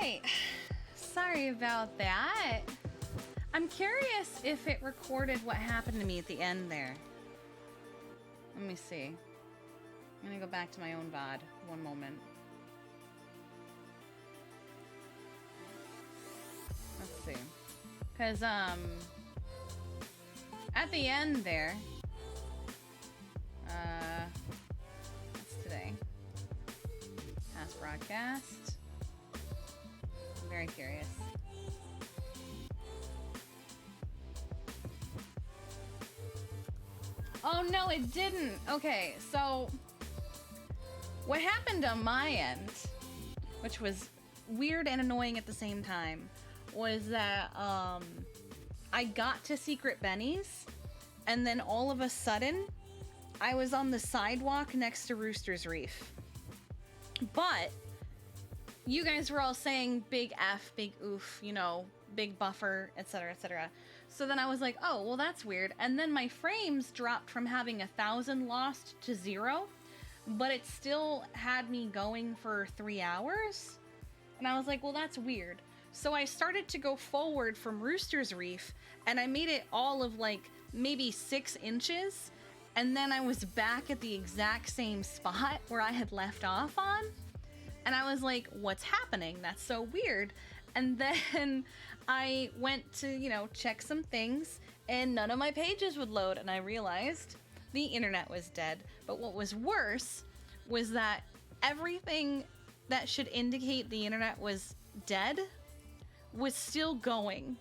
right. Sorry about that. I'm curious if it recorded what happened to me at the end there. Let me see. I'm gonna go back to my own VOD. One moment. Let's see. Because, at the end there, what's today? Past broadcast. I'm very curious. Oh, no, it didn't. Okay, so what happened on my end, which was weird and annoying at the same time, was that I got to Secret Benny's, and then all of a sudden, I was on the sidewalk next to Rooster's Reef. But you guys were all saying big F, big oof, you know, big buffer, etc., etc. So then I was like, oh, well, that's weird. And then my frames dropped from having 1,000 lost to 0, but it still had me going for 3 hours. And I was like, well, that's weird. So I started to go forward from Rooster's Reef, and I made it all of like maybe 6 inches. And then I was back at the exact same spot where I had left off on. And I was like, what's happening? That's so weird. And then I went to, you know, check some things, and none of my pages would load. And I realized the internet was dead. But what was worse was that everything that should indicate the internet was dead was still going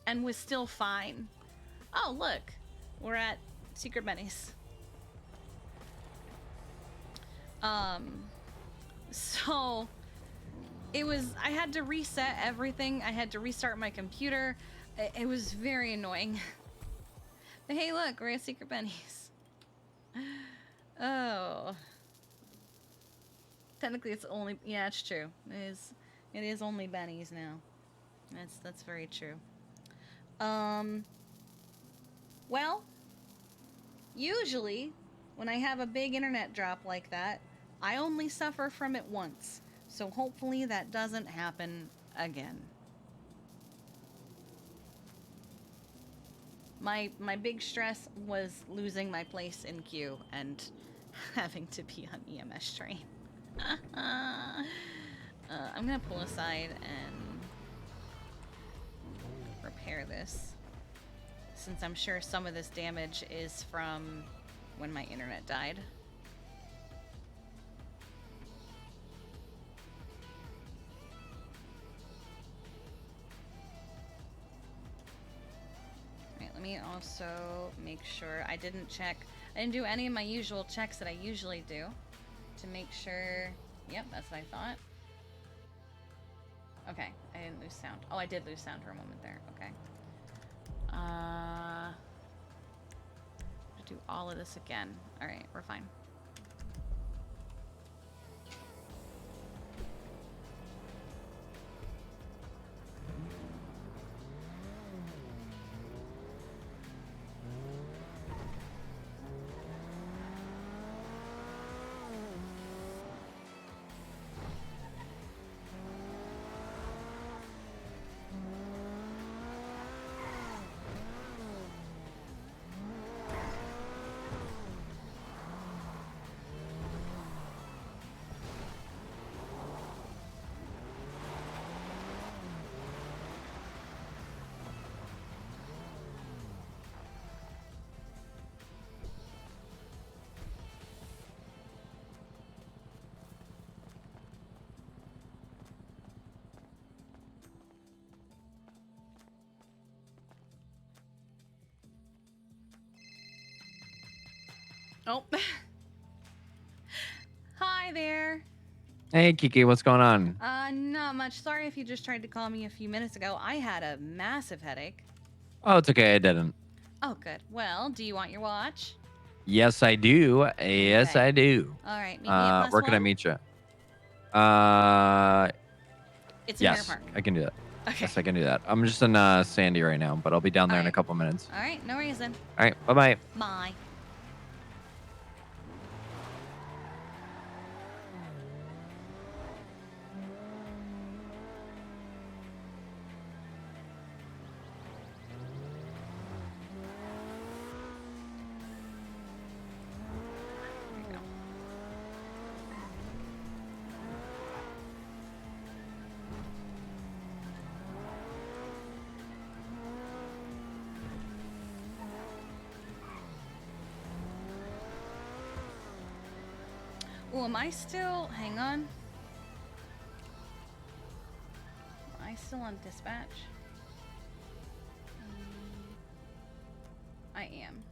and was still fine. Oh, look, we're at Secret Benny's. So it was, I had to reset everything. I had to restart my computer. It was very annoying. But hey, look, we're at Secret Benny's. Oh. Technically it's only, yeah, it's true. It is only Benny's now. That's very true. Well, usually when I have a big internet drop like that, I only suffer from it once. So hopefully that doesn't happen again. My big stress was losing my place in queue and having to be on EMS train. I'm gonna pull aside and repair this, since I'm sure some of this damage is from when my internet died. Alright, let me also make sure I didn't do any of my usual checks that I usually do to make sure. Yep, that's what I thought. Okay, I didn't lose sound. Oh, I did lose sound for a moment there. Okay. Do all of this again. Alright, we're fine. Oh. Hi there. Hey, Kiki, what's going on? Not much. Sorry if you just tried to call me a few minutes ago. I had a massive headache. Oh, it's okay. I didn't. Oh, good. Well, do you want your watch? Yes, I do. Yes, Okay. I do. All right. Meet me at Where can I meet you? Yes, It's in Bear Park. I can do that. Okay. Yes, I can do that. I'm just in Sandy right now, but I'll be down there in a couple minutes. All right. No worries then. All right. Bye-bye. Bye. Oh, am I still... Hang on. Am I still on dispatch? I am.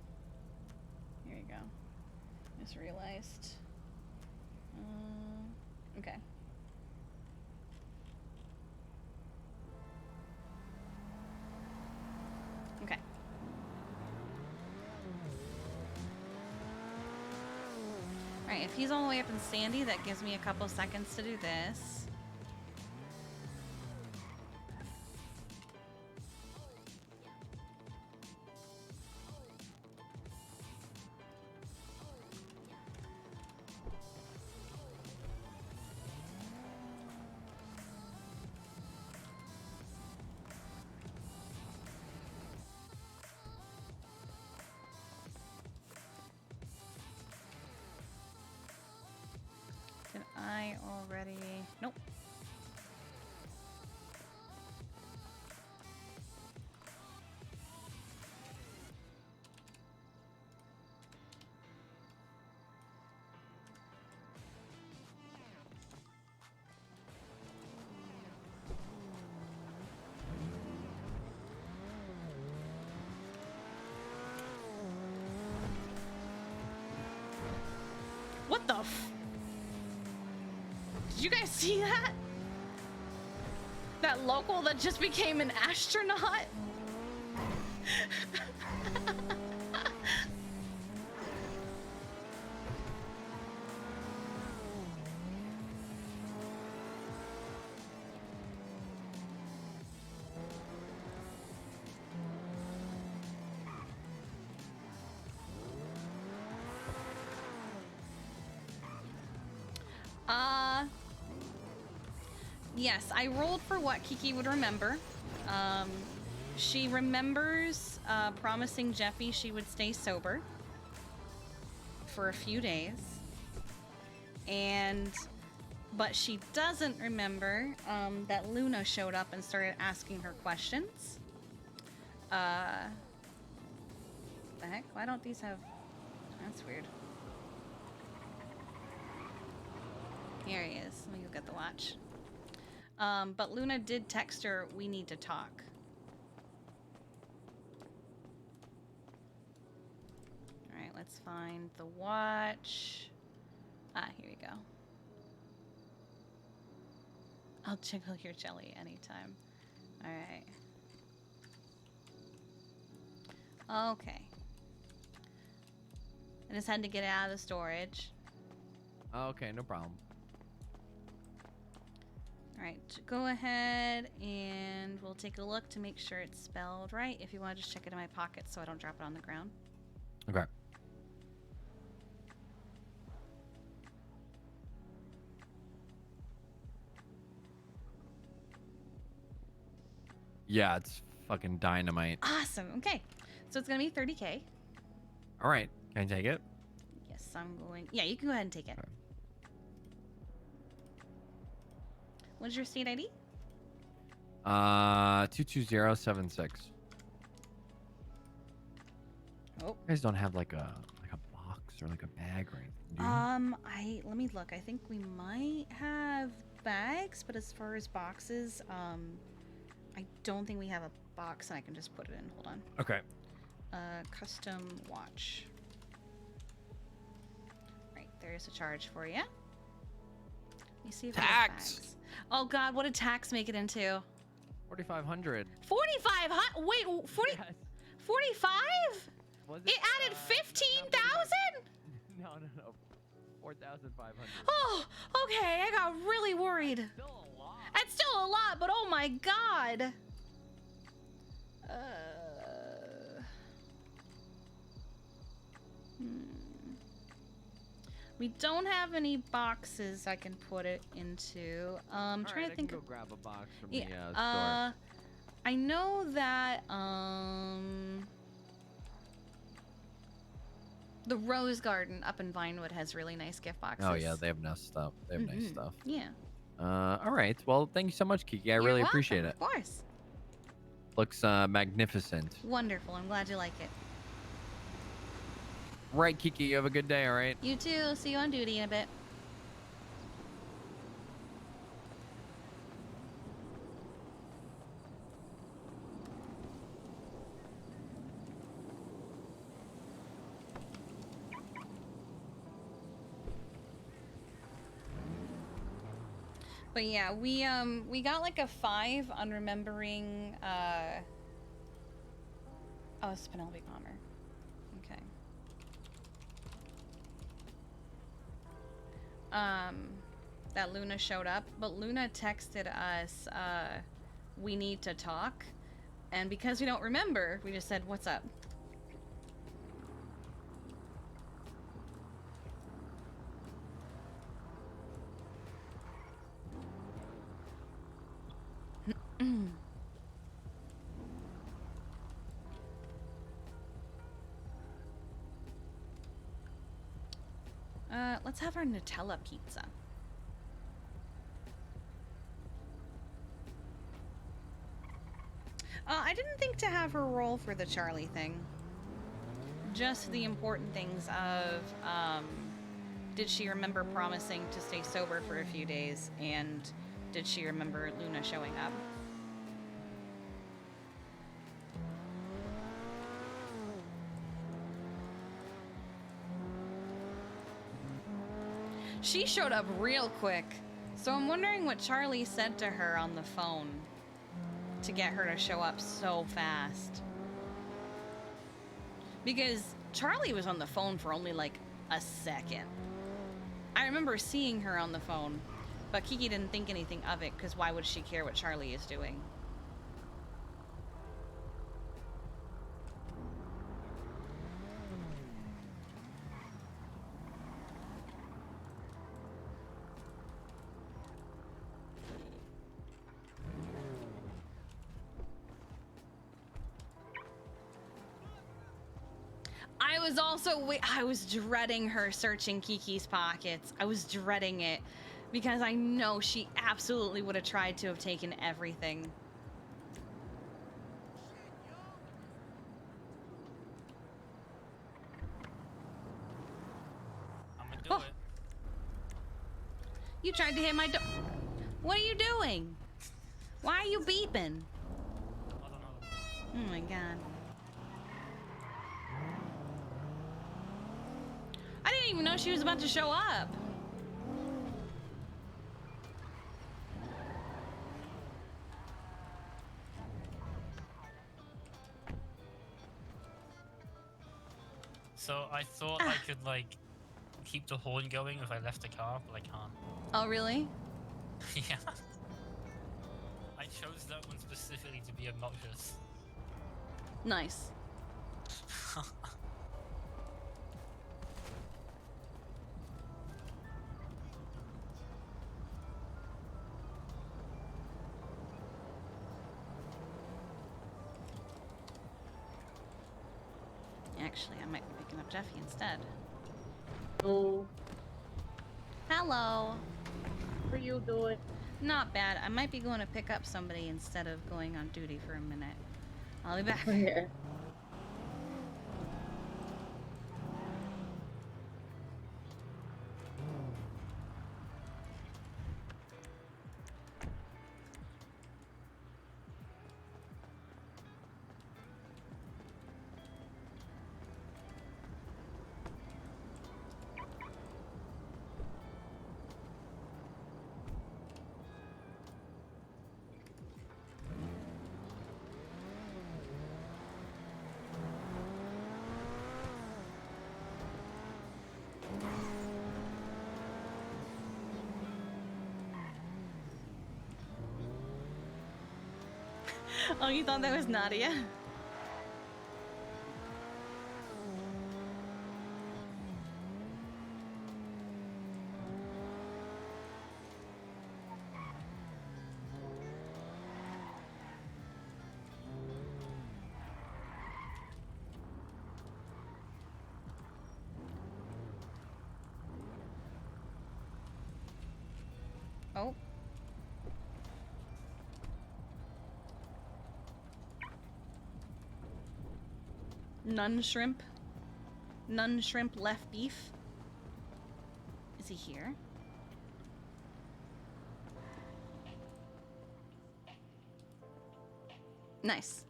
Here you go. Just realized. Okay. Okay. Alright, if he's all the way up in Sandy, that gives me a couple seconds to do this. Did I already... Nope. What the f... Did you guys see that? That local that just became an astronaut? Yes, I rolled for what Kiki would remember. She remembers promising Jeffy she would stay sober for a few days. But she doesn't remember that Luna showed up and started asking her questions. The heck? Why don't these have... That's weird. Here he is. Let me go get the watch. But Luna did text her, we need to talk. Alright, let's find the watch. Ah, here we go. I'll jiggle your jelly anytime. Alright. Okay. I just had to get it out of the storage. Okay, no problem. Alright, go ahead and we'll take a look to make sure it's spelled right. If you want to just check it in my pocket so I don't drop it on the ground. Okay. Yeah, it's fucking dynamite. Awesome. Okay. So it's going to be 30K. All right. Can I take it? Yes, I'm going. Yeah, you can go ahead and take it. Okay. What's your state ID? 22076. Oh. You guys don't have like a box or like a bag or anything, do you? Let me look. I think we might have bags, but as far as boxes, I don't think we have a box and I can just put it in. Hold on. Okay. Custom watch. Right, there's a charge for you. Let me see if we have Tax. bags. Oh God, what did tax make it into? 4,500. 4,500. Wait, 40. Yes. 45? Was It added 15,000? No. 4,500. Oh, okay. I got really worried. Still a lot. That's still a lot, but oh my God. We don't have any boxes I can put it into. I'm trying to think. I can go grab a box from Yeah, the store. I know that the Rose Garden up in Vinewood has really nice gift boxes. Oh yeah, they have nice stuff. They have nice stuff. Yeah. All right. Well, thank you so much, Kiki. I You're really welcome, appreciate it. Of course. Looks magnificent. Wonderful. I'm glad you like it. Right, Kiki. You have a good day. All right. You too. See you on duty in a bit. But yeah, we got like a 5 on remembering. Oh, it's Penelope Palmer. Okay. That Luna showed up, but Luna texted us, we need to talk. And because we don't remember, we just said, what's up? Let's have our Nutella pizza. I didn't think to have her roll for the Charlie thing. Just the important things of, did she remember promising to stay sober for a few days, and did she remember Luna showing up? She showed up real quick, so I'm wondering what Charlie said to her on the phone to get her to show up so fast. Because Charlie was on the phone for only like a second. I remember seeing her on the phone, but Kiki didn't think anything of it because why would she care what Charlie is doing? I was dreading her searching Kiki's pockets. I was dreading it because I know she absolutely would have tried to have taken everything. I'm gonna do it. You tried to hit my door. What are you doing? Why are you beeping? I don't know. Oh my god. I didn't even know she was about to show up. So I thought I could like keep the horn going if I left the car, but I can't. Oh, really? Yeah. I chose that one specifically to be obnoxious. Nice. Actually, I might be picking up Jeffy instead. Oh, Hello. what are you doing? Not bad. I might be going to pick up somebody instead of going on duty for a minute. I'll be back. Yeah. Oh, you thought that was Nadia? Oh. None shrimp. None shrimp left beef. Is he here? Nice.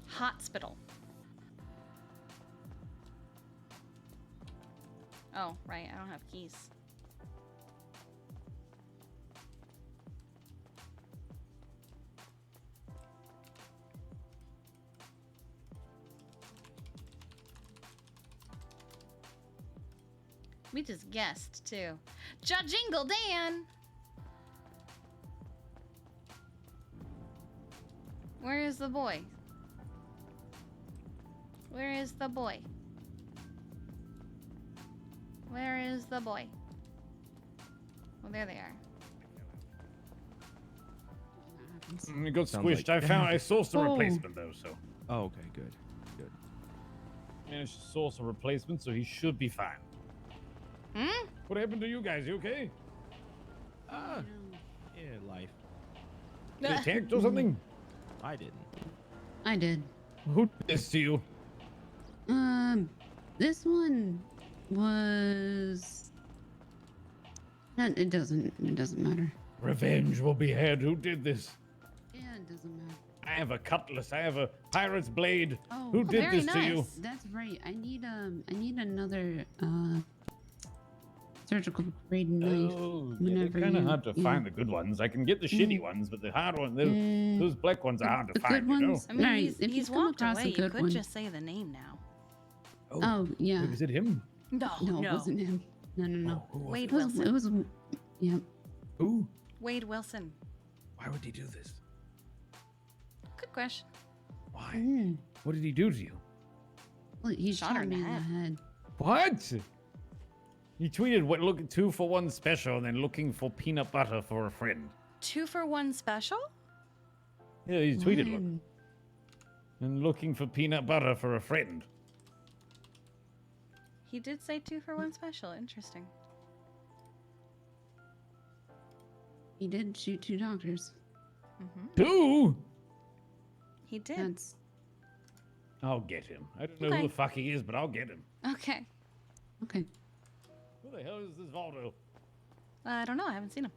Hospital. Oh, right. I don't have keys. We just guessed, too. Jingle Dan! Where is the boy? Where is the boy? Where is the boy? Well, there they are. It got Sounds squished. like- I sourced a Oh. replacement though, so Oh, okay, good. Good. managed to source a replacement, so he should be fine. Hmm? What happened to you guys? You okay? Ah, yeah, life. Get attacked or something? I didn't. I did. Who did this to you? This one was. It doesn't matter. Revenge will be had. Who did this? Yeah, it doesn't matter. I have a cutlass. I have a pirate's blade. Oh, Who did very this to you? nice. That's right. I need another surgical grade knife. Oh, yeah, whenever they're kind of you- hard to yeah. find the good ones. I can get the shitty ones, but the hard ones, those black ones are hard to the find. good You know? ones? I mean, Right, he's, if he's you come walked across a away. You good could one. just say the name now. Oh yeah. Wait, is it him? No, No, it wasn't him. No. Oh, who was Wade It was. Wilson. It was. Yeah. it? Who? Wade Wilson. Why would he do this? Good question. Why? Mm. What did he do to you? Well, he Shot shot, her in me the in the head. head. What? He tweeted, "What? Look, 2-for-1 special, and then looking for peanut butter for a friend." 2-for-1 special? Yeah, he tweeted, "Look, When? and looking for peanut butter for a friend." He did say 2-for-1 special. Interesting. He did shoot 2 doctors. Mm-hmm. 2? He did. That's. I'll get him. I don't know Okay. who the fuck he is, but I'll get him. Okay. Okay. Who the hell is this Valdo? I don't know. I haven't seen him.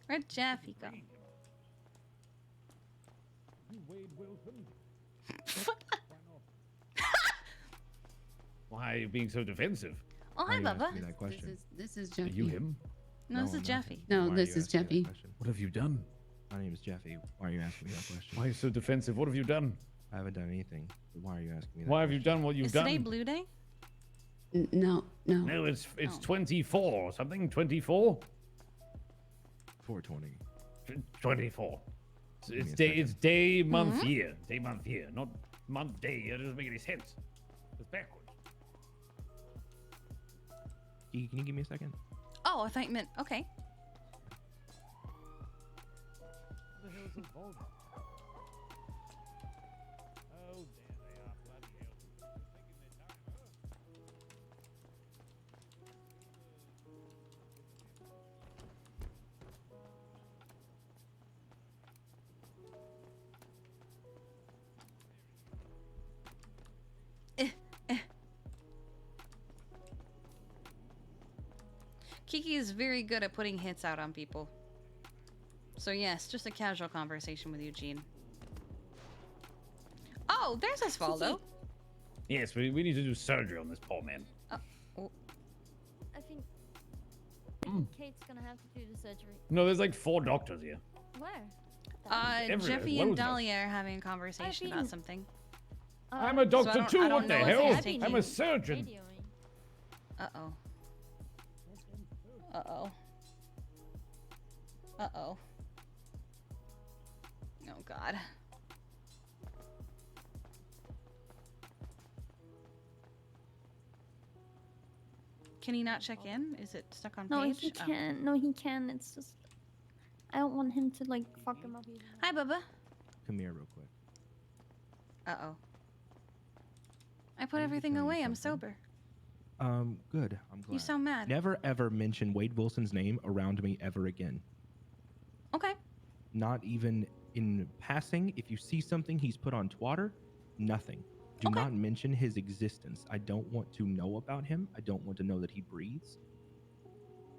Where'd Jeffy go? Wade Wilson. Why are you being so defensive? Oh, hi, Why are you asking Bubba. me that question? This is Are Jeffy. you him? No, this I'm is not. Jeffy. No, Why are this you is asking me that Jeffy. question? What have you done? My name is Jeffy. Why are you asking me that question? Why are you so defensive? What have you done? I haven't done anything. So why are you asking me that? Why have you question? done what you've Is done? today Blue Day? No. No, it's Oh. 24 or something. 24. 420. 24. Give me It's a day. second. It's day, month, year. Day, month, year. Not month, day. That doesn't make any sense. It's backwards. Kiki, can you give me a second? Oh, I thought you meant. Okay. What the hell is this Valdo? Oh, there they are. Bloody hell. They're taking their time, huh? Kiki is very good at putting hits out on people. So yes, just a casual conversation with Eugene. Oh, there's Osvaldo. Yes, we need to do surgery on this poor man. I think Kate's gonna have to do the surgery. No, there's like 4 doctors here. Where? Everywhere, Jeffy loads and of us. Dahlia are having a conversation about been- something. I'm a So I doctor don't- too. I don't What the know if hell? he's I'm taking- a surgeon. Radioing. Uh-oh. Uh-oh. Uh-oh. Oh, God. Can he not check in? Is it stuck on No, page? he Oh. can. No, he can. It's just I don't want him to like fuck him up. Even more. Hi, Bubba. Come here real quick. Uh-oh. I put I need to everything tell you away. I'm something. sober. Good. I'm glad. You sound mad. Never ever mention Wade Wilson's name around me ever again. Okay. Not even in passing. If you see something he's put on Twitter, nothing. Do Okay. not mention his existence. I don't want to know about him. I don't want to know that he breathes.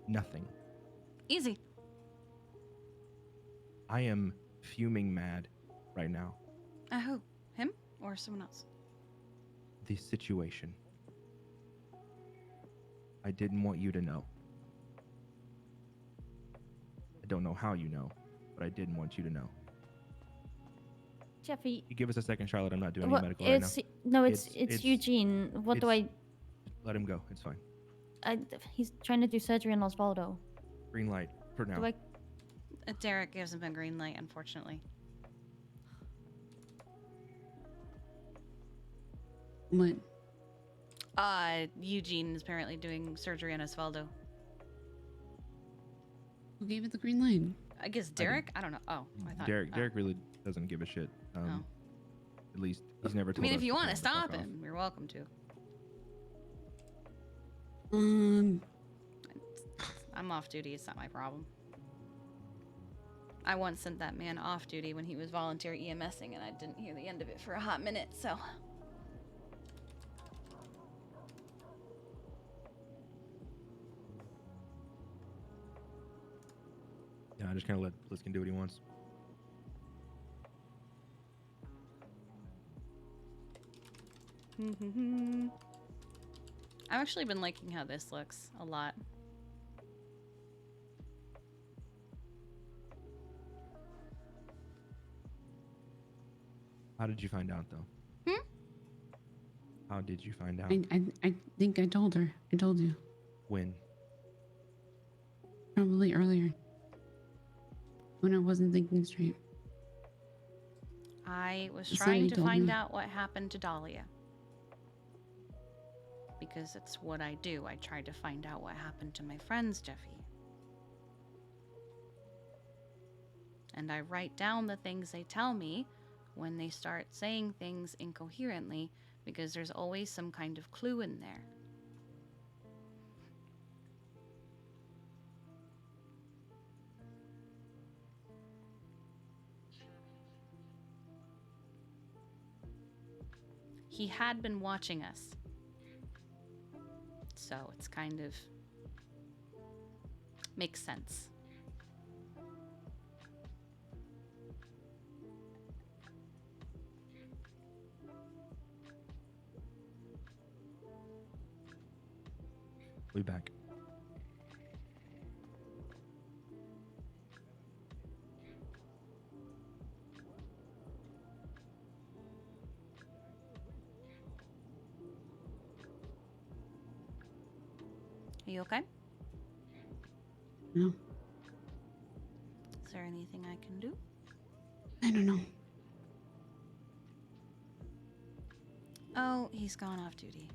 Nothing. Easy. I am fuming mad right now. Who? Him or someone else? The situation. I didn't want you to know. I don't know how you know, but I didn't want you to know. Jeffy. You give us a second, Charlotte. I'm not doing Well, any medical right now. no, it's Eugene. What do it's- Let him go. It's fine. He's trying to do surgery on Osvaldo. Green light for now. Do I? Derek gives him a green light, unfortunately. What? Eugene is apparently doing surgery on Osvaldo. Who gave it the green light? I guess Derek? I don't know. Oh, I thought. Derek really doesn't give a shit. Oh. At least he's never I told mean, us if you to want to tell him stop fuck off. him, you're welcome to. I'm off duty. It's not my problem. I once sent that man off duty when he was volunteer EMSing, and I didn't hear the end of it for a hot minute, so. Yeah, I just kind of let Bliskin do what he wants. I've actually been liking how this looks a lot. How did you find out, though? How did you find out? I think I told her. I told you. When? Probably earlier. When I wasn't thinking straight. I was Somebody trying to told find me. out what happened to Dahlia. Because it's what I do. I tried to find out what happened to my friends, Jeffy. And I write down the things they tell me when they start saying things incoherently, because there's always some kind of clue in there. He had been watching us. So it's kind of makes sense. We back. Are you okay? No, Is there anything I can do? I don't know. Oh, he's gone off duty.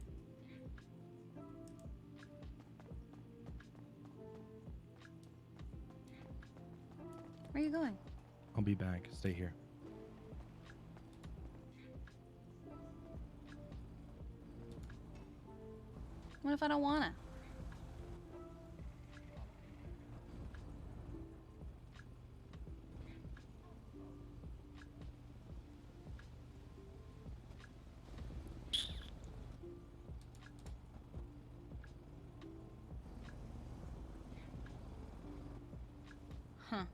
Where are you going? I'll be back. Stay here. What if I don't wanna? Huh.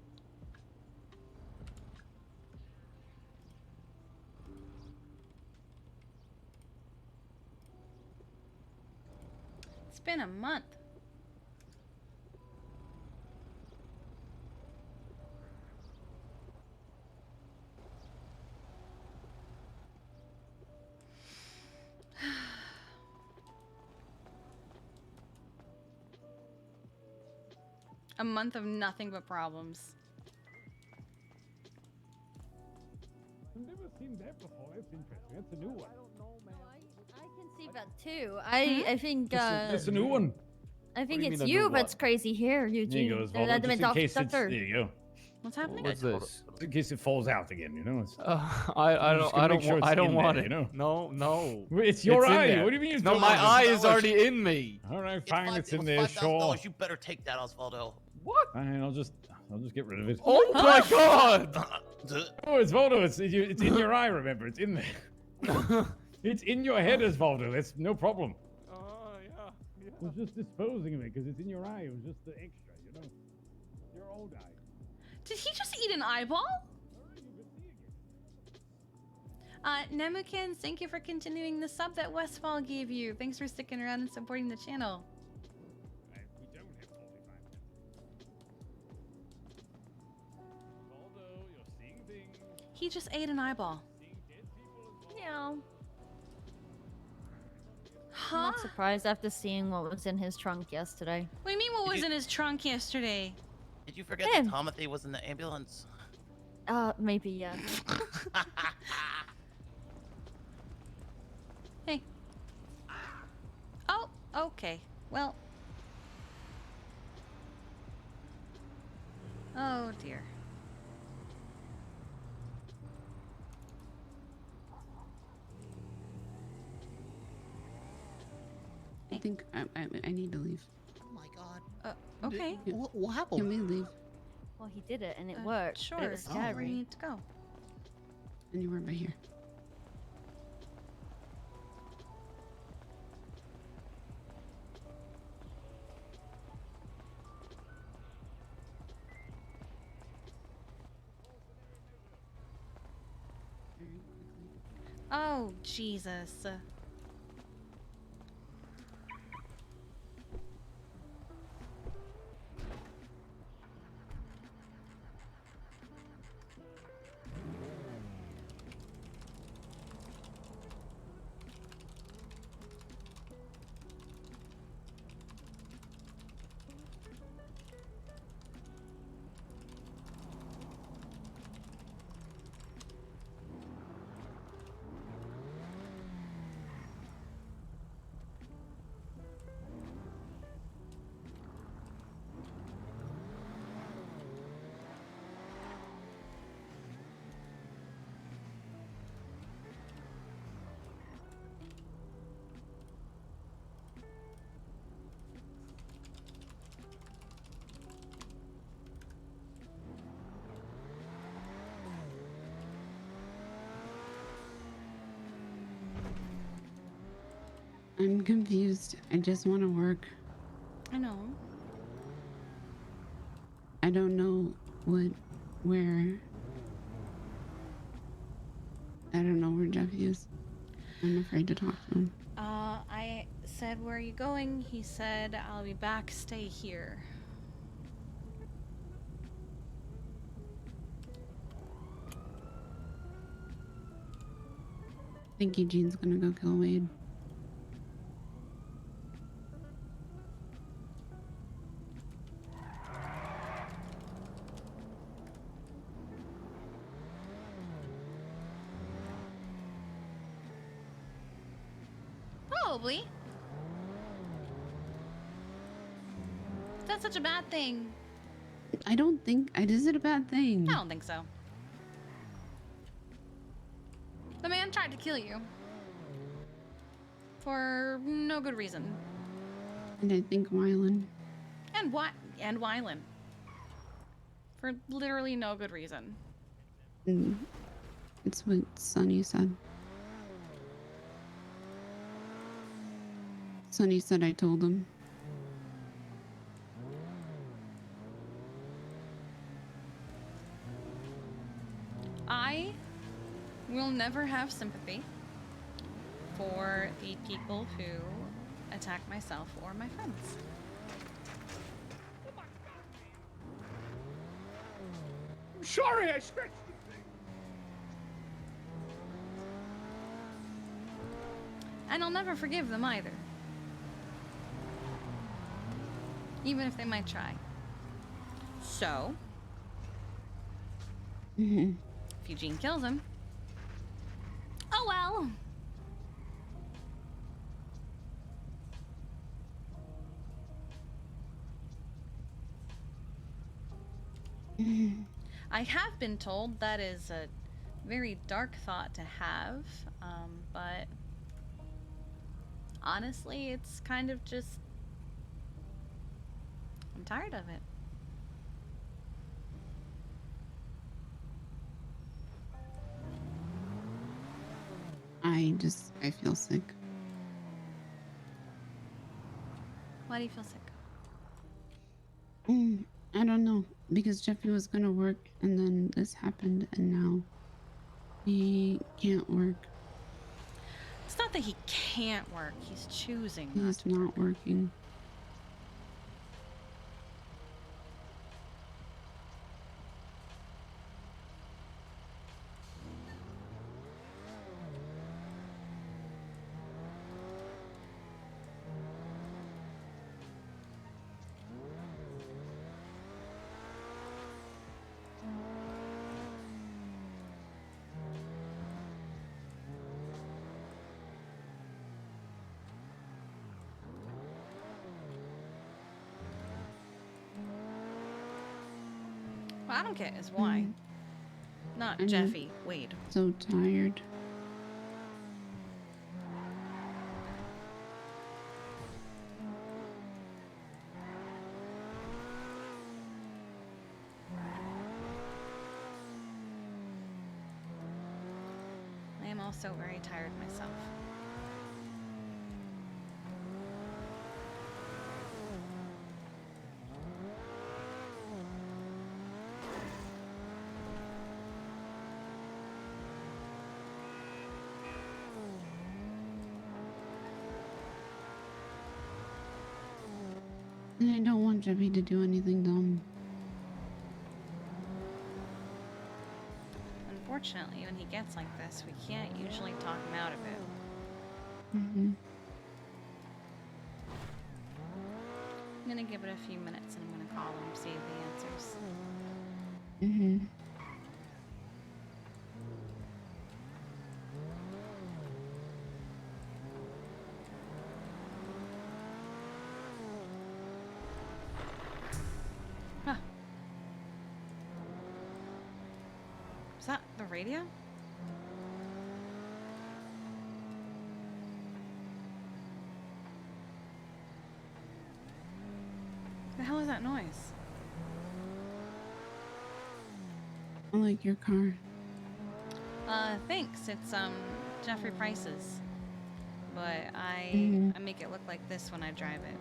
It's been a month. A month of nothing but problems. I've never seen that before. That's interesting. That's a new one. I can see that too. I think That's a new one. I think do you it's mean a you new that's one? crazy here, Eugene. There you go, Osvaldo. Just in case it's, there you go. What's happening? What's this? In case it falls out again, you know. It's, I I'm just gonna make sure it's I don't in want there, it. you know? No, no. it's your It's in eye. there. What do you mean? It's No, not my mine? eye is already in me. All right, It's fine. five- It's in it there. was $5,000. Sure. You better take that, Osvaldo. What? Fine. I'll just get rid of it. Oh my god! Oh, it's Voldo. It's in your eye. Remember, it's in there. It's in your head, as Voldo. That's no problem. Yeah. I was just disposing of it because it's in your eye. It was just the extra, you know. Your old eye. Did he just eat an eyeball? Nemukins, thank you for continuing the sub that Westfall gave you. Thanks for sticking around and supporting the channel. He just ate an eyeball. Yeah. I'm Huh? not surprised after seeing what was in his trunk yesterday. What do you mean what Did was you- in his trunk yesterday? Did you forget Him. that Timothy was in the ambulance? Maybe, yeah. Hey. Oh, okay. Well. Oh dear. I think I need to leave. Oh my god. Okay. What happened? Can we leave Well, he did it and it worked. Sure. But it was Where do scary. you need to go? anywhere but here? Very quickly. Oh, Jesus. I'm confused. I just want to work. I know. I don't know where. I don't know where Jeff is. I'm afraid to talk to him. I said, where are you going? He said, I'll be back, stay here. I think Eugene's gonna go kill Wade. Probably. That's such a bad thing. I don't think. Is it a bad thing? I don't think so. The man tried to kill you. For no good reason. And I think Wylan. And Wylan. For literally no good reason. And it's what Sonny said. Sonny said I told him. I will never have sympathy for the people who attack myself or my friends. I'm sorry, I scratched. And I'll never forgive them either. Even if they might try. So, Mm-hmm. if Eugene kills him, oh well. I have been told that is a very dark thought to have, but honestly, it's kind of just. I'm tired of it. I feel sick. Why do you feel sick? I don't know. Because Jeffy was gonna work and then this happened and now he can't work. It's not that he can't work, he's choosing not He's to. not working. I don't care. It's why. Not I know. Jeffy. Wade. So tired. I am also very tired myself. And I don't want Jeffy to do anything dumb. Unfortunately, when he gets like this, we can't usually talk him out of it. Mm-hmm. I'm gonna give it a few minutes and I'm gonna call him, see if he answers. Mm-hmm. Huh. Is that the radio? The hell is that noise? I like your car. Thanks. It's Jeffrey Price's. But I Mhm. make it look like this when I drive it.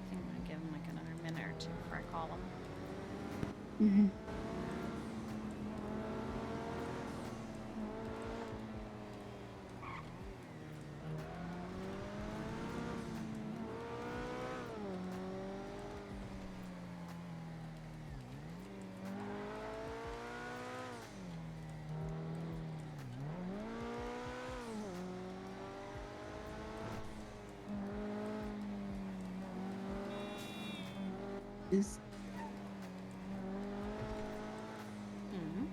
I think I'm gonna give him like another minute or two before I call him. Mm-hmm. Is Hmm.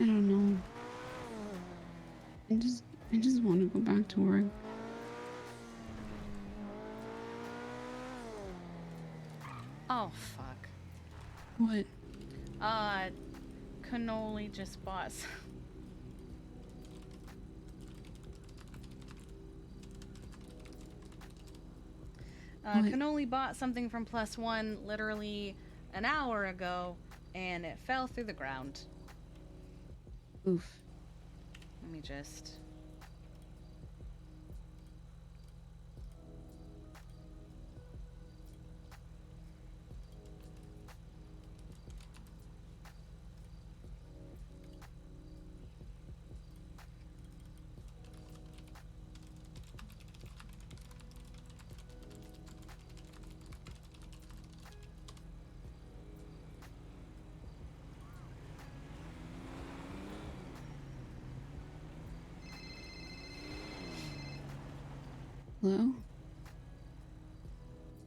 I don't know. I just want to go back to work. Oh fuck. What? Cannoli just bought. What? Cannoli bought something from Plus One literally an hour ago, and it fell through the ground. Oof. Let me just. Hello?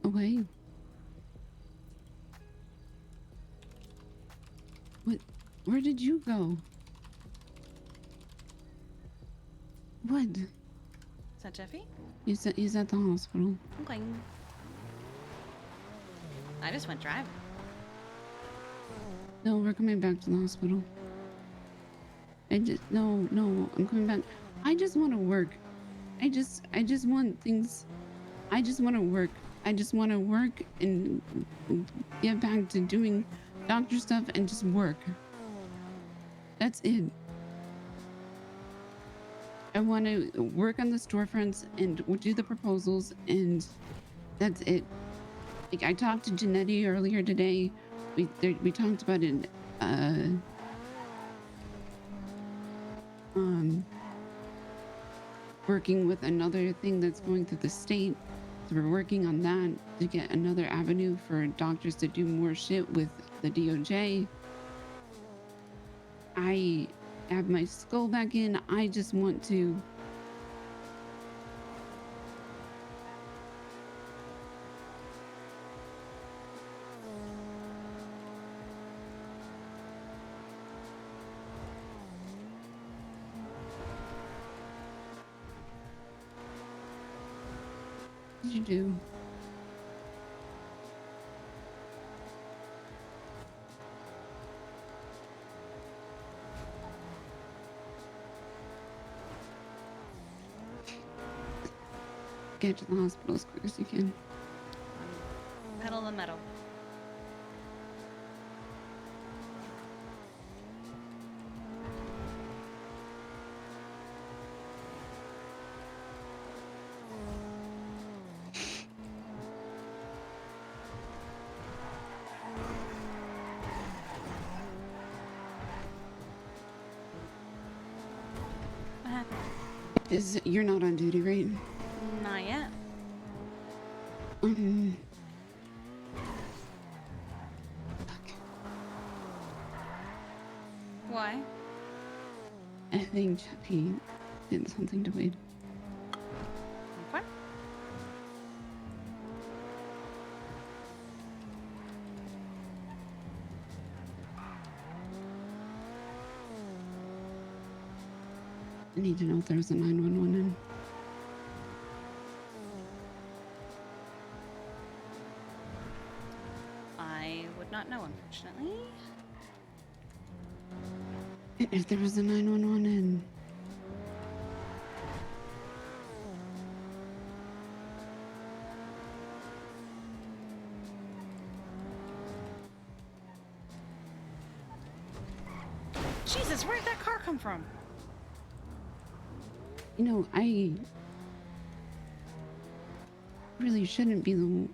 Away. What? Where did you go? What? Is that Jeffy? He's at the hospital. Okay. I just went driving. No, we're coming back to the hospital. No, I'm coming back. I just want to work. I just want things. I just want to work. I just want to work and get back to doing doctor stuff and just work. That's it. I want to work on the storefronts and do the proposals, and that's it. like I talked to Janetti earlier today. We talked about it. Working with another thing that's going through the state. So we're working on that to get another avenue for doctors to do more shit with the DOJ. I have my skull back in. I just want to what did you do? Get to the hospital as quick as you can. Pedal the metal. What happened? You're not on duty, right? Not yet. Fuck. Why? I think Chappie did something to Wade. Okay. I need to know if there's a 911 in. I would not know, unfortunately. If there was a 911 in. Jesus, where did that car come from? You know, I really shouldn't be the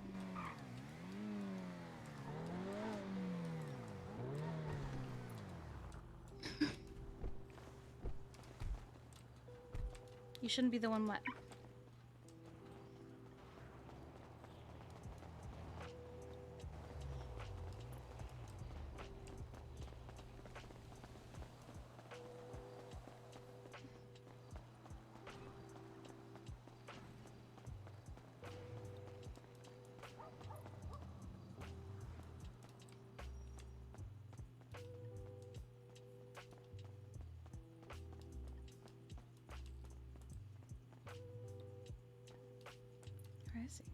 You shouldn't be the one what? Where is he?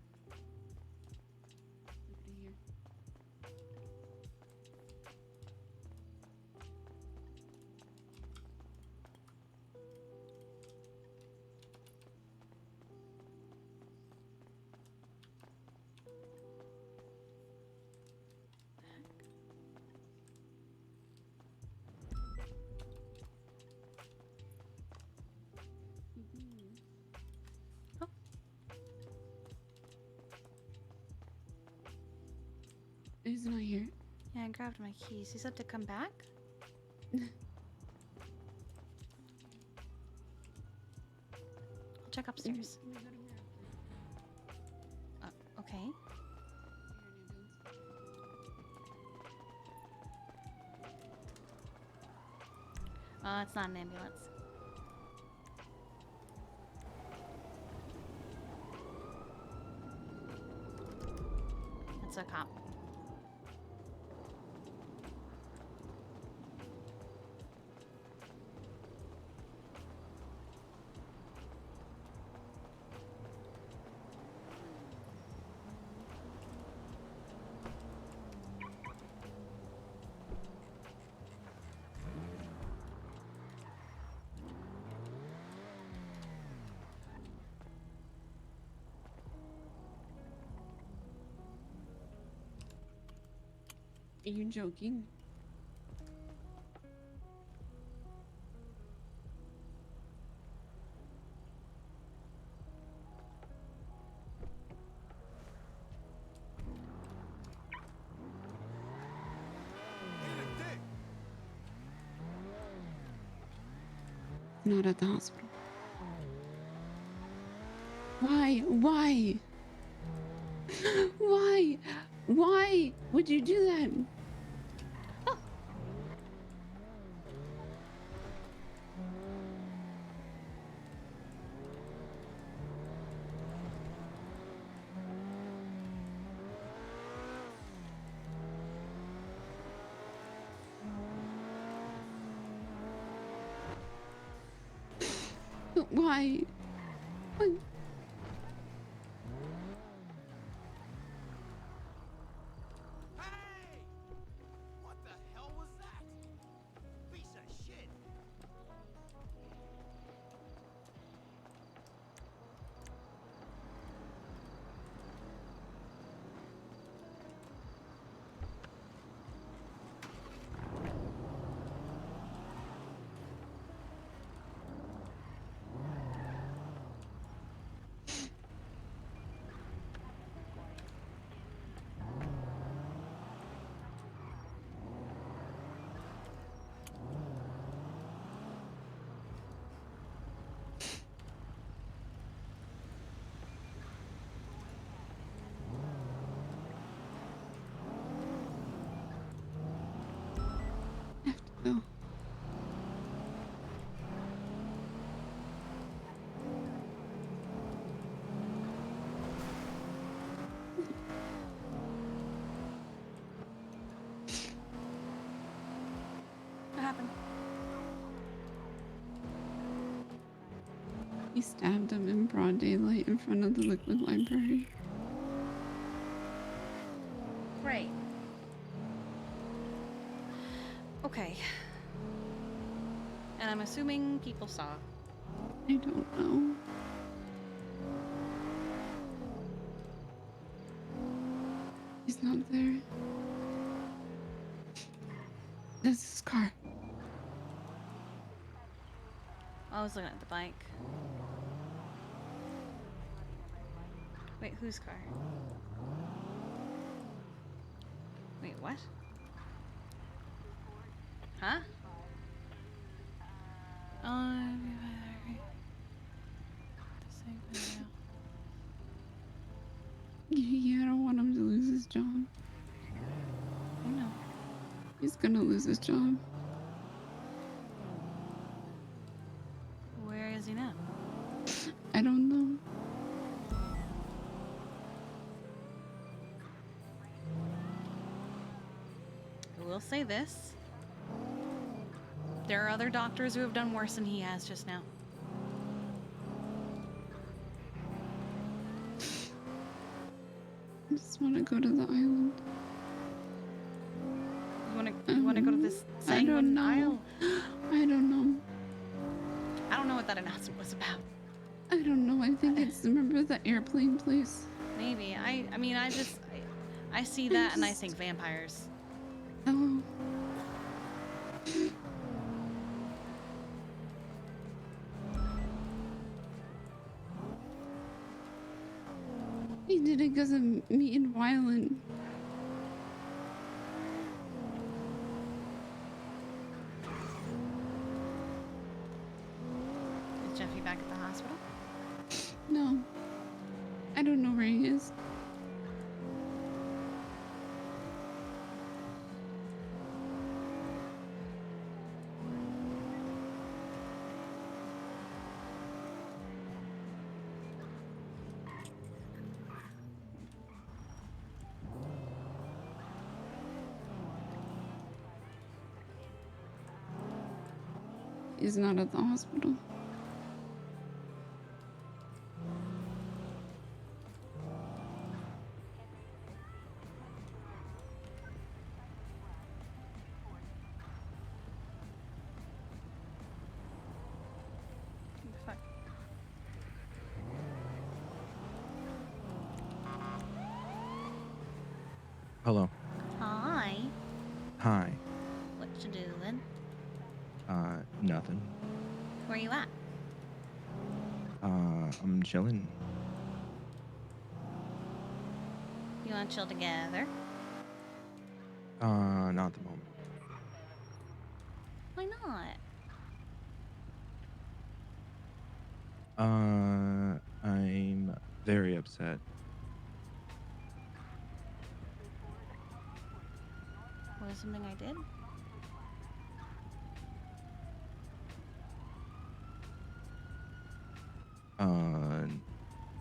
Oh. He's not here. Yeah, I grabbed my keys. He said to come back? I'll check upstairs. Okay. It's not an ambulance. It's a cop. Are you joking? Not at the hospital. Why? Why? Why? Why would you do that? But why? What? Hey! What the hell was that? Piece of shit! I have to go. What happened? He stabbed him in broad daylight in front of the liquid library. Right. Okay. And I'm assuming people saw. I don't know. He's not there. That's his car. I was looking at the bike. Wait, whose car? Wait, what? Huh? Yeah, I don't want him to lose his job. I know. He's gonna lose his job. Where is he now? I don't know. I will say this. There are other doctors who have done worse than he has just now. I just want to go to the island. You wanna go to this I don't sanguine know. isle? I don't know. I don't know what that announcement was about. I don't know. I think it's, remember the airplane place? Maybe. I mean, I see that and I think vampires. Oh. He did it because of me and Wyland. Is Jeffy back at the hospital? No. I don't know where he is. He's not at the hospital. Fuck. Hello. Hi. Hi. What you doing? Nothing. Where you at? I'm chilling. You wanna chill together? Not at the moment. Why not? I'm very upset. Was something I did?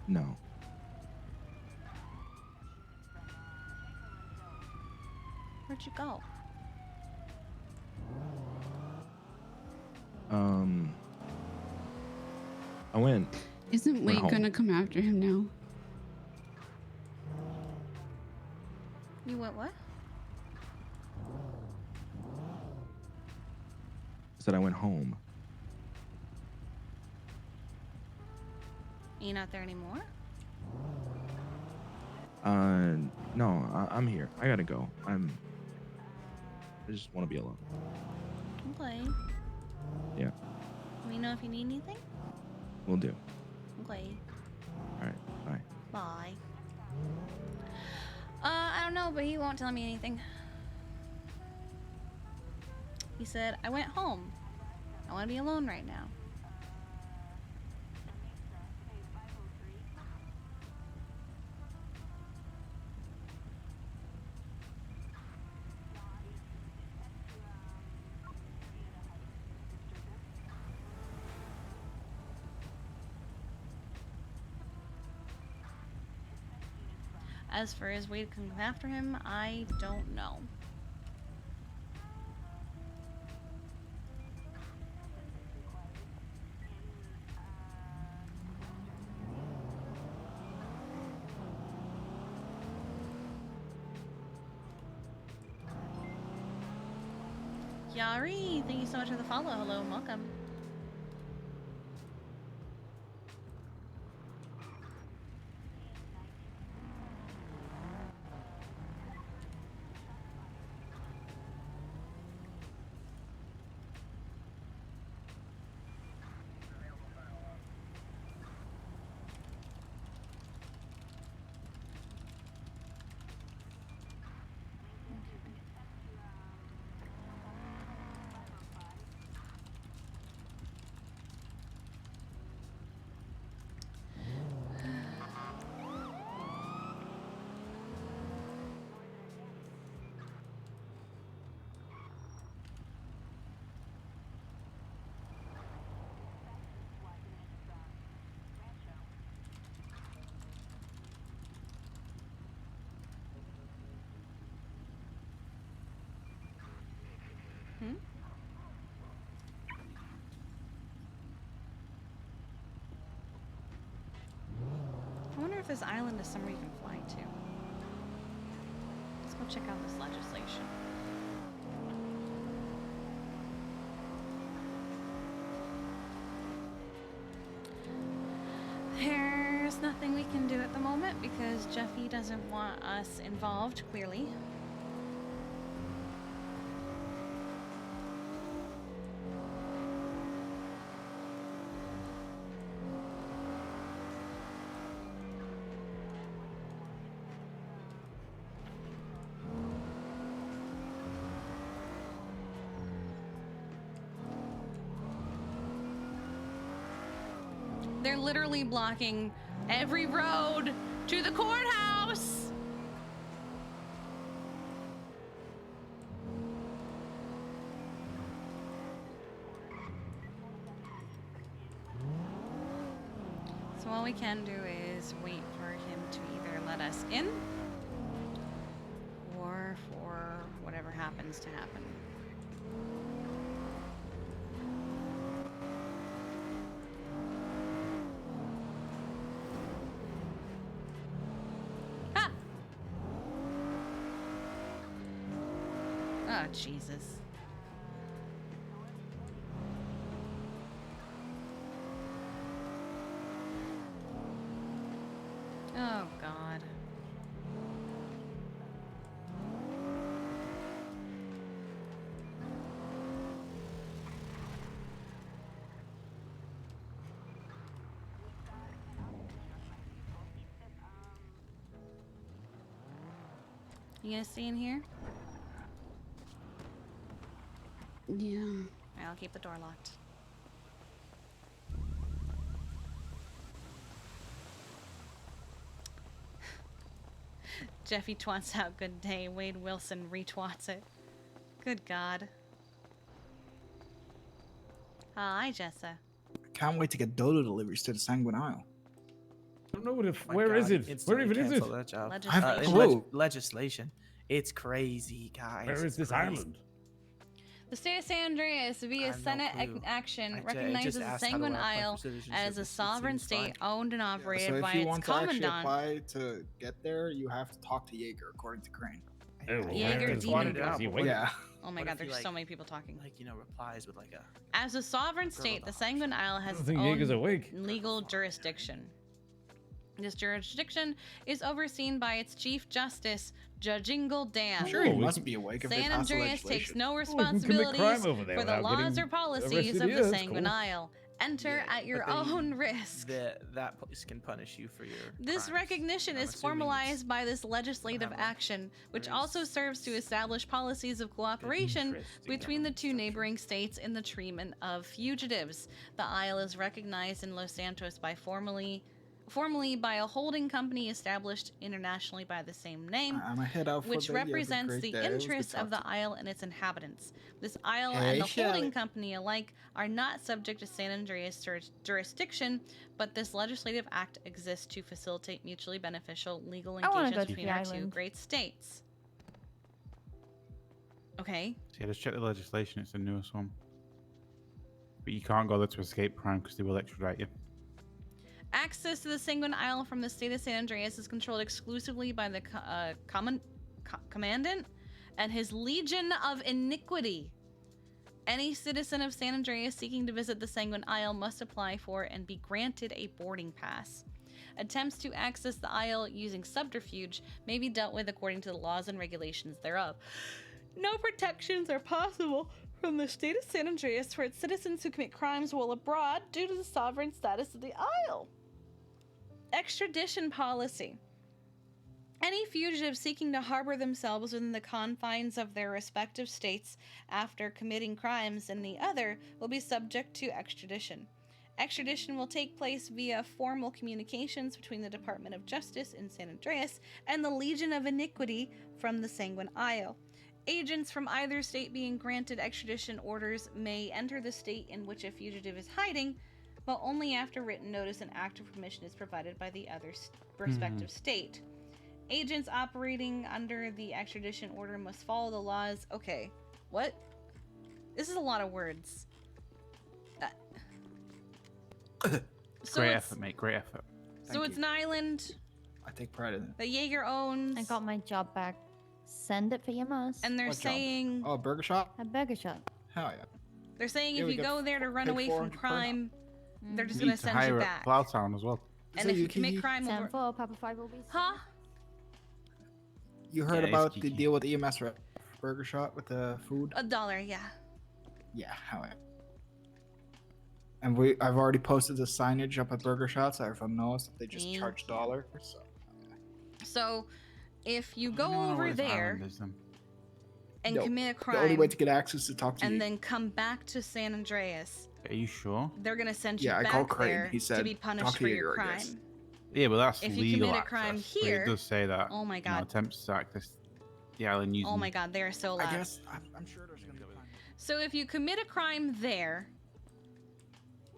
No. Where'd you go? I went. Isn't Wade home. gonna come after him now? You went what? Said I went home. Are you not there anymore? No, I'm here. I gotta go. I just want to be alone. Okay. Yeah, Let me know if you need anything. we'll do. Okay. All right, bye. Bye. I don't know, but he won't tell me anything. He said, I went home. I want to be alone right now. As for his way to come after him, I don't know. Yari, thank you so much for the follow. Hello and welcome. Hmm? I wonder if this island is somewhere you can fly to. Let's go check out this legislation. There's nothing we can do at the moment because Jeffy doesn't want us involved, clearly. They're literally blocking every road to the courthouse. So all we can do is wait for him to either let us in or for whatever happens to happen. Oh, Jesus. Oh, God. You gonna stay in here? Yeah. I'll keep the door locked. Jeffy twats out good day. Wade Wilson retwats it. Good God. Hi, Jessa. Can't wait to get dodo deliveries to the Sanguine Isle. I don't know what if. My Where is God, it? Where instantly even is it? cancel that job. Legislation. Whoa. Legislation. It's crazy, guys. Where is It's this crazy. island? The state of San Andreas, I via have no Senate clue. action, I just recognizes the asked how to Sanguine apply for Isle citizenship. as a It sovereign seems fine. state owned and operated So if by you its want to actually commandant. apply to get there, you have to talk to Jaeger, according to Crane. Oh, well, Jaeger where is Demon he? Girl. Is he But waiting? Yeah. Oh my What God, if he, there's so like- many people talking. Like, replies with like a. As a sovereign Girl state, of the the Sanguine Isle I has don't its think Jaeger's own awake. legal jurisdiction. This jurisdiction is overseen by its chief justice, Judgingle Dam. Sure, he we must can- be awake if they San pass the Andreas takes legislation. no we can commit responsibilities crime over there for the without laws getting or policies arrested of here, the that's Sanguine cool. Isle. Enter Yeah, at your but they- own risk. That place can punish you for your. This crimes. recognition I'm is assuming formalized by this legislative have a action, which very also serves to establish policies of cooperation Interesting. between the two structure. neighboring states in the treatment of fugitives. The Isle is recognized in Los Santos by formally by a holding company established internationally by the same name, I'm gonna head out for which bed. You have a represents great the day. It was good interests of the talking Isle and its inhabitants. This Isle Hey, and the Shelley. holding company alike are not subject to San Andreas jurisdiction, but this legislative act exists to facilitate mutually beneficial legal I wanna engagements go to between the our two island. great states. Okay. So yeah, just check the legislation. It's the newest one. But you can't go there to escape crime because they will extradite you. Access to the Sanguine Isle from the state of San Andreas is controlled exclusively by the commandant and his Legion of Iniquity. Any citizen of San Andreas seeking to visit the Sanguine Isle must apply for and be granted a boarding pass. Attempts to access the Isle using subterfuge may be dealt with according to the laws and regulations thereof. No protections are possible from the state of San Andreas for its citizens who commit crimes while abroad due to the sovereign status of the Isle. Extradition policy. Any fugitive seeking to harbor themselves within the confines of their respective states after committing crimes in the other will be subject to extradition. Extradition will take place via formal communications between the Department of Justice in San Andreas and the Legion of Iniquity from the Sanguine Isle. Agents from either state being granted extradition orders may enter the state in which a fugitive is hiding, but only after written notice and active permission is provided by the other respective state. Agents operating under the extradition order must follow the laws. Okay, what? This is a lot of words. So Great it's- effort, mate. Great effort. So Thank it's you. an island I take pride in it. that Jaeger owns, I got my job back. Send it for your mas. and they're What job? saying Oh, burger shop? A burger shop. Hell yeah. they're saying Yeah, if we you get go there to run paid away from 400 per crime, they're just You gonna need to send you hire back. at Plowtown as well. And So if you you commit can- crime over, 10-4, Papa 5 will be. huh? You heard Yeah, about it's the Kiki. deal with EMS right? Burger shop with the food? $1, yeah. Yeah, hell yeah. And I've already posted the signage up at Burger Shot, so everyone knows that they just Yeah. charge $1. So So if you I go don't know where over this there island is, then. and No, commit a the only crime way to get access is to talk to and you. then come back to San Andreas, Are you sure? they're gonna send you Yeah, I back called Crane. there He to said, be "Talk punished to for your Jaeger, I guess." crime. Yeah, but that's If you legal commit a access. crime but here- it does say that. Oh my You know, God. attempts to access the island using. Oh my God, they are so loud. I guess I'm sure there's gonna be time. So if you commit a crime there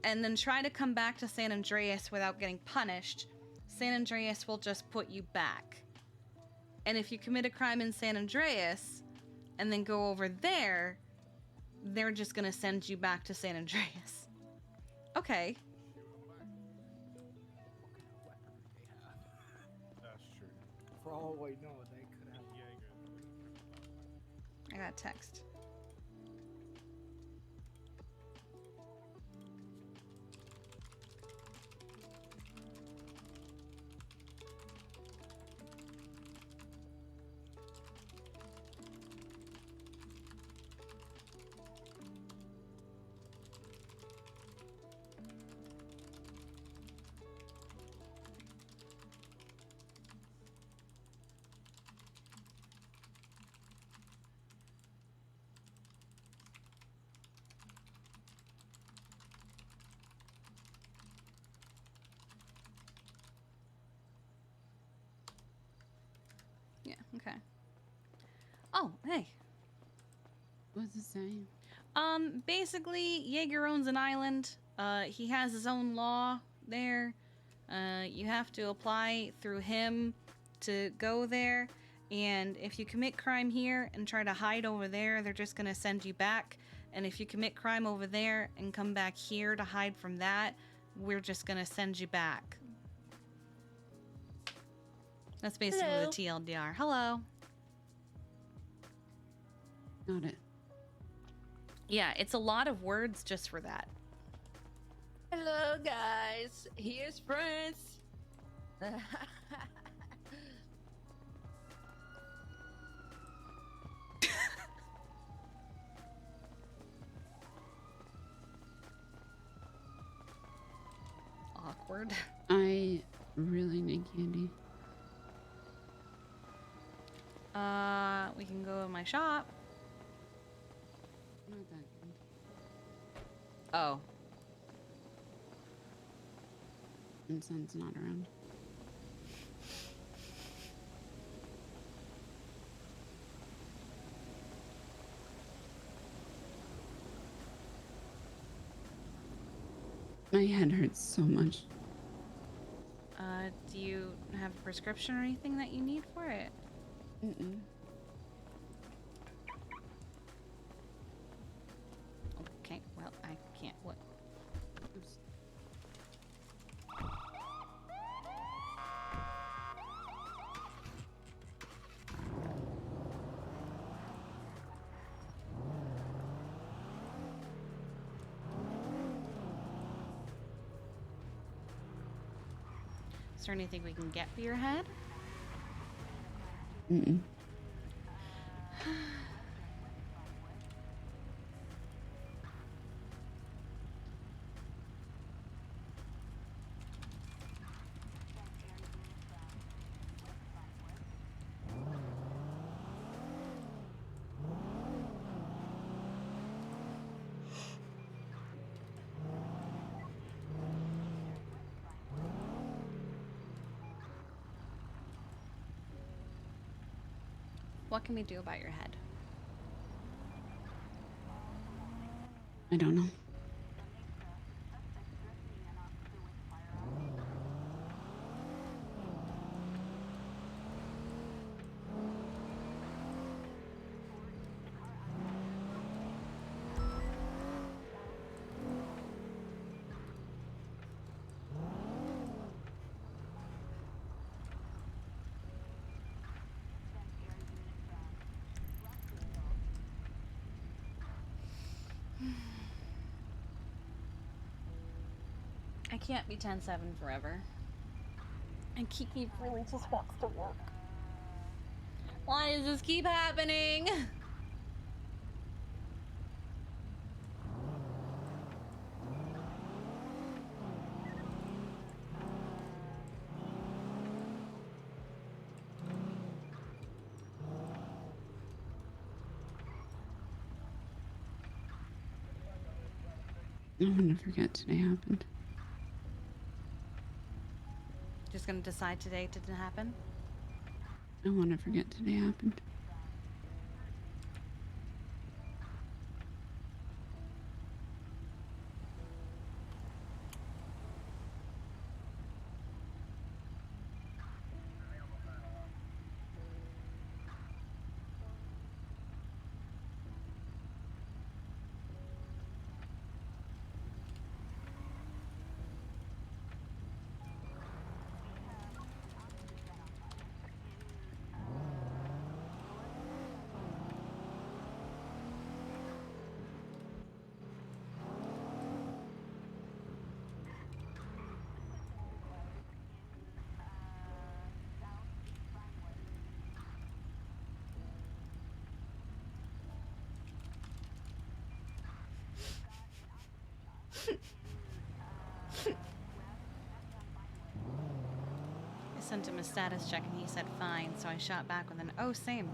and then try to come back to San Andreas without getting punished, San Andreas will just put you back. And if you commit a crime in San Andreas and then go over there, they're just gonna send you back to San Andreas. Okay. That's true. For all we know, they could have I got a text. Yeah. Okay. Oh, hey. What's it say? Basically, Jaeger owns an island. He has his own law there. You have to apply through him to go there. And if you commit crime here and try to hide over there, they're just gonna send you back. And if you commit crime over there and come back here to hide from that, we're just gonna send you back. That's basically Hello. the TLDR. Hello. Got it. Yeah, it's a lot of words just for that. Hello, guys. Here's Prince. Awkward. I really need candy. We can go in my shop. Not that good. Oh. And Son's not around. My head hurts so much. Do you have a prescription or anything that you need for it? Mm-mm. Okay, well, I can't. What? Oops. Is there anything we can get for your head? Mm-mm. What can we do about your head? I don't know. I can't be 10-7 forever. And Kiki really just wants to work. Why does this keep happening? I want to forget today happened. Just gonna decide today to happen? I want to forget today happened. I sent him a status check and he said fine, so I shot back with an oh, same.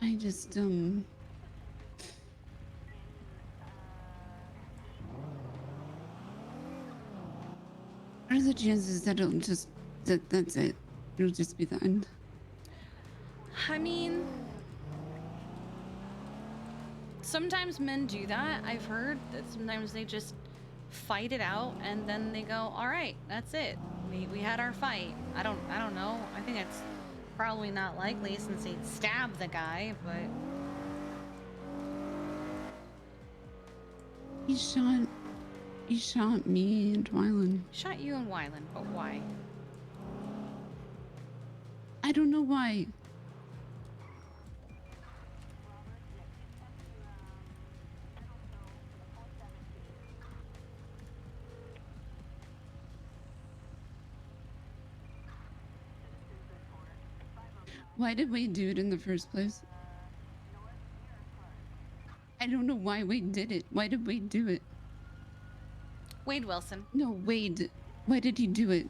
I just the chances that it'll just that's it? It'll just be the end. I mean, sometimes men do that. I've heard that sometimes they just fight it out and then they go, all right, that's it. We had our fight. I don't know. I think it's probably not likely since he stabbed the guy, but He shot me and Wylan. shot you and Wylan, but why? I don't know why. Why did Wade do it in the first place? I don't know why Wade did it. Why did Wade do it? Wade Wilson. No, Wade. Why did he do it?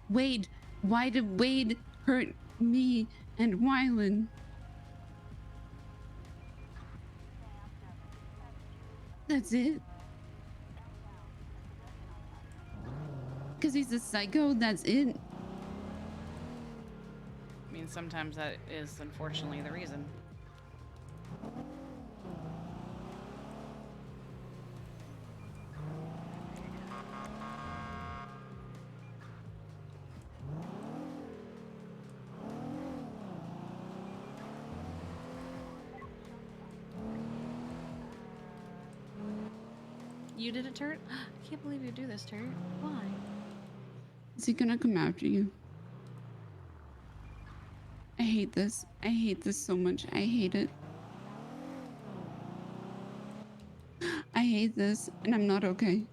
Wade. Why did Wade hurt me and Wylan? That's it. Because he's a psycho, that's it. I mean, sometimes that is unfortunately the reason. You did it, Turret? I can't believe you do this, Turret. Why? Is he gonna come after you? I hate this. I hate this so much. I hate it. I hate this, and I'm not okay.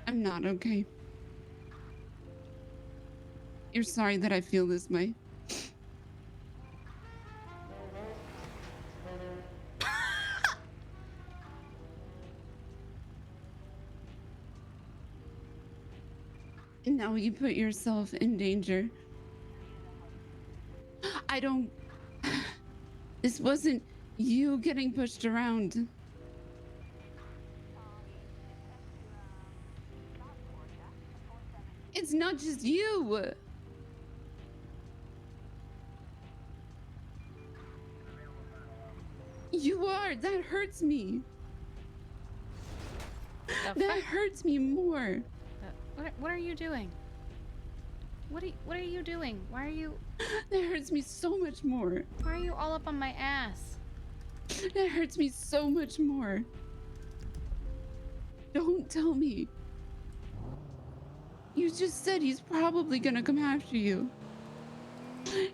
I'm not okay. You're sorry that I feel this way. Now you put yourself in danger. I don't... This wasn't you getting pushed around. It's not just you. You are. That hurts me. That hurts me more. What are you doing? What are you doing? Why are you... That hurts me so much more. Why are you all up on my ass? That hurts me so much more. Don't tell me. You just said he's probably gonna come after you.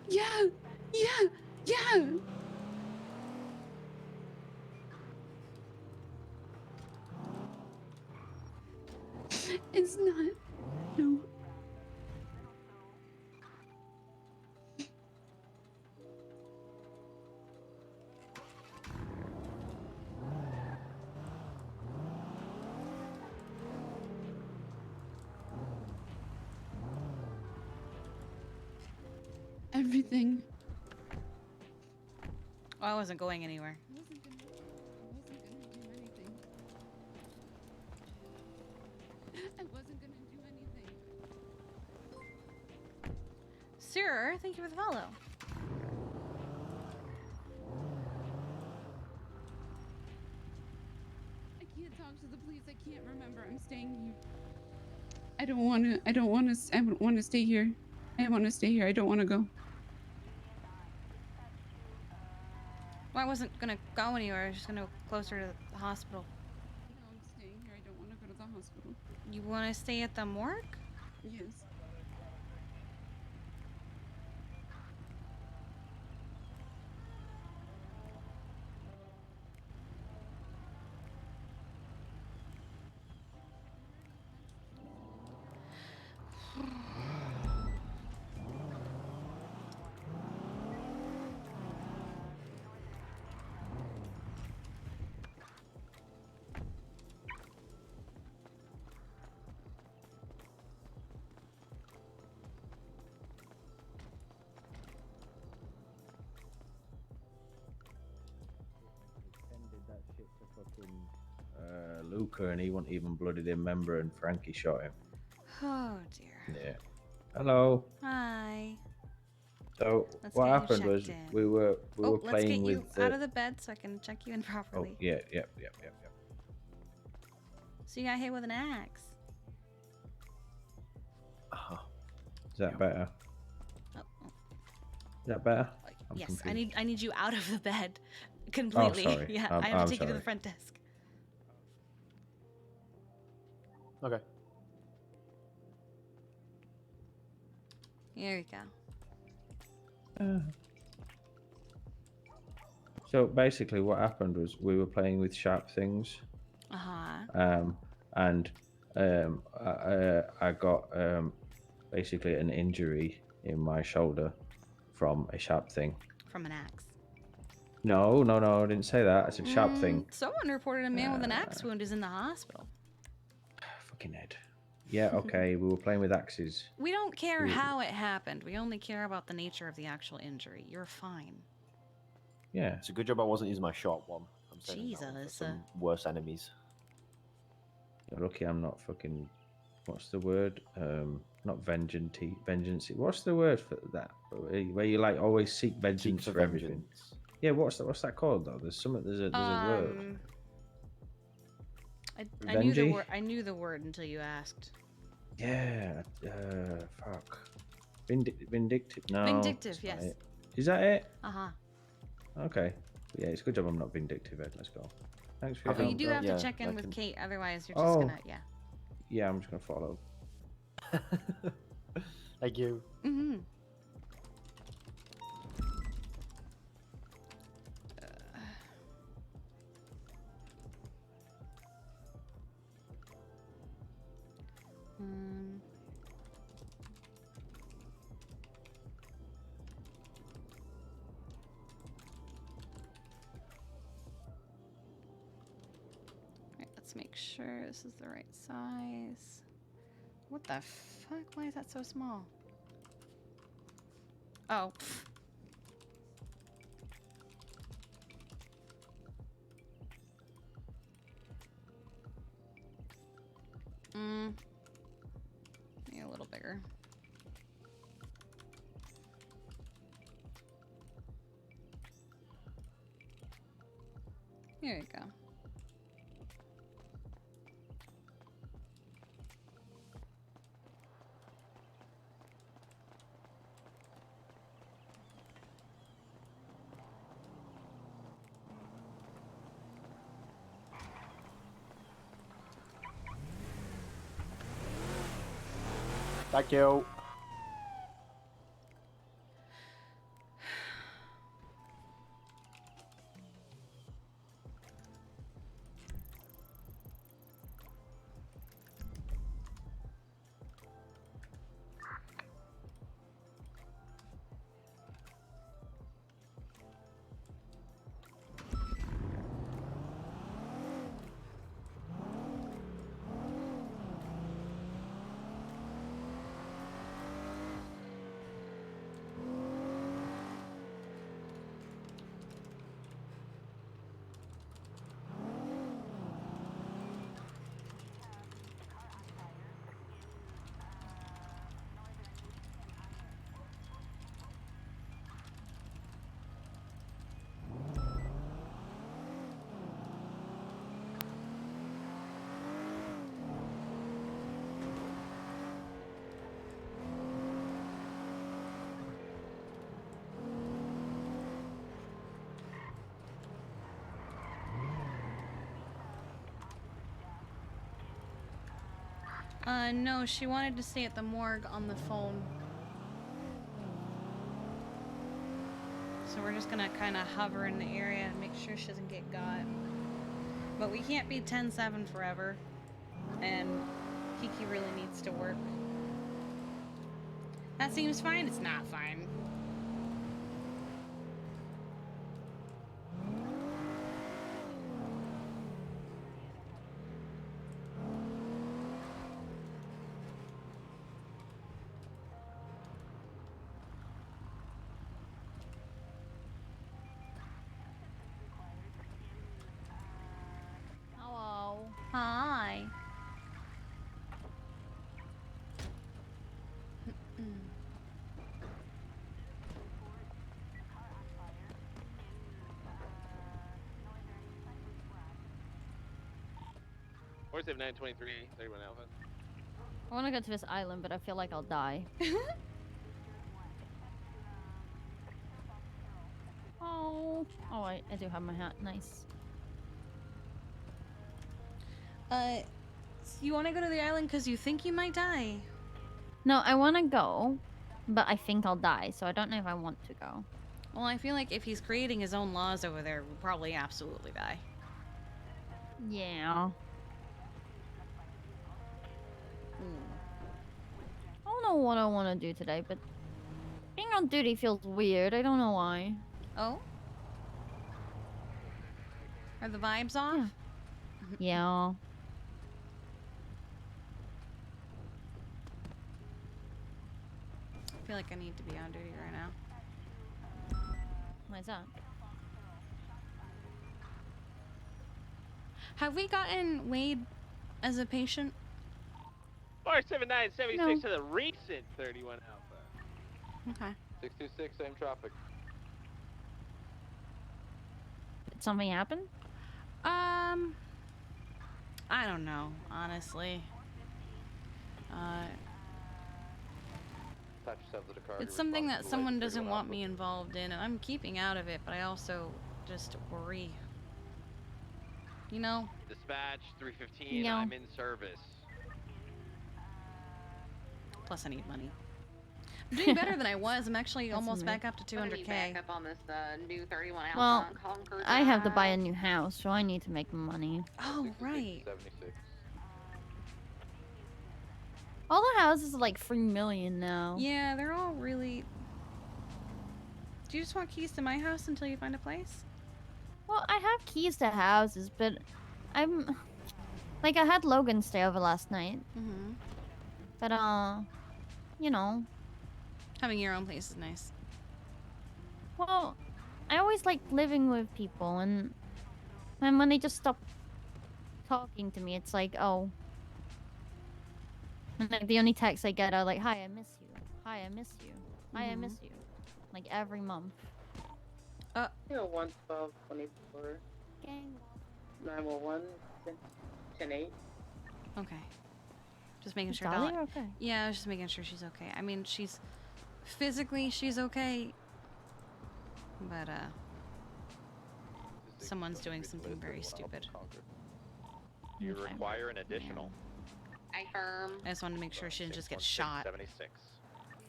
Yeah. It's not. No. Everything. Oh, I wasn't going anywhere. I wasn't gonna do anything. I wasn't gonna do anything. Sir, thank you for the follow. I can't talk to the police. I can't remember. I'm staying here. I don't want to stay here. I want to stay here. I don't want to go. Well, I wasn't gonna go anywhere. I was just gonna go closer to the hospital. No, I'm staying here. I don't want to go to the hospital. You want to stay at the morgue? Yes. helping Luca, and he wasn't even blooded in member, and Frankie shot him. Oh dear. Yeah. Hello. Hi. So Let's what get you happened was checked in. we were Let's get playing you with out of the bed so I can check you in Oh properly. yeah, yep. So you got hit with an axe. Is that better? Oh, Is that better? I'm yes, confused. I need you out of the bed completely. sorry. Yeah, I'm- I have I'm to take you to sorry. the front desk. Okay. Here we go. So basically, what happened was we were playing with sharp things, and I got basically an injury in my shoulder from a sharp thing. From an axe. No, I didn't say that. I said sharp thing. Someone reported a man with an axe wound is in the hospital. Fucking head. Yeah, okay. We were playing with axes. We don't care We- how it happened. We only care about the nature of the actual injury. You're fine. Yeah. It's a good job I wasn't using my sharp one. I'm saving that one for Jesus. some worse enemies. You're lucky I'm not fucking. What's the word? Not vengeance. What's the word for that? Where you like always seek vengeance for everything. vengeance. Yeah, what's that called though? There's a word. I knew the Vengy? word. I knew the word until you asked. Yeah. Fuck. Vindictive. No. Vindictive, that's not yes. it. Is that it? Uh-huh. Okay. Yeah, it's a good job I'm not vindictive, Ed. Let's go. Thanks for your But help. you do though. have to check in with Kate, otherwise you're just gonna, yeah. Yeah, I'm just gonna follow. Thank you. Mm-hmm. Alright, let's make sure this is the right size. What the fuck? Why is that so small? Oh. Pfft. Yeah, a little bigger. Here we go. Thank you. No, she wanted to stay at the morgue on the phone. So we're just gonna kind of hover in the area and make sure she doesn't get got. But we can't be 10-7 forever. And Kiki really needs to work. That seems fine. It's not fine. Forty-seven 923 31 Alpha. I want to go to this island, but I feel like I'll die. Oh, I do have my hat. Nice. So you want to go to the island because you think you might die? No, I want to go, but I think I'll die, so I don't know if I want to go. Well, I feel like if he's creating his own laws over there, we'll probably absolutely die. Yeah. I don't know what I want to do today, but being on duty feels weird. I don't know why. Oh? Are the vibes off? Yeah. I feel like I need to be on duty right now. Why is that? Have we gotten Wade as a patient? 479 76 to the recent 31 Alpha. Okay. 626, same traffic. Did something happen? I don't know, honestly. Attach yourself to the car. It's something that someone doesn't want me involved in, and I'm keeping out of it, but I also just worry. You know? Dispatch 315, Yeah. I'm in service. Plus I need money. I'm doing better than I was. I'm actually That's almost me. back up to 200K. Back up on this new 31 Alpha Well, on Concord I have to buy a Drive. new house, so I need to make money. Oh, right. 76. All the houses are like 3 million now. Yeah, they're all really... Do you just want keys to my house until you find a place? Well, I have keys to houses, but I'm... Like, I had Logan stay over last night. Mm-hmm. But, you know... Having your own place is nice. Well, I always like living with people, and when they just stop talking to me, it's like, oh. And like, the only texts I get are like, hi, I miss you. Hi, I miss you. Hi, I miss you. Like, every month. 11224. Gang. 911. 10-8. Okay. Just making Is sure Dolly Dolly... okay? Yeah, I was just making sure she's okay. I mean, she's... Physically, she's okay. But, someone's doing something very stupid. Do you require an additional? I firm. I just wanted to make sure she didn't just get shot. 76.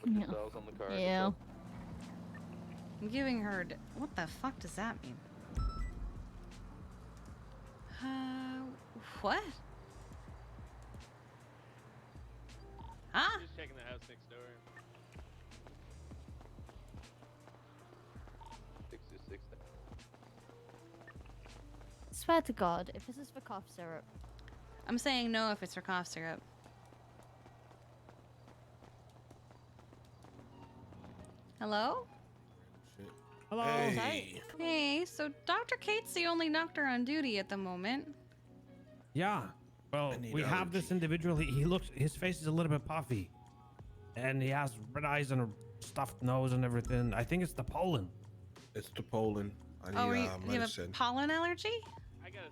Put Yeah. yourselves on the car. Yeah. I'm giving her... What the fuck does that mean? What? Huh? Just checking the house next door. 626. Swear to God, if this is for cough syrup. I'm saying no if it's for cough syrup. Hello? Hello. Hey. Hey, so Dr. Kate's the only doctor on duty at the moment. Yeah. Well, we have this individual. His face is a little bit puffy. And he has red eyes and a stuffed nose and everything. I think it's the pollen. It's the pollen. I need Oh, you have a medicine. pollen allergy?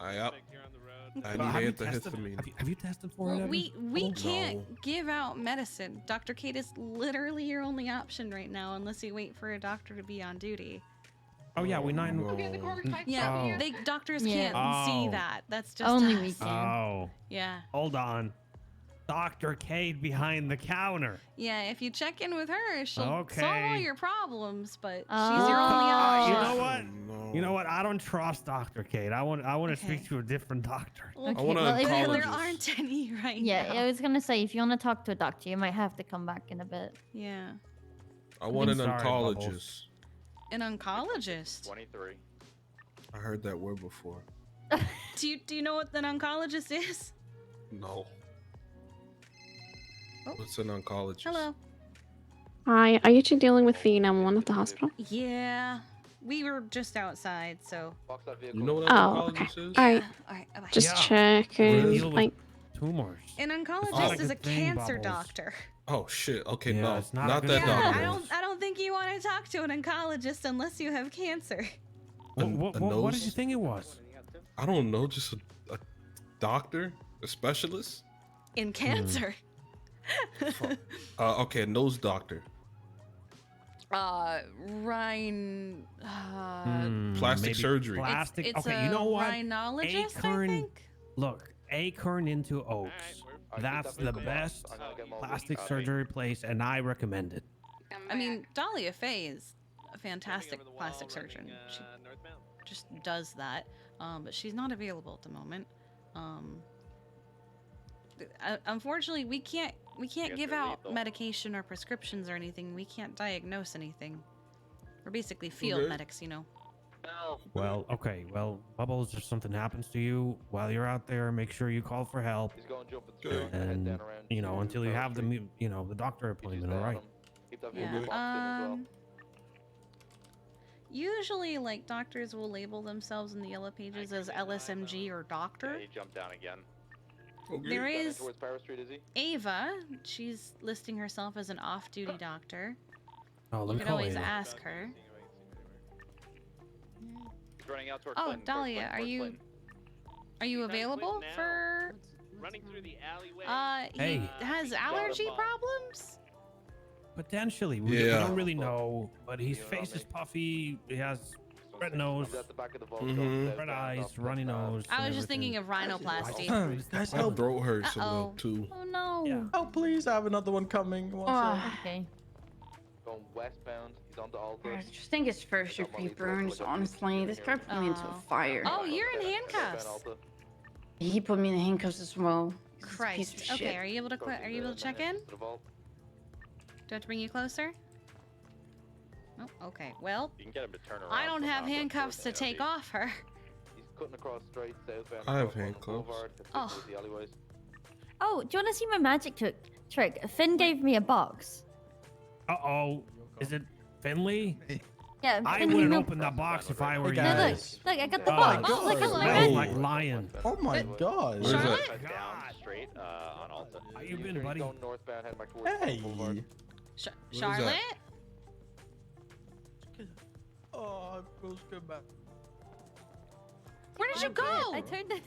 I Okay. need Have you tested- antihistamine. Have you tested for Well, it? Evan? we No. can't give out medicine. Dr. Kate is literally your only option right now unless you wait for a doctor to be on duty. Oh yeah, we nine. Yeah, Oh. doctors Yeah. can't see Oh. that. That's just Only us. we can. Oh. Yeah. Hold on. Dr. Cade behind the counter. Yeah, if you check in with her, she'll Okay. solve all your problems, but she's Oh. your only option. You know what? You know what? I don't trust Dr. Cade. I want to speak to a different doctor. Well, Okay, well, if you- there aren't any right Yeah, now. I was gonna say, if you want to talk to a doctor, you might have to come back in a bit. Yeah. I want an Sorry, Bubbles. oncologist. An oncologist. 23. I heard that word before. Do you know what an oncologist is? No. Oh. What's an oncologist? Hello. Hi, are you two dealing with the 911 at the hospital? Yeah. We were just outside, so. You know what an Oh, okay. oncologist is? Alright. Alright, bye-bye. Just We checking. deal with Like, tumors. An Not oncologist a is a good thing, cancer Bubbles. doctor. Oh shit. Okay, Yeah, no, it's not a not good that sign. doctor. I don't think you want to talk to an oncologist unless you have cancer. What did you think it was? I don't know, just a doctor, a specialist. In cancer. Okay, a nose doctor. Rhine. Plastic Maybe surgery. Plastic. It's okay, a you know what? rhinologist, I Acorn. think. Look, Acorn into Oaks. That's the best plastic surgery place, and I recommend it. I mean, Dahlia Faye is a fantastic plastic surgeon. She just does that, but she's not available at the moment. Unfortunately, we can't give out medication or prescriptions or anything. We can't diagnose anything. We're basically field medics, you know. Well, okay. Well, Bubbles, if something happens to you while you're out there, make sure you call for help. And you know, until you have the the doctor appointment. All right. Yeah. Usually, like, doctors will label themselves in the yellow pages as LSMG or doctor. He jumped down again. There is Towards Power Street, is he? Ava. She's listing herself as an off-duty doctor. Oh, let You me could call always Ava. ask her. He's running out toward Oh, Clinton, towards Dahlia, Clinton, are you available for? running through the alleyway. He Hey. has allergy problems. Potentially, we Yeah. don't really know, but his face is puffy. He has red nose, red eyes, runny nose. I was just thinking of rhinoplasty. Guys, My help. throat hurts a Uh-oh. little too. Oh no. Yeah. Oh, please, I have another one coming. Okay. Going westbound. He's on the Alta. I just think it's first degree burns, honestly. This guy put me into a fire. Oh, you're in handcuffs. He put me in handcuffs as well. He's a piece Christ. of Okay, shit. are you able to are you able to check in? Do I have to bring you closer? Oh, okay. Well, You can get him to turn around. I don't have somehow, handcuffs to unfortunately, take off her. He's cutting across straight southbound. I have across London handcuffs. Boulevard, Oh. through the alleyways. Oh, do you want to see my magic trick? Finn gave me a box. Uh-oh. Is it Finley? Yeah. I Finn wouldn't gave me- open that box if I were you. No, look, guys. look, I got the Oh, box. God. Look, hello, Smells man. like lion. Oh my god. Where's Charlotte? that? Down straight on Alta. How you been, buddy? Going northbound, heading back towards Hey. Boulevard. is that? Charlotte? Oh, it feels good, man. Where did you go? I turned it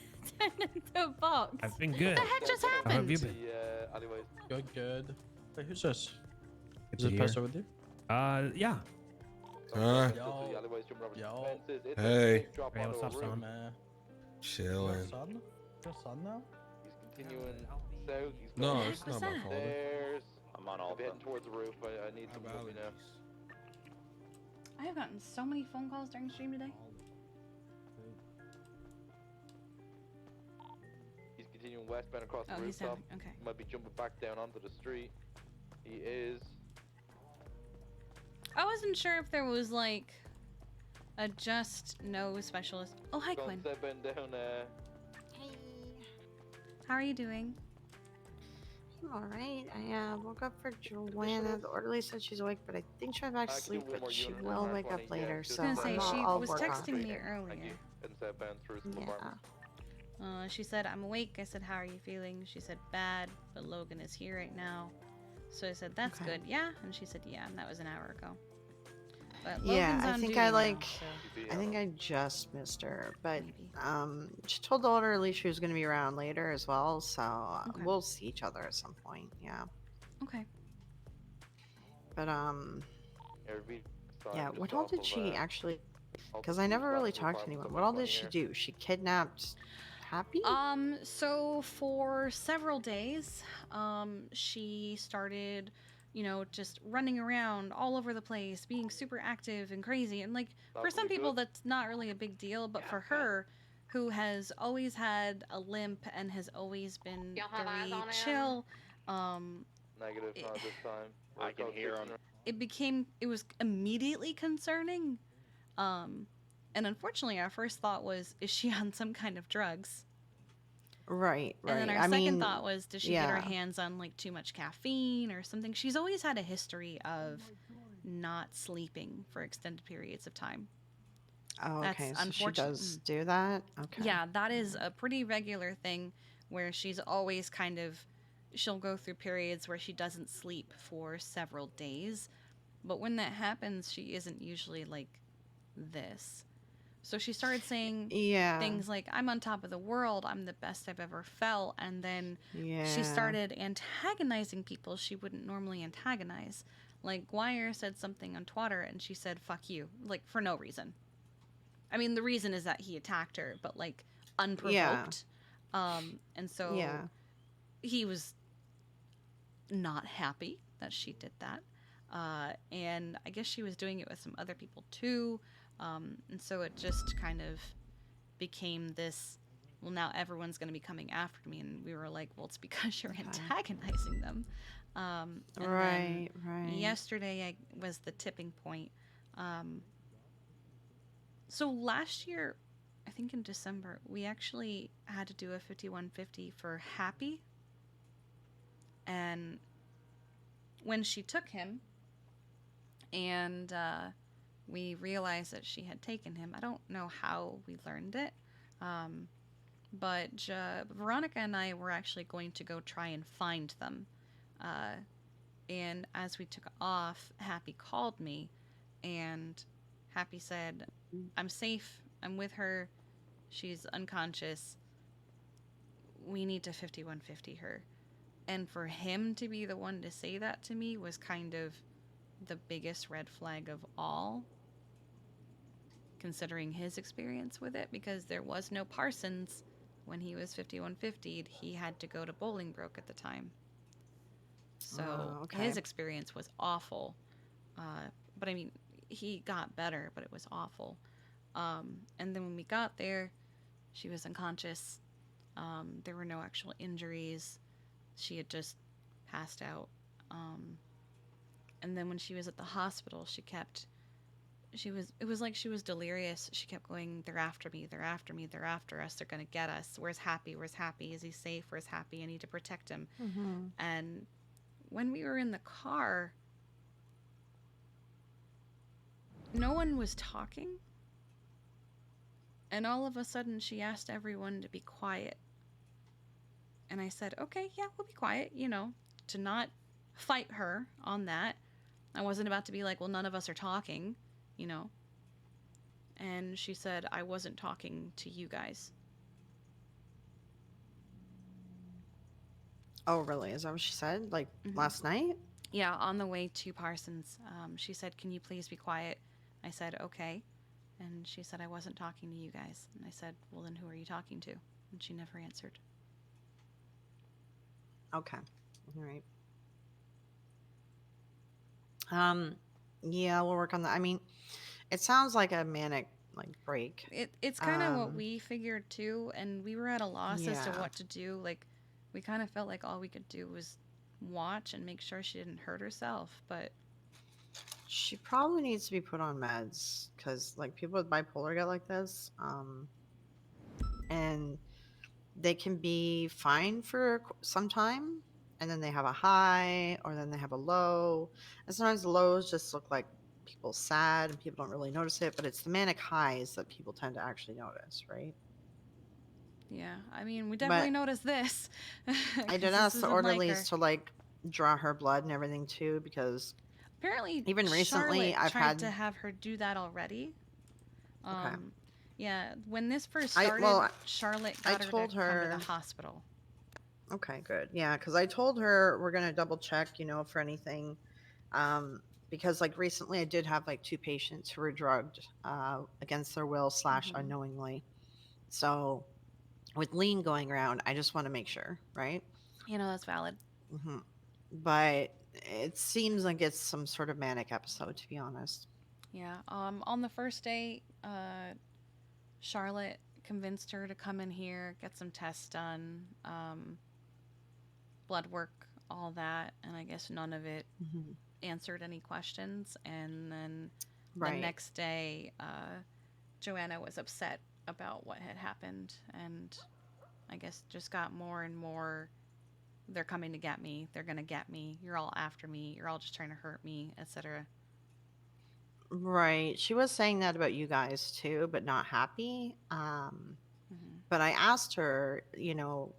into a box. I've been good. What the heck just How have happened? you been? The alleyways. Good, good. Hey, who's this? Good Is to it hear. Pastor over there? Yeah. Huh? Still the alleyways, jumping over the Yo. fences. It's a Hey. big drop Hey, onto what's a up, roof. son? Man. Chilling. Son? Your son now? He's continuing south. He's No, going it's not What's my that? fault. stairs. I'm on Alta. Heading towards the roof. I need some help now. I have gotten so many phone calls during stream today. He's continuing westbound across the Oh, he's rooftop. down. Okay. He might be jumping back down onto the street. He is. I wasn't sure if there was like a just no specialist. Oh, hi, Going Quinn. southbound down. How are you doing? I'm alright. I woke up for Joanna. The orderly said she's awake, but I think she went back to sleep, but she will wake up later, so I was gonna say, she I'll was work on texting it. me earlier. Heading southbound through some apartments. She said, I'm awake. I said, how are you feeling? She said, bad, but Logan is here right now. So I said, that's Okay. good. Yeah. And she said, yeah, and that was an hour ago. But Yeah, Logan's I on think duty I now, like. so I think I just missed her, but she told the orderly she was going to be around later as well, so Okay. we'll see each other at some point. Yeah, Okay. but yeah. What all did she actually? Because I never really talked to anyone. What all did she do? She kidnapped Happy? So for several days, she started, just running around all over the place, being super active and crazy. And like for some people that's not really a big deal, but for her, who has always had a limp and has always been Y'all have eyes very on him? chill, Negative, not this time. I can hear him. it was immediately concerning. And unfortunately our first thought was, is she on some kind of drugs? Right, right. And then our I second mean, thought was, does she get her yeah. hands on like too much caffeine or something? She's always had a history of not sleeping for extended periods of time. Oh, That's okay. So she unfortunate. does do that. Okay. Yeah, that is a pretty regular thing where she's always kind of she'll go through periods where she doesn't sleep for several days. But when that happens, she isn't usually like this. So she started saying things like, I'm on top of the world, I'm the best I've ever felt. And then she started antagonizing people she wouldn't normally antagonize. Like, Guire said something on Twitter, and she said, fuck you, like, for no reason. I mean, the reason is that he attacked her, but, like, unprovoked. And so he was not happy that she did that. And I guess she was doing it with some other people, too. And so it just kind of became this, well, now everyone's going to be coming after me. And we were like, well, it's because you're antagonizing them. And Right. yesterday was the tipping point. So last year, I think in December, we actually had to do a 5150 for Happy. And when she took him and we realized that she had taken him, I don't know how we learned it, but Veronica and I were actually going to go try and find them. And as we took off, Happy called me, and Happy said, I'm safe, I'm with her, she's unconscious, we need to 5150 her. And for him to be the one to say that to me was kind of the biggest red flag of all, considering his experience with it, because there was no Parsons when he was 5150'd. He had to go to Bolingbroke at the time. So his experience was awful. But I mean, he got better, but it was awful. And then when we got there, she was unconscious. There were no actual injuries. She had just passed out. And then when she was at the hospital, it was like she was delirious. She kept going, they're after me, they're after me, they're after us, they're going to get us. Where's Happy? Where's Happy? Is he safe? Where's Happy? I need to protect him. And when we were in the car, no one was talking. And all of a sudden, she asked everyone to be quiet. And I said, okay, yeah, we'll be quiet, to not fight her on that. I wasn't about to be like, well, none of us are talking, And she said, I wasn't talking to you guys. Oh, really? Is that what she said? Like last night? Yeah, on the way to Parsons. She said, can you please be quiet? I said, okay. And she said, I wasn't talking to you guys. And I said, well, then who are you talking to? And she never answered. Okay. All right. Yeah, we'll work on that. I mean, it sounds like a manic break. It's kind of what we figured too, and we were at a loss as to what to do. Like, we kind of felt like all we could do was watch and make sure she didn't hurt herself, but she probably needs to be put on meds, because like people with bipolar get like this, and they can be fine for some time, and then they have a high, or then they have a low, and sometimes the lows just look like people sad and people don't really notice it, but it's the manic highs that people tend to actually notice, right? Yeah, I mean, we definitely noticed this. I did ask the orderlies to draw her blood and everything too, because apparently even recently Charlotte I've tried had to have her do that already. Okay. Yeah, when this first started, Charlotte got her to come to the hospital. Okay, good. Yeah, because I told her we're gonna double check, for anything, because like recently I did have like 2 patients who were drugged against their will / unknowingly. So with lean going around, I just want to make sure, right? That's valid. But it seems like it's some sort of manic episode, to be honest. Yeah. On the first day, Charlotte convinced her to come in here, get some tests done, blood work, all that, and I guess none of it answered any questions. And then the next day, Joanna was upset about what had happened, and I guess just got more and more, they're coming to get me, they're gonna get me, you're all after me, you're all just trying to hurt me, etc. Right. She was saying that about you guys too, but not Happy. But I asked her,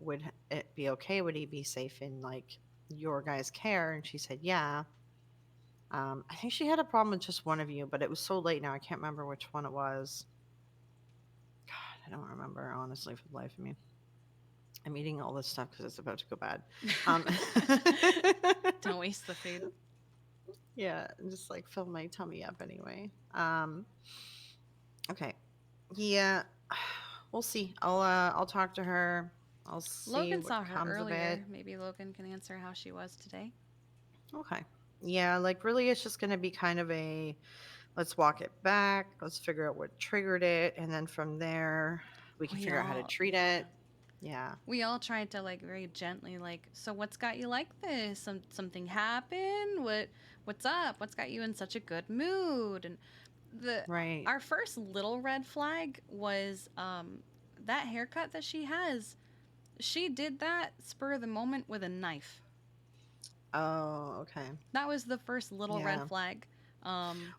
would it be okay? Would he be safe in like your guys' care? And she said, yeah. I think she had a problem with just one of you, but it was so late now. I can't remember which one it was. God, I don't remember, honestly, for the life of me. I'm eating all this stuff because it's about to go bad. Don't waste the food. Yeah, and just like fill my tummy up anyway. Okay. Yeah, we'll see. I'll talk to her. I'll see Logan what saw her comes of earlier. it. Maybe Logan can answer how she was today. Okay. Yeah, like really it's just going to be kind of a let's walk it back, let's figure out what triggered it, and then from there we can figure out how to treat it. Yeah. We all tried to like very gently like, so what's got you like this? Something happened? What's up? What's got you in such a good mood? And our first little red flag was that haircut that she has. She did that spur of the moment with a knife. Oh, okay. That was the first little red Yeah. flag.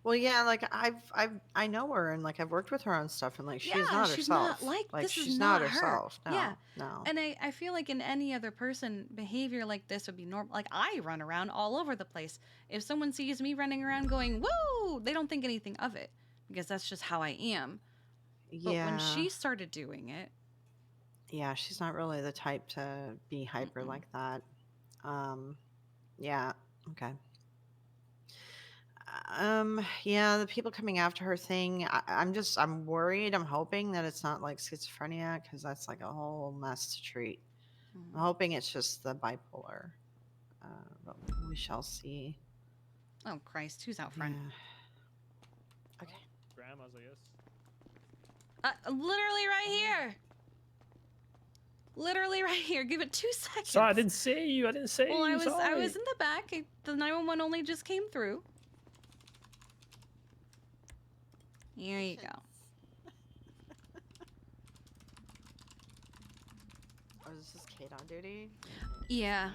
Well, yeah, like I know her and like I've worked with her on stuff and like she's not she's herself. not like this she's is not not herself. her. No, Yeah. no. And I feel like in any other person, behavior like this would be normal. Like I run around all over the place. If someone sees me running around going, woo, they don't think anything of it because that's just how I am. But Yeah. when she started doing it. Yeah, she's not really the type to be hyper like that. Yeah, okay. Yeah, the people coming after her thing, I'm worried. I'm hoping that it's not like schizophrenia because that's like a whole mess to treat. I'm hoping it's just the bipolar. But we shall see. Oh, Christ. Who's out front? Yeah. Okay. Grandma's, I guess. Literally right here. Literally right here. Give it 2 seconds. Sorry, I didn't see you. I didn't see you. Well, I was Sorry. in the back. The 911 only just came through. Here you go. Oh, is this Kate on duty? Yeah.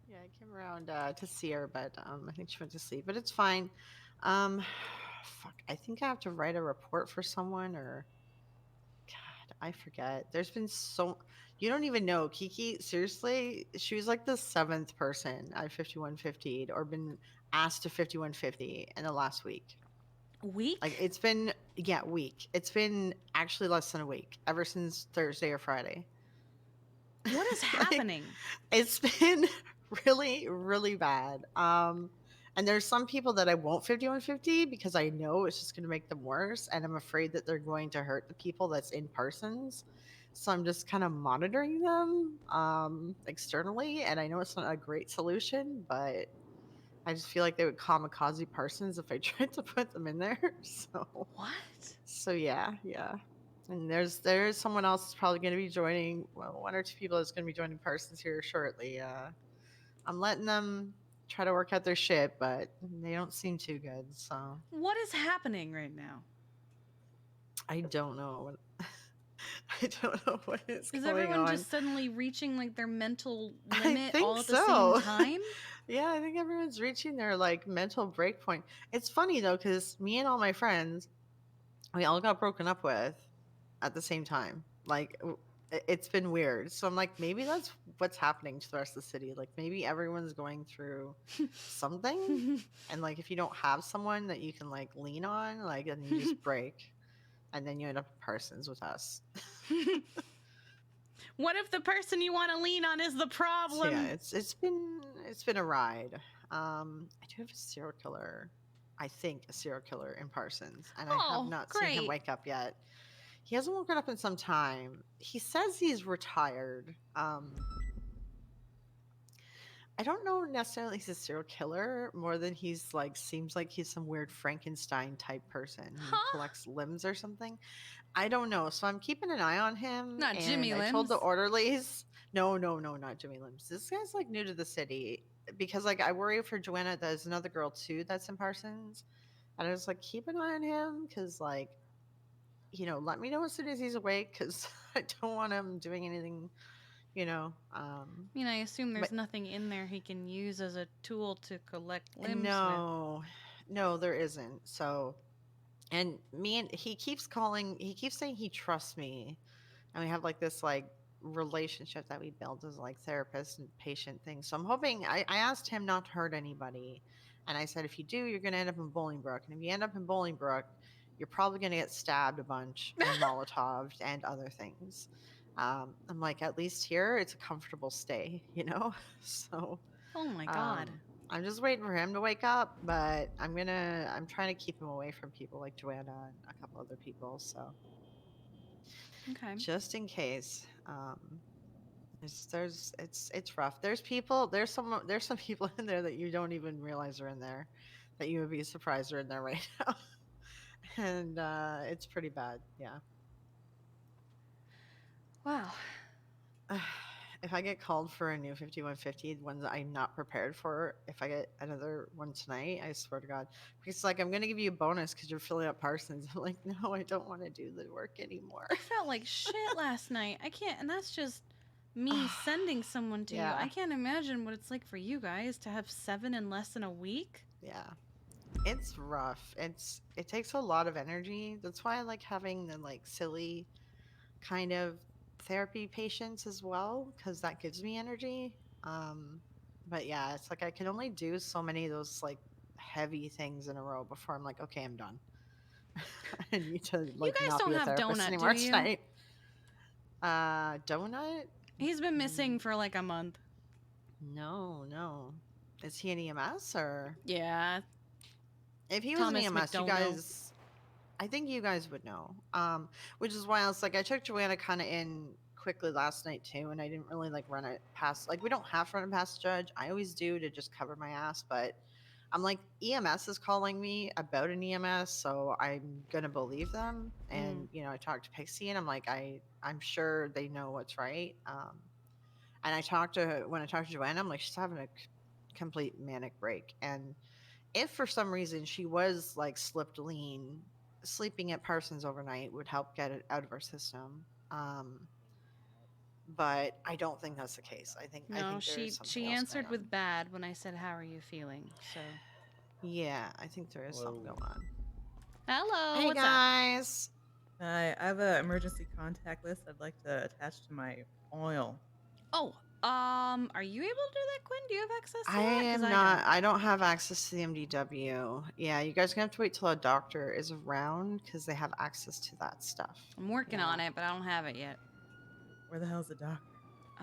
Yeah, I came around to see her, but I think she went to sleep. But it's fine. Fuck, I think I have to write a report for someone, or God, I forget. There's been you don't even know, Kiki. Seriously, she was like the 7th person I 5150'd or been asked to 5150 in the last week. Week? Like it's been week. It's been actually less than a week ever since Thursday or Friday. What is happening? It's been really, really bad. And there's some people that I won't 5150 because I know it's just going to make them worse, and I'm afraid that they're going to hurt the people that's in persons. So I'm just kind of monitoring them externally, and I know it's not a great solution, but I just feel like they would kamikaze persons if I tried to put them in there. So what? So yeah. And there's someone else that's probably going to be joining. Well, 1 or 2 people that's going to be joining persons here shortly. I'm letting them try to work out their shit, but they don't seem too good. So what is happening right now? I don't know. I don't know what is going on. Is everyone just suddenly reaching like their mental limit all at the so. same time? Yeah, I think everyone's reaching their like mental break point. It's funny though, because me and all my friends, we all got broken up with at the same time. Like it's been weird. So I'm like, maybe that's what's happening to the rest of the city. Like maybe everyone's going through something, and like if you don't have someone that you can like lean on, like and you just break, and then you end up in persons with us. What if the person you want to lean on is the problem? So yeah, it's been a ride. I do have a serial killer. I think a serial killer in Parsons, and I have not seen him wake up yet. He hasn't woken up in some time. He says he's retired. I don't know necessarily he's a serial killer more than he's like seems like he's some weird Frankenstein type person who collects limbs or something. I don't know. So I'm keeping an eye on him. Not Jimmy Limbs. I told the orderlies. No, not Jimmy Limbs. This guy's like new to the city because like I worry for Joanna. There's another girl too that's in Parsons, and I was like keep an eye on him because like let me know as soon as he's awake because I don't want him doing anything. I mean, I assume there's nothing in there he can use as a tool to collect limbs. No, there isn't. So And he keeps saying he trusts me, and we have like this like relationship that we built as like therapist and patient thing. So I'm hoping I asked him not to hurt anybody, and I said if you do, you're gonna end up in Bolingbrook, and if you end up in Bolingbrook, you're probably gonna get stabbed a bunch and Molotoved and other things. I'm like, at least here it's a comfortable stay, you know. So Oh my god. I'm just waiting for him to wake up, but I'm trying to keep him away from people like Joanna and a couple other people. So Okay. just in case. It's rough. There's some people in there that you don't even realize are in there, that you would be surprised are in there right now, and it's pretty bad. Yeah. Wow. If I get called for a new 5150, one that I'm not prepared for, if I get another one tonight, I swear to God, because like I'm gonna give you a bonus because you're filling up Parsons. I'm like, no, I don't want to do the work anymore. I felt like shit last night. I can't, and that's just me sending someone to you. Yeah. I can't imagine what it's like for you guys to have 7 in less than a week. Yeah. It's rough. It takes a lot of energy. That's why I like having the like silly kind of therapy patients as well, because that gives me energy. But yeah, it's like I can only do so many of those like heavy things in a row before I'm like, okay, I'm done. I need to like guys not don't be a have therapist Donut, anymore do you? tonight. Donut? He's been missing for like a month. No. Is he an EMS or? Yeah. If he was Thomas an EMS, you McDonough. guys, I think you guys would know. Which is why I was like, I took Joanna kind of in quickly last night too, and I didn't really like run it past. Like, we don't have to run it past the judge. I always do to just cover my ass, but I'm like, EMS is calling me about an EMS, so I'm gonna believe them. And you know, I talked to Pixie, and I'm like, I'm sure they know what's right. And when I talked to Joanna, I'm like, she's having a complete manic break, and if for some reason she was like slipped lean, sleeping at Parsons overnight would help get it out of her system. But I don't think that's the case. I think No, there she is something else answered going on. with bad when I said, "How are you feeling?" So. Yeah, I think there is something going on. Hello. Hey what's guys. Hi, I have an emergency contact list I'd like to attach to my oil. up? Oh, are you able to do that, Quinn? Do you have access to I that? 'Cause am not. I don't have access to the MDW. Yeah, you guys are gonna have to wait till a doctor is around because they have access to that stuff. I'm working on it, but I don't have it yet. Where the hell's the doctor?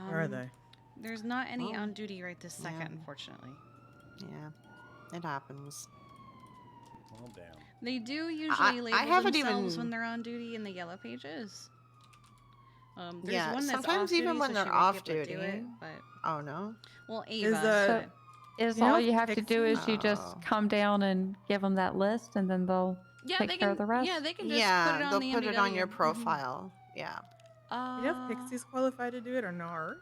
Where are they? There's not any Oh, on duty right this second, yeah. unfortunately. Yeah, it happens. Calm down. They do usually label haven't themselves even- when they're on duty in the yellow pages. There's Yeah, one that's sometimes off even duty, when so they're she won't off be able to do duty. it, but Oh no. well, Ava. So is You know all you have to Pixie- do is you just come down and give them that list, and then they'll yeah, take they care can. of the rest. Yeah, they can just Yeah, put it on they'll the put it on your MDW. profile. Yeah. You know if Pixie's qualified to do it or not?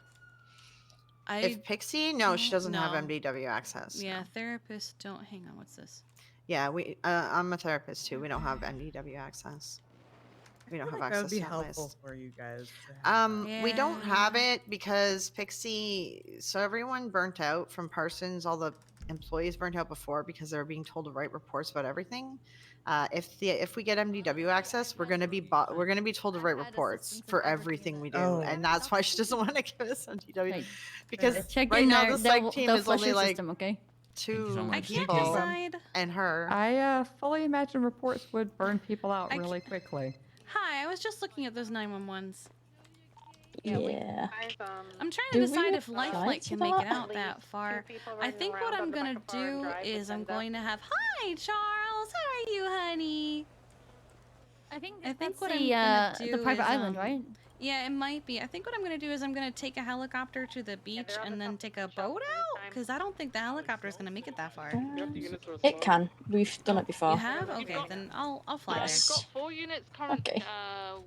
If Pixie, no, she doesn't have no. MDW access. Yeah, therapists don't. Hang on, what's this? Yeah, I'm a therapist too. We don't have MDW access. We don't have That would access be to that helpful list. for you guys. To have We don't have it because Pixie. So everyone burnt out from Parsons. All the employees burnt out before because they were being told to write reports about everything. If we get MDW access, we're gonna be told to write reports for everything we do, Oh. and that's why she doesn't want to give us MDW because check right in now there. the psych They'll- team they'll is flush only your like system, okay? two I can't people decide. and her. I fully imagine reports would burn people out really quickly. Hi, I was just looking at those 911s. Yeah. I'm trying Do to we decide have if Lifelike clients can for make it that? out that far. I think what I'm gonna do is I'm going to have. Hi, Charles. How are you, honey? I think what the, I'm gonna do the private is, island, right? Yeah, it might be. I think what I'm gonna do is I'm gonna take a helicopter to the beach and then take a boat out, because I don't think the helicopter is gonna make it that far. It can. We've done it before. You have? Okay, then I'll fly Yes. there. Got 4 units currently Okay.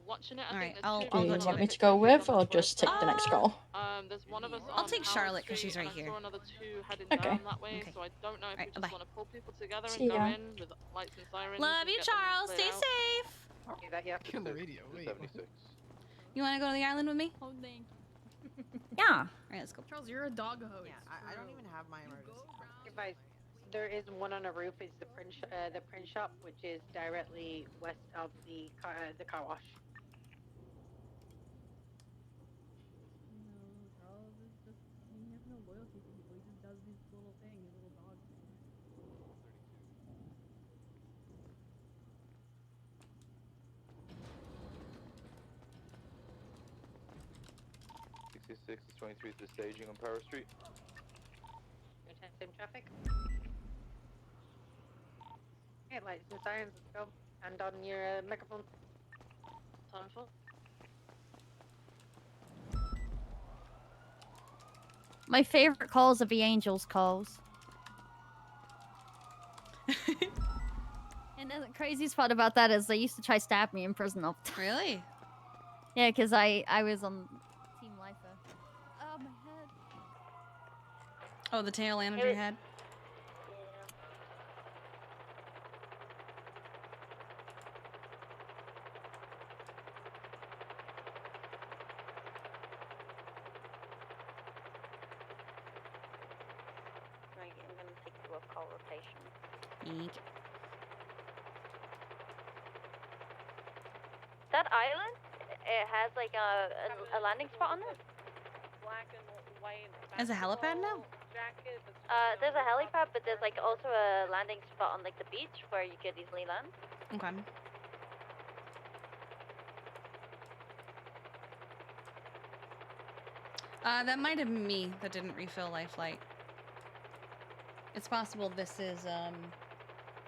watching it. I All think right, there's I'll two Do you go people to want it. me to go with, or just take the next call? There's one of us I'll on take Howard Charlotte because Street, she's right and I here. saw another 2 heading Okay. down that way, Okay. so I don't know if Alright, we just bye. want to pull people together See and go ya. in with lights and sirens. Love and you, get them Charles. cleared Stay out. safe. Kill the radio. Wait. 76. You want to go to the island with me? Oh, thank Yeah. All right, let's go. Charles, you're a dog host. Yeah, I don't even have my emergency. There is one on a roof. Is the print shop, which is directly west of the car wash. No, Charles is just, he has no loyalty to people. He just does these little things, little dog things. 66 is 23 to the staging on Power Street. Same traffic. Okay, lights and sirens, let's go. And on your microphone. Time for. My favorite calls are the angels' calls. And the craziest part about that is they used to try stab me in prison all the time. Really? Yeah, because I was on Team Lifer. Oh, my head. Oh, the tail end of your head? Right, I'm gonna take you a call rotation. Eek. That island, it has like a landing spot on it. Black and white. As a helipad now? Jacket. There's a helipad, but there's like also a landing spot on like the beach where you could easily land. Okay. That might have been me that didn't refill lifeline. It's possible this is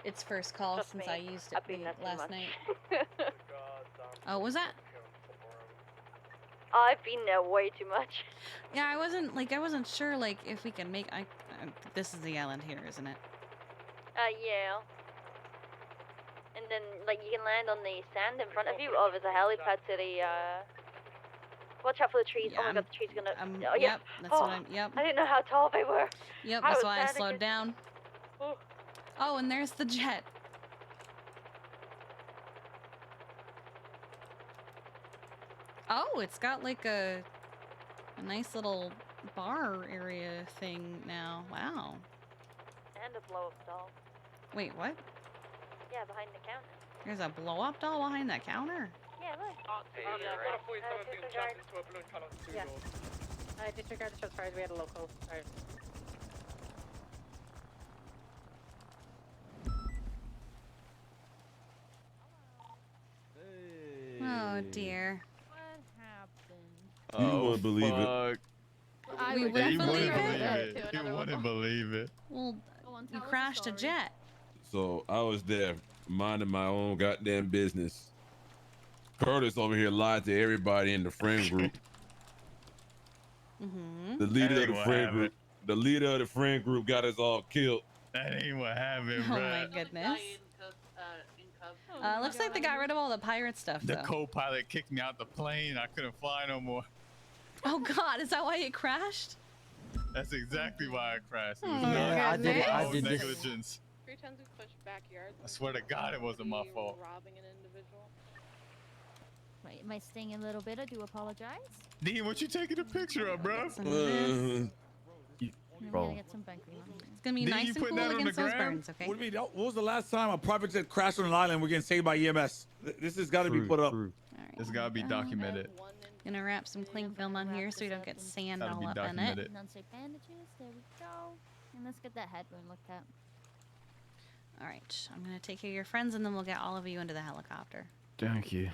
its first call Trust since me, I used I've it been there too last much. night. Oh, was that? I've been there way too much. Yeah, I wasn't sure like if we can make. This is the island here, isn't it? Yeah. And then like you can land on the sand in front of you, or there's a helipad to the Watch out for the trees. Yeah, oh my god, the trees are gonna. Oh, Yep, yeah. that's oh, what I'm. Yep. I didn't know how tall they were. Yep, I that's was why I panicking. slowed down. Oh. Oh, and there's the jet. Oh, it's got like a nice little bar area thing now. Wow. And a blow up doll. Wait, what? Yeah, behind the counter. There's a blow-up doll behind that counter? Yeah, look. Yeah. Disregard the shots fired. We had a local. Sorry. Oh dear. What happened? You wouldn't believe it. We wouldn't believe it. You wouldn't believe it. Well, you crashed a jet. So I was there minding my own goddamn business. Curtis over here lied to everybody in the friend group. Mm-hmm. The leader That of the ain't friend what group. The leader of the friend group got us all killed. That ain't what happened, Oh bro. my goodness. Looks like they got rid of all the pirate stuff, The though. co-pilot kicked me out the plane. I couldn't fly no more. Oh God, is that why it crashed? That's exactly why I crashed. It Oh was my not goodness. my I own did this. negligence. 3 times we pushed backyards. I swear to God, it wasn't my fault. Robbing an individual. Wait, am I staying a little bit? I do apologize. Dean, what you taking a picture of, bro? I'm gonna get some bank cream on here. It's gonna be nice and cool against those burns, okay? What do you mean? What was the last time a private jet crashed on an island? We're getting saved by EMS. This has got to be put up. It's got to be documented. Gonna wrap some cling film on here so we don't get sand Gotta all be up in it. documented. Non-stick bandages. There we go. And let's get that head wound looked at. All right, I'm gonna take care of your friends and then we'll get all of you into the helicopter. Thank you.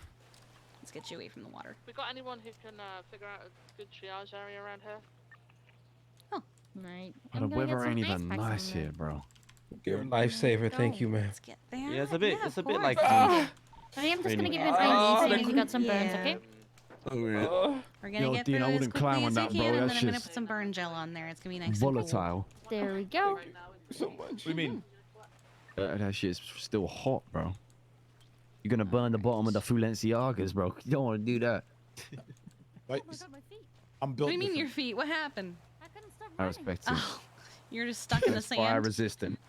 Let's get you away from the water. We got anyone who can figure out a good triage area around here? Right. Oh, the weather ain't even nice here, bro. Lifesaver, thank you, man. Let's get there. Yeah, it's a bit. It's a bit like. I am just gonna give you an IV so you got some burns, okay? Oh, yeah. We're gonna get Dean, through I this wouldn't quickly climb on as that, we bro. can, and That then I'm gonna shit's put some burn gel on there. It's gonna be nice and volatile. There we go. So much. What do you mean? That shit's still hot, bro. You're gonna burn the bottom of the Fulenciagas, bro. You don't want to do that. Wait, Oh my god, my feet. I'm What built. do you mean different. your feet? What happened? I couldn't stop I running. respect it. Oh, you're just stuck in the It's fire sand. resistant.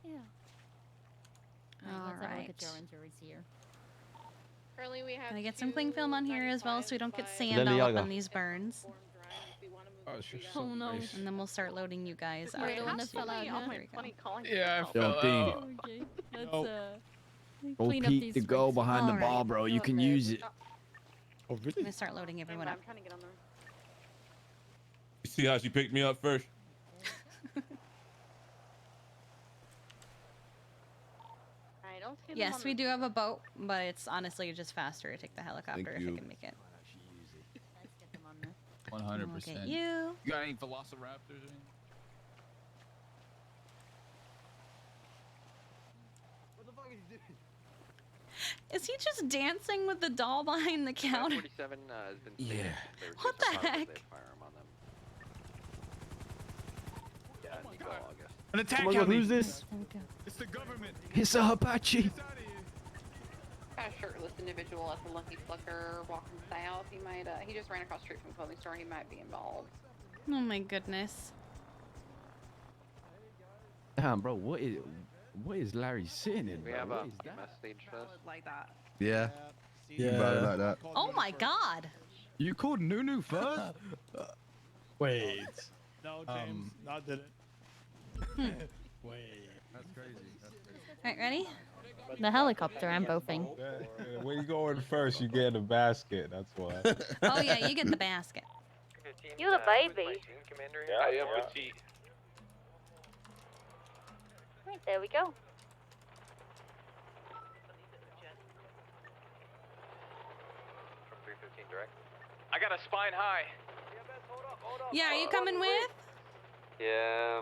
Yeah. All Let's have a look right. at your injuries here. Currently, we have. Gonna get some cling film on here as well so we don't get sand Lily all up Yaga. on these burns. Oh, shit. Oh no. And then we'll start loading you guys You're out. the one that fell out, huh? There we go. Yeah, I Yo, fell Dean. out. Okay. Let's Nope. Go clean up peek these the girl bricks. behind the All bar, right. bro. You can use it. Oh, I'm really? gonna start loading everyone up. I'm trying to get on there. You see how she picked me up first? I don't see them Yes, on we the- do have a boat, but it's honestly just faster to take the helicopter if you. I can make it. Let's get them on there. 100%. Look at you. You got any velociraptors or anything? Is he just dancing with the doll behind the counter? 47 has been Yeah. stated they were What chasing the cars with heck? a firearm on them. Yeah, Nico August. An attack Oh my God, on me. who's this? It's the government. It's a Apache. Got a shirtless individual at the Lucky Flicker walking south. He might, he just ran across the street from the clothing store. He might be involved. Oh my goodness. Damn, bro, what is Larry sitting in, We bro? have What a is that? message for this. Like that. Yeah. Yeah. About it like that. Oh my god. You called Nunu first? Wait. No, James. Not did it. Wait. That's crazy. That's crazy. Alright, ready? The helicopter, I'm bothing. When you go in first, you get a basket. That's why. Oh yeah, you get the basket. You the baby. Yeah, I am petite. Right, there we go. From 315 direct. I got a spine high. Yeah, are you coming with? Yeah.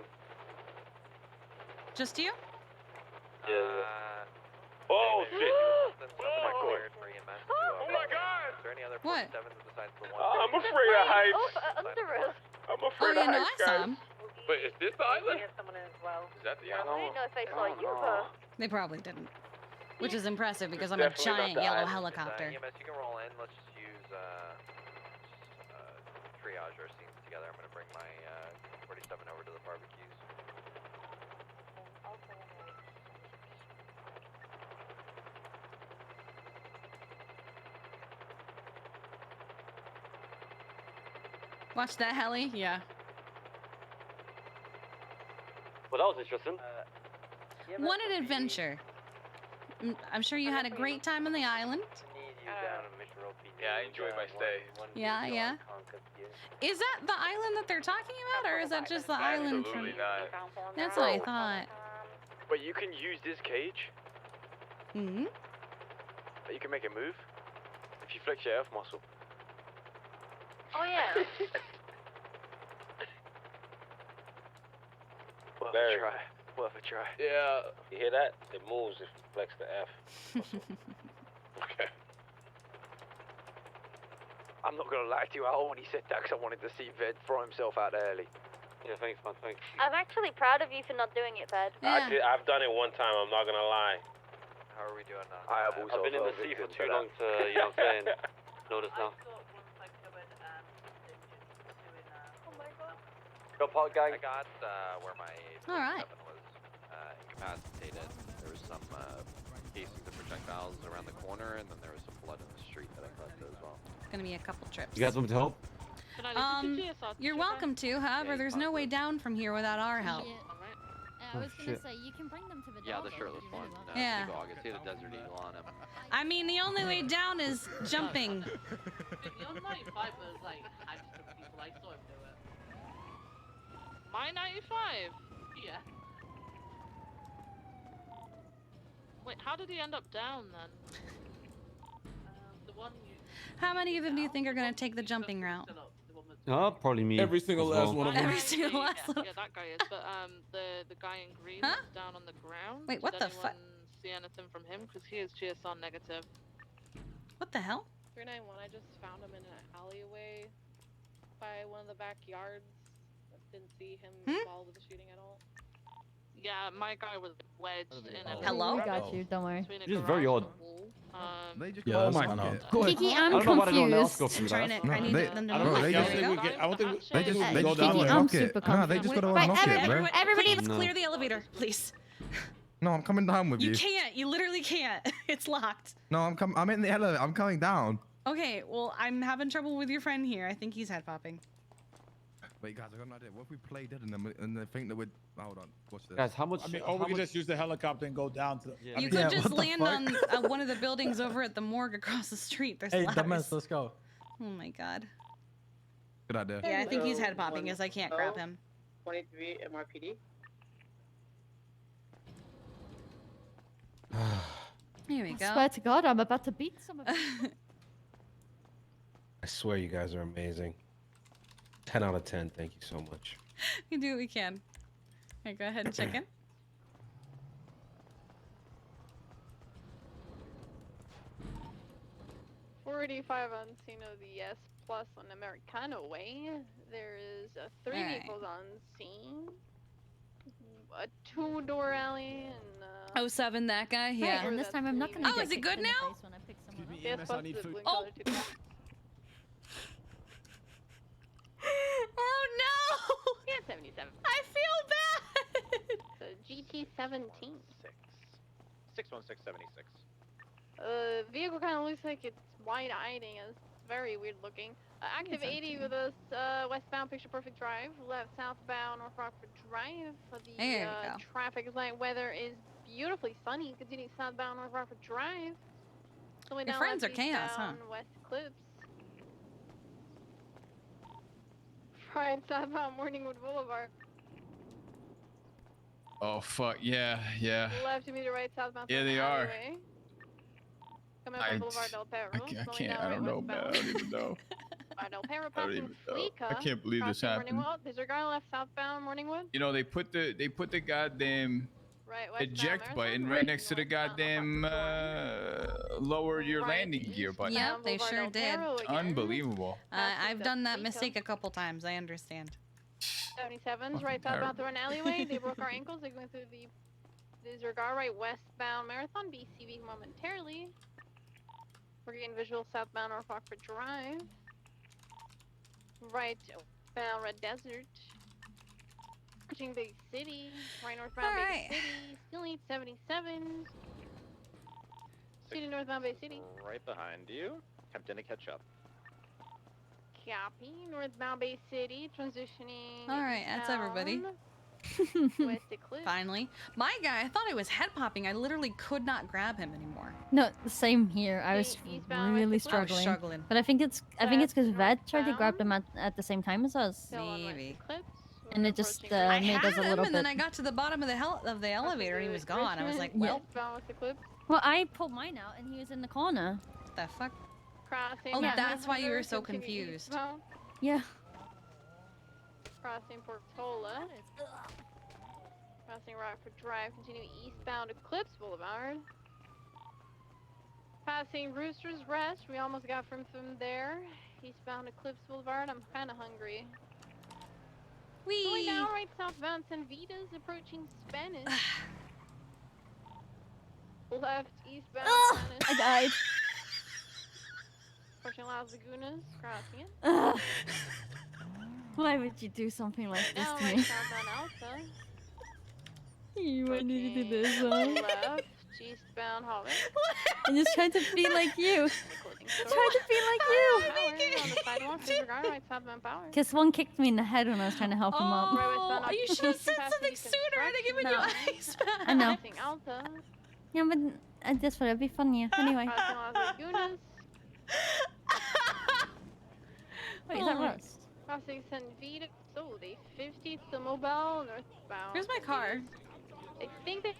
Just you? Oh shit. Oh my god! Is there any other What? 47s besides the one? I'm afraid of heights. Under us. I'm Oh afraid yeah, of no, I heights, saw guys. him. Wait, is this the island? someone in as well. Is that the I island? didn't know if they saw you, but... They probably didn't. Which is impressive because It's I'm a definitely not giant the yellow island. helicopter. EMS, you can roll in. Let's just use triage our scenes together. I'm gonna bring my 47 over to the barbecues. Watch that heli? Yeah. Well, that was interesting. What an adventure. I'm sure you had a great time on the island. Yeah, I enjoyed my stay. Yeah, yeah. Is that the island that they're talking about, or is that just the island from... Absolutely not. That's what I thought. But you can use this cage. Hmm? You can make it move if you flex your F muscle. Oh, yeah. Worth a try. Worth a try. Yeah. You hear that? It moves if you flex the F. Okay. I'm not gonna lie to you at all when he said that, because I wanted to see Ved throw himself out there early. Yeah, thanks, man. Thanks. I'm actually proud of you for not doing it, Ved. I've done it one time. I'm not gonna lie. How are we doing now? I have also. I've been in the sea for too long to, you know what I'm saying? Notice now. Go park gang. I got where my All right. 47 was incapacitated. There was some casings of projectiles around the corner, and then there was some blood in the street that I collected as well. It's gonna be a couple trips. You guys want me to help? You're welcome to. However, there's no way down from here without our help. I was Oh, gonna shit. say, you can bring them to the Yeah, doll, the though, if shirtless you really one. want. Yeah. Eagle August. He had a Desert Eagle on him. I mean, the only way down is jumping. Your 95 was like, I just took people, I saw him do it. My 95? Yeah. Wait, how did he end up down then? The one you... How many of them do you think are gonna take the jumping route? Probably me. Every single as last well. one of them. Every single last one. Yeah, that guy is. But the guy in green Huh? is down on the ground. Wait, what Did the fuck? anyone see anything from him? Because he is GSR negative. What the hell? 391, I just found him in an alleyway by one of the backyards. Didn't see him involved with the shooting at all. Yeah, my guy was wedged in a... Hello? We got you, don't worry. This is very odd. They just Yeah, call that's us fine. on Go ahead. Kiki, I I'm don't know why they don't let us go confused. through I'm that. trying to. I need they- them to bro, move. they There just- we go. I don't think They just Hey, go Kiki, down and I'm lock it. super No, they just confident. gotta Right, unlock it, bro. everyone, everybody, No. clear the elevator, please. No, I'm coming down with You you. can't. You literally can't. It's locked. No, I'm in the elevator. I'm coming down. Okay, well, I'm having trouble with your friend here. I think he's head popping. Wait, guys, I got an idea. What if we play dead and they think that we're... Hold on, watch this. Guys, how much? I mean, or we can just use the helicopter and go down to. Yeah. I You mean, could just land on one of the buildings over at the morgue across the street. There's Hey, ladders. dumbass, let's go. Oh my god. Good idea. Yeah, I think he's head popping as I can't grab him. 23 MRPD. Here we I go. swear to God, I'm about to beat some of you. I swear you guys are amazing. 10 out of 10. Thank you so much. We do what we can. Okay, go ahead and check in. .485 on Encino, the S Plus on Americano Way. There is 3 Alright. vehicles on scene. A 2-door alley and. 07, that guy? Right, Yeah. or And this time I'm not gonna Oh, get is it kicked good in the now? face when I pick someone up. Yes, plus the blue color too. Oh no! Yeah, 77. I feel bad! The GT17. 61676. Vehicle kind of looks like it's wide-eyed and it's very weird looking. Active 80 with us, westbound Picture Perfect Drive, left southbound North Rockford Drive. The There we go. traffic light weather is beautifully sunny. Continue southbound North Rockford Drive. Going Your down friends left are chaos, huh? eastbound West Clips. Right southbound Morningwood Boulevard. Oh fuck yeah, yeah. Left to meet the right southbound. Yeah, Southern they are. Alleyway. Coming up on Boulevard Del Perro. I slowing can't. down I right don't know, man. I westbound. don't even know. Boulevard Del Perro I don't passing even know. Fleeca. I can't believe this crossing happened. Morningwood. Disregard left southbound Morningwood. You know, they put the goddamn Right westbound eject Marathon. button right next to the goddamn lower your landing gear button. Yep, they sure did. Unbelievable. I've done that mistake a couple times. I understand. 77s right southbound through an alleyway. They broke our ankles. They're going through the disregard right westbound Marathon. BCV momentarily. We're getting visual southbound North Rockford Drive. Right westbound Red Desert. Approaching Big City. Right northbound Big City. Still need 77s. City northbound Bay City. Right behind you. Attempting to catch up. Copy. Northbound Bay City. Transitioning. All right, that's everybody. down. West Eclipse. Finally. My guy, I thought I was head popping. I literally could not grab him anymore. No, the same here. I was Eastbound really West Eclipse. struggling. struggling. But I think it's because Ved tried to grab them at the same time as us. Still on West Maybe. Eclipse. And it just I made had us a him, little and bit. then I got to the bottom of the elevator, and he was gone. I was like, well, Eastbound West Eclipse. Well, I pulled mine out and he was in the corner. the fuck? Crossing. Oh, Mount that's why you were so Continue confused. eastbound. Yeah. Crossing Portola. Crossing Rockford Drive. Continue eastbound Eclipse Boulevard. Passing Rooster's Rest. We almost got from there. Eastbound Eclipse Boulevard. I'm kind of hungry. Going down right southbound San Vitas. Approaching Spanish. Left eastbound Spanish. I died. Approaching Las Lagunas. Crossing it. Why would you do something like this Now to right me? southbound Alta. You wanted to do this, huh? Left eastbound Holland. I'm just trying to be like you. Trying to be like you. On the sidewalk, disregard right southbound Power. Because one kicked me in the head when I was trying to help him up. Oh, you should have said something sooner. I'd have given you ice bath. I know. Passing Alta. Yeah, but I just thought it'd be funnier. Anyway. Crossing Las Lagunas. Wait, is that Rust? Crossing San Vito. Sold a 50 to mobile northbound. Where's my car? I think they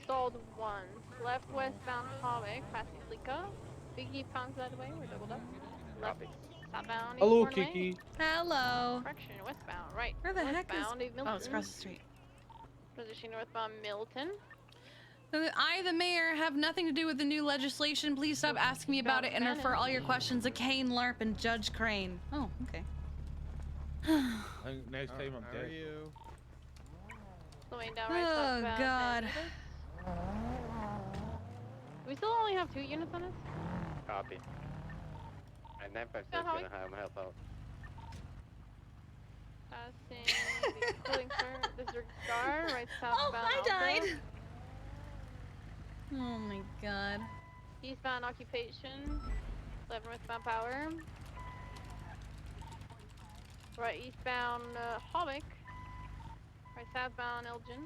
stalled once. Left westbound Hallway. Passing Fleeca. Biggie pounds that way. We're doubled up. Left southbound. Hello, East Corner Kiki. Lane. Hello. Correction, westbound. Right. Where the heck is? Westbound, Milton. Oh, it's across the street. Position northbound Milton. I, the mayor, have nothing to do with the new legislation. Please stop asking me about it and refer all your questions to Kane Larp and Judge Crane. Oh, okay. Next time I'm dead. Slowing down right Oh, southbound. God. We still only have 2 units on us? Copy. And 956 Yeah, gonna have my help out. Passing the cooling center. Disregard right southbound. Oh, I Alta. died. Oh my god. Eastbound occupation. 11 northbound Power. Right eastbound Hobbick. Right southbound Elgin.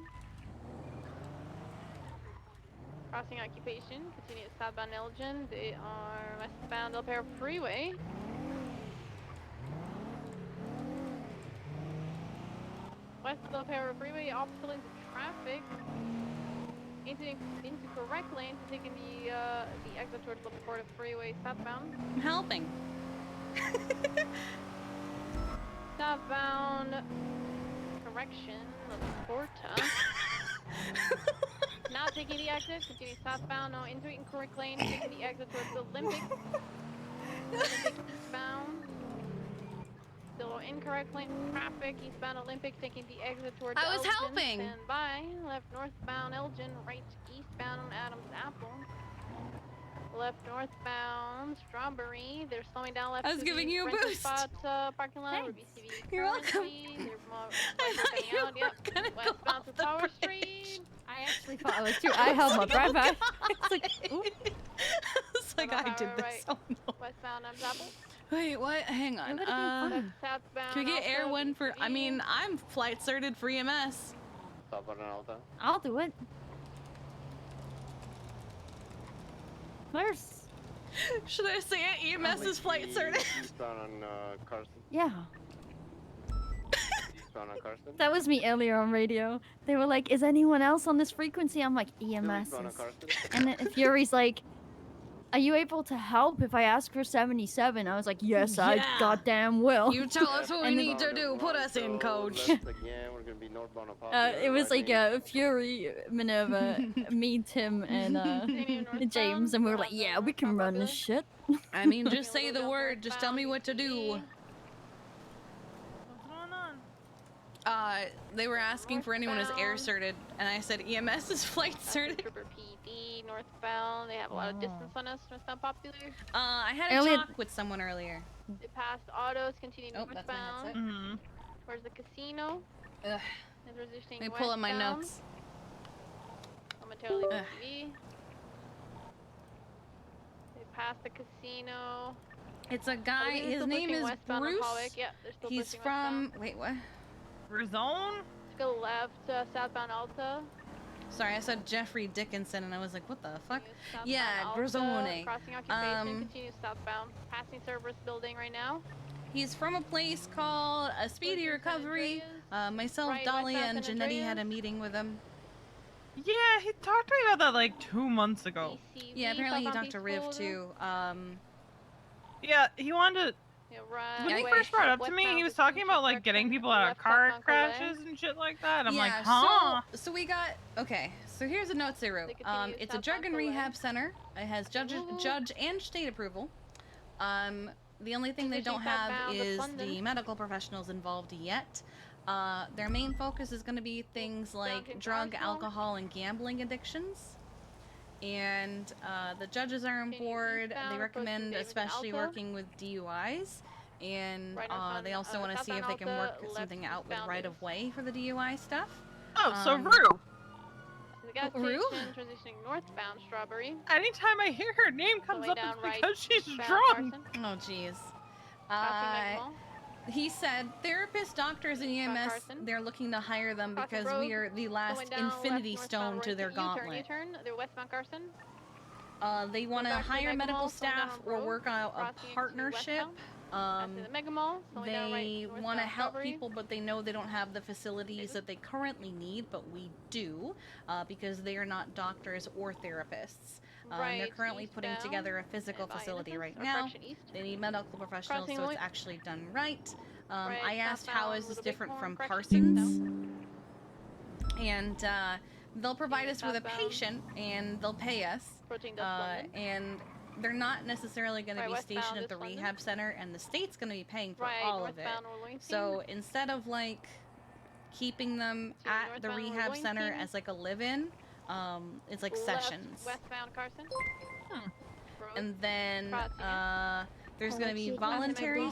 Crossing occupation. Continue southbound Elgin. They are westbound Del Perro Freeway. West Del Perro Freeway, opposite lanes of traffic. Into correct lanes, taking the exit towards La Porta Freeway southbound. I'm helping. Southbound correction, La Porta. Now taking the exit, continue southbound, no into incorrect lane, taking the exit towards the Olympic. Olympic eastbound. Still incorrect lane traffic, eastbound Olympic, taking the exit towards I was Elgin. helping. Stand by. Left northbound Elgin, right eastbound Adams Apple. Left northbound Strawberry. They're slowing down left. I was to giving the you a rental boost. Spot, parking lot where BCV You're welcome. currently. They're more coming out. Yep. Westbound to Power Street. I actually thought I was too. I held my breath back. It's like, it's like I did this. Right. Oh no. Westbound Adams Apple. Wait, what? Hang on. Southbound Can we get Air Alta, One for? I BCV. mean, I'm flight certed for EMS. Southbound Alta. I'll do it. Where's? Should I say it? EMS is flight certed. Eastbound on Carson. Yeah. Eastbound on Carson. That was me earlier on radio. They were like, "Is anyone else on this frequency?" I'm like, "EMS." Eastbound on Carson. And then Fury's like, "Are you able to help if I ask for 77?" I was like, "Yes, I Yeah. goddamn will." You tell us what we And then- need to do. Put us in, coach. Left again, we're gonna be northbound on Poplar. It was like Fury, Minerva, me, Tim, and James, and we were like, "Yeah, we can run this shit." I mean, just say the word. Just tell me what to do. What's going on? They were asking for anyone who's air certed, and I said EMS is flight certed. Trooper PD northbound. They have a lot of distance on us. Northbound Popular. I had a Elliot- talk with someone earlier. They passed autos, continuing Oh, that's my northbound. headset. Mm-hmm. Towards the casino. Ugh. And transitioning Let me pull up my westbound. notes. Momentarily Ugh. BCV. They passed the casino. It's a I guy. believe they're His still name pushing is westbound on Bruce. Pollock. Yep, they're still He's pushing from. westbound. Wait, what? Rizone? Go left, southbound Alta. Sorry, I said Jeffrey Dickinson, and I was like, what the fuck? Southbound Yeah, Alta, Grisone. Crossing occupation, Um, continue southbound. Passing Cerberus building right now. He's from a place called A Speedy Recovery. Myself, Right, Dahlia, westbound and San Janetti had a Andreas. meeting with him. Yeah, he talked to me about that like 2 months ago. BCV, Yeah, apparently he southbound talked to Riv Peaceful. too. Yeah, he wanted to. Yeah, right. When he Wait, first brought it up to me, westbound he was to talking about like Steamship getting people direction, out of left car southbound Collet. crashes and shit like that. I'm like, Yeah, huh? so we got okay. So here's the notes they wrote. They continue It's a drug southbound and Collet. rehab center. It has judge and state approval. The only thing they don't Transitioning have southbound to is London. the medical professionals involved yet. Their main focus is going to be things like Downtown drug, Arsenal. alcohol, and gambling addictions. And the judges are on Continue board. eastbound, They approaching recommend David especially Alta. working with DUIs. And Right on they also want to see if southbound they can Alta, work left something out with eastbound right of way for the DUI stuff. Oh, so Um, Rue. The gas Rue? station, transitioning northbound Strawberry. Anytime I hear her name comes Slowing up, down it's right because she's eastbound drunk. Carson. Oh, jeez. Crossing Mall. He said therapists, doctors, and Eastbound EMS, Carson. they're looking to hire them Crossing because we Road. are the last Going down infinity left, stone northbound to their right gauntlet. U-turn. They're westbound Carson. They want to back to the hire Mega medical Mall, slowing down staff on or Road, work on a crossing into partnership. westbound. Passing the Mega Mall. Slowing down right They northbound want to help Strawberry. people, but they know they don't have the facilities that they currently need, but we do, because they are not doctors or therapists. They're Right, currently putting eastbound together a physical and by facility Innocence, right or now. correction, east. They need medical professionals, Crossing so it's Lloyd. actually done right. Right, I asked how southbound is this Little different Bighorn, from correction, Parsons, and they'll provide us with a southbound. patient and they'll pay us. Approaching Dutch London. And they're not necessarily going to Right, be westbound stationed at the Dutch London. rehab center, and the state's going to be paying for Right, all of it. northbound Orleans. So instead of like keeping them To at the northbound rehab Orleans. center as like a live-in, it's like Left, sessions. Westbound Carson. Road. And then Crossing there's going to be voluntary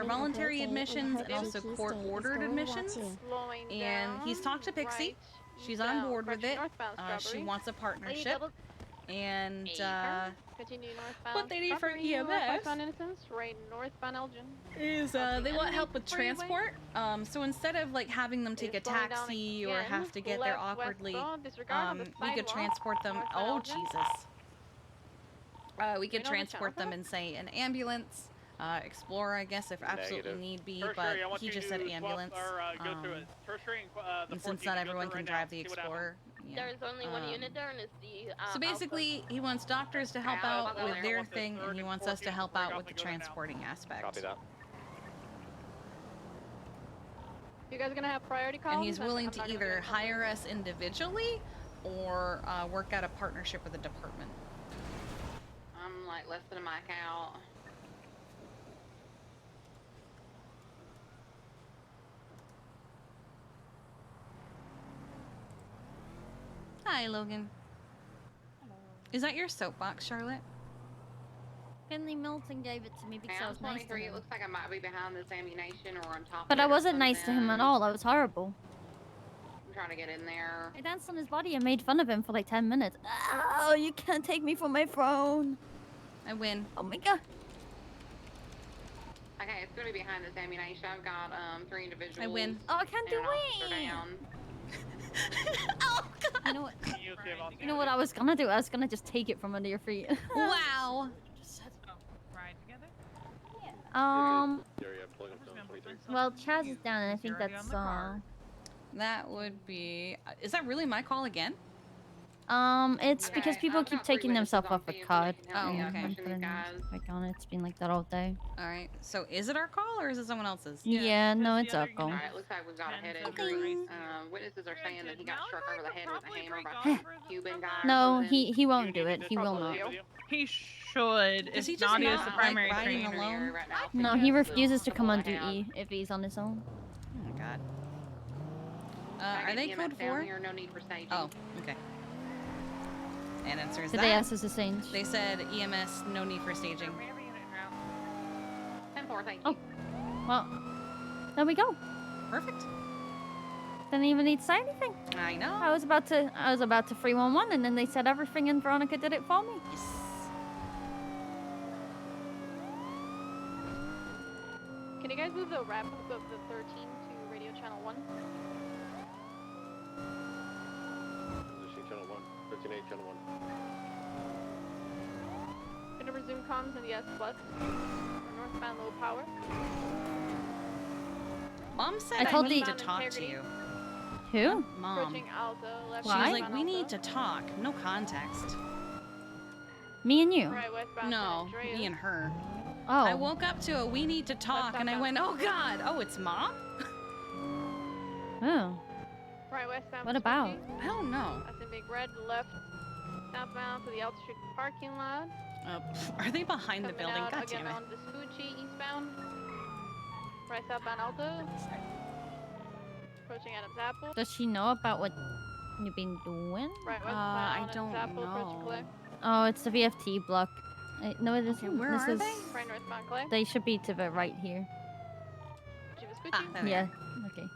voluntary admissions and also court-ordered admissions. Slowing And he's down, talked to Pixie. right, She's on eastbound, board with correction, it. northbound She Strawberry. wants a partnership. And Continue northbound. what they need for Property, EMS westbound Innocence, right northbound Elgin. is they want help with transport. So instead of like having them take a slowing down taxi or again. have to get there Left, awkwardly, westbound, disregard on the we could sidewalk. transport them. Northbound Oh Elgin. Jesus. We could Right on the transport them in, say, an ambulance, Explorer, I guess, if absolutely Negative. need be. Tertiary, I But want he you just to said swap ambulance. or, go through it. Tertiary and, the And since 14, not go everyone through can right drive now. the See what happens. Explorer. Yeah. There's only one unit there, and it's the. So basically, he wants doctors to help Alpha. out with I their want the thing, third and he and wants us to 14 help break out off with the and go there now. transporting aspect. Copy that. You guys gonna have priority calls? And he's willing I'm to not gonna either be hire us individually or work out a partnership with a department. I'm like less than a mic out. Hi, Logan. Is that your soapbox, Charlotte? Finley Milton gave it to me because I was nice to 23. It him. looks like I might be behind this ammunition or on top But of it I or wasn't nice to him at something. all. I was horrible. I'm trying to get in there. I danced on his body and made fun of him for like 10 minutes. Oh, you can't take me from my phone. I win. Oh my god. Okay, it's gonna be behind this ammunition. I've got 3 individuals. I win. Oh, I can't do and an officer it. down. Oh god. You know what? You know what I was gonna do? I was gonna just take it from under your feet. Wow. Well, Chaz is down, and I think that's That would be. Is that really my call again? It's because people keep taking themselves off a card. Oh, and okay. I'm putting them back on. It's been like that all day. All right. So is it our call or is it someone else's? Yeah, no, it's our goal. Alright, looks like we've got a head injury. Witnesses are saying that he got struck over the head with a hammer by some Cuban guy. No, he won't do it. He will not. He should. Does If he just Nadia is not the like primary riding trainer. alone? No, he refuses to come on duty if he's on his own. Oh my god. Can I Are get they EMS code down 4? here? No need for staging. Oh, okay. And answer is Did that. they ask us to change? They said EMS, no need for staging. 10-4, thank you. Well, there we go. Perfect. Didn't even need to say anything. I know. I was about to 311, and then they said everything, and Veronica did it for me. Can you guys move the wrap up of the 13 to radio channel 1? Channel 1. 13A, channel 1. Gonna resume comms in the S plus. Northbound low power. Mom said I told need the- to talk to you. Who? Mom. Approaching Alto, left She was westbound like, we Alto. need to talk. No context. Me and you. Right westbound No, San Andreas. me and her. Oh. I woke up to a we need to talk and I went, oh god, oh it's Mom? Oh. Right westbound. What about? Vespucci. I don't know. That's in big red. Left southbound to the altitude parking lot. Are they behind the Coming building? out God again damn it. on Vespucci eastbound. Right southbound Alto. Approaching Adams Apple. Does she know about what you've been doing? Right westbound I Adams don't Apple, approaching know. Clay. Oh, it's the VFT block. No, it isn't. where this are is, they? Right northbound Clay. They should be to the right here. Vespucci. there they Yeah. are. Okay.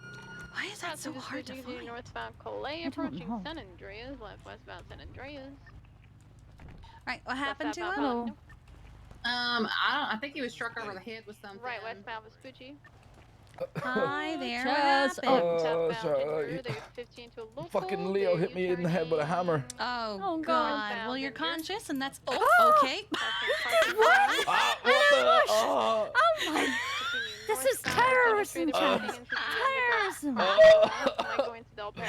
Why is that so hard to Vespucci, find? northbound Calais, I don't approaching know. San Andreas. Left westbound San Andreas. Alright, what happened to him? Hello. I think he was struck over the head with something. Right westbound Vespucci. Hi there. Chaz. What happened? Southbound Ginger, 15 to a local. Fucking Leo hit me in the head with a hammer. Oh, God. god. Well, you're conscious and that's okay. What? Ah, what the? Oh. Oh my! This is terrorism, Chaz. Terrorism. Going to Del Perro.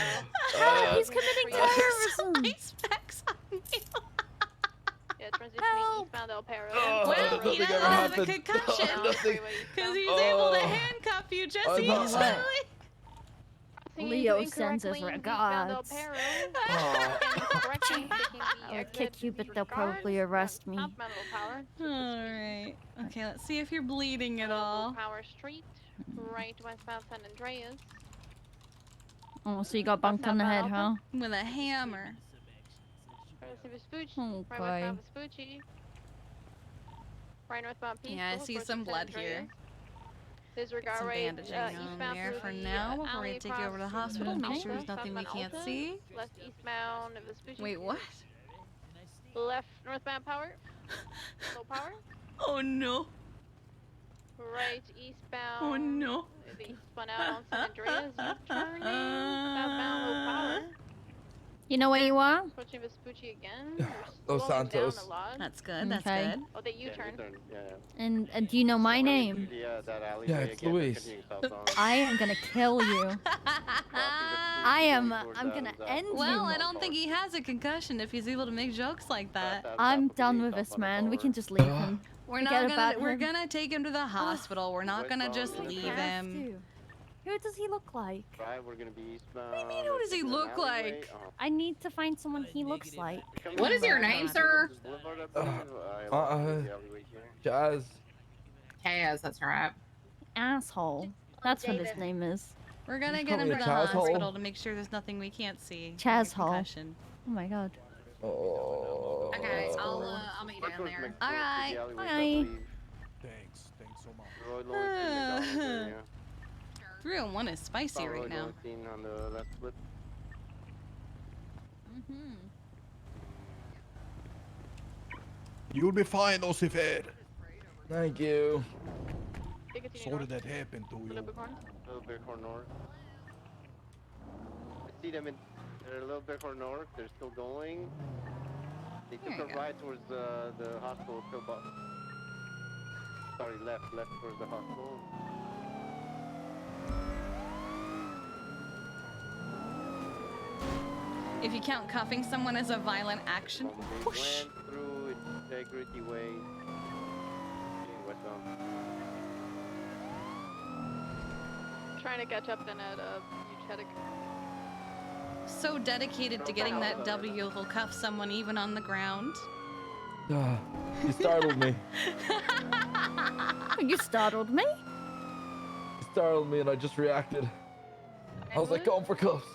Chaz, he's committing terrorism. Ice packs on me. Yeah, transitioning eastbound Del Perro. Well, he doesn't have a concussion because he's able to handcuff you just easily. Leo sends us regards. I'll kick you, but they'll probably arrest me. Alright. Okay, let's see if you're bleeding at all. Power Street, right westbound San Andreas. Oh, so you got bumped on the head, huh? With a hammer. Vespucci, Oh, right boy. westbound Vespucci. Right northbound Peaceful. Yeah, I see some blood here. Disregard Some right bandaging on eastbound there through for the, now. We're alley going to take you over to the across hospital, make Alta, sure there's nothing we southbound can't Alta, see. Left eastbound Vespucci. Wait, what? Left northbound power. Low power. Oh no. Right eastbound. Oh no. They spun out on San Andreas. U-turning. Southbound low power. You know where you are? Approaching Vespucci again. They're Los slowing down Santos. a lot. That's good. That's Okay. good. Oh, they U-turned. And do you know my name? Yeah, it's Luis. I am gonna kill you. I'm gonna end you. Well, I don't think he has a concussion if he's able to make jokes like that. I'm done with this man. We can just leave him. We're Forget not about gonna. We're him. gonna take him to the hospital. We're not gonna just leave him. Who does he look like? Right, we're gonna be eastbound. What do you mean, who does he look like? I need to find someone he looks like. What is your name, sir? Jazz. Kaz, that's right. Asshole. That's what his name is. We're gonna Just get call him me to a the Chazhole. hospital to make sure there's nothing we can't see. Chazhole. Concussion. Oh my god. Oh. Okay, I'll meet you down there. All right. Bye. Thanks so much. 301 is spicy right now. On the left split. You'll be fine, Osifer. Thank you. So did that happen to you? Little bit north. I see them in. They're a little bit north. They're still going. They took a right towards the hospital pillbox. Sorry, left towards the hospital. If you count cuffing someone as a violent action, They whoosh. went through Integrity Way. Westbound. Trying to catch up then at Buchanan. So dedicated to getting that W, he'll cuff someone even on the ground. You startled me. You startled me? You startled me and I just reacted. I was like going for cuffs.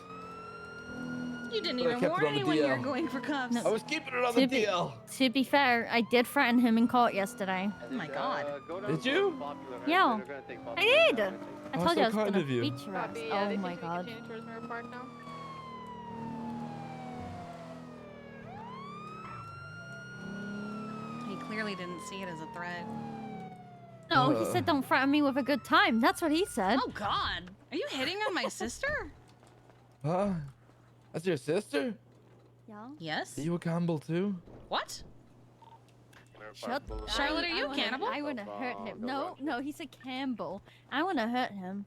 You didn't But I even kept it warn on the anyone you were DL. going for cuffs. I was keeping it on the DL. To be fair, I did threaten him in court yesterday. Oh my god. Did you? Yeah, I did. I Oh, told so you I was kind gonna of you. beat your ass. Copy, yeah, Oh they my seem to be god. continuing towards Mirror Park now. He clearly didn't see it as a threat. No, he said don't threaten me with a good time. That's what he said. Oh god. Are you hitting on my sister? Huh? That's your sister? Yeah. Yes. Are you a Campbell too? What? Shut. Charlotte, are you a cannibal? I wanna hurt him. No, he said Campbell. I wanna hurt him.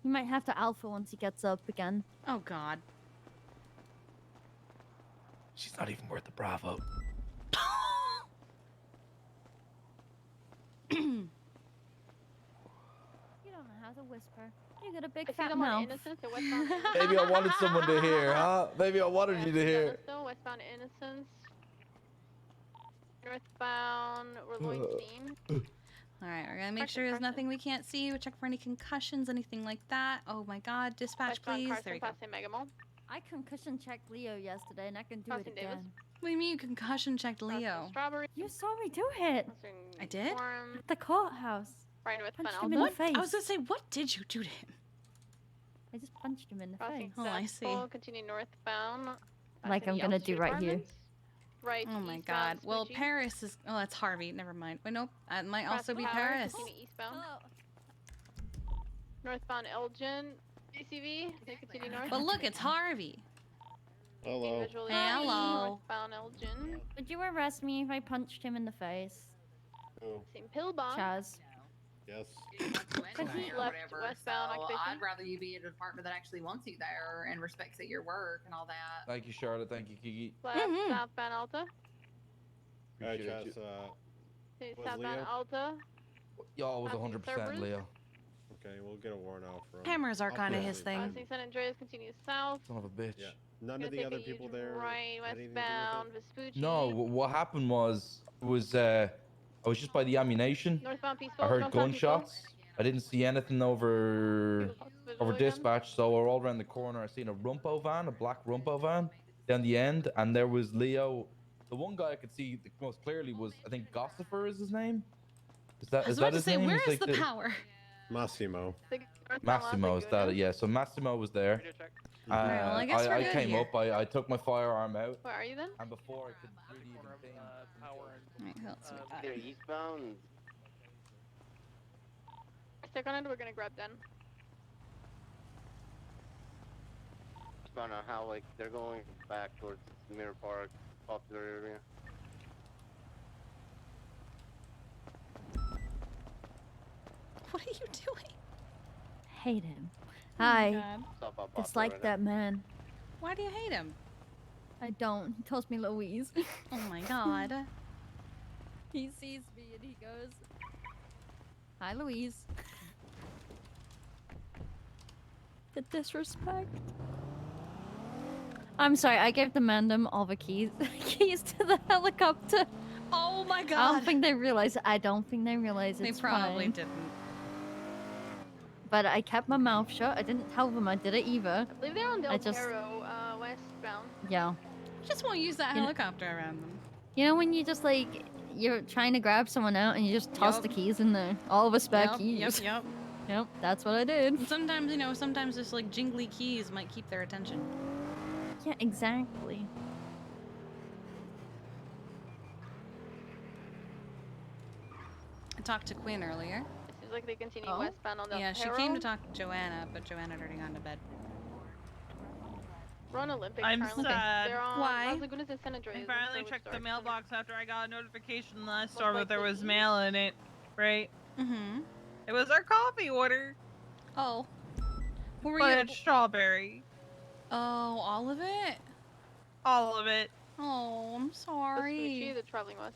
He might have to alpha once he gets up again. Oh god. She's not even worth the Bravo. You don't know how to whisper. You got a big I see fat them on mouth. Innocence or westbound. Maybe I wanted someone to hear, huh? Maybe I wanted you to hear. Still westbound Innocence. Northbound, we're Lloydstein. Alright, we're gonna make sure there's nothing we can't see. We'll check for any concussions, anything like that. Oh my god, dispatch Westbound please. Carson, There you go. passing Mega Mall. I concussion checked Leo yesterday, and I can do Crossing it Davis. again. What do you mean you concussion checked Leo? Strawberry. You saw me do it I did? at the courthouse. Right northbound Punched him in the face. I was gonna say, what did you do to him? I just punched him in the Crossing face. Oh, I see. Successful, continue northbound. Like passing I'm the gonna Elm do Street right here. Apartments. Right Oh my eastbound god. Well, Spoochie. Paris is. Oh, that's Harvey. Never mind. Wait, nope. That might also Crossing be Tower, Paris. continue eastbound. Northbound Elgin. ACV, continue north. But look, it's Harvey. Hello. Visually Hello. Northbound Elgin. Would you arrest me if I punched him in the face? Oh, Same pill bomb. Chaz. yes. Left westbound occupation. I'd rather you be at a department that actually wants you there and respects at your work and all that. Thank you, Charlotte. Thank you, Kiki. Left southbound Alta. Alright, Appreciate Chaz, you. Okay, Was southbound Leo? Alta. Y'all was Passing 100% Cerberus. Leo. Okay, we'll get a warrant out for him. Hammers are I'll kind of put his it- thing. Passing San Andreas, continue south. Son of a bitch. Yeah. None Gonna of the take other a people huge there. right had anything to do with westbound it? Vespucci. No, what happened was I was just by the ammunition. Northbound Peaceful. I heard northbound Peaceful. gunshots. I didn't see anything over Visual again. dispatch, so we're all around the corner. I seen a rumpo van, a black rumpo van, down the end, and there was Leo. The one guy I could see the most clearly was, I think, Gossifer is his name. Is I that was is about that to his say, name? where He's is like the power? Massimo. The northbound Massimo Las is that? Lagunas. Yeah. So Massimo was there. Alright, well, I guess we're I good came here. up. I took my firearm out. Where are you then? And before I could really even think. Alright, who else we got? They're eastbound. Stick on it. We're gonna grab Den. Eastbound on Howick. They're going back towards Mirror Park, popular area. What are you doing? Hate him. Oh my Hi. God. Stop up Dislike right that man. Why do you hate him? I don't. He calls me Louise. Oh my God. He sees me and he goes, "Hi, Louise." The disrespect. I'm sorry, I gave the mandem all the keys to the helicopter. Oh my I God. don't think they realize. I don't think they realize They it's probably fine. didn't. But I kept my mouth shut. I didn't tell them I did it either. I believe they're on Del I just- Perro, westbound. Yeah. Just won't use that You know- helicopter around them. You know when you just like you're trying to grab someone out and you just toss Yup. the keys in there, all the spare Yep, keys. Yep. Yep, that's what I did. And sometimes, you know, sometimes just like jingly keys might keep their attention. Yeah, exactly. I talked to Quinn earlier. Seems like they continue Oh? westbound on Del Yeah, she Perro. came to talk to Joanna, but Joanna had already gone to bed. We're on Olympic I'm currently. sad. They're on Why? Las Lagunas and San Andreas. I I'm finally sure which checked the direction. mailbox after I got a notification last Looks storm like that there the was east. mail in it, right? Mm-hmm. It was our coffee order, Oh. What were but you? it's strawberry. Oh, all of it? All of it. Oh, I'm This sorry. the traveling west.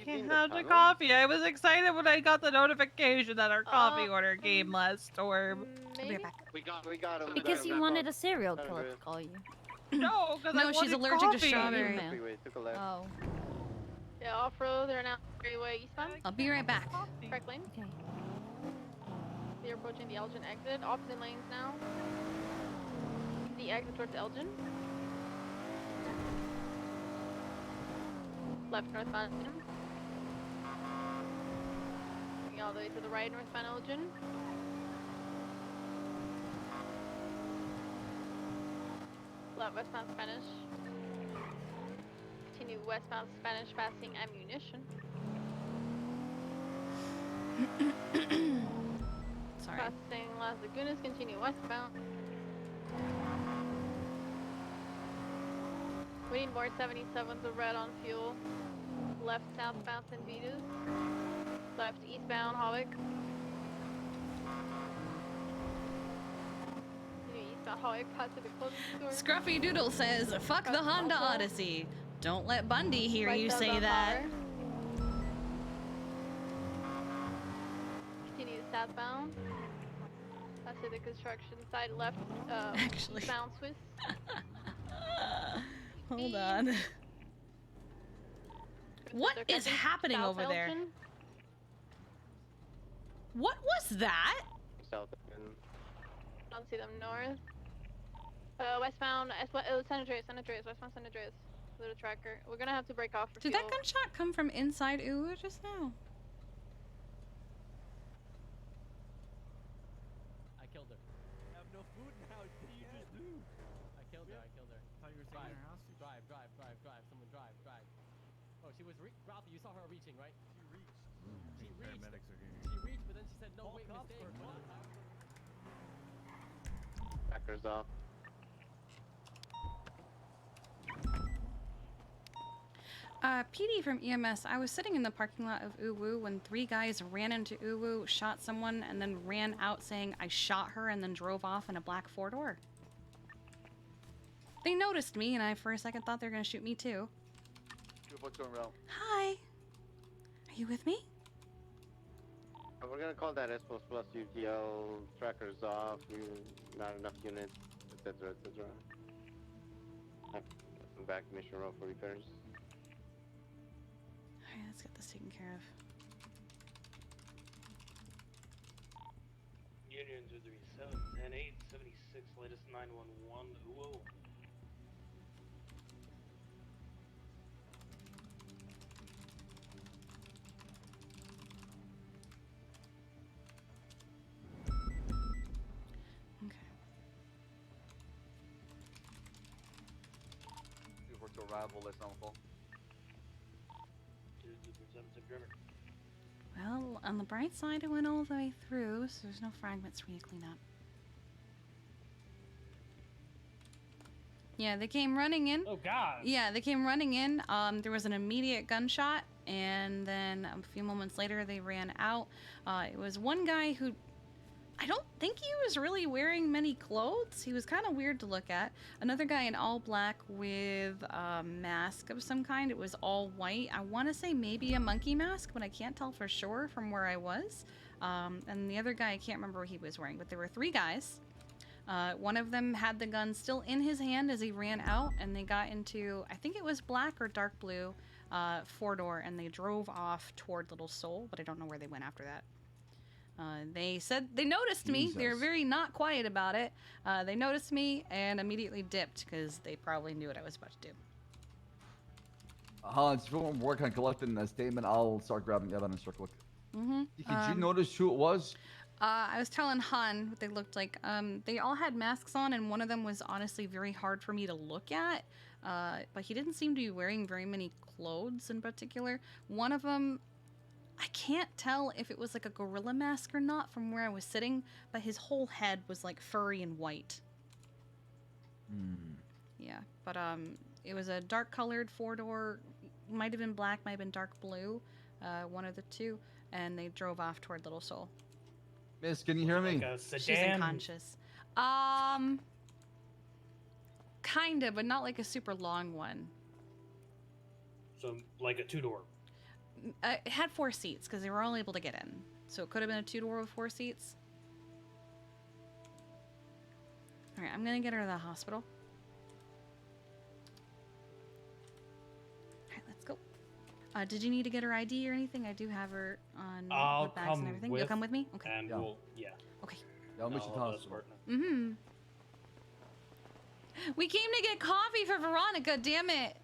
Can't have the coffee. I was excited when I got the notification that our coffee order came last storm. I'll be right back. We got him. Because you wanted a serial killer to call you. No, because No, I she's wanted allergic to coffee. strawberry. Email. Freeway, took a left. Oh. Yeah, off-road. They're now freeway eastbound. I'll be right back. Correct lane. Okay. They're approaching the Elgin exit. Opposite lanes now. The exit towards Elgin. Left northbound. Going all the way to the right northbound Elgin. Left westbound Spanish. Continue westbound Spanish passing ammunition. Sorry. Passing Las Lagunas, continue westbound. We need more 77s of red on fuel. Left southbound San Vitas. Left eastbound Hawick. Continue eastbound Hawick, pass to the clothing store. Scruffy Doodle says, "Fuck the That's Honda also- Odyssey." Don't let Bundy hear Right you down say the that. bar. Continue southbound. Pass to the construction site left. Actually. Eastbound Swiss. Hold on. What is happening South over there? Elgin. What was that? South. I don't see them north. Westbound, San Andreas, westbound San Andreas. Little tracker. We're gonna have to break off for Did fuel. that gunshot come from inside Uwu just now? I killed her. I have no food now. What do you just do? I killed her. I thought you were taking her house. Drive. Someone drive. Oh, she was Ralphie, you saw her reaching, right? She reached. She reached, but then she said, no, wait, mistake. Backers off. PD from EMS, I was sitting in the parking lot of Uwu when 3 guys ran into Uwu, shot someone, and then ran out saying I shot her and then drove off in a black 4-door. They noticed me and I for a second thought they were gonna shoot me too. What's going wrong? Hi. Are you with me? We're gonna call that S plus UTL, trackers off, not enough units, etc. Come back to Mission Row for repairs. Alright, let's get this taken care of. Union 237, 10-8, 76, latest 911, whoa. Okay. survivalist uncle. Well, on the bright side, it went all the way through, so there's no fragments for you to clean up. Yeah, they came running in. Oh God. Yeah, they came running in. There was an immediate gunshot, and then a few moments later, they ran out. It was one guy who, I don't think he was really wearing many clothes. He was kind of weird to look at. Another guy in all black with a mask of some kind. It was all white. I want to say maybe a monkey mask, but I can't tell for sure from where I was. And the other guy, I can't remember what he was wearing, but there were 3 guys. One of them had the gun still in his hand as he ran out, and they got into, I think it was black or dark blue, 4-door, and they drove off toward Little Seoul, but I don't know where they went after that. They said they noticed me. They were very not quiet about it. They noticed me and immediately dipped because they probably knew what I was about to do. Hans, if you want to work on collecting a statement, I'll start grabbing evidence real quick. Mm-hmm. Did you notice who it was? I was telling Han what they looked like. They all had masks on, and one of them was honestly very hard for me to look at. But he didn't seem to be wearing very many clothes in particular. One of them, I can't tell if it was like a gorilla mask or not from where I was sitting, but his whole head was like furry and white. Yeah, but it was a dark colored 4-door, might have been black, might have been dark blue, one of the two, and they drove off toward Little Seoul. Miss, can you hear me? Like a sedan. She's unconscious. Kinda, but not like a super long one. So like a 2-door. It had 4 seats because they were only able to get in, so it could have been a 2-door with 4 seats. All right, I'm gonna get her to the hospital. All right, let's go. Did you need to get her ID or anything? I do have her on I'll the bags and everything. You'll come with me? Okay. And we'll, yeah. Okay. Yeah, I'll meet you at the hospital. Mm-hmm. We came to get coffee for Veronica, damn it.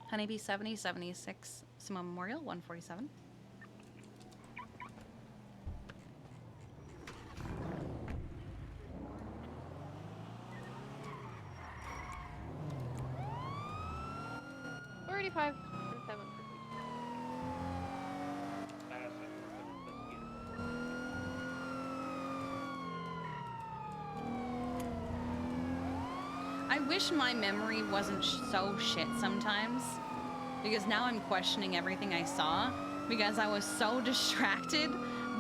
Honeybee 7076, Simone Memorial, 147. $35 and 7 for I wish my memory wasn't so shit sometimes, because now I'm questioning everything I saw, because I was so distracted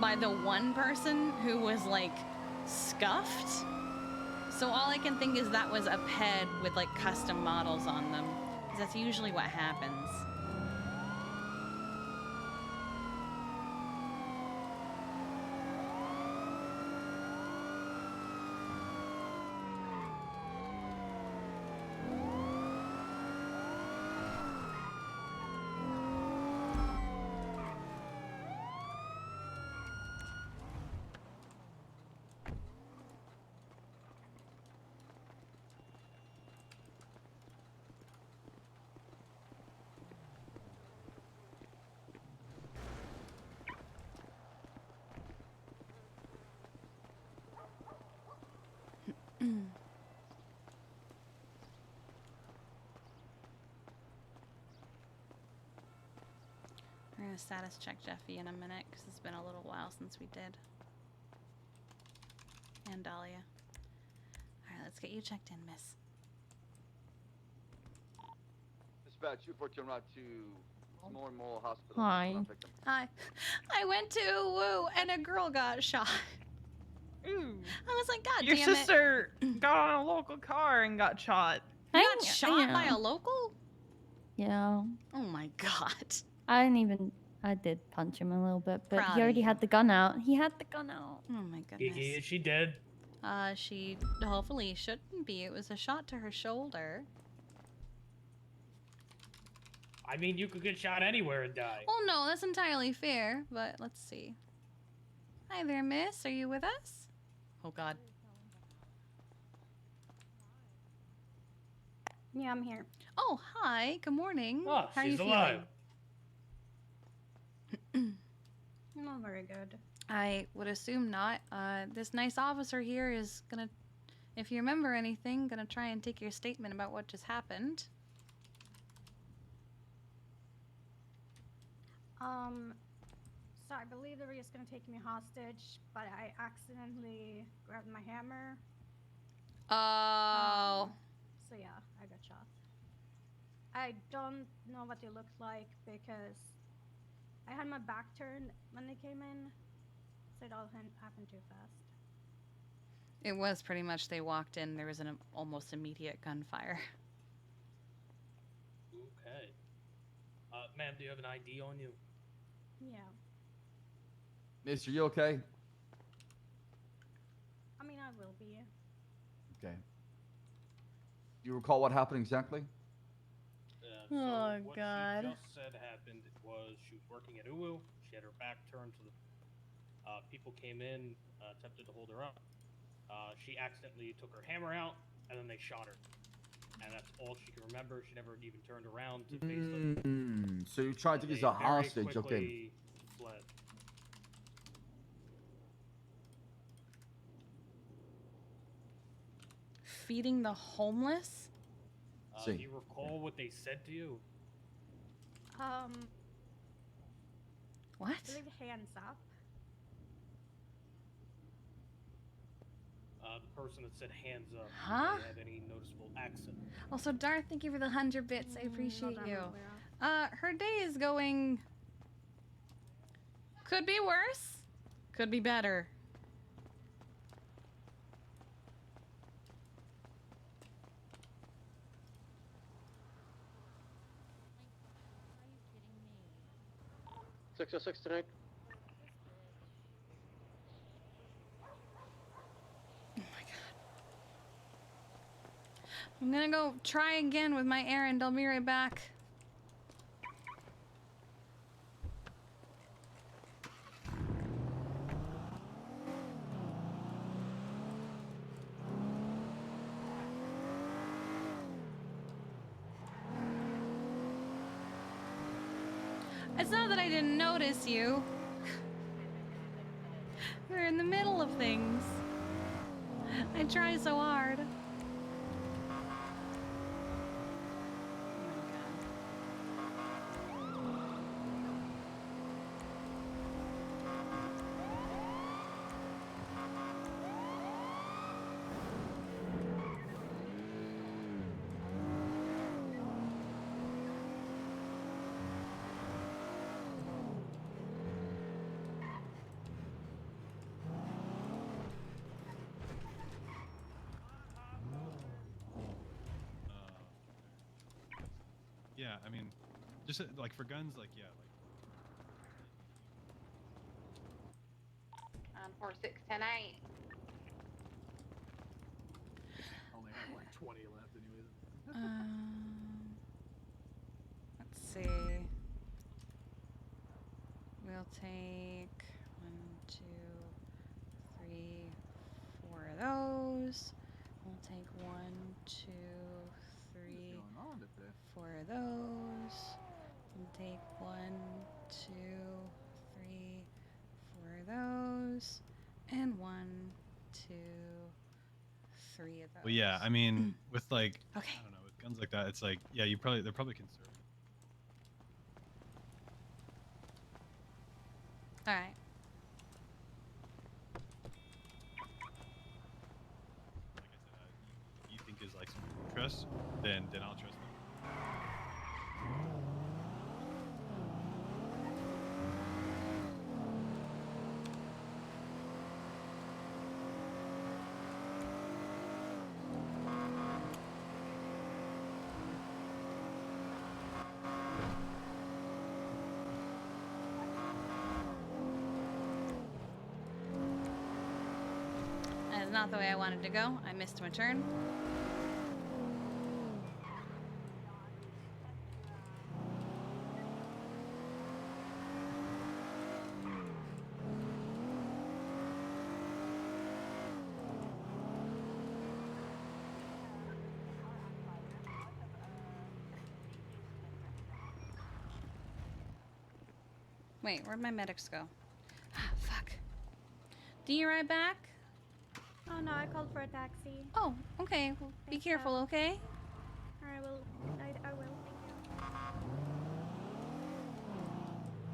by the one person who was like scuffed. So all I can think is that was a ped with like custom models on them, because that's usually what happens. We're gonna status check Jeffy in a minute because it's been a little while since we did. And Dahlia. Alright, let's get you checked in, miss. Dispatch, 214 route to Memorial Hospital. Hi. Hi. I went to Woo and a girl got shot. Ooh. I was like, God Your damn it. sister got on a local car and got shot. You got shot by a local? Yeah. Oh my god. I did punch him a little bit, but Proud he of already you. had the gun out. He had the gun out. Oh my goodness. Kiki, is she dead? She hopefully shouldn't be. It was a shot to her shoulder. I mean, you could get shot anywhere and die. Well, no, that's entirely fair, but let's see. Hi there, miss. Are you with us? Oh god. Yeah, I'm here. Oh, hi. Good morning. Oh, How are she's you alive. feeling? Not very good. I would assume not. This nice officer here is gonna, if you remember anything, gonna try and take your statement about what just happened. So I believe they were just gonna take me hostage, but I accidentally grabbed my hammer. Oh. So yeah, I got shot. I don't know what they looked like because I had my back turned when they came in, so it all happened too fast. It was pretty much they walked in, there was an almost immediate gunfire. Okay. Ma'am, do you have an ID on you? Yeah. Mister, you okay? I mean, I will be. Okay. Do you recall what happened exactly? So Oh, what God. she just said happened was she was working at UWU. She had her back turned to the people came in, attempted to hold her up. She accidentally took her hammer out, and then they shot her. And that's all she can remember. She never even turned around to face them. So you tried to get They a very hostage, okay. quickly fled. Feeding the homeless? Do you recall what they said to you? What? I believe hands up. The person that said hands up. Huh? Did they have any noticeable accent? Also, Darth, thank you for the 100 bits. I appreciate that you. I'm aware Her day is going... Could be worse. Could be better. Are you kidding me? 606 tonight. I'm gonna go try again with my errand. I'll be right back. It's not that I didn't notice you. We're in the middle of things. I try so hard. Yeah, I mean, just like for guns, like yeah, like. 4610-8. Only have like 20 left, anyways. Let's see. We'll take 1, 2, 3, 4 of those. We'll take 1, 2, 3, 4 of those. We'll take 1, 2, 3, 4 of those, and 1, 2, 3 of those. Well, yeah, I mean, with like, Okay. I don't know, with guns like that, it's like, yeah, they're probably conservative. All right. You think is like some trust, then I'll trust them. That is not the way I wanted to go. I missed my turn. Wait, where'd my medics go? Ah, fuck. Do you ride back? Oh no, I called for a taxi. Oh, okay. Well, be careful, okay? I will. I will.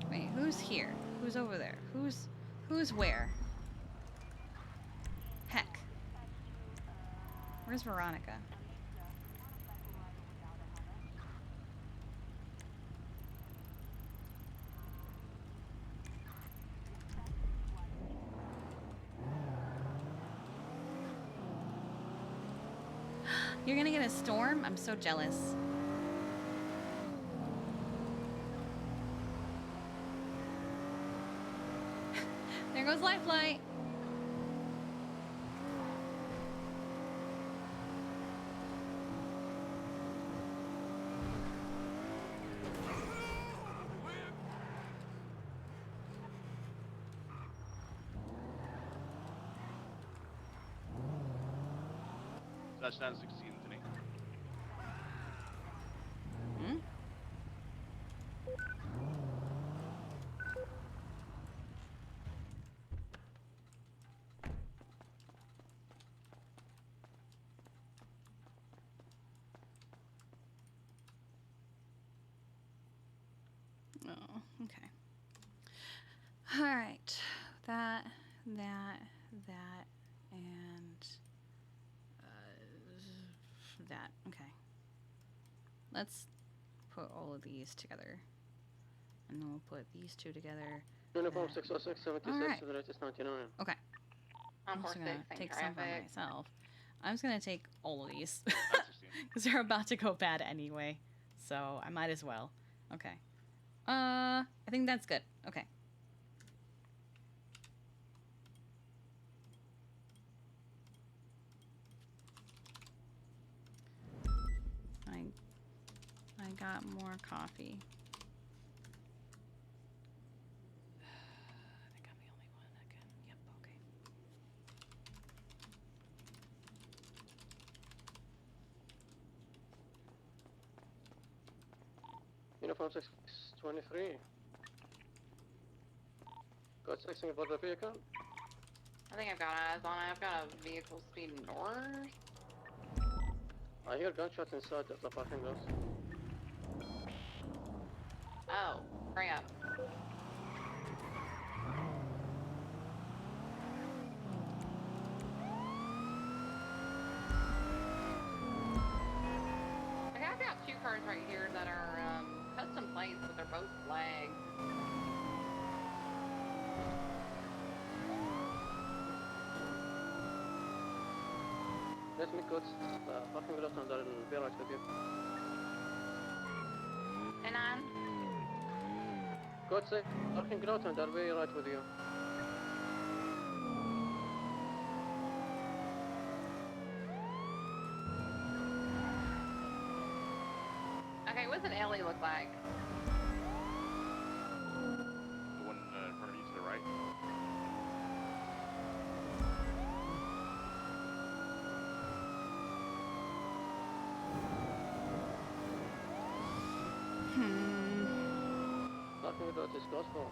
Thank you. Wait, who's here? Who's over there? Who's where? Heck. Where's Veronica? You're gonna get a storm? I'm so jealous. There goes Lifelight. Touchdown 16 today. Hmm? Oh, okay. All right. That, and that. Okay. Let's put all of these together. And then we'll put these two together. Uniform that. 60676 All right. to the latest 99. Okay. I'm I'm just gonna 4-6, same take some for traffic. myself. I'm just gonna take all of these because they're about to go bad anyway. So I might as well. Okay. I think that's good. Okay. I got more coffee. I think I'm the only one that can. Yep. Okay. Uniform 623. Code 6 about the vehicle. I think I've got eyes on it. I've got a vehicle speeding north. I hear gunshots inside the parking lot. Oh, crap. Okay, I've got two cars right here that are custom plates, but they're both flagged. Let me code parking lot and I'll be right with you. And I'm Code 6 parking lot and I'll be right with you. okay. What's an Ellie look like? The one in front of you to the right. Parking lot is closed for.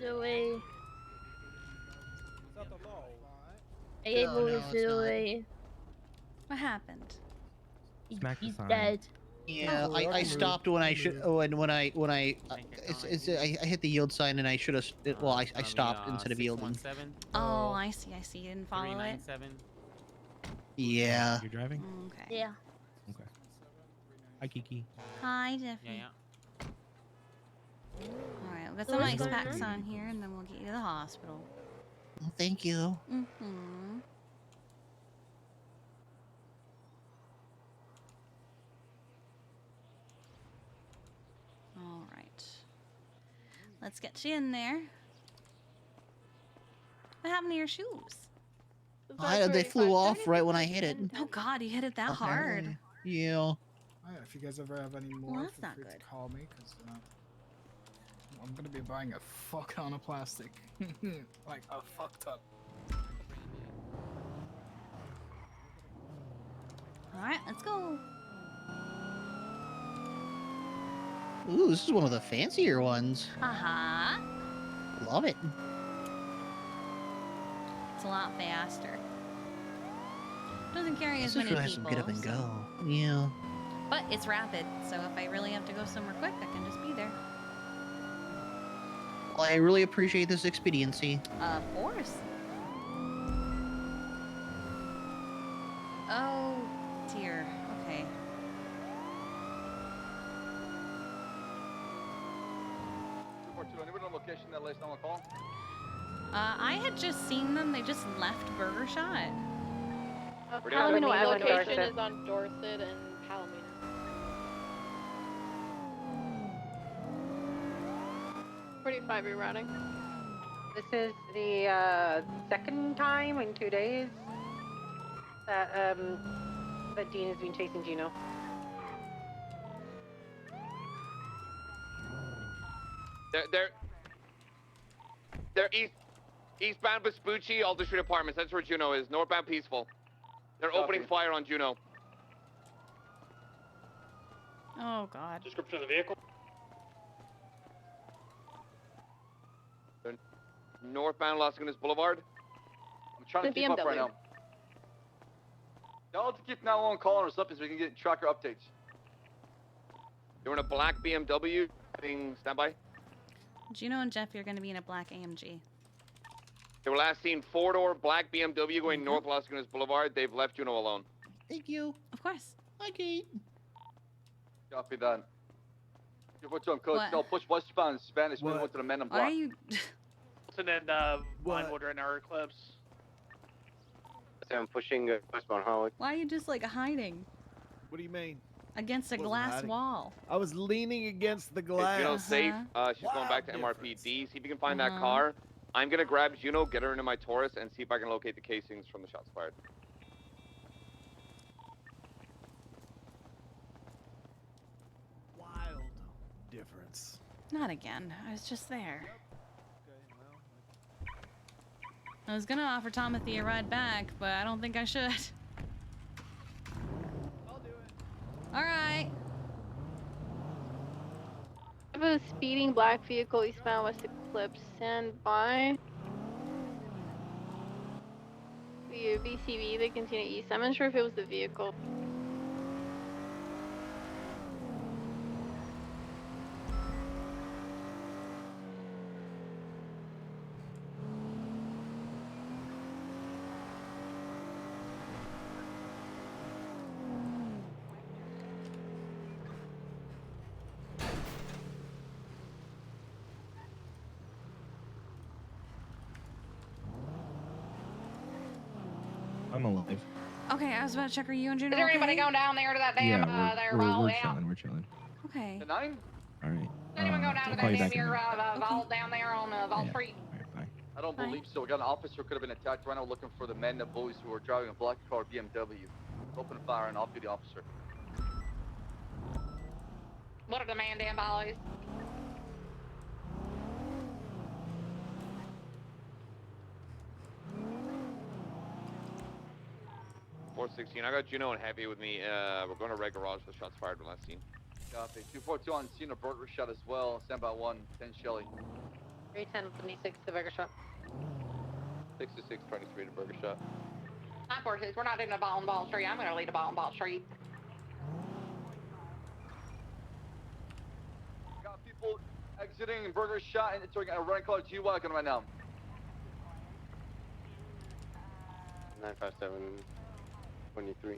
Away. I No, gave all no, the it's food not. away. What happened? Smack the He's sign. dead. Yeah, Oh, I okay. stopped when I should. Oh, and when I I hit the yield sign and I should have. Well, I stopped instead of yielding. Oh, I see. I see. You didn't follow it. 397. Yeah. You're driving? Okay. Yeah. Okay. Hi, Kiki. Hi, Jeffy. Yeah. All right, we'll get So some what's ice going packs on? on here, and then we'll get you to the hospital. Well, thank you. Mm-hmm. All right. Let's get you in there. What happened to your shoes? They flew off right when I hit it. Oh God, you hit it that hard. Apparently. Yeah. Oh, yeah, if you guys ever have any more, Well, that's feel not free good. to call me, because I'm I'm gonna be buying a fuck ton of plastic. Like a fuck ton. Alright, let's go. Ooh, this is one of the fancier ones. Uh-huh. Love it. It's a lot faster. Doesn't carry as This many really has some people. get up and so- go. Yeah. But it's rapid, so if I really have to go somewhere quick, I can just be there. Well, I really appreciate this expediency. Of course. Oh, dear. Okay. Anyone on location that lays down a call? I had just seen them. They just left Burger Shot. Palomino location is on Dorset and Palomino. $45 rerouting. This is the second time in 2 days that that Dean has been chasing Gino. They're eastbound Vespucci, Alder Street Apartments. That's where Juno is. Northbound Peaceful. They're opening fire on Juno. Oh, God. Description of the vehicle? They're northbound Las Lagunas Boulevard. I'm trying to The keep up right BMW. now. Y'all have to keep 911 calling us up so we can get tracker updates. They're in a black BMW. Being standby. Juno and Jeff, you're going to be in a black AMG. They were last seen four-door black BMW going north Las Lagunas Boulevard. They've left Juno alone. Thank you. Of course. Hi, Kate. Copy that. What's on code? What? Tell push westbound in Spanish. We What? went to the men in Why black. are you... And then Vinewood and our Eclipse. I'm pushing westbound Holly. Why are you just, like, hiding What do you mean? against a Wasn't glass hiding. wall? I was leaning against the If glass. Juno's safe, she's going back to MRPD. See if you can find that car. I'm going to grab Juno, get her into my Taurus, and see if I can locate the casings from the shots fired. Wild difference. Not again. I was just there. I was gonna offer Timothy a ride back, but I don't think I should. I'll do it. Alright. I have a speeding black vehicle eastbound West Eclipse. Stand by. The VCV, they continue east. I'm unsure if it was the vehicle. I'm alive. Okay, I was about to check. Are you and Juno Is there anybody okay? going down there to that damn Yeah, there we're vault? chilling. We're chilling. Okay. The 9? All right. Anyone going down I'll to call that you damn back in a your minute. vault down there on Vault Yeah. Street? All right, bye. I don't Hi. believe so. We got an officer could have been attacked right now looking for the men, the boys who were driving a black car BMW. Open fire and off-duty officer. What are the man damn boys? 416. I got Juno and Heavy with me. We're going to Red Garage with shots fired when last seen. Copy. 242 on scene, a burger shot as well. Stand by 1, 10 Shelly. 310-26 to Burger Shop. 6623 to Burger Shot. 946, we're not doing a ball and ball street. I'm gonna lead a ball and ball street. Got people exiting burger shot and it's a running call G Wagon right now. 957 23.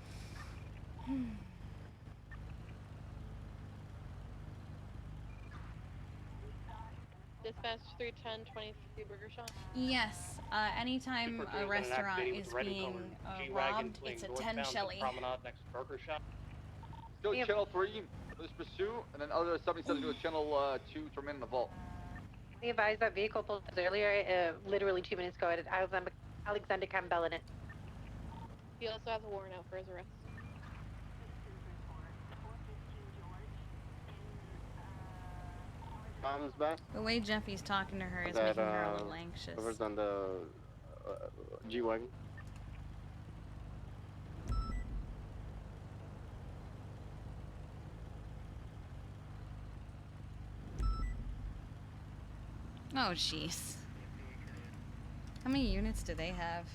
Dispatch 310-23 Burger Shop. Yes. Anytime a restaurant is being robbed, it's a 10 Shelly. Promenade next to Burger Shop. Go channel 3, let's pursue, and then other 77 go to channel 2 to remain in the vault. We advised that vehicle pulled us earlier, literally 2 minutes ago. It had Alexander Campbell in it. He also has a warrant out for his arrest. Tom's back. The way Jeffy's talking to her is That, making her a little anxious. Whoever's on the G-Wagon. Oh, jeez. How many units do they have?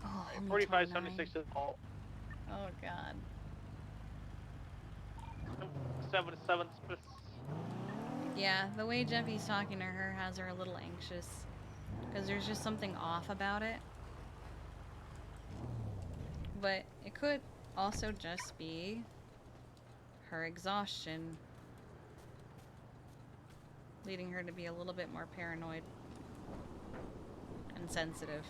Oh, only 45, 29. 76 to the ball. Oh, God. 7 to 7. Yeah, the way Jeffy's talking to her has her a little anxious. Because there's just something off about it. But it could also just be her exhaustion leading her to be a little bit more paranoid and sensitive.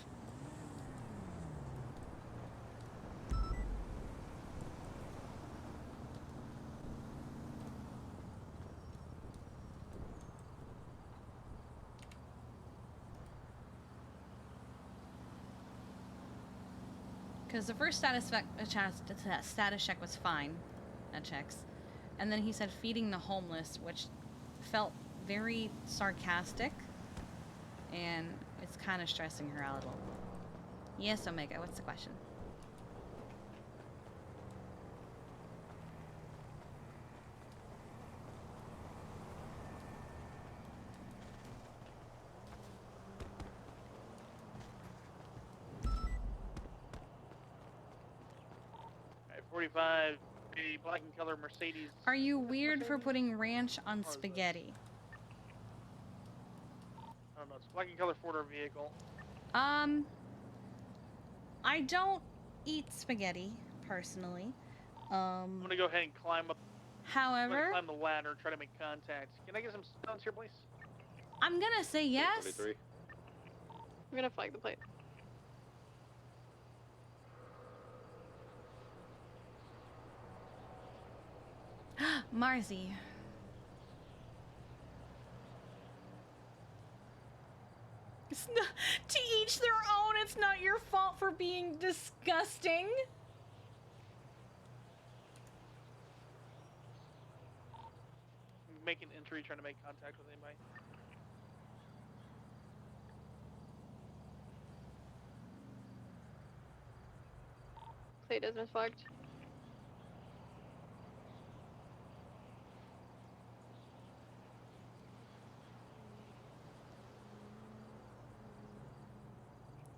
Because the first status check was fine. That checks. And then he said feeding the homeless, which felt very sarcastic. And it's kind of stressing her out a little. Yes, Omega, what's the question? Alright, 45, a black and color Mercedes. Are you weird for putting ranch on spaghetti? I don't know, it's black and color four-door vehicle. I don't eat spaghetti, personally. I'm gonna go ahead and climb up. However, Climb the ladder, try to make contact. Can I get some stones here, please? I'm gonna say yes. 43. I'm gonna flag the plate. Marzi. It's not, to each their own. It's not your fault for being disgusting. Make an entry, trying to make contact with anybody. Plate is misflagged.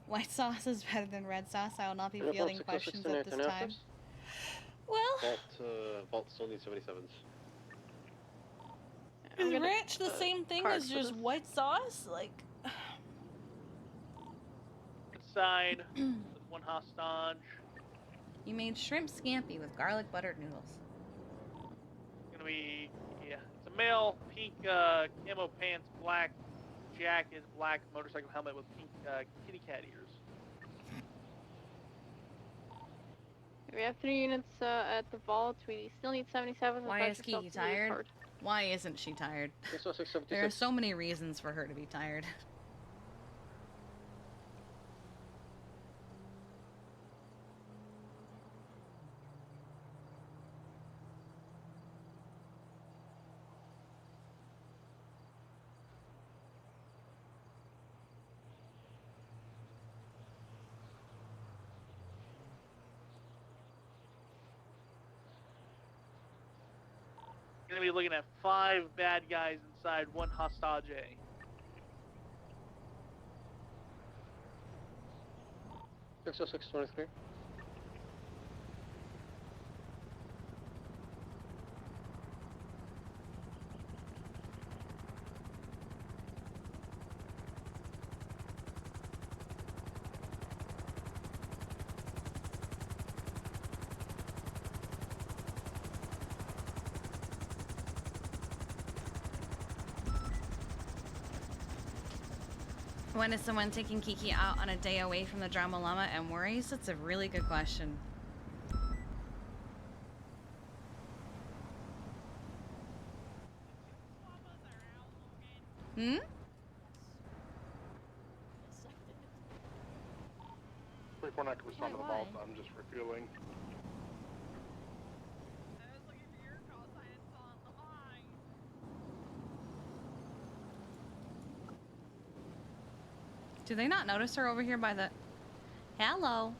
White sauce is better than red sauce. I will not be fielding questions at this time. Well, Vault still needs 77s. is ranch the same thing as just white sauce? Like, Inside with one hostage. you made shrimp scampi with garlic buttered noodles. Gonna be, yeah, it's a male, pink camo pants, black jacket, black motorcycle helmet with pink kitty cat ears. We have 3 units at the vault. We still need 77. Why is Kiki tired? Why isn't she tired? There are so many reasons for her to be tired. Gonna be looking at 5 bad guys inside, 1 hostage. 60623. When is someone taking Kiki out on a day away from the drama llama and worries? That's a really good question. Hmm? Report not to respond to the vault. I'm just refueling. Do they not notice her over here by the... Hello.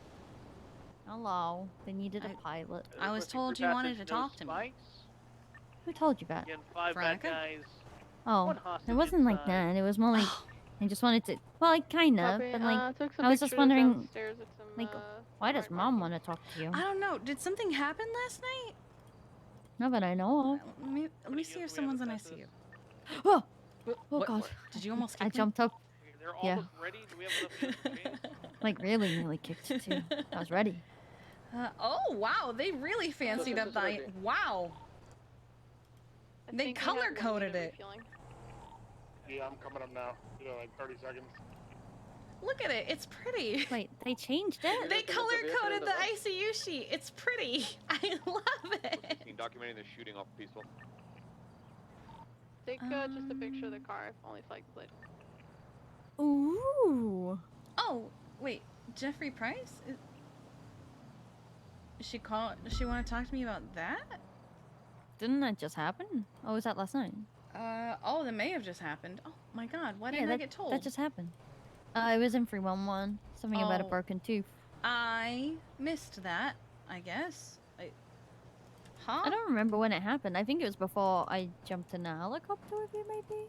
Hello. They needed a pilot. I was told you wanted to talk to me. Who told you that? Again, 5 bad guys. Oh, One hostage it wasn't like inside. that. It was more like I just wanted to. Well, like kinda, Copy. but like Took some I was just pictures wondering, downstairs with some, like, why does Mom want to talk to you? I don't know. Did something happen last night? Not that I know of. Let me see if someone's in ICU. Oh, What- God! Did you almost I kick me? jumped up. They're Yeah. almost ready. Do we have enough chase? Like really nearly kicked too. I was ready. Oh, wow. They really fancied up the... Wow. They color-coded it. Yeah, I'm coming up now. You know, like 30 seconds. Look at it. It's pretty. Wait, they changed it? They color-coded the ICU sheet. It's pretty. I love it. Documenting the shooting off Peaceful. Take just a picture of the car, if only flag plate. Ooh. Oh, wait. Jeffrey Price? Does she want to talk to me about that? Didn't that just happen? Oh, was that last night? Oh, that may have just happened. Oh my God, why didn't I get told? That just happened. It was in 311. Something about a Oh. broken tooth. I missed that, I guess. Huh? I don't remember when it happened. I think it was before I jumped in a helicopter with you, maybe?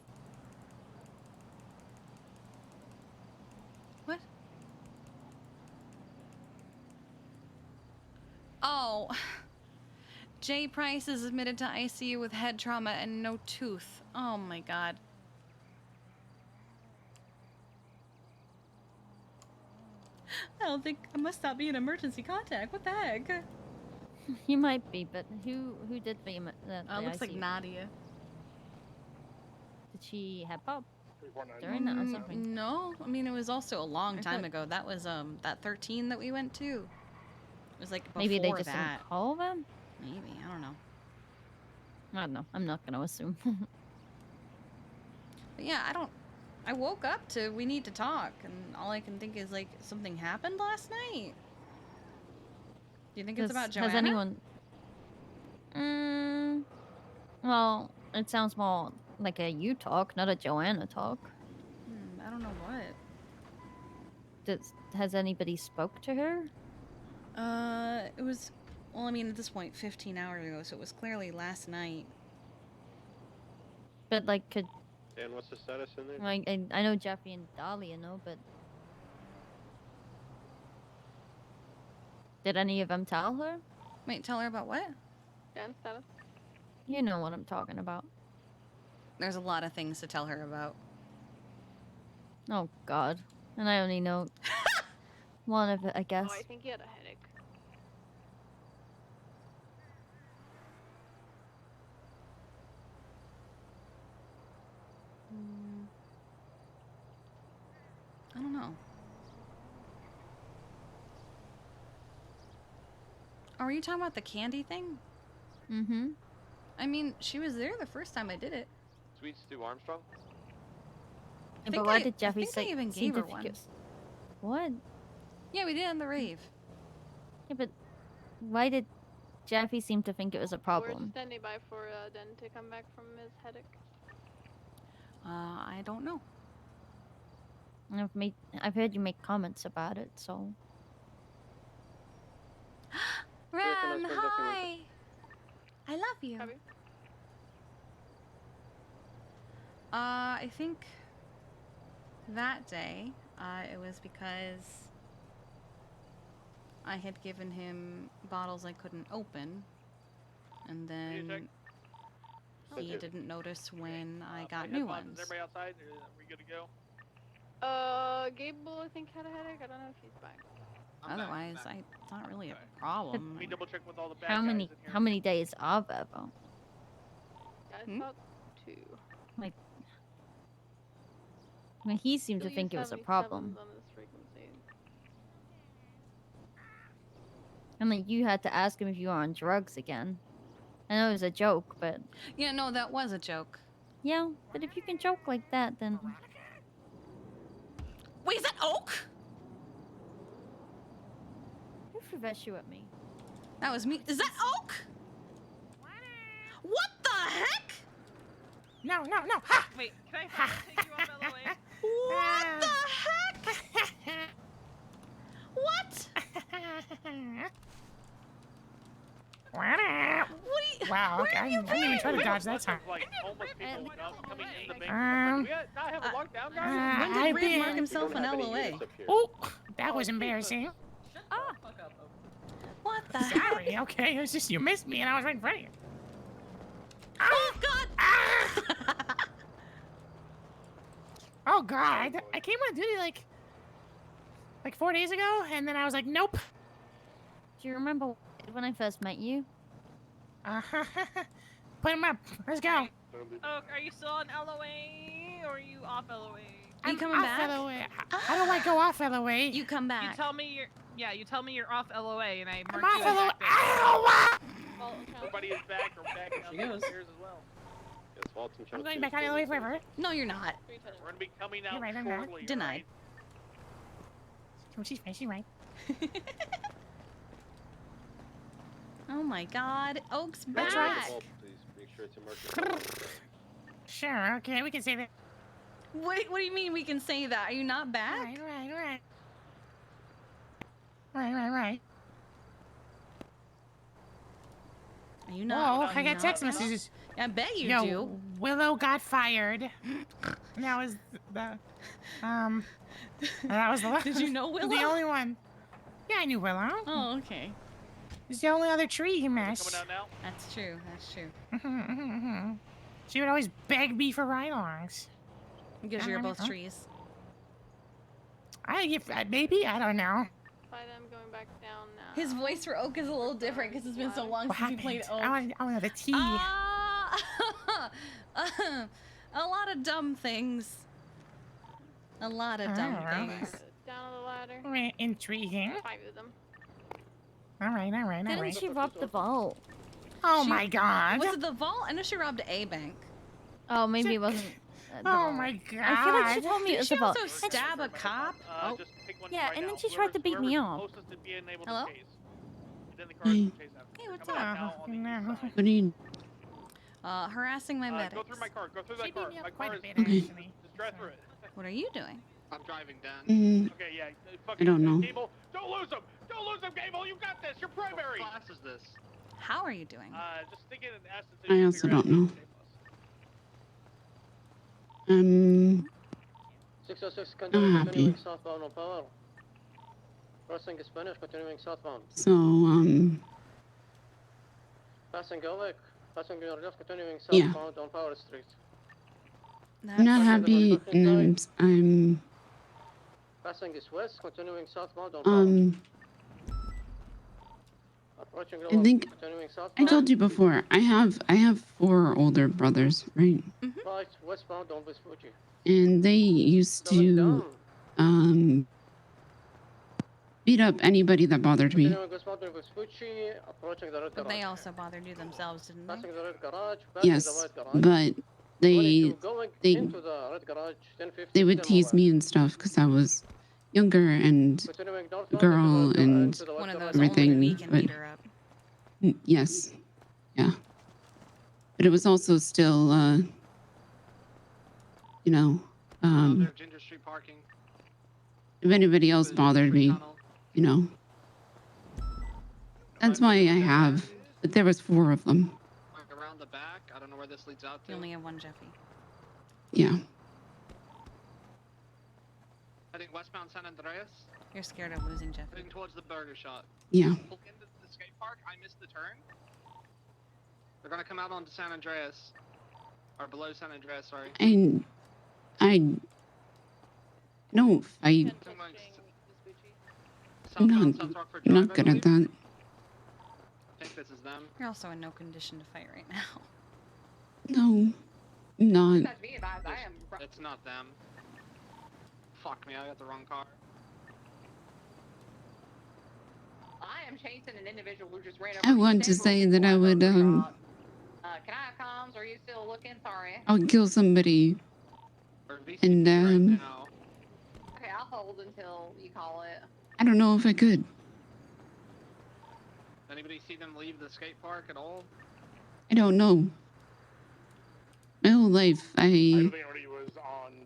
What? Oh. Jay Price is admitted to ICU with head trauma and no tooth. Oh my God. I don't think I must not be an emergency contact. What the heck? You might be, but who did the Looks like ICU? Nadia. Did she have pop during that or something? No, I mean it was also a long I time thought- ago. That was that 13 that we went to. It was like before Maybe they just that. didn't call them? Maybe, I don't know. I don't know. I'm not gonna assume. But yeah, I woke up to we need to talk, and all I can think is like something happened last night. Do you think it's about Joanna? Has anyone? Well, it sounds more like a you talk, not a Joanna talk. I don't know what. Has anybody spoke to her? It was, well, I mean, at this point, 15 hours ago, so it was clearly last night. But like, could Dan, what's the status in there? like I know Jeffy and Dahlia know, but did any of them tell her? Wait, tell her about what? Dan status. You know what I'm talking about. There's a lot of things to tell her about. Oh God, and I only know one of it, I guess. Oh, I think he had a headache. I don't know. Are you talking about the candy thing? Mm-hmm. I mean, she was there the first time I did it. Sweet Stu Armstrong? But why did Jeffy I think I even seem gave to her think one. it was- What? Yeah, we did on the rave. Yeah, but why did Jeffy seem to think it was a We're problem? standing by for Den to come back from his headache. I don't know. I've heard you make comments about it, so. Ram, hi! I love you. I think that day, it was because I had given him bottles I couldn't open, and then he didn't notice when I got new ones. Is everybody outside? Are we good to go? Gable, I think, had a headache. I don't know if he's back. Otherwise, it's not really a problem. Let me double check with all the bad How guys many in here. how many days are there though? I thought 2. Like, I mean, he seemed to think it was a problem. On this frequency. I mean, you had to ask him if you were on drugs again. I know it was a joke, but Yeah, no, that was a joke. yeah. But if you can joke like that, then Wait, is that Oak? who threw you at me? That was me. Is that Oak? What the heck? No. Ha! Wait, can I take you off the way? What the heck? wow. Okay, I didn't even try to dodge that time. Like homeless people coming in the bank. Um, Do we not have a lockdown, guys? When did Red mark himself an LOA? Oh, that was embarrassing. Oh. Fuck up. What the Sorry, okay. It was just you missed me and I was right in front of you. Oh God! Oh God! I came on duty like 4 days ago, and then I was like, nope. Do you remember when I first met you? Put him up. Let's go. Oh, are you still on LOA or are you off LOA? You coming off back? LOA. How do I go off LOA? You come back. You tell me you tell me you're off LOA and I mark off you as LOA. active. Well, everybody is back or back downstairs as well. I'm going back on LOA forever. No, you're not. We're gonna be coming out You're right, I'm not. shortly. Denied. Oh, she's right. Oh my God, Oak's back. That's right. Please make sure it's a market. Sure, okay, we can say that. What do you mean we can say that? Are you not back? Right. Are you not? Whoa, I got text messages. I bet you Yo, do. Willow got fired. That was the that was the Did you know Willow? The only one. Yeah, I knew Willow. Oh, okay. It's the only other tree he missed. Coming out now? That's true. That's true. She would always beg me for ride-alongs. Because you're both trees. Maybe, I don't know. By them going back down now. His voice for Oak is a little different because it's been so long What since he played Oak. I want to know the tea. A lot of dumb things. A lot of dumb things. Down the ladder. Intriguing. 5 of them. All right. Didn't she rob the vault? Oh my God. Was it the vault? I know she robbed a bank. Oh, maybe it wasn't. Oh my God. I feel like she told me it was Did the vault. she also stab a cop? Oh. Just pick one Yeah, right and then now. she tried to beat me Whoever's up. closest to being able to Hello? chase. Then the car can chase after. Hey, what's Coming out up? now on the east side. What do you? Harassing my medics. Go through my car. Go through that car. My car is. Okay. Just drive through it. What are you doing? I'm driving down. Okay, yeah. I don't know. Gable, don't lose him. Don't lose him, Gable. You got this. You're primary. What class is this? How are you doing? Just think it in essence. I also don't know. 606 Not continuing happy. southbound on power. Crossing Spanish, continuing southbound. So Passing Gallic, passing your left, continuing Yeah. southbound on Power Street. I'm not happy, and I'm Passing is west, continuing southbound on Power. Approaching I think continuing I southbound. told you before. I have 4 older brothers, right? Right, westbound on Vespucci. And they used to beat up anybody that bothered me. Continuing westbound on Vespucci, approaching the red But they garage. also bothered you themselves, didn't they? Passing the red garage, passing the Yes, white garage. but they Going they into the red garage, 1050. they would tease me and stuff because I was younger and Continuing a northbound girl and One of those everything. only we can But beat her up. yes, yeah. But it was also still, Ginger Street parking. if anybody else bothered me, that's why I have. But there was 4 of them. Like around the back. I don't know where this leads out to. You only have one Jeffy. Yeah. Heading westbound San Andreas. You're scared of losing Jeffy. Heading towards the burger shop. Yeah. Pull into the skate park. I missed the turn. They're gonna come out onto San Andreas. Or below San Andreas, sorry. I don't fight. I'm not good at that. I think this is them. You're also in no condition to fight right now. No, I'm not. That's me, I am. It's not them. Fuck me, I got the wrong car. I am chasing an individual who just ran over. I want to say that I would can I have comms? Are you still looking? Sorry. I'll kill somebody and Okay, I'll hold until you call it. I don't know if I could. Anybody see them leave the skate park at all? I don't know. My whole life I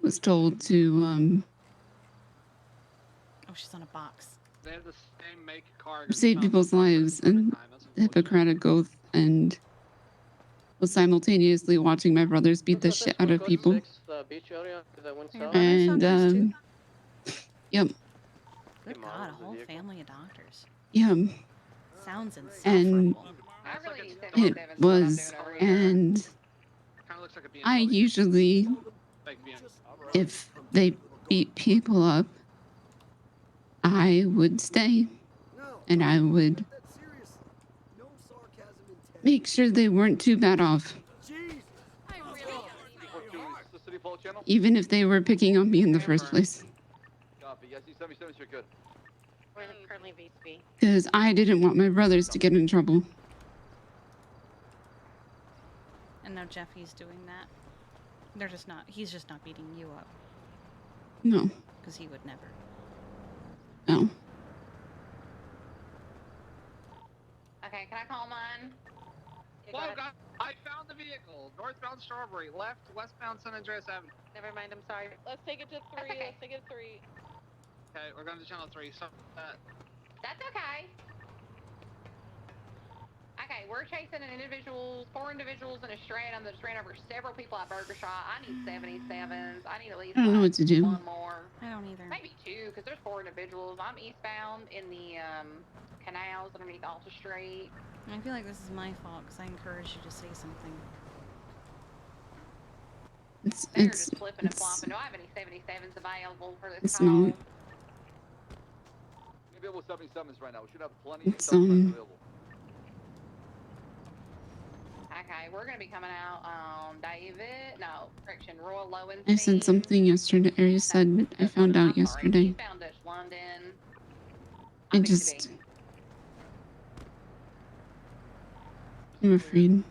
was told to Oh, she's on a box. They have the same make car. save people's lives and the Hippocratic Oath and while simultaneously watching my brothers beat the shit out of people. Beach area, because I went Your south. brother's And doctors too? yep, Good God, a whole family of doctors. yeah, Sounds and insufferable. I really need it 77 was, and I usually, if they beat people up, I would stay, and I would make sure they weren't too bad off, even if they were picking on me in the first place. Copy. Yes, 77, you're good. We're currently VSP. Because I didn't want my brothers to get in trouble. And now Jeffy's doing that. They're just not, he's just not beating you up. No. Because he would never. No. Okay, can I call mine? Whoa, guys, I found the vehicle. Northbound Strawberry, left, westbound San Andreas Avenue. Never mind, I'm sorry. Let's take it to 3. Let's take it to 3. Okay, we're going to channel 3. Stop that. That's okay. Okay, we're chasing four individuals in a stratum that just ran over several people at Burger Shot. I need 77s. I need at least I don't know what to do. one more. I don't either. Maybe 2, because there's 4 individuals. I'm eastbound in the canals underneath Alta Street. I feel like this is my fault because I encouraged you to say something. They're just flipping and flopping. Do I have any 77s available for this It's call? not. Available 77s right now. We should have plenty It's, of 77s available. Okay, we're gonna be coming out on Roy Lowenstein. I said something yesterday, or you said I found out yesterday. Found Dutch London. I just... I'm afraid.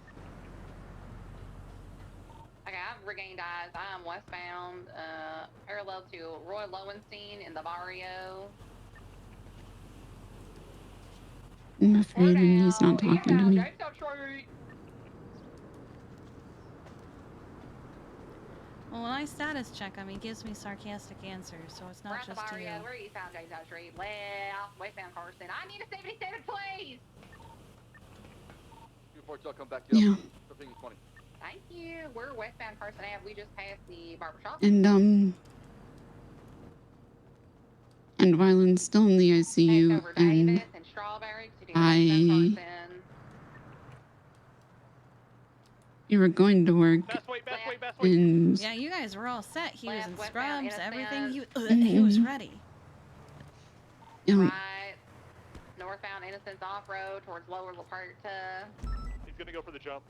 Okay, I've regained eyes. I am westbound, parallel to Roy Lowenstein in the Barrio. I'm afraid when he's not talking to me. Well, when I status check him, he gives me sarcastic answers, so it's not We're at just the you. Barrio. Where are you found James Street? Left, westbound Carson. I need a 77, please. 242, I'll come back Yeah. up. 20. Thank you. We're westbound Carson Ave. We just passed the barbershop. And Wyland's still in the ICU, and you were going to work, and Yeah, you guys were all set. He was in scrubs, everything. He Mhm. was ready. Yeah. Right. Northbound Innocence Off-Road towards Lower La Puerta. He's gonna go for the jump.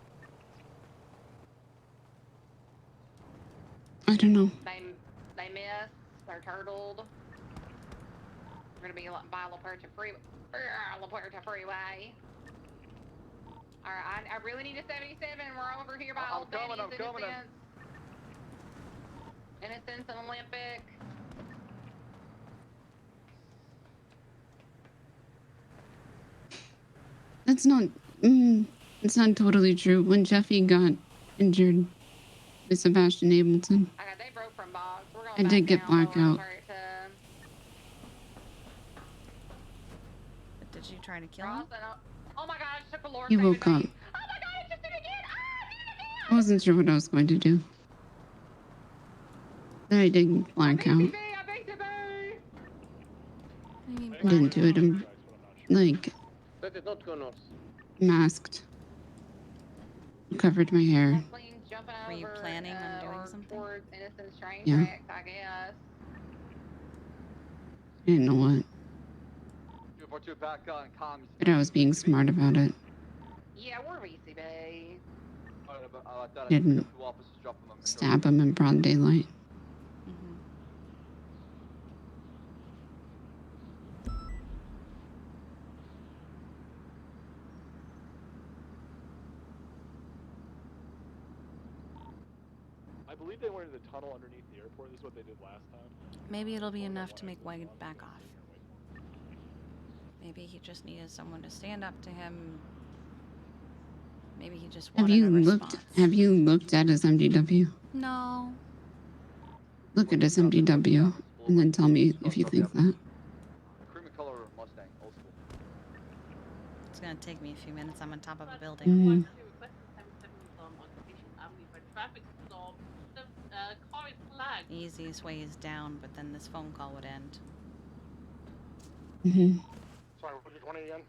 I don't know. They missed. They're turtled. We're gonna be by La Puerta Freeway. Alright, I really need a 77. We're over here by Old Betty's Innocence. Innocence and Olympic. That's not. It's not totally true. When Jeffy got injured with Sebastian Ableton, Okay, they broke from Boggs. We're going I back did get down Lower La blackout. Puerta. But did you try to kill him? Oh my god, I just took a Lord He woke up. Oh my god, I just did it again! Ah, I wasn't sure what I was going to do. Then I did blackout. I didn't do it. I'm like That is not go north. masked. Covered my hair. Were you planning on doing something? Towards Innocence train Yeah. tracks, I guess. I didn't know what, 242 back on comms. but I was being smart about it. Yeah, we're VCB. Didn't stab him in broad daylight. I believe they went in the tunnel underneath the airport. This is what they did last time. Maybe it'll be enough to make White back off. Maybe he just needed someone to stand up to him. Maybe he just Have wanted you a looked? response. Have you looked at his MDW? No. Look at his MDW, and then tell me if you think that. Cream color Mustang, old school. It's gonna take me a few minutes. I'm on top of a building. Mhm. traffic stop. The car is flagged. The easiest way is down, but then this phone call would end. Sorry, what was 20 again?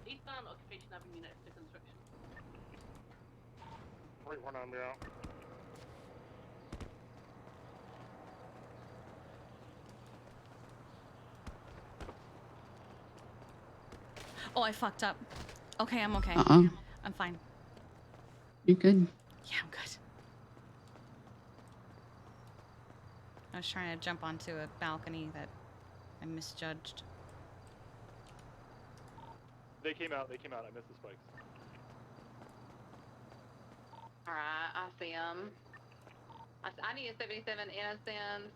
Eastbound Occupation Avenue next to construction. 41 on me out. Oh, I fucked up. Okay, I'm okay. Uh-oh. I'm fine. You're good. Yeah, I'm good. I was trying to jump onto a balcony that I misjudged. They came out. I missed the spikes. Alright, I see them. I need a 77 Innocence,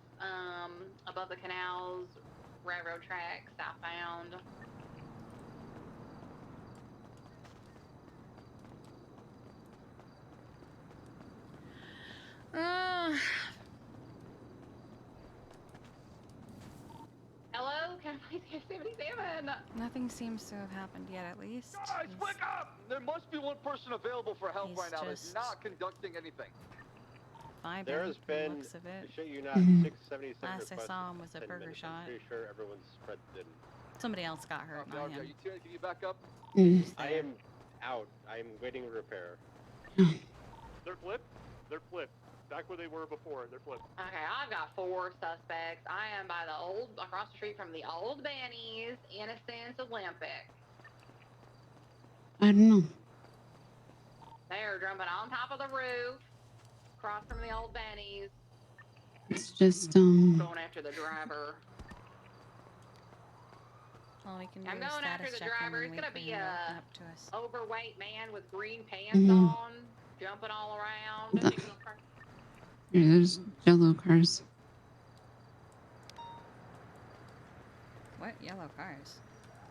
above the canals, railroad tracks, southbound. Hello? Can I please get 77? Nothing seems to have happened yet, at least. Guys, wake up! There must be one person available for help He's right now that's just- not conducting anything. Vibing, There has from the been, looks of I it. shit you not, 677 Last I requests saw in him was a 10 burger minutes. shot. I'm pretty sure everyone's spread thin. Somebody else got hurt, Okay, not okay, him. you two, can you back up? I am out. I am waiting repair. They're flipped. They're flipped. Back where they were before. They're flipped. Okay, I've got 4 suspects. I am by the across the street from the old Benny's, Innocence Olympic. I don't know. They are jumping on top of the roof, across from the old Benny's, It's just, going after the driver. All we can do I'm is going after status the check him driver. and It's wait gonna for be him to a open up to us. overweight man with green pants Mhm. on, jumping all around. The- Here, there's Jello cars. What? Yellow cars?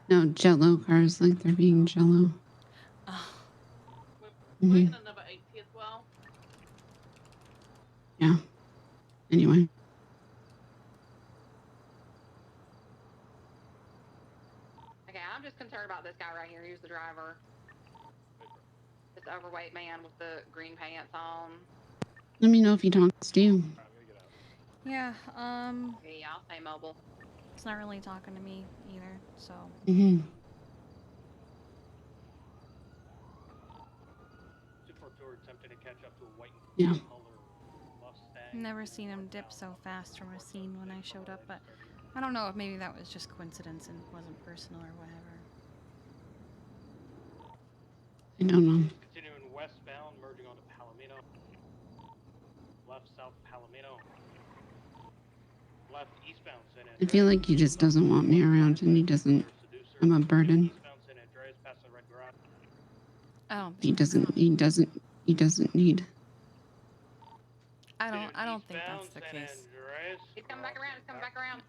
No, Jello cars, like they're being Jello. Oh. We're Mhm. getting another 80 as well. Yeah. Anyway. Okay, I'm just concerned about this guy right here. He's the driver. This overweight man with the green pants on. Let me know if he talks to you. Yeah, Yeah, I'll stay mobile. it's not really talking to me either, so. Mm-hmm. 242 attempting to catch up to a white Yeah. color Mustang. Never seen him dip so fast from a scene when I showed up, but I don't know if maybe that was just coincidence and wasn't personal or whatever. I don't know. Continuing westbound, merging onto Palomino. Left south Palomino. Left eastbound San I Andreas. feel like he just doesn't want me around and he doesn't. I'm a burden. Eastbound San Andreas past the red garage. Oh. He doesn't need. I don't think that's the case. He's coming back around. He's coming back around.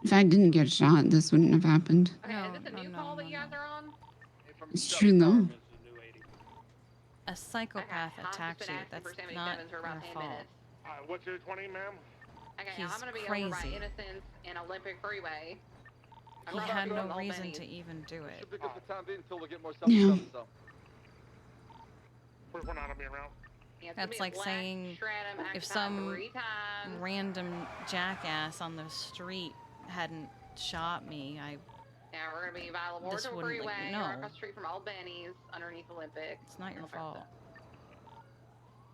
If I didn't get shot, this wouldn't have happened. Okay, is this a new call that you guys are on? It's true though. A psychopath attacked you. That's not your fault. What's your 20, ma'am? Okay, He's I'm gonna be over by crazy. Innocence and Olympic Freeway. He had no reason to even do it. Should be good for time being until we get more Yeah. stuff, so. We're not on me around. Yeah, it's gonna That's be a like black saying stratum if occupied some 3 times. random jackass on the street hadn't shot me, Yeah, we're gonna be by This Laboratory wouldn't, like, Freeway, no. right across the street from Old Benny's, underneath Olympic. It's not your fault.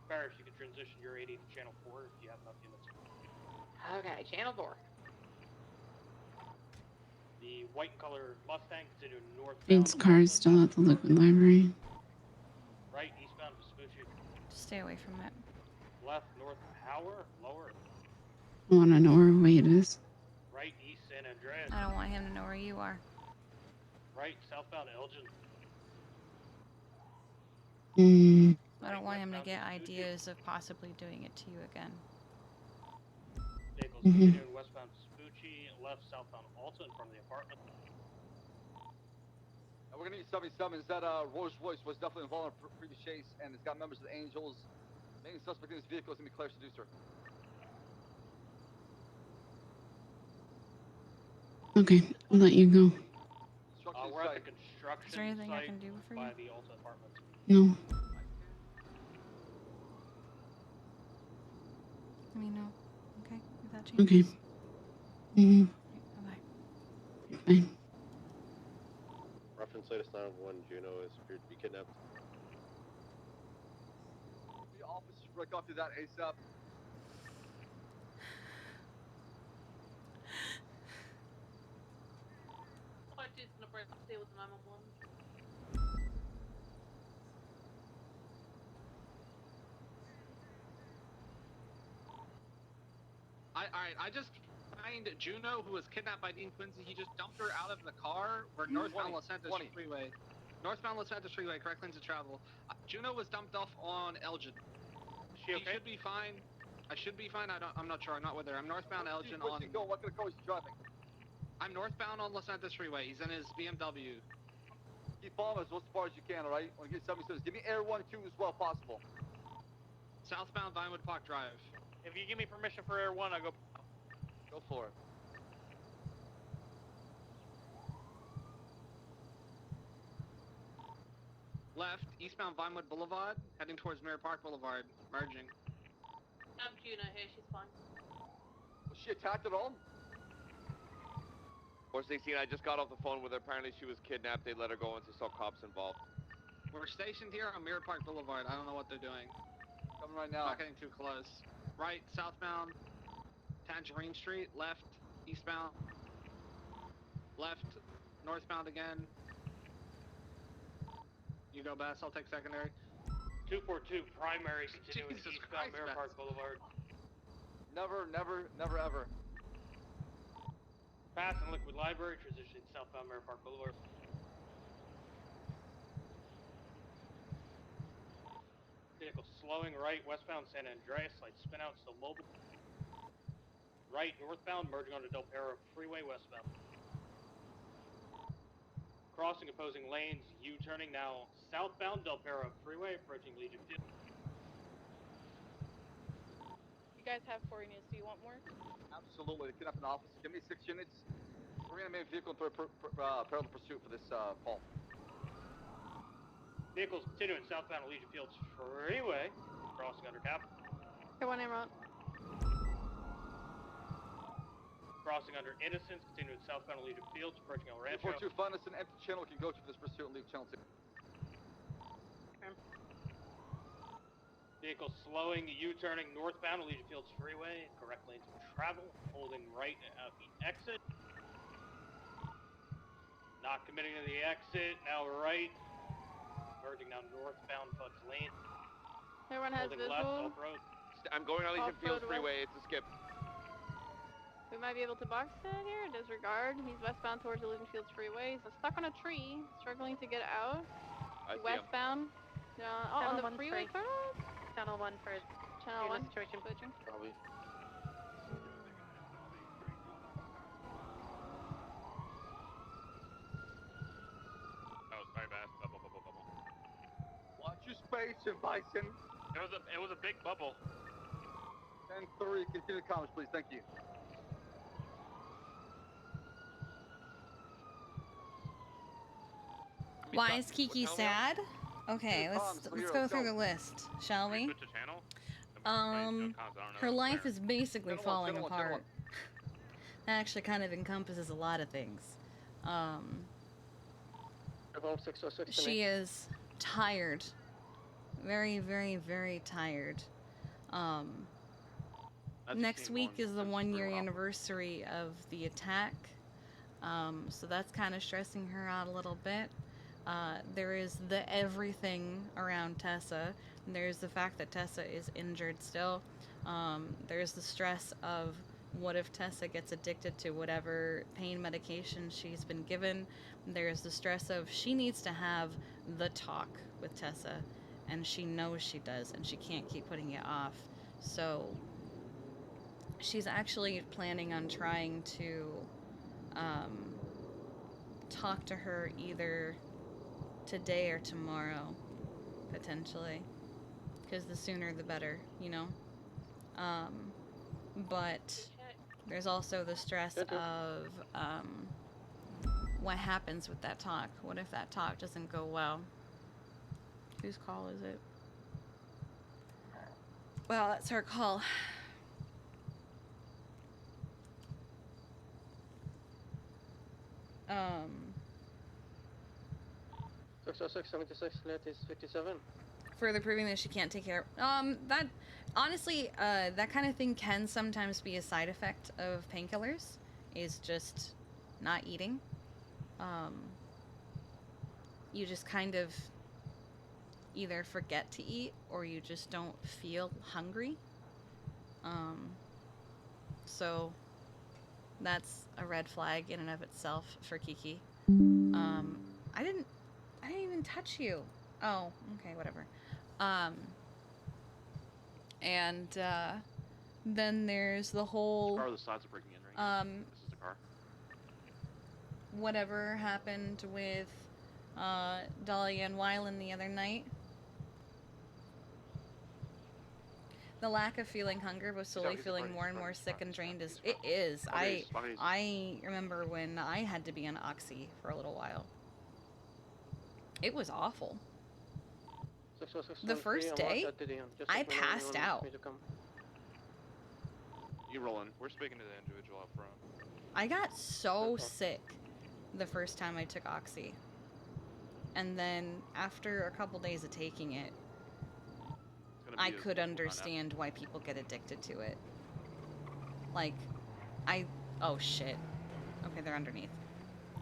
Barris, you can transition your 80 to channel 4 if you have enough units. Okay, Channel 4. The white and color Mustang continuing northbound. Bates' car is still at the Liquid Library. Right, eastbound Vespucci. Stay away from it. Left, north Power, lower. I want to know where Wade is. Right, east San Andreas. I don't want him to know where you are. Right, southbound Elgin. I don't want him to get ideas of possibly doing it to you again. Vehicles Mhm. continuing westbound Vespucci, left southbound Alta in front of the apartment. And we're gonna need 77. Is that Rolls Royce was definitely involved in a previous chase, and it's got members of the Angels. Main suspect in this vehicle is gonna be Claire Seducer. Okay, I'll let you go. We're at the construction Is there anything I site can do for by you? the Alta apartments. No. Let me know. Okay, if that Okay. changes. Mm-hmm. Bye-bye. Fine. Reference latest 911, Juno is appeared to be kidnapped. The officers break off to that ASAP. What is gonna break up deal with the 911? Alright, I just find Juno, who was kidnapped by Dean Quincy. He just dumped her out of the car. We're northbound Los Santos Freeway. Northbound Los Santos Freeway, correct lanes of travel. Juno was dumped off on Elgin. She okay? She should be fine. I should be fine. I'm not sure. I'm not with her. I'm northbound Elgin on. Go. What kind of car is he driving? I'm northbound on Los Santos Freeway. He's in his BMW. Keep following us as far as you can, all right? When you get 76, give me Air 1 2 as well possible. Southbound Vinewood Park Drive. If you give me permission for Air 1, I'll go. Go for it. Left, eastbound Vinewood Boulevard, heading towards Mirror Park Boulevard, merging. Juno here, she's fine. Was she attacked at all? 416, I just got off the phone with her. Apparently she was kidnapped. They let her go once they saw cops involved. We're stationed here on Mirror Park Boulevard. I don't know what they're doing. Coming right now. Not getting too close. Right, southbound, Tangerine Street, left, eastbound, left, northbound again. You go, Bass, I'll take secondary. 242 primary continuing Jesus eastbound Christ, Mirror Park Boulevard. Never, ever. Passing Liquid Library, transitioning southbound Mirror Park Boulevard. Vehicle slowing right, westbound San Andreas, light spin out, still mobile. Right, northbound, merging onto Del Perro Freeway, westbound. Crossing opposing lanes, U-turning now southbound Del Perro Freeway, approaching Legion Field. You guys have 4 units. Do you want more? Absolutely. Kidnapping officer. Give me 6 units. We're gonna make vehicle parallel pursuit for this call. Vehicles continuing southbound Legion Fields Freeway, crossing under cap. Okay, one name out. Crossing under Innocence, continuing southbound Legion Fields, approaching El Rancho. 242, find us an empty channel we can go to for this pursuit and leave channel 2. Vehicle slowing, U-turning northbound Legion Fields Freeway, correct lanes of travel, holding right out the exit. Not committing to the exit, now right. Merging now northbound Fudge Lane. Everyone has holding visual. left, off road. I'm going on Legion Fields Off-road Freeway. It's a skip. We might be able to box it here. Disregard. He's westbound towards the Legion Fields Freeway. He's stuck on a tree, struggling to get out. I see him. Westbound. On the freeway, sort of? Channel 1 for Channel 1. situation. Switching. Probably. Oh, sorry, Bass. Bubble. Watch your space, Bison. It was a big bubble. 10-3, continue the comments, please. Thank you. Why is Kiki sad? Okay, let's go through the list, shall we? Her life is basically falling apart. That actually kind of encompasses a lot of things. She is tired. Very, very, very tired. Next week is the 1-year anniversary of the attack. So that's kind of stressing her out a little bit. There is the everything around Tessa. There's the fact that Tessa is injured still. There's the stress of what if Tessa gets addicted to whatever pain medication she's been given. There's the stress of she needs to have the talk with Tessa, and she knows she does, and she can't keep putting it off. So she's actually planning on trying to talk to her either today or tomorrow, potentially, because the sooner the better, you know. But there's also the stress of what happens with that talk. What if that talk doesn't go well? Whose call is it? Well, that's her call. 606, 76, net is 57. Further proving that she can't take care of... that... Honestly, that kind of thing can sometimes be a side effect of painkillers, is just not eating. You just kind of either forget to eat or you just don't feel hungry. So that's a red flag in and of itself for Kiki. I didn't even touch you. Oh, okay, whatever. And then there's the whole Car, the sides are breaking in right now. This is the car. Whatever happened with Dahlia and Wyland the other night. The lack of feeling hunger was slowly feeling more and more sick and drained. It is. I remember when I had to be on Oxy for a little while. It was awful. The first day, I passed out. You rolling? We're speaking to the individual up front. I got so sick the first time I took Oxy. And then after a couple days of taking it, I could understand why people get addicted to it. Like, oh shit. Okay, they're underneath.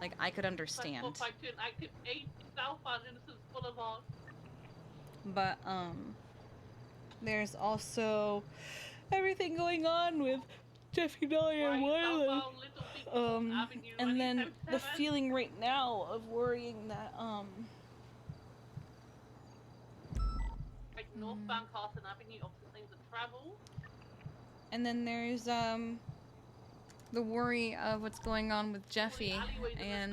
Like, I could understand. But, there's also everything going on with Jeffy, Dahlia, and Wyland. And then the feeling right now of worrying that, Northbound Carson Avenue, opposite lanes of travel. And then there's, the worry of what's going on with Jeffy, and,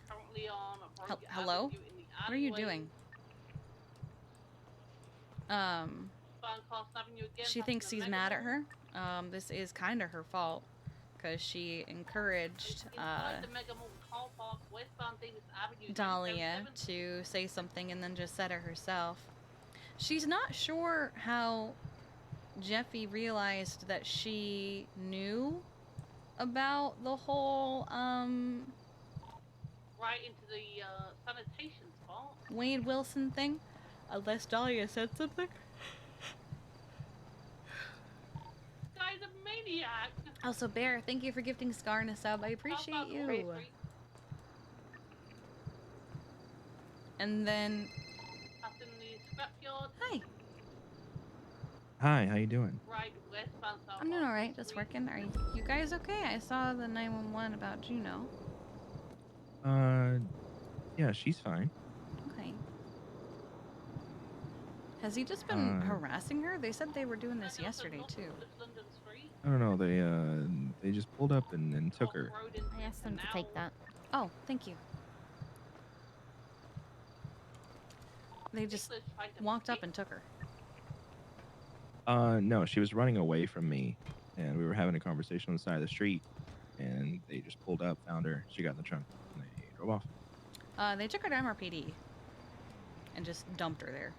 Currently on hello? What are you doing? She thinks he's mad at her. This is kind of her fault, because she encouraged, Dahlia to say something and then just said it herself. She's not sure how Jeffy realized that she knew about the whole, right into the sanitation spot. Wade Wilson thing, unless Dahlia said something. This guy's a maniac. Also, Bear, thank you for gifting Scar and a sub. I appreciate you. And then... Hi. Hi, how you doing? Right, westbound south. I'm doing alright, just working. Are you guys okay? I saw the 911 about Juno. Yeah, she's fine. Okay. Has he just been harassing her? They said they were doing this yesterday, too. I don't know, they just pulled up and took her. I asked them to take that. Oh, thank you. They just walked up and took her. No, she was running away from me, and we were having a conversation on the side of the street, and they just pulled up, found her, she got in the trunk, and they drove off. They took her to MRPD and just dumped her there.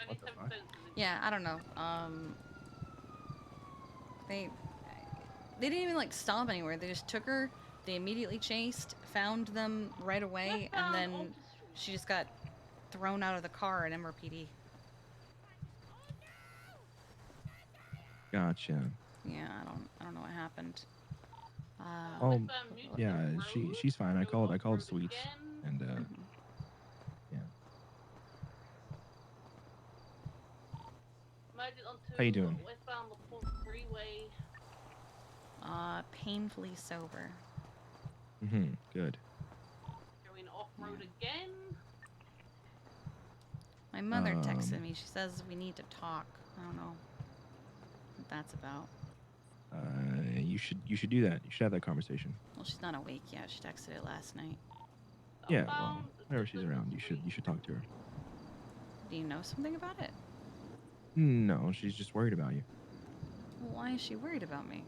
What the fuck? Yeah, I don't know. They didn't even like stop anywhere. They just took her. They immediately chased, found them right away, and then she just got thrown out of the car at MRPD. Gotcha. Yeah, I don't know what happened. Oh, yeah, she's fine. I called Sweets, and yeah. How you doing? Painfully sober. Good. Going off-road again. My mother texted me. She says we need to talk. I don't know what that's about. You should do that. You should have that conversation. Well, she's not awake yet. She texted it last night. Yeah, well, whenever she's around, you should talk to her. Do you know something about it? No, she's just worried about you. Well, why is she worried about me?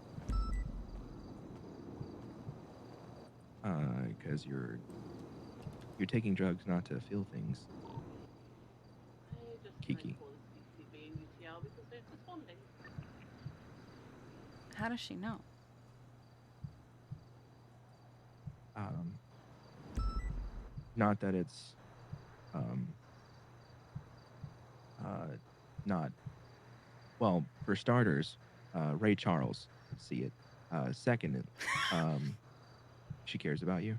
Because you're taking drugs not to feel things. I just Kiki. call CCTV and UTL because they're responding. How does she know? Not that it's not well, for starters, Ray Charles would see it. Second, she cares about you.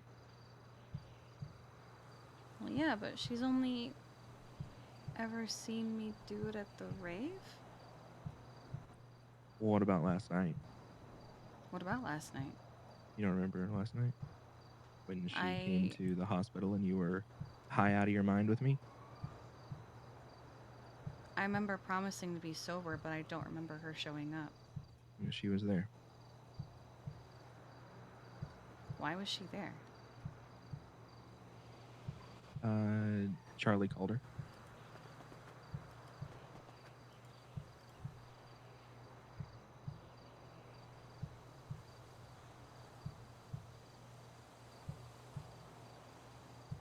Well, yeah, but she's only ever seen me do it at the rave? Well, what about last night? What about last night? You don't remember last night? When she came to the hospital and you were high out of your mind with me? I remember promising to be sober, but I don't remember her showing up. Yeah, she was there. Why was she there? Charlie called her.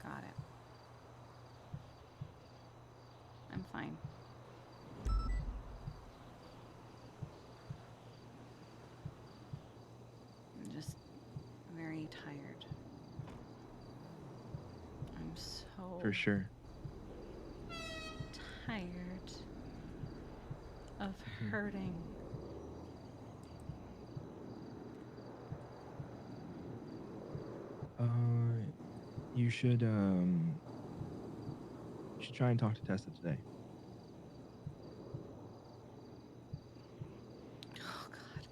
Got it. I'm fine. I'm just very tired. I'm so For sure. tired of hurting. You should try and talk to Tessa today. Oh God.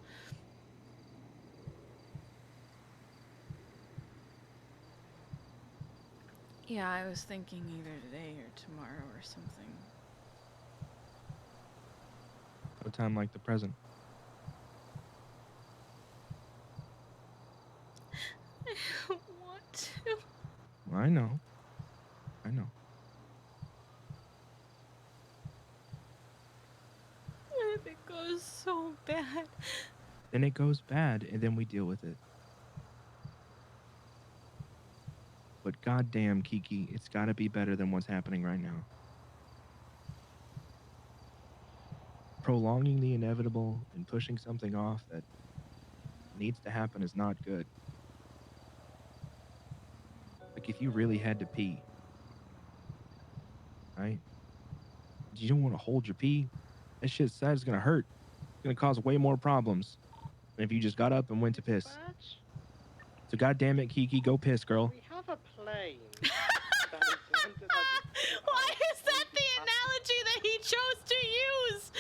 Yeah, I was thinking either today or tomorrow or something. No time like the present. I don't want to. I know. What if it goes so bad? Then it goes bad, and then we deal with it. But goddamn, Kiki, it's got to be better than what's happening right now. Prolonging the inevitable and pushing something off that needs to happen is not good. Like, if you really had to pee, right? You don't want to hold your pee. That shit sad is going to hurt. It's going to cause way more problems than if you just got up and went to piss. So goddamn it, Kiki, go piss, girl. We have a plane. Why is that the analogy that he chose to use?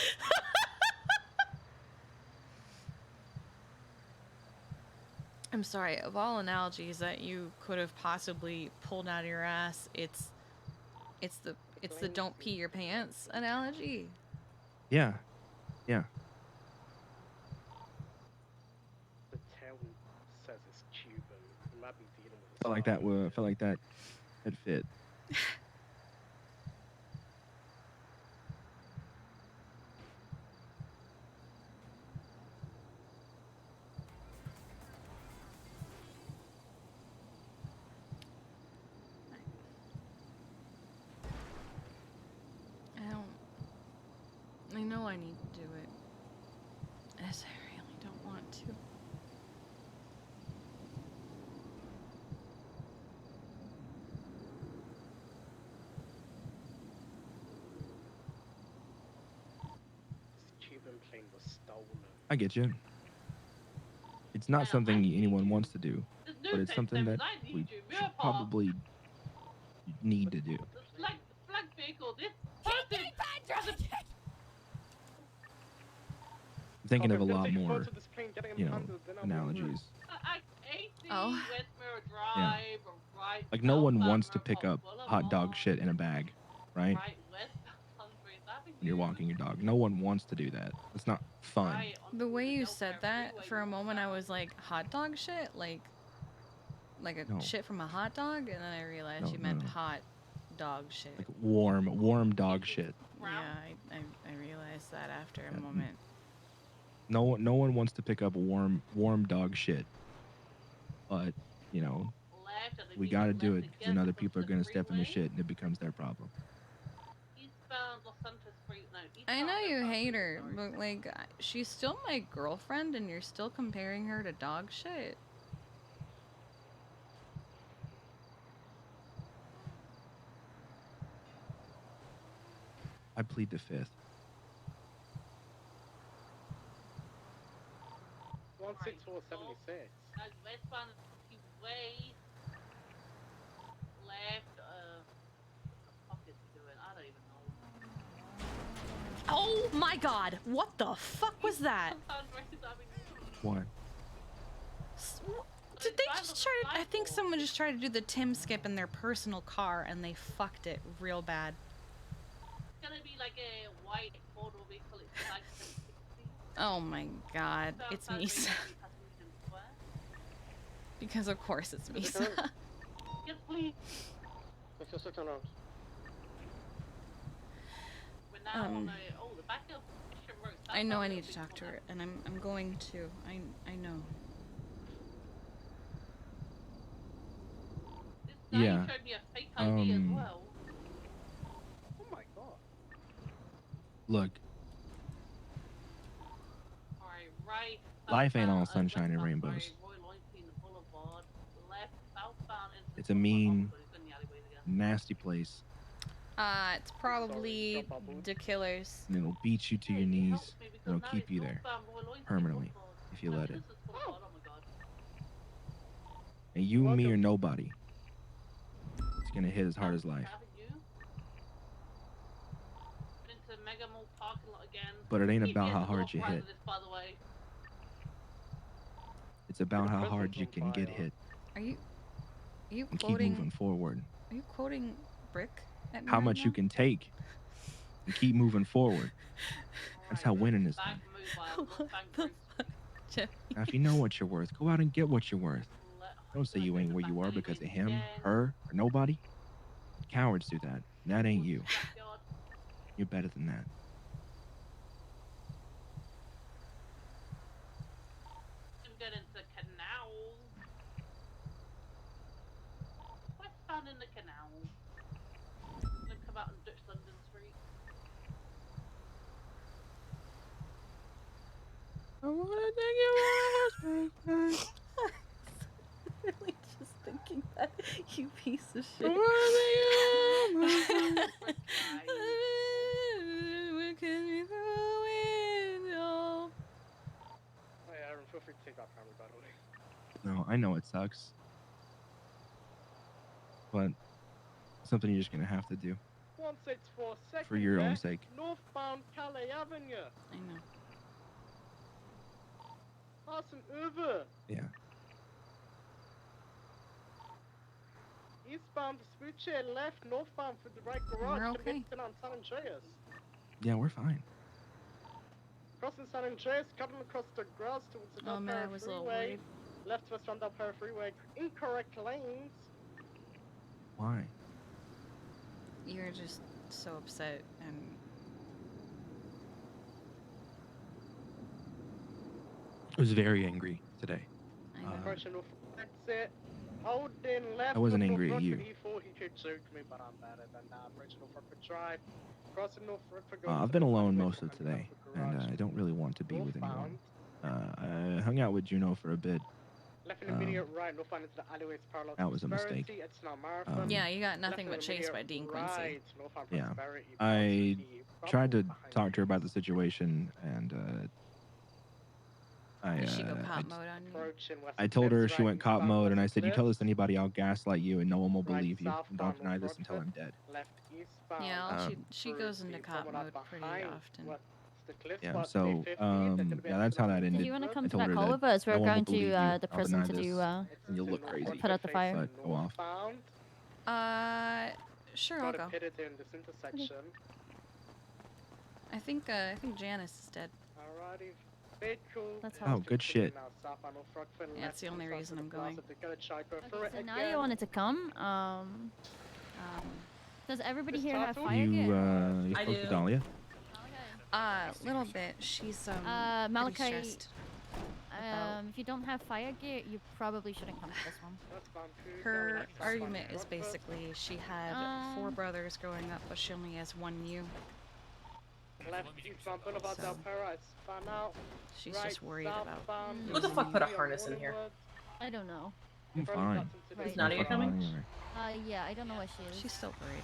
I'm sorry, of all analogies that you could have possibly pulled out of your ass, it's the don't pee your pants analogy. Yeah. The town says it's Cuban. You might be dealing with Felt like that had fit. I know I need to do it. As I really don't want to. this Cuban plane was stolen. I get you. It's not something anyone wants to do, but it's something that we should probably need to do. Flag vehicle, this person has a... I'm thinking of a lot more, analogies. Oh. Yeah. Like, no one wants to pick up hot dog shit in a bag, right? When you're walking your dog. No one wants to do that. It's not fun. The way you said that, for a moment I was like, hot dog shit? Like a shit from a hot dog? And then I realized you meant hot dog shit. Like warm dog shit. Yeah, I realized that after a moment. No one wants to pick up warm dog shit. But, left and We got to do it because then other people are going to step in the shit and it becomes their problem. Eastbound Los Santos Street. No, I know eastbound you Los hate Santos her, but like, she's still my girlfriend, and you're still comparing her to dog shit. I plead the fifth. 16476. Westbound way left. What the fuck is he doing? I don't even know. Oh my god, what the fuck was that? What? Did they just try to, I think someone just tried to do the Tim skip in their personal car and they fucked it real bad. It's gonna be like a white four-door vehicle. It's like 760. Oh my god, it's Misa. Because of course it's Misa. Yes, please. Let's just turn around. We're now on the back of Bishop Road. I know I need to talk to her, and I'm going to. I know. Yeah. Showed me a fake ID as well. Oh my god. Look, Alright, right. life ain't all sunshine and rainbows. Left, southbound, It's a mean, nasty place, It's probably the killers. and it'll beat you to your knees, and it'll keep you there permanently if you let it. And you, me, or nobody, it's gonna hit as hard as life. Into Mega Mall parking lot again. But it ain't about how hard you hit. By the way. It's about how hard you can get hit Are you and keep quoting? moving forward. Are you quoting Brick? At me How right much now? you can take and keep moving forward. That's how winning is done. Now, if you know what you're worth, go out and get what you're worth. Don't say you ain't where you are because of him, her, or nobody. Cowards do that. And that ain't you. You're better than that. I'm getting to canal. Westbound in the canal. I'm gonna come out and ditch London Street. I wanna take you on Really just thinking that, you piece of shit. I What can we throw in? Oh. Hey, Aaron, feel free to take that from me, by the way. No, I know it sucks. But something you're just gonna have to do 164 second for your own left, sake. Northbound Calais Avenue. I know. Passing over. Yeah. Eastbound Vespucci left, northbound for the right garage. We're Gonna okay. get on San Andreas. Yeah, we're fine. Crossing San Andreas, cutting across the grass towards the Oh Del man, I Perro was a little Freeway. worried. Left west on Del Perro Freeway. Incorrect lanes. Why? You're just so upset and I was very angry today. Approaching North exit. Holding left. I wasn't North angry at you. Rockford. He thought he could joke me, but I'm better than that. Approaching North Rockford Drive. Crossing North Rockford. I've been alone most of today, and I don't really want to be with anyone. I hung out with Juno for a bit. Left in immediate right, northbound into the alleyways parallel to That was a mistake. Prosperity. It's not marathon. yeah, you got nothing Left but in chased by immediate Dean Quincy. right, northbound Yeah, Prosperity, I Prosperity, tried to bubble behind talk to her about the situation, and She go cop mode on you. approaching West I told her Cliffs, she right, went cop eastbound mode, and I West said, "You tell Cliffs. this to anybody, I'll gaslight you, and no one will Right, believe you. And southbound don't deny North this until I'm Rockford. dead." Left eastbound. Yeah, she through goes into the cop promenade mode pretty behind often. what's the cliff Yeah. spot, So, 350, they're gonna be yeah, that's how that accident ended. Do you want to come I to told that her call that with us? We're no one going will believe to you. the I'll prison deny to this, do and you'll look crazy. put out the fire. But go off. Sure, I'll Got go. a pitted in this intersection. I think Janice is dead. Alrighty. Vehicle. That's Oh, good shit. Now southbound North Rockford, Yeah, that's the left only inside reason the I'm plaza. going. They're gonna try go through it So again. Nadia wanted to come. Does everybody here have Startled? fire You, gear? you I spoke to do. Dahlia? Little bit. She's pretty Malachi. stressed. If you don't have fire gear, you probably shouldn't come to this one. Her argument is basically she had 4 brothers growing up, but she only has 1 you. So, she's just worried about. Who the fuck put a harness in here? I don't know. I'm fine. Is Nadia coming? Yeah, I don't know what she is. She's still worried.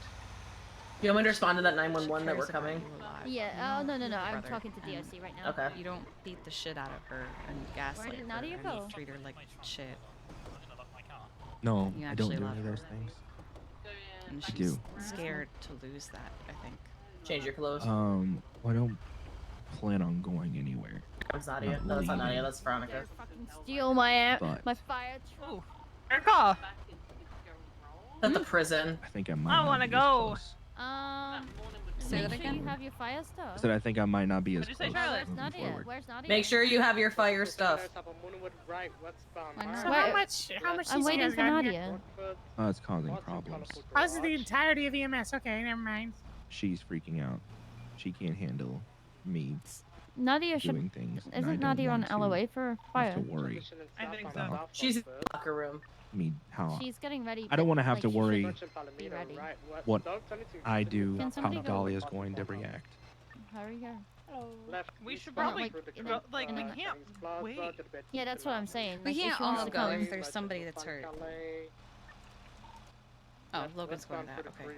You want me to respond to that 911 that we're coming? Yeah. Oh no. I'm Brother, talking to and DOC right now. Okay. You don't beat the shit out of her and gaslight did her Nadia and go? treat her like shit. No, You I don't actually do love any of her. those things. And I she's do. scared to lose that, I think. Change your clothes. Well, I don't plan on going anywhere. That's Nadia. No, that's not Nadia. That's Veronica. Steal my But- my fire truck. Erica! At the prison. I think I might. I not want to be as go. close. Make Say that sure again? you have your fire stuff. I said I think I might not be as What'd you say, close. Charlotte? moving Nadia? forward. Where's Nadia? Make sure you have your fire stuff. So Where- how much I'm CC waiting has for gotten here? Nadia. It's causing problems. Oh, this is the entirety of EMS. Okay, never mind. She's freaking out. She can't handle me Nadia should. doing things. and I Isn't don't Nadia on want to LOA for fire? have to worry I think so. about She's in the locker room. me how She's getting ready. I don't want to have like, to she should worry Be ready. what I do, Can how somebody go- Dahlia is going to react. Hurry here. We should Well, probably like, in go, a- like in we a- can't wait. Yeah, that's what I'm saying. We Like, if can't she wants all to go come- if there's somebody that's hurt. Oh, Logan's going to that, okay.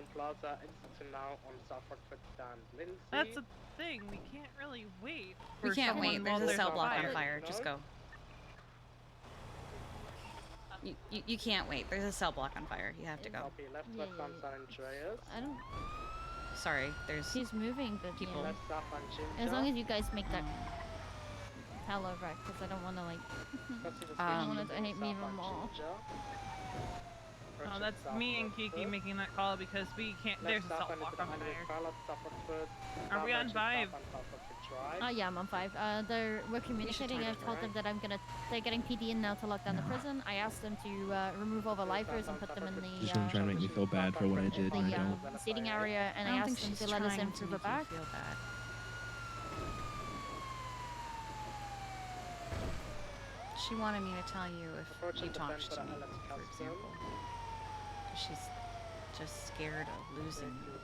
That's the thing. We can't really wait. We for can't someone wait. while There's a cell on block fire. on fire. Just go. You can't wait. There's a cell block on fire. You have to go. Yeah. I don't. Sorry, there's She's moving, but people. yeah. As long as you guys make that hella wreck, because I don't want to like. I don't want it to hate me even more. Oh, that's me and Kiki making that call because we can't. There's a cell block on fire. Are we on 5? Yeah, I'm on 5. We're communicating. I've told them that they're getting PD in now to lock down the prison. I asked them to remove all the lifers and put them in the Just gonna try to make me feel bad for what I did, and I don't. seating area, and I don't think asked them she's to let us trying in to through the make you back. feel bad. She wanted me to tell you if you talked to me, for example. 'Cause she's just scared of losing you.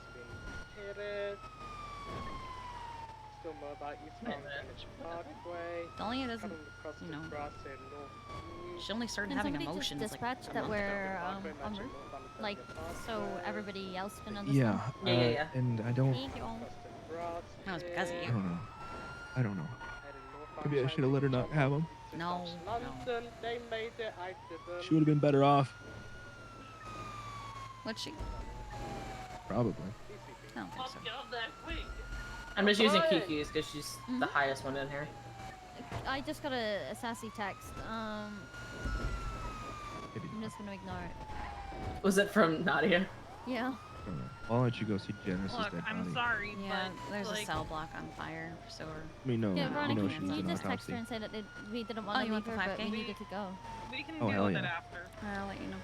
Dahlia doesn't, you know, she only started Can having somebody emotions just like dispatch a that month we're ago. en route? Like, so everybody else can understand? Yeah. And I don't. Thank you. That was because of I you. don't know. I don't know. Maybe I should have let her not have them. No. She would have been better off. What'd she? Probably. I don't think so. I'm just using Kiki's because she's the highest one in here. I just got a sassy text. I'm just gonna ignore it. Was it from Nadia? Yeah. I don't know. I'll let you go see Janice's Look, dead I'm body. sorry, Yeah, but there's like, a cell block on fire, so We know. Yeah, we Veronica, know she's can you an just text autopsy. her and say that we didn't Oh, want to you leave want her, the but we 5K? needed to go. we can Oh, deal hell with it yeah. after. I'll let you know.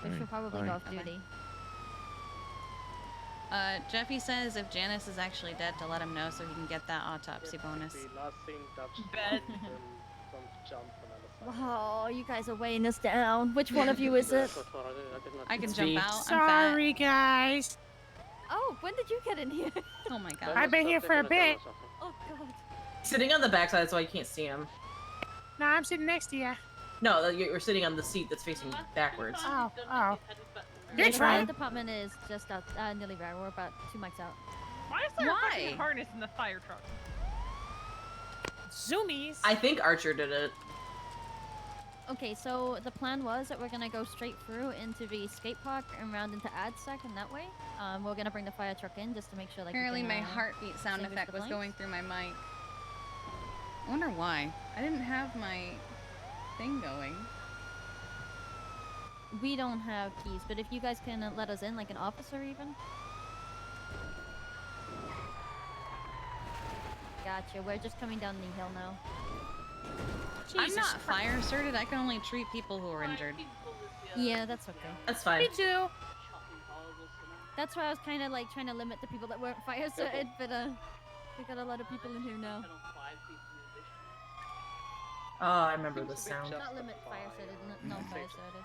We should Alright, probably bye. go off duty. Jeffy says if Janice is actually dead to let him know so he can get that autopsy bonus. Bet. Wow, you guys are weighing us down. Which one of you is it? I can It's jump me. out. I'm Sorry, guys. Oh, when did you get in here? fat. Oh my god. I've been here for a bit. Oh god. Sitting on the backside, that's why you can't see him. No, I'm sitting next to you. No, you're sitting on the seat that's facing backwards. Oh. The Good fire try. department is just out, nearly there. We're about 2 mics out. Why is there a Why? fucking harness in the fire truck? Zoomies. I think Archer did it. Okay, so the plan was that we're gonna go straight through into the skate park and round into AdSec, and that way, we're gonna bring the fire truck in just to make sure. Like, we Apparently can, my heartbeat sound extinguish effect the was flames. going through my mic. I wonder why. I didn't have my thing going. We don't have keys, but if you guys can let us in, like an officer even. Gotcha. We're just coming down the hill now. I'm not fire asserted. I can only treat people who are injured. Yeah, that's okay. That's fine. Me too. That's why I was kind of like trying to limit the people that weren't fire asserted, but we got a lot of people in here now. Oh, I remember the sound. Not limit fire started, no fire started.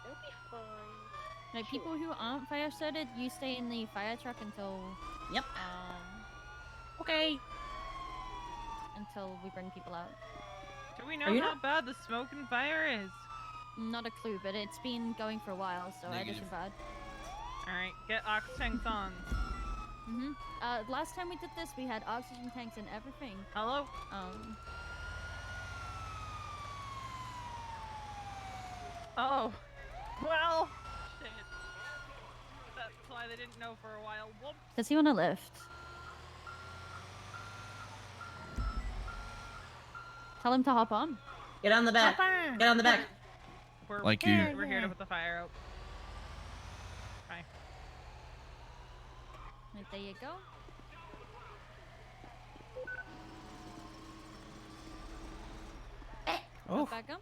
It'll be fine. Like people who aren't fire started, you stay in the fire truck until Okay. until we bring people out. Do we know how bad the smoke and fire is? Not a clue, but it's been going for a while, so I just bad. Alright, get ox tanks on. Last time we did this, we had oxygen tanks and everything. Hello? Oh. Well. Shit. That's why they didn't know for a while. Whoops. Does he want to lift? Tell him to hop on. Get on the back. Get on the back. We're Like here, you. We're here to put the fire out. Bye. Right, there you go. Oh. Back up.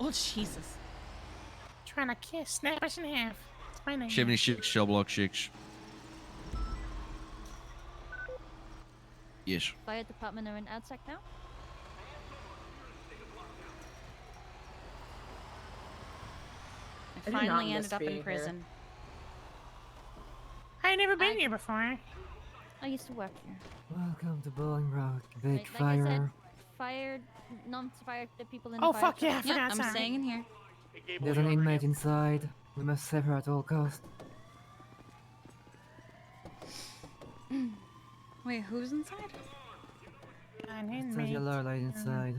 Oh, Jesus. Trying to snap us in half. It's my name. 76 cell block 6. Yes. Fire department are in ADSEC now. I finally ended up in prison. I ain't never been here before. I used to work here. Welcome to Bowling Road. Big Like fire. I said, fired, non-fired the people in the Oh, fire fuck yeah, I truck. forgot, I'm sorry. staying in here. There's an inmate inside. We must save her at all costs. Wait, who's inside? An There's a inmate. lady inside.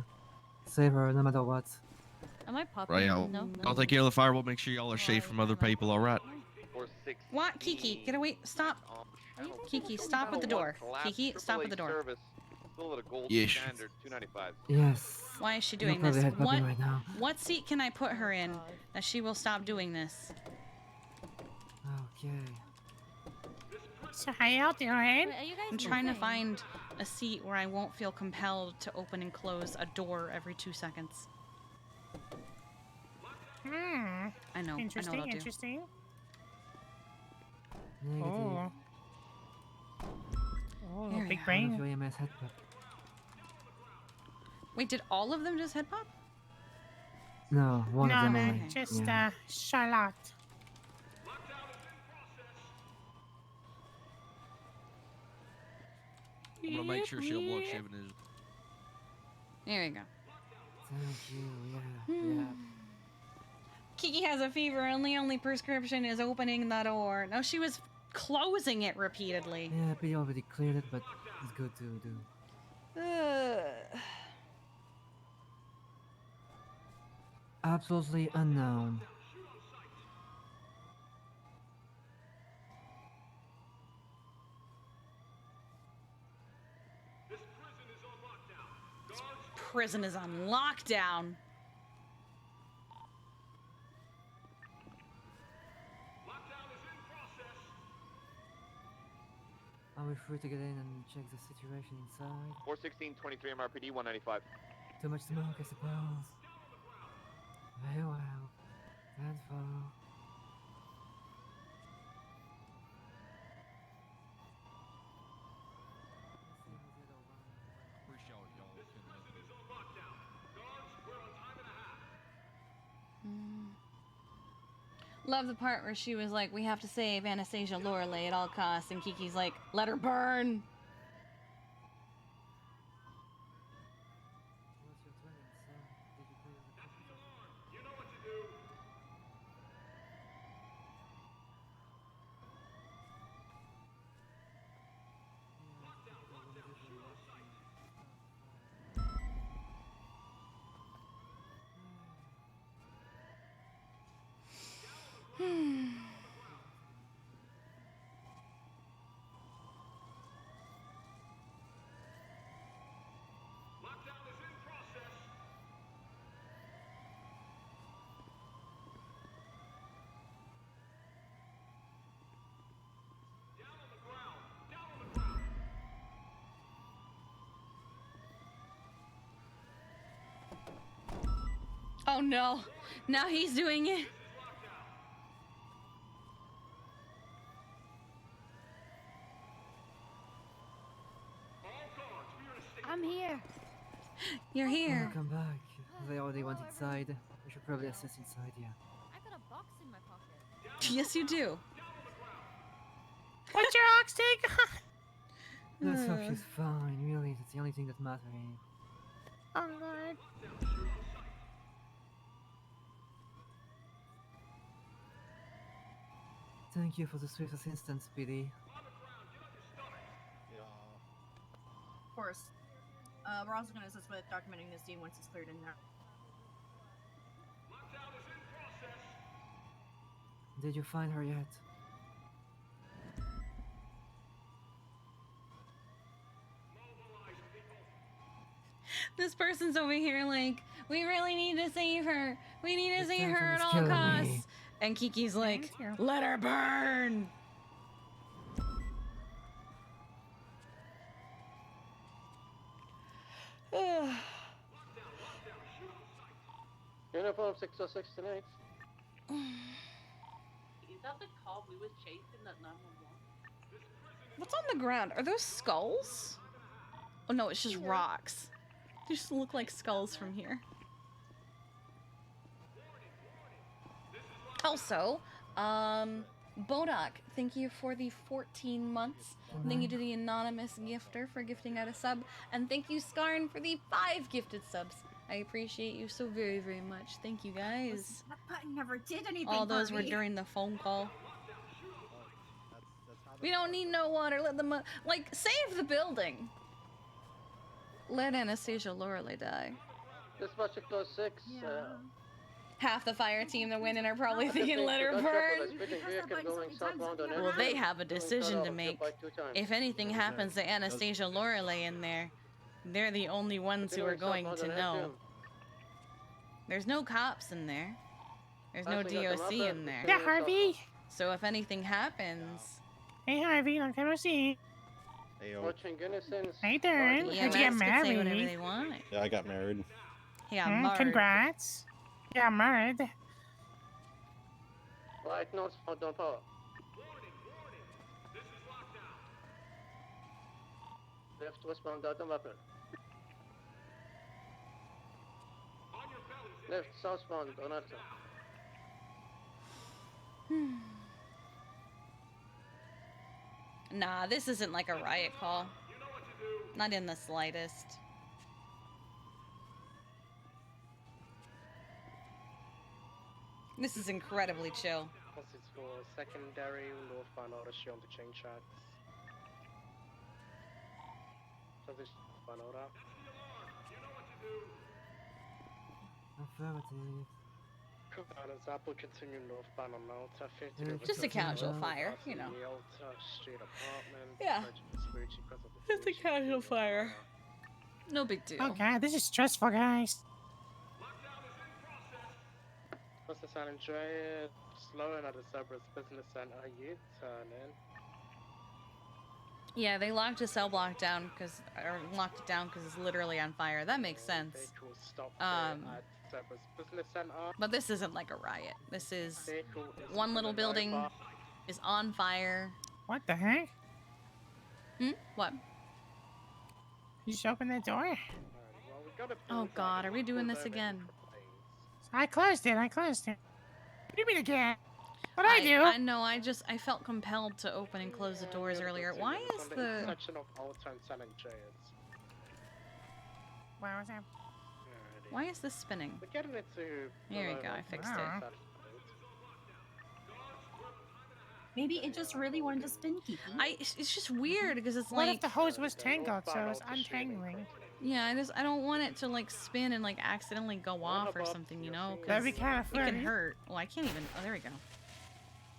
Save her no matter what. Am I popping? Right, I'll take care of the fire. We'll make sure y'all are safe from other people, alright? What? Kiki, get away. Stop. Kiki, stop at the door. Kiki, stop at the door. Still at a gold Yes. standard, 295. Yes. Why is she You're doing probably this? head popping What? right now. What seat can I put her in that she will stop doing this? Okay. So how y'all doing? I'm trying to find a seat where I won't feel compelled to open and close a door every 2 seconds. Hmm. I know. Interesting, I know what I'll interesting. Negative. Oh. Oh, Here we big are. brain. One of your EMS head pop. Wait, did all of them just head pop? No, one of them no, only. just Yeah. Charlotte. I'm gonna make sure cell block 7 is. There you go. Thank you, yeah. Kiki has a fever and the only prescription is opening the door. No, she was closing it repeatedly. Yeah, we already cleared it, but it's good to do. Absolutely unknown. Prison is on lockdown. Are we free to get in and check the situation inside? 416, 23 MRPD, 195. Too much smoke, I suppose. Very well. Stand for. Love the part where she was like, we have to save Anastasia Lorelei at all costs, and Kiki's like, let her burn. Oh no, now he's doing it. I'm here. here. You're here. Oh, come back. They already went inside. We should probably assist inside, yeah. I got a box in my pocket. Yes, you do. What's your ox take? Let's hope she's fine, really. That's the only thing that matters. Oh, Lord. Thank you for the swift assistance, PD. Of course. We're also going to assist with documenting this scene once it's cleared in there. Did you find her yet? This person's over here like, we really need to save her. We need to save her at all killing costs. me. And Kiki's like, let her burn. Uniform 606 tonight. Is that the car we was chasing at 911? What's on the ground? Are those skulls? Oh no, it's just rocks. They just look like skulls from here. Also, Bodok, thank you for the 14 months. Thank you to the anonymous gifter for gifting out a sub. And thank you, Skarn, for the 5 gifted subs. I appreciate you so very, very much. Thank you, guys. That button never did anything. All those for were me. during the phone call. We don't need no water. Let them, like, save the building. Let Anastasia Lorelei die. Dispatch 606. Half the fire team that went in are probably thinking let her burn. Well, they have a decision to make. If anything happens to Anastasia Lorelei in there, they're the only ones who are going to know. There's no cops in there. There's no DOC in there. Yeah, Harvey. So if anything happens... Hey, Harvey, long time no see. Hey, watching Innocence. Hey there. The How'd you get EMS could say whatever married? they want. Yeah, I got married. He got married. Congrats. Yeah, married. Right, no, don't power. Left westbound, out weapon. Left southbound, Donata. Nah, this isn't like a riot call. Not in the slightest. This is incredibly chill. This is for secondary northbound order shown to change tracks. Transition northbound order. Affirmative. Commanders Apple continue northbound on Alta 50. Just a casual fire, you know. The Alta Street apartment. Yeah. It's a casual fire. No big deal. Oh god, this is stressful, guys. What's the San Andreas? Slowing at the Cerberus Business Center. U-turning. Yeah, they locked a cell block down because, or locked it down because it's literally on fire. That makes sense. But this isn't like a riot. This is one little building is on fire. What the heck? What? You just opened that door? Oh god, are we doing this again? I closed it. What do you mean again? What'd I do? I know, I felt compelled to open and close the doors earlier. Why is the... Section of Alta and San Andreas. Wow, what's that? Why is this spinning? We're getting it to... There you go, I fixed it. Maybe it just really wanted to spin, Kiki. It's just weird because it's What like... if the hose was tangled, so it was untangling? Yeah, I don't want it to like spin and like accidentally go off or something, you know? 'Cause That'd be kind of funny. it can hurt. Well, I can't even... Oh, there we go.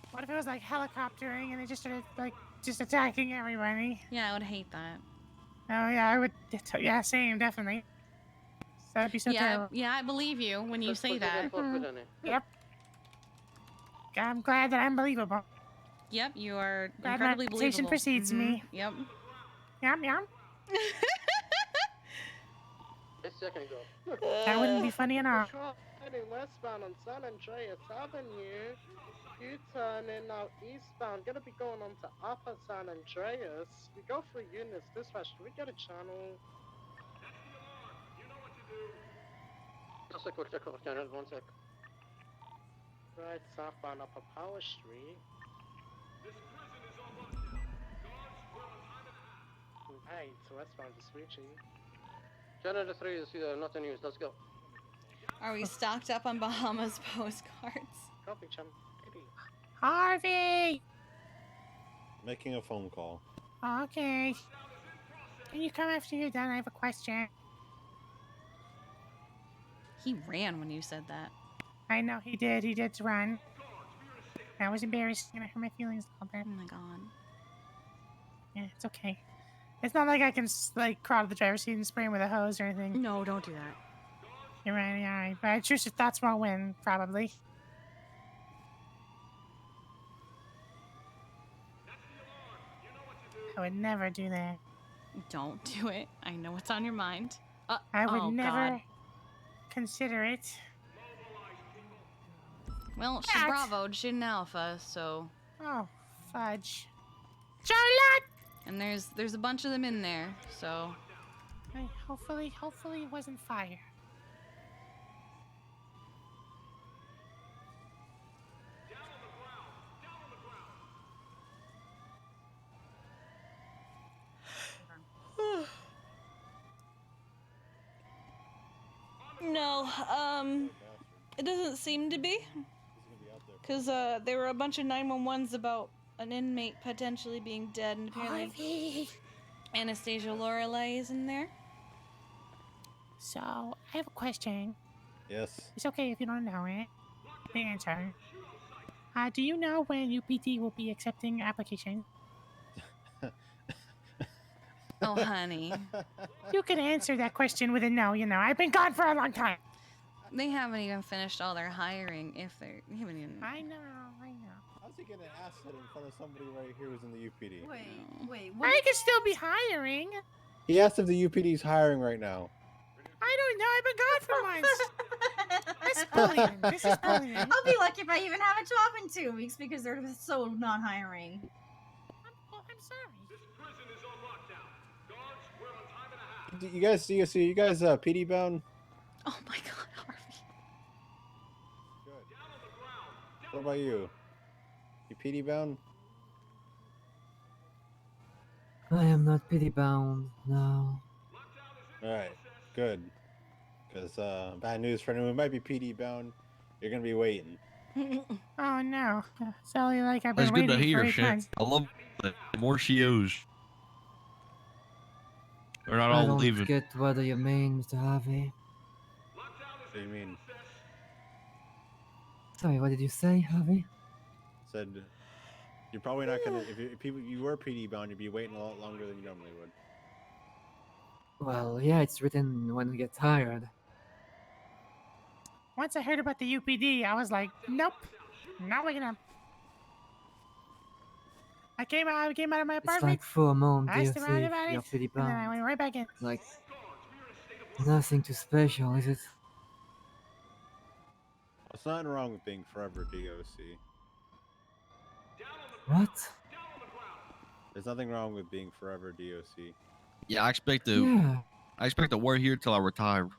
What if it was like helicoptering and they just started like just attacking everybody? Yeah, I would hate that. Oh yeah, I would. Yeah, same, definitely. That'd be so terrible. Yeah, I believe you when you say that. Yep. I'm glad that I'm believable. Yep, you are Glad incredibly my reputation believable. precedes me. Yep. Yum yum. Second go. That wouldn't be funny at all. Heading westbound on San Andreas Avenue. U-turning now eastbound. Gonna be going on to Upper San Andreas. We go through units dispatch. Do we get a channel? Just a quick check, Lieutenant. 1 sec. Right, southbound up a Power Street. Right, so westbound is reaching. Canada 3 is not in use. Let's go. Are we stocked up on Bahamas postcards? Copy, chum. Harvey! Making a phone call. Okay. Can you come after you're done? I have a question. He ran when you said that. I know he did. He did run. That was embarrassing. I hurt my feelings a little bit. Oh my god. Yeah, it's okay. It's not like I can like crawl to the driver's seat and spray him with a hose or anything. No, don't do that. You're right, yeah, right. But I choose your thoughts won't win, probably. I would never do that. Don't do it. I know what's on your mind. I would oh, never God. consider it. Well, she bravoed. She didn't alpha, so. Oh, fudge. Charlotte! And there's a bunch of them in there, so. Hopefully it wasn't fire. No, it doesn't seem to be. Because there were a bunch of 911s about an inmate potentially being dead, and apparently Anastasia Lorelei is in there. So, I have a question. Yes. It's okay if you don't know it. The answer. Do you know when UPT will be accepting applications? Oh, honey. You can answer that question with a no, you know. I've been gone for a long time. They haven't even finished all their hiring, if they haven't even... I know. How's he getting an asset in front of somebody right here who's in the UPD? Wait, I could still be hiring. He asked if the UPD is hiring right now. I don't know. I've been gone for months. This is bullying. This is bullying. I'll be lucky if I even have a job in 2 weeks because they're so not hiring. I'm sorry. You guys PD bound? Oh my god, Harvey. What about you? You PD bound? I am not pity bound, no. Alright, good. Because, bad news for anyone who might be PD bound, you're gonna be waiting. Oh no. Sally, like I've been That's good waiting to hear, for 8 shit. months. I love it. The more COs. They're not I all don't leaving. get what you mean, Mr. Harvey. What do you mean? Sorry, what did you say, Harvey? Said, you're probably not gonna, if you were PD bound, you'd be waiting a lot longer than you normally would. Well, yeah, it's written when we get tired. Once I heard about the UPD, I was like, nope. Not waking up. I came out of my It's apartment. like full moon I asked around DOC, about you're it, pretty and then I bound. went right back in. Like, nothing too special, is it? There's nothing wrong with being forever DOC. What? There's nothing wrong with being forever DOC. Yeah, I expect to. Yeah. I expect to work here till I retire.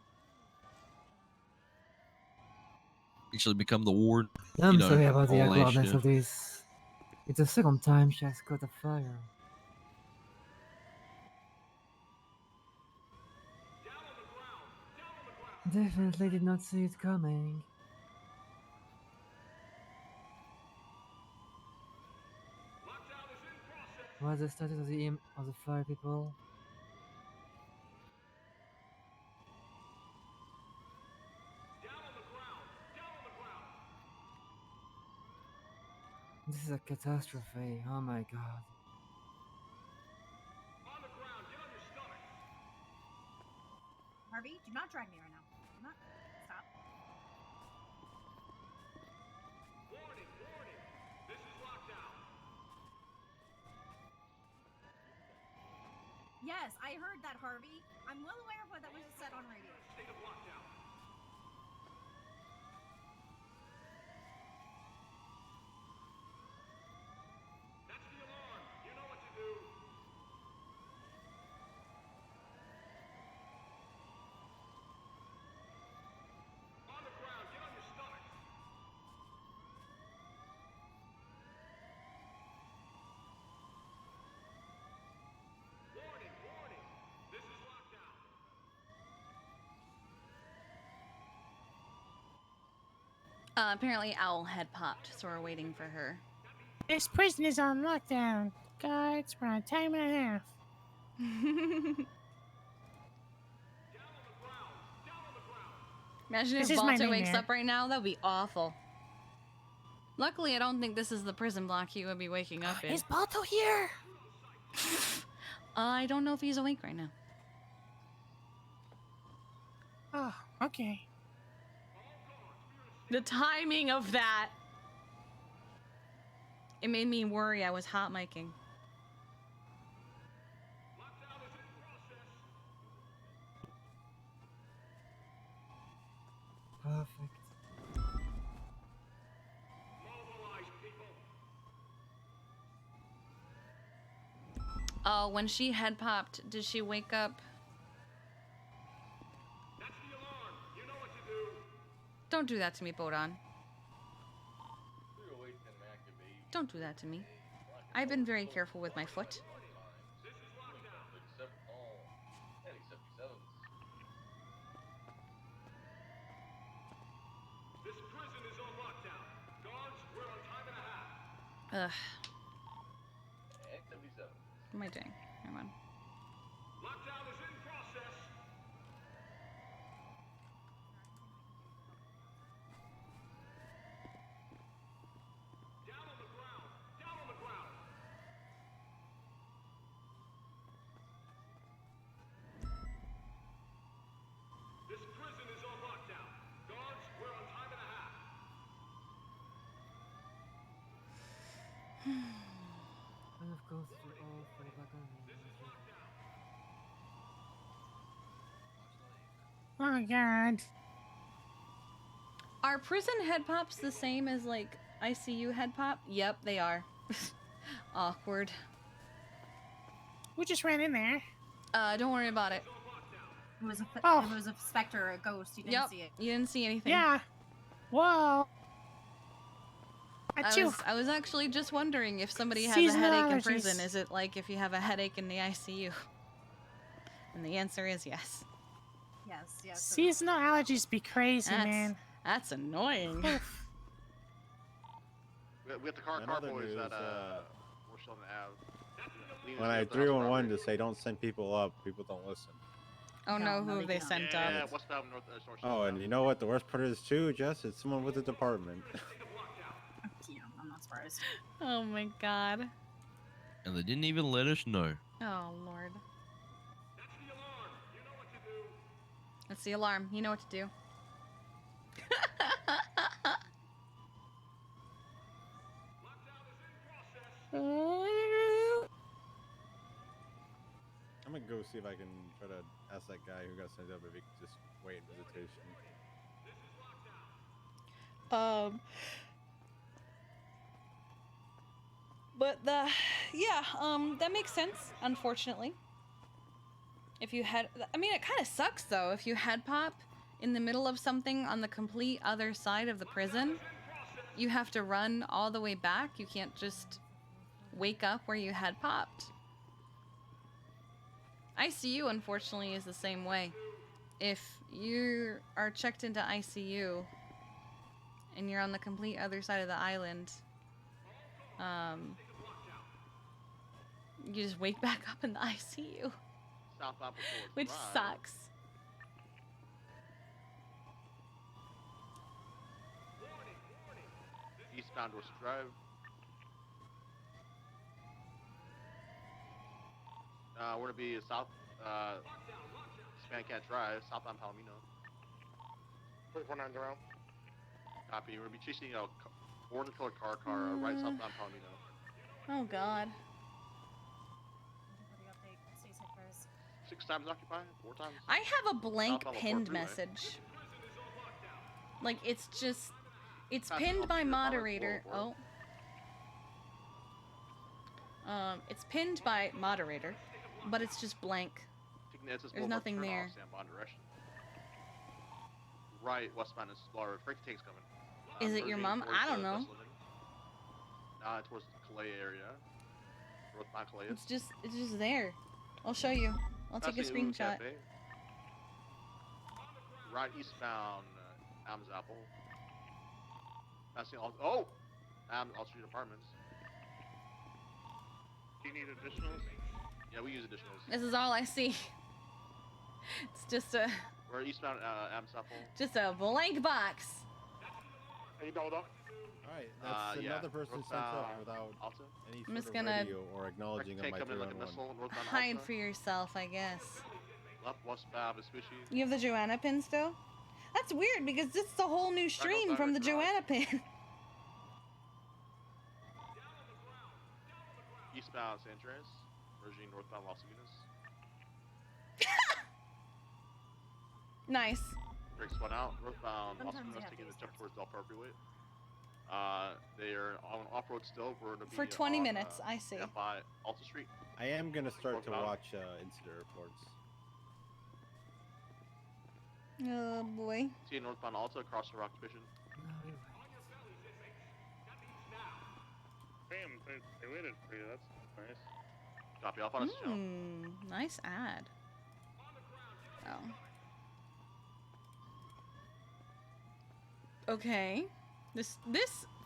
Actually, become the ward. I'm sorry about the all that awkwardness shit. of this. It's the second time she has caught a fire. Definitely did not see it coming. What's the status of the fire, people? This is a catastrophe. Oh my god. Harvey, do not drag me right now. Do not. Stop. Yes, I heard that, Harvey. I'm well aware of what that was said on radio. State of lockdown. That's the alarm. You know what to do. Apparently Owl had popped, so we're waiting for her. This prison is on lockdown. Guards, we're on time and a half. Imagine This if is my Balto wakes nightmare. up right now, that would be awful. Luckily, I don't think this is the prison block he would be waking up in. Is Balto here? I don't know if he's awake right now. Oh, okay. The timing of that. It made me worry I was hot micing. Perfect. Oh, when she head popped, did she wake up? Don't do that to me, Bodon. Don't do that to me. I've been very careful with my foot. Ugh. What am I doing? Hang on. And of course, we all fall back on me. Oh, God. Are prison head pops the same as, like, ICU head pop? Yep, they are. Awkward. We just ran in there. Don't worry about it. It was a, Oh. it was a specter, a ghost. You didn't Yep, see it. you didn't see anything. Yeah. Whoa. Achoo. I was actually just wondering if somebody has Seasonal a headache in allergies. prison, is it like if you have a headache in the ICU? And the answer is yes. Yes, yes. Seasonal allergies be crazy, man. That's annoying. We have the car Another boys news, that we're showing the Ave. When I 311 to say don't send people up, people don't listen. Oh no, who have they sent up? Yeah, westbound, north, north. Oh, and you know what the worst part is too, Jess? It's someone with the department. Yeah, I'm not surprised. Oh my god. And they didn't even let us know. Oh lord. That's the alarm. You know what to do. I'm gonna go see if I can try to ask that guy who got sent up if he can just wait in visitation. But that makes sense, unfortunately. If you had, I mean, it kind of sucks though, if you head pop in the middle of something on the complete other side of the prison, you have to run all the way back. You can't just wake up where you had popped. ICU, unfortunately, is the same way. If you are checked into ICU and you're on the complete other side of the island, you just wake back up in the ICU. Southbound before Which Drive. sucks. Eastbound Dorset Drive. We're gonna be south, Spancat Drive, southbound Palomino. 24-9 around. Copy. We're gonna be chasing a orange colored car, right southbound Palomino. Oh god. 6 times occupied, 4 times. I have a blank Southbound pinned Freeway. message. Like, it's That's pinned by on moderator. Freeway. It's pinned by moderator, but it's just blank. There's nothing there. Direction. Right, westbound is Explorer. Freight tank's coming. Is it your merging mom? towards, I don't know. West Living. Nah, towards the Calais area. Northbound Calais. It's just there. I'll show you. I'll take a That's the Uwu screenshot. Cafe. Right eastbound, Adam's Apple. Passing all. Oh! All street apartments. Do you need additionals? Yeah, we use additionals. This is all I see. It's just a We're eastbound Amsapple. just a blank box. Hey, Dodo. Alright, that's another person sent up without any I'm sort just of gonna radio or acknowledging on my 311. Hide for yourself, I guess. Left westbound Vespucci. You have the Joanna pin still? That's weird because this is a whole new stream from the Joanna pin. Eastbound San Andreas. Merging northbound Las Vegas. Nice. Brakes spun out. Northbound Las Sometimes they Vegas have taking the these jump towards Del Parkway. They are on off-road still. We're gonna be For 20 on, minutes, I see. Yeah, by Alta Street. I am gonna start to watch incident reports. Oh boy. See northbound Alta across the Rock Division. Damn, they waited for you. That's nice. Copy. Off on us, Joe. Nice ad. Oh. Okay. This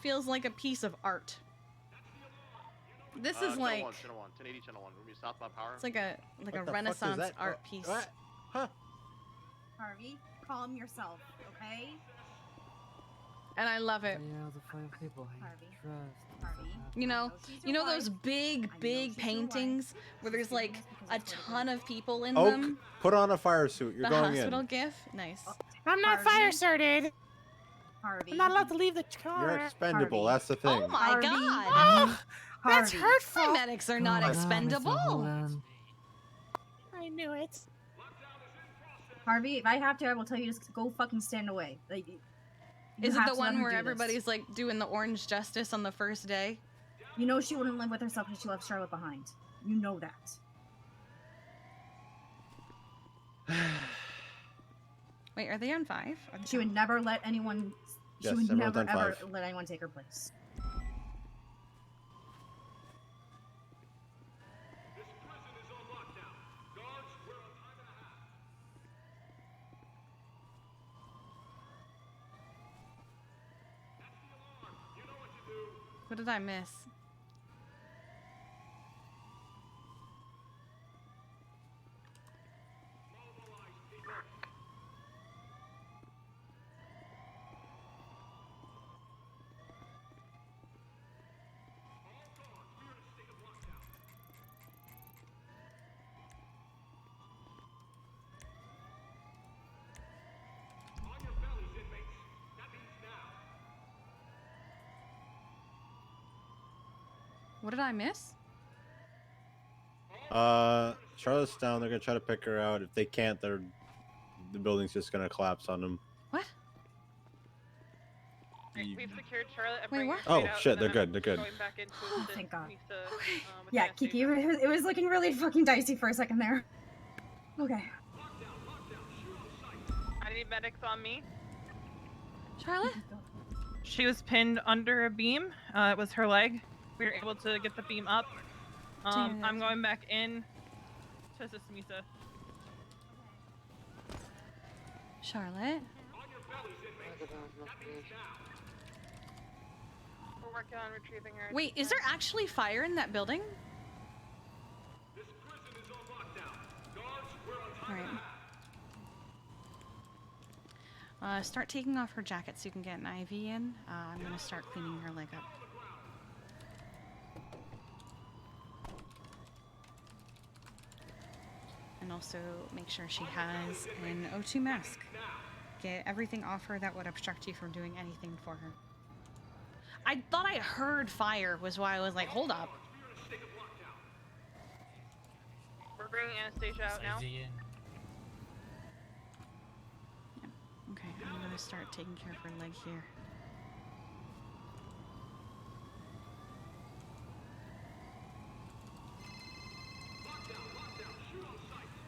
feels like a piece of art. This is Channel like 1, Channel 1, 1080 Channel 1. We're gonna be southbound power. it's like a What the fuck is Renaissance that? art piece. What? Huh? Harvey, calm yourself, okay? And I love it. Yeah, the fine people I trust. Harvey. You know those wife. big paintings where there's like a ton of people in Oak, them. put on a fire suit. You're The going hospital in. gif, nice. I'm not fire started. Harvey. I'm not allowed to leave the car. You're expendable. That's the thing. Oh my Harvey. god! Oh, that's Harvey. hurtful. Paramedics are not expendable. I knew it. Harvey, if I have to, I will tell you just go fucking stand away. Like, you Is it have the to let one her where do this. everybody's like doing the orange justice on the first day? You know she wouldn't live with herself because she left Charlotte behind. You know that. Wait, are they on 5? She would never let anyone. She Yes, would everyone's never on ever 5. let anyone take her place. What did I miss? What did I miss? Charlotte's down. They're gonna try to pick her out. If they can't, the building's just gonna collapse on them. What? We've secured Charlotte. Wait, what? Oh shit, they're good. They're good. Going back into Thank God. Misa, with Yeah, anesthesia. Kiki, it was looking really fucking dicey for a second there. Okay. I need medics on me. Charlotte? She was pinned under a beam. It was her leg. We were able to get the beam up. I'm going back in to assist Misa. Charlotte? We're working on retrieving her. Wait, is there actually fire in that building? Alright. Start taking off her jacket so you can get an IV in. I'm gonna start cleaning her leg up. And also make sure she has an O2 mask. Get everything off her that would obstruct you from doing anything for her. I thought I heard fire was why I was like, hold up. We're bringing Anastasia out now. Okay, I'm gonna start taking care of her leg here.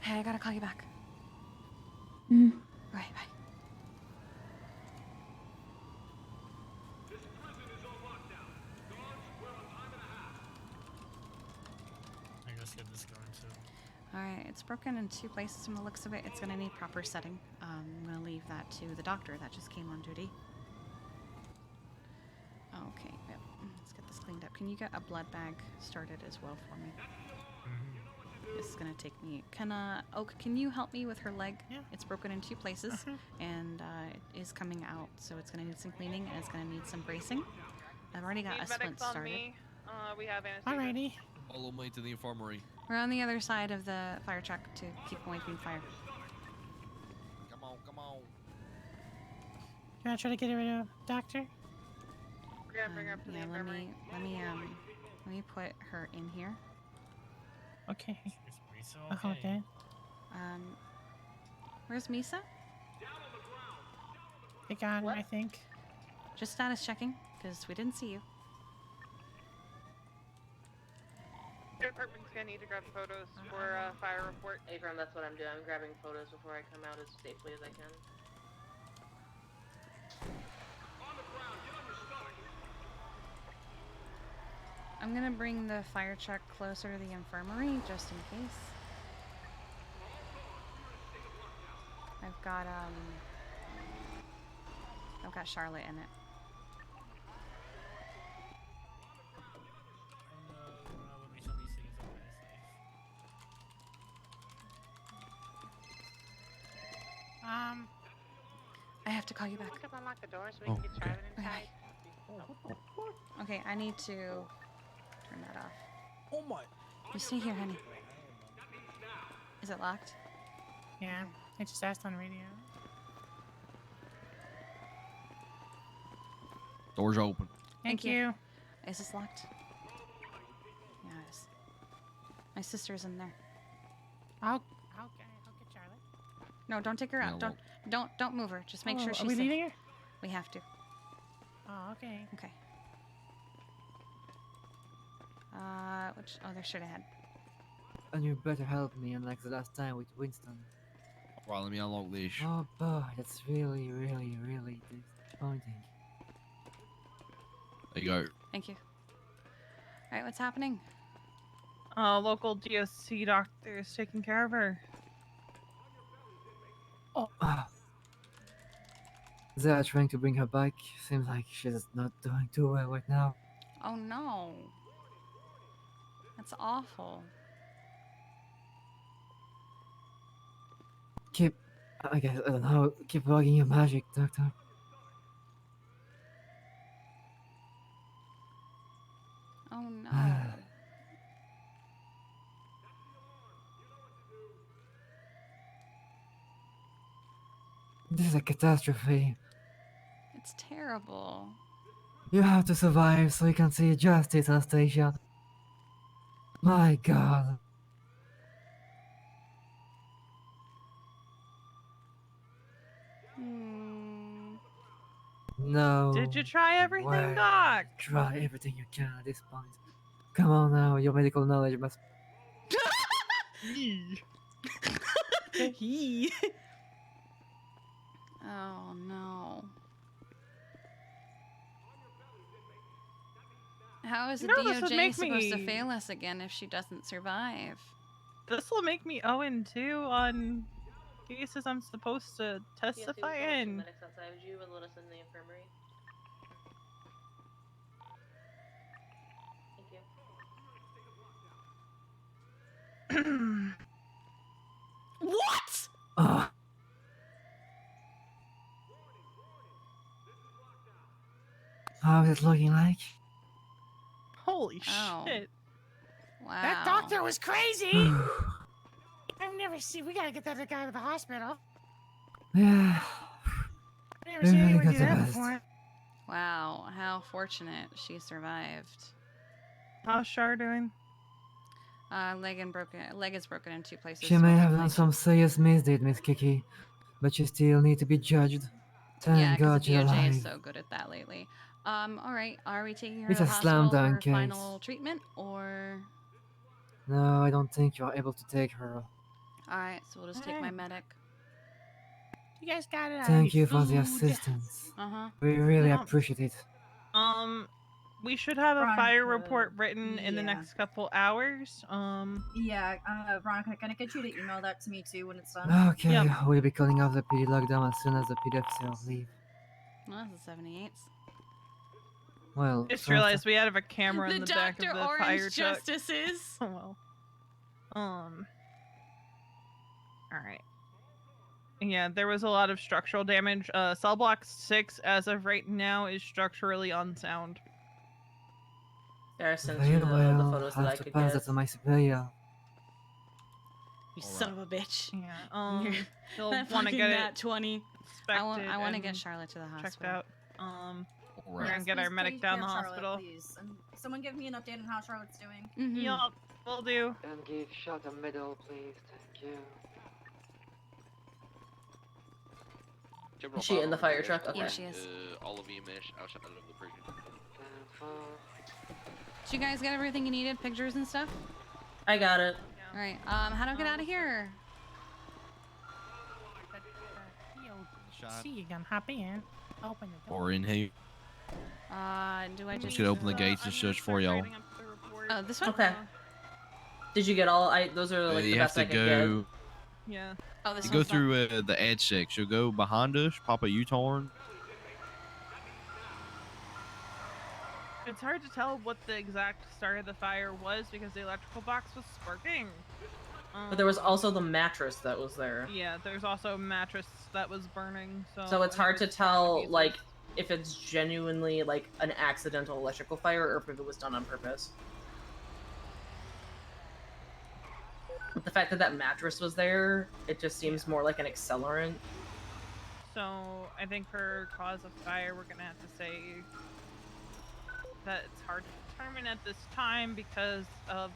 Hey, I gotta call you back. Right, bye. I guess get this going too. Alright, it's broken in 2 places from the looks of it. It's gonna need proper setting. I'm gonna leave that to the doctor that just came on duty. can you get a blood bag started as well for me? This is gonna take me. Oak, can you help me with her leg? Yeah. It's broken in 2 places, and it is coming out, so it's gonna need some cleaning and it's gonna need some bracing. I've already got Need a splint medics on started. me. We have anesthesia. Alrighty. Follow me to the infirmary. We're on the other side of the fire truck to keep away from fire. Come on, come on. You wanna try to get rid of doctor? We're gonna bring her up to the Yeah, infirmary. let me put her in here. Okay. Is Misa Oh, okay? okay. Where's Misa? They got him, I think. Just status checking, because we didn't see you. The department's gonna need to grab photos for fire report. Abram, that's what I'm doing. I'm grabbing photos before I come out as safely as I can. I'm gonna bring the fire truck closer to the infirmary, just in case. I've got Charlotte in it. I have to call you back. Look up, unlock the door so we Oh, can get Charlotte inside. Okay, I need to turn that off. Oh my. You stay here, honey. Is it locked? Yeah, I just asked on radio. Door's open. Thank you. Is this locked? Yeah, it is. My sister's in there. I'll get Charlotte. No, don't take her out. Yeah, Don't move her. Just make sure she's Are we safe. leaving her? We have to. Oh, okay. Okay. There's straight ahead. And you better help me, unlike the last time with Winston. Right, let me unlock this. Oh boy, that's really, really, really disappointing. There you go. Thank you. Alright, what's happening? Local DOC doctor is taking care of her. Oh. They are trying to bring her back. Seems like she's not doing too well right now. Oh no. That's awful. I don't know, keep working your magic, Doctor. Oh no. This is a catastrophe. It's terrible. You have to survive so you can see justice, Anastasia. My God. No. Did you try everything, way. Doc? Try everything you can at this point. Come on now, your medical knowledge must. Oh no. How is the No, this would DOJ make supposed to me- fail us again if she doesn't survive? This will make me 0-2 on cases I'm supposed to testify in. Medics outside of you will let us in the infirmary. Thank you. What? How is it looking like? Holy Oh. shit. Wow. That doctor was crazy! I've never seen. We gotta get that guy to the hospital. Yeah. I've never seen Really anyone got do the that best. before. Wow, how fortunate she survived. How's Char doing? Leg is broken in 2 places. She so may have hopefully done some serious misdeed, Miss Kiki, but she still need to be judged. Thank Yeah, because God the she's DOJ alive. is so good at that lately. All right. Are we taking her It's to a the slam hospital for dunk case. final treatment, or? No, I don't think you are able to take her. All right, so we'll just take my medic. You guys got it. Thank you for the assistance. Uh-huh. We really Yeah. appreciate it. We should have a fire Veronica, report written in the yeah. next couple hours. Yeah, Veronica, can I get you to email that to me too when it's done? Okay, we'll be calling off the PD lockdown as soon as the PDFs leave. Well, that's a 78. Well, Just so realized we have a camera in The the back of Dr. the Orange fire truck. Justices. Oh well. All right. Yeah, there was a lot of structural damage. Cell block 6, as of right now, is structurally unsound. There, I sent very you the well. photos that Have I to could pass get. that to my superior. You son of a bitch. Yeah. You'll That want to fucking get nat it 20. I want to and get Charlotte to the checked hospital. out. We're Yes, gonna get please our medic take down care the of Charlotte, hospital. please. And someone give me an update on how Charlotte's doing. Yup, will do. And give shot a medal, please. Thank you. Is she in the fire truck? Okay. Yeah, she is. All of EMS outside of the prison. Did you guys get everything you needed? Pictures and stuff? I got it. All right. How do I get out of here? See, you can hop in. Open the door. Or in here. Do I Just just gonna open the gates and search for y'all. Oh, this one? Okay. Did you get all? Those are like the you have best to I could go. Yeah. Oh, this You go one's through the ad sec. So go behind us, pop a U-turn. It's hard to tell what the exact start of the fire was because the electrical box was sparking. But there was also the mattress that was there. Yeah, there's also a mattress that was burning. So it's hard to tell, like, if it's genuinely, like, an accidental electrical fire or if it was done on purpose. But the fact that that mattress was there, it just seems more like an accelerant. So I think for cause of fire, we're gonna have to say that it's hard to determine at this time because of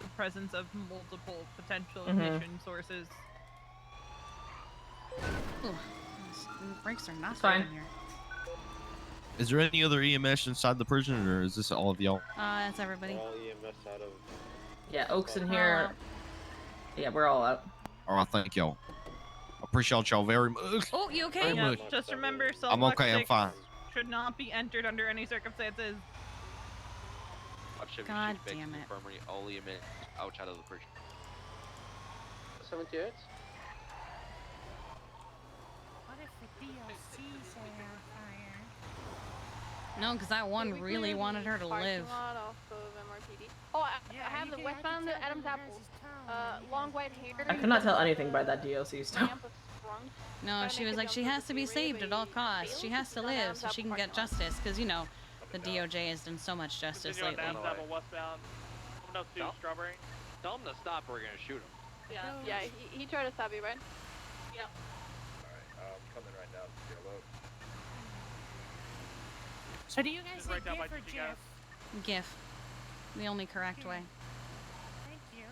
the presence of multiple potential ignition sources. Ooh, these brakes are not Fine. in here. Is there any other EMS inside the prison, or is this all of y'all? That's everybody. All EMS out of. Yeah, Oak's in here. Yeah, we're all out. All right, thank y'all. Appreciate y'all very much. Oh, you okay? Very Yeah, much. just remember, cell I'm block okay. I'm 6 fine. should not be entered under any circumstances. I'm Chevy God Chief, damn it. Infirmary, all EMS outside of the prison. 78? What if the DLC set on fire? No, because that one really wanted her to live. Lot off of MRPD. Oh, I have the westbound Adam's Apple. Long white hair. I could not tell anything by that DLC stuff. No, she was like, she has to be saved at all costs. She has to live so she can get justice. Because, you know, the DOJ has done so much justice Continue on lately. Adam's Apple westbound. Coming up to No. Strawberry. Tell him to stop or we're gonna shoot him. Yeah, he tried to stop you, right? Yep. Alright, coming right now. Yellow. So do you guys Just say right down by GIF or GG, GIF? guys. GIF. The only correct way. Thank you.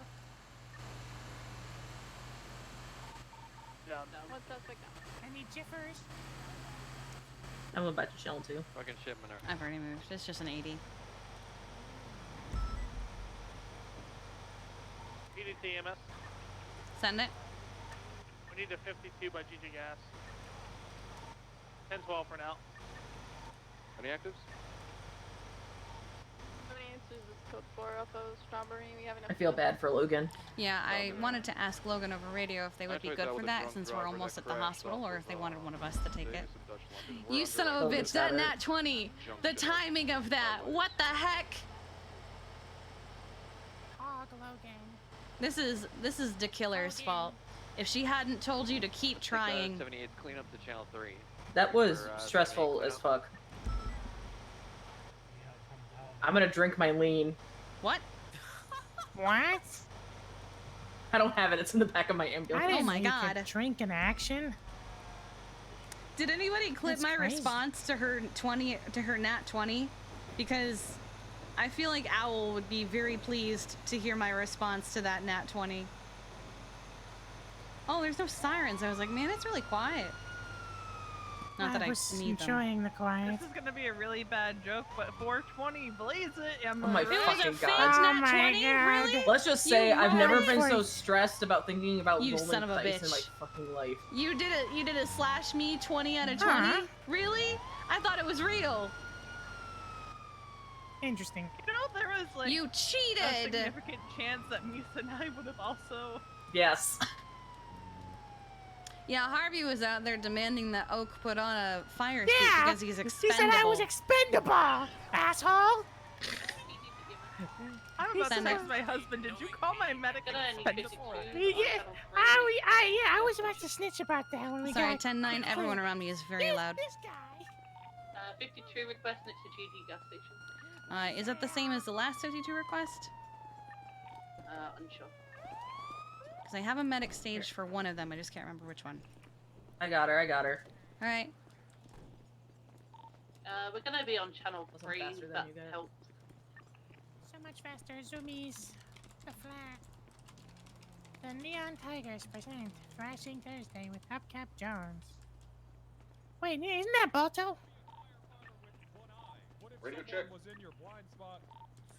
Yeah. What's up, like Any GIFers? I'm about to shell too. Fucking shipment. I've already moved. It's just an 80. PT2 EMS. Send it. We need a 52 by GG gas. 10-12 for now. Any actives? This is code 4 off of Strawberry. We have enough. I feel bad for Logan. Yeah, I wanted to ask Logan over radio if they would be Actually, good that for was a that drunk since we're driver almost that at the crashed hospital, off or of, if they wanted one of us to take it. Vegas and Dutch London. We're You under son of a Logan bitch, that got it. nat 20! The Junction. timing of that! What the heck? Hog Logan. This is the killer's fault. If she hadn't told you to keep trying. 78, clean up to channel 3. That was Or, stressful 78, as fuck. I'm gonna drink my lean. What? What? I don't have it. It's in the back of my I ambulance. didn't my know you God. could drink in action. Did anybody clip That's my crazy. response to her nat 20? Because I feel like Owl would be very pleased to hear my response to that nat 20. Oh, there's no sirens. I was like, man, it's really quiet. Not that I was need them. enjoying the quiet. This is gonna be a really bad joke, but 420, blaze it! Am Oh my I right? fucking Fake god. Oh nat my 20? God. Really? Let's just say You I've never been lied. so stressed about thinking about You rolling son of a dice in my bitch. fucking life. You did a slash me 20 out of 20? Huh? Really? I thought it was real. Interesting. You know, there was like You a cheated. significant chance that Misa and I would have also. Yes. Yeah, Harvey was out there demanding that Oak put on a fire suit Yeah, because he's he expendable. said I was expendable, asshole. I'm about to Send text it. my husband. Did you call my medic expendable? I was about to snitch about that when we Sorry, got 10-9, everyone around me is very loud. This guy. 52 requesting it to GD gas station. Is that the same as the last 52 request? Unsure. Because I have a medic stage for one of them. I just can't remember which one. I got her. All right. We're gonna be on channel 3. faster than That you guys. helps. So much faster, zoomies. The flat. The Neon Tigers present Thrashing Thursday with Hubcap Jones. Wait, isn't that Balto? Radio check. Was in your blind spot,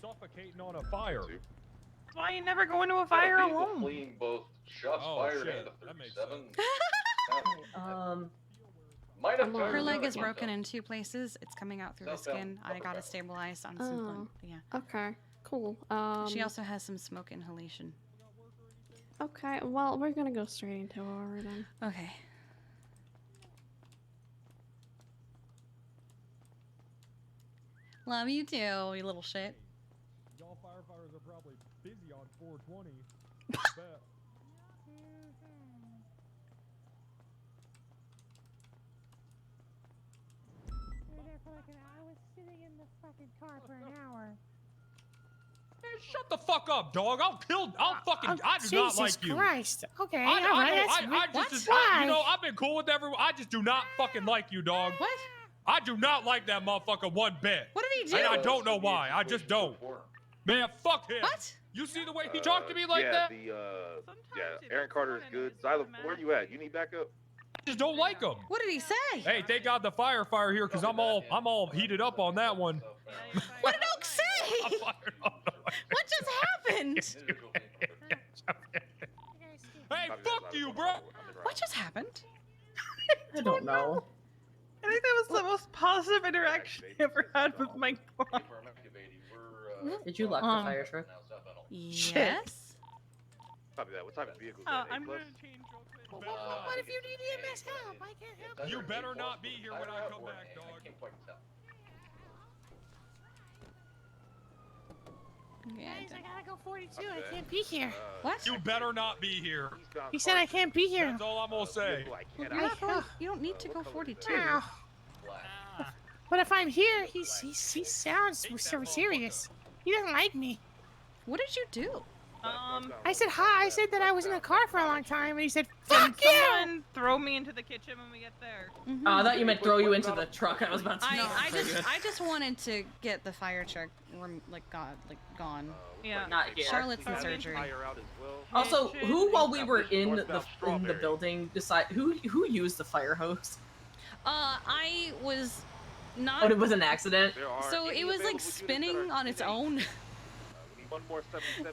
suffocating on a fire. That's why you never go into a fire alone. Fleeing both shots fired and the 37. Might have Her leg is broken in 2 places. It's coming out through the skin. I got it stabilized on some. Yeah. Okay. Cool. She also has some smoke inhalation. Okay. Well, we're gonna go straight into her then. Okay. Love you too, you little shit. Y'all firefighters are probably busy on 420. Bet. We were there for like I was sitting in the fucking car for an hour. Man, shut the fuck up, dog. I'll fucking. I do not like you. Jesus Christ. Okay. I That's why. you know, I've been cool with everyone. I just do not fucking like you, dog. What? I do not like that motherfucker one bit. What did he do? And I don't know why. I just don't. Man, fuck him. What? You see the way he talked to me like that? Aaron Carter is good. Zyla, where you at? You need backup? I just don't like him. What did he say? Hey, thank God the fire here, because I'm all heated up on that one. What did Oak say? What just happened? Hey, fuck you, bro. What just happened? I don't know. I think that was the most positive interaction I ever had with my car. Did you lock the fire truck? Yes. Copy that. What type of vehicle is that? I'm A+? gonna change real quick. What if you need EMS help? I can't help You better not be here when I come back, dog. Guys, I gotta go 42. I can't be here. What? You better not be here. He said I can't be here. That's all I'm gonna say. You don't need to go 42. Ow. But if I'm here, he sounds so serious. He doesn't like me. What did you do? I said hi. I said that I was in the car for a long time, and he said, Can "Fuck you!" someone throw me into the kitchen when we get there? Oh, I thought you meant throw you into the truck. I was about to say. I just wanted to get the fire truck gone. Yeah. Not here. Charlotte's in surgery. Also, who while we were in the building who used the fire hose? I was not. Oh, it was an accident. So it was like spinning on its own.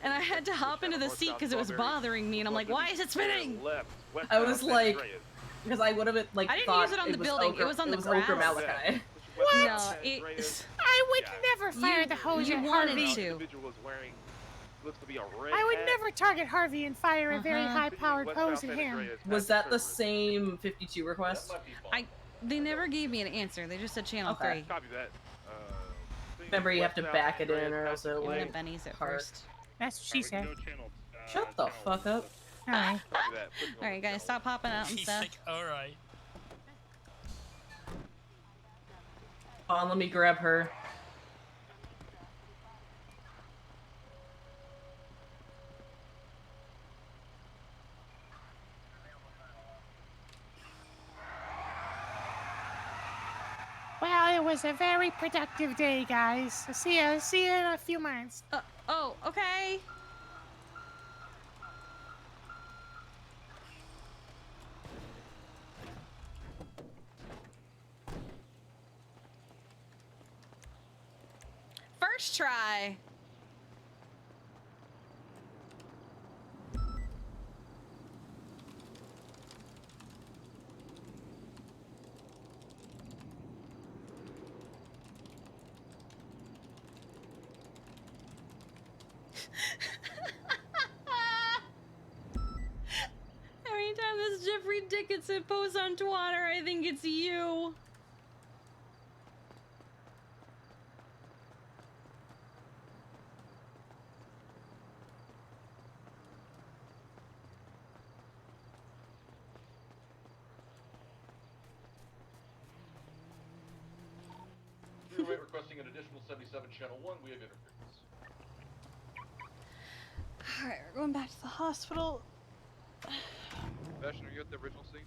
And I had to hop into the seat because it was bothering me, and I'm like, why is it spinning? I was like, because I would have like I didn't thought use it on the building. It was on the grass. Ogre Malachi. What? No, I would never fire the hose you at wanted Harvey. to. I would never target Harvey and fire a very high-powered hose at him. Was that the same 52 request? They never gave me an answer. They just said channel 3. Copy that. Remember, you have to back it in, or else it will. And the Benny's at first. That's what she said. Shut the fuck up. Alright. Alright, guys, stop popping out and stuff. Alright. Hold on, let me grab her. Well, it was a very productive day, guys. I'll see you in a few months. Oh, okay. First try. Every time this Jeffrey Dick tickets at Post Antoine, or I think it's you. Freeway requesting an additional 77 channel 1. We have interference. Alright, we're going back to the hospital. Sebastian, are you at the original seat?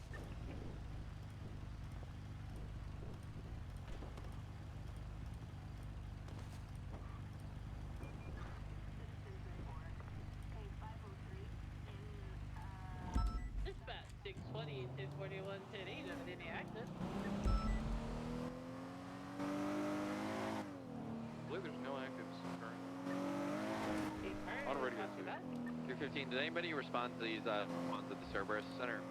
Dispatch 620, 1041, 1080, not any active. I believe there's no actives currently. On radio too. 215, did anybody respond to these ones at the Cerberus Center?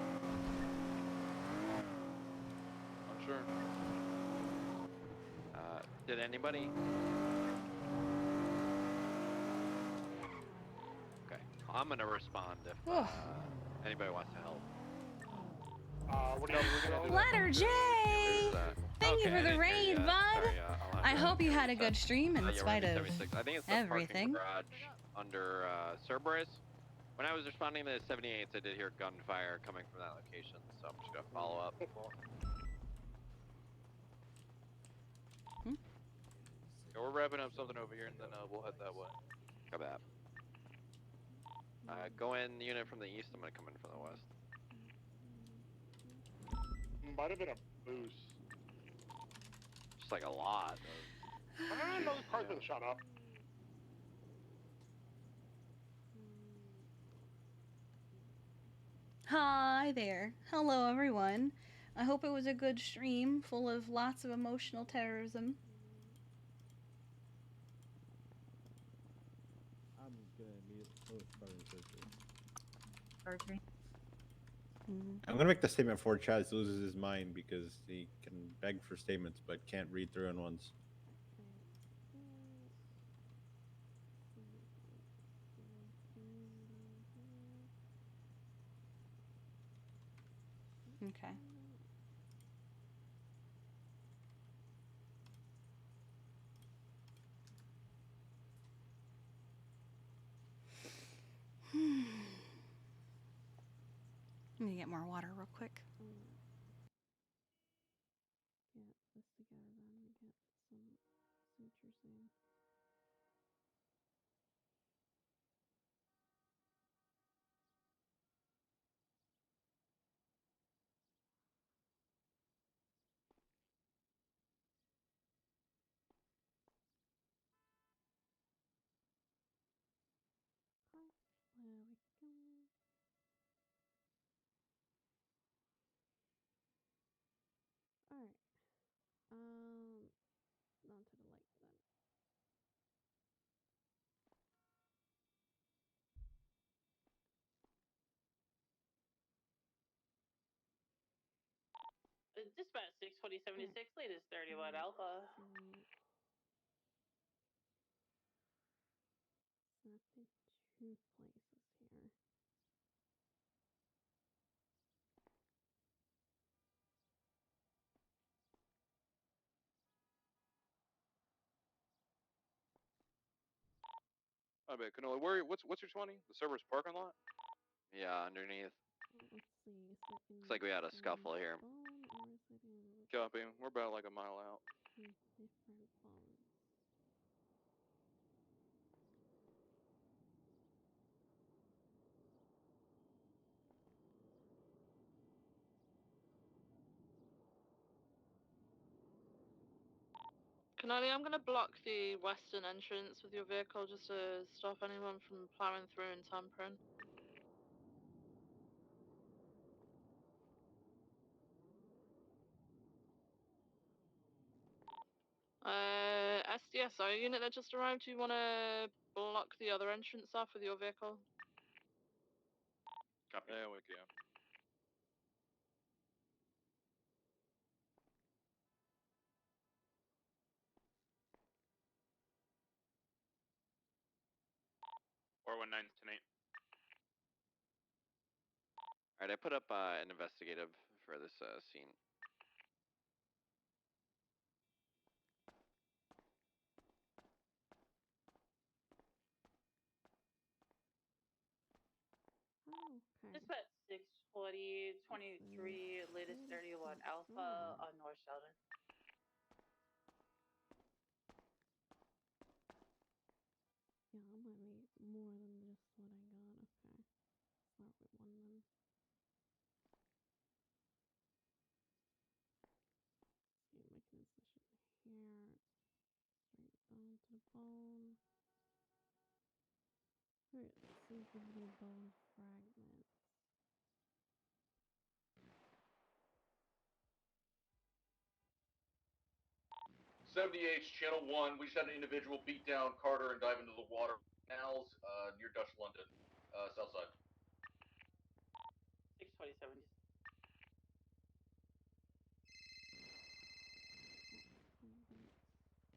Unsure. Did anybody? Okay, I'm gonna respond if anybody wants to help. Letter J! Thank you for the raid, bud! I hope you had a good stream in spite of I think it's the everything. parking garage under Cerberus. When I was responding to the 78s, I did hear gunfire coming from that location, so I'm just gonna follow up. Yeah, we're wrapping up something over here, and then we'll head that way. Copy that. Go in unit from the east. I'm gonna come in from the west. Might have been a boost. Just like a lot. Those cars have shot up. Hi there. Hello, everyone. I hope it was a good stream full of lots of emotional terrorism. I'm gonna immediately start Surgery. I'm gonna make the statement before Chaz loses his mind because he can beg for statements but can't read through in ones. Okay. Let me get more water real quick. Get this together then. Get some sutures in. There we go. Alright. On to the lights then. Dispatch 620, 76, latest 31 Alpha. Snap in two places here. My bad, Canola. What's your 20? The Cerberus parking lot? Yeah, underneath. Let's see. Is it in Looks like we had a scuffle here. phone or is it in Copy. We're about like a mile out. two different phones? Canali, I'm gonna block the western entrance with your vehicle just to stop anyone from plowing through and tampering. SDS, our unit that just arrived, do you want to block the other entrance off with your vehicle? Copy. Yeah, we can. Or 19 10-8. Alright, I put up an investigative for this scene. Oh, okay. Dispatch 640, 23, latest 31 Alpha on North Sheldon. Yeah, I'm gonna need more than just what I got. Okay. Start with one then. See, making this mission here. Straight down to the bone. Alright, let's see if we have any bone fragments. 70H, Channel 1. We just had an individual beat down Carter and dive into the water canals near Dutch London, south side. 627.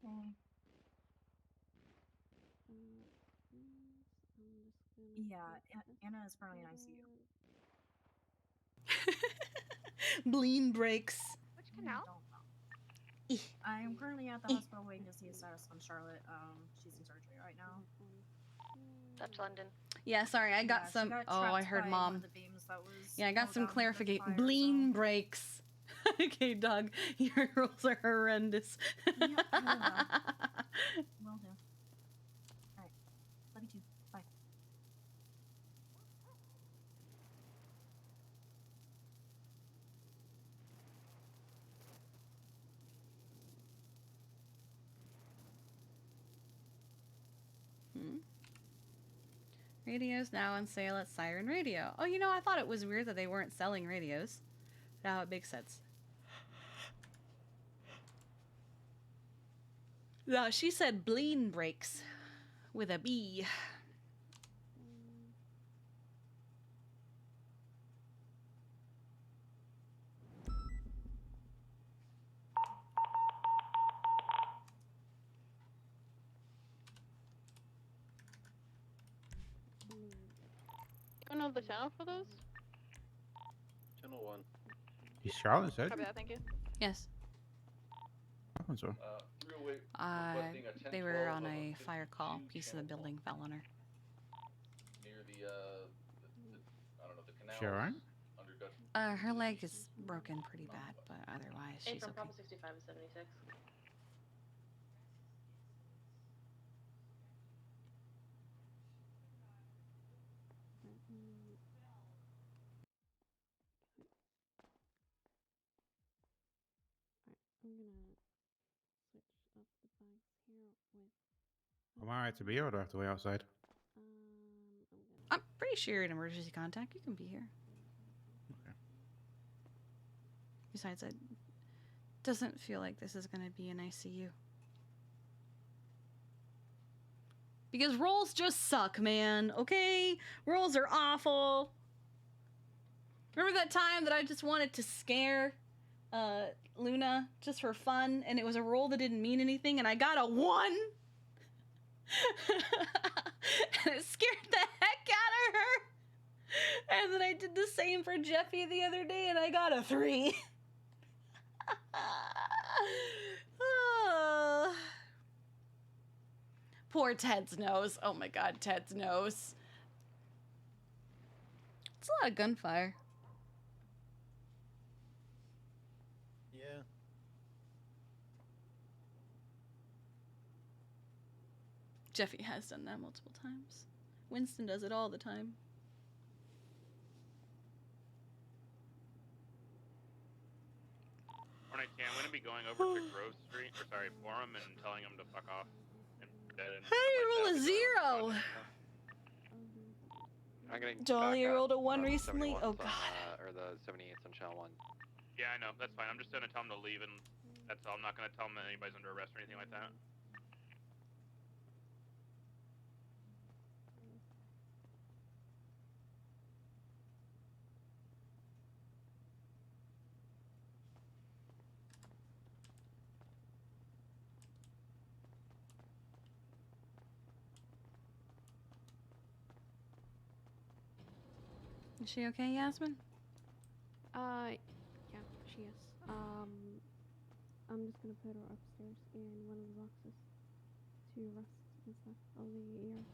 Okay. Yeah, Anna is currently in ICU. Bleen breaks. Which canal? I'm currently at the hospital waiting to see a status on Charlotte. She's in surgery right now. That's London. Yeah, sorry, I got Yeah, she some. got Oh, I trapped heard by mom. one of the beams that was Yeah, I got held some down with the clarification. fire, Bleen breaks. Okay, Doug, your rules are horrendous. Yep, very well. Will do. Alright. Love you too. Bye. Radios now on sale at Siren Radio. Oh, you know, I thought it was weird that they weren't selling radios. Now it makes sense. No, she said Bleen breaks with a B. You know the channel for those? Channel 1. Is Charlotte said? Copy that, thank you. Yes. Real wait, requesting a They 10-12 were on of a fire call. Piece of the building fell on her. near the I don't know, the canal. She alright? Under Dutch. Her leg is broken pretty bad, but otherwise she's from okay. Papa 65 and 76. I'm gonna switch up the bags here with. Am I right to be here or do I have to wait outside? I'm pretty sure you're an emergency contact. You can be here. Okay. Besides, it doesn't feel like this is going to be an ICU. Because rolls just suck, man. Okay? Rolls are awful. Remember that time that I just wanted to scare Luna just for fun, and it was a roll that didn't mean anything, and I got a 1? And it scared the heck out of her. And then I did the same for Jeffy the other day, and I got a 3. Poor Ted's nose. Oh my god, Ted's nose. It's a lot of gunfire. Yeah. Jeffy has done that multiple times. Winston does it all the time. I'm gonna be going over to Grove Street, or sorry, Forum, and telling them to fuck off. How do you roll a 0? I'm getting Jolly back up rolled a 1 from the recently? 71s Oh on, god. or the 78s on channel 1. Yeah, I know, that's fine. I'm just gonna tell them to leave, and that's all. I'm not gonna tell them that anybody's under arrest or anything like that. Is she okay, Yasmin? Yeah, she is. I'm just gonna put her upstairs in one of the boxes to rest and stuff. I'll the ER.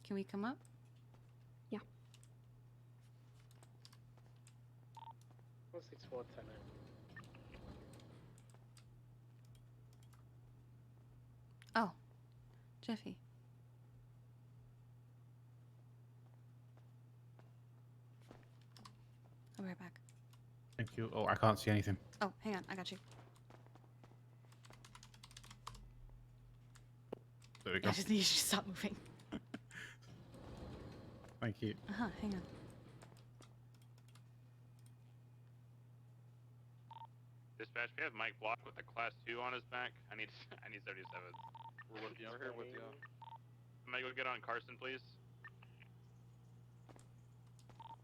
Can we come up? Yeah. 164 tenant. Oh, Jeffy. I'll be right back. Thank you. Oh, I can't see anything. Oh, hang on, I got you. There we I go. just need you to stop moving. Thank you. Hang on. Dispatch, we have Mike Block with a class 2 on his back. I need 77. We're with you. We're here with you. Somebody go get on Carson, please.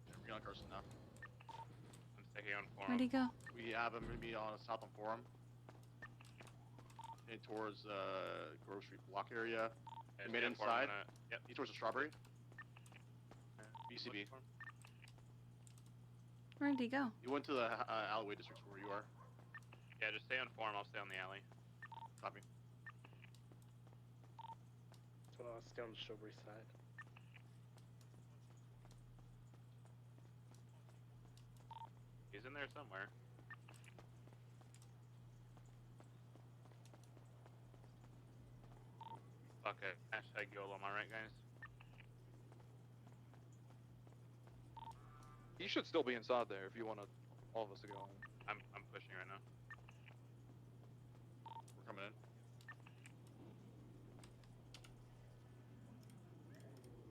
Yeah, we're on Carson now. I'm sticking on Forum. Where'd he go? We have him maybe on south on Forum. Heading towards Grove Street block area. Yeah, He made stay on Forum, inside. Yep. He's towards the strawberry. BCB. Where'd he go? You went to the alleyway district where you are. Yeah, just stay on Forum. I'll stay on the alley. Copy. So I'll stay on the strawberry side. He's in there somewhere. Okay, hashtag YOLO, am I right, guys? He should still be inside there if you want all of us to go in. I'm pushing right now. We're coming in.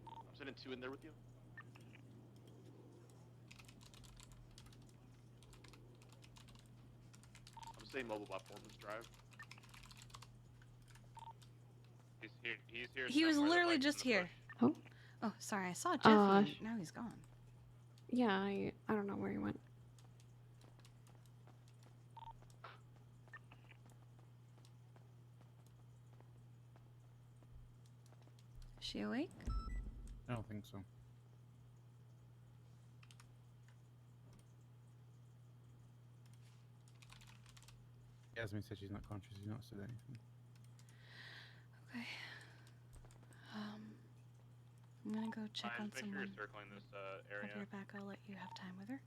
I'm sending 2 in there with you. I'm staying mobile by Foreman's Drive. He's here. He's here. He was somewhere, the literally bike's in just the here. bush. Oh. Oh, sorry. I saw Jeffy. Now he's gone. Yeah, I don't know where he went. Is she awake? I don't think so. Yasmin said she's not conscious. She's not said anything. Okay. I'm gonna go check on Just make sure someone. you're circling this I'll area. be right back. I'll let you have time with her.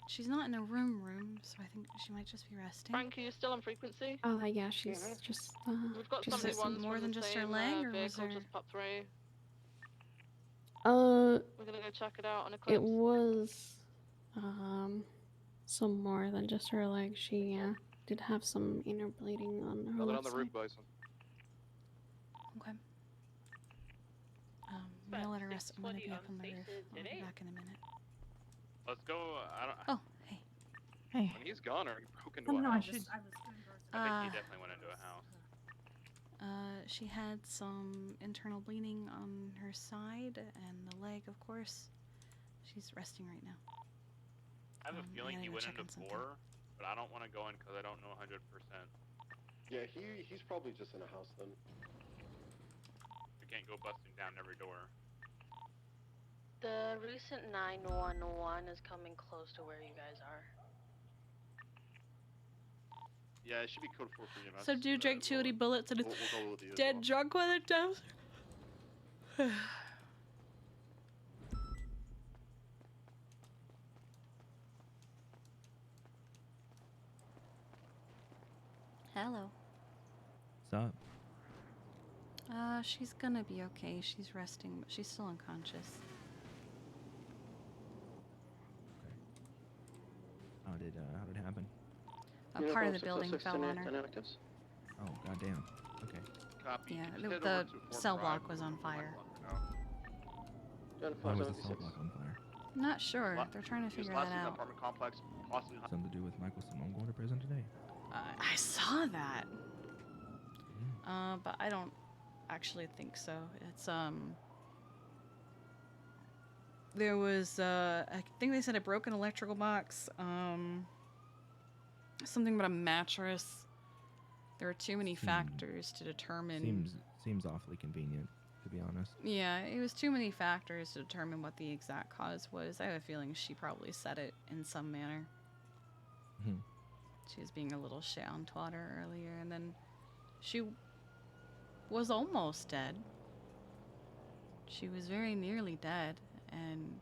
She's not in a room, so I think she might just be resting. Frank, are you still on frequency? Yeah, she's just We've got Is somebody it once more from than the just her same, leg, or was vehicle there? just popped through. We're gonna go check it out on a It clip. was some more than just her leg. She did have some inner bleeding on her Another left on the side. roof, Bison. Okay. I'm gonna let her rest. I'm gonna be up on the roof. I'll be back in a minute. Let's go. I don't. Oh, hey. Hey. When he's gone or he broke into Oh, a no, I house. should- I think he definitely went into a house. She had some internal bleeding on her side and the leg, of course. She's resting right now. I have a feeling gotta he go went check into on something. 4, but I don't want to go in because I don't know 100%. Yeah, he's probably just in a house then. We can't go busting down every door. The recent 911 is coming close to where you guys are. Yeah, it should be code 4 for EMS. So do Drake 280 bullets and We'll go with you as dead well. drunk when it does. Hello. What's up? She's gonna be okay. She's resting, but she's still unconscious. How did it happen? A part of the building fell on her. Oh, goddamn. Okay. Copy. Yeah, Just the, head the over to Fort cell Drive block was on fire. Why was the cell block on fire? Not sure. They're trying to figure that Last in the out. apartment complex, possibly Something to do with Michael Simone going to prison today? I saw that. But I don't actually think so. It's there was I think they said a broken electrical box, something about a mattress. There are too many factors to determine. Seems awfully convenient, to be honest. Yeah, it was too many factors to determine what the exact cause was. I have a feeling she probably said it in some manner. Mhm. She was being a little shit on Twitter earlier, and then she was almost dead. She was very nearly dead, and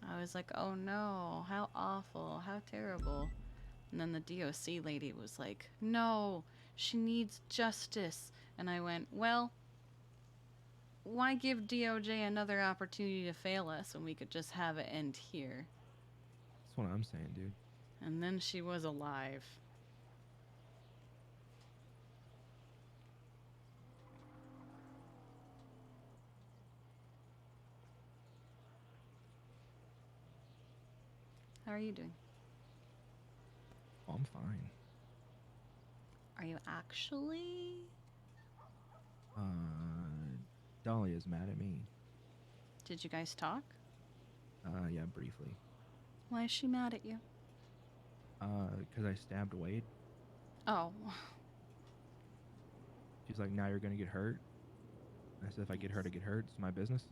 I was like, oh no, how awful, how terrible. And then the DOC lady was like, no, she needs justice. And I went, well, why give DOJ another opportunity to fail us when we could just have it end here? That's what I'm saying, dude. And then she was alive. How are you doing? Oh, I'm fine. Are you actually? Dahlia's mad at me. Did you guys talk? Yeah, briefly. Why is she mad at you? Because I stabbed Wade. Oh. She's like, now you're gonna get hurt. I said, if I get hurt, I get hurt. It's my business.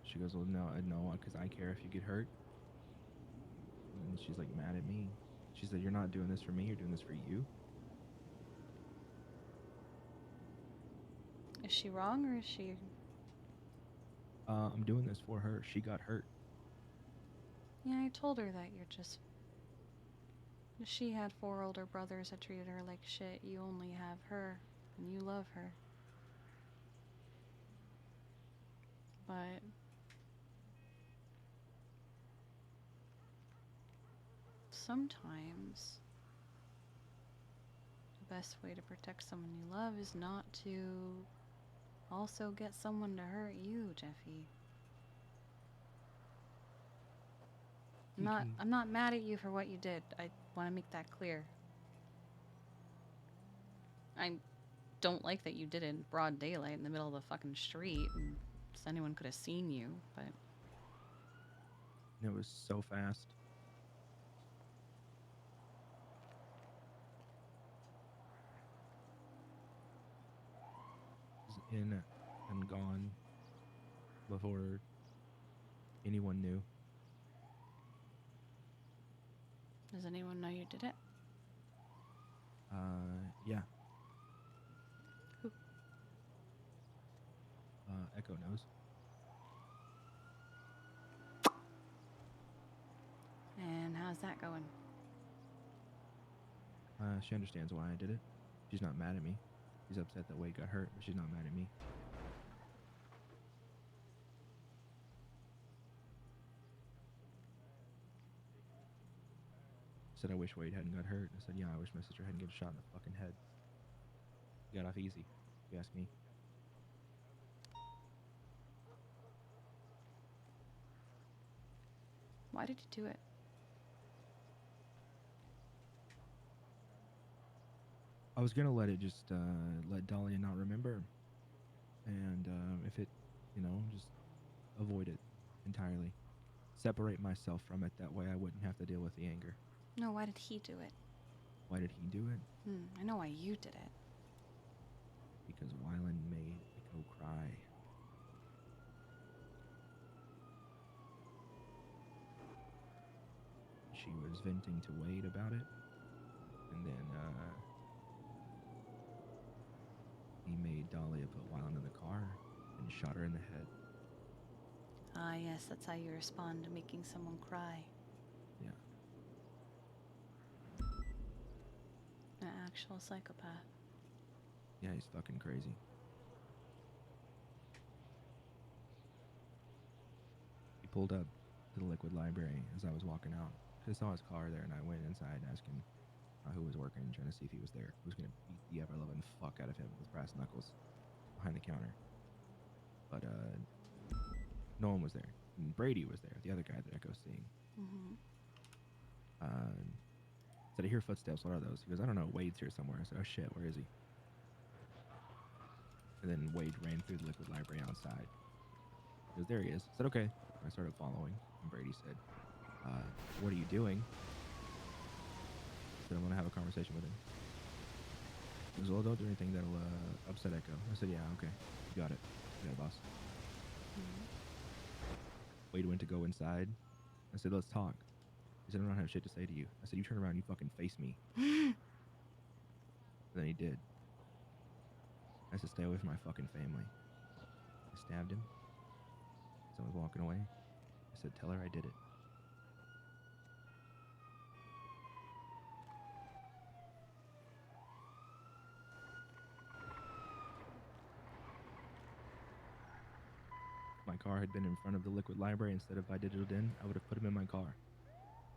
She goes, well, no, because I care if you get hurt. And she's like mad at me. She said, you're not doing this for me, you're doing this for you. Is she wrong or is she... I'm doing this for her. She got hurt. Yeah, I told her that you're just... She had 4 older brothers that treated her like shit. You only have her, and you love her. But... sometimes... the best way to protect someone you love is not to... also get someone to hurt you, Jeffy. I'm not mad at you for what you did. I want to make that clear. I don't like that you did it in broad daylight in the middle of the fucking street, and so anyone could have seen you, but... And it was so fast. It was in and gone before anyone knew. Does anyone know you did it? Yeah. Who? Echo knows. And how's that going? She understands why I did it. She's not mad at me. She's upset that Wade got hurt, but she's not mad at me. Said I wish Wade hadn't got hurt. I said, yeah, I wish my sister hadn't get shot in the fucking head. He got off easy, if you ask me. Why did you do it? I was gonna let it just, let Dahlia not remember. And, if it, just avoid it entirely. Separate myself from it, that way I wouldn't have to deal with the anger. No, why did he do it? Why did he do it? I know why you did it. Because Wyland made Echo cry. She was venting to Wade about it, and then he made Dahlia put Wyland in the car and shot her in the head. Ah, yes, that's how you respond to making someone cry. Yeah. An actual psychopath. Yeah, he's fucking crazy. He pulled up to the liquid library as I was walking out. I saw his car there, and I went inside asking who was working, trying to see if he was there. Who was gonna beat the ever-loving fuck out of him with brass knuckles behind the counter. But no one was there. And Brady was there, the other guy that Echo's seeing. Said, I hear footsteps. What are those? He goes, I don't know. Wade's here somewhere. I said, oh shit, where is he? And then Wade ran through the liquid library outside. He goes, there he is. I said, okay. I started following, and Brady said, what are you doing? I said, I want to have a conversation with him. He goes, well, don't do anything that'll upset Echo. I said, yeah, okay. You got it. Yeah, boss. Wade went to go inside. I said, let's talk. He said, I don't have shit to say to you. I said, you turn around, you fucking face me. And then he did. I said, stay away from my fucking family. I stabbed him. As I was walking away, I said, tell her I did it. If my car had been in front of the liquid library instead of by Digital Den, I would have put him in my car.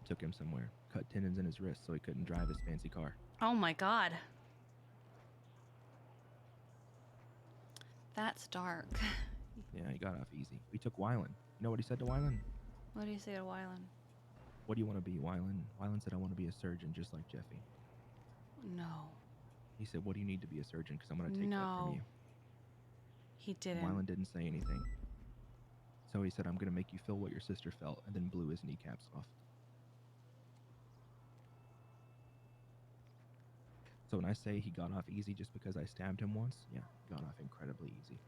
Took him somewhere. Cut tendons in his wrist so he couldn't drive his fancy car. Oh my god. That's dark. Yeah, he got off easy. We took Wylan. You know what he said to Wylan? What do you say to Wylan? What do you want to be, Wylan? Wylan said, I want to be a surgeon just like Jeffy. No. He said, what do you need to be a surgeon? Because I'm going to take that from No. you. He didn't. Wylan didn't say anything. So he said, I'm going to make you feel what your sister felt, and then blew his kneecaps off. So when I say he got off easy just because I stabbed him once, yeah, he got off incredibly easy.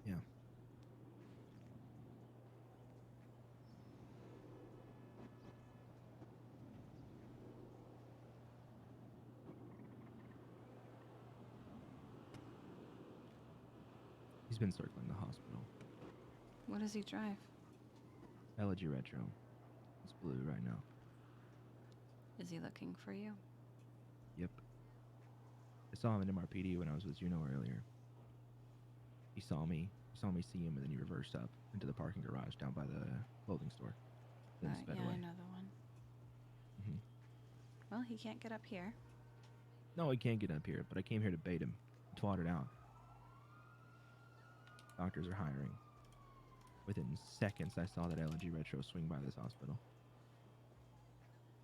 Yeah. He's been circling the hospital. What does he drive? Elegy Retro. It's blue right now. Is he looking for you? Yep. I saw him in MRPD when I was with Juno earlier. He saw me see him, and then he reversed up into the parking garage down by the clothing store. Then sped yeah, away. I know the one. Mhm. Well, he can't get up here. No, he can't get up here, but I came here to bait him. Twat it out. Doctors are hiring. Within seconds, I saw that LG Retro swing by this hospital.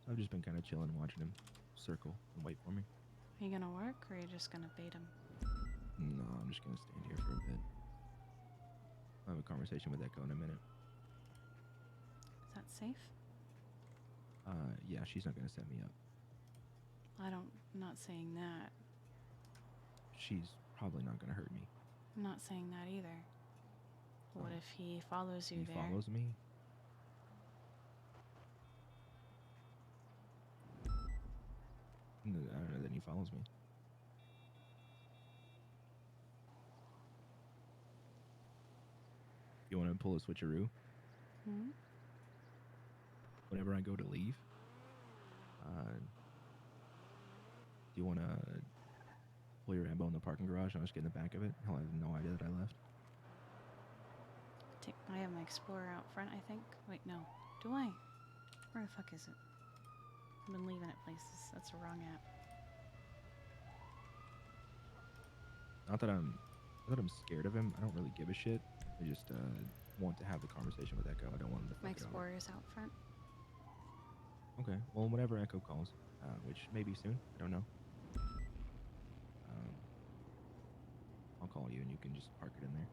So I've just been kind of chilling, watching him circle and wait for me. Are you gonna work, or are you just gonna bait him? No, I'm just gonna stand here for a bit. I'll have a conversation with Echo in a minute. Is that safe? Yeah, she's not gonna set me up. I'm not saying that. She's probably not gonna hurt me. I'm not saying that either. What if he follows you He there? follows me? I don't know that he follows me. You want to pull a switcheroo? Hmm? Whenever I go to leave, do you want to pull your ambo in the parking garage and I'll just get in the back of it? He'll have no idea that I left. I have my Explorer out front, I think. Wait, no. Do I? Where the fuck is it? I've been leaving it places. That's the wrong app. Not that I'm scared of him. I don't really give a shit. I just want to have the conversation with Echo. I don't want him to My fuck it up. Explorer is out front. Okay. Well, whenever Echo calls, which may be soon. I don't know. I'll call you and you can just park it in there.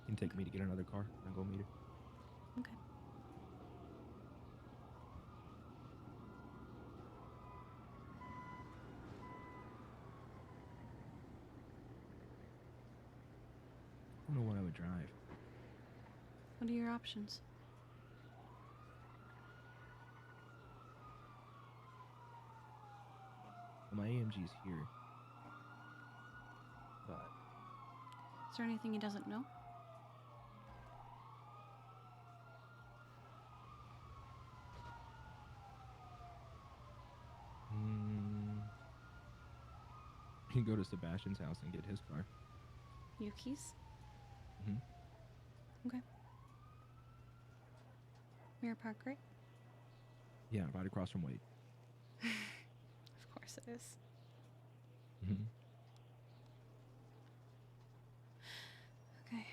You can take me to get another car and I'll go meet her. Okay. I don't know what I would drive. What are your options? Well, my AMG's here. But Is there anything he doesn't know? you can go to Sebastian's house and get his car. Yuki's? Hmm. Okay. Mirror Park, right? Yeah, right across from Wade. Of course it is. Hmm. Okay.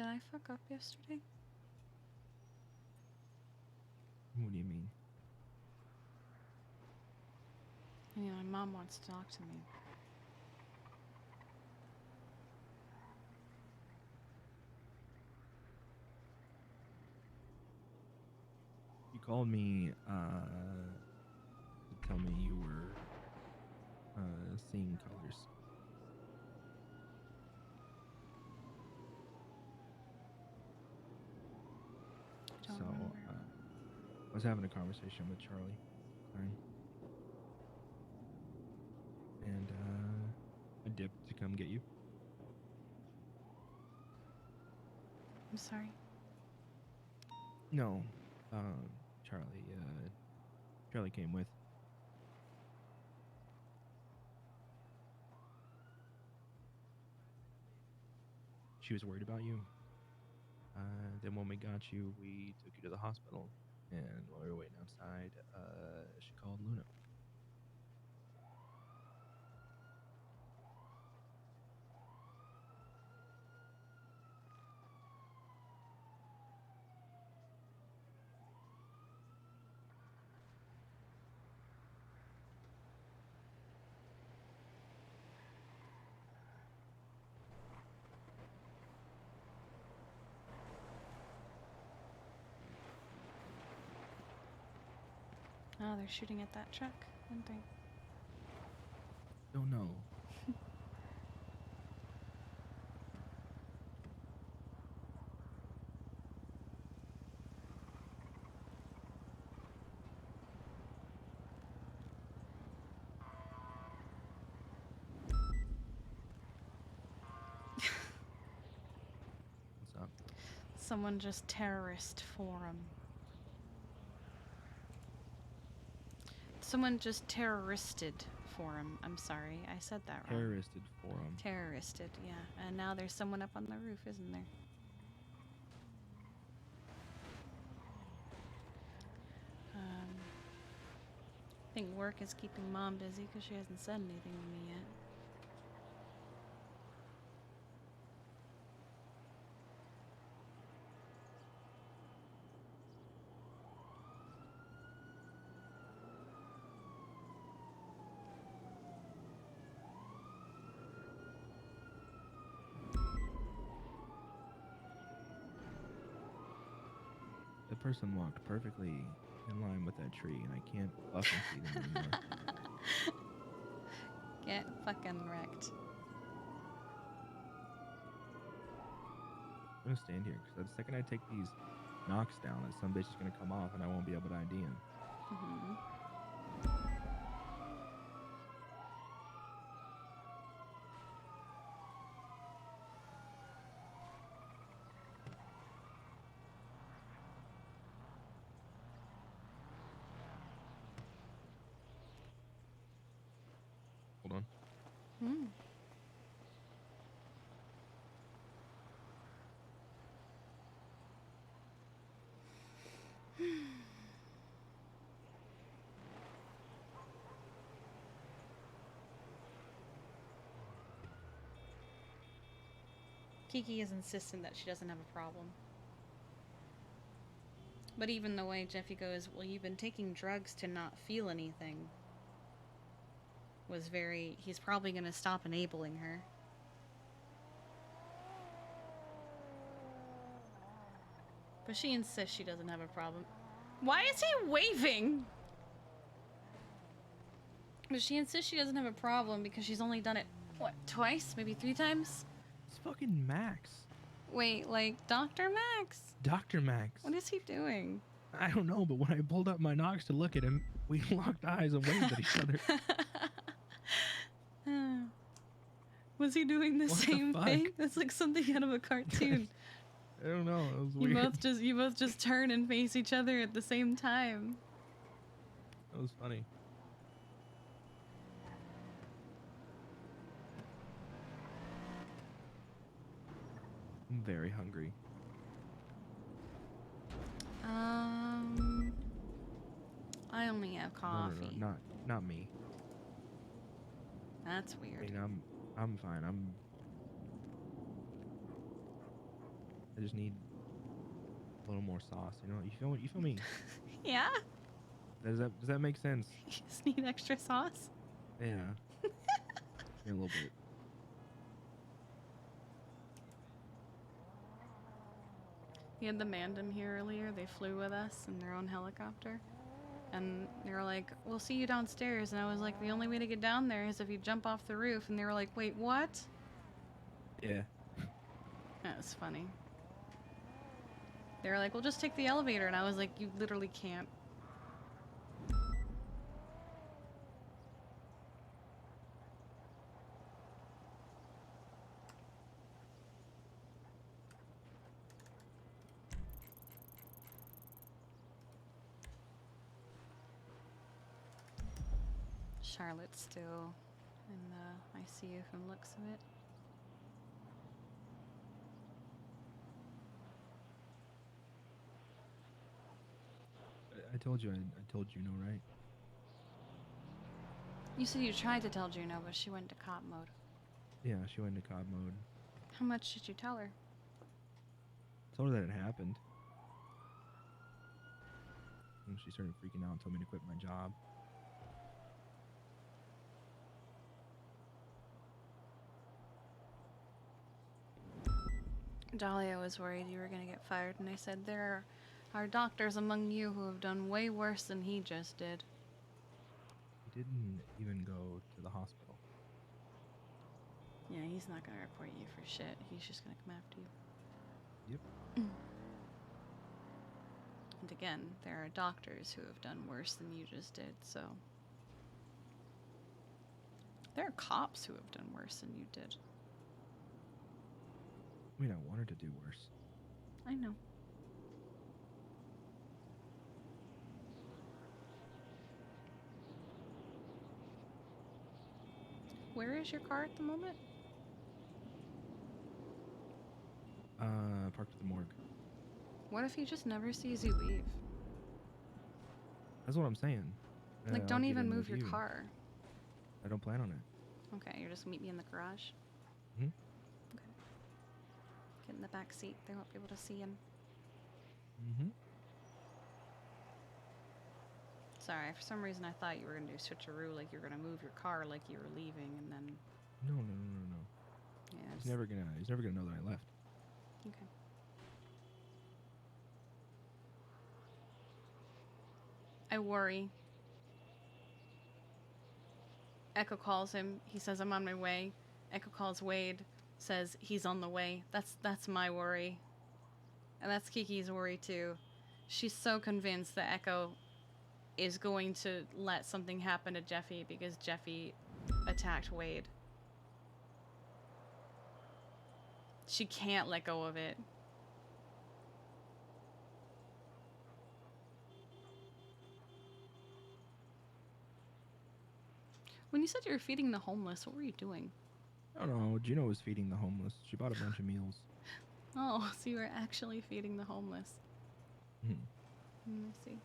Did I fuck up yesterday? What do you mean? I mean, my mom wants to talk to me. You called me to tell me you were seeing colors. So I was having a conversation with Charlie Klein, and I dipped to come get you. I'm sorry. No, Charlie. Charlie came with. She was worried about you. Then when we got you, we took you to the hospital, and while we were waiting outside, she called Luna. Oh, they're shooting at that truck, aren't they? Don't know. What's up? Someone just terrorist forum. Someone just terroristed forum. I'm sorry, I said that wrong. Terroristed forum. Terroristed, yeah. And now there's someone up on the roof, isn't there? I think work is keeping Mom busy because she hasn't said anything to me yet. The person walked perfectly in line with that tree, and I can't fucking see them anymore. Get fucking wrecked. I'm gonna stand here because the second I take these knocks down, that some bitch is gonna come off, and I won't be able to ID him. Mm-hmm. Hold on. Hmm. Kiki is insistent that she doesn't have a problem. But even the way Jeffy goes, well, you've been taking drugs to not feel anything, was very, he's probably going to stop enabling her. But she insists she doesn't have a problem. Why is he waving? But she insists she doesn't have a problem because she's only done it, what, twice? Maybe 3 times? It's fucking Max. Wait, like Dr. Max? Dr. Max. What is he doing? I don't know, but when I pulled up my knocks to look at him, we locked eyes and waved at each other. Was he doing the What the same fuck? thing? That's like something out of a cartoon. I don't know. It was weird. You both just turn and face each other at the same time. That was funny. I'm very hungry. I only have coffee. No, not me. That's I weird. mean, I'm fine. I just need a little more sauce. You know, you feel me? Yeah? Does that make sense? You just need extra sauce? Yeah. Yeah, a little bit. We had the Mandem here earlier. They flew with us in their own helicopter. And they were like, we'll see you downstairs. And I was like, the only way to get down there is if you jump off the roof. And they were like, wait, what? Yeah. That was funny. They were like, well, just take the elevator. And I was like, you literally can't. Charlotte's still in the ICU from looks of it. I told you, I told Juno, right? You said you tried to tell Juno, but she went to cop mode. Yeah, she went into cop mode. How much did you tell her? Told her that it happened. And she started freaking out and told me to quit my job. Dahlia was worried you were going to get fired, and I said there are doctors among you who have done way worse than he just did. He didn't even go to the hospital. Yeah, he's not going to report you for shit. He's just going to come after you. Yep. And again, there are doctors who have done worse than you just did, so... There are cops who have done worse than you did. I mean, I wanted to do worse. I know. Where is your car at the moment? Parked at the morgue. What if he just never sees you leave? That's what I'm saying. Like, I'll don't get even in move with your you. car. I don't plan on it. Okay, you'll just meet me in the garage? Hmm? Okay. Get in the back seat. They won't be able to see him. Mm-hmm. Sorry, for some reason I thought you were going to do switcheroo, like you're going to move your car like you were leaving, and then... No. Yeah, He's never gonna know that I left. Okay. I worry. Echo calls him. He says, I'm on my way. Echo calls Wade. Says, he's on the way. That's my worry. And that's Kiki's worry, too. She's so convinced that Echo is going to let something happen to Jeffy because Jeffy attacked Wade. She can't let go of it. When you said you were feeding the homeless, what were you doing? I don't know. Juno was feeding the homeless. She bought a bunch of meals. Oh, so you were actually feeding the homeless. Hmm. I see.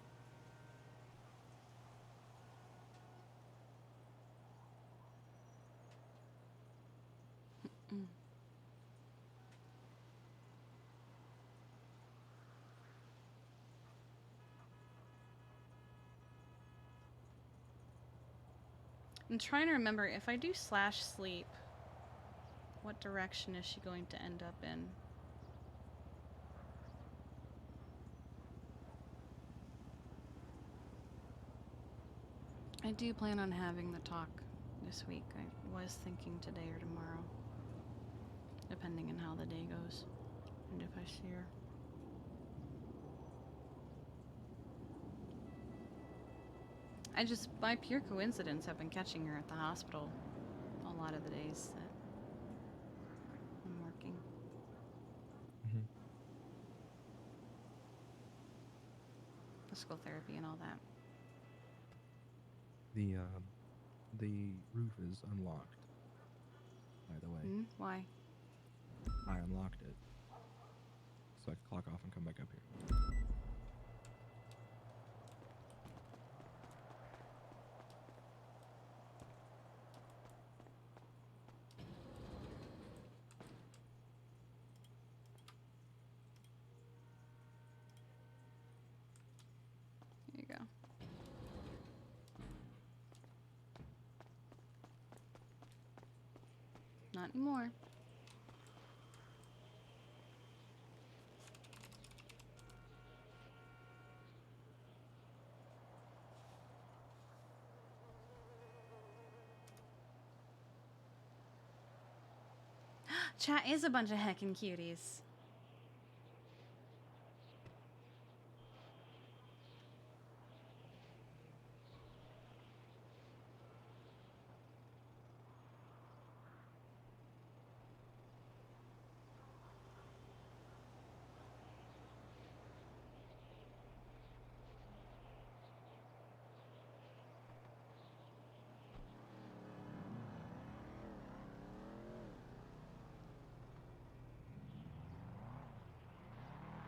I'm trying to remember, if I do /sleep, what direction is she going to end up in? I do plan on having the talk this week. I was thinking today or tomorrow, depending on how the day goes, and if I see her. I just, by pure coincidence, have been catching her at the hospital a lot of the days that I'm working. Mm-hmm. Physical therapy and all that. The roof is unlocked. By the way. Why? I unlocked it, so I can clock off and come back up here. Not anymore. Chat is a bunch of heckin' cuties.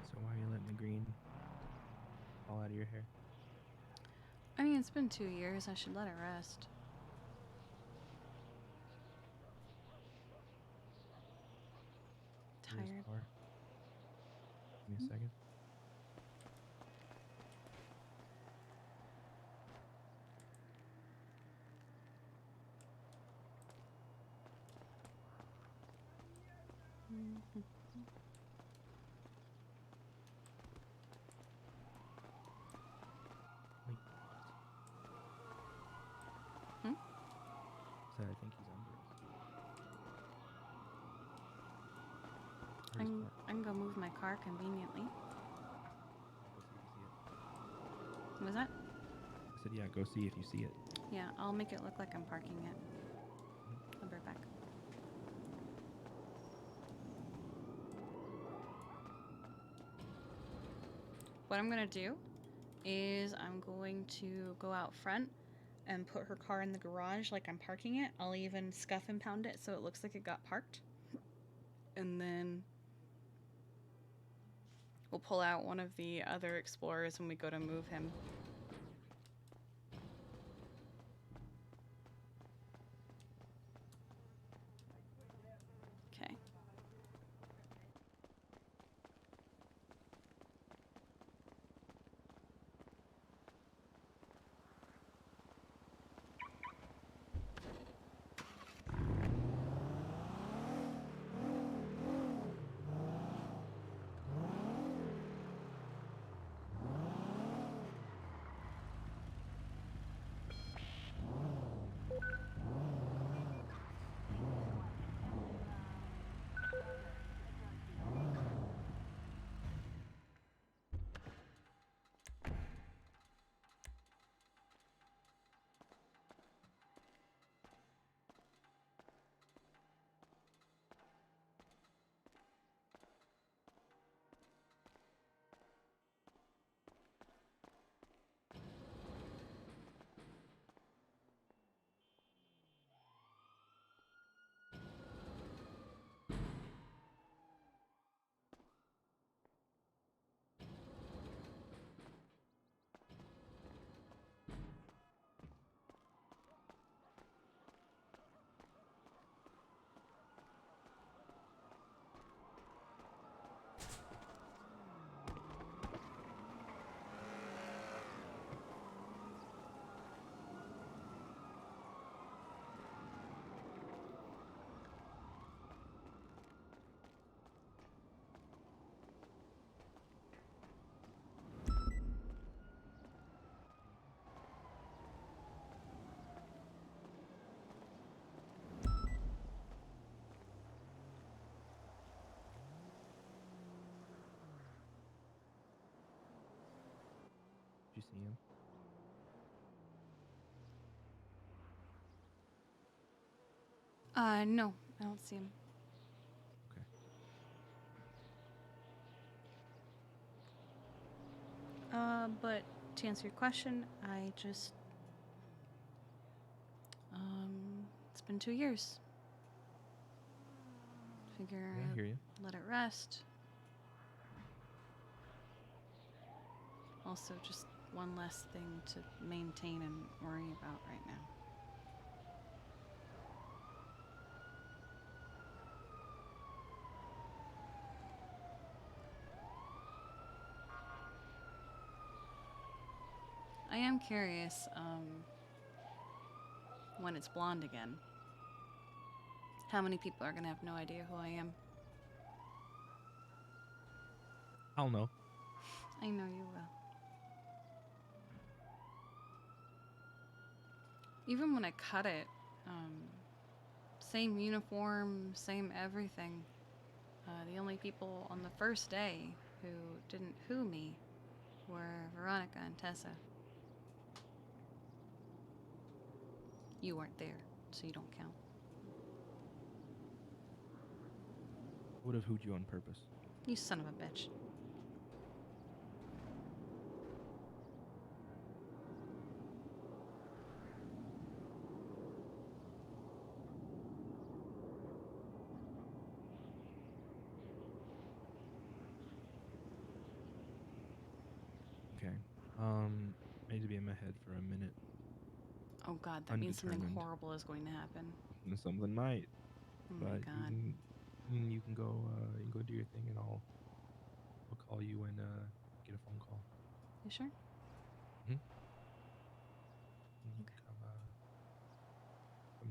So why are you letting the green fall out of your hair? I mean, it's been 2 years. I should let it rest. Where's Tired. the car? Give me a second. Wait. Hmm? So I think he's under us. I can go move my car conveniently. Go see if you see it. What was that? I said, yeah, go see if you see it. Yeah, I'll make it look like I'm parking it. I'll be right back. What I'm gonna do is I'm going to go out front and put her car in the garage like I'm parking it. I'll even scuff and pound it so it looks like it got parked. And then we'll pull out one of the other Explorers when we go to move him. Okay. Did you see him? No, I don't see him. Okay. But to answer your question, I just, it's been 2 years. Figure Yeah, I hear you. let it rest. Also, just one less thing to maintain and worry about right now. I am curious, when it's blonde again. How many people are gonna have no idea who I am? I'll know. I know you will. Even when I cut it, same uniform, same everything. The only people on the first day who didn't who me were Veronica and Tessa. You weren't there, so you don't count. Would have hooed you on purpose. You son of a bitch. Okay. I need to be in my head for a minute. Oh god, that means something Undetermined. horrible is going to happen. Something might. Oh my But god. you can go do your thing, and I'll call you when get a phone call. You sure? You can come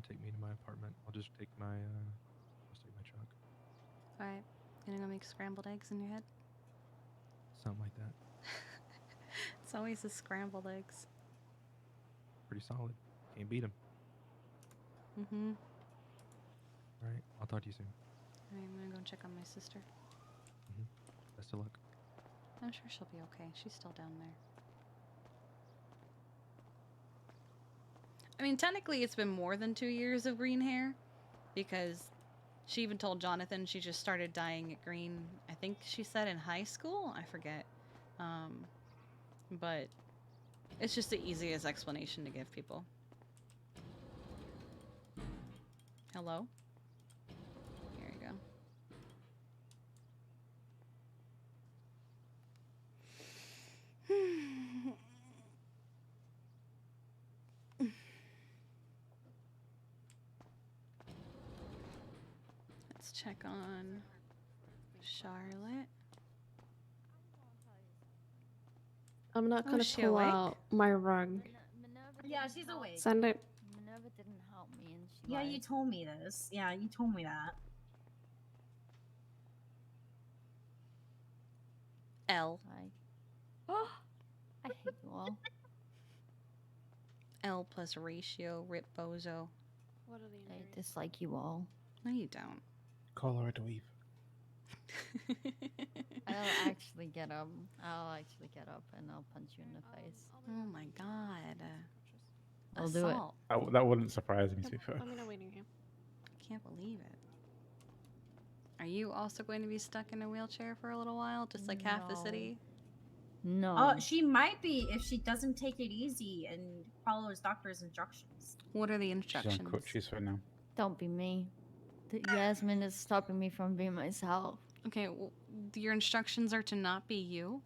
take me to my apartment. I'll just take my truck. Alright. Gonna go make scrambled eggs in your head? Something like that. It's always the scrambled eggs. Pretty solid. Can't beat 'em. Mm-hmm. All right. I'll talk to you soon. Alright, I'm gonna go check on my sister. Best of luck. I'm sure she'll be okay. She's still down there. I mean, technically it's been more than 2 years of green hair, because she even told Jonathan she just started dyeing it green, I think she said in high school? I forget. But it's just the easiest explanation to give people. Hello? Here you go. Let's check on Charlotte. I'm not Oh, gonna is she pull awake? out my rug. Yeah, she's awake. Send it. Minerva didn't help me, and she. Yeah, lied. you told me this. Yeah, you told me that. L. Oh, I hate you all. L plus ratio, rip bozo. What are the I dislike you all. No, you don't. Call her to leave. I'll actually get up. I'll actually get up and I'll punch you in the face. Oh my god. I'll do it. Assault. That wouldn't surprise me, to be fair. Let me know waiting here. I can't believe it. Are you also going to be stuck in a wheelchair for a little while, just like half the No. city? No. She might be if she doesn't take it easy and follows doctor's instructions. What are the She's on instructions? crutches for now. Don't be me. Yasmin is stopping me from being myself. Okay, well, your instructions are to not be you?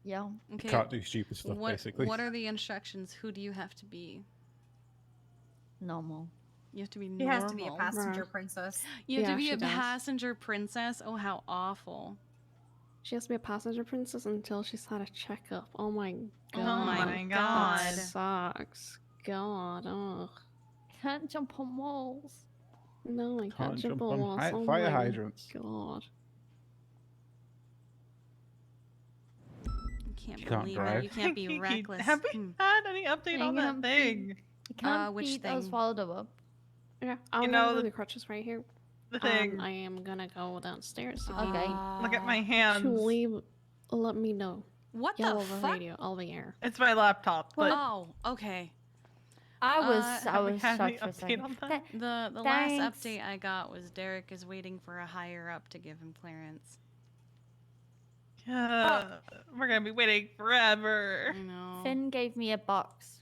Yeah. Okay. Can't do stupid stuff, basically. What are the instructions? Who do you have to be? Normal. You have to be She normal. has to be a passenger princess. You have Yeah, to be she a does. passenger princess? Oh, how awful. She has to be a passenger princess until she's had a checkup. Oh my god. Oh my That god. sucks. God. Ugh. Can't jump on walls. No, I can't jump on walls. Oh fire my hydrants. God. I can't You can't believe drive. it. You can't be Kiki, reckless. Have we had any update on that Hang on, thing? I can't which beat those thing? swallowed up. Yeah, I'm know, gonna the- the crutches right here. The thing. I am gonna go downstairs. If Okay. Look at my you hands. leave, let me know. What Yell the over fuck? radio. I'll be here. It's my laptop, but Oh, okay. I was have we had any shocked for a update second. on that? The last Thanks. update I got was Derek is waiting for a higher up to give him clearance. Yeah, we're gonna be waiting forever. I know. Finn gave me a box.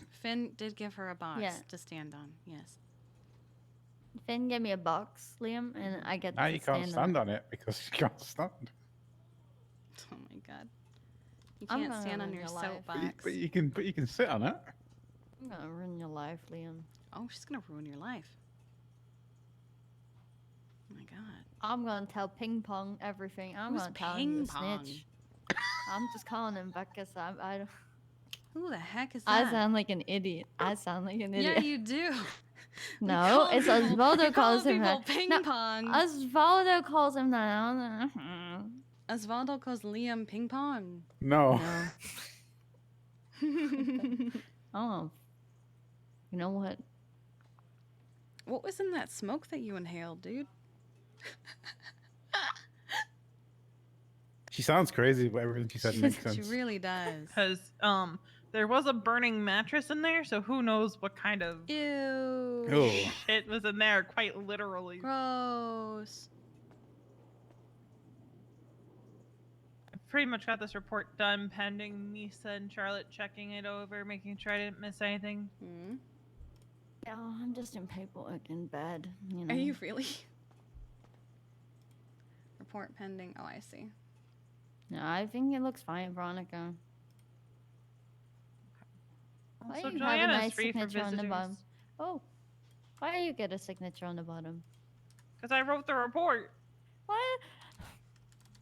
Finn did give her a box Yeah. to stand on. Yes. Finn gave me a box, Liam, and I get Now to you can't stand on it because you can't stand. Oh my god. You I'm can't gonna stand on ruin your your life. soapbox. But you can sit on it. I'm gonna ruin your life, Liam. Oh, she's gonna ruin your life. Oh my god. I'm gonna tell Ping Pong everything. I'm Who's gonna tell him you Ping Pong? snitch. I'm just calling him because I don't. Who the heck is I that? sound like an idiot. I sound like an idiot. Yeah, you do. No, it's Osvaldo calls him people that. ping No, pong. Osvaldo calls him that. Osvaldo calls Liam ping pong. No. Oh. You know what? What was in that smoke that you inhaled, dude? She sounds crazy, but everything she said makes She sense. really does. Because there was a burning mattress in there, so who knows what kind of Ew. shit was in there, quite literally. Gross. I pretty much got this report done pending Misa and Charlotte checking it over, making sure I didn't miss anything. Hmm? Yeah, I'm just in paperwork in bed. You know. Are you really? Report pending. Oh, I see. No, I think it looks fine, Veronica. Why So do you have a Joanna's nice free for signature on the visitors. bottom? Oh, why do you get a signature on the bottom? Because I wrote the report. Why?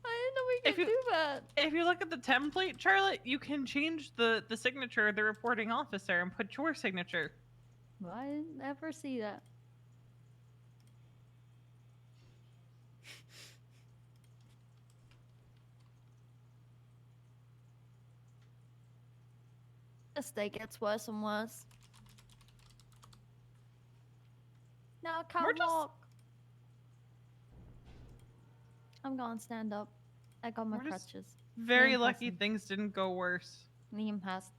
I didn't know we could do that. If you look at the template, Charlotte, you can change the signature of the reporting officer and put your signature. Well, I didn't ever see that. This day gets worse and worse. Now I can't walk. I'm gonna stand up. I got my We're just crutches. Very Liam lucky passing. things didn't go worse. Liam pass.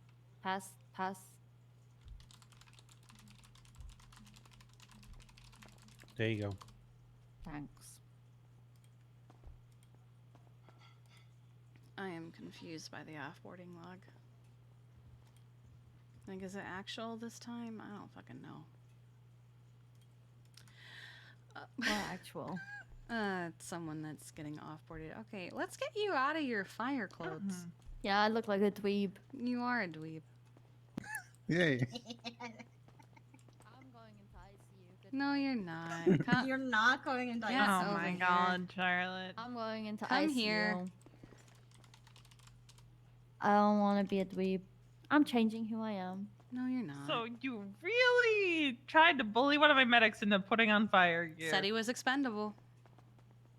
There you go. Thanks. I am confused by the offboarding log. Like, is it actual this time? I don't fucking know. What actual? It's someone that's getting offboarded. Okay, let's get you out of your fire clothes. Yeah, I look like a dweeb. You are a dweeb. Yay. No, you're not. You're not going into Yes, oh over my here. god, Charlotte. I'm going into Come ICU. here. I don't want to be a dweeb. I'm changing who I am. No, you're not. So you really tried to bully one of my medics into putting on fire gear. Said he was expendable.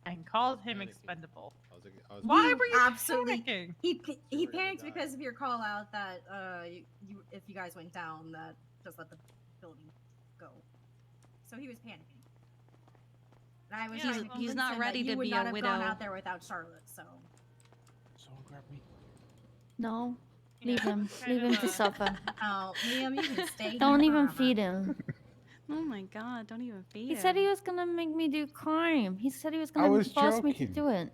And called him expendable. I was Why were you absolutely panicking? He panicked because of your call out that if you guys went down, that just let the building go. So he was panicking. And I was trying to he's convince not him ready that to you would be not a have widow. gone out there without Charlotte. So Someone grab me. No. Leave him. Leave him to suffer. oh, Liam, you can stay. Don't here even forever. feed him. Oh my god, don't even feed He him. said he was gonna make me do crime. He said he was gonna was force me to joking. do it.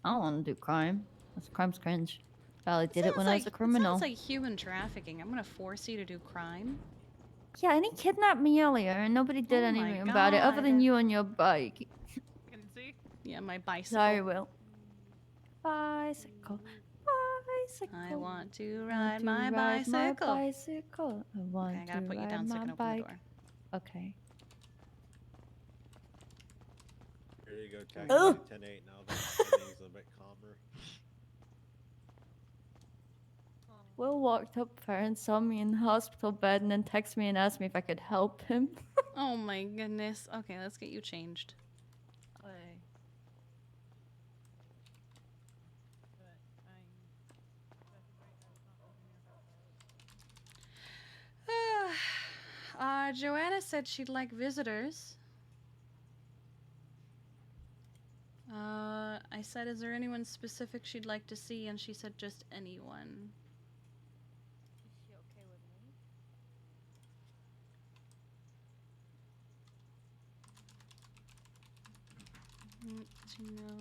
I don't want to do crime. That's crime's cringe. Probably did it when I was a criminal. Sounds like human trafficking. I'm gonna force you to do crime. Yeah, and he kidnapped me earlier, and nobody did Oh my anything about it other than God. you and your bike. Can see? Yeah, my bicycle. Sorry, Will. Bicycle. Bicycle. I want to Want ride to my ride my bicycle. bicycle. I want Okay, I gotta to put you ride down so I my can open the bike. door. Okay. There you go, Jack. Ugh. 10-8 now that everything's a bit calmer. Will walked up there and saw me in the hospital bed and then texted me and asked me if I could help him. Oh my goodness. Okay, let's get you changed. Joanna said she'd like visitors. I said, is there anyone specific she'd like to see? And she said, just anyone. Is she okay with me? To know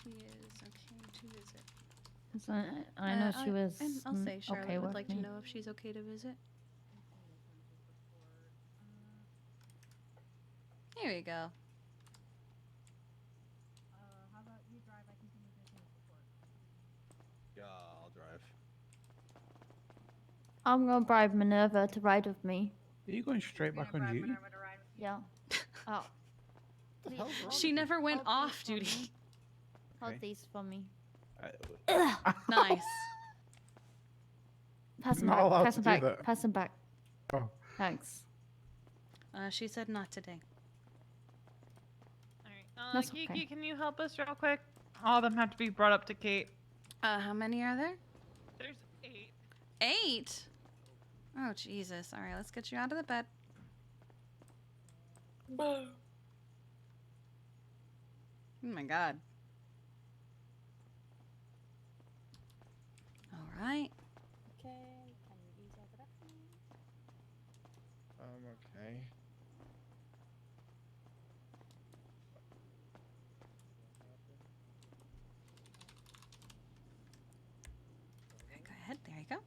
she is okay to visit. 'Cause I know she was And I'll say Charlotte okay would with like me. to know if she's okay to visit. Here you go. How about you drive? I can do your business report. Yeah, I'll drive. I'm gonna bribe Minerva to ride with me. Are you going straight back on duty? Yeah. Oh. She never went off duty. Hold these for me. Nice. Pass them Not back. allowed Pass to them do back. that. Pass them back. Oh. Thanks. She said not today. Alright. That's Kiki, okay. can you help us real quick? All of them have to be brought up to Kate. How many are there? There's 8. 8? Oh, Jesus. All right, let's get you out of the bed. Oh my God. All right. Okay, can you use our production? Okay. Okay, go ahead. There you go.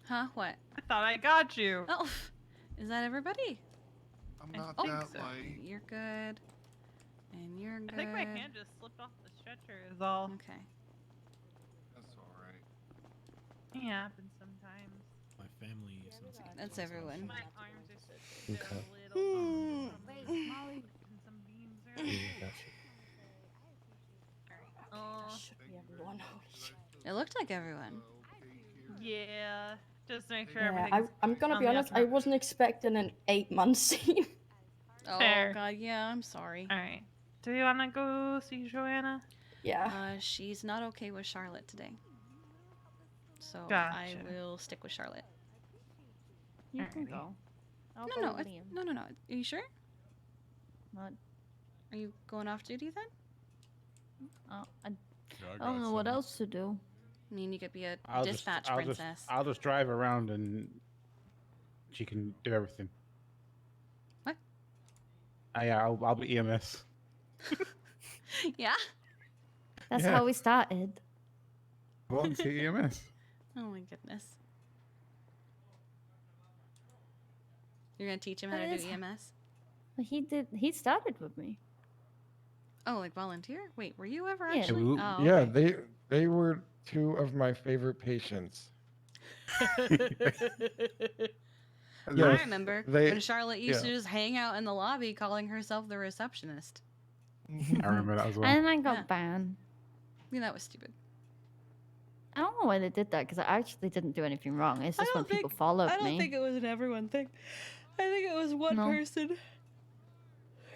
Huh? What? I thought I got you. Oh, is that everybody? I'm I not think that so. light. You're good. And you're good. I think my hand just slipped off the stretcher is all. Okay. That's alright. It happens sometimes. My family is That's everyone. My arms are still Okay. a little. Wait, Molly. And some beams earlier. Oh. Should be everyone. Holy shit. It looked like everyone. Yeah. Just make sure Yeah, everything's I'm gonna on be the honest. up I and up. wasn't expecting an 8-month scene. Oh Fair. God, yeah. I'm sorry. All right. Do you want to go see Joanna? Yeah. She's not okay with Charlotte today. So I Gotcha. will stick with Charlotte. You can Alrighty. go. I'll No, go no, with it's, Liam. no, no, no. Are you sure? What? Are you going off duty then? Oh, I I don't know what else to do. I mean, you could be a I'll dispatch I'll princess. I'll just drive around and she can do everything. What? Yeah, I'll be EMS. Yeah? That's Yeah. how we started. Volunteer EMS. Oh my goodness. You're gonna teach him how That to is do h- EMS? Well, he started with me. Oh, like volunteer? Wait, were you ever Yeah. actually? Ooh. Oh, Yeah, okay. they were 2 of my favorite patients. I Yes, remember they- when Charlotte used to yeah. just hang out in the lobby calling herself the receptionist. I remember that as well. And then I got Yeah. banned. Yeah, that was stupid. I don't know why they did that because I actually didn't do anything wrong. It's I just when don't people think- followed I don't me. think it was an everyone thing. I think it was one No. person.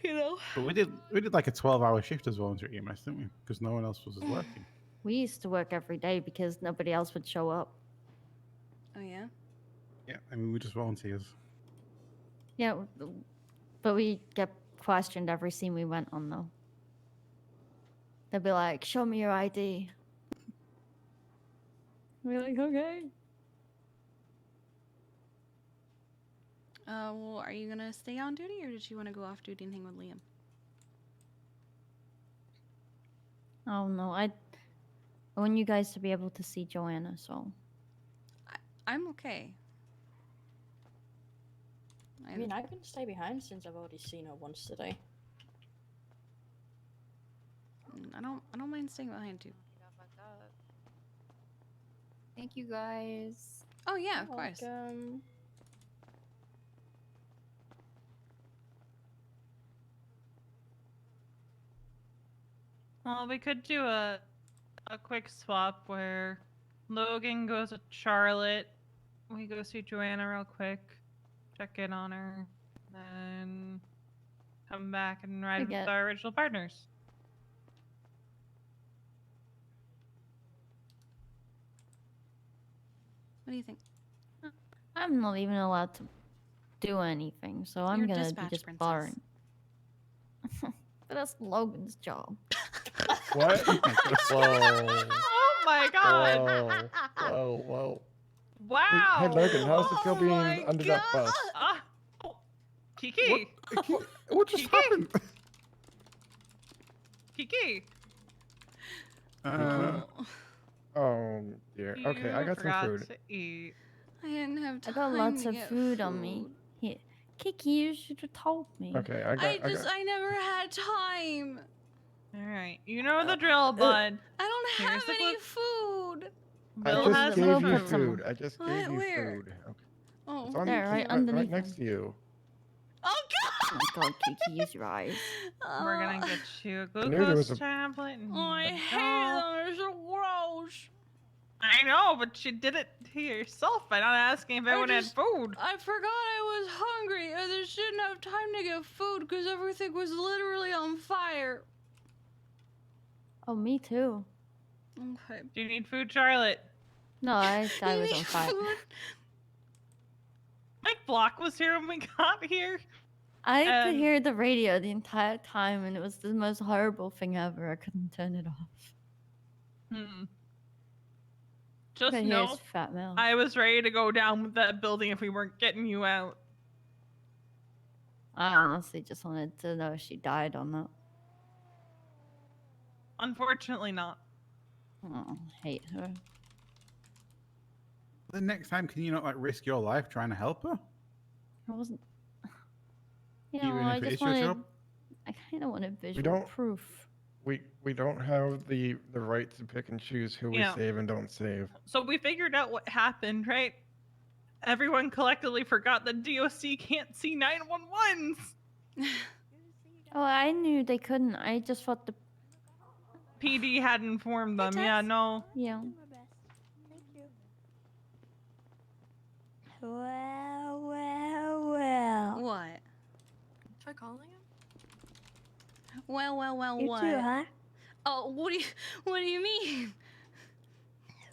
You know? But we did like a 12-hour shift as volunteer EMS, didn't we? Because no one else was working. We used to work every day because nobody else would show up. Oh yeah. Yeah, I mean we just volunteers. Yeah, but we get questioned every scene we went on though. They'd be like, "Show me your ID." We're like, "Okay." Well, are you gonna stay on duty, or did you want to go off duty and hang with Liam? Oh no, I want you guys to be able to see Joanna, so I'm okay. I mean, I can stay behind since I've already seen her once today. I don't mind staying behind too. Thank you guys. Oh yeah, of course. Welcome. Well, we could do a quick swap where Logan goes with Charlotte. We go see Joanna real quick, check in on her, then come back and ride Forget. with our original partners. What do you think? I'm not even allowed to do anything, so I'm You're gonna be dispatch just princess. boring. But that's Logan's job. What? Whoa. Oh my god! Whoa, whoa. Wow! Hey, Logan, how's it feel Oh being my under that bus? Oh. Kiki! What just happened? Kiki! Oh dear. Okay, I You got some forgot food. to eat. I didn't have I time. got lots to of get food on me. Here, Kiki, you should have told me. Okay, I never had time. Alright, you know the drill, bud. I don't Here's have the any food. I Bill just has gave some you food. food. I just What? gave you Where? food. Okay. Oh, It's on There, the right key underneath right next to you. Oh God! my god, Kiki, use your eyes. We're gonna get you a I knew there was glucose a- tablet. And I you hate go. them. They're so gross. I know, but you did it to yourself by not asking if everyone had food. I forgot I was hungry. I just didn't have time to get food because everything was literally on fire. Oh, me too. Okay. Do you need food, Charlotte? No, I You was need on fire. food? Mike Block was here when we got here. I could And- hear the radio the entire time, and it was the most horrible thing ever. I couldn't turn it off. Hmm. I Just could hear know, his fat mouth. I was ready to go down with that building if we weren't getting you out. I honestly just wanted to know if she died or not. Unfortunately not. Oh, I hate her. The next time, can you not like risk your life trying to help her? I wasn't. You know, Even I if it just is your wanted. job? I kind of wanted visual don't- proof. We don't have the right to pick and choose who we Yeah. save and don't save. So we figured out what happened, right? Everyone collectively forgot that DOC can't see 911s. Oh, I knew they couldn't. I just thought the PD had informed them. Yeah, no. yeah. Well. What? Try calling him? Well, You what? too, huh? Oh, what do you mean?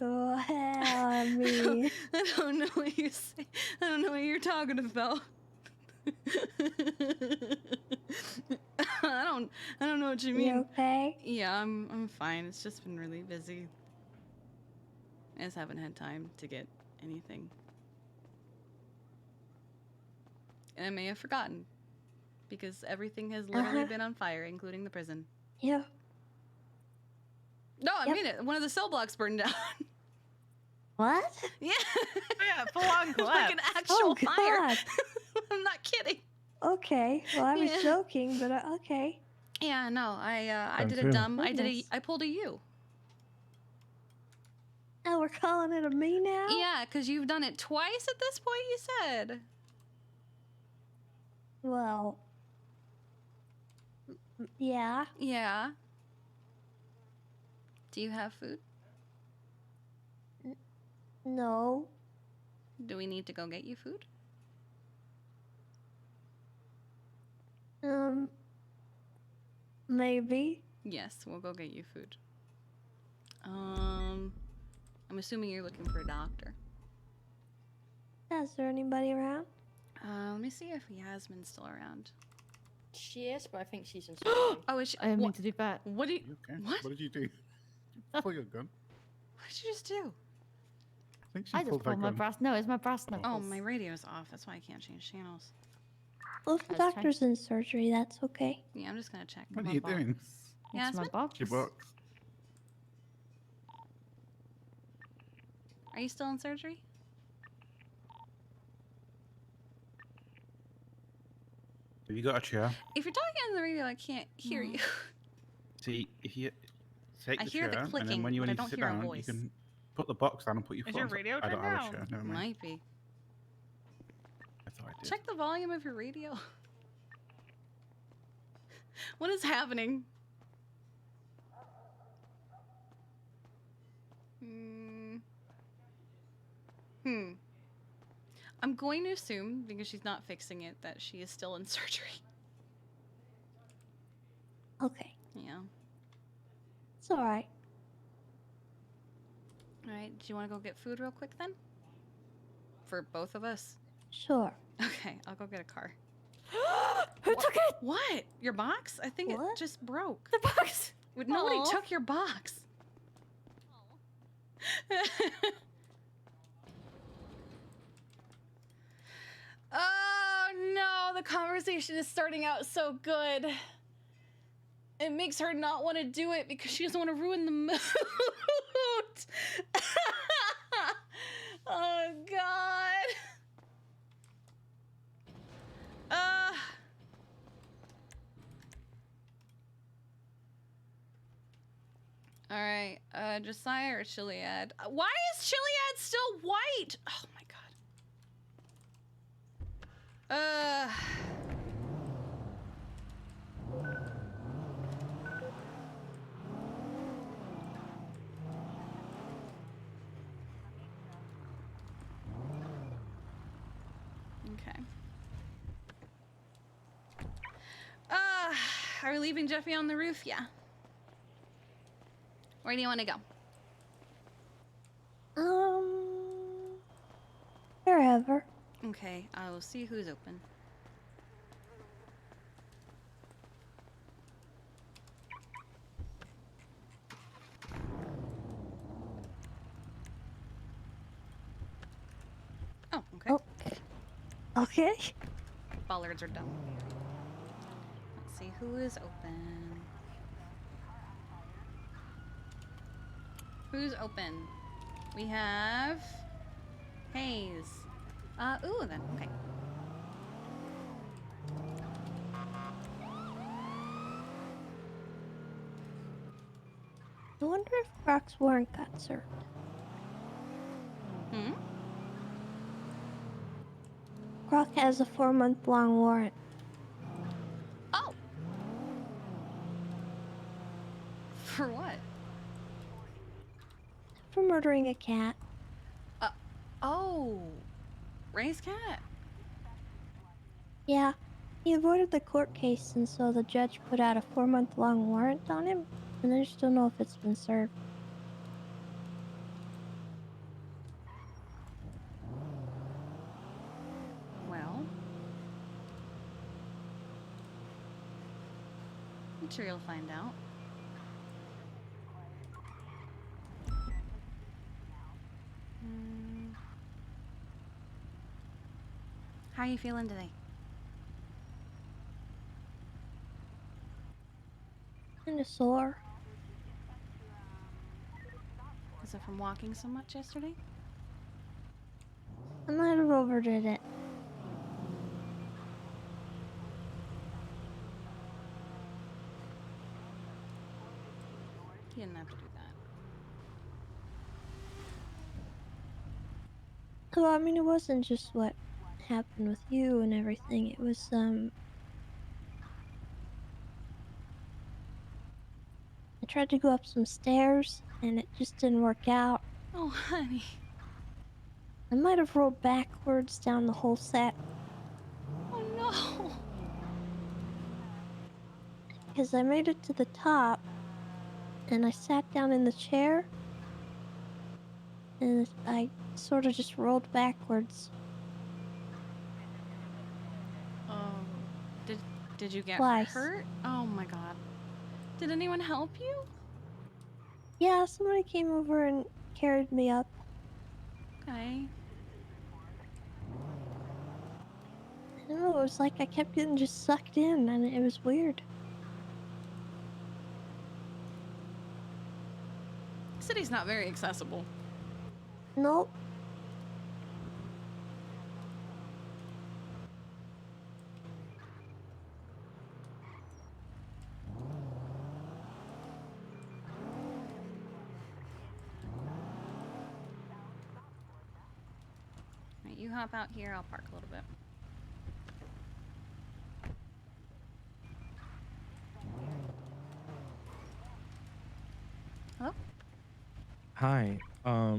Well, I mean. I don't know what you say. I don't know what you're talking about. I don't know what you mean. You okay? Yeah, I'm fine. It's just been really busy. I just haven't had time to get anything. And I may have forgotten. Because everything has literally been on fire, including the prison. Yeah. No, I mean it. One of the cell blocks burned down. What? Yeah. Yeah, full on It was like an collapse. actual Oh, fire. God. I'm not kidding. Okay. Well, I was Yeah. joking, but okay. Yeah, no, I Time did a too. dumb. Goodness. I pulled a U. Oh, we're calling it a me now? Yeah, because you've done it twice at this point. You said. Well. Yeah. Yeah. Do you have food? No. Do we need to go get you food? Maybe. Yes, we'll go get you food. I'm assuming you're looking for a doctor. Is there anybody around? Let me see if Yasmin's still around. She is, but I think she's in surgery. Oh, is she? I didn't mean What, to do that. what did You okay? What? What did you do? Did you pull your gun? What did you just do? I think she I just pulled her pulled my gun. brass. No, it's my brass Oh, knuckles. my radio's off. That's why I can't change channels. Well, if the I was trying- doctor's in surgery, that's okay. Yeah, I'm just gonna check. What my are you box. doing? It's my Yasmin? box. Your box. Are you still in surgery? Have you got a chair? If you're talking on the radio, I can't hear you. See, if you take I the hear the chair, and clicking, then when you but I need to don't sit hear a down, you voice. can put the box down and put your Is foot your on top. radio I don't turned have a down? chair. Never mind. Might be. I thought I did. Check the volume of your radio. What is happening? I'm going to assume, because she's not fixing it, that she is still in surgery. Okay. Yeah. It's alright. Alright, do you want to go get food real quick then? For both of us? Sure. Okay, I'll go get a car. Who took it? What? Your box? I think What? it just broke. The box. Nobody Aw. took your box. Oh no, the conversation is starting out so good. It makes her not want to do it because she doesn't want to ruin the mood. Oh god. Alright, Josiah or Chiliad? Why is Chiliad still white? Oh my god. Okay. Are we leaving Jeffy on the roof? Yeah. Where do you want to go? Wherever. Okay, I will see who's open. Oh, okay. Oh. Okay. Bollards are done. Let's see who is open. Who's open? We have Hayes. Ooh, then okay. I wonder if Croc's warrant got served. Hmm? Croc has a 4-month-long warrant. Oh! For what? For murdering a cat. Oh! Ray's cat? Yeah. He avoided the court case, and so the judge put out a 4-month-long warrant on him, and I just don't know if it's been served. Well. I'm sure you'll find out. How are you feeling today? Kinda sore. Is it from walking so much yesterday? I might have overdid it. You didn't have to do that. Well, I mean, it wasn't just what happened with you and everything. It was, I tried to go up some stairs, and it just didn't work out. Oh, honey. I might have rolled backwards down the whole set. Oh, no. Because I made it to the top, and I sat down in the chair, and I sort of just rolled backwards. Did you get Twice. hurt? Oh my god. Did anyone help you? Yeah, somebody came over and carried me up. Okay. I don't know, it was like I kept getting just sucked in, and it was weird. City's not very accessible. Nope. Right, you hop out here, I'll park a little bit. Hello? Hi. Are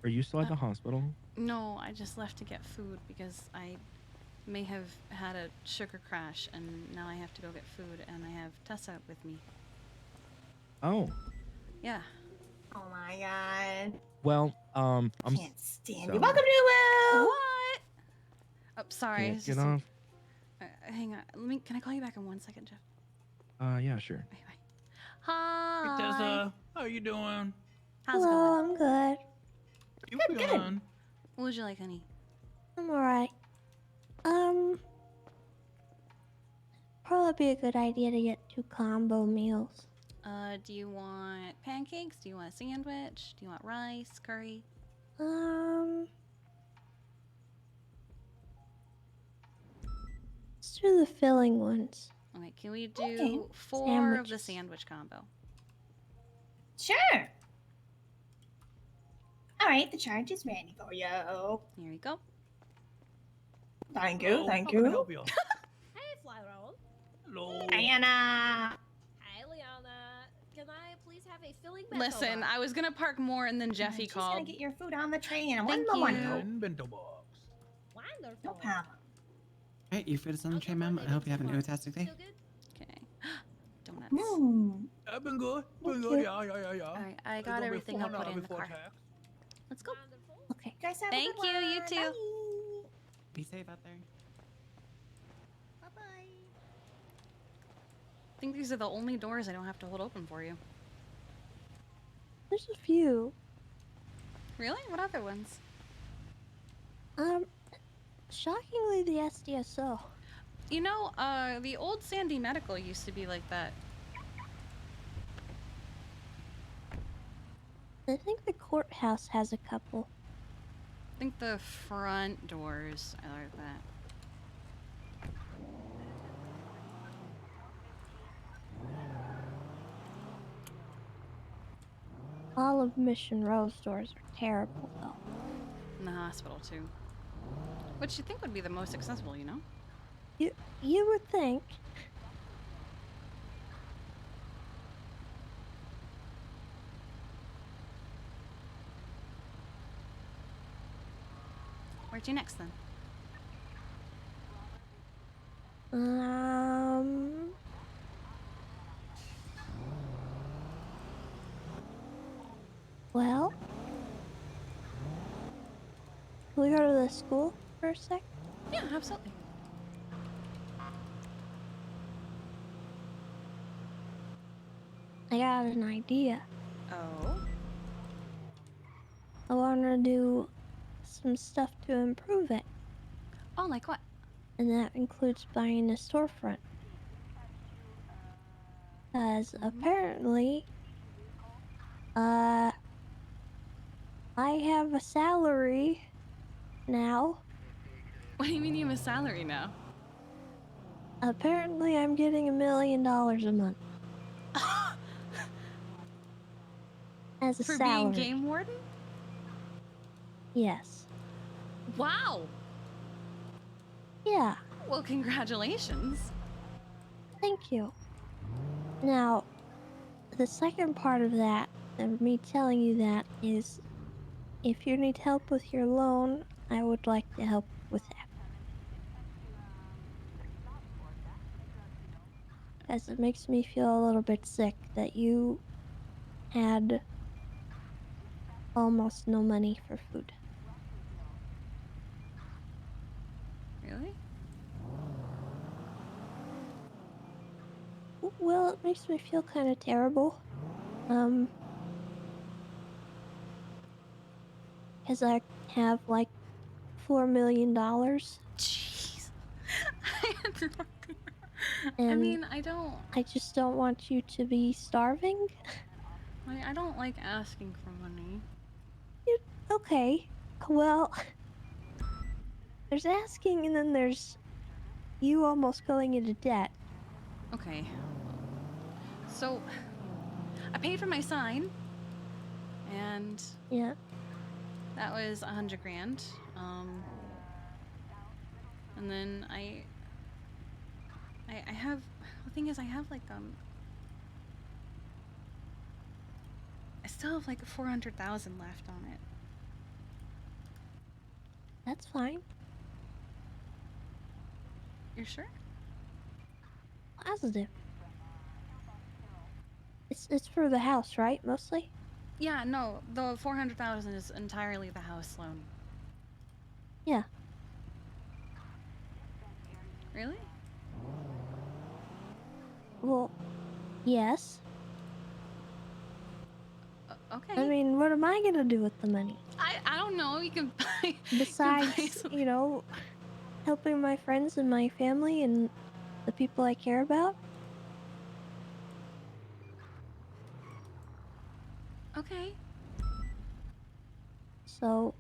you still at the hospital? No, I just left to get food because I may have had a sugar crash and now I have to go get food and I have Tessa with me. Oh. Yeah. Oh my god. Well, I'm Can't stand so- you. Welcome to Will. What? Oh, sorry. Get, It's get just off. hang on. Can I call you back in 1 second, Jeff? Yeah, sure. Hi. Hey, Tessa. How you doing? How's it Hello, going? I'm good. You Good, feeling? What would you like, honey? I'm alright. Probably be a good idea to get 2 combo meals. Do you want pancakes? Do you want a sandwich? Do you want rice, curry? Let's do the filling ones. Okay, can we do 4 of the Sandwiches. sandwich combo? Sure. All right, the charge is ready for you. Here we go. Thank you, Hello, thank how can I you. help you? Hey, Flyroll. Hello. Diana. Hi, Liana. Can I please have a filling bento Listen, box? I was gonna park more and then Jeffy She's gonna called. get your food on the tray in one Thank moment. you. Bento box. Wonder No problem. Alright, you're free to send the train, ma'am. I hope you have an fantastic day. Okay. Donuts. I've been good. Thank Good. you. Yeah. Alright, I It's got gonna be everything I'll fun, put in the before car. tax. Let's go. Okay. You guys have Thank a good you, you one. too. Bye. Be safe out there. Bye-bye. I think these are the only doors I don't have to hold open for you. There's a few. Really? What other ones? Shockingly, the SDSO. You know, the old Sandy Medical used to be like that. I think the courthouse has a couple. I think the front doors are that. All of Mission Rose doors are terrible, though. In the hospital, too. Which you think would be the most accessible, you know? You would think. Where to next, then? Well, can we go to the school for a sec? Yeah, absolutely. I got an idea. Oh? I want to do some stuff to improve it. Oh, like what? And that includes buying a storefront. Because apparently, I have a salary now. What do you mean you have a salary now? Apparently, I'm getting $1 million a month. As a For salary. being game warden? Yes. Wow! Yeah. Well, congratulations. Thank you. Now, the second part of that, of me telling you that, is if you need help with your loan, I would like to help with that. Because it makes me feel a little bit sick that you had almost no money for food. Really? Well, it makes me feel kind of terrible. Because I have like $4 million. Jeez. And I mean, I don't... I just don't want you to be starving. I don't like asking for money. Okay. Well, there's asking and then there's you almost going into debt. Okay. So, I paid for my sign. And... Yeah. That was 100 grand. And then I have, the thing is I have like, I still have like 400,000 left on it. That's fine. You're sure? Positive. It's for the house, right? Mostly? Yeah, no, the 400,000 is entirely the house loan. Yeah. Really? Well, yes. Okay. I mean, what am I gonna do with the money? I don't know, you can buy... Besides, you know, helping my friends and my family and the people I care about. Okay. So,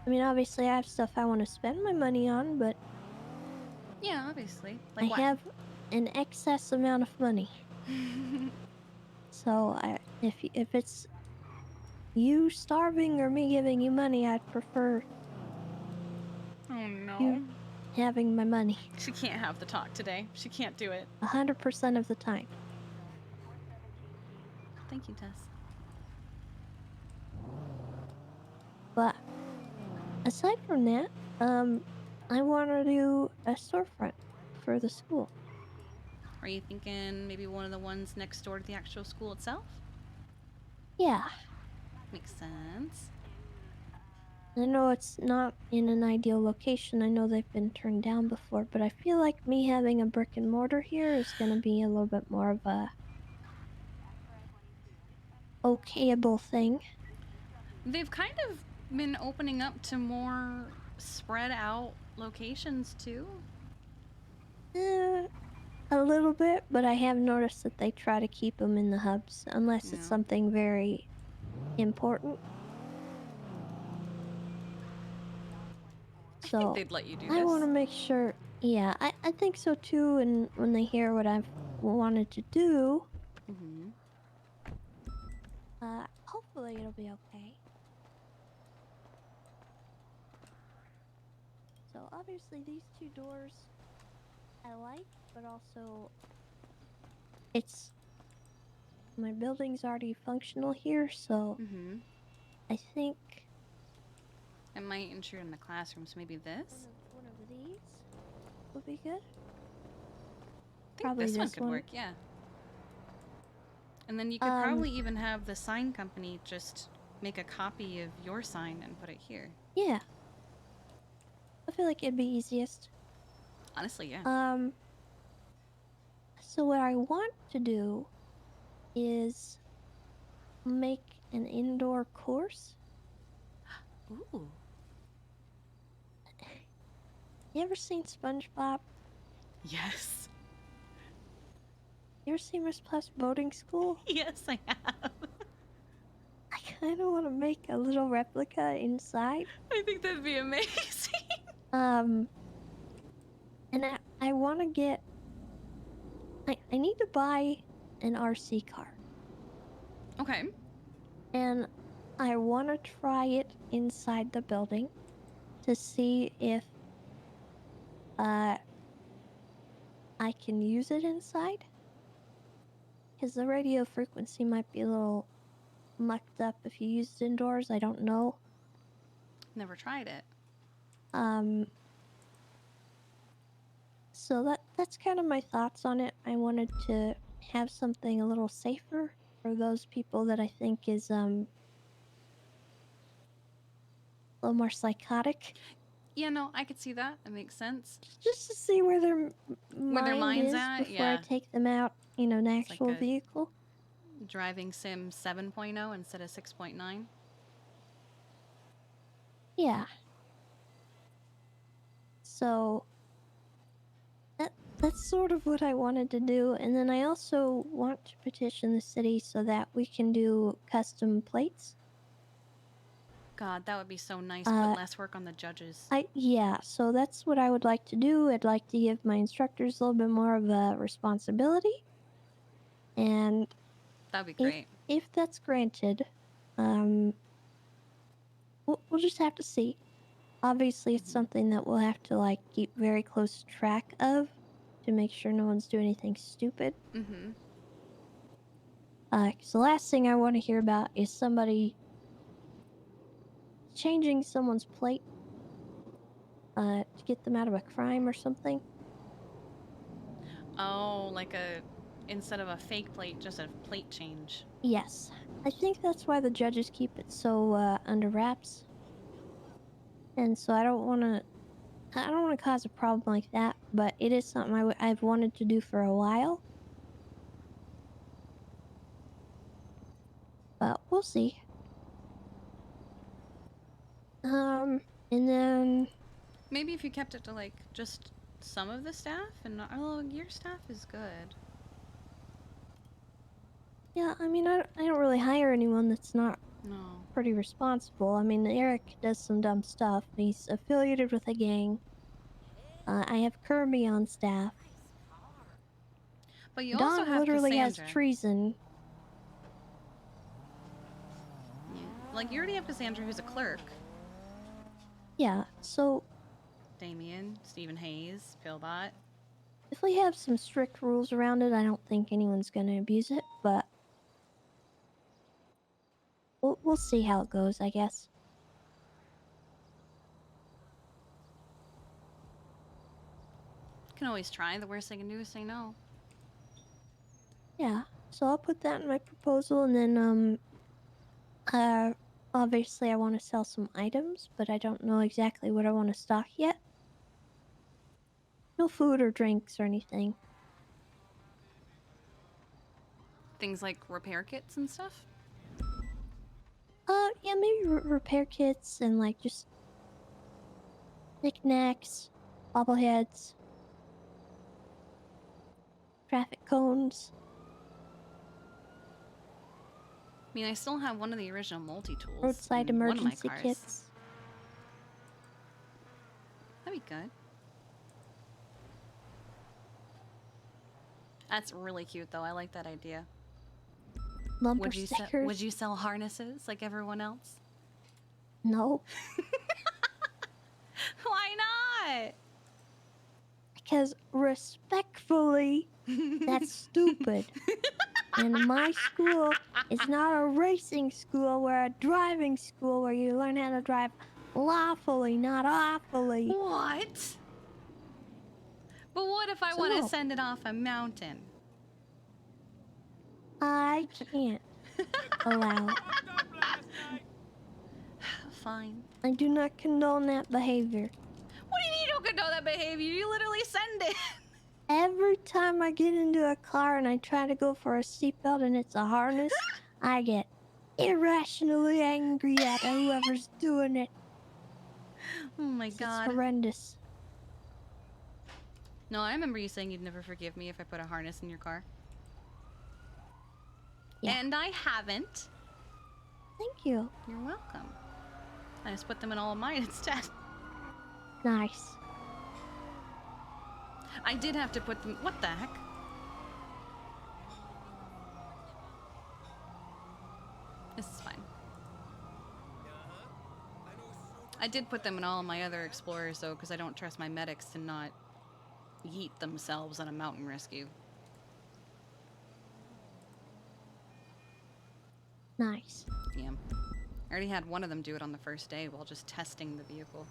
I mean, obviously I have stuff I want to spend my money on, but Yeah, obviously. Like I what? have an excess amount of money. So, if it's you starving or me giving you money, I'd prefer Oh no. you having my money. She can't have the talk today. She can't do it. 100% of the time. Thank you, Tess. But aside from that, I want to do a storefront for the school. Are you thinking maybe one of the ones next door to the actual school itself? Yeah, Makes sense. I know it's not in an ideal location. I know they've been turned down before, but I feel like me having a brick and mortar here is going to be a little bit more of a okayable thing. They've kind of been opening up to more spread out locations too. A little bit, but I have noticed that they try to keep them in the hubs unless it's Yeah. something very important. I So think they'd let you do I want to this. make sure. Yeah, I think so too. And when they hear what I've wanted to do, Mm-hmm. hopefully it'll be okay. So obviously these two doors I like, but also it's my building's already functional here, so Mm-hmm. I think It might intrude in the classroom, so maybe this? one of these would be good. I think Probably this one this could one. work, yeah. And then you could probably even have the sign company just make a copy of your sign and put it here. Yeah. I feel like it'd be easiest. Honestly, yeah. So what I want to do is make an indoor course. Ooh. You ever seen SpongeBob? Yes. You ever seen Miss Puff's boating school? Yes, I have. I kind of want to make a little replica inside. I think that'd be amazing. And I want to get. I need to buy an RC car. Okay. And I want to try it inside the building to see if I can use it inside. Because the radio frequency might be a little mucked up if you use it indoors. I don't know. Never tried it. So that's kind of my thoughts on it. I wanted to have something a little safer for those people that I think is a little more psychotic. Yeah, no, I could see that. It makes sense. Just to see where their mind is at, before yeah. I take them out, an actual vehicle. Driving sim 7.0 instead of 6.9. Yeah. So that's sort of what I wanted to do, and then I also want to petition the city so that we can do custom plates. God, that would be so nice. Put less work on the judges. Yeah, so that's what I would like to do. I'd like to give my instructors a little bit more of a responsibility. And that'd be great. If that's granted, we'll just have to see. Obviously, it's something that we'll have to keep very close track of to make sure no one's doing anything stupid. Mm-hmm. Because the last thing I want to hear about is somebody changing someone's plate to get them out of a crime or something. Oh, instead of a fake plate, just a plate change. Yes. I think that's why the judges keep it so under wraps. And so I don't want to cause a problem like that, but it is something I've wanted to do for a while. But we'll see. And then maybe if you kept it to just some of the staff and not your staff is good. Yeah, I mean, I don't really hire anyone that's not pretty responsible. I mean, Eric does some dumb stuff. He's affiliated with a gang. I have Kirby on staff. But you Don also have literally Cassandra. has treason. Yeah. You already have Cassandra, who's a clerk. Yeah, so Damien, Stephen Hayes, Pillbot. If we have some strict rules around it, I don't think anyone's going to abuse it, but we'll see how it goes, I guess. Can always try. The worst they can do is say no. Yeah, so I'll put that in my proposal, and then obviously I want to sell some items, but I don't know exactly what I want to stock yet. No food or drinks or anything. Things like repair kits and stuff. Yeah, maybe repair kits and like just knickknacks, bobbleheads, traffic cones. I mean, I still have one of the original multi-tools. Roadside in one of my emergency cars. kits. That'd be good. That's really cute, though. I like that idea. Bumper Would you stickers. would you sell harnesses like everyone else? No, Why not? because respectfully, that's stupid. And my school is not a racing school. We're a driving school where you learn how to drive lawfully, not awfully. What? But what if I So want to no. send it off a mountain? I can't allow it. Fine. I do not condone that behavior. What do you mean you don't condone that behavior? You literally send it. Every time I get into a car and I try to go for a seatbelt and it's a harness, I get irrationally angry at whoever's doing it. Oh my god. It's horrendous. No, I remember you saying you'd never forgive me if I put a harness in your car. Yeah. And I haven't. Thank you. You're welcome. I just put them in all of mine instead. Nice. I did have to put them. What the heck? This is fine. I did put them in all of my other explorers though, because I don't trust my medics to not yeet themselves on a mountain rescue. Nice. Yeah. I already had one of them do it on the first day while just testing the vehicle.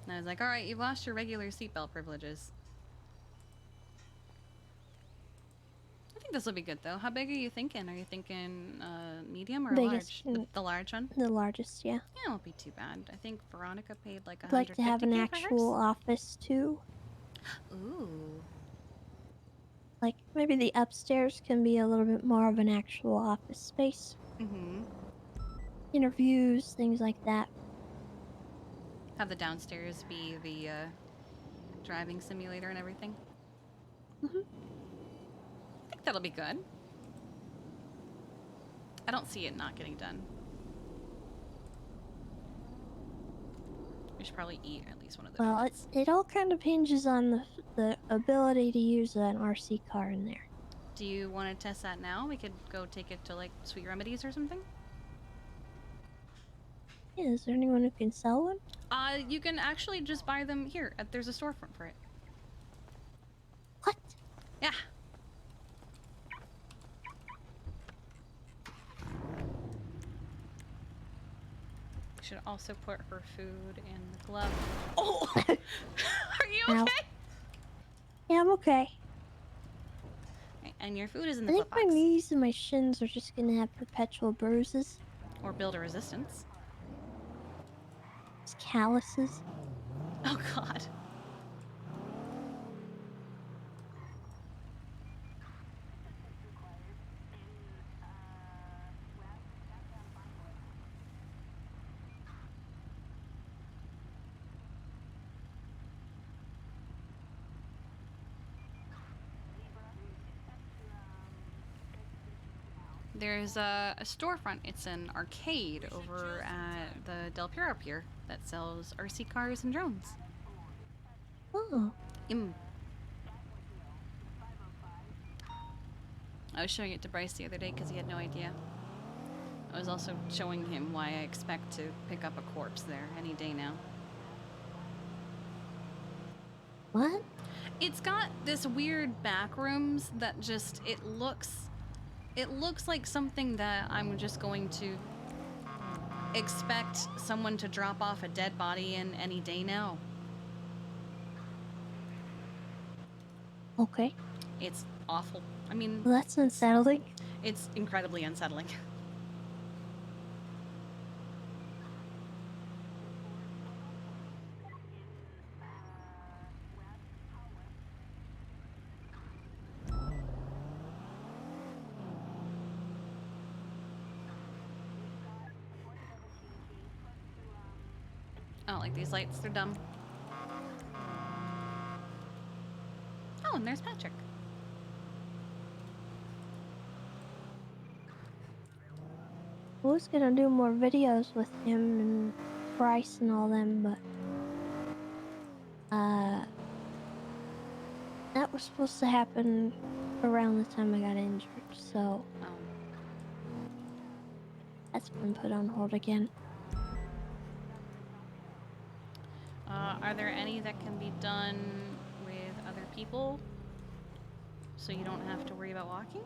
And I was like, alright, you've lost your regular seatbelt privileges. I think this will be good though. How big are you thinking? Are you thinking medium or Biggest. large? The large one? The largest, yeah. Yeah, it won't be too bad. I think Veronica paid like I'd like to have an 150 for actual hers. office too. Ooh. Like maybe the upstairs can be a little bit more of an actual office space. Mm-hmm. Interviews, things like that. Have the downstairs be the driving simulator and everything. Mm-hmm. I think that'll be good. I don't see it not getting done. We should probably eat at least one of those. Well, it all kind of hinges on the ability to use an RC car in there. Do you want to test that now? We could go take it to like Sweet Remedies or something. Yeah, is there anyone who can sell one? You can actually just buy them here. There's a storefront for it. What? Yeah. We should also put her food in the glove. Oh! Are you okay? Ow. Yeah, I'm okay. Okay, and your food is in I the think glove my box. knees and my shins are just gonna have perpetual bruises. Or build a resistance. It's calluses. Oh god. There's a storefront. It's an arcade over at the Del Piero Pier that sells RC cars and drones. Oh. I was showing it to Bryce the other day because he had no idea. I was also showing him why I expect to pick up a corpse there any day now. What? It's got this weird back rooms that just, it looks like something that I'm just going to expect someone to drop off a dead body in any day now. Okay. It's awful. I mean, Well, that's unsettling. it's incredibly unsettling. I don't like these lights. They're dumb. Oh, and there's Patrick. I was gonna do more videos with him and Bryce and all them, but that was supposed to happen around the time I got injured, so that's been put on hold again. Are there any that can be done with other people? So you don't have to worry about walking?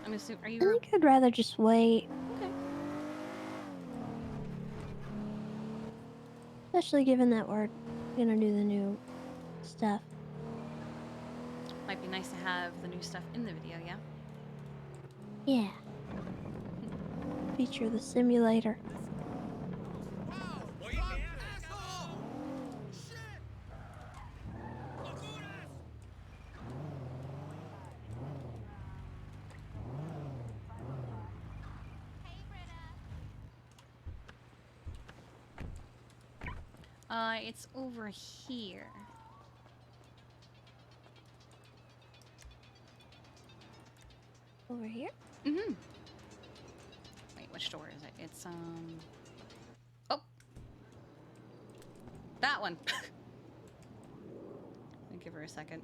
I'm assuming, are you... I think I'd rather just wait. Okay. Especially given that we're gonna do the new stuff. Might be nice to have the new stuff in the video, yeah? Yeah. Feature the simulator. It's over here. Over here? Mm-hmm. Wait, which door is it? It's, oh! That one! I'll give her a second.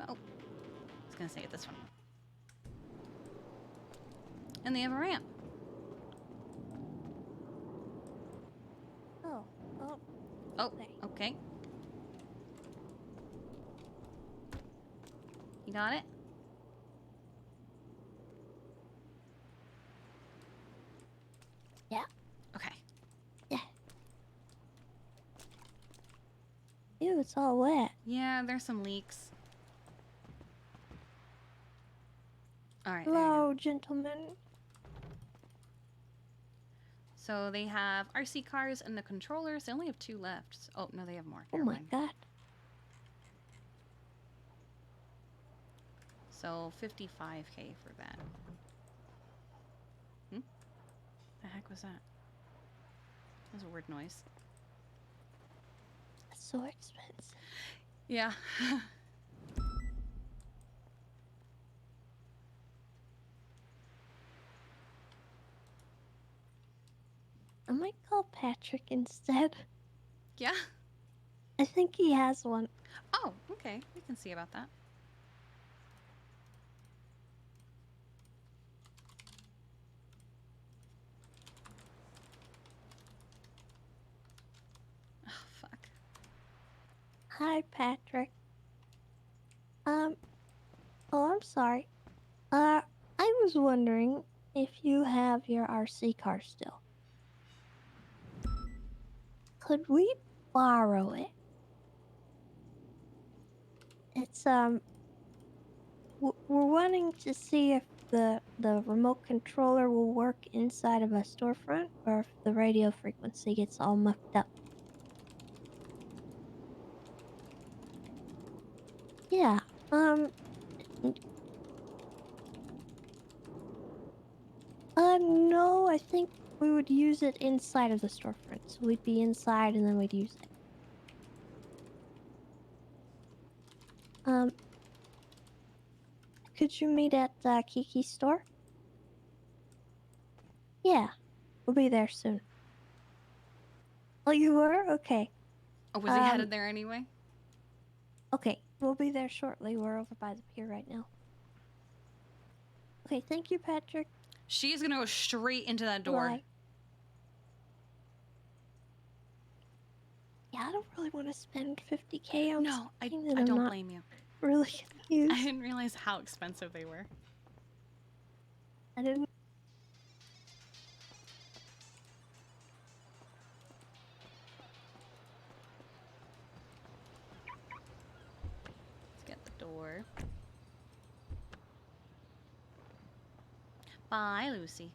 Oh. I was gonna say it this one. And they have a ramp. Oh. Oh. Oh, okay. You got it? Yeah. Okay. Yeah. Ew, it's all wet. Yeah, there's some leaks. Alright, there you go. Hello, gentlemen. So they have RC cars and the controllers. They only have 2 left. Oh, no, they have more. Oh Never my mind. god. So 55K for that. Hmm? The heck was that? That was a weird noise. That's so expensive. Yeah. I might call Patrick instead. Yeah? I think he has one. Oh, okay. We can see about that. Oh, fuck. Hi, Patrick. Oh, I'm sorry. I was wondering if you have your RC car still. Could we borrow it? It's, we're wanting to see if the remote controller will work inside of a storefront or if the radio frequency gets all mucked up. Yeah, no, I think we would use it inside of the storefront. So we'd be inside and then we'd use it. Could you meet at Kiki's store? Yeah, we'll be there soon. Oh, you were? Okay. Oh, was he headed there anyway? Okay, we'll be there shortly. We're over by the pier right now. Okay, thank you, Patrick. She's gonna go straight into that door. Bye. Yeah, I don't really want to spend 50K on No, I something that I'm don't not blame you. really gonna use. I didn't realize how expensive they were. I didn't. door. Bye, Lucy.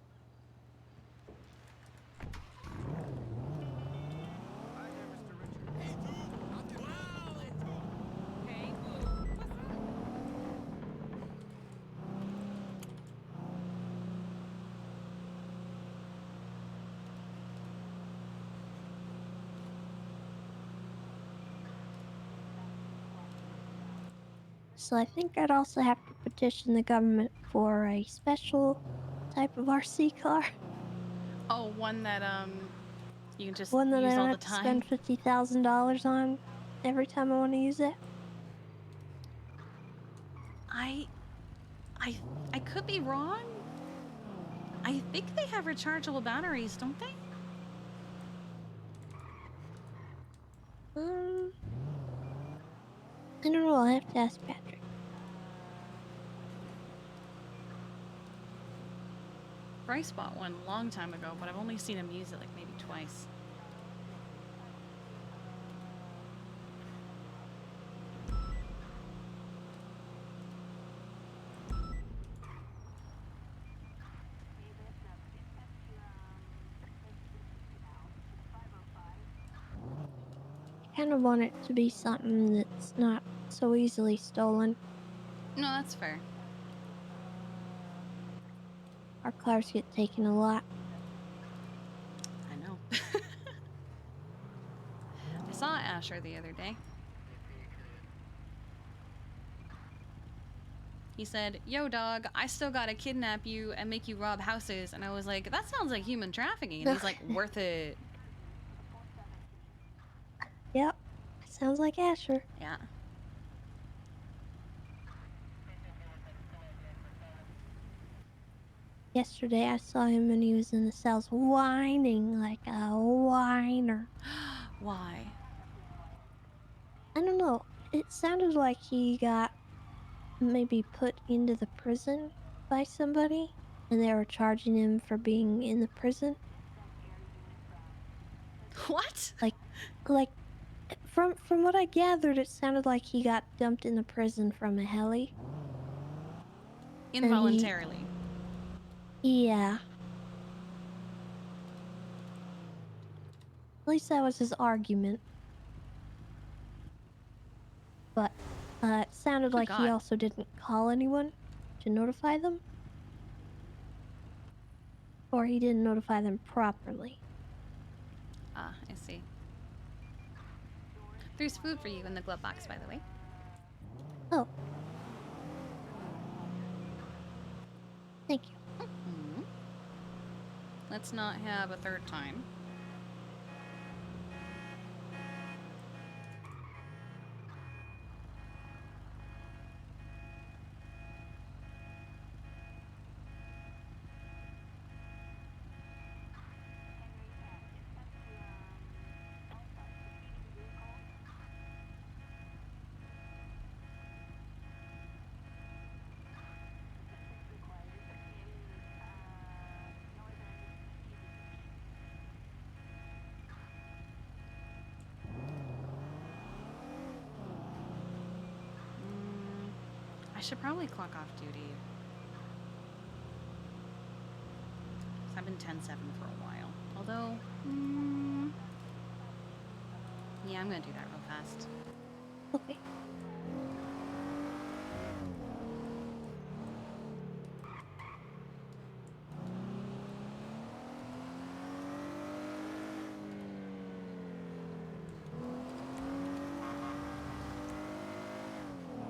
So I think I'd also have to petition the government for a special type of RC car. Oh, one that you can just One that I use don't all the have to time. spend $50,000 on every time I want to use it. I could be wrong. I think they have rechargeable batteries, don't they? I don't know. I'll have to ask Patrick. Bryce bought one a long time ago, but I've only seen him use it like maybe twice. I kind of want it to be something that's not so easily stolen. No, that's fair. Our cars get taken a lot. I know. I saw Asher the other day. He said, "Yo, dog, I still gotta kidnap you and make you rob houses." And I was like, that sounds like human trafficking. And he's like, worth it. Yep. Sounds like Asher. Yeah. Yesterday I saw him and he was in the cells whining like a whiner. Why? I don't know. It sounded like he got maybe put into the prison by somebody and they were charging him for being in the prison. What? Like from what I gathered, it sounded like he got dumped in the prison from a heli. Involuntarily. Yeah. At least that was his argument. But it sounded Good like he God. also didn't call anyone to notify them. Or he didn't notify them properly. Ah, I see. There's food for you in the glove box, by the way. Oh. Thank you. Mm-hmm. Let's not have a third time. I should probably clock off duty. 'Cause I've been 10-7 for a while. Although, yeah, I'm gonna do that real fast. Okay.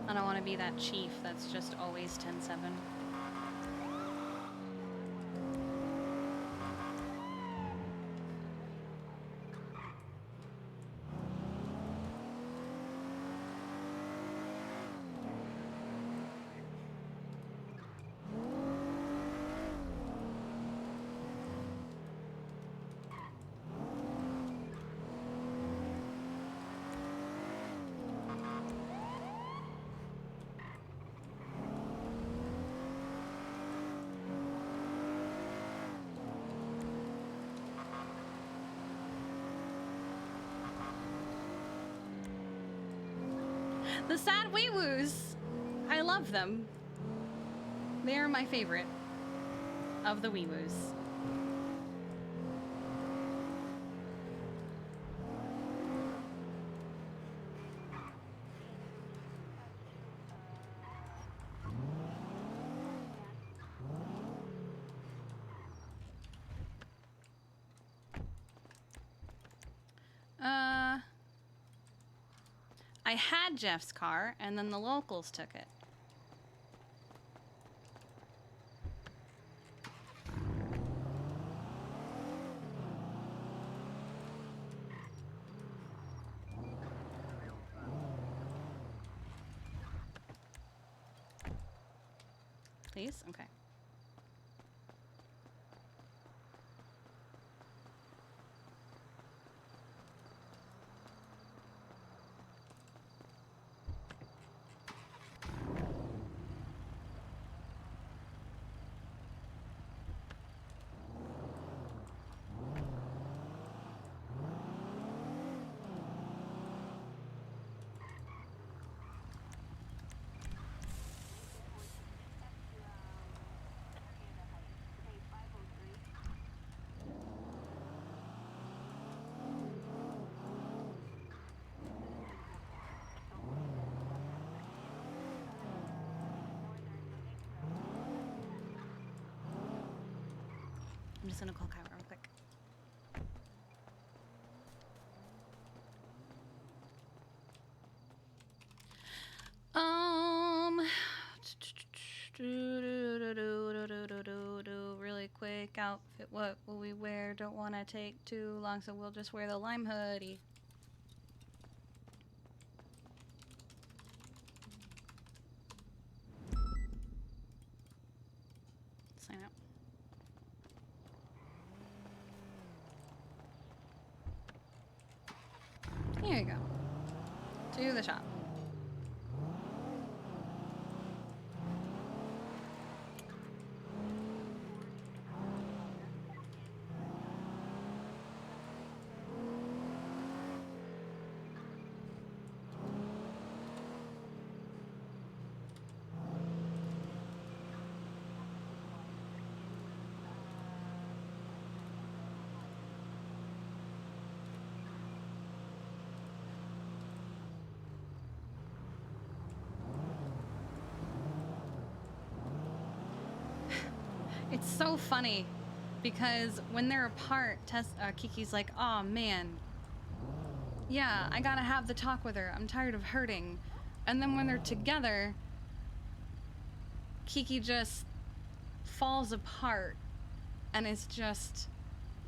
I don't want to be that chief that's just always 10-7. The sad wee-woos. I love them. They are my favorite of the wee-woos. I had Jeff's car, and then the locals took it. Please? Okay. I'm just gonna call Kyra real quick. Really quick outfit. What will we wear? Don't want to take too long, so we'll just wear the lime hoodie. Sign out. Here you go. To the shop. It's so funny because when they're apart, Kiki's like, "Oh man, yeah, I gotta have the talk with her. I'm tired of hurting." And then when they're together, Kiki just falls apart and is just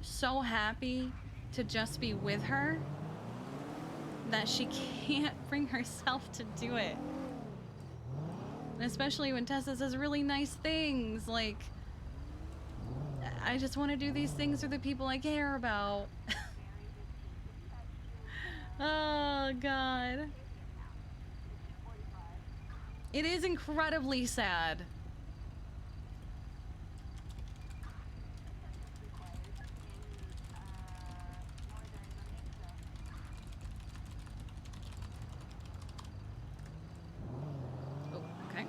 so happy to just be with her that she can't bring herself to do it. And especially when Tessa says really nice things like, I just want to do these things for the people I care about. Oh, God. It is incredibly sad. Oh, okay.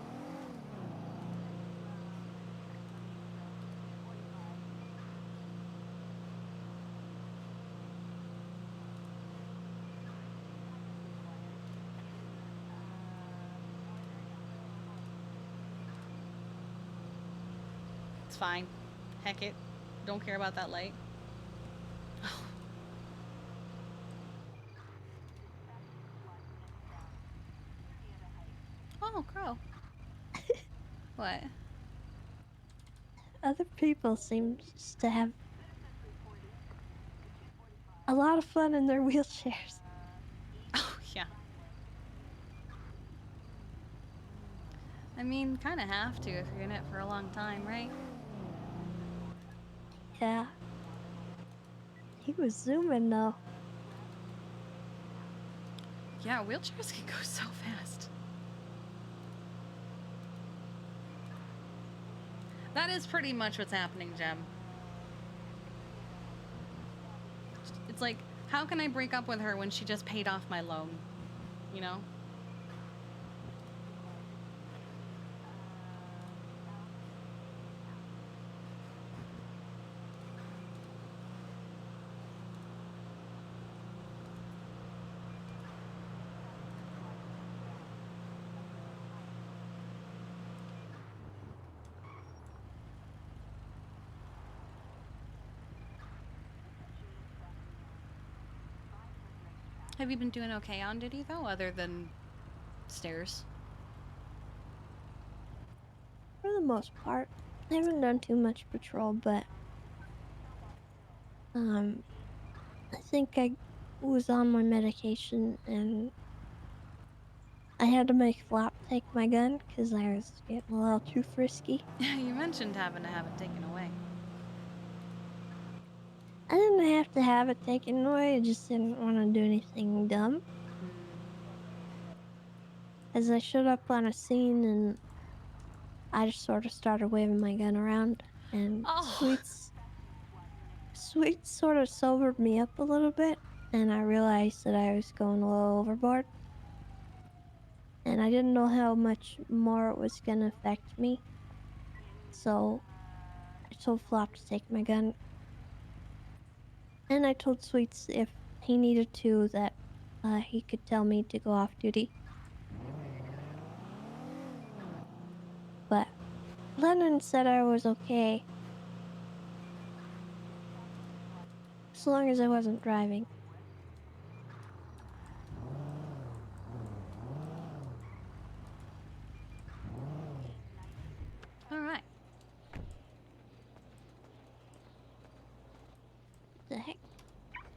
It's fine. Heck it. Don't care about that light. Oh, Crow. What? Other people seem to have a lot of fun in their wheelchairs. Oh, yeah. I mean, kind of have to if you're in it for a long time, right? Yeah. He was zooming though. Yeah, wheelchairs can go so fast. That is pretty much what's happening, Jem. It's like, how can I break up with her when she just paid off my loan? You know? Have you been doing okay on duty though, other than stairs? For the most part, I haven't done too much patrol, but I think I was on my medication and I had to make Flop take my gun because I was getting a little too frisky. You mentioned having to have it taken away. I didn't have to have it taken away, I just didn't want to do anything dumb. As I showed up on a scene and I just sort of started waving my gun around, and Sweets sort of sobered me up a little bit, and I realized that I was going a little overboard. And I didn't know how much more it was gonna affect me. So I told Flop to take my gun. And I told Sweets if he needed to that he could tell me to go off duty. But Lennon said I was okay. As long as I wasn't driving. All right. The heck?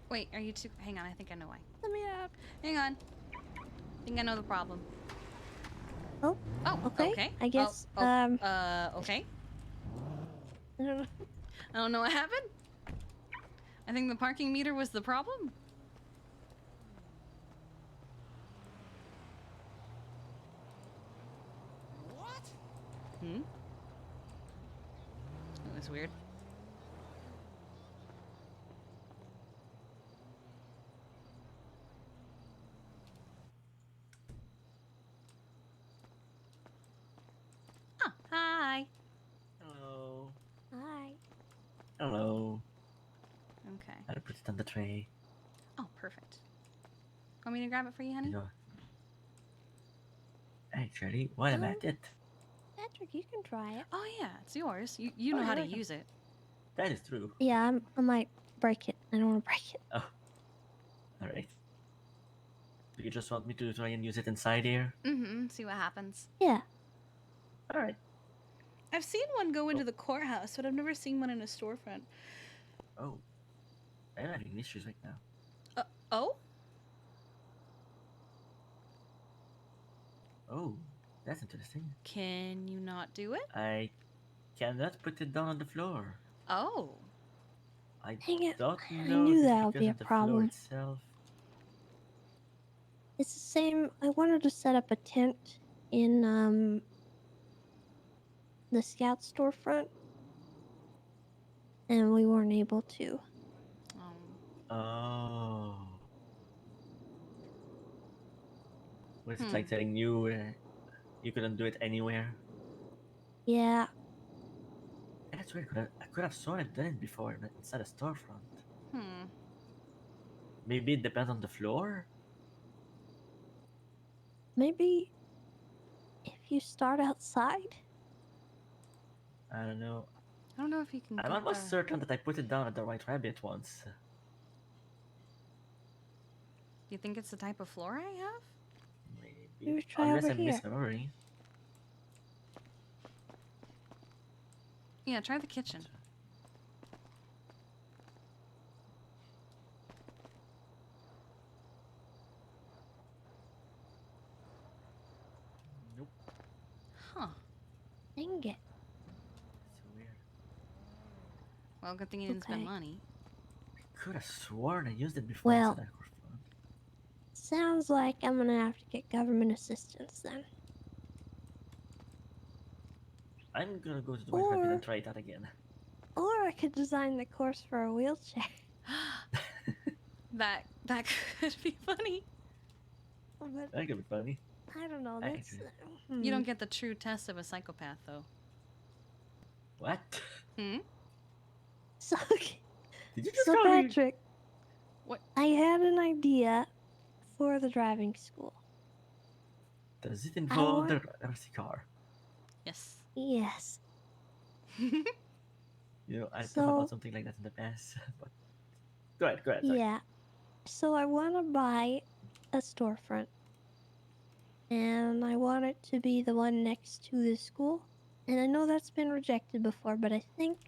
Wait, are you two? Hang on, I think I know why. Let me out. Hang on. I think I know the problem. Oh. Oh. Okay. I guess. Okay. I don't know. I don't know what happened. I think the parking meter was the problem. What? Hmm. That was weird. Oh, hi. Hello. Hi. Hello. Okay. I put it on the tray. Oh, perfect. Want me to grab it for you, honey? You know. Actually, while I'm at it, Patrick, you can try it. Oh yeah, it's yours. You know Oh, how to yeah. use it. that is true. Yeah, I might break it. I don't want to break it. Oh. Alright. Do you just want me to try and use it inside here? Mm-hmm. See what happens. Yeah. Alright. I've seen one go into the courthouse, but I've never seen one in a storefront. Oh. I'm having issues right now. Oh? Oh, that's interesting. Can you not do it? I cannot put it down on the floor. Oh. I Dang it. don't I know knew if it's that would because be a of the floor problem. itself. It's the same. I wanted to set up a tent in the scout storefront, and we weren't able to. Oh. Was it like telling you you couldn't do it anywhere? Yeah. That's weird. I could have sworn I've done it before, but inside a storefront. Hmm. Maybe it depends on the floor? Maybe if you start outside. I don't know. I don't know if you can. I'm almost certain that I put it down at the White Rabbit once. Do you think it's the type of floor I have? You try Unless over I'm here. misremembering. Yeah, try the kitchen. Nope. Huh. Dang it. So weird. Well, good thing you didn't spend Okay. money. I could have sworn I used it before Well, inside a storefront. sounds like I'm gonna have to get government assistance then. I'm gonna go to the White Rabbit and try it out again. Or I could design the course for a wheelchair. That could be funny. But That could be funny. I don't know. That's You don't get the true test of a psychopath, though. What? Hmm? So, Did you just so call me? Patrick, what? I had an idea for the driving school. Does it involve the RC car? Yes. Yes. You know, I've So- thought about something like that in the past, but go ahead, sorry. Yeah. So I want to buy a storefront. And I want it to be the one next to the school. And I know that's been rejected before, but I think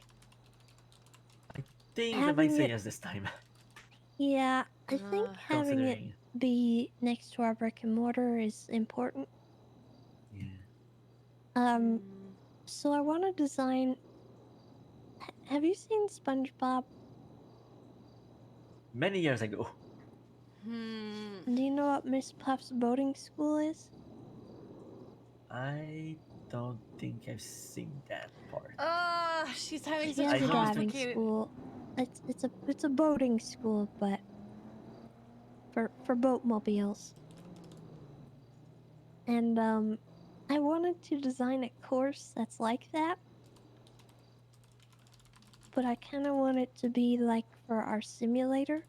Think we might having say it, yes this time. yeah, I think having it Considering. be next to our brick and mortar is important. Yeah. So I want to design. Have you seen SpongeBob? Many years ago. Do you know what Miss Puff's boating school is? I don't think I've seen that part. She's having She such has a driving complicated. school. It's a boating school, but for boatmobiles. And I wanted to design a course that's like that. But I kind of want it to be like for our simulator.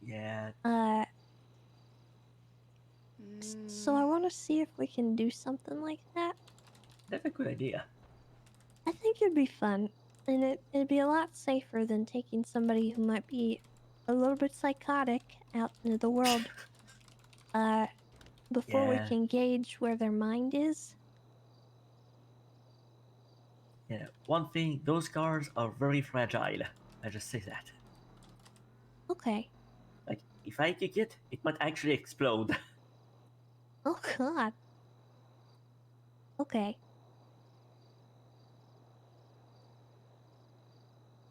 Yeah. So I want to see if we can do something like that. That's a good idea. I think it'd be fun, and it'd be a lot safer than taking somebody who might be a little bit psychotic out into the world. Before we Yeah. can gauge where their mind is. Yeah. One thing, those cars are very fragile. I just say that. Okay. Like, if I kick it, it might actually explode. Oh God. Okay.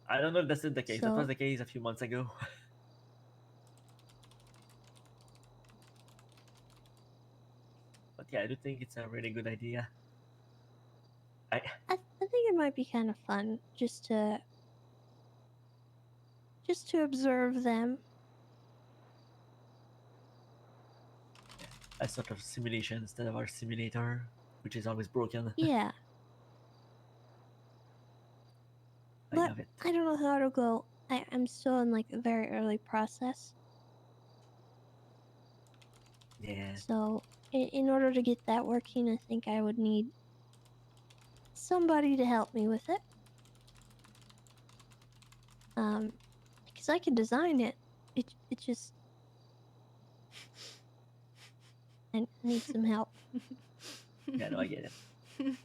I don't know if that's still the case. That So- was the case a few months ago. But yeah, I do think it's a really good idea. I think it might be kind of fun just to observe them. A sort of simulation instead of our simulator, which is always broken. Yeah. I But love it. I don't know how it'll go. I'm still in like the very early process. Yeah. So in order to get that working, I think I would need somebody to help me with it. Because I can design it. It just I need some help. Yeah, no, I get it. You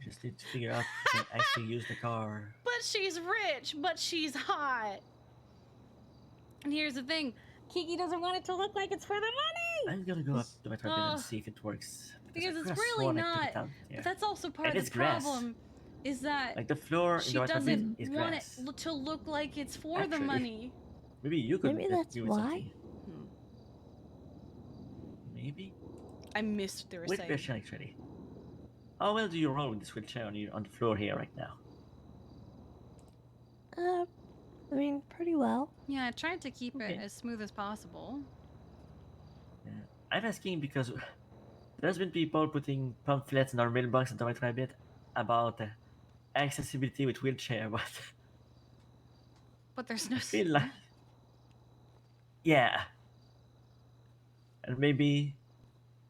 just need to figure out if you can actually use the car. But she's rich, but she's hot. And here's the thing, Kiki doesn't want it to look like it's for the money. I'm gonna go up to my tripod and see if it works. Because I it's could've really sworn I took not. it out here. But that's also part And of it's the grass. problem. Is that Like the floor in she the white carpet doesn't is want grass. it to look like it's for the Actually, money. Maybe you could Maybe help that's me with why. something. Maybe? I missed what they were Wait, saying. question actually. How well do you roll with this wheelchair on the floor here right now? I mean, pretty well. Yeah, I tried to keep it as smooth as possible. Yeah. I'm asking because there's been people putting pamphlets in our mailbox at the White Rabbit about accessibility with wheelchair, But there's no. I feel like, yeah, and maybe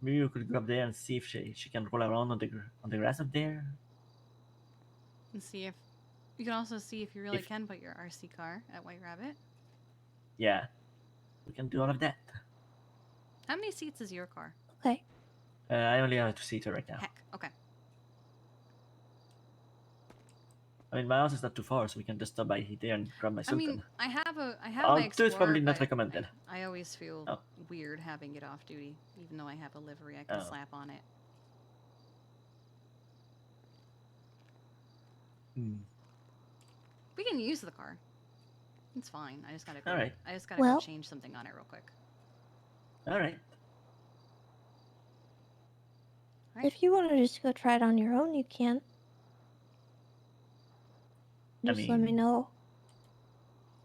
we could go up there and see if she can roll around on the grass up there. And see if you can also see if you really If- can put your RC car at White Rabbit. Yeah, we can do all of that. How many seats is your car? Okay. I only have a two-seater right now. Heck, okay. I mean, my house is not too far, so we can just stop by there and grab my I Sultan. mean, I have my Although Explorer, it's probably not but recommended. I always feel Oh. weird having it off duty, even though I have a livery I can Oh. slap on it. We can use the car. It's fine. I just gotta go. Alright. I just gotta Well- go change something on it real quick. All right. If you want to just go try it on your own, you can. Just let me mean- know.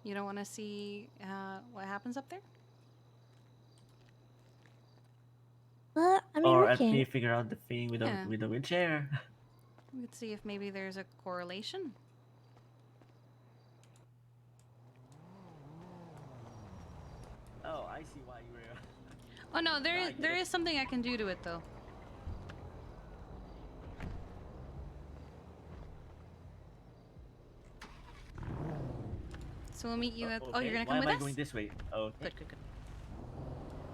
You don't want to see what happens up there? I mean, Or we at can. me figure out the thing with Yeah. the wheelchair. We could see if maybe there's a correlation. Oh, I see why you were. Oh no, there No, I is get there it. is something I can do to it though. So we'll meet you at. Oh, Okay, you're gonna why come with am I us? going this way? Okay. Good, good, good.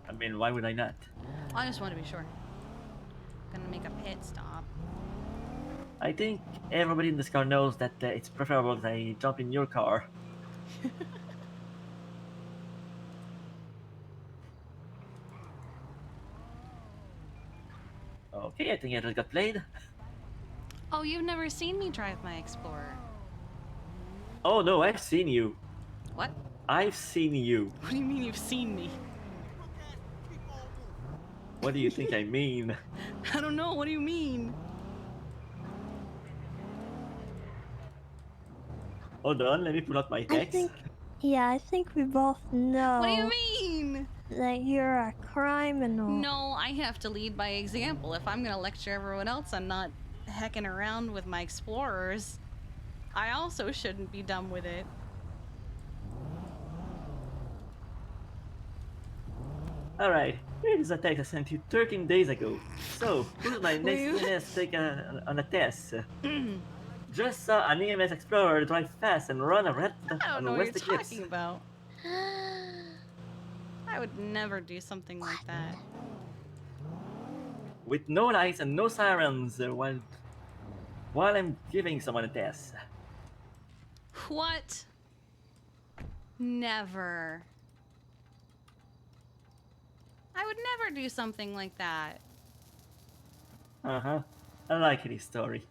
I mean, why would I not? I just want to be sure. Gonna make a pit stop. I think everybody in this car knows that it's preferable that I jump in your car. Okay, I think I just got played. Oh, you've never seen me drive my Explorer. Oh no, I've seen you. What? I've seen you. What do you mean you've seen me? What do you think I mean? I don't know. What do you mean? Hold on, let me pull out my I text. think, yeah, I think we both know. What do you mean? That you're a criminal. No, I have to lead by example. If I'm gonna lecture everyone else on not hecking around with my Explorers, I also shouldn't be dumb with it. Alright, here is a text I sent you 13 days ago. So, who's my next you- EMS take on a test? Just saw an EMS Explorer drive fast and run a red I don't know on what West you're Eclipse. talking about. I would never do something like that. With no lights and no sirens while I'm giving someone a test. What? Never. I would never do something like that. Uh-huh. I like this story.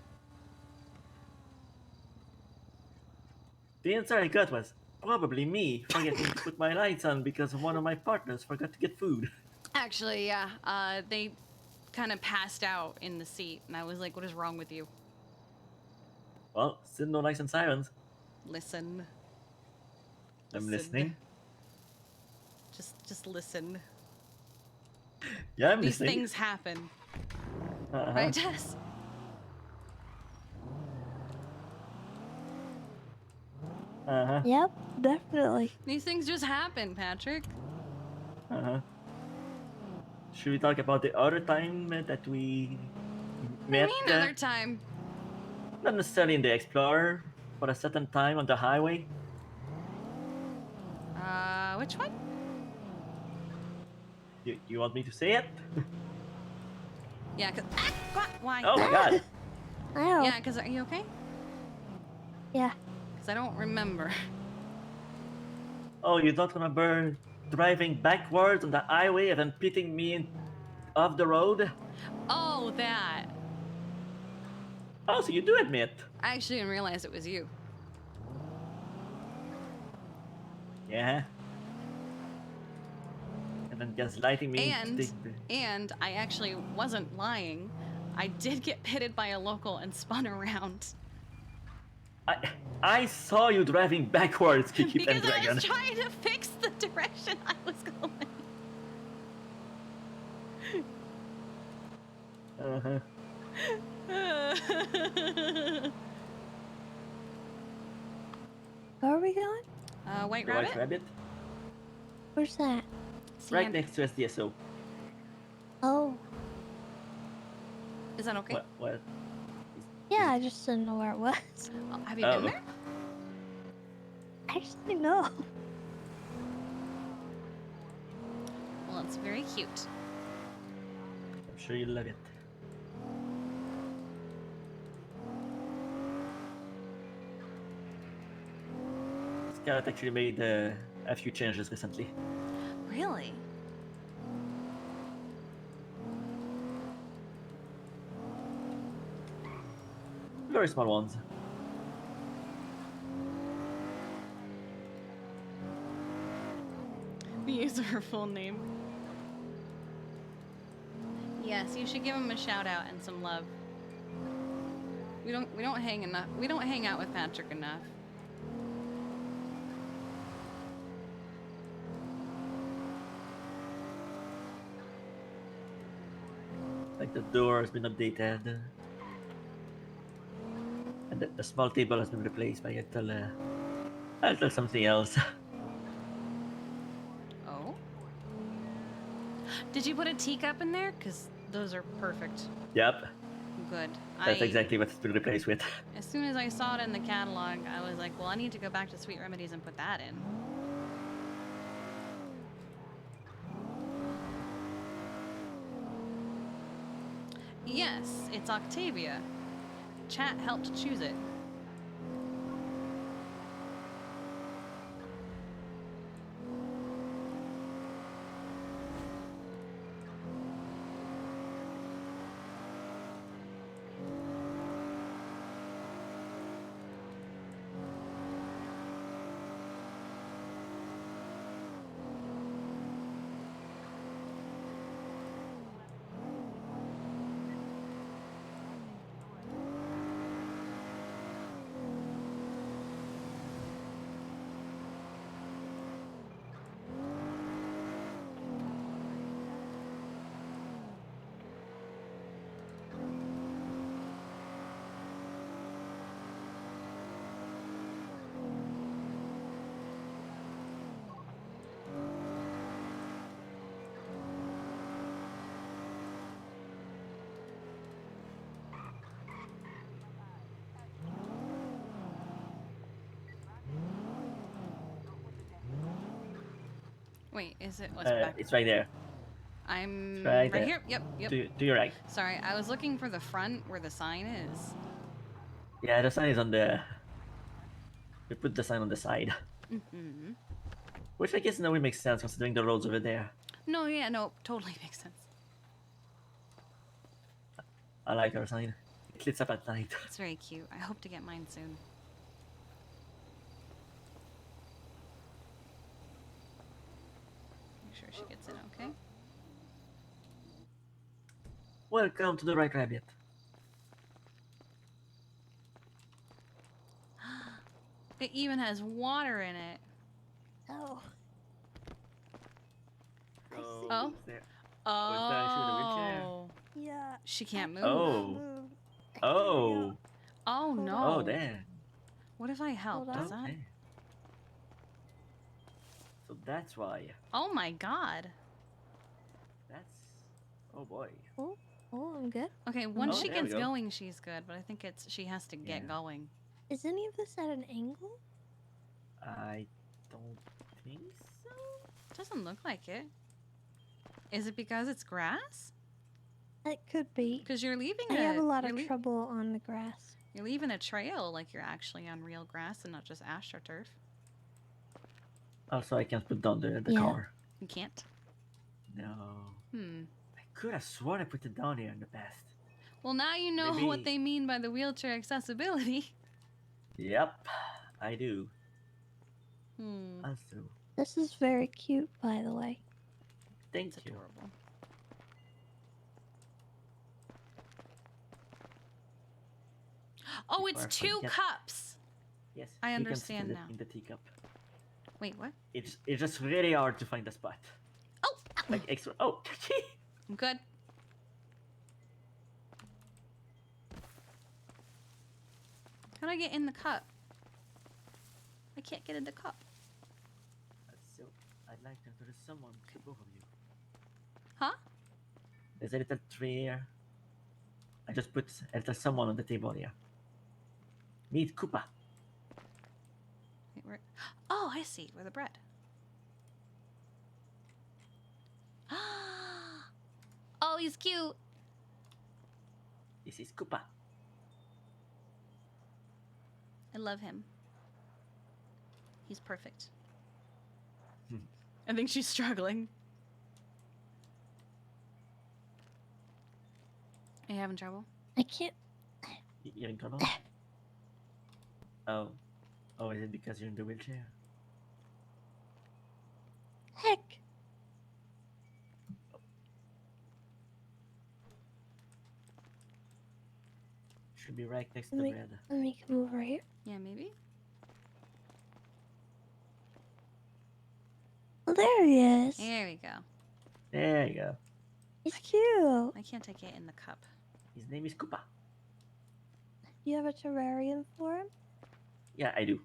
The answer I got was probably me forgetting to put my lights on because one of my partners forgot to get food. Actually, yeah. They kind of passed out in the seat, and I was like, what is wrong with you? Well, still no lights and sirens. Listen. I'm Listen. listening. Just listen. Yeah, I'm These listening. things happen. Uh-huh. Right, Tess? Uh-huh. Yep, definitely. These things just happen, Patrick. Uh-huh. Should we talk about the other time that we met? Another time. Not necessarily in the Explorer, but a certain time on the highway. Which one? You want me to say it? Yeah, cause why? Oh my god. Ow. Yeah, cause are you okay? Yeah. Cause I don't remember. Oh, you don't remember driving backwards on the highway and then pitting me off the road? Oh, that. Oh, so you do admit. I actually didn't realize it was you. Yeah. And then gaslighting me. And I actually wasn't lying. I did get pitted by a local and spun around. I saw you driving backwards, Kiki Because I Pendragon. was trying to fix the direction I was going. Uh-huh. Where are we going? White The Rabbit? White Rabbit? Where's that? Right next to SDSO. Oh. Is that okay? What? Yeah, I just didn't know where it was. Oh, have you been Oh. there? Actually, no. Well, it's very cute. I'm sure you'll love it. Scarlett actually made a few changes recently. Really? Very small ones. We use her full name. Yes, you should give him a shout out and some love. We don't hang out with Patrick enough. Like the door has been updated. And the small table has been replaced by a little something else. Oh? Did you put a teacup in there? Because those are perfect. Yep. Good. That's exactly what to replace with. As soon as I saw it in the catalog, I was like, well, I need to go back to Sweet Remedies and put that in. Yes, it's Octavia. Chat helped choose it. Wait, is it? What's back? It's right there. I'm right right here. Yep, yep. To your right. Sorry, I was looking for the front where the sign is. Yeah, the sign is on the... We put the sign on the side. Mm-hmm. Which I guess in a way makes sense considering the road's over there. No, yeah, no, totally makes sense. I like our sign. It lights up at night. It's very cute. I hope to get mine soon. Make sure she gets in okay. Welcome to the Right Rabbit. It even has water in it. Oh. Oh. There. Oh. Is that issue with the wheelchair? Yeah. She can't move. Oh. Oh. Oh no. Oh, there. What if I help? Does that? Okay. So that's why. Oh my god. That's... Oh boy. Oh, I'm good. Okay, once Oh, she there we gets go. going, she's good, but I think she has to get going. Is any of this at an angle? I don't think so. Doesn't look like it. Is it because it's grass? It could be. Because you're leaving I have a lot of trouble on the grass. You're leaving a trail like you're actually on real grass and not just astroturf. Also, I can't put down the Yeah. car. You can't? No. I could have sworn I put it down here in the past. Well, now you know Maybe- what they mean by the wheelchair accessibility. Yep, I do. Also, This is very cute, by the way. thank you. Adorable. Oh, it's Or if I 2 get- cups. Yes, I you can understand sit now. in the teacup. Wait, what? It's just really hard to find a spot. Oh! Like extra. Oh, I'm good. How do I get in the cup? I can't get in the cup. So I'd like to introduce someone to both of you. Huh? There's a little tray here. I just put a little someone on the table here. Meet Koopa. Wait, where? Oh, I see. Where the bread. Oh, he's cute. This is Koopa. I love him. He's perfect. I think she's struggling. Are you having trouble? I can't. You're in trouble? Oh. Oh, is it because you're in the wheelchair? Heck. Should be right next to Let the me, bread. let me come over here. Yeah, maybe. Oh, there he is. There we go. There you go. He's cute. I can't take it in the cup. His name is Koopa. You have a terrarium for him? Yeah, I do.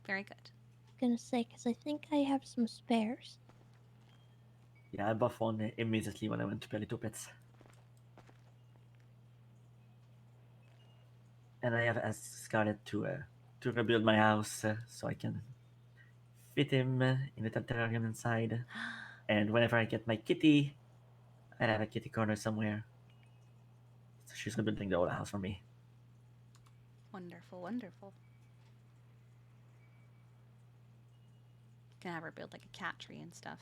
Very good. I'm gonna say, because I think I have some spares. Yeah, I bought one immediately when I went to Pelito Pets. and I have asked Scarlett to rebuild my house so I can fit him in the terrarium inside. And whenever I get my kitty, I'll have a kitty corner somewhere. So she's rebuilding the whole house for me. Wonderful, wonderful. Can have her build like a cat tree and stuff.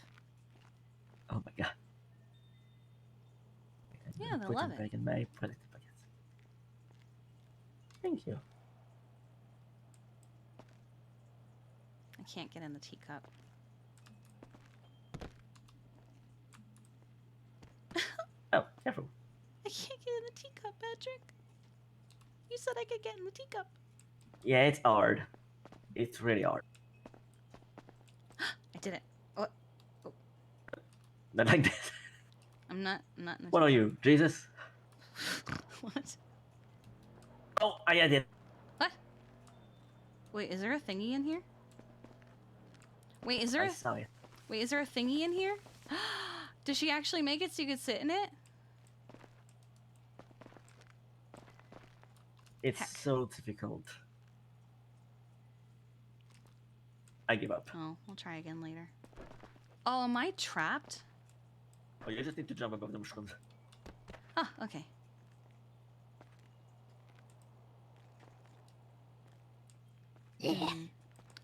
Oh my god. Yeah, they'll Put love him it. back in my protective pockets. Thank you. I can't get in the teacup. Oh, careful. I can't get in the teacup, Patrick. You said I could get in the teacup. Yeah, it's hard. It's really hard. I did it. Oh, Not like this. I'm not in the What are you, Jesus? What? Oh, I did. What? Wait, is there a thingy in here? Wait, is there I a saw it. Wait, is there a thingy in here? Does she actually make it so you could sit in it? It's Heck. so difficult. I give up. Oh, we'll try again later. Oh, am I trapped? Oh, you just need to jump above the mushrooms. Ah, okay.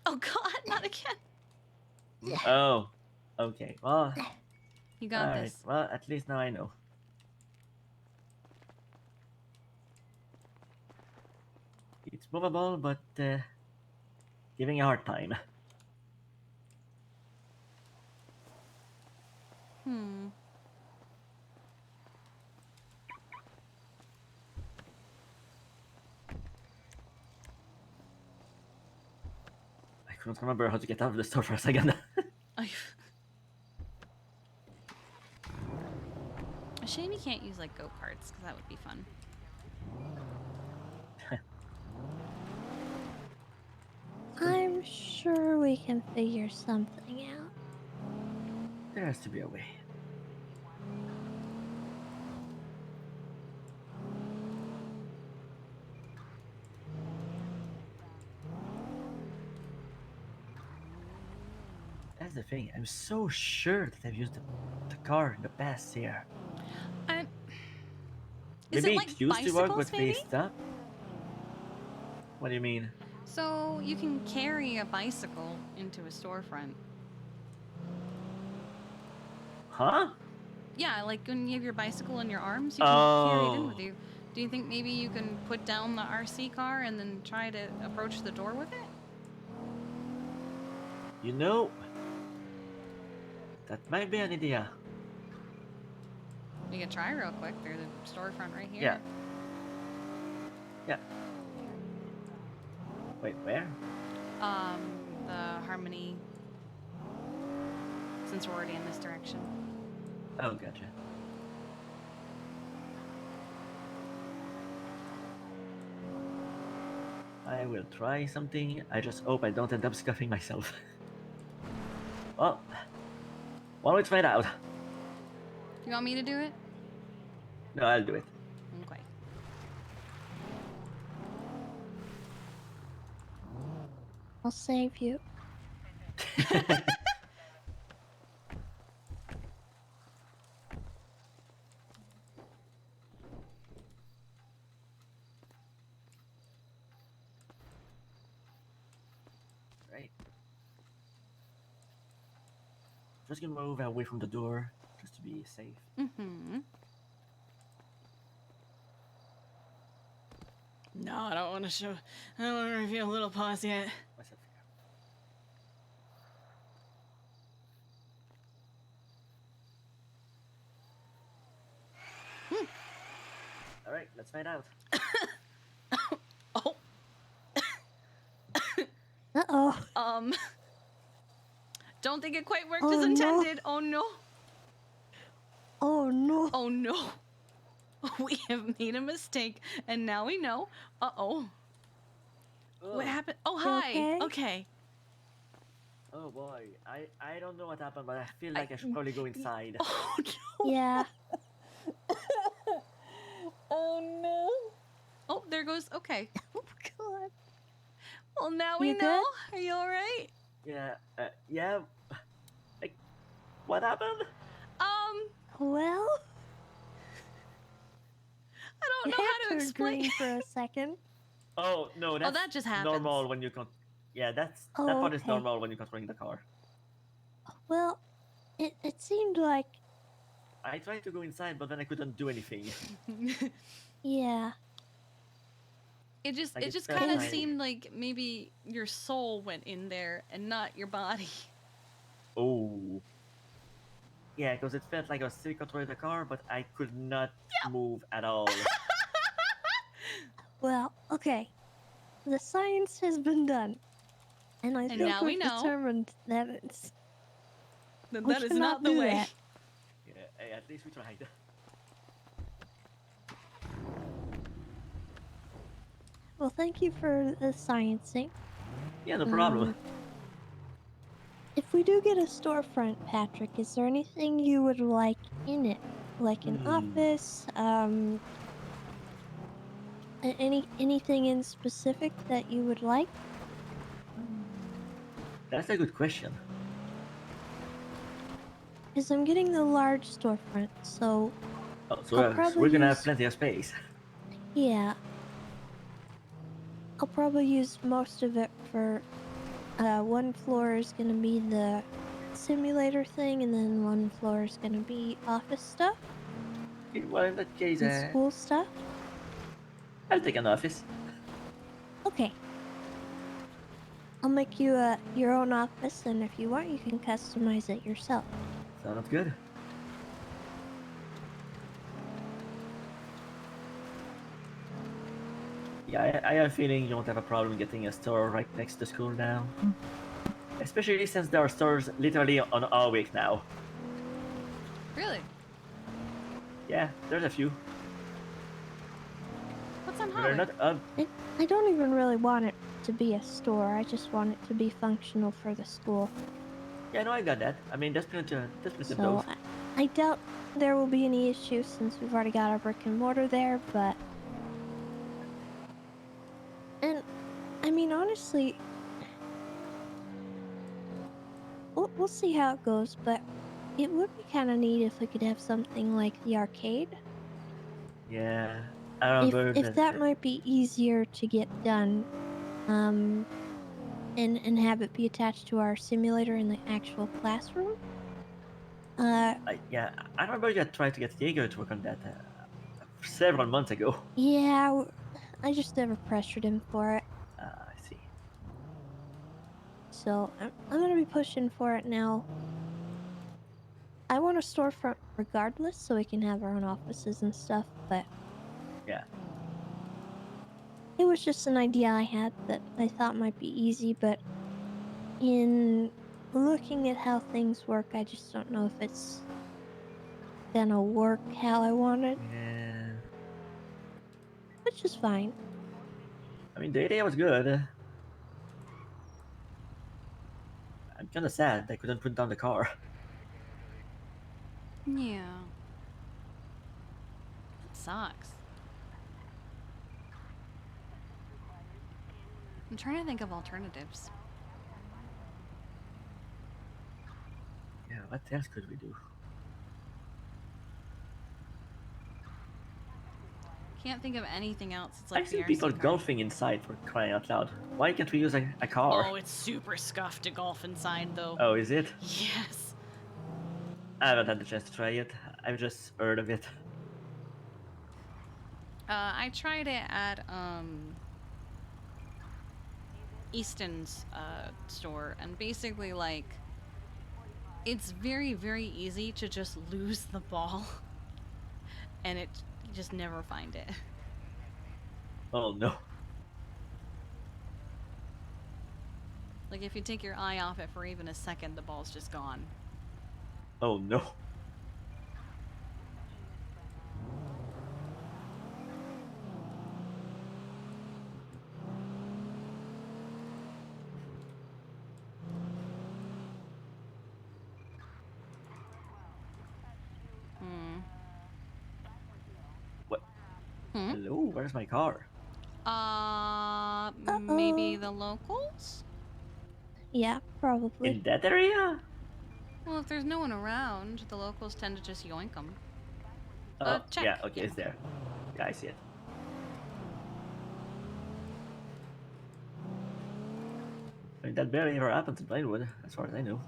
Oh god, not again. Oh, okay. Well, You got alright. this. Well, at least now I know. It's movable, but giving a hard time. Hmm. I couldn't remember how to get out of the store for a second. A shame you can't use like go-karts, because that would be fun. I'm sure we can figure something out. There has to be a way. That's the thing. I'm so sure that I've used the car in the past year. Is Maybe it like it used to work, bicycles, but maybe? they stopped. What do you mean? So you can carry a bicycle into a storefront. Huh? Yeah, like when you have your bicycle in your arms, you can carry it in with Oh. you. Do you think maybe you can put down the RC car and then try to approach the door with it? You know, that might be an idea. You can try real quick. There's a storefront right here. Yeah. Yeah. Wait, where? The Harmony. Since we're already in this direction. Oh, gotcha. I will try something. I just hope I don't end up scuffing myself. Well, why don't we try it out? You want me to do it? No, I'll do it. Okay. I'll save you. Right. Just gonna move away from the door, just to be safe. Mm-hmm. No, I don't want to show. I don't want to reveal little paws yet. What's up? All right, let's find out. Uh-oh. Don't think it quite worked Oh, as no. intended. Oh no. Oh no. Oh no. We have made a mistake, and now we know. Uh-oh. What happened? Oh, You hi. okay? Okay. Oh boy, I don't know what happened, but I feel like I should probably go inside. Oh no. Yeah. Oh no. Oh, there goes. Okay. Oh God. Well, now we You know. good? Are you all right? Yeah, yeah. Like, what happened? Well, I don't your know hair how to turned explain. green for a second. Oh no, that's that just happens. normal when you can. Yeah, that Oh, part is okay. normal when you're controlling the car. Well, it seemed like, I tried to go inside, but then I couldn't do anything. yeah. It just Like, it it just felt kind of like- seemed like maybe your soul went in there and not your body. Oh. Yeah, because it felt like I was still controlling the car, but I could not move at all. Well, okay. The science has been done, and I And think now we we've know determined that it's. that we that is cannot not the do way. that. Yeah, hey, at least we tried. Well, thank you for the sciencing. Yeah, no problem. If we do get a storefront, Patrick, is there anything you would like in it? Like an office, anything in specific that you would like? That's a good question. Because I'm getting the large storefront, so Oh, so I'll we're probably gonna have use- plenty of space. yeah. I'll probably use most of it for, one floor is gonna be the simulator thing, and then one floor is gonna be office stuff Well, in that case, and school stuff. I'll take an office. Okay. I'll make you your own office, and if you want, you can customize it yourself. Sounds good. Yeah, I have a feeling you won't have a problem getting a store right next to school now. Especially since there are stores literally on all week now. Really? Yeah, there's a few. What's on But they're Halloween? not up. I don't even really want it to be a store. I just want it to be functional for the school. Yeah, no, I got that. I mean, there's plenty of So those. I doubt there will be any issues since we've already got our brick and mortar there, but... And, I mean, honestly... We'll see how it goes, but it would be kind of neat if we could have something like the arcade. Yeah, I remember If that might be easier to get done, and have it be attached to our simulator in the actual classroom. Yeah, I remember you had tried to get Diego to work on that several months ago. Yeah, I just never pressured him for it. I see. So I'm gonna be pushing for it now. I want a storefront regardless, so we can have our own offices and stuff. But yeah, it was just an idea I had that I thought might be easy. But in looking at how things work, I just don't know if it's gonna work how I wanted. Yeah. Which is fine. I mean, the idea was good. I'm kind of sad I couldn't put down the car. Yeah. That sucks. I'm trying to think of alternatives. Yeah, what else could we do? Can't think of anything else. It's I've like the seen RC people car. golfing inside, for crying out loud. Why can't we use a car? Oh, it's super scuffed to golf inside, though. Oh, is it? Yes. I haven't had the chance to try it. I've just heard of it. I tried it at Easton's store, and basically, like, it's very, very easy to just lose the ball, and you just never find it. Oh no. Like, if you take your eye off it for even a second, the ball's just gone. Oh no. What? Hello, where's my car? Maybe the locals? Yeah, probably. In that area? Well, if there's no one around, the locals tend to just yoink them. Oh, Check. yeah, okay, it's there. Yeah, I see it. I mean, that barely ever happens in Plainwood, as far as I know.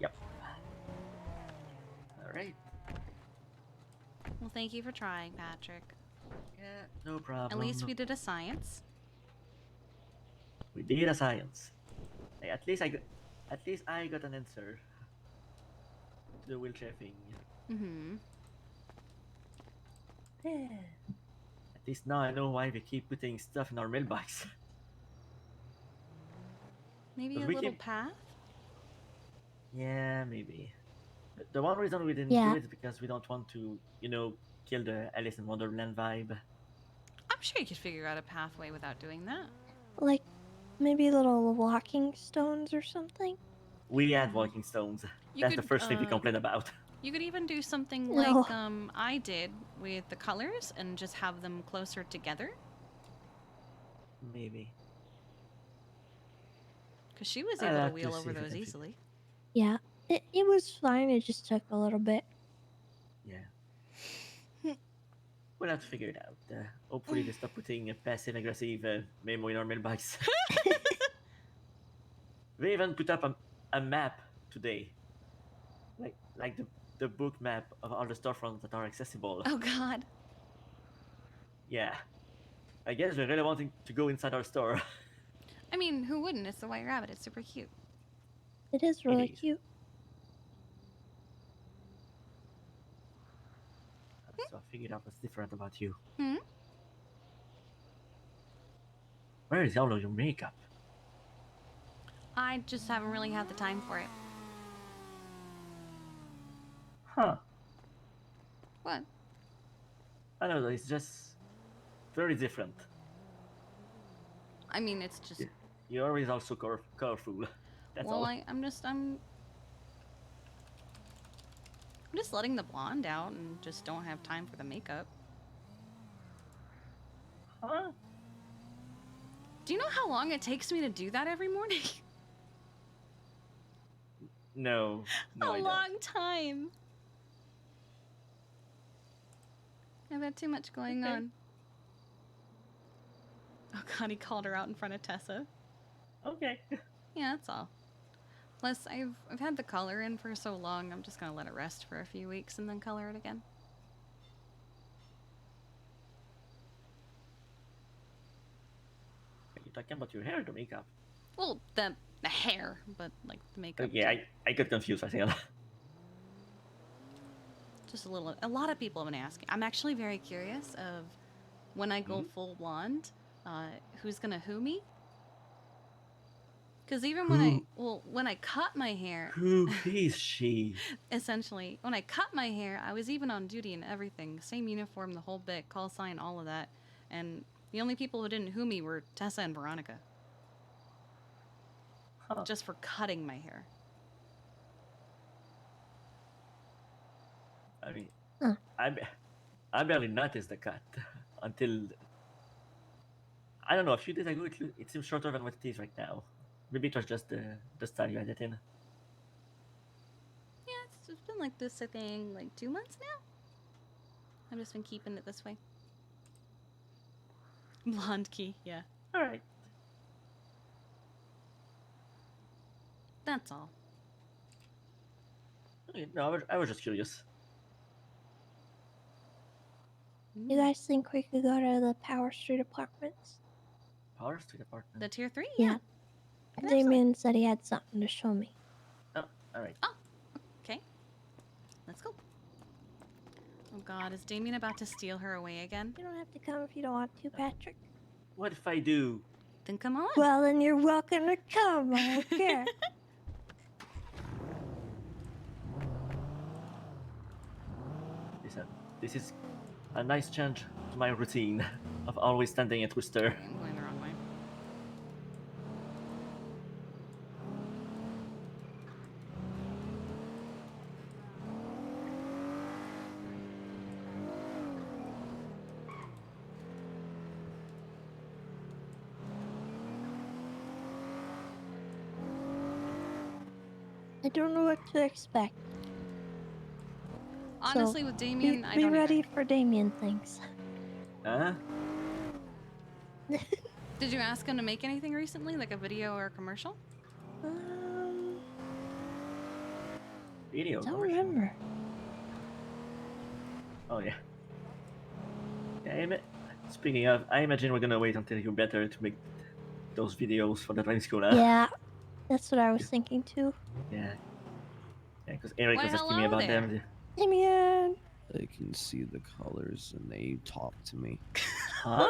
Yep. Alright. Well, thank you for trying, Patrick. Yeah, no problem. At least we did a science. We did a science. Hey, at least I got an answer to the wheelchair thing. Mm-hmm. At least now I know why we keep putting stuff in our mailbox. Maybe 'Cause a we little keep- path? Yeah, maybe. The one reason we didn't Yeah. do it is because we don't want to, kill the Alice in Wonderland vibe. I'm sure you could figure out a pathway without doing that. Like maybe little walking stones or something. We had walking stones. You That's could, the first thing we complain about. You could even do something No. like I did with the colors and just have them closer together. Maybe. Because she was I'll able to have to wheel see over if I those can easily. Yeah, it was fine. It just took a little bit. Yeah. We'll have to figure it out. Hopefully they stop putting a passive-aggressive memo in our mailbox. They even put up a map today. Like the book map of all the storefronts that are accessible. Oh god. Yeah. I guess they're really wanting to go inside our store. I mean, who wouldn't? It's the White Rabbit. It's super cute. It is really is. cute. So I figured out what's different about you. Hmm? Where is all of your makeup? I just haven't really had the time for it. Huh. What? I don't know, it's just very different. I mean, it's just... Yours is also colorful. That's well, all. I'm just letting the blonde out and just don't have time for the makeup. Huh? Do you know how long it takes me to do that every morning? No, I don't. long time. I've had too much going on. Oh god, he called her out in front of Tessa. Okay. Yeah, that's all. Plus, I've had the color in for so long, I'm just gonna let it rest for a few weeks and then color it again. Are you talking about your hair or the makeup? Well, the hair, but like the makeup. Yeah, I got confused, I think. Just a little. A lot of people have been asking. I'm actually very curious of when I go full blonde, who's gonna who me? Because even when I cut my hair, Who is she? essentially, when I cut my hair, I was even on duty and everything, same uniform, the whole bit, call sign, all of that, and the only people who didn't who me were Tessa and Veronica. Huh. Just for cutting my hair. I mean, I barely noticed the cut until I don't know. A few days ago, it seems shorter than what it is right now. Maybe it was just the style you had it in. Yeah, it's been like this, I think, like 2 months now. I've just been keeping it this way. Blonde key, yeah. All right. That's all. Okay, no, I was just curious. You guys think we could go to the Power Street Apartments? Power Street Apartment. The tier 3? Yeah. Damien said he had something to show me. Oh, all right. Oh, okay. Let's go. Oh god, is Damien about to steal her away again? You don't have to come if you don't want to, Patrick. What if I do? Then come on. Well, then you're welcome to come. I don't care. Listen, this is a nice change to my routine of always standing at Twister. I'm going the wrong way. I don't know what to expect. Honestly, So, with Damien, I be don't ready either. for Damien things. Huh? Did you ask him to make anything recently, like a video or a commercial? Video Don't commercial? remember. Oh yeah. Speaking of, I imagine we're gonna wait until you're better to make those videos for the driving school. Huh? Yeah, that's what I was thinking too. Yeah. Yeah, because Eric Why, was asking me hello about them. there. Damien! I can see the colors and they talk to me. Huh?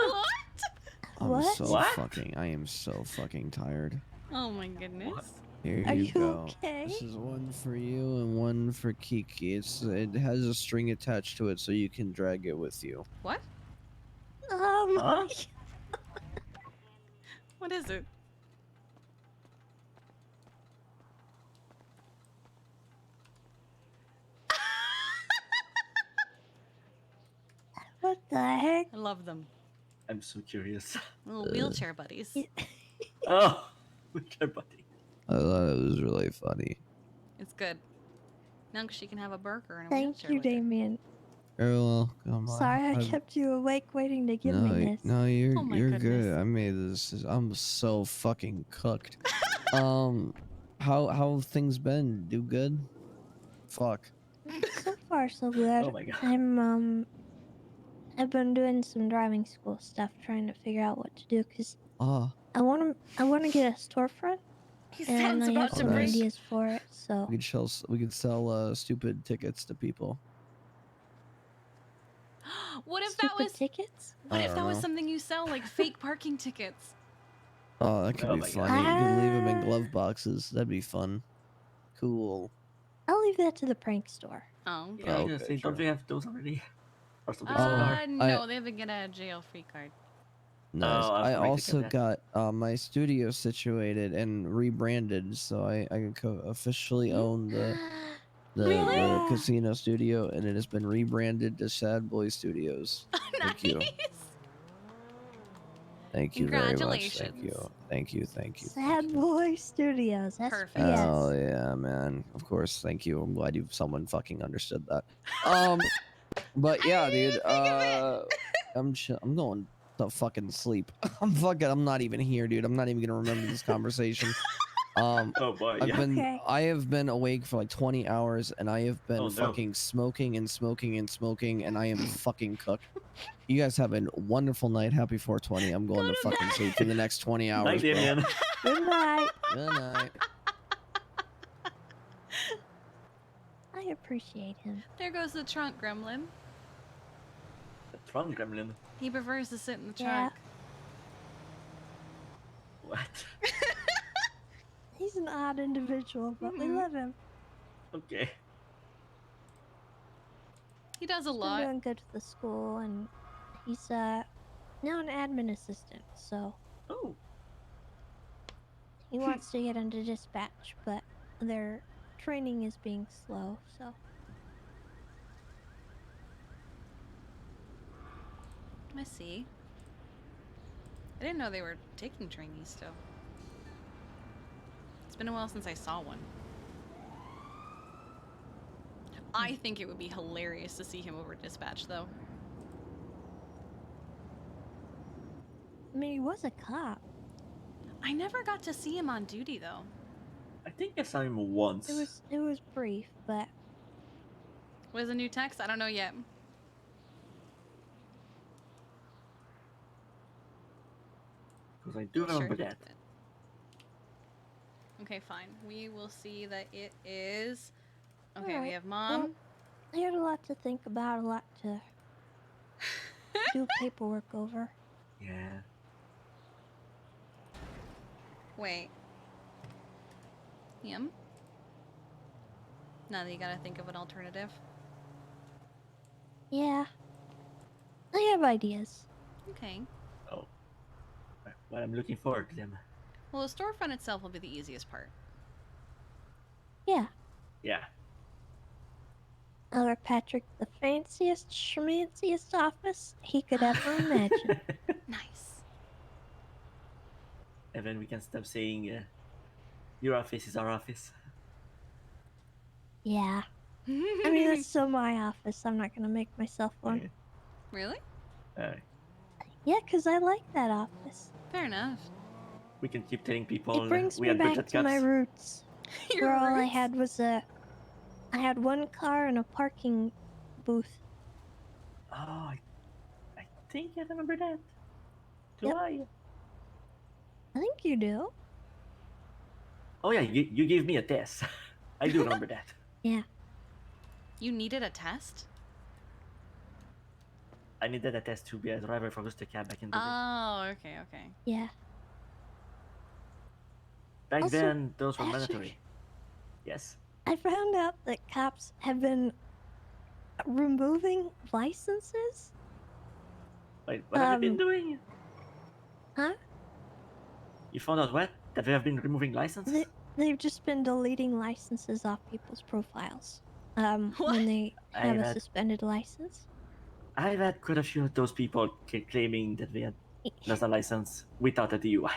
I'm What? so What? fucking. I am so fucking tired. Oh my goodness. Here Are you you go. okay? This is one for you and one for Kiki. It has a string attached to it so you can drag it with you. What? Huh? What is it? What the heck? I love them. I'm so curious. Little wheelchair buddies. Oh, wheelchair buddy. I thought it was really funny. It's good. Now she can have a burger and a Thank wheelchair you, with her. Damien. You're welcome. Sorry I kept you awake waiting to give no, me this. No, you're Oh my you're goodness. good. I made this. I'm so fucking cooked. How have things been? Do good? Fuck. So far, so good. Oh my god. I've been doing some driving school stuff, trying to figure out what to do, because Ah. I want to get a storefront, and I have some break. ideas for it. So We could sell stupid tickets to people. What if that was tickets? What I if don't that was know. something you sell, like fake parking tickets? Oh, that could Oh be my funny. God. You could leave them in glove boxes. That'd be fun. Cool. I'll leave that to the prank store. Oh. Yeah, I was gonna Okay, say, don't sure. we have those already? Or something similar? No, they have a get out of jail free card. Nice. Oh, I'll I have to wait to also get got my studio situated and rebranded, so I can officially own the casino studio, and it has been rebranded to Sad Boy Studios. Thank you. Thank you very much. Thank you. Thank you. Thank you. Sad Boy Studios. That's Perfect. Oh yeah, man. Of course. Thank you. I'm glad someone fucking understood that. But yeah, dude. I'm going to fucking sleep. I'm not even here, dude. I'm not even gonna remember this conversation. Oh boy, yeah. I have been awake for like 20 hours, and I have been Oh, no. fucking smoking and smoking and smoking, and I am fucking cooked. You guys have a wonderful night. Happy 420. I'm going to fucking sleep for the next 20 hours. Night, bro. Damien. Good night. Good night. I appreciate him. There goes the trunk gremlin. The trunk gremlin. He prefers to sit in the Yeah. trunk. What? He's an odd individual, but we love him. Okay. He does a He's lot. been doing good for the school, and he's now an admin assistant. So Oh. he wants to get into dispatch, but their training is being slow. So I see. I didn't know they were taking trainees still. It's been a while since I saw one. I think it would be hilarious to see him over dispatch, though. I mean, he was a cop. I never got to see him on duty, though. I think I saw him once. It was brief, but Was a new text? I don't know yet. Because I do Sure. remember that. Okay, fine. We will see that it is... Okay, we Alright, have mom. well, I had a lot to think about, a lot to do paperwork over. Yeah. Wait. Him? Now that you gotta think of an alternative. Yeah, I have ideas. Okay. Oh. Well, I'm looking forward to them. Well, the storefront itself will be the easiest part. Yeah, Yeah. our Patrick, the fanciest, schmanciest office he could ever imagine. Nice. And then we can stop saying, your office is our office. Yeah. I mean, that's still my office. I'm not gonna make myself one. Really? Yeah, 'cause I like that office. Fair enough. We can keep telling people It brings we me had back budget to my cuts. roots. Your where all I roots? had was I had one car and a parking booth. Oh, I think I remember that. Do Yep. I? I think you do. Oh yeah, you gave me a test. I do remember that. Yeah. You needed a test? I needed a test to be a driver for Gusto Cab back in the day. Oh, okay. Yeah. Back Also, then, those were Patrick, mandatory. Yes. I found out that cops have been removing licenses. Wait, what have you been doing? Huh? You found out what? That they have been removing licenses? They've just been deleting licenses off people's profiles. When they have I've a had- suspended license. I've had quite a few of those people claiming that they had lost a license without a DUI.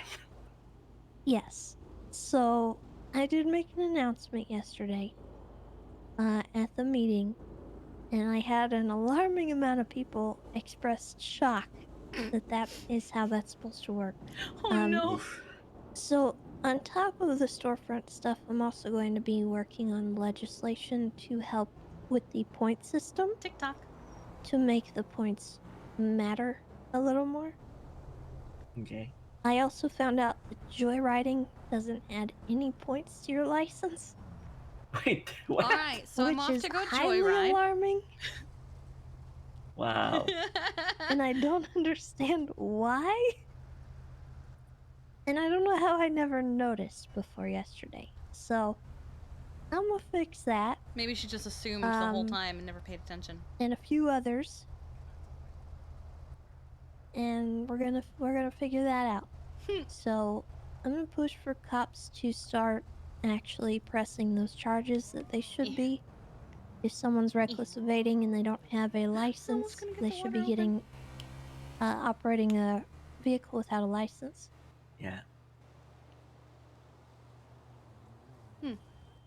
Yes. So I did make an announcement yesterday at the meeting, and I had an alarming amount of people express shock that is how that's supposed to work. Oh no. So on top of the storefront stuff, I'm also going to be working on legislation to help with the point system. TikTok. To make the points matter a little more. Okay. I also found out that joyriding doesn't add any points to your license. Wait, what? All right, so I'm which off is to go highly joyride. alarming, Wow. and I don't understand why. And I don't know how I never noticed before yesterday. So I'm gonna fix that. Maybe she just assumed the whole time and never paid attention. And a few others. And we're gonna figure that out. So I'm gonna push for cops to start actually pressing those charges that they should be. If someone's reckless evading and they don't have a license, they should be getting operating a vehicle without a license. Yeah. Hmm.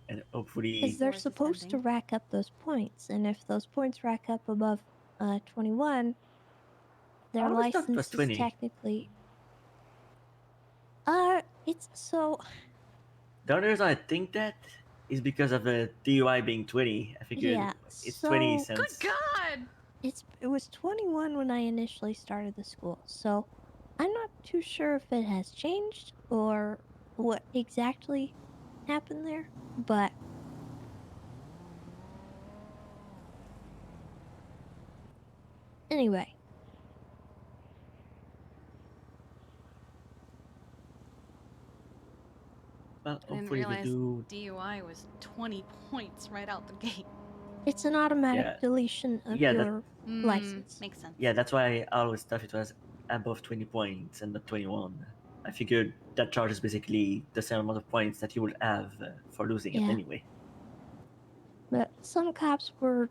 And hopefully... Because they're supposed to rack up those points, and if those points rack up above 21, their I always thought it was license is 20. technically... it's so... The only reason I think that is because of the DUI being 20. I figured Yeah, it's so... 20 cents. Good God! It was 21 when I initially started the school, so I'm not too sure if it has changed or what exactly happened there, but anyway. Well, I didn't hopefully we realize do... DUI was 20 points right out the gate. It's an automatic Yeah. deletion of Yeah, that- your license. Makes sense. Yeah, that's why I always thought it was above 20 points and not 21. I figured that charge is basically the same amount of points that you would have for losing it Yeah. anyway. But some cops were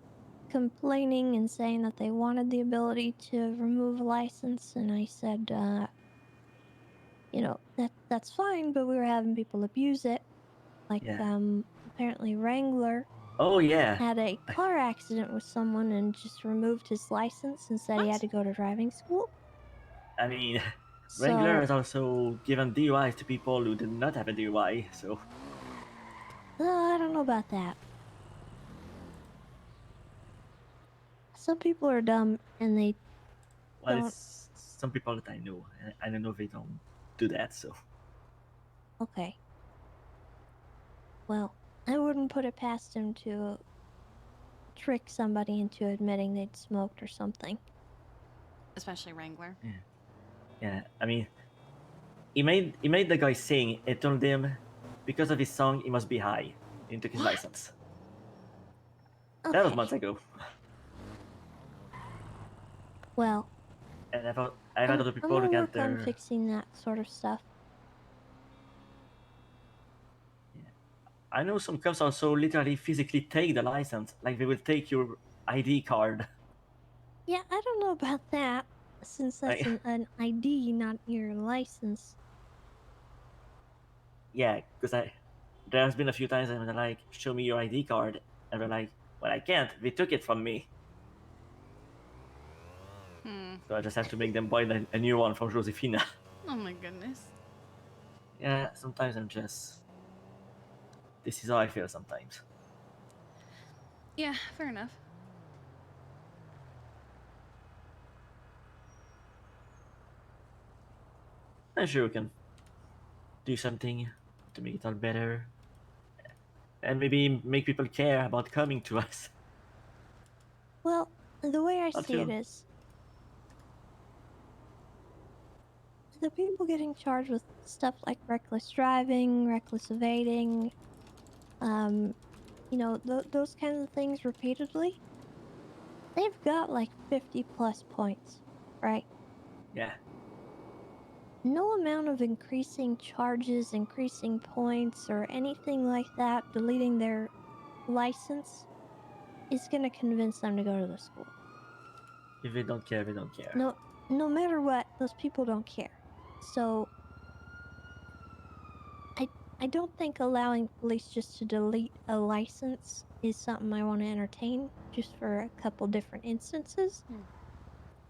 complaining and saying that they wanted the ability to remove a license, and I said, that's fine, but we were having people abuse it. Like, Yeah. apparently Wrangler Oh, yeah. had a car accident with someone and just removed his license and said he had to go to driving school. I mean, So- Wrangler has also given DUIs to people who did not have a DUI, so... I don't know about that. Some people are dumb and they Well, don't... it's some people that I know. I don't know if they don't do that, so... Okay. Well, I wouldn't put it past him to trick somebody into admitting they'd smoked or something. Especially Wrangler. Yeah, I mean... He made the guy sing. It told him, because of his song, he must be high. He took his license. That was Okay. months ago. Well, And I've had other people I'm look gonna at work on their... fixing that sort of stuff. I know some cops also literally physically take the license, like they will take your ID card. Yeah, I don't know about that, since that's an ID, not your license. Yeah, because there has been a few times I'm like, show me your ID card, And they're like, well, I can't. They took it from me. So I just have to make them buy a new one from Josefina. Oh my goodness. Yeah, sometimes I'm just... This is how I feel sometimes. Yeah, fair enough. I'm sure we can do something to make it all better. And maybe make people care about coming to us. Well, the way I Not see it too. is, the people getting charged with stuff like reckless driving, reckless evading, you know, those kinds of things repeatedly, they've got like 50 plus points, right? Yeah. No amount of increasing charges, increasing points, or anything like that, deleting their license, is going to convince them to go to the school. If they don't care, they don't care. No matter what, those people don't care. So I don't think allowing police just to delete a license is something I want to entertain, just for a couple different instances.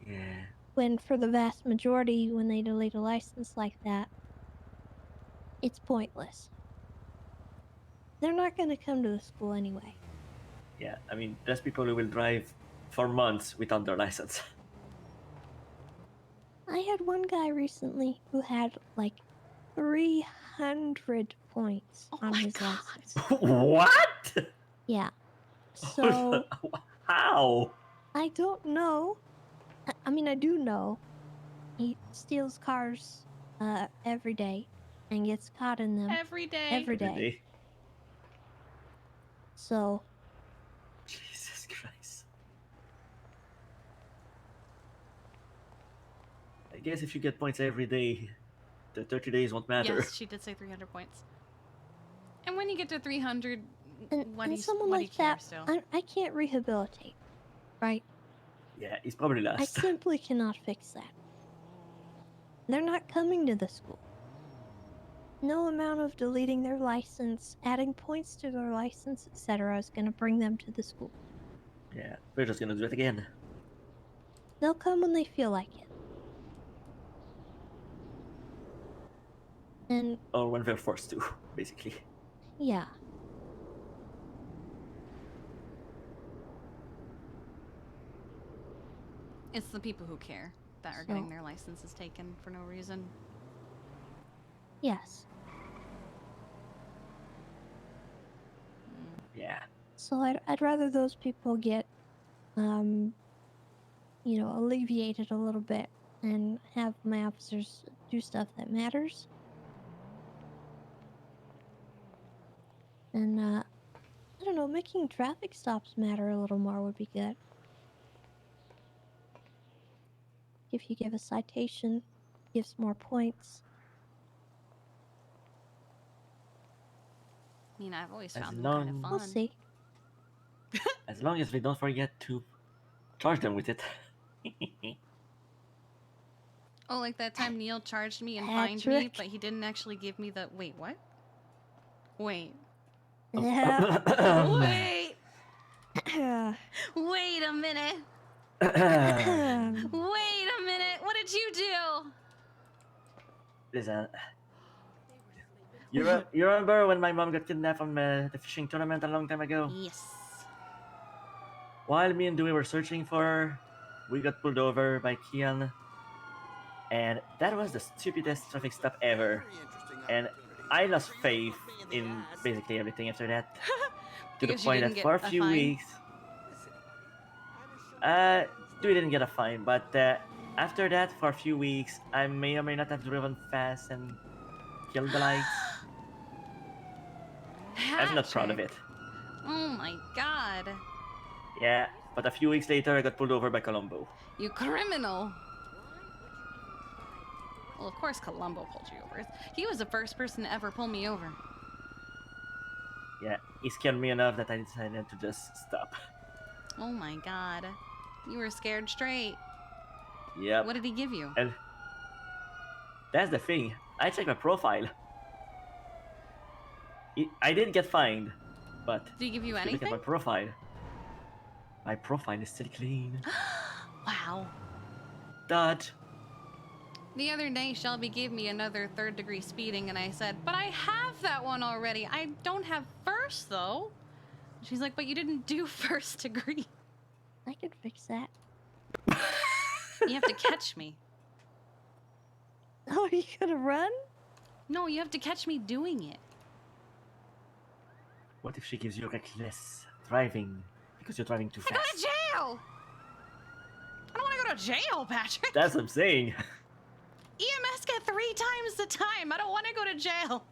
Yeah. When for the vast majority, when they delete a license like that, it's pointless. They're not going to come to the school anyway. Yeah, I mean, there's people who will drive for months without their license. I had one guy recently who had like 300 points on his license. What? Yeah. So How? I don't know. I mean, I do know. He steals cars every day and gets caught in them. Every day. Every day. So. Jesus Christ. I guess if you get points every day, the 30 days won't matter. Yes, she did say 300 points. And when you get to 300, what do you, someone what like do you care that, still? I can't rehabilitate, right? Yeah, he's probably I lost. simply cannot fix that. They're not coming to the school. No amount of deleting their license, adding points to their license, etc. is going to bring them to the school. Yeah, we're just gonna do it again. They'll come when they feel like it. And Or when they're forced to, basically. yeah. It's the people who care that are getting their licenses taken for no reason. Yes. Yeah. So I'd rather those people get, you know, alleviated a little bit and have my officers do stuff that matters. And, I don't know, making traffic stops matter a little more would be good. If you give a citation, gives more points. I mean, I've always As found them kind of long- fun. We'll see. As long as we don't forget to charge them with it. Oh, like that time Neil charged me and fined me, Patrick. but he didn't actually give me the... Wait, what? Wait. Yeah. Wait! Wait a minute! Wait a minute! What did you do? Listen. You remember when my mom got kidnapped from the fishing tournament a long time ago? Yes. While me and Dewey were searching for her, we got pulled over by Kian. And that was the stupidest traffic stop ever. And I lost faith in basically everything after that. To the Because you point didn't that get for a a few fine? weeks... Dewey didn't get a fine, but after that, for a few weeks, I may or may not have driven fast and killed the lights. I'm not proud of it. Oh my god. Yeah, but a few weeks later, I got pulled over by Colombo. You criminal. Well, of course Columbo pulled you over. He was the first person to ever pull me over. Yeah, he scared me enough that I decided to just stop. Oh my god. You were scared straight. Yep. What did he give you? And that's the thing. I checked my profile. I did get fined, But Did he give you if you look at anything? my profile is still clean. Wow. Dodge. The other day, Shelby gave me another 3rd degree speeding, and I said, but I have that one already. I don't have 1st, though. She's like, but you didn't do 1st degree. I can fix that. You have to catch me. Oh, you gonna run? No, you have to catch me doing it. What if she gives you reckless driving because you're driving too I fast? go to jail! I don't want to go to jail, Patrick. That's what I'm saying. EMS get 3 times the time. I don't want to go to jail.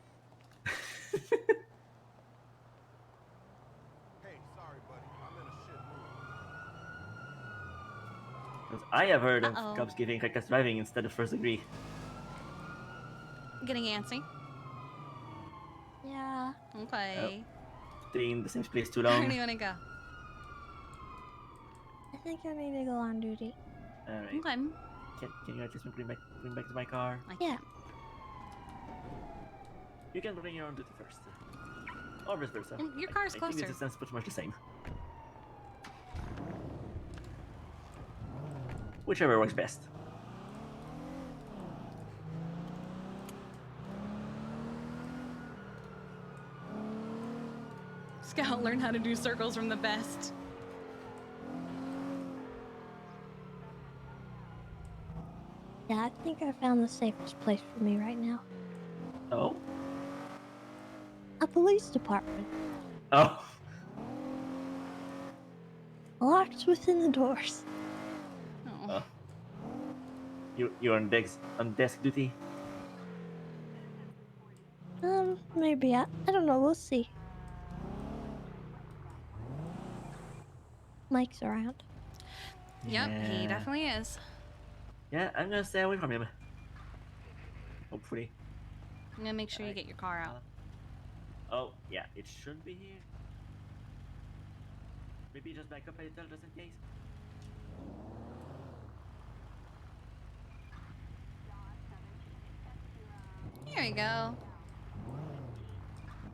Because I have heard of Uh-oh. cops giving reckless driving instead of 1st degree. Getting antsy. Yeah. Okay. Staying in the same place too Where long. do you want to go? I think I need to go on duty. Alright. Okay. Can you at least bring back to my car? Yeah. You can bring your own duty first. Or vice versa. Your car's I closer. think it's pretty much the same. Whichever works best. Scout learned how to do circles from the best. Yeah, I think I found the safest place for me right now. Oh? A police department. Oh. Locked within the doors. Oh. You're on desk duty? Maybe. I don't know. We'll see. Mike's around. Yep, he Yeah. definitely is. Yeah, I'm gonna stay away from him. Hopefully. I'm gonna make sure you get your car out. Oh, yeah, it should be here. Maybe just back up a little just in case. Here we go.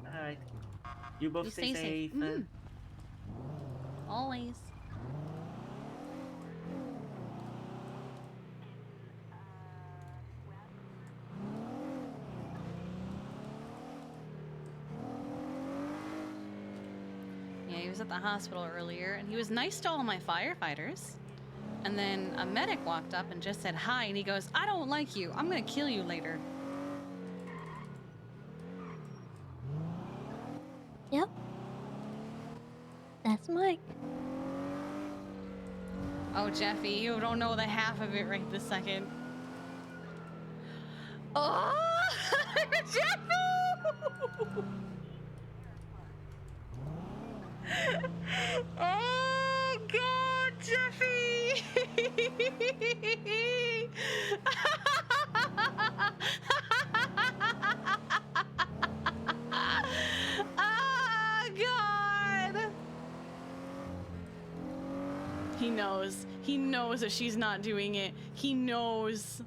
Alright. You both You stay safe. Always. Yeah, he was at the hospital earlier, and he was nice to all my firefighters. And then a medic walked up and just said hi, and he goes, I don't like you. I'm gonna kill you later. Yep. That's Mike. Oh, Jeffy, you don't know the half of it right this second. Oh, Jeffy! Oh, God, Jeffy! Oh, God! He knows. He knows that she's not doing it. He knows.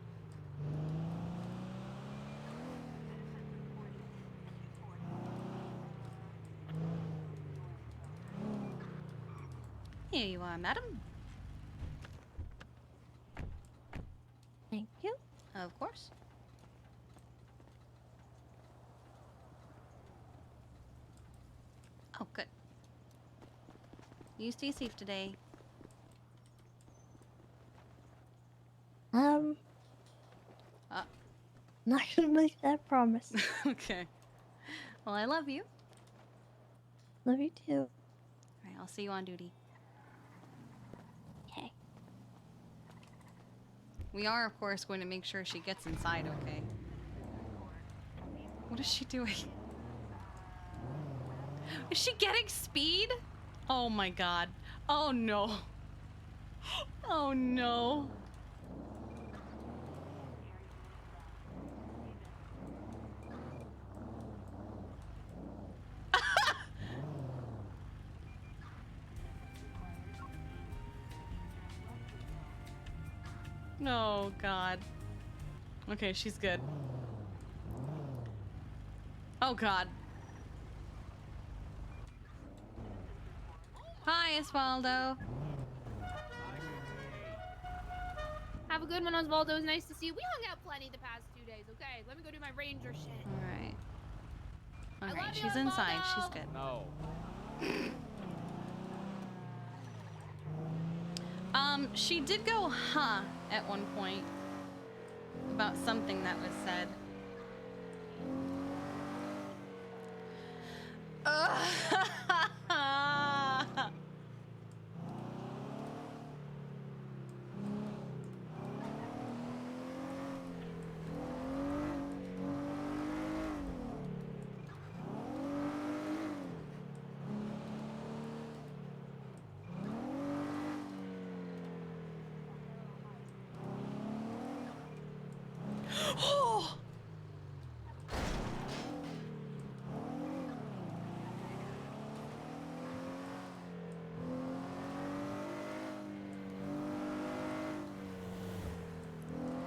Here you are, madam. Thank you. Of course. Oh, good. You stay safe today. Not gonna make that promise. Okay. Well, I love you. Love you too. All right, I'll see you on duty. Okay. We are, of course, going to make sure she gets inside, okay? What is she doing? Is she getting speed? Oh my god. Oh no. Oh no. Oh god. Okay, she's good. Oh god. Bye, Osvaldo. Have a good one, Osvaldo. It was nice to see you. We hung out plenty the past 2 days, okay? Let me go do my ranger shit. Alright. I Alright, love you, she's inside. She's Osvaldo. good. No. She did go, huh, at one point. About something that was said. Oh!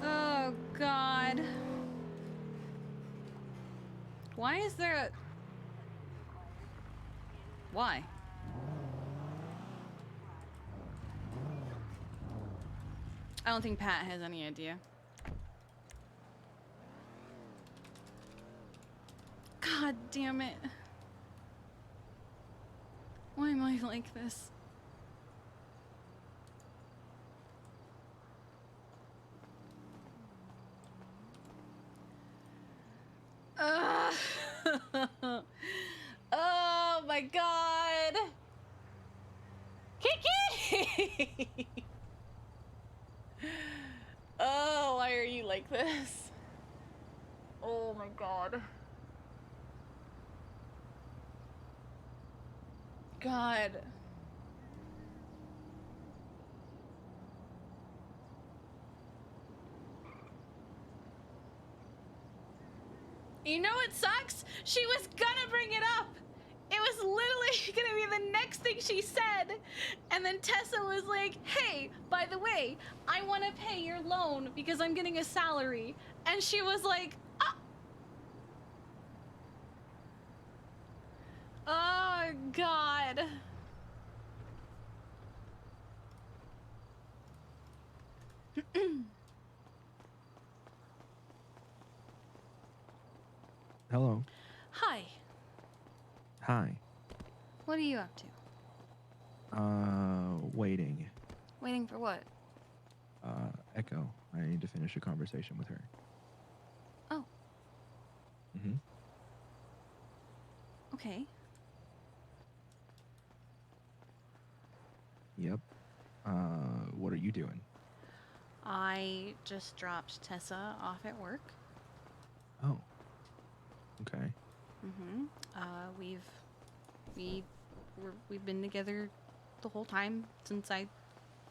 Oh, God. Why is there a... Why? I don't think Pat has any idea. God damn it. Why am I like this? Oh my God. Kiki! Oh, why are you like this? Oh my God. God. You know what sucks? She was gonna bring it up. It was literally gonna be the next thing she said. And then Tessa was like, hey, by the way, I wanna pay your loan because I'm getting a salary. And she was like, ah. Oh, God. Hello. Hi. Hi. What are you up to? Waiting. Waiting for what? Echo. I need to finish a conversation with her. Oh. Mm-hmm. Okay. Yep. What are you doing? I just dropped Tessa off at work. Oh. Okay. Mm-hmm. We've been together the whole time since I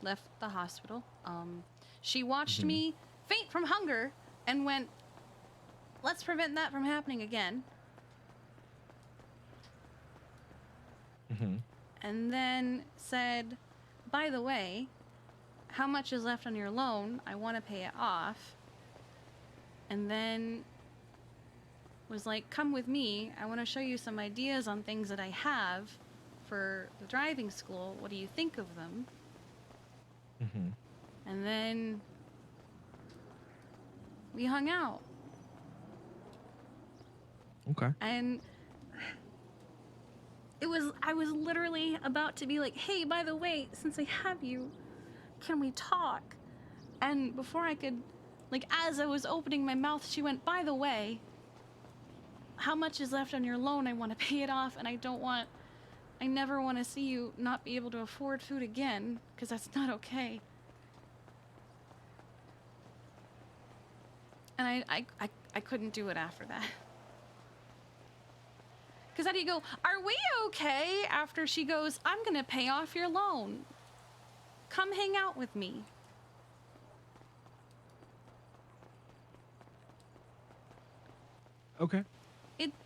left the hospital. She watched me faint from hunger and went, let's prevent that from happening again. And then said, by the way, how much is left on your loan? I want to pay it off. And then was like, come with me. I want to show you some ideas on things that I have for the driving school. What do you think of them? And then we hung out. Okay. And I was literally about to be like, hey, by the way, since I have you, can we talk? And before I could, like, as I was opening my mouth, she went, by the way, how much is left on your loan? I want to pay it off, and I never want to see you not be able to afford food again, because that's not okay. And I couldn't do it after that. Because how do you go, are we okay? After she goes, I'm going to pay off your loan. Come hang out with me. Okay.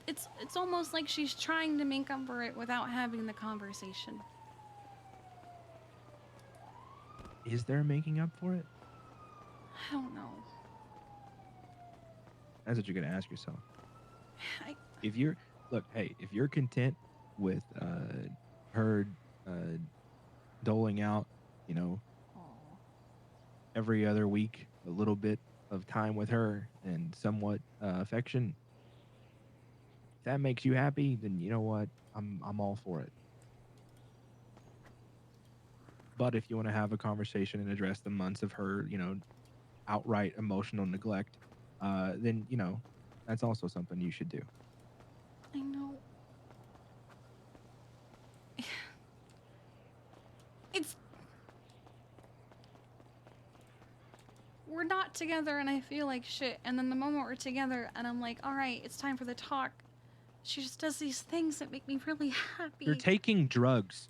It's almost like she's trying to make up for it without having the conversation. Is there making up for it? I don't know. That's what you're gonna ask yourself. I, If you're, look, hey, if you're content with her doling out, you know, every other week a little bit of time with her and somewhat affection. If that makes you happy, then you know what? I'm all for it. But if you want to have a conversation and address the months of her, you know, outright emotional neglect, then you know, that's also something you should do. I know. It's. We're not together and I feel like shit. And then the moment we're together and I'm like, all right, it's time for the talk. She just does these things that make me really happy. You're taking drugs.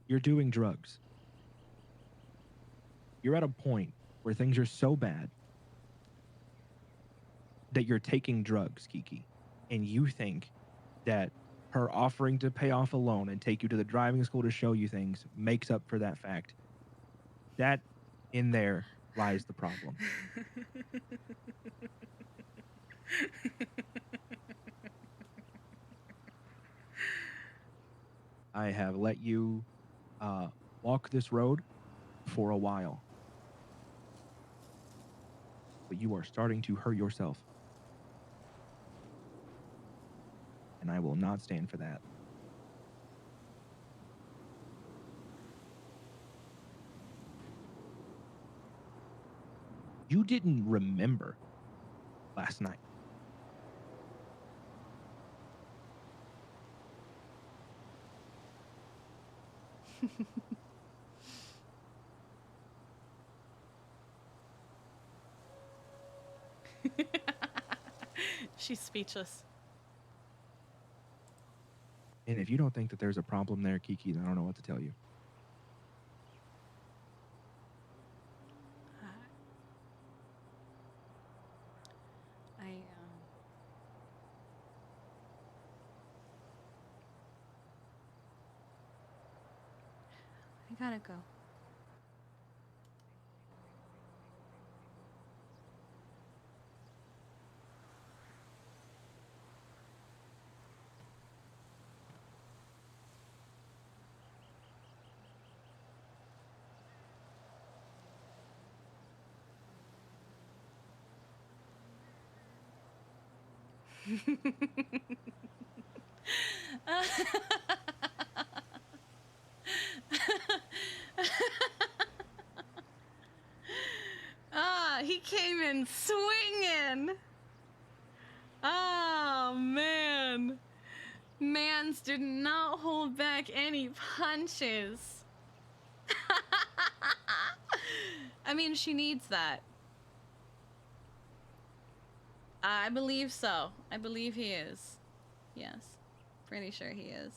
You're doing drugs. You're at a point where things are so bad that you're taking drugs, Kiki. And you think that her offering to pay off a loan and take you to the driving school to show you things makes up for that fact. That in there lies the problem. I have let you walk this road for a while. But you are starting to hurt yourself. And I will not stand for that. You didn't remember last night. She's speechless. And if you don't think that there's a problem there, Kiki, then I don't know what to tell you. I gotta go. He came in swinging. Oh, man. Mans did not hold back any punches. I mean, she needs that. I believe so. I believe he is. Yes. Pretty sure he is.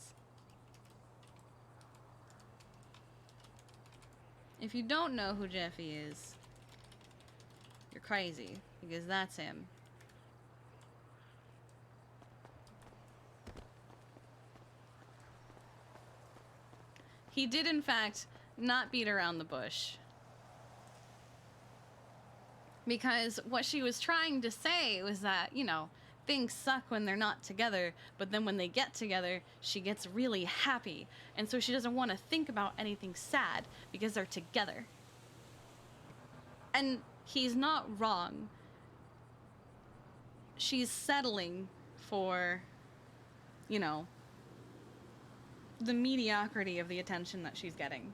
If you don't know who Jeffy is, you're crazy, because that's him. He did, in fact, not beat around the bush. Because what she was trying to say was that, you know, things suck when they're not together, but then when they get together, she gets really happy. And so she doesn't want to think about anything sad because they're together. And he's not wrong. She's settling for, you know, the mediocrity of the attention that she's getting.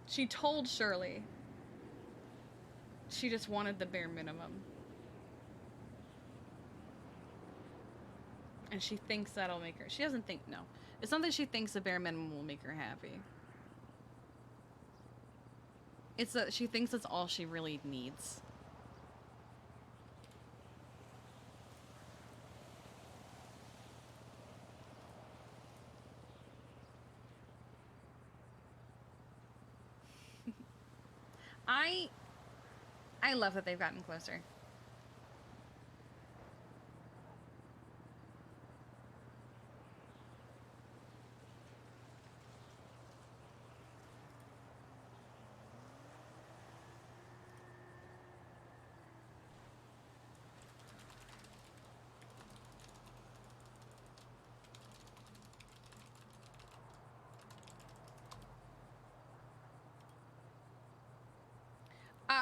She told Shirley she just wanted the bare minimum. And she thinks that'll make her... She doesn't think... No. It's not that she thinks the bare minimum will make her happy. It's that she thinks that's all she really needs. I love that they've gotten closer.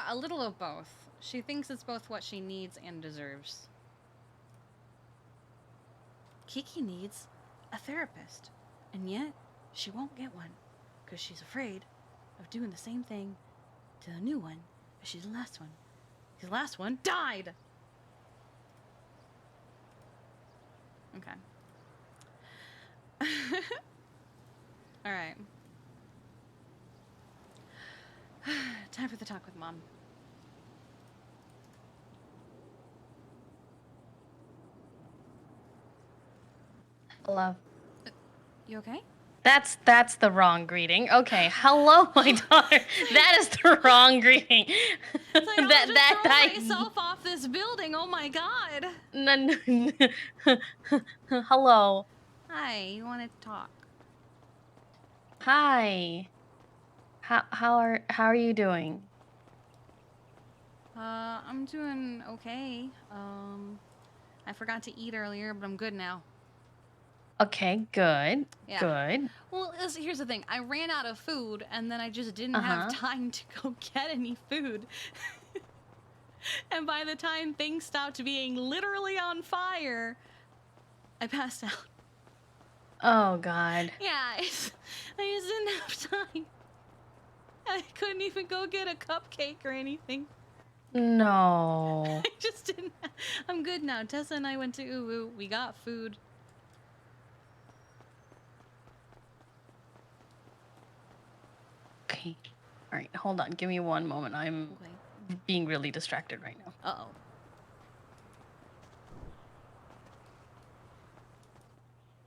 a little of both. She thinks it's both what she needs and deserves. Kiki needs a therapist, and yet she won't get one because she's afraid of doing the same thing to the new one as she's the last one. Because the last one died! Okay. Alright. Time for the talk with Mom. Hello. You okay? That's the wrong greeting. Okay, hello, my daughter. That is the wrong greeting. It's like, I'll just throw myself off this building. Oh my god. Hello. Hi, you want to talk? Hi. How are you doing? I'm doing okay. I forgot to eat earlier, but I'm good now. Okay, good. Yeah. Good. Well, here's the thing. I ran out of food, and then I just didn't have time to go get any food. And by the time things stopped being literally on fire, I passed out. Oh God. Yeah, I just didn't have time. I couldn't even go get a cupcake or anything. No. I just didn't. I'm good now. Tessa and I went to Uwu. We got food. Okay. All right, hold on. Give me one moment. I'm being really distracted right now. Uh-oh.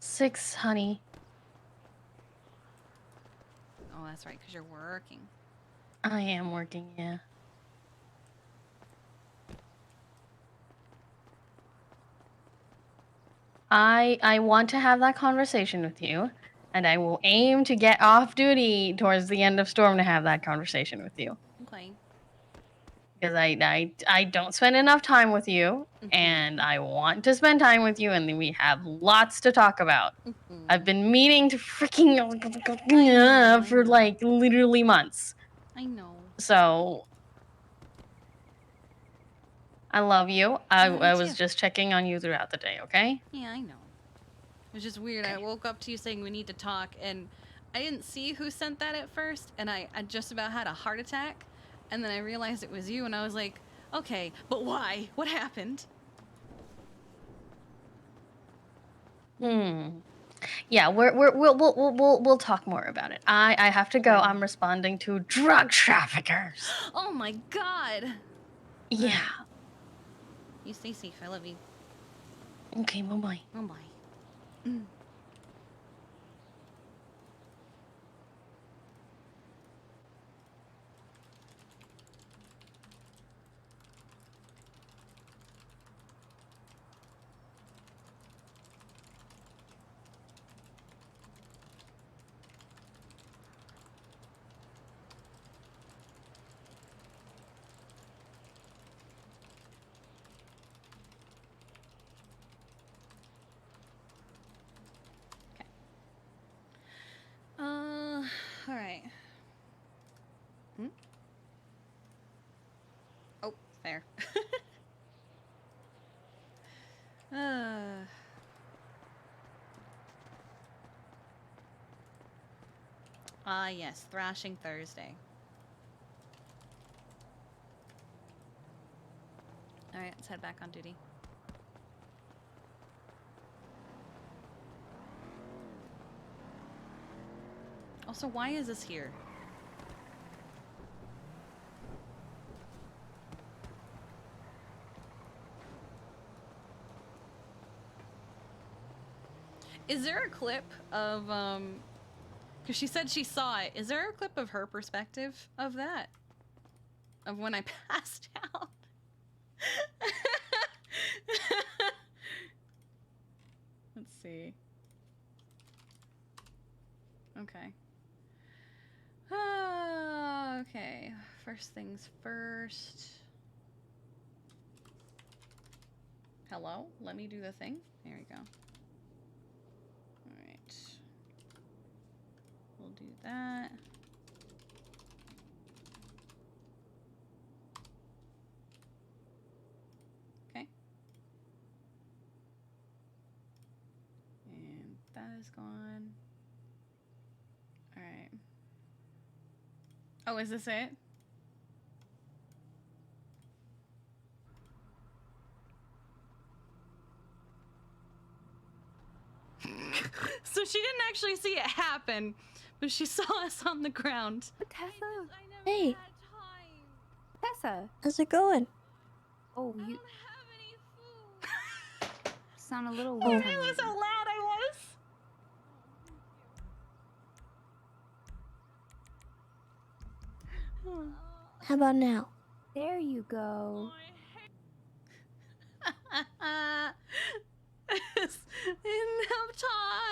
Six, honey. Oh, that's right, because you're working. I am working, yeah. I want to have that conversation with you, and I will aim to get off duty towards the end of Storm to have that conversation with you. Okay. Because I don't spend enough time with you, and I want to spend time with you, and then we have lots to talk about. I've been meaning to freaking for like literally months. I know. So I love you. I Me was too. just checking on you throughout the day, okay? Yeah, I know. It was just weird. I woke up to you saying we need to talk, and I didn't see who sent that at first, and I just about had a heart attack, and then I realized it was you, and I was like, okay, but why? What happened? Yeah, we'll talk more about it. I have to go. I'm responding to drug traffickers. Oh my god! Yeah. Alright. You stay safe. I love you. Okay, bye-bye. Bye-bye. Alright. Oh, there. Yes, Thrashing Thursday. Alright, let's head back on duty. Also, why is this here? Is there a clip of, because she said she saw it. Is there a clip of her perspective of that? Of when I passed out? Let's see. Okay. Okay. First things first. Hello? Let me do the thing. There we go. Alright. We'll do that. is gone. All right. Oh, is this it? So she didn't actually see it happen, but she saw us on the ground. Tessa. Hey, Tessa. how's it going? Oh, you sound a little You weird. realize how loud I was? How about now? There you go. Enough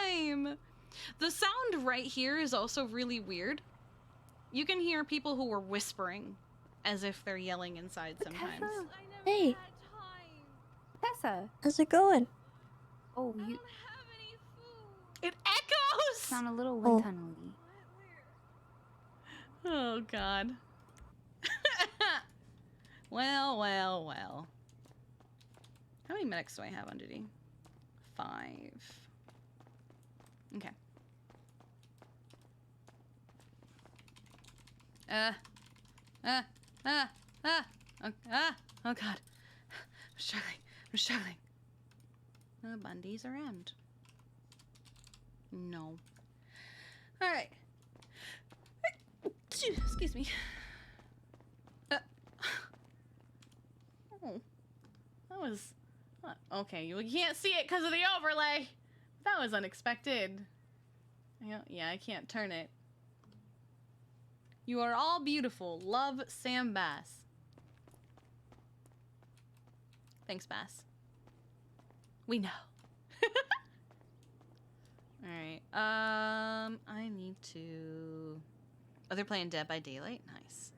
time. The sound right here is also really weird. You can hear people who are whispering as if they're yelling inside sometimes. Hey, Tessa. how's it going? Oh, you It echoes. sound a little Oh. wind tunnely. Oh God. Well, well, well. How many medics do I have on duty? 5. Okay. Oh God. I'm struggling. Bundy's around. No. All right. Excuse me. Oh, that was okay. You can't see it because of the overlay. That was unexpected. Yeah, I can't turn it. You are all beautiful. Love, Sam Bass. Thanks, Bass. We know. All right. I need to. Oh, they're playing Dead by Daylight. Nice.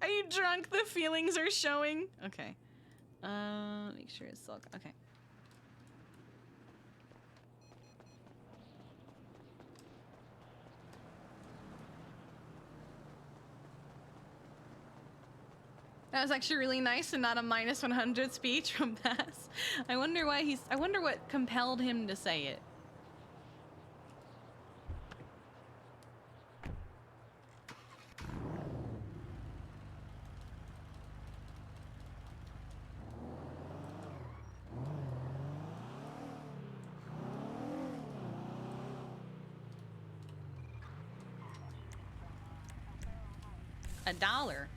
Are you drunk? The feelings are showing. Okay. Make sure it's silk. Okay. That was actually really nice and not a -100 speech from Bass. I wonder why I wonder what compelled him to say it. $1.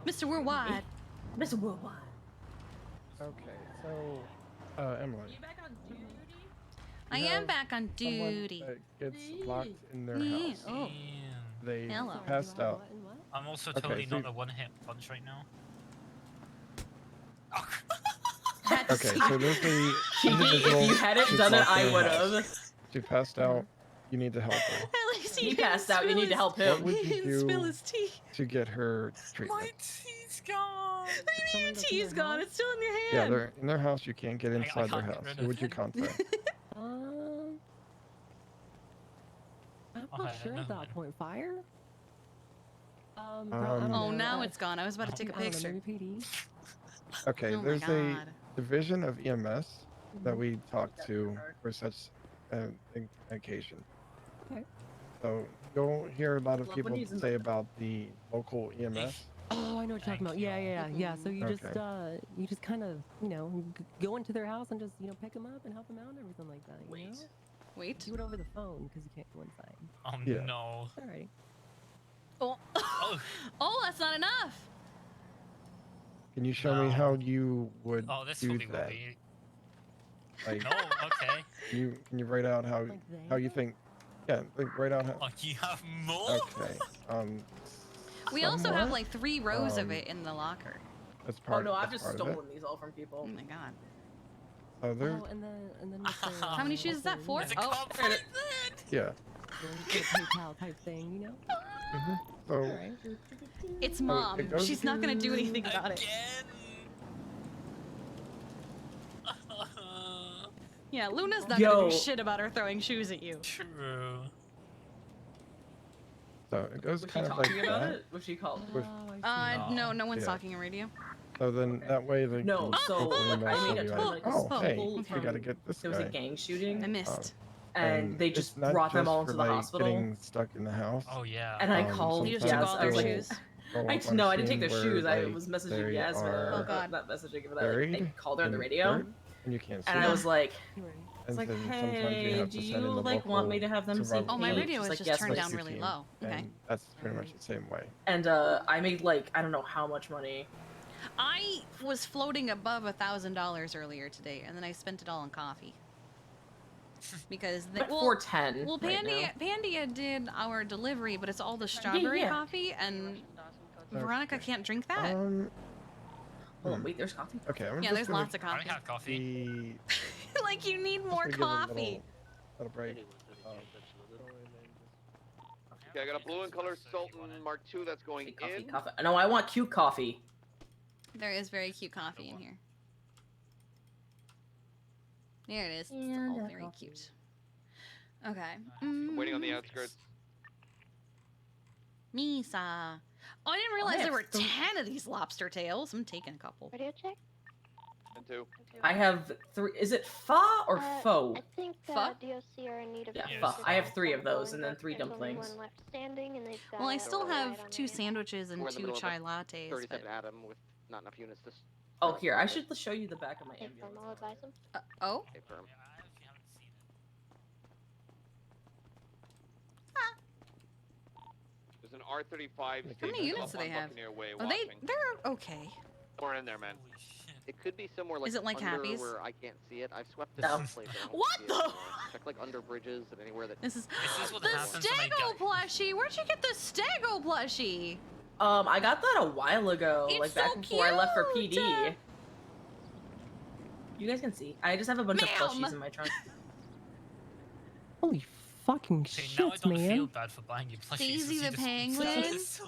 Mr. Worldwide. Mr. Worldwide. Okay, so, Emily. I am back on duty. Someone that gets locked in their Yeah, house. oh. They Hello. passed out. I'm also Okay, totally so- not a one-hit punch right now. Okay, so there's a Kiki, individual. if you hadn't who's done it, locked in I her would house. have. She passed out. You need to help her. At least He didn't passed out, you spill need to his- help What him. would He you didn't spill do his tea. to get her treatment? Tea's gone. What do you mean your tea's gone? It's still in your hand. Yeah, they're in their house. You can't get I inside their can't get house. rid Who of would you it. contact? I'm Okay, not sure never at that mind. point. Fire? Bro, I Um, don't Oh, know. now it's gone. I was about to take a I don't know, picture. maybe PD. Okay, Oh my there's a God. division of EMS that we talk to for such an occasion. Okay. So you'll hear a lot of Love people when he's say about the local EMS. Oh, I know what you're talking about. Yeah. So you Okay. just kind of, go into their house and just, pick them up and help them out and everything like that. You know? Wait. Do it over the phone because you can't go inside. Oh Yeah. no. Alrighty. Oh. Oh, that's not enough. Can you show me how you would Oh, this do fully will that? be. Like, No, okay. can you write out how you think? Yeah, like write out how. Oh, you have more? Okay. We also have somewhat, like 3 rows of um, it in the locker. That's Oh part. no, I've that's just part of it. stolen these all from people. Oh my God. Oh, there. Oh, and then with the, How many shoes is that for? It's a Oh, compliment. Yeah. the PayPal type thing, you know? So. Alright. it's Oh, mom. it goes She's not gonna do anything about it. Yeah, Luna's not Yo. gonna do shit about her throwing shoes at you. True. So it goes Was she kind of like talking about that. it? Was she called? With- No one's Yeah. talking on radio. So then that way they No, can so hopefully I message made a you ton like, of oh, hey, people we from- gotta get this There was guy. a gang shooting. I missed. And they it's just not brought them just all for, into the like, hospital. Getting stuck in the house. Oh yeah. And I called You just took Yas. all I their was like, shoes? no, I didn't take their where, shoes. I like, was messaging they Yasmin. are Not messaging, but I buried called her on the in radio. dirt, and you can't see And I them. was like, And like, then sometimes you hey, have do to you send in the like want me local to have them see survival Oh, my kit. radio She's is like, just yes, turned please. down really low. Okay. And that's pretty much the same way. And I made like I don't know how much money. I was floating above $1,000 earlier today, and then I spent it all on coffee. Because they, Like 410 Well, right Pandia did our delivery, but it's all the strawberry yeah. coffee, and Veronica can't drink that. Hold on, wait, there's coffee. Okay, I'm Yeah, just there's gonna lots of coffee. I have coffee. Like you need more give it a coffee. little break. Okay, I got a blue and color Sultan Mark II that's going in. Coffee. No, I want cute coffee. There is very cute coffee in here. There it is. Yeah, It's all that very coffee. cute. Okay. I'm waiting on the outskirts. Misa. Oh, I didn't realize have there were three- 10 of these lobster tails. I'm taking a couple. Radio check. And 2. I have 3. Is it fa or faux? I think Pho? DOC are in need of Yeah, assistance pho. I have with 3 of those, going and then back. 3 There's only dumplings. one left standing, and they've got Well, I a still ride have on 2 hand. sandwiches and We're in the 2 middle of a chai lattes. 37 But... Atom with not enough units to. Oh, here, I should show you the back of my Okay, ambulance. firm, I'll advise them. Oh? Okay, firm. There's an R35. How many units do they have? Are they're okay. We're in there, man. It could be somewhere like Is it like under Happy's? where I can't see it. I've swept this No. place. I don't What see it the? anymore. Check like under bridges and anywhere that. This is what the happens when I Stego plushie. Where'd you get the Stego plushie? I got that a while ago, It's like back so before I left for cute. PD. You guys can see. I just have a bunch of plushies in my trunk. Holy fucking Okay, now I shit, don't feel man. bad for buying you plushies. Daisy the penguin.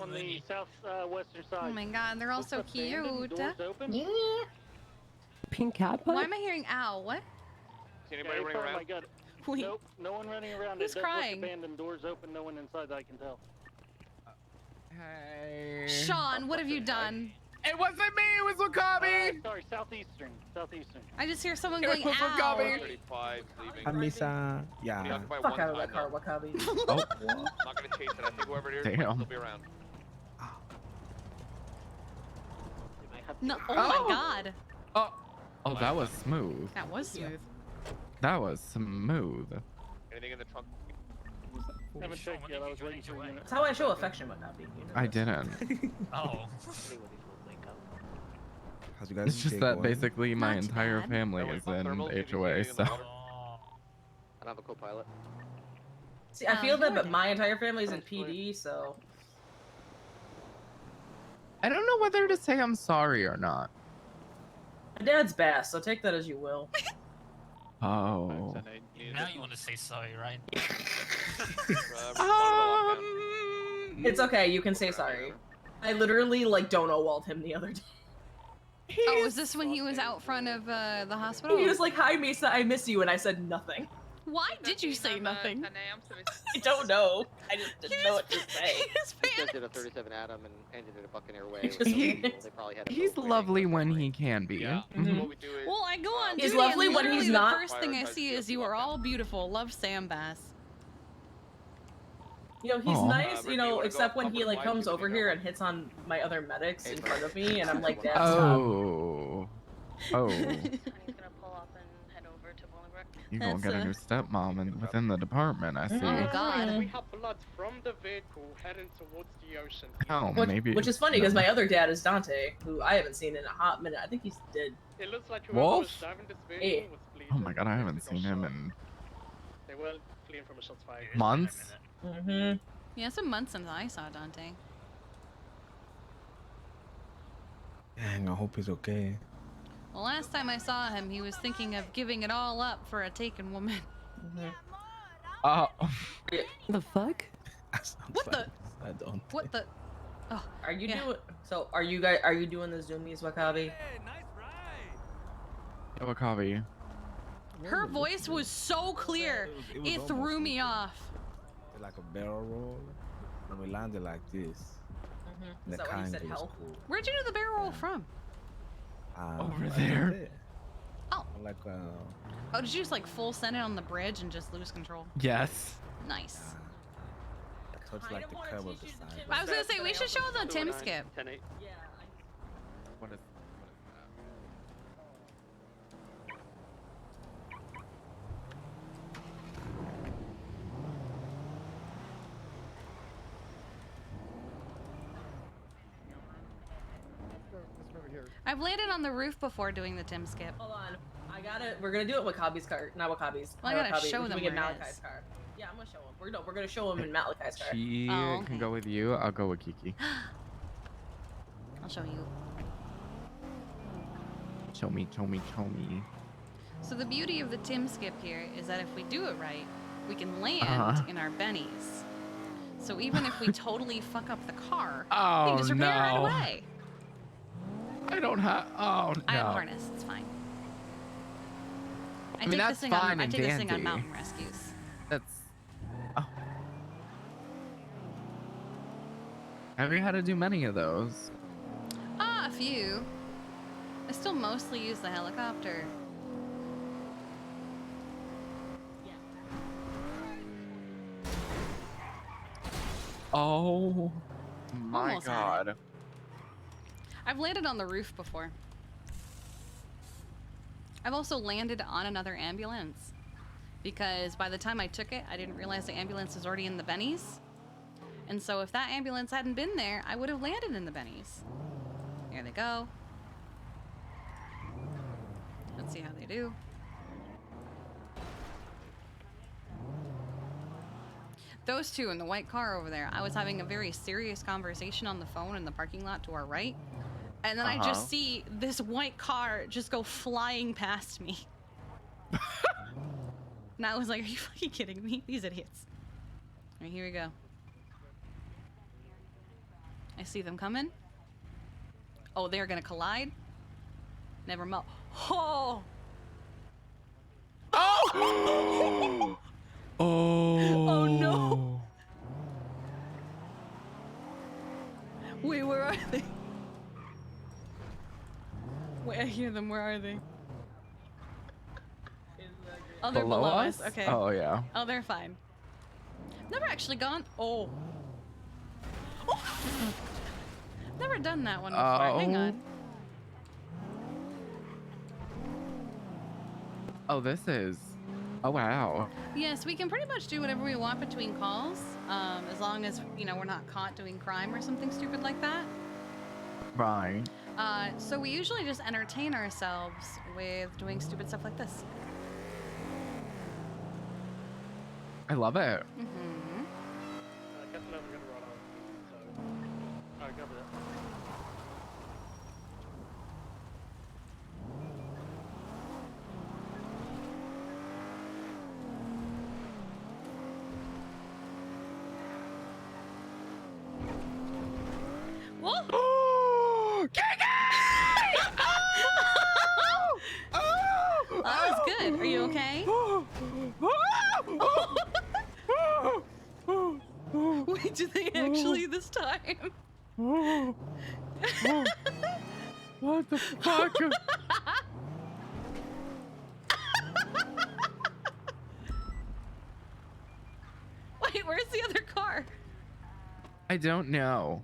On the southwestern side. Oh my god, they're all so cute. Yeah. Pink cat Why pup? am I hearing ow? What? See anybody running around? Wait. Nope, no one running around. Who's It does crying? Look abandoned, doors open, no one inside that I can tell. Hey. Sean, what have you done? It wasn't me, it was Wakabi! Sorry, southeastern. I just hear someone It going was ow. Wakabi! 35 leaving. Amisa. Yeah. Fuck out of that car, Wakabi. Oh. Not gonna chase it. I think whoever it is might Damn. still be around. No, oh Oh. my god. Oh, that was smooth. That was smooth. That was smooth. Anything in the trunk? Haven't checked yet. I was waiting for a unit. That's how I show affection, Wakabi. I didn't. Oh. How's you guys' It's just day that going? basically my Not too entire bad. family No, is it's in thermal. If you see HOA, anything in so. the water. I don't have a co-pilot. See, I feel that, you but were my entire family's in PD, so. I don't know whether to say I'm sorry or not. My dad's bass, so take that as you will. Oh. Now you want to say sorry, right? It's okay, you can say sorry. I literally, like, Dono walled him the other day. Oh, was this when he was out front of the hospital? He was like, "Hi, Misa, I miss you," and I said nothing. Why did you say nothing? I don't know. I just didn't know what to say. These guys did a 37 Atom and ended it a Buccaneer way. Just- With some people. They probably had a He's boat lovely when he can be. Yeah. Mhm. What we do is, Well, I go on He's duty, lovely and when literally he's not. The first thing I see is you are all beautiful. Love Sam Bass. You know, he's Aw. nice, Ricky, you you know, wanna except go when he, up like, or comes wide? over You here know. and hits on my other medics Hey, in bro. front of me, and I'm like, "Dad, stop." Oh. Oh. He's gonna pull up and head over to Bolingbroke. You gonna That's get a new stepmom within the department, I see. Oh god. We have blood from the vehicle heading towards the ocean. Oh, Which is funny, because my other dad is Dante, who I haven't seen in a hot minute. I think he's dead. It looks like Wolf? was driving this Hey. vehicle was bleeding. Oh my god, I haven't seen him in They were fleeing from a shots fired. months. Mm-hmm. Yeah, it's been months since I saw Dante. Dang, I hope he's okay. Well, last time I saw him, he was thinking of giving it all up for a taken woman. Oh. The fuck? What the? I don't. What the? Oh, Are you yeah. doing? So, are you guys? Are you doing the zoomies, Wakabi? Wakabi. Her voice was so clear, it threw me off. Like a barrel roll, and we landed like this. Is that why you said hell? Cool. Where'd you do the barrel roll from? Over right there. Oh. Like Oh, did you just like full send it on the bridge and just lose control? yes. Nice. Touch like the curb of the side. I was gonna say we should show the Tim skip. 10-8. What is I've landed on the roof before doing the Tim skip. Hold on. I got it. We're gonna do it with Wakabi's car. Not Wakabi's. Well, I gotta Wakabi. show We're them doing it in where it Malachi's is. car. Yeah, I'm gonna show him. We're gonna show him in Malachi's car. She Oh, can go with you. I'll go with Kiki. I'll show you. Show me, show me, show me. So the beauty of the Tim skip here is that if we do it right, we can land in our bennies. So even if we totally fuck up the car, we Oh, can just repair it right no. away. I don't have. Oh no. I have a harness. It's fine. I mean, take that's this thing fine on. I and take this thing on dandy. mountain rescues. That's. Oh. Have you had to do many of those? Ah, a few. I still mostly use the helicopter. Oh my Almost had god. I've landed on the roof before. I've also landed on another ambulance because by the time I took it, I didn't realize the ambulance was already in the bennies. And so if that ambulance hadn't been there, I would have landed in the bennies. Here they go. Let's see how they do. Those two in the white car over there, I was having a very serious conversation on the phone in the parking lot to our right. And then I just see this white car just go flying past me. And I was like, are you fucking kidding me? These idiots. All right, here we go. I see them coming. Oh, they're gonna collide? Never mind. Oh! Oh! Oh no! Wait, where are they? Wait, I hear them. Where are they? Oh, they're below us? Okay. Oh yeah. Oh, they're fine. Never actually gone. Oh. Oh! Never done that one before. Hang on. Oh, this is. Oh wow. Yes, we can pretty much do whatever we want between calls, as long as, you know, we're not caught doing crime or something stupid like that. Right. So we usually just entertain ourselves with doing stupid stuff like this. I love it. Mm-hmm. Captain Evan gonna run out. So, alright, cover that. Whoa! That was good. Are you okay? Wait, do they actually this time? What the fuck? Wait, where's the other car? I don't know.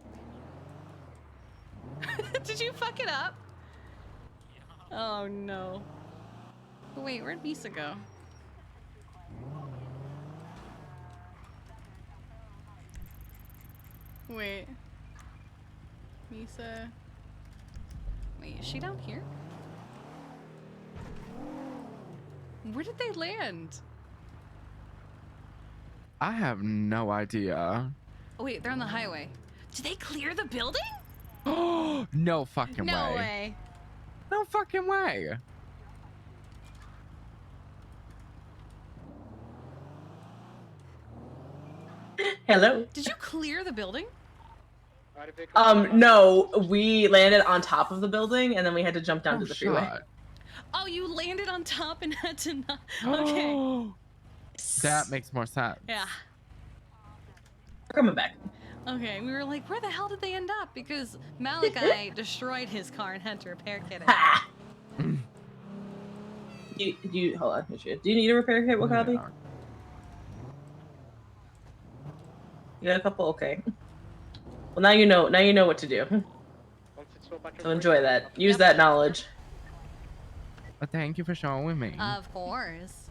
Did you fuck it up? Oh no. Wait, where'd Misa go? Wait. Misa. Wait, is she down here? Where did they land? I have no idea. Oh, wait, they're on the highway. Did they clear the building? Oh, no fucking No way. way. No fucking way. Hello. Did you clear the building? No, we landed on top of the building and then we had to jump down to the freeway. Oh, you landed on top and had to not. Okay. That makes more sense. Yeah. We're coming back. Okay, we were like, where the hell did they end up? Because Malachi destroyed his car and had to repair kit it. Do you hold on? Do you need a repair kit, Wakabi? Yeah. You got a couple? Okay. Well, now you know. Now you know what to do. So enjoy that. Use that knowledge. But thank you for showing me. Of course.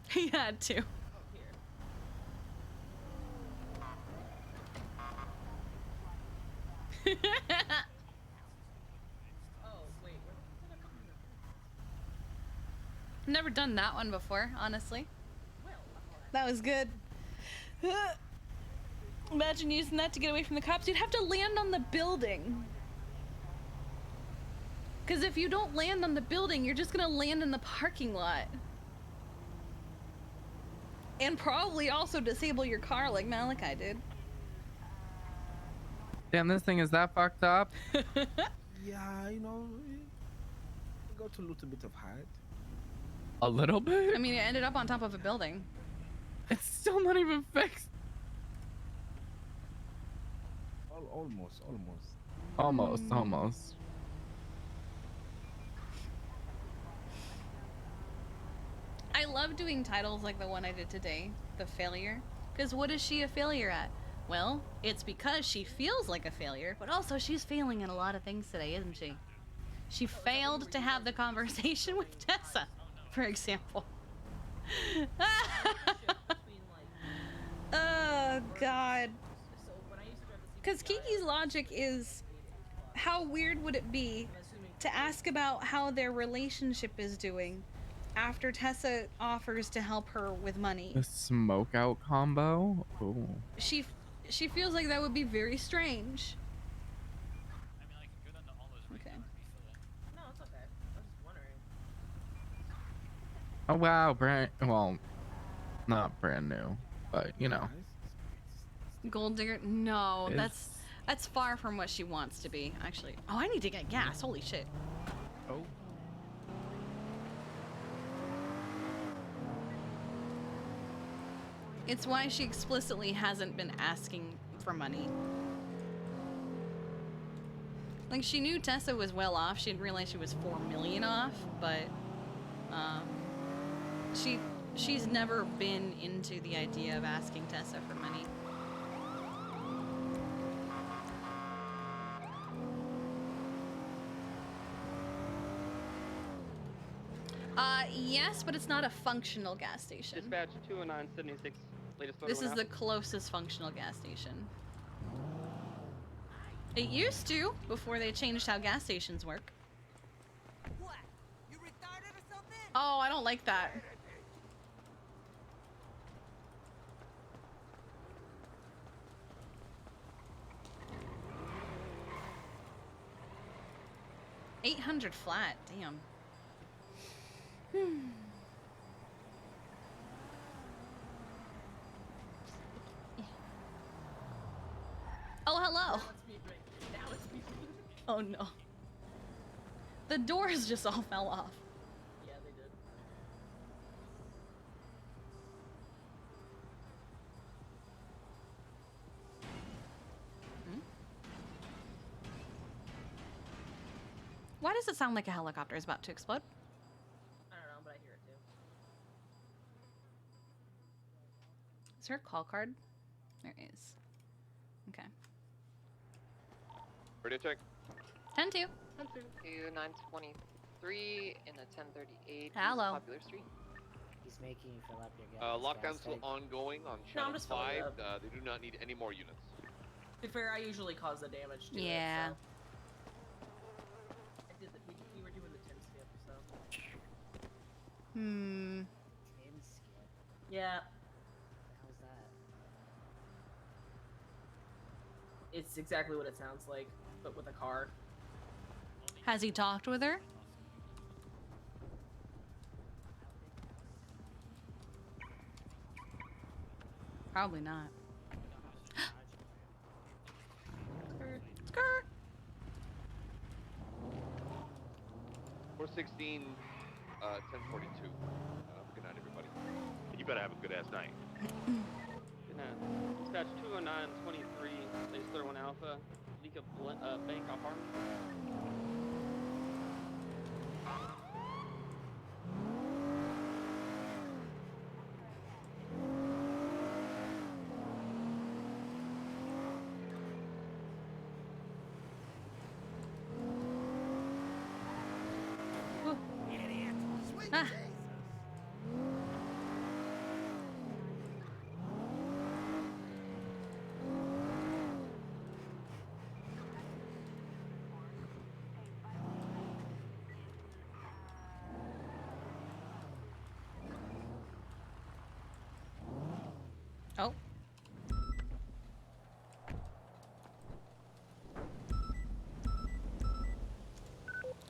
He had to. Never done that one before, honestly. That was good. Imagine using that to get away from the cops. You'd have to land on the building. Because if you don't land on the building, you're just gonna land in the parking lot. And probably also disable your car like Malachi did. Damn, this thing is that fucked up. Yeah, you know, it got a little bit of height. A little bit? I mean, it ended up on top of a building. It's still not even fixed. Almost. Almost. I love doing titles like the one I did today, The Failure. Because what is she a failure at? Well, it's because she feels like a failure, but also she's failing in a lot of things today, isn't she? She failed to have the conversation with Tessa, for example. Oh, God. Because Kiki's logic is, how weird would it be to ask about how their relationship is doing after Tessa offers to help her with money? The smoke out combo? Ooh. She feels like that would be very strange. Okay. No, it's okay. I was just wondering. Oh wow, well, not brand new, but you know. Gold digger? No, It's- that's far from what she wants to be, actually. Oh, I need to get gas. Holy shit. Oh. It's why she explicitly hasn't been asking for money. Like, she knew Tessa was well off. She didn't realize she was 4 million off, but she's never been into the idea of asking Tessa for money. Yes, but it's not a functional gas station. Dispatch 20976. Latest photo This is now. the closest functional gas station. It used to, before they changed how gas stations work. What? You retarded or something? Oh, I don't like that. $800 flat, damn. Oh, hello. Oh no. The doors just all fell off. Yeah, they did. Why does it sound like a helicopter is about to explode? I don't know, but I hear it too. Is there a call card? There is. Okay. Ready to check? 10-2. 923 in a 1038 Hello. Popular Street. He's making you fill up your gas. Lockdown still ongoing on No, I'm channel just filling 5. it up. They do not need any more units. To be fair, I usually cause the damage to Yeah. it, so. I did we were doing the Tim skip, so. Hmm. Tim skip. Yeah. How's that? It's exactly what it sounds like, but with a car. Has he talked with her? Probably not. Skirt. 416, 1042. Good night, everybody. You better have a good ass night. Good night. Dispatch 20923, latest 31 Alpha, leak of bank off Harmony. Ah. Oh.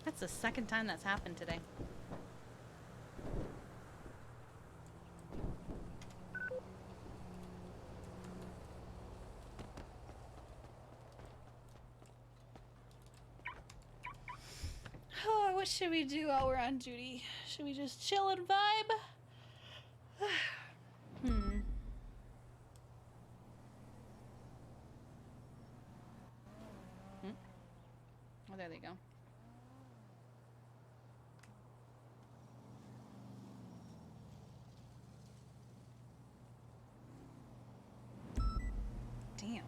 That's the second time that's happened today. Oh, what should we do while we're on duty? Should we just chill and vibe? Oh, there they go. Damn.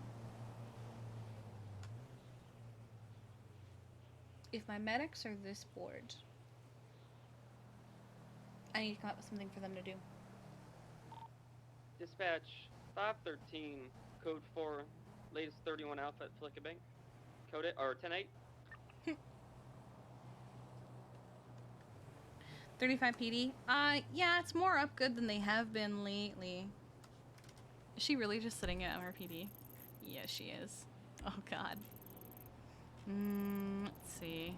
If my medics are this bored, I need to come up with something for them to do. Dispatch 513, code 4, latest 31 Alpha at Flicka Bank. Code it, or 10-8. 35 PD? Yeah, it's more up good than they have been lately. Is she really just sitting at MRPD? Yes, she is. Oh, God. Let's see.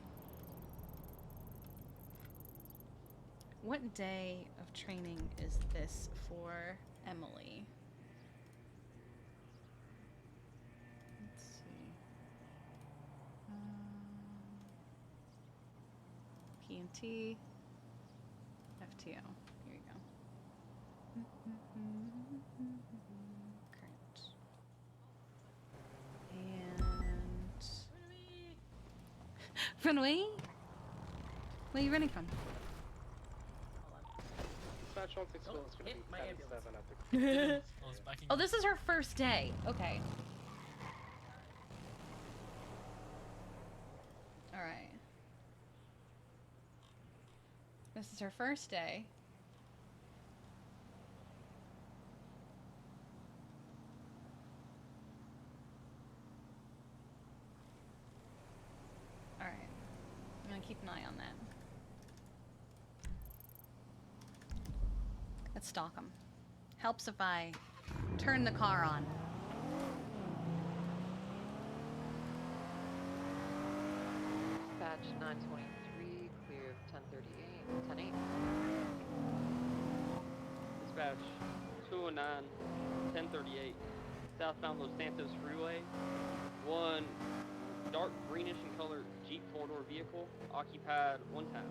What day of training is this for Emily? Let's see. PMT. FTO. Here we go. Current. And... Run away? Where are you running from? Dispatch 164 is going to be 10-7 at the... Oh, this is her first day. Okay. Alright. This is her first day. Alright. I'm gonna keep an eye on that. Let's stalk them. Helps if I turn the car on. Dispatch 923, clear of 1038, 10-8. Dispatch 209, 1038, southbound Los Santos Freeway. One dark greenish in color Jeep four-door vehicle, occupied 1 time.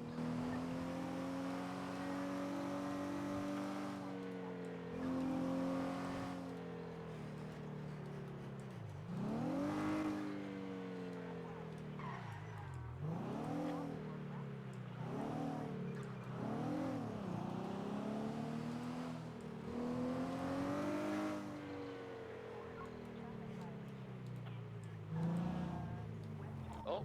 Oh.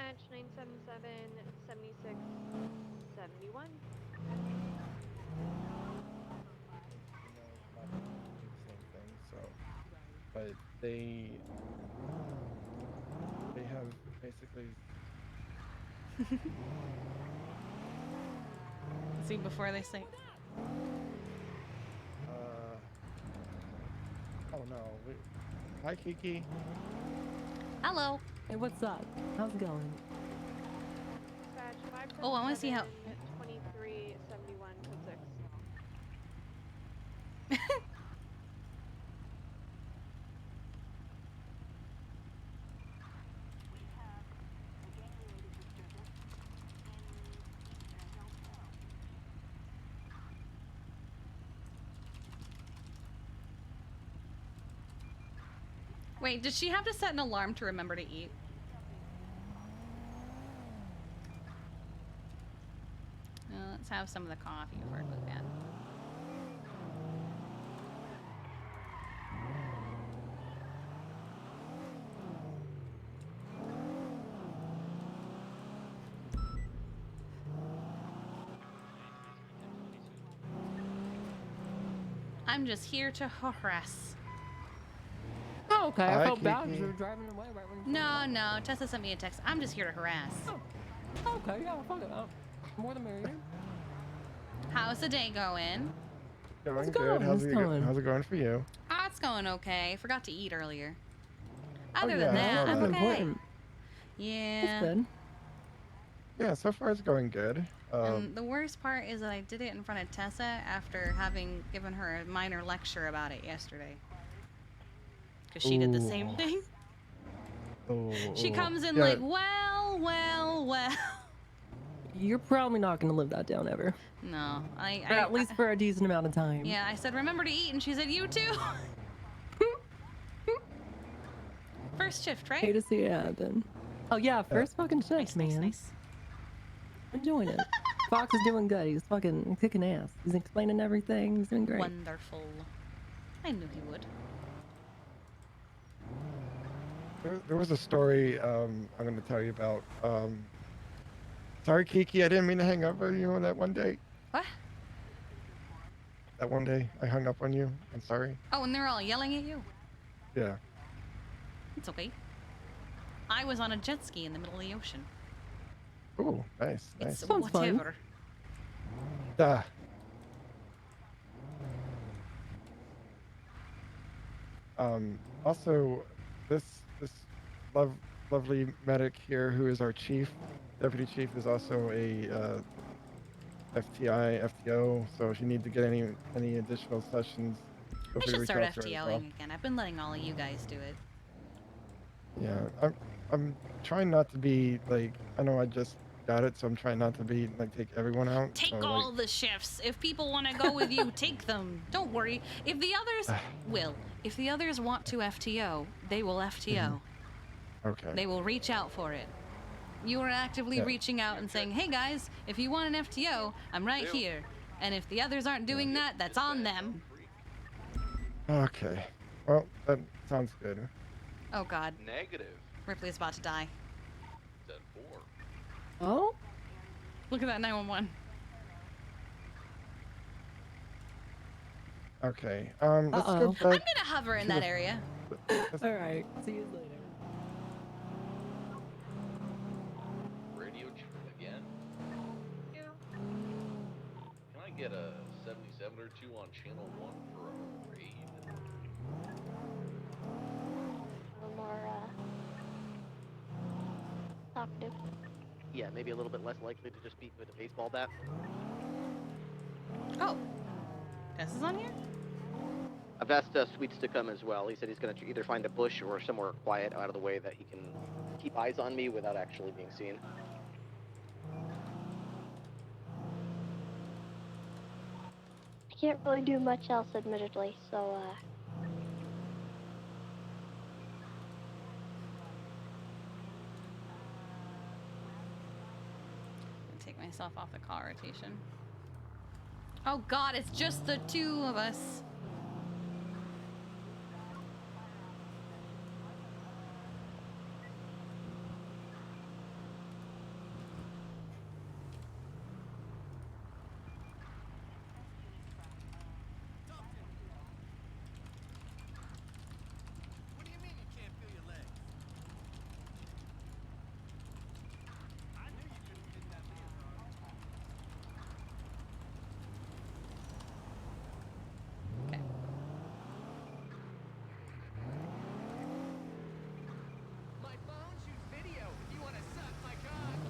Dispatch 977 76 71. You know, not do the same thing. So, but they have basically. See, before they say. Oh no. Hi, Kiki. Hello. Hey, what's up? How's it going? Dispatch Oh, I want to see how. 23 71 code 6. Wait, did she have to set an alarm to remember to eat? Let's have some of the coffee before it goes bad. I'm just here to harass. Oh, okay. I Hi, felt bad Kiki. because you were driving away right when you No, Tessa sent me a text. I'm just here to harass. Oh, okay, yeah, fuck it. More the merrier. How's the day going? Going going? good. How's It's it going. how's it going for you? Oh, it's going okay. Forgot to eat earlier. Oh, Other yeah, than I that, saw I'm that. okay. Important. Yeah. It's good. Yeah, so far it's going good. And the worst part is that I did it in front of Tessa after having given her a minor lecture about it yesterday. Because she did the same Ooh. thing. She Ooh. comes in Yeah. like, well. You're probably not going to live that down ever. No, Or at least for a decent amount of time. Yeah, I said, remember to eat, and she said, you too. First shift, right? Hate to see it happen. Oh yeah, first fucking shift, man. Nice. Enjoying it. Fox is doing good. He's fucking kicking ass. He's explaining everything. He's doing great. Wonderful. I knew he would. There was a story I'm going to tell you about. Sorry, Kiki, I didn't mean to hang up on you on that one day. What? That one day I hung up on you. I'm sorry. Oh, and they're all yelling at you? Yeah. It's okay. I was on a jet ski in the middle of the ocean. Ooh, nice, nice. It's whatever. Duh. Also, this lovely medic here, who is our chief, deputy chief, is also a FTI, FTO. So if you need to get any additional sessions, feel I free to should reach start out to her as well. FTOing again. I've been letting all of you guys do it. Yeah, I'm trying not to be like, I know I just got it, so I'm trying not to be like take everyone out. Take so, all the shifts. If people want to go with you, take them. Don't worry. If the others if the others want to FTO, they will FTO. Okay. They will reach out for it. You are actively reaching out and saying, hey guys, if you want an FTO, I'm right here. And if the others aren't doing that, that's on them. Okay. Well, that sounds good. Oh god. Negative. Ripley's about to die. Said 4. Oh? Look at that 911. Okay. Let's go Uh-oh. back. I'm gonna hover in that area. All right. See you later. Radio again? Yeah. Can I get a 77 or 2 on channel 1 for a raid? A little more talkative. Yeah, maybe a little bit less likely to just beat with a baseball bat. Oh. Tess is on here? I've asked Sweets to come as well. He said he's going to either find a bush or somewhere quiet out of the way that he can keep eyes on me without actually being seen. I can't really do much else, admittedly, so, Take myself off the call rotation. Oh god, it's just the two of us.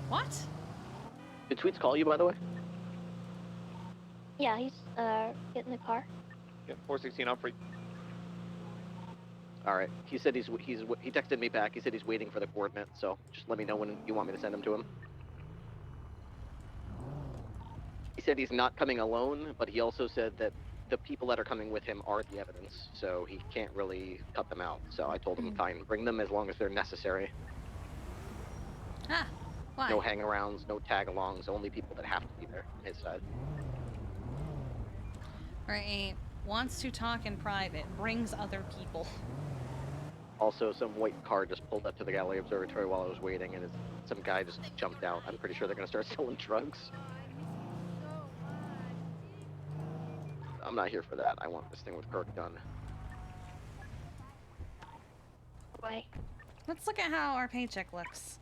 What? Did Tweets call you, by the way? Yeah, he's getting the car. Yeah, 416 on free. All right. He said he texted me back. He said he's waiting for the coordinates. So just let me know when you want me to send them to him. He said he's not coming alone, but he also said that the people that are coming with him are the evidence, so he can't really cut them out. So I told him, fine, bring them as long as they're necessary. Ah, why? No hang-arounds, no tag-alongs, only people that have to be there on his side. Right. Wants to talk in private. Brings other people. Also, some white car just pulled up to the Galley Observatory while I was waiting, and some guy just jumped out. I'm pretty sure they're going to start selling drugs. I'm not here for that. I want this thing with Kirk done. Why? Let's look at how our paycheck looks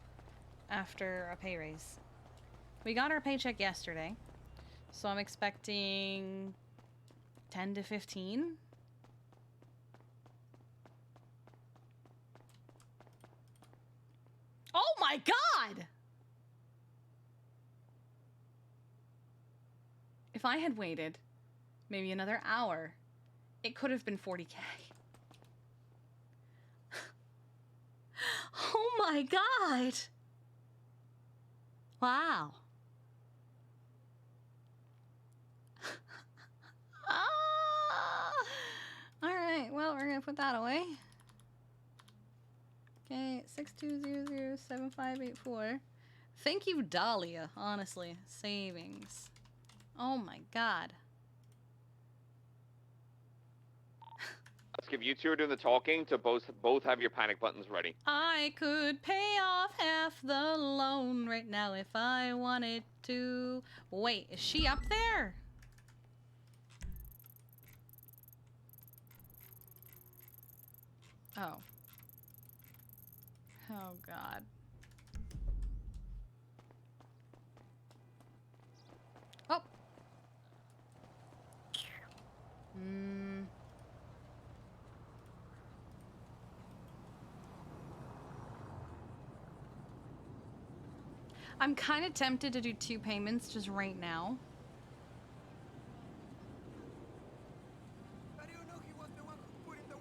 after a pay raise. We got our paycheck yesterday, so I'm expecting 10 to 15. Oh my god! If I had waited maybe another hour, it could have been 40K. Oh my god! Wow. Alright, well, we're gonna put that away. Okay, 62007584. Thank you, Dahlia, honestly. Savings. Oh my god. Let's give you two are doing the talking to both have your panic buttons ready. I could pay off half the loan right now if I wanted to. Wait, is she up there? Oh. Oh god. Oh. I'm kind of tempted to do 2 payments just right now.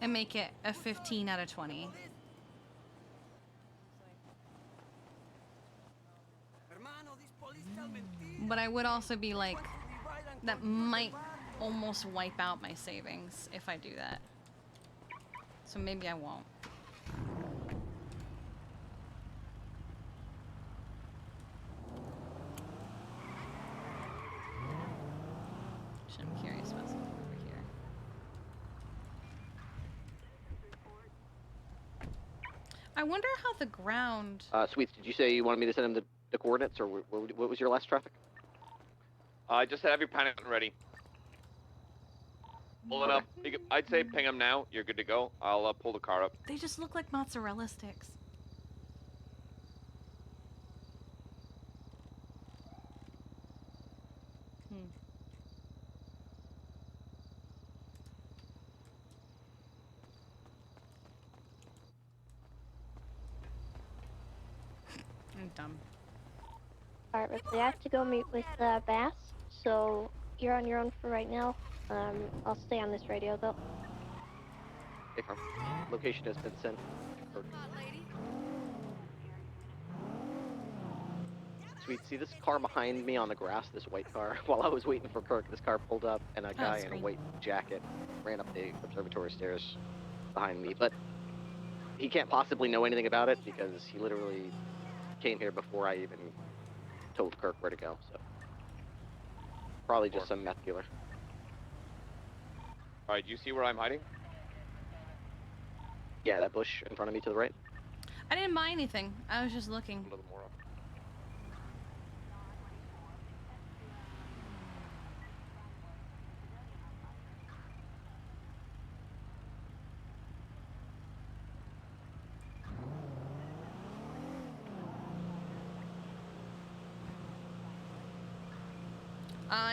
And make it a 15 out of 20. But I would also be like, that might almost wipe out my savings if I do that. So maybe I won't. I'm curious about something over here. I wonder how the ground... Sweets, did you say you wanted me to send him the coordinates, or what was your last traffic? I just have your panic button ready. Pull it up. I'd say ping him now. You're good to go. I'll pull the car up. They just look like mozzarella sticks. I'm dumb. Alright, Ripley, I have to go meet with Bass, so you're on your own for right now. I'll stay on this radio though. Location has been sent. Sweet, see this car behind me on the grass, this white car? While I was waiting for Kirk, this car pulled up, and a guy in a white jacket ran up the observatory stairs behind me. But he can't possibly know anything about it because he literally came here before I even told Kirk where to go. So probably just some meth dealer. All right, do you see where I'm hiding? Yeah, that bush in front of me to the right. I didn't buy anything. I was just looking. A little more up.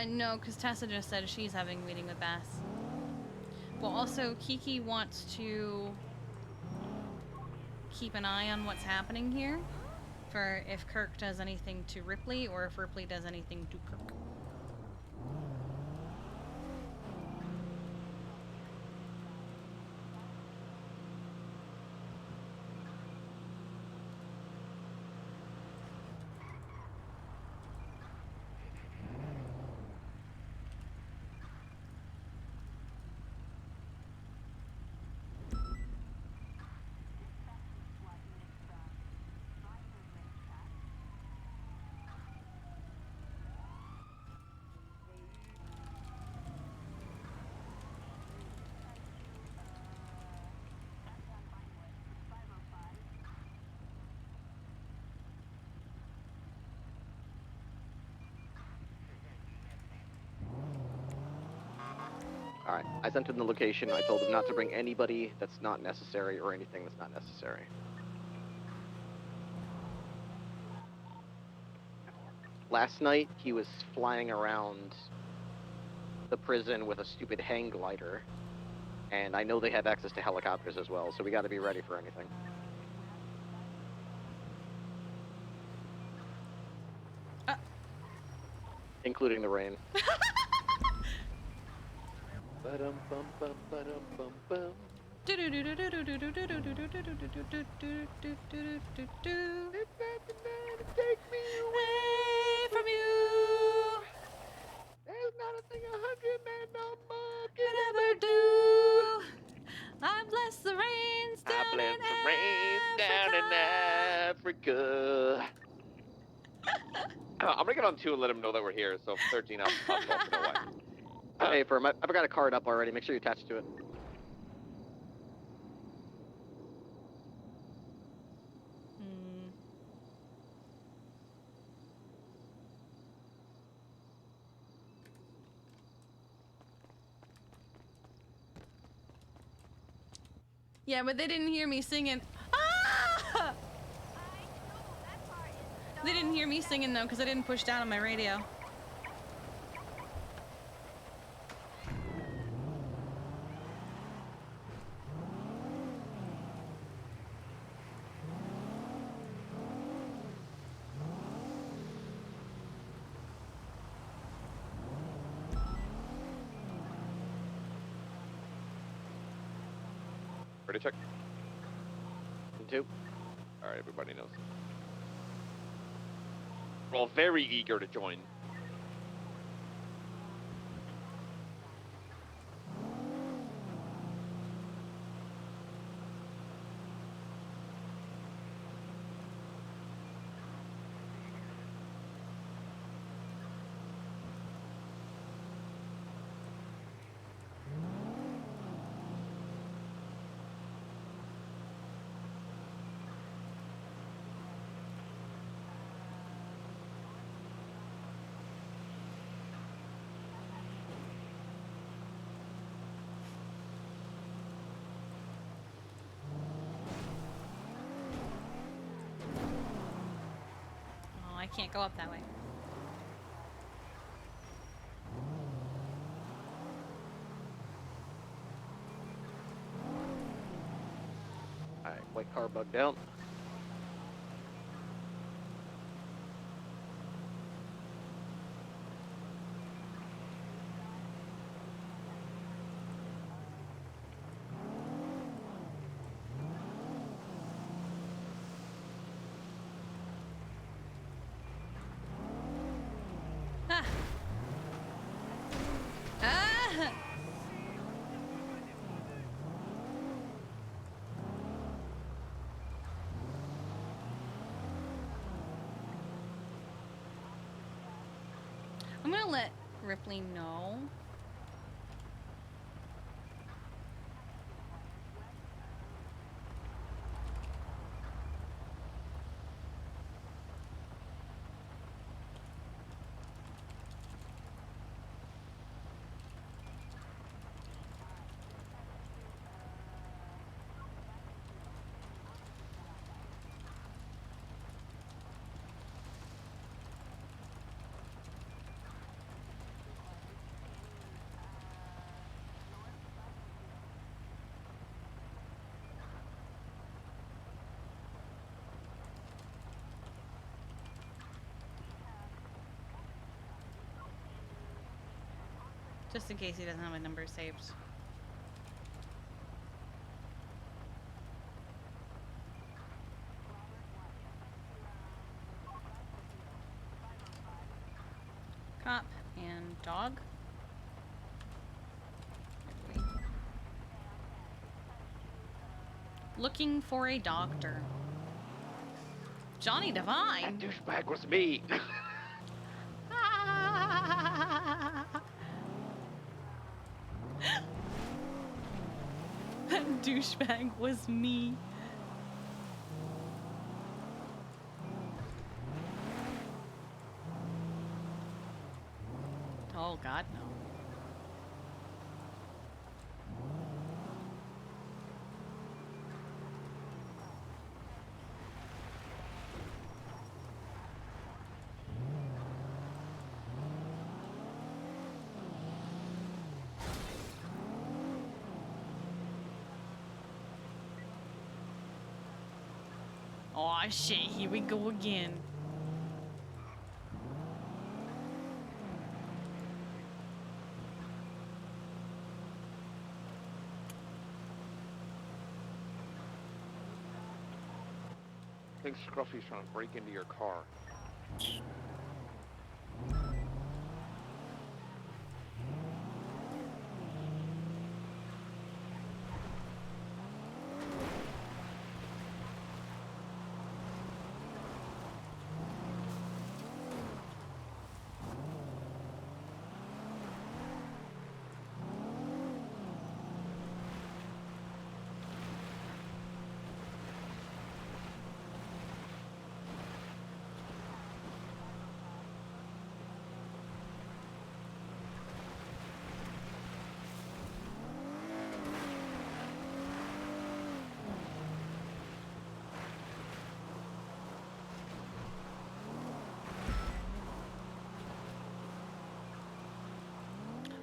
No, because Tessa just said she's having a meeting with Bass. Well, also, Kiki wants to keep an eye on what's happening here. for if Kirk does anything to Ripley or if Ripley does anything to Kirk. Alright, I sent him the location. I told him not to bring anybody that's not necessary or anything that's not necessary. Last night, he was flying around the prison with a stupid hang glider. And I know they have access to helicopters as well, so we gotta be ready for anything. Including the rain. Take me away from you. There's not a thing 100 men no more can ever do. I bless the rains down in Africa. I'm gonna get on 2 and let him know that we're here. So 13, I'll talk to no way. Hey, Firm, I've got a card up already. Make sure you attach to it. Yeah, but they didn't hear me singing. Ah! They didn't hear me singing though, because I didn't push down on my radio. Ready, check. 2. Alright, everybody knows. We're all very eager to join. Oh, I can't go up that way. Alright, white car bugged out. Ah. Ah. I'm gonna let Ripley know. Just in case he doesn't have my number saved. Cop and dog. Looking for a doctor. Johnny Devine. That douchebag was me. That douchebag was me. Oh God, no. Oh shit, here we go again. I think Scruffy's trying to break into your car.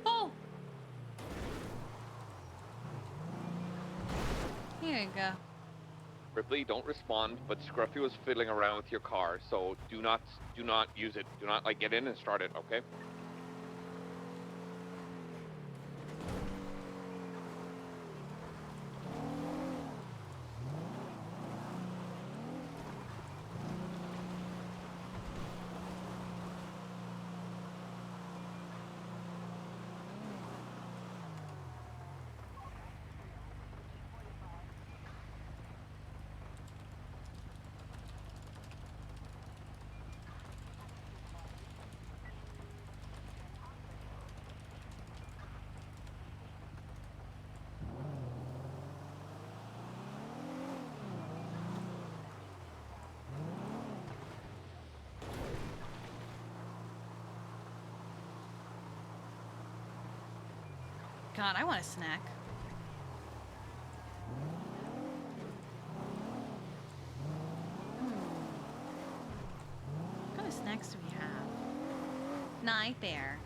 Oh! Here you go. Ripley, don't respond, but Scruffy was fiddling around with your car, so do not use it. Do not, like, get in and start it, okay? God, I want a snack. What kind of snacks do we have? Night there.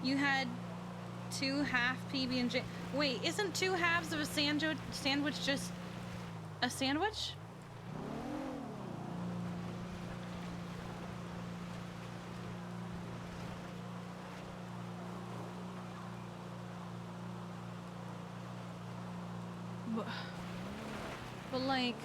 You had 2 half PB&J. Wait, isn't 2 halves of a sandwich just a sandwich? But like...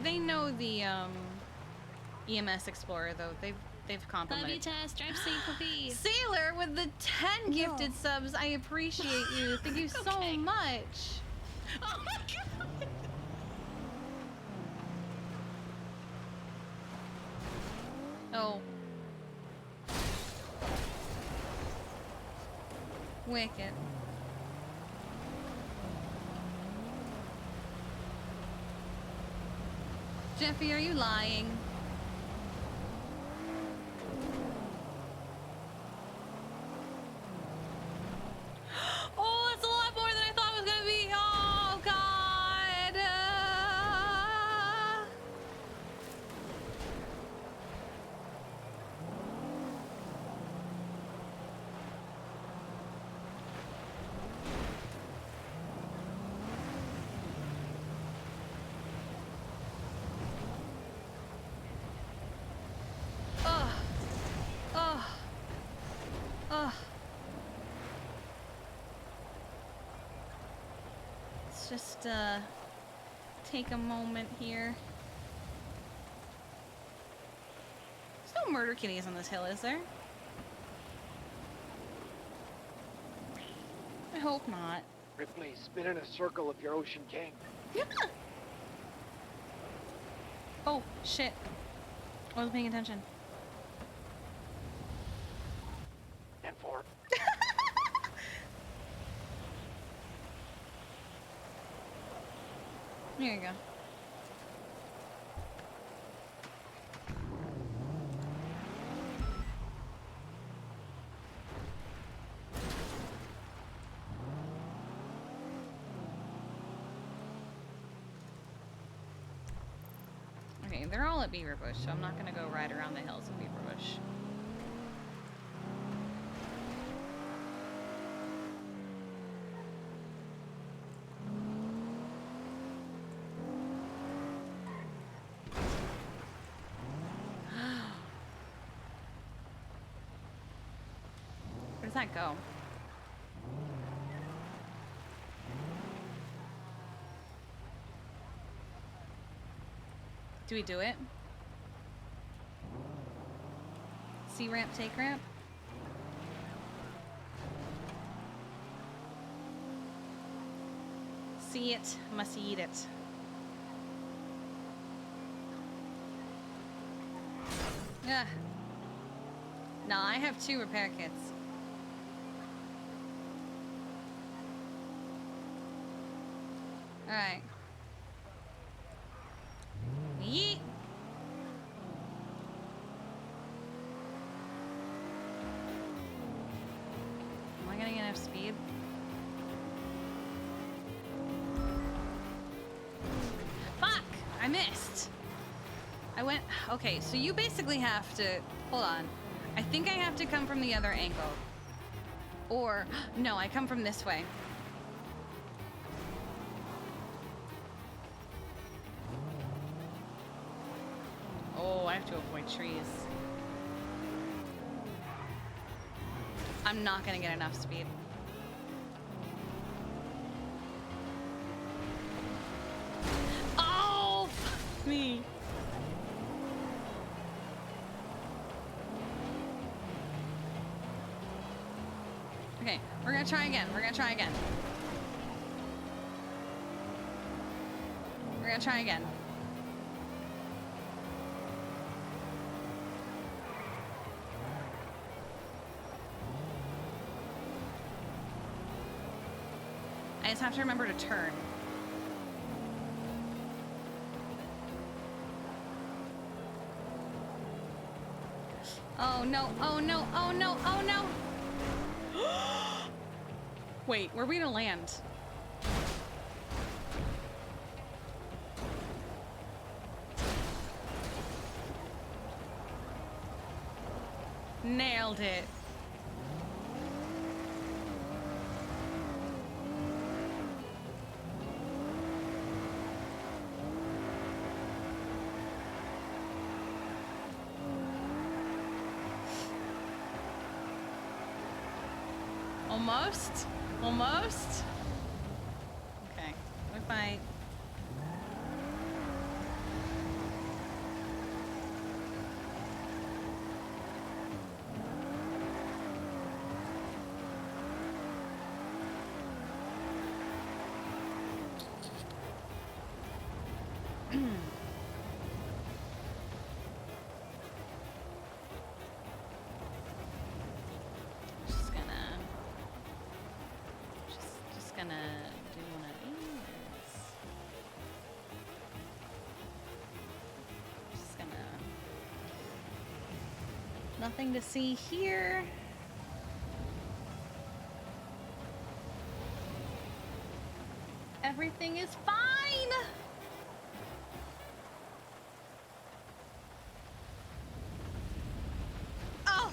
They know the EMS Explorer though. They've complimented. Love you, Tess. Drive safe, puppy. Sailor with the 10 gifted subs. I appreciate you. Thank you so much. Oh my God. Oh. Wicked. Jeffy, are you lying? just take a moment here. There's no murder kitties on this hill, is there? I hope not. Ripley, spin in a circle if you're Ocean King. Yeah. Oh, shit. I wasn't paying attention. 10-4. Here you go. Okay, they're all at Beaver Bush, so I'm not gonna go ride around the hills of Beaver Bush. Where does that go? Do we do it? C ramp, take ramp? See it, must eat it. Ugh. No, I have 2 repair kits. Alright. Yeet! Am I getting enough speed? Fuck! I missed! I went... Okay, so you basically have to... Hold on. I think I have to come from the other angle. Or... No, I come from this way. Oh, I have to avoid trees. I'm not gonna get enough speed. Oh, fuck me. Okay, we're gonna try again. We're gonna try again. We're gonna try again. I just have to remember to turn. Oh no, oh no, oh no, oh no! Wait, where are we gonna land? Nailed it. Almost? Almost? Okay. What if I... Just gonna do one of these. Just gonna... Nothing to see here. Everything is fine! Oh!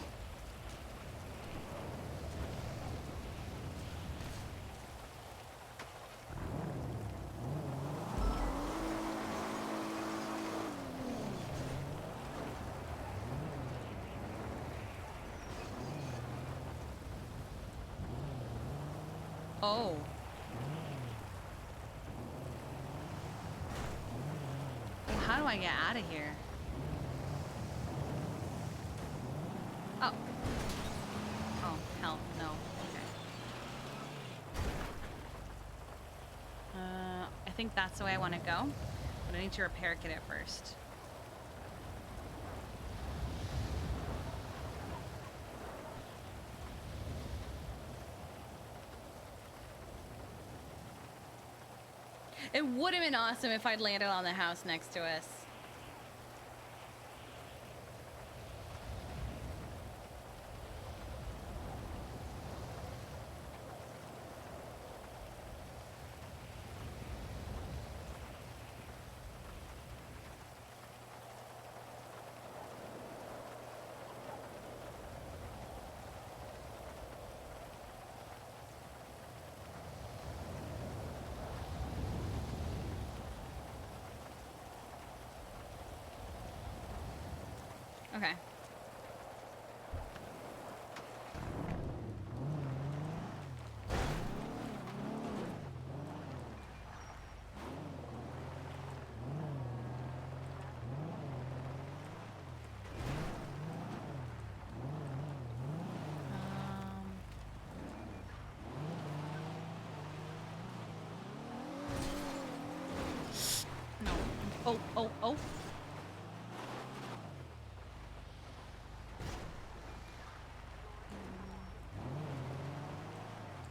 Oh. I get out of here? Oh. Oh, hell, no. Okay. I think that's the way I want to go. But I need to repair kit it first. It would have been awesome if I'd landed on the house next to us. Okay. No. Oh, oh, oh.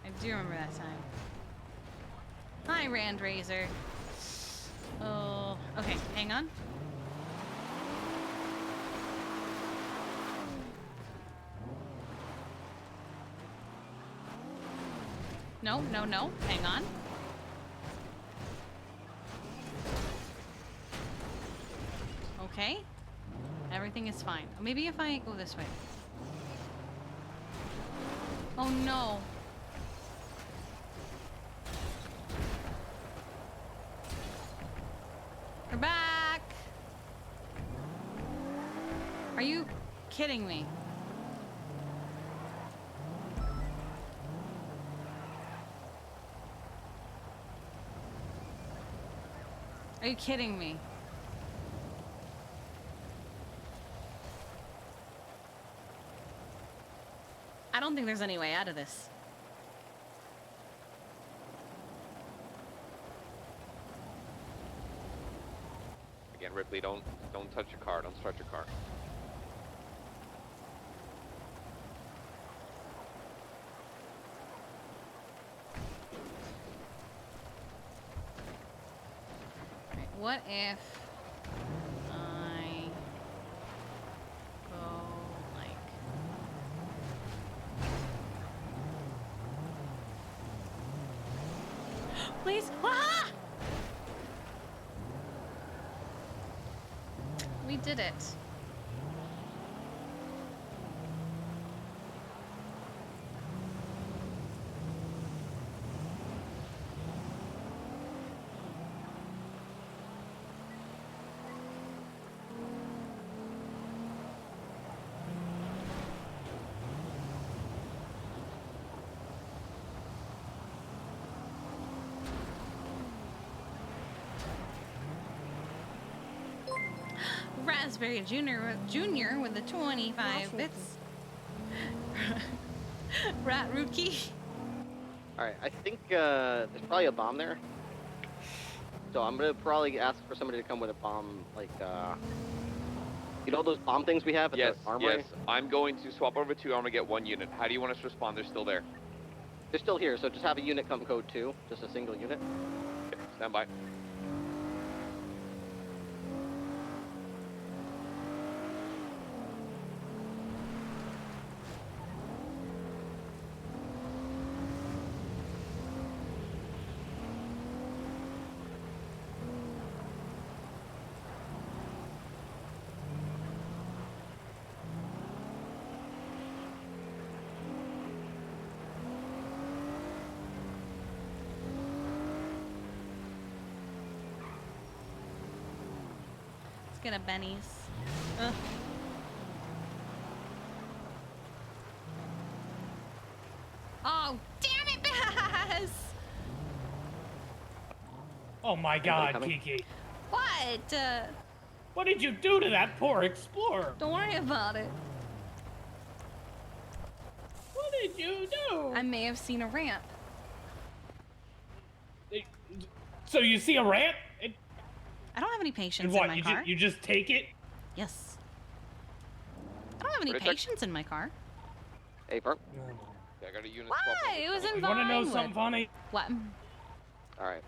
I do remember that time. Hi, Rand Razor. Oh, okay, hang on. No, no, no, hang on. Okay. Everything is fine. Maybe if I go this way. Oh no. We're back. Are you kidding me? Are you kidding me? I don't think there's any way out of this. Again, Ripley, don't touch your car. Don't start your car. Right, what if I go like... Please! Ah! We did it. Raspberry Junior with the 25 bits. Rat Rookie. Alright, I think there's probably a bomb there. So I'm gonna probably ask for somebody to come with a bomb, like, you know those bomb things we have at Yes, the armory? yes. I'm going to swap over to. I'm gonna get one unit. How do you want us to respond? They're still there. They're still here, so just have a unit come code 2, just a single unit. Okay, stand by. Let's get a Benny's. Ugh. Oh, damn it, Bass! Oh my god, Kiki. What? What did you do to that poor explorer? Don't worry about it. What did you do? I may have seen a ramp. So you see a ramp? I don't have any patience And what? in my car. You just take it? Yes. I don't have any Ready, check. patience in my car. Hey, Vern. Yeah, I got a unit Why? swap. It was in You want to know Vinewood. something funny? What? All right.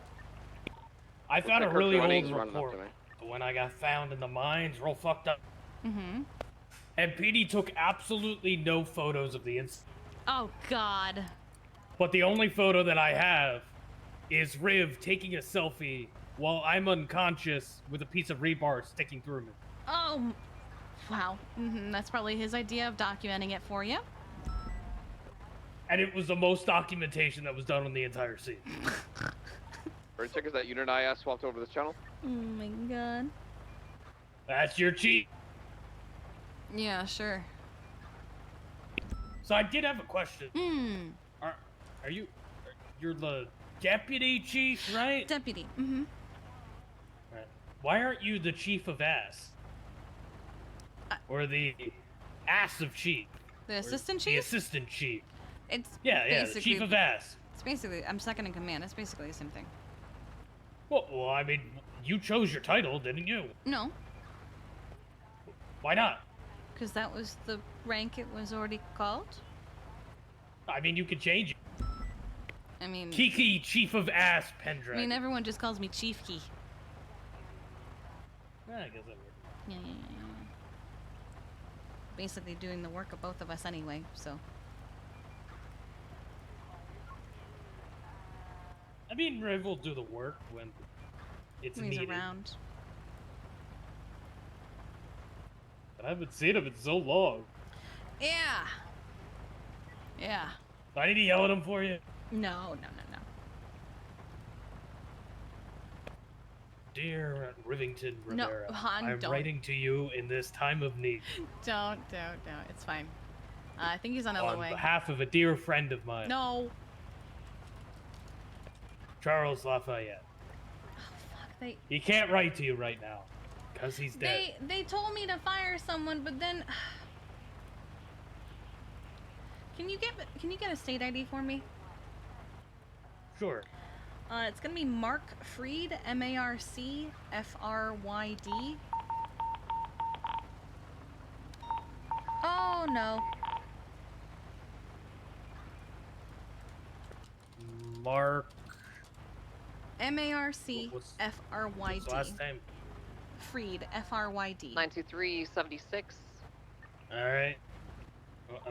I found a like really Kirk's old running up report to me. when I got found in the mines, real fucked up. Mm-hmm. And PD took absolutely no photos of the incident. Oh, God. But the only photo that I have is Riv taking a selfie while I'm unconscious with a piece of rebar sticking through me. Oh, wow. That's probably his idea of documenting it for you. And it was the most documentation that was done on the entire scene. Ready, check. Is that unit I swapped over this channel? Oh, my God. That's your chief. Yeah, sure. So I did have a question. You're the deputy chief, right? Deputy. Mm-hmm. Right. Why aren't you the chief of ass? Or the ass of chief? The assistant The chief? assistant chief. It's Yeah, the chief of ass. It's basically, I'm second in command. It's basically the same thing. Well, I mean, you chose your title, didn't you? No, Why not? because that was the rank it was already called. I mean, you could change it. I mean, Kiki, chief of ass, Pendragon. I mean, everyone just calls me Chief Key. I guess that works. Yeah. Basically doing the work of both of us anyway, so. I mean, Riv will do the work when it's When he's needed. around. But I haven't seen him in so long. Yeah. Yeah. Do I need to yell at him for you? No. Dear Rivington No, Rivera, Han, I'm don't. writing to you in this time of need. Don't. It's fine. I think he's on the On way. behalf of a dear friend of mine, No. Charles Lafayette. They He can't write to you right now, because he's dead. they told me to fire someone, but then Can you get a state ID for me? Sure. It's gonna be Mark Freed, MARC FRYD. Oh no. Mark. MARC What's FRYD. last name? Freed, FRYD. 92376. All right.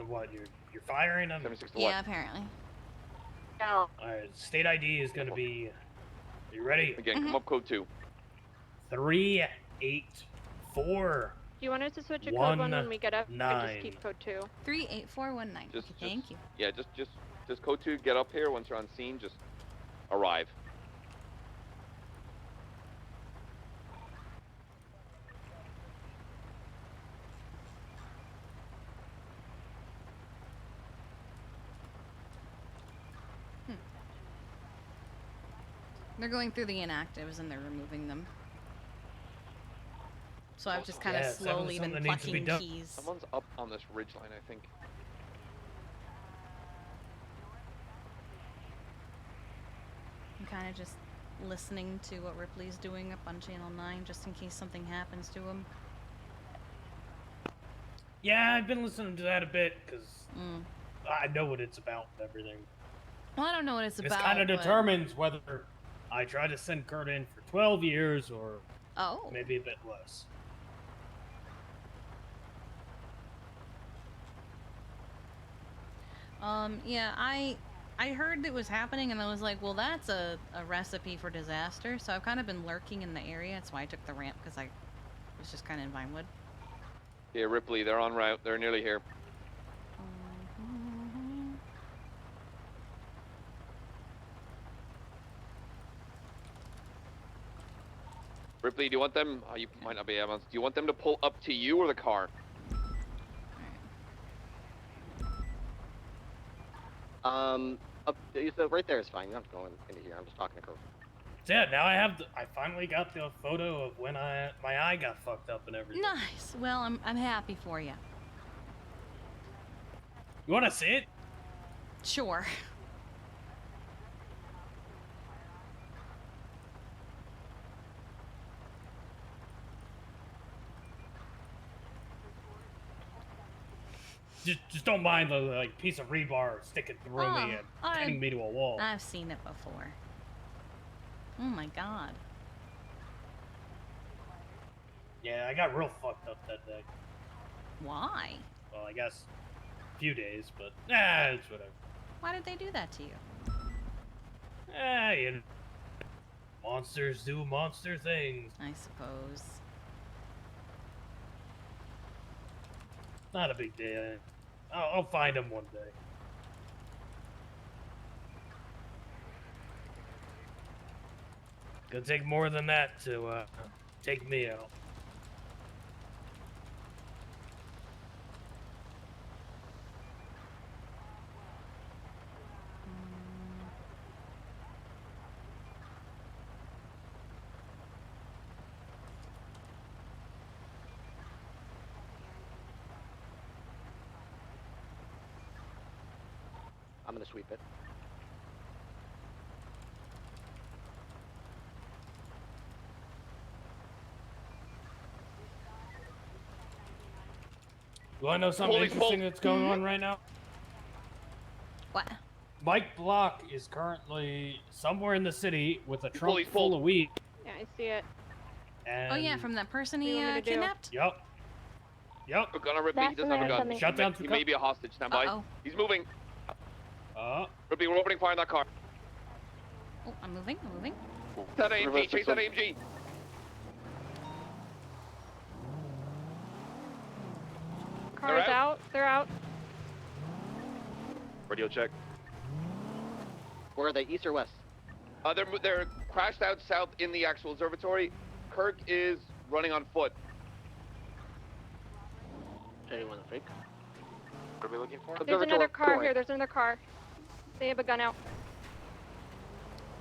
What? You're firing him? Yeah, apparently. All right. State ID is gonna be. Are you ready? Again, come up code 2. 384. Do you want us to switch to code 1 when we get up? Or just keep code 2? 38419. Just, Thank you. Yeah, just code 2. Get up here once you're on scene. Just arrive. They're going through the inactives and they're removing them. So I've just kind of slowly been plucking keys. Someone's up on this ridgeline, I think. I'm kind of just listening to what Ripley's doing up on Channel 9 just in case something happens to him. Yeah, I've been listening to that a bit because I know what it's about and everything. Well, I don't know what it's This about. kind of but- determines whether I try to send Kurt in for 12 years or maybe a bit less. Yeah, I heard it was happening and I was like, well, that's a recipe for disaster. So I've kind of been lurking in the area. That's why I took the ramp, because I was just kind of in Vinewood. Yeah, Ripley, they're en route. They're nearly here. Ripley, do you want them? You might not be able to. Do you want them to pull up to you or the car? Up, so right there is fine. You're not going into here. I'm just talking to Kurt. So yeah, now I finally got the photo of when my eye got fucked up and everything. Nice. Well, I'm happy for you. You want to see it? Sure. Just don't mind the like piece of rebar sticking through me and pinning me to a wall. I've seen it before. Oh my god. Yeah, I got real fucked up that day. Why? Well, I guess a few days, but it's whatever. Why did they do that to you? You know, monsters do monster things. I suppose. Not a big deal. I'll find them one day. Gonna take more than that to take me out. I'm gonna sweep it. You wanna know something Holy interesting fuck. that's going on right now? What? Mike Block is currently somewhere in the city with a trunk Holy full of weed. Yeah, I see it. And Oh yeah, from that person What do you he want me to do? kidnapped? Yup. We're gonna Ripley. He doesn't have a gun. Shut down He may be a hostage. Stand by. Uh-oh. He's moving. Oh. Ripley, we're opening fire on that car. Oh, I'm moving. Chase that AMG. Chase that AMG. Car's out. out. They're out. Radio check. Where are they? East or west? They're crashed out south in the actual observatory. Kirk is running on foot. Anyone fake? What are we looking for? There's another car here. There's another car. They have a gun out.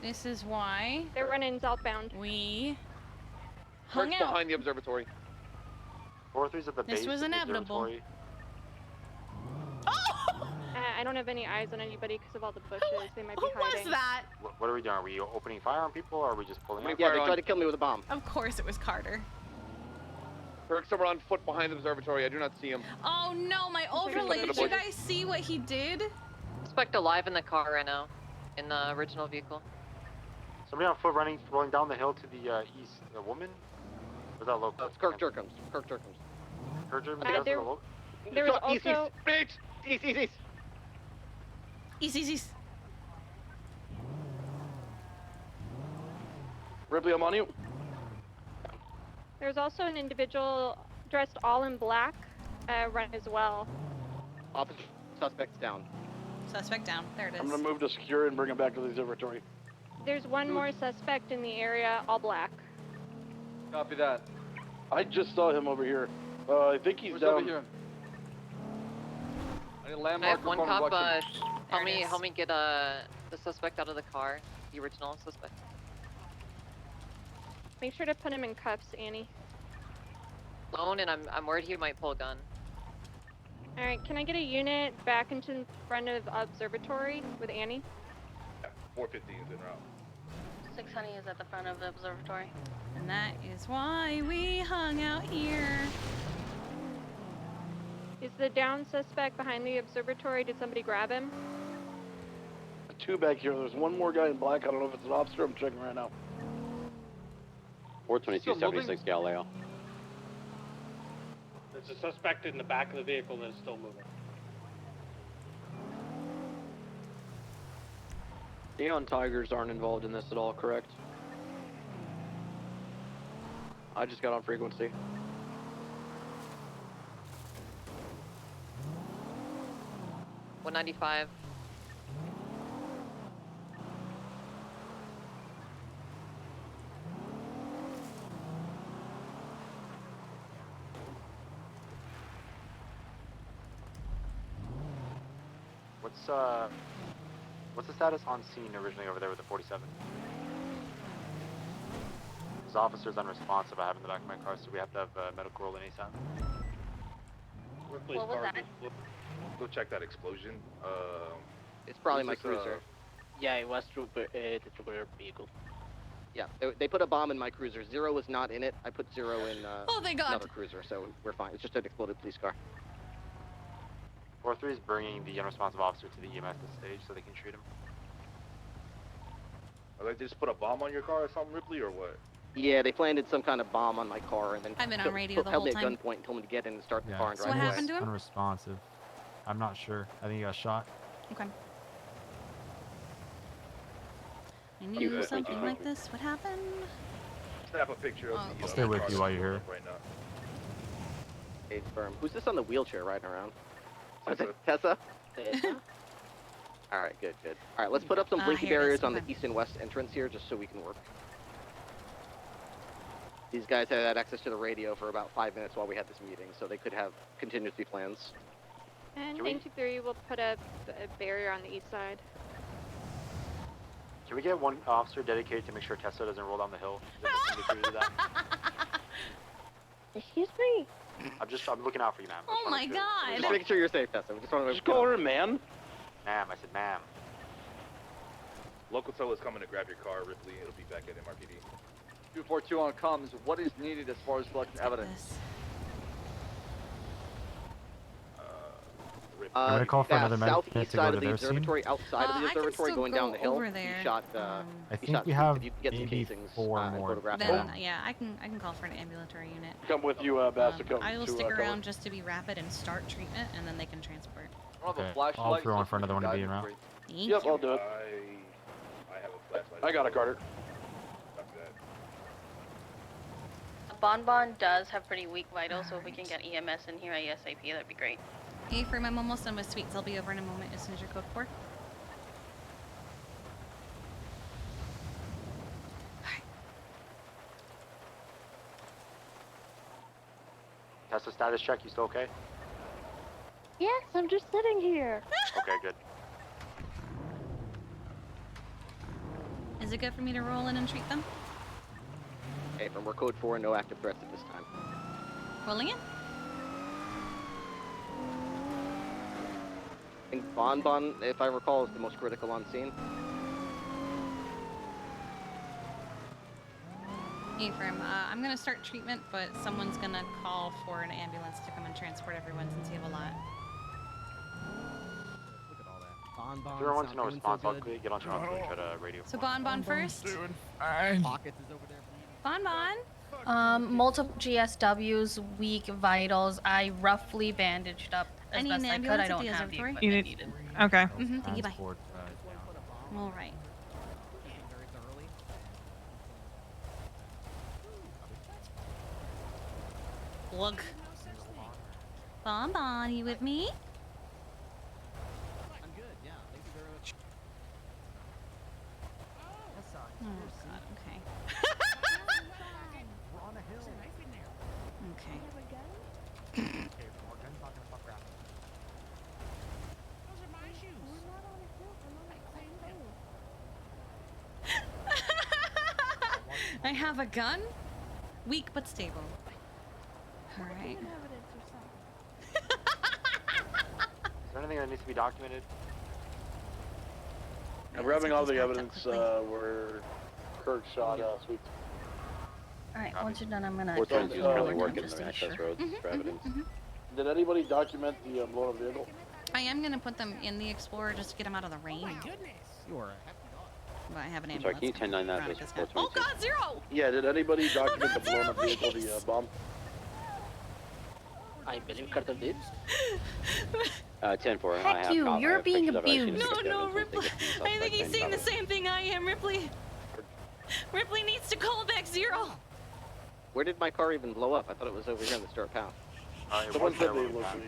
This is why They're running southbound. we hung Kirk's out. behind the observatory. 4-3's at the base This was of the inevitable. observatory. I don't have any eyes on anybody because of all the bushes. They might be Who was hiding. that? What are we doing? Are we opening fire on people or are we just pulling out? Yeah, they tried to kill me with a bomb. Of course it was Carter. Kirk's somewhere on foot behind the observatory. I do not see him. Oh no, my overlay. Did you guys see what he did? Suspect alive in the car right now, in the original vehicle. Somebody on foot rolling down the hill to the east. A woman? Was that local? It's Kirk Jerkums. Kirk Jerkums. Kirk Jerkums? There was also... East. Ripley, I'm on you. There's also an individual dressed all in black run as well. Opposite suspects down. Suspect down. There it is. I'm gonna move to secure and bring him back to the observatory. There's one more suspect in the area, all black. Copy that. I just saw him over here. I think he's down. Over here? I need a landmark. I have one cop, help There it is. me get the suspect out of the car, the original suspect. Make sure to put him in cuffs, Annie. Alone, and I'm worried he might pull a gun. Alright, can I get a unit back into front of observatory with Annie? 450 is en route. 6 Honey is at the front of the observatory. And that is why we hung out here. Is the down suspect behind the observatory? Did somebody grab him? 2 back here. There's one more guy in black. I don't know if it's an officer. I'm checking right now. 422-76 Galileo. There's a suspect in the back of the vehicle that is still moving. Neon Tigers aren't involved in this at all, correct? I just got on frequency. $195. What's the status on scene originally over there with the 47? This officer's unresponsive. I have in the back of my car, so we have to have medical roll in ASAP. What was that? Go check that explosion. It's probably my who's this, cruiser. Yeah, it was trooper, the trooper vehicle. Yeah, they put a bomb in my cruiser. Zero was not in it. I put Zero in Oh, thank God. another cruiser, so we're fine. It's just an exploded police car. 4-3 is bringing the unresponsive officer to the EMS stage so they can treat him. They just put a bomb on your car or something, Ripley, or what? Yeah, they planted some kind of bomb on my car and then I've been on radio the held whole me at time. gunpoint and told me to get in and start the Yeah, car and So drive what away. happened to him? Unresponsive. I'm not sure. I think he got shot. Okay. I knew something like this would happen. Snap a picture of I'll stay with you while you're here. right now. Hey, firm. Who's this on the wheelchair riding around? Tessa. Tessa? All right, good. All right, let's put up some blinky here it is, barriers on the okay. east and west entrance here just so we can work. These guys had access to the radio for about 5 minutes while we had this meeting, so they could have contingency plans. And Can we- 93 will put up a barrier on the east side. Can we get one officer dedicated to make sure Tessa doesn't roll down the hill? Is there somebody to do that? Excuse me? I'm looking out for you, ma'am. Oh my God. Just making sure you're safe, Tessa. We just want to Just call her ma'am. Ma'am, I said ma'am. Local tow is coming to grab your car, Ripley. It'll be back at MRPD. 242 on comms. What is needed as far as collecting evidence? I'm gonna call for another medic southeast to go side to of the their scene. observatory, outside of the I can observatory, still going go down the hill. over there. He shot. I he think shot we Zeus. have If you can get some maybe casings, 4 and more. photograph Then them. yeah, I can call for an ambulatory unit. Come with you, Bastard. Come I will to, stick cover. around just to be rapid and start treatment, and then they can transport. Okay, I'll throw one for another one to be in route. Thank Yep, you. I'll do it. I have a flashlight. I got it, Carter. Copy that. Bonbon does have pretty weak vitals, so if we can get EMS in here ASAP, that'd be great. Hey, I'm almost done with sweets. I'll be over in a moment as soon as you're code 4. Tessa, status check. You still okay? Yes, I'm just sitting here. Okay, good. Is it good for me to roll in and treat them? Okay, from we're code 4, no active threats at this time. Rolling in? I think Bonbon, if I recall, is the most critical on scene. Ephraim, I'm gonna start treatment, but someone's gonna call for an ambulance to come and transport everyone since you have a lot. If everyone wants to know response, I'll quickly get on transfer and try to radio. So Bonbon first. Pockets is over there. Bonbon. Multiple GSWs, weak vitals. I roughly bandaged up as I need best an I could. ambulance I at don't the have the observatory. equipment needed. Okay. Thank you, bye. Transport, All right. Look. Bonbon, you with me? I'm good, yeah. Thank you very much. Oh God. Okay. We're on a hill. Okay. I have a gun. Weak but stable. All right. Is there anything that needs to be documented? I'm grabbing all the evidence where Kirk shot Sweet. Alright, once you're done, I'm gonna. 422 is count currently down working just the to be access sure. roads for evidence. Did anybody document the blown up vehicle? I am gonna put them in the Explorer just to get them out of the rain. You are. But I have an Sorry, ambulance. can you 10-9 that? Veronica This Scott. 422. Oh God, Zero! Yeah, did anybody document the God, blown up Zero, vehicle, please. the bomb? I believe Carter did. 10-4. I Heck have you, I you're have being pictures of it. I abused. shouldn't have No, picked evidence Ripley. once they get the I think suspect he's and saying the cover. same thing I am, Ripley. Ripley needs to call back Zero. Where did my car even blow up? I thought it was over here on the Stewart Path. Someone said they looked me.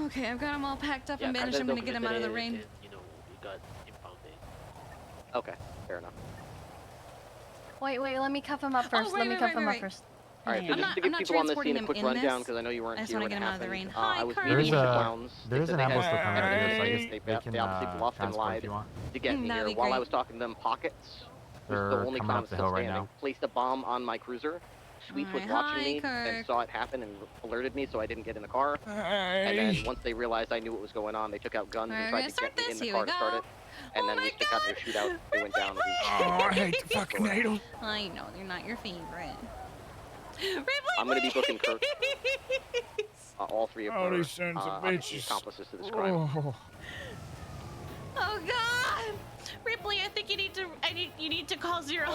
Okay, I've got them all packed up and bandaged. I'm gonna get them out of the rain. You know, we got impounded. Okay, fair enough. Wait, let me cuff him up first. right, Let me right, cuff right, him right. up first. All right, so I'm just not- to I'm give not people on the scene a transporting quick him in rundown, this. because I know you weren't I just here wanna when get it him out of the happened. rain. Hi, I was Cardi. meeting There's with the a clowns. there's an ambulance still coming over here, so I guess They they can obviously bluffed and transport lied if you want. to get me That'd here be while I great. was talking to them pockets. was the They're only coming clown up the still hill right standing. now. Placed a bomb on my cruiser. Sweets was Alright, watching hi, me and Kirk. saw it happen and alerted me, so I didn't get in the car. And then once they realized I knew what was going on, they took out guns and Alright, tried to get me in the here car we to start go. it. And then we took out their shootout. They went down. Oh, I hate the fucking needle. I know, they're not your favorite. I'm gonna be booking Kirk. All three of Oh, her these sons of obviously bitches. accomplices to this crime. Oh God! Ripley, I think you need to call Zero.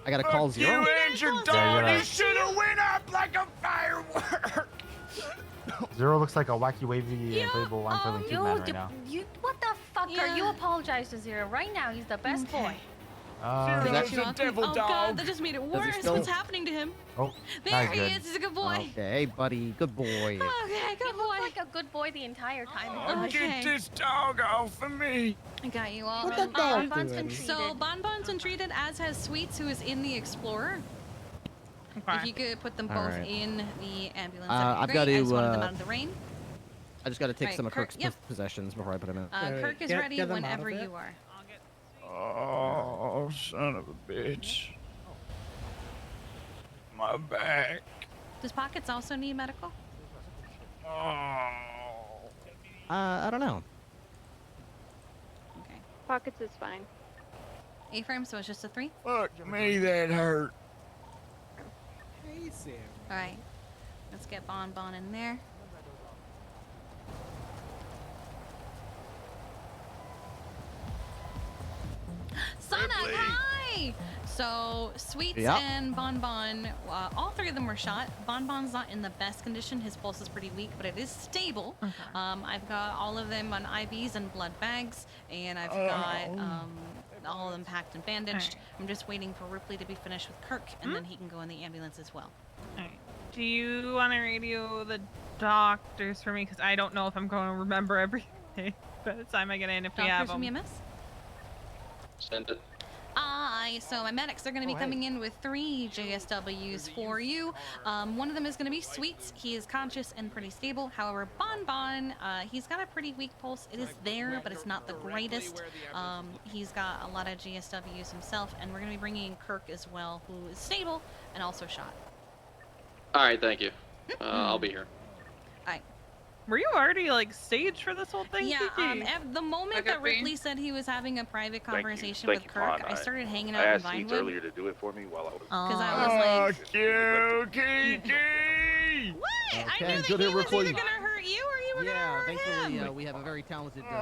I gotta call Zero. You and your dog, you should have went up like a firework. Zero looks like a wacky wavy inflatable line filling tube man right now. What the fuck are you apologize to Zero right now? He's the best boy. Zero's a devil Oh dog. God, that just made it worse. still- What's happening to him? Oh, There he is. He's a good boy. Okay, buddy, good boy. Okay, good He boy. looks like a good boy the entire time. Okay. Get this dog off of me. I got you all. What the dog Bonbon's been doing? treated. So Bonbon's been treated, as has Sweets, who is in the Explorer. Okay. If you could put them All both right. in the ambulance, I've that'd be got great. I to, just wanted them out of the rain. I just gotta take Right, some of Kirk- Kirk's yep. possessions before I put him in. Kirk is ready whenever you are. Oh, son of a bitch. My back. Does Pockets also need medical? Oh. I don't know. Okay. Pockets is fine. A-frame, so it's just a 3? Fuck me, that hurt. Hey, Sam. Alright. Let's get Bonbon in there. Sonic, hi! So, Sweets Yep. and Bonbon, all three of them were shot. Bonbon's not in the best condition. His pulse is pretty weak, but it is stable. I've got all of them on IVs and blood bags, and I've got all of them packed and bandaged. I'm just waiting for Ripley to be finished with Kirk, and then he can go in the ambulance as well. Alright. Do you want to radio the doctors for me? Because I don't know if I'm going to remember everything by the time I get in, if we have Doctors from them. EMS? Send it. So my medics are going to be coming in with 3 JSWs for you. One of them is going to be Sweets. He is conscious and pretty stable. However, Bonbon, he's got a pretty weak pulse. It is there, but it's not the greatest. He's got a lot of GSWs himself, and we're going to be bringing in Kirk as well, who is stable and also shot. All right, thank you. I'll be here. Alright. Were you already like staged for this whole thing? Yeah, Kiki? at the moment that Ripley said he was having a private conversation Thank with you, Kirk, Pon. I started hanging I out in asked Seeds Vinewood. earlier to do it for me while I was. Because I was like, you, Kiki! what? I Okay, knew that good he hit, was Ripley. either gonna hurt you or you were gonna hurt thankfully him. we have a very talented group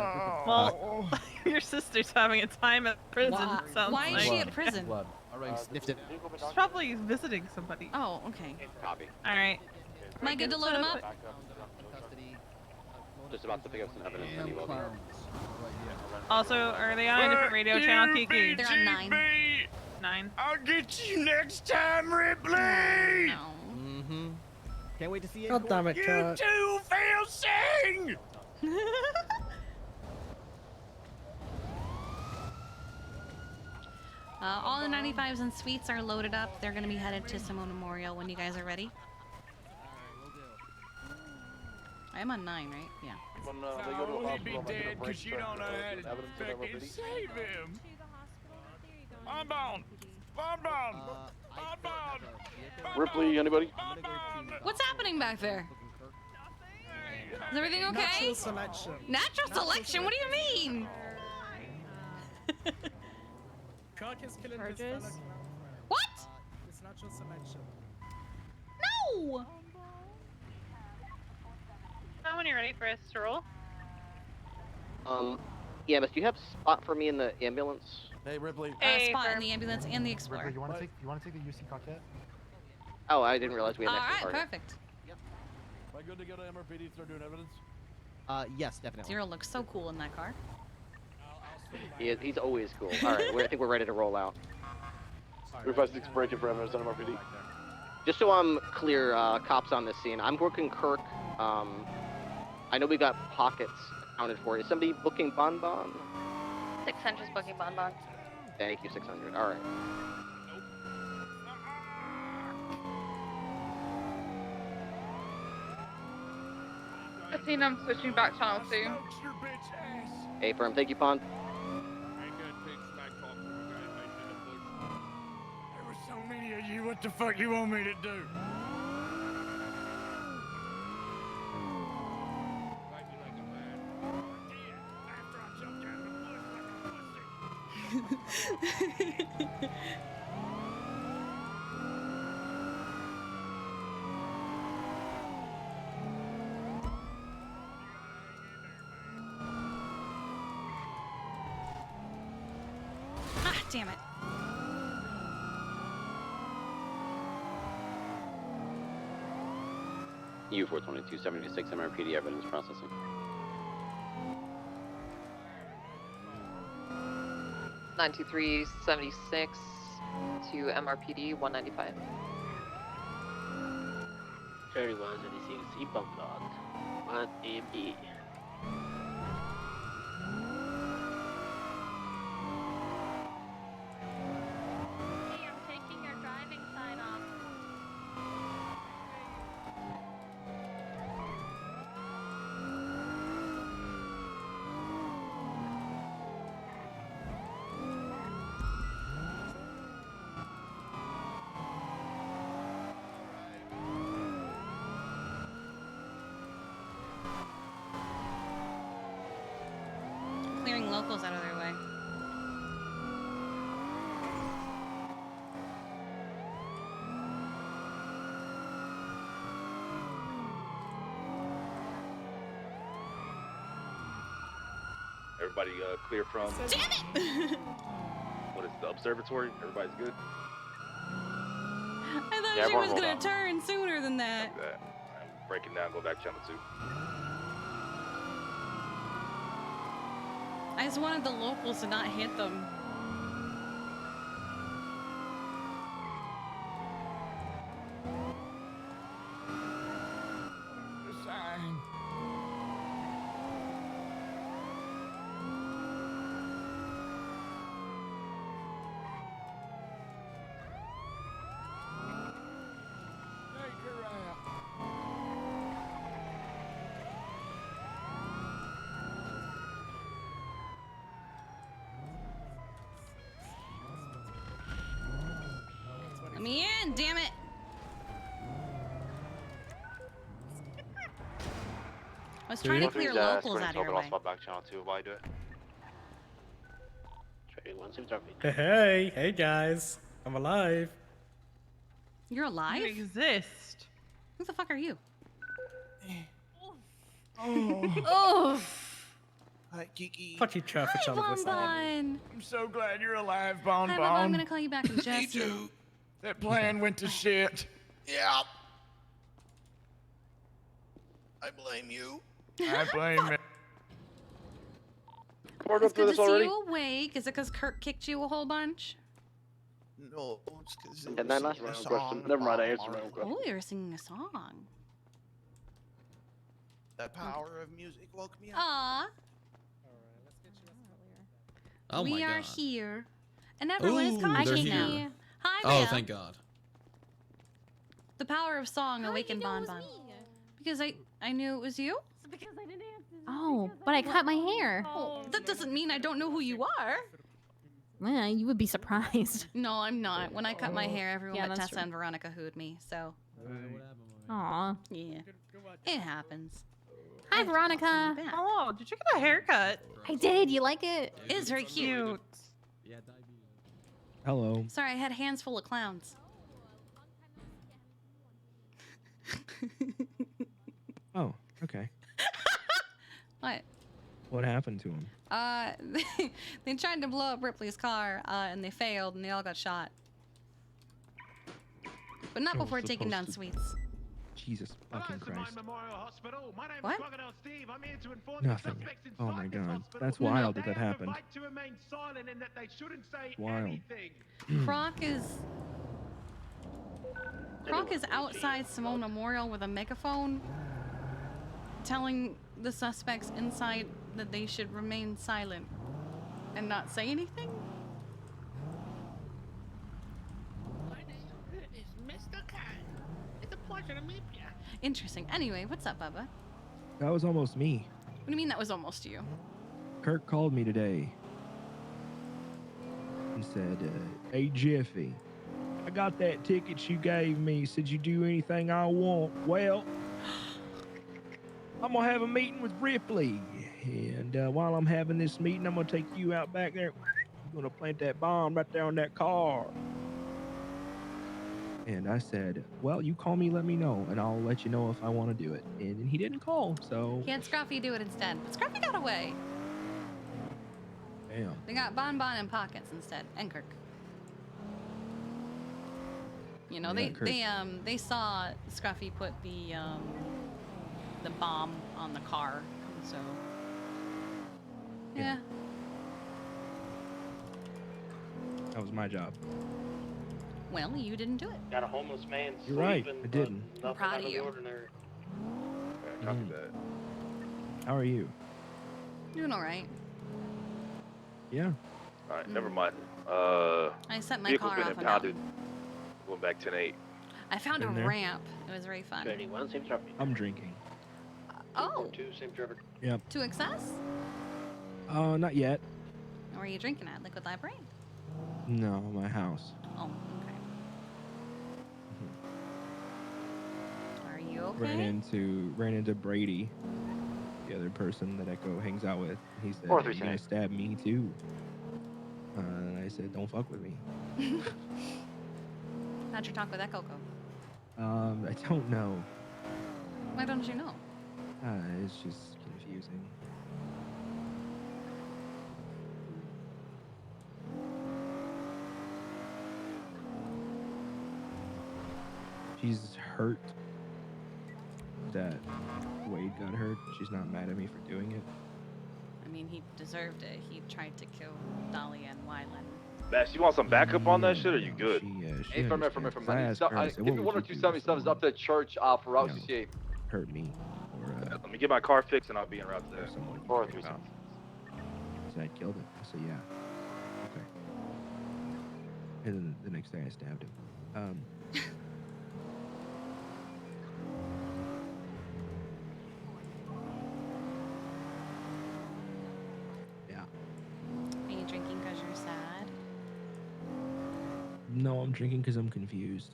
Well, your sister's having a time at prison. Why- Sounds why is like. she at prison? Blood. Alright, sniffed it. She's probably visiting somebody. Oh, okay. Copy. All right. Am I good to load him up? Just about to pick up some evidence and he will be. Also, are they on a different radio channel, Kiki? They're on 9. 9. I'll get you next time, Ripley! No. Mm-hmm. Can't wait to see it. God damn it, You Kurt. two fail sing! All the 95s and Sweets are loaded up. They're gonna be headed to Simone Memorial when you guys are ready. I'm on 9, right? Yeah. When they go to the Oh, he'd hospital, be I'm gonna get a dead break because you check don't know for how to evidence of fucking everybody. save him. Bonbon! Bonbon! Bonbon! Ripley, anybody? What's happening back there? Is everything okay? Natural selection. Natural selection? What do you mean? Kirk is killing his Charges? fellow clown. What? It's natural selection. No! Now when you're ready for us to roll. EMS, do you have spot for me in the ambulance? Hey, Ripley. Spot in the ambulance and the Explorer. Ripley, you want to take the UC Coquette? Oh, I didn't realize we had an All extra right, target. perfect. Am I good to go to MRPD to start doing evidence? Yes, definitely. Zero looks so cool in that car. He's always cool. All right, I think we're ready to roll out. 356 breaking for evidence on MRPD. Just so I'm clear, cops on this scene, I'm working Kirk. I know we got Pockets accounted for. Is somebody booking Bonbon? 600's booking Bonbon. Thank you, 600. All right. I'm switching back channel 2. Hey, firm. Thank you, Pond. What the fuck you want me to do? Ah, damn it. U-422-76 MRPD evidence processing. (92376) to MRPD 195. Very well, 76 inbound lot. 1 MB. Hey, I'm taking your driving sign off. Clearing locals out of their way. Everybody clear from. Damn it! What is the observatory? Everybody's good. I thought Yeah, she was everyone roll gonna out. turn sooner than that. Like that. I'm breaking down. Go back channel 2. I just wanted the locals to not hit them. Sign. Take her out. Let me in, damn it! I was trying to clear locals out of your way. Back channel 2 while I do it. Trading 1 sim traffic. Hey guys, I'm alive. You're alive? You exist. Who the fuck are you? Oh. Hi, Kiki. Fuck you, traffic Hi, on the side. Bonbon. I'm so glad you're alive, Bon Hi, Bon. Bonbon. I'm gonna call you back in just Me a minute. too. That plan went to shit. Yeah. I blame you. I blame it. It's good to see you awake. Is it because Kirk kicked you a whole bunch? No, it's because And then last round question. Never mind, I answered my own question. Oh, you were singing a song. The power of music woke me up. Aw. Oh we my are God. here. And everyone is Ooh, conscious they're now. here. Hi, Oh, Belle. thank God. The power of song awakened Bonbon. Because I knew it was you? Because I didn't answer. Oh, but I cut my hair. Well, that doesn't mean I don't know who you are. Yeah, you would be surprised. No, I'm not. When I cut my hair, everyone Yeah, but that's Tessa true. and Veronica hooed me, so. Aw. Yeah. It happens. Hi, Veronica. Oh, did you get a haircut? I did. You like it? It's very cute. Hello. Sorry, I had hands full of clowns. Oh, okay. What? What happened to him? They tried to blow up Ripley's car, and they failed, and they all got shot. But not Oh, before taking down supposed Sweets. Jesus fucking Christ. What? Nothing. Oh my God. That's wild that that happened. Wild. Croc is outside Simone Memorial with a megaphone telling the suspects inside that they should remain silent and not say anything? It's Mr. Cat. It's a pleasure to meet you. Interesting. Anyway, what's up, Bubba? That was almost me. What do you mean that was almost you? Kirk called me today. He said, hey, Jiffy, I got that ticket you gave me. Said you do anything I want. Well, I'm gonna have a meeting with Ripley, and while I'm having this meeting, I'm gonna take you out back there. I'm gonna plant that bomb right there on that car. And I said, well, you call me, let me know, and I'll let you know if I want to do it. And then he didn't call, so He had Scruffy do it instead, but Scruffy got away. damn. They got Bon Bon in pockets instead, and Kirk. You know, Yeah, Kirk. they saw Scruffy put the bomb on the car, so yeah. That was my job. Well, you didn't do it. Got a homeless man You're right, sleeping, I didn't. but nothing proud out of of you. the ordinary. Yeah, copy that. How are you? Doing all right. Yeah. All right, never mind. I set my Vehicle's car been off a impounded. mountain. Going back 10-8. I found a Been there. ramp. It was very fun. 31, same traffic. I'm drinking. Oh, 2, same traffic. Yep. to excess? Not yet. Where are you drinking at? Liquid Library? No, my house. Oh, okay. Are you okay? Ran into Brady, the other person that Echo hangs out with. He said, Four, "Hey, three, you gonna ten. stab me too?" And I said, "Don't fuck with me." How'd your talk with Echo go? I don't know. Why don't you know? It's just confusing. She's hurt that Wade got hurt. She's not mad at me for doing it. I mean, he deserved it. He tried to kill Dahlia and Wyland. Bash, you want some backup on that shit, or you good? Hey, from it. I asked her, I said, Give "What me would one or you two do 77s up to the church for Route you know, 68. hurt me or Let me get my car fixed, and I'll be en route there. someone you 4, care 3, about?" She said, "I killed him." I said, "Yeah." Okay. And then the next day I stabbed him. Yeah. Are you drinking because you're sad? No, I'm drinking because I'm confused.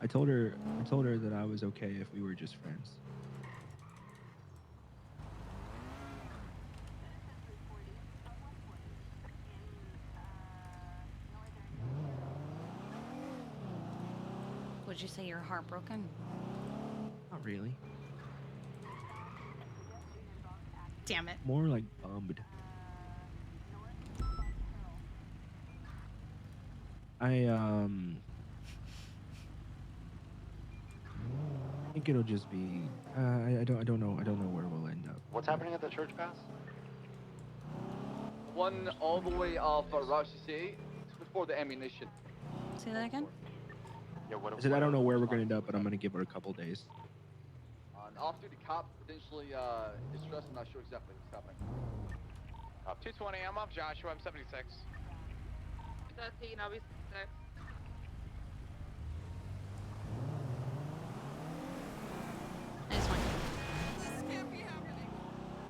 I told her that I was okay if we were just friends. Would you say you're heartbroken? Not really. Damn it. More like bummed. I think it'll just be I don't know where we'll end up. What's happening at the church pass? One all the way off Route 68 before the ammunition. Say that again? Yeah, what? I said I don't know where we're gonna end up, but I'm gonna give her a couple days. An off-duty cop potentially distressed. I'm not sure exactly what's happening. 220, I'm off Joshua, I'm 76. 13, I'll be 6. I just want This can't be happening.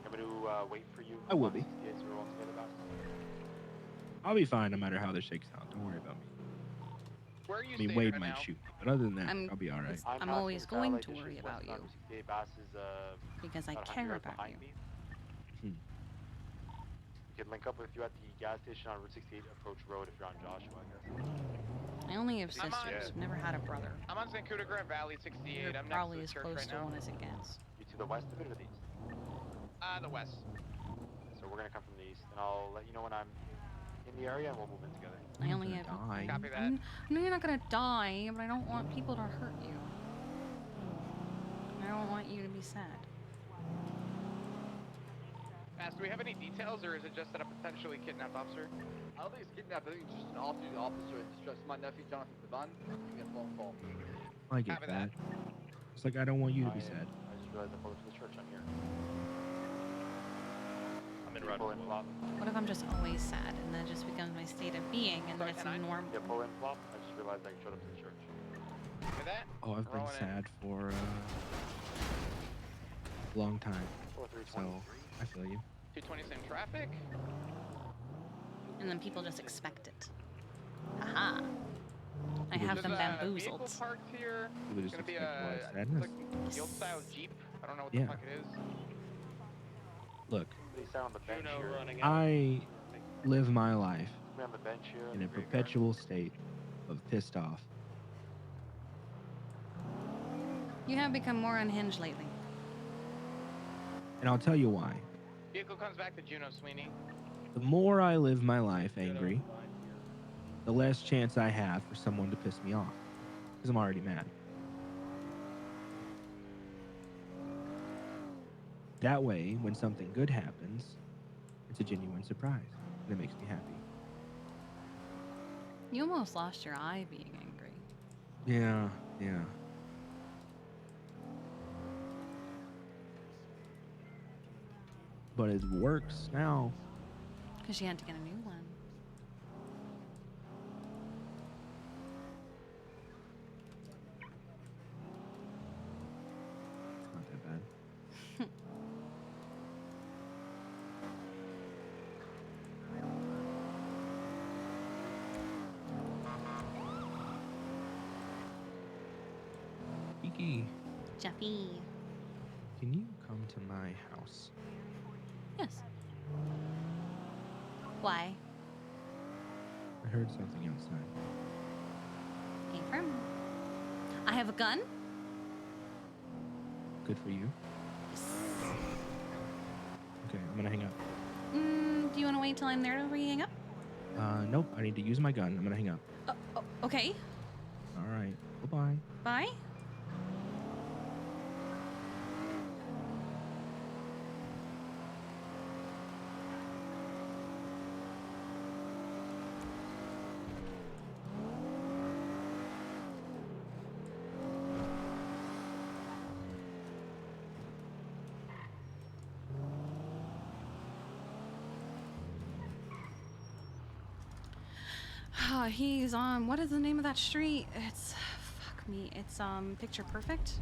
I'm gonna wait for you. I will be. 68 so we're all together, guys. I'll be fine no matter how this shakes out. Don't worry about me. Where are you I mean, staying Wade right might now? shoot me, but other than that, I'm- I'll be all right. I'm passing always Skylight going to Dishes worry west about on you. Route 68. Bass is because I about 100 care yards about behind you. me. Hmm. We could link up with you at the gas station on Route 68 Approach Road if you're on Joshua, I guess. I only have I'm on- sisters. I've never had a brother. I'm on St. Coup de Grace Valley 68. You're I'm next to probably the as church close right to now. one as it gets. You to the west of it or the east? The west. So we're gonna come from the east, and I'll let you know when I'm in the area, and we'll move in together. I only have. Die. Copy that. I know you're not gonna die, but I don't want people to hurt you. I don't want you to be sad. Ask, do we have any details, or is it just that a potentially kidnapped officer? I don't think it's kidnapped. I think it's just an off-duty officer in distress. My nephew, Jonathan Devon, gave me a phone call. I get Copy that. It's like I don't want you to be sad. I just realized I pulled up to the church on here. I'm in Pull route in flop. What if I'm just always sad and that just becomes my state of being and that's normal? Yeah, pull in flop. I just realized I showed up to the church. Look at that. Oh, I've been Rolling in. sad for a long time. 4323. So I feel you. 220 same traffic. and then people just expect it. Haha. I have them Vehicle bamboozled. parked here. People It's just gonna be expect more a sadness. yield style Jeep. I don't know what Yeah. the fuck it is. Look, They sat on the bench Juno here. running out. I live my life We on the bench here in the a graveyard. perpetual state of pissed off. You have become more unhinged lately. And I'll tell you why. Vehicle comes back to Juno, Sweeney. The more I live my life angry, the less chance I have for someone to piss me off. Because I'm already mad. That way, when something good happens, it's a genuine surprise. And it makes me happy. You almost lost your eye being angry. Yeah, yeah. But it works now. Because you had to get a new one. It's not that bad. Kiki, Jeffy. can you come to my house? Yes. Why? I heard something outside. Affirm. I have a gun. Good for you. Okay, I'm gonna hang up. Do you want to wait till I'm there to hang up? Nope, I need to use my gun. I'm gonna hang up. Okay. All right, bye-bye. Bye. He's on, what is the name of that street? It's, fuck me, it's Picture Perfect.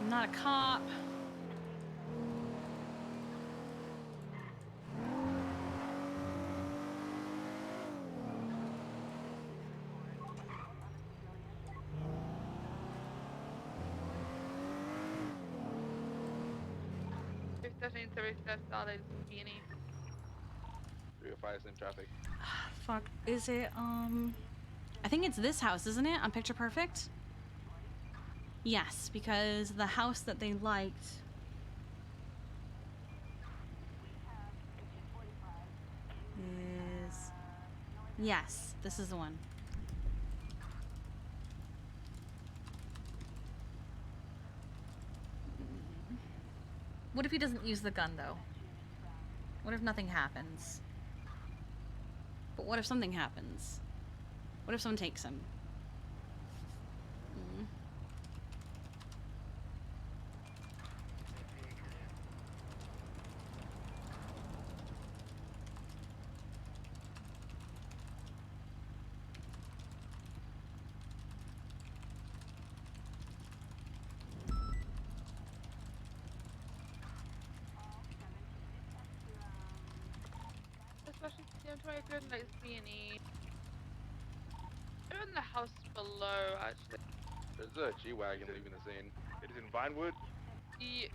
I'm not a cop. Peony. 305 is in traffic. Fuck, is it, I think it's this house, isn't it? On Picture Perfect? Yes, because the house that they liked. Is. Yes, this is the one. What if he doesn't use the gun, though? What if nothing happens? But what if something happens? What if someone takes him? Especially I'm trying to go to like Peony. They're in the house below, actually. There's a G-Wagon leaving the scene. It is in Vinewood.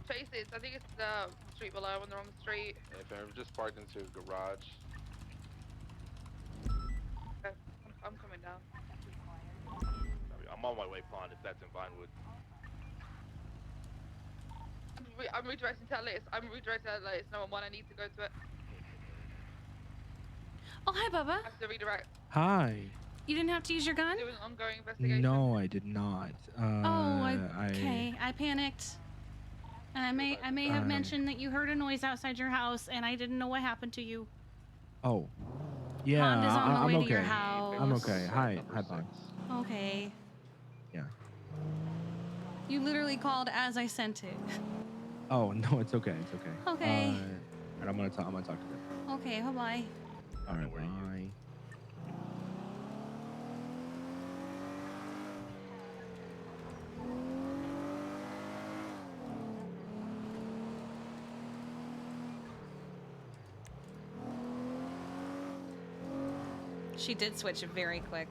Tracy, I think it's the street below on the wrong street. If I'm just parked into a garage. Okay, I'm coming down. I'm on my way, Pond, if that's in Vinewood. I'm redirecting to Atlas. I'm redirecting to Atlas. No one, I need to go to it. Oh, hi, Bubba. I have to redirect. Hi. You didn't have to use your gun? Do an ongoing investigation. No, I did not. Okay. I panicked. And I may have mentioned that you heard a noise outside your house, and I didn't know what happened to you. Oh. Yeah, Pond is on the I'm way okay. to your house. I'm okay. Hi, Pond. Okay. Yeah. You literally called as I sent it. Oh no, it's okay. It's okay. Okay. And I'm gonna talk to them. Okay. Bye bye. All right. Bye. She did switch very quick.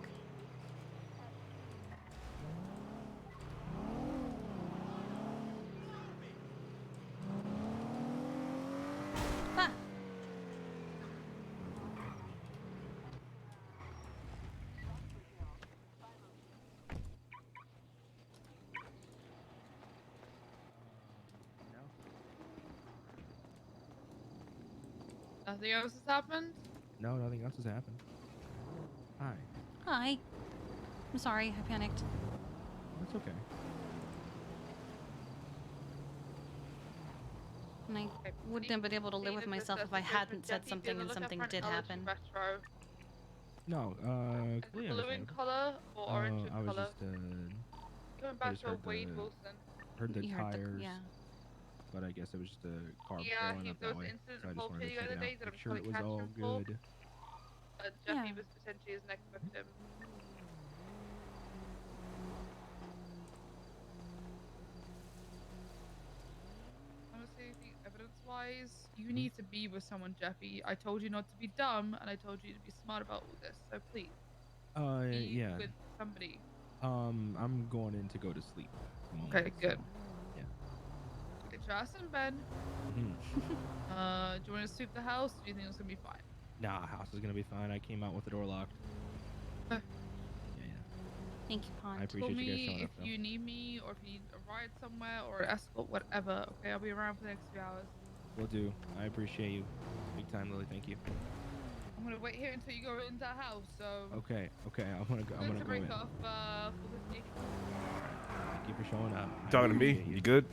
Ah. Nothing else has happened? No, nothing else has happened. Hi. Hi. I'm sorry, I panicked. That's okay. And I wouldn't have been able to live with myself if I hadn't said something and something did happen. Retro. No, completely Blue in understandable. colour or orange in I was colour? just Going I back just to heard Wade the Wilson. heard the You heard the- tires. yeah. But I guess it was just a car Yeah, blowing up there that was way. an incident So I just involved wanted to here check the it other out, day that I'm make sure trying it to was catch all him for. good. Jeffy was potentially his next victim. Honestly, evidence-wise, you need to be with someone, Jeffy. I told you not to be dumb, and I told you to be smart about all this. So please, be Yeah. with somebody. I'm going in to go to sleep. at the moment, Okay, good. so, yeah. Get your ass in bed. Mhm. Do you want to sweep the house? Or do you think it's gonna be fine? Nah, house is gonna be fine. I came out with the door locked. Okay. Yeah. Thank you, Pond. I appreciate Call you guys me showing if up, though. you need me, or if you need a ride somewhere, or an escort, whatever. Okay, I'll be around for the next few hours. Will do. I appreciate you. Big time, Lily. Thank you. I'm gonna wait here until you go into the house. So. Okay. I'm gonna go. I'm Good gonna to go break in. off 450. Thank you for showing up. You talking to me? appreciate You good?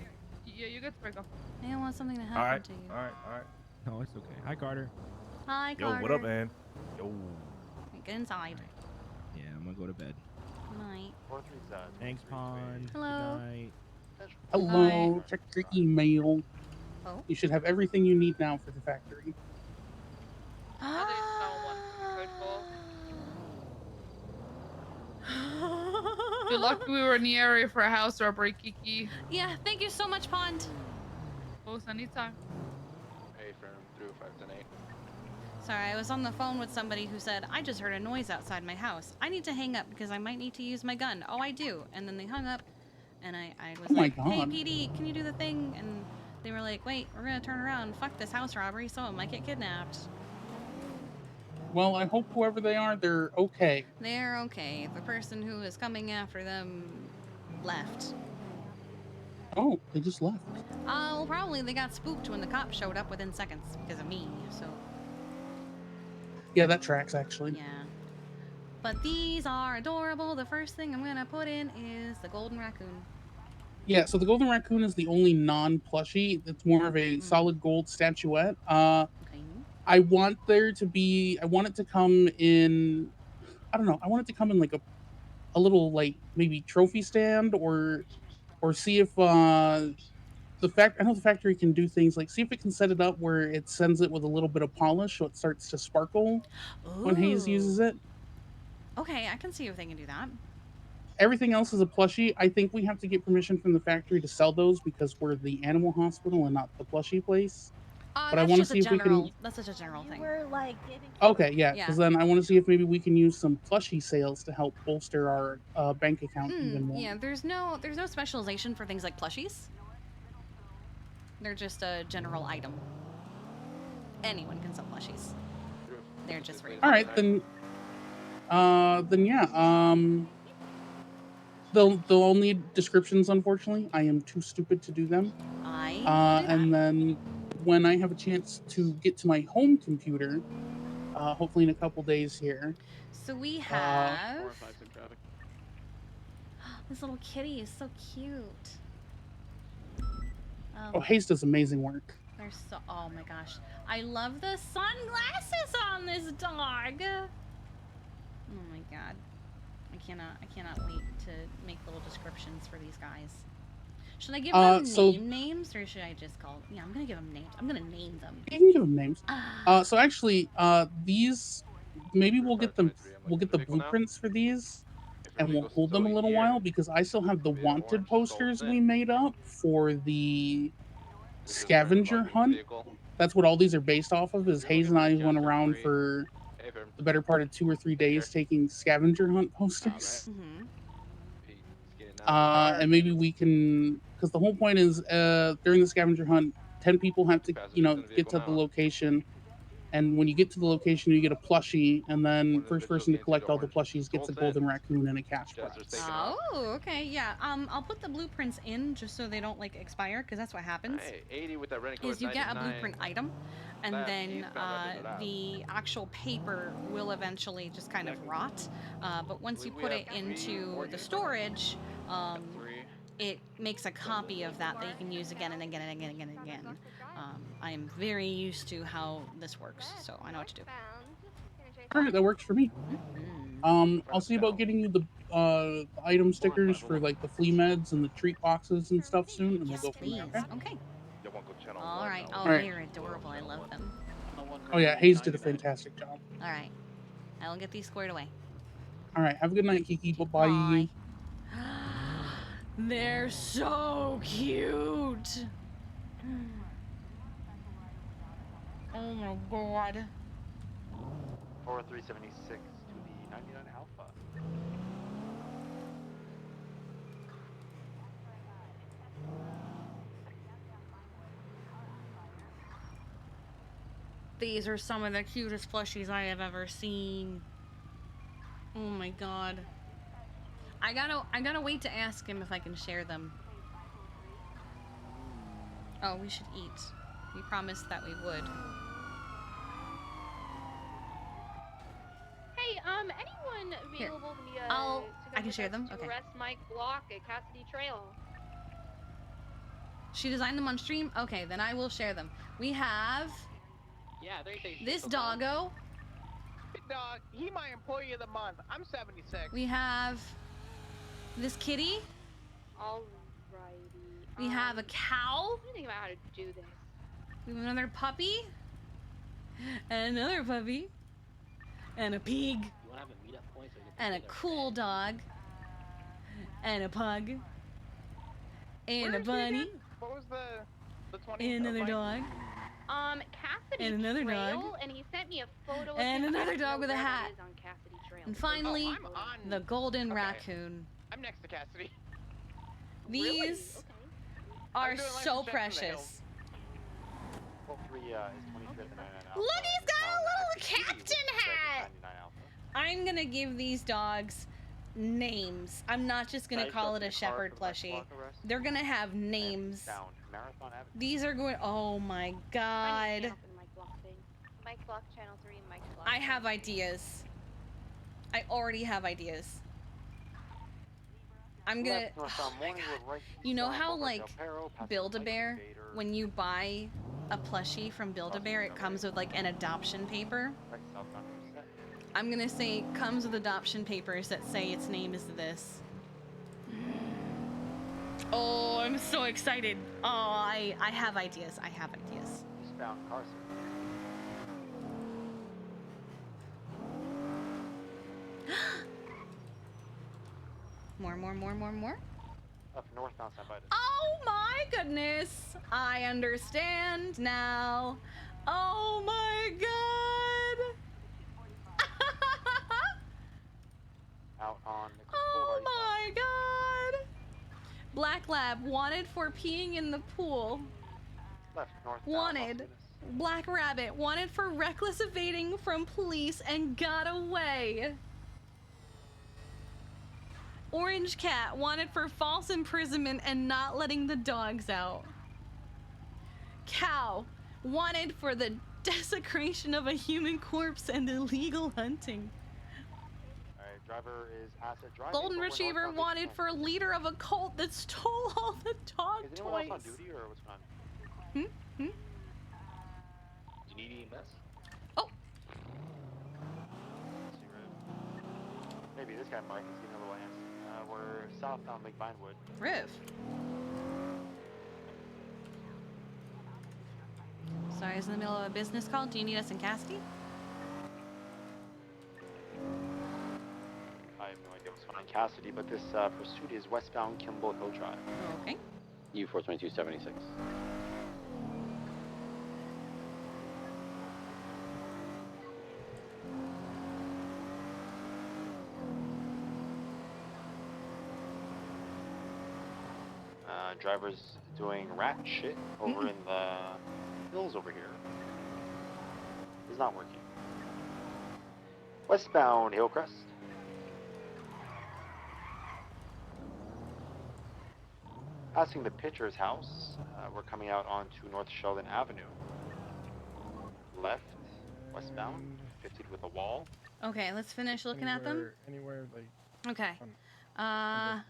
Yeah, you're good to break off. I don't want something to All happen right. to you. All right. All right. No, it's okay. Hi, Carter. Hi, Yo, Carter. what up, man? Yo. Get inside. Yeah, I'm gonna go to bed. Good night. Thanks, Pond. Hello. Good night. Hello, check your email. Oh. You should have everything you need now for the factory. I didn't know what to code for. You're lucky we were in the area for a house robbery, Kiki. Yeah, thank you so much, Pond. Of course, anytime. Hey, from 305 Sorry, I was on the phone with somebody who said, I just heard a noise outside my house. I need to hang up because I might need to use my gun. Oh, I do. And then they hung up, and I was Oh my like, hey, God. PD, can you do the thing? And they were like, wait, we're going to turn around. Fuck this house robbery. Someone might get kidnapped. Well, I hope whoever they are, they're okay. They're okay. The person who is coming after them left. Oh, they just left. Well, probably they got spooked when the cops showed up within seconds because of me, so. Yeah, that tracks, actually. Yeah. But these are adorable. The first thing I'm going to put in is the golden raccoon. Yeah, so the golden raccoon is the only non-plushie. It's more of a solid gold statuette. I want there to be. I want it to come in. I don't know. I want it to come in like a little like maybe trophy stand or see if I know the factory can do things like see if it can set it up where it sends it with a little bit of polish so it starts to sparkle when Hayes uses it. Okay, I can see if they can do that. Everything else is a plushie. I think we have to get permission from the factory to sell those because we're the animal hospital and not the plushie place. But I That's want to just see a if we general. can. That's such a general thing. We're like getting. Okay, yeah, Yeah. because then I want to see if maybe we can use some plushie sales to help bolster our bank account even more. Yeah, there's no specialization for things like plushies. They're just a general item. Anyone can sell plushies. They're just very All right, then yeah. They'll all need descriptions. Unfortunately, I am too stupid to do them. And then when I have a chance to get to my home computer, hopefully in a couple days here. So we have this little kitty is so cute. Oh, Hayes does amazing work. They're so. Oh my gosh, I love the sunglasses on this dog. Oh my god, I cannot wait to make little descriptions for these guys. Should I give them names or should I just call? Yeah, I'm gonna give them names. I'm gonna name them. You can give them names. So actually, these maybe we'll get the blueprints for these, and we'll hold them a little while because I still have the wanted posters we made up for the scavenger hunt. That's what all these are based off of. Is Hayes and I went around for the better part of 2 or 3 days taking scavenger hunt posters. Mm-hmm. And maybe we can, because the whole point is during the scavenger hunt, 10 people have to, get to the location. And when you get to the location, you get a plushie, and then first person to collect all the plushies gets a golden raccoon and a cash prize. Oh, okay, yeah. I'll put the blueprints in just so they don't like expire, because that's what happens. Hey, 80 with that running code. Is you get a 99. blueprint item, and That then eastbound, I figured it out. the actual paper will eventually just kind of rot. But once you put it into the storage, it makes a copy of that that you can use again and again and again and again and again. I am very used to how this works, so I know what to do. All right, that works for me. I'll see about getting you the item stickers for like the flea meds and the treat boxes and stuff soon, and we'll go from there. Okay. All right. Oh, Alright. they're adorable. I love them. Oh yeah, Hayes did a fantastic job. All right. I will get these squared away. All right, have a good night, Kiki. Bye. They're so cute. Oh my god. 4376 to the 99 Alpha. These are some of the cutest plushies I have ever seen. Oh my god. I gotta wait to ask him if I can share them. Oh, we should eat. We promised that we would. Hey, anyone available to me? I can share them? To Okay. arrest Mike Block at Cassidy Trail. She designed them on stream? Okay, then I will share them. We have Yeah, this doggo. Big dog, he my employee of the month. I'm 76. We have this kitty. Alrighty. We have a cow. What do you think about how to do this? We have another puppy. And another puppy. And a pig. You wanna have a meetup point so we can And a cool dog. And a pug. And Where a is she bunny. again? What was the 20? And another dog. Cassidy And another Trail, dog. and he sent me a photo of And him. I another don't know dog with a where that hat. is on Cassidy Trail. And finally, I'm on. the golden Okay. raccoon. I'm next to Cassidy. These I'm are doing license so checks in the precious. 43 is 23 at the 99 Alpha. Look, he's got a little captain hat. I'm gonna give these dogs names. I'm not just gonna call it a shepherd plushie. They're gonna have names. These are going. Oh my god. Mike Block Channel 3, Mike Block. I have ideas. I already have ideas. I'm gonna. Oh my god. You know how like Build-A-Bear, when you buy a plushie from Build-A-Bear, it comes with like an adoption paper. I'm gonna say it comes with adoption papers that say its name is this. Oh, I'm so excited. Oh, I have ideas. I have ideas. Eastbound Carson. More. Up northbound, stand by. Oh my goodness! I understand now. Oh my god! Out on the Oh my god! Black Lab wanted for peeing in the pool. Left northbound. Wanted. Black Rabbit wanted for reckless evading from police and got away. Orange Cat wanted for false imprisonment and not letting the dogs out. Cow wanted for the desecration of a human corpse and illegal hunting. Alright, driver is asset driving. Golden Retriever wanted for leader of a cult that stole all the dog Is anyone else on toys. duty or what's going on? Do you need EMS? Maybe this guy might. He's getting a little antsy. We're southbound Lake Vinewood. Riv. Sorry, I was in the middle of a business call. Do you need us in Cassidy? I have no idea what's going on in Cassidy, but this pursuit is westbound Kimball Hill Drive. Okay. U42276. Driver's doing rat shit over in the hills over here. It's not working. Westbound Hillcrest. Passing the pitcher's house, we're coming out onto North Sheldon Avenue. Left, westbound, 50 with a wall. Okay, let's finish looking at them. Anywhere like. Okay. Right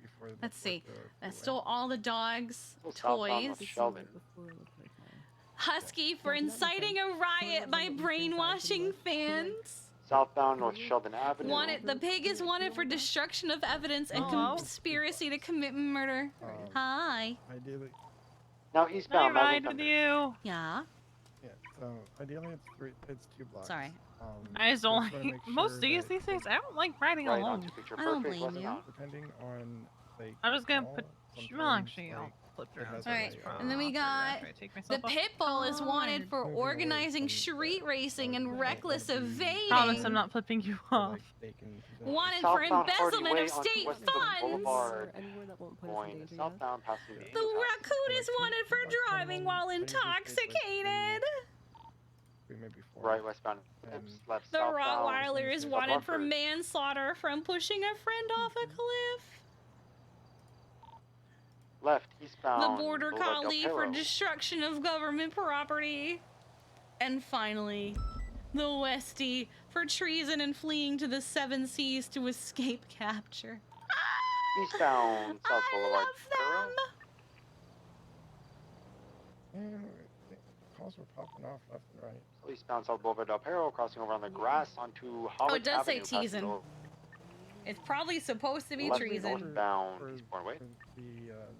before the Let's see. I freeway. stole all the dogs' Southbound North toys. Sheldon. Husky for inciting a riot by brainwashing fans. Southbound North Sheldon Avenue. The pig is wanted for destruction of evidence and conspiracy to commit murder. Hi. Ideally. Now eastbound. I ride with you. Yeah. Yeah. So ideally, it's 2 blocks. Sorry. I just don't just wanna like make most sure days that these days. I don't like riding Right alone. onto Picture I don't Perfect, blame you. westbound. Depending on like. I was gonna all, put. Well, sometimes, actually, like, I'll flip it around. has All a, right, like, and then we got the pit bull is wanted for moving away organizing from street racing and reckless evading. Promise I'm not flipping you off. Wanted for Southbound Hardy embezzlement Way of onto state Westwood funds. Boulevard. Going southbound, passing the The raccoon is wanted for driving while intoxicated. Right westbound. Left The southbound. Rottweiler is wanted for manslaughter from pushing a friend off a cliff. Left eastbound. The Border Boulevard Del Collie for Perro. destruction of government property. And finally, the Westie for treason and fleeing to the 7 seas to escape capture. Eastbound South Boulevard. Perro. Calls were popping off left and right. So eastbound South Boulevard Del Perro, crossing over on the grass onto Hollis it does say Avenue, passing teasing. the It's probably supposed to be left treason. northbound Eastbourne Way. The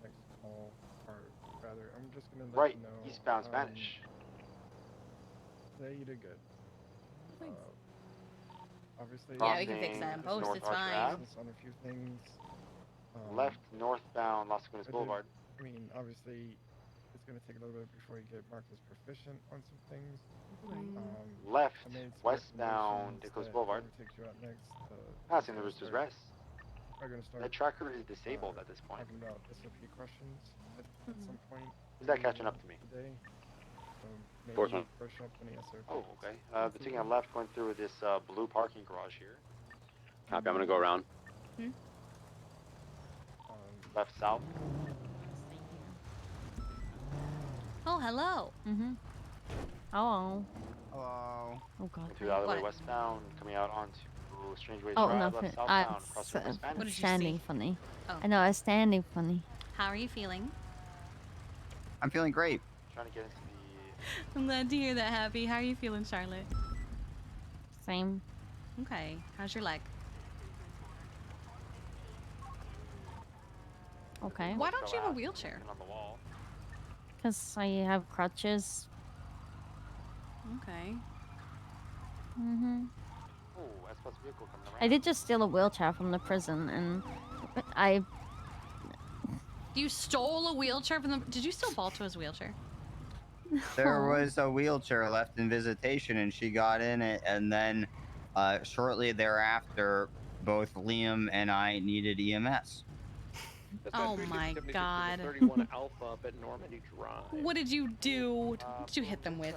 next mall, or rather, I'm just gonna let Right you know. eastbound Spanish. Yeah, you did good. Obviously. Yeah, we can fix that in post. North It's Archer fine. Ave. On a few things. Left northbound Las Lagunas Boulevard. I mean, obviously, it's gonna take a little bit before you get marked as proficient on some things. Left I made some westbound recommendations Nicholas that Boulevard. whoever takes you out next, Passing the are Roosters gonna Rest. Are gonna start. The tracker is disabled at this point. Talking about SOP questions at some point. Is that catching up to me? Today. So maybe Fourth one. brush up any SOP. Oh, okay. The taking on left, going through this blue parking garage here. Copy, I'm gonna go around. Left south. Oh, hello. Mm-hmm. Hello. Hello. Oh God. Through the other way What? westbound, coming out onto Strange Ways Oh, Drive, nothing. left southbound, crossing over What Spanish. did you Standing see? funny. Oh. I know, I was standing funny. How are you feeling? I'm feeling great. Trying to get into the I'm glad to hear that, Happy. How are you feeling, Charlotte? Same. Okay. How's your leg? Okay. Why don't you have a wheelchair? on the wall. Because I have crutches. Okay. Mm-hmm. Oh, S-Bus vehicle coming around. I did just steal a wheelchair from the prison, and I... You stole a wheelchair from the... Did you steal Balto's wheelchair? There was a wheelchair left in visitation, and she got in it, and then shortly thereafter, both Liam and I needed EMS. Oh my God. 31 Alpha up at Normandy Drive. What did you do? What did you hit them with?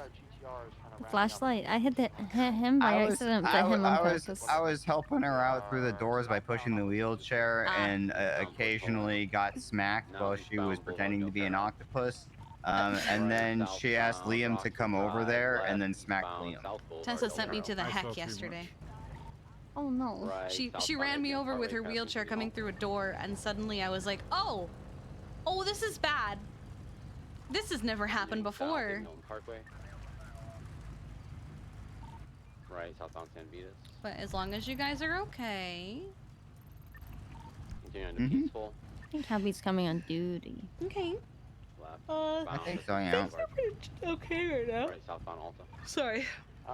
Flashlight. I hit him by accident, but him on purpose. I was helping her out through the doors by pushing the wheelchair, and occasionally got smacked while she was pretending to be an octopus. And then she asked Liam to come over there, and then smacked Liam. Tessa sent me to the heck yesterday. Oh no. She ran me over with her wheelchair coming through a door, and suddenly I was like, oh, this is bad. This has never happened before. Parkway. Right, southbound San Vitas. But as long as you guys are okay. Continuing to peaceful. I think Happy's coming on duty. Okay. Left. I think so, yeah. Okay right now. Right, southbound Alta. Sorry.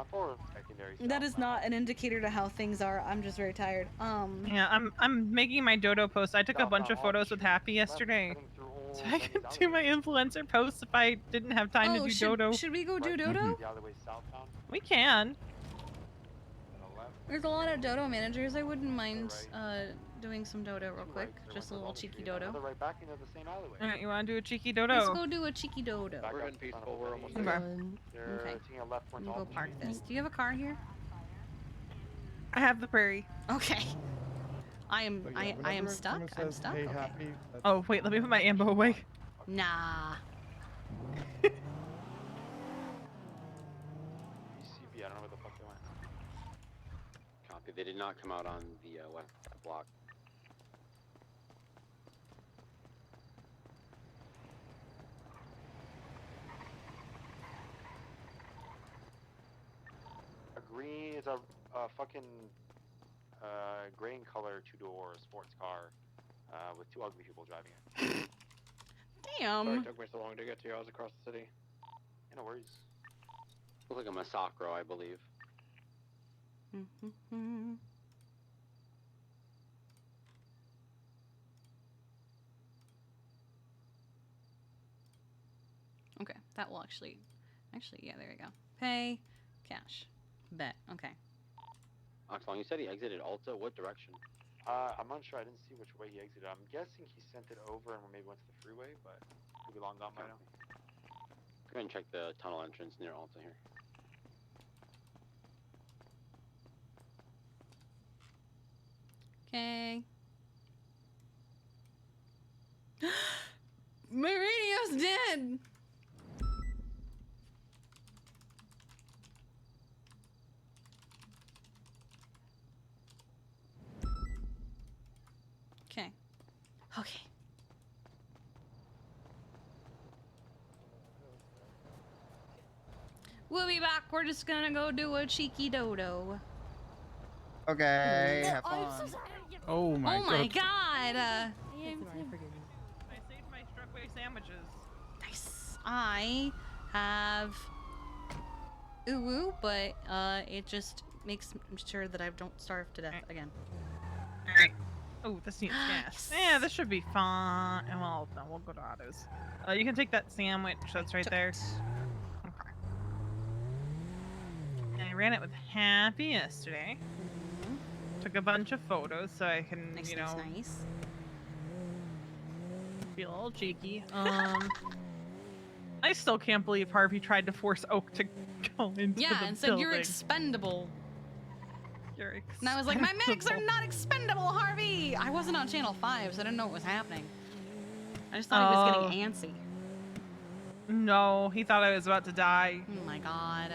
Forward secondary. That is not an indicator to how things are. I'm just very tired. Yeah, I'm making my dodo post. I took a bunch of photos with Happy yesterday, so I could do my influencer posts if I didn't have time to do dodo. Should we go do dodo? We can. There's a lot of dodo managers. I wouldn't mind doing some dodo real quick. Just a little cheeky dodo. Another right back into the same alleyway. All right, you want to do a cheeky dodo? Let's go do a cheeky dodo. Back We're up in in front peaceful. of We're the almost main there. road. They're Okay. taking a left Let onto me go Alton park Street. this. Do you have a car here? I have the prairie. Okay. I am But yeah, I am whenever stuck. someone I'm says, stuck. "Hey, Okay. happy," that's- Oh wait, let me put my ambo away. Nah. UCB, I don't know where the fuck they went. Copy. They did not come out on the west block. A green is a fucking gray in color two-door sports car with two ugly people driving it. Damn. Sorry it took me so long to get to you. I was across the city. Yeah, no worries. Looks like a Masacro, I believe. Okay, that will actually, yeah, there you go. Pay, cash, bet. Okay. Oxlong, you said he exited Alta. What direction? I'm unsure. I didn't see which way he exited. I'm guessing he sent it over and maybe went to the freeway, but could be long gone by now. Go ahead and check the tunnel entrance near Alta here. Okay. My radio's dead. Okay. Okay. We'll be back. We're just gonna go do a cheeky dodo. Okay, have fun. Oh my Oh my god. I saved my Struckway sandwiches. Nice. I have uwu, but it just makes sure that I don't starve to death again. Alright. Oh, this needs gas. Yeah, this should be fun. And well, no, we'll go to autos. You can take that sandwich that's right there. Okay. And I ran it with Happy yesterday. Took a bunch of photos so I can, Nice, you know, nice. be a little cheeky. I still can't believe Harvey tried to force Oak to go into the Yeah, and said you're building. expendable. You're And I was like, my medics are expendable. not expendable, Harvey! I wasn't on channel 5, so I didn't know what was happening. I just thought he was getting antsy. No, he thought I was about to die. Oh my god.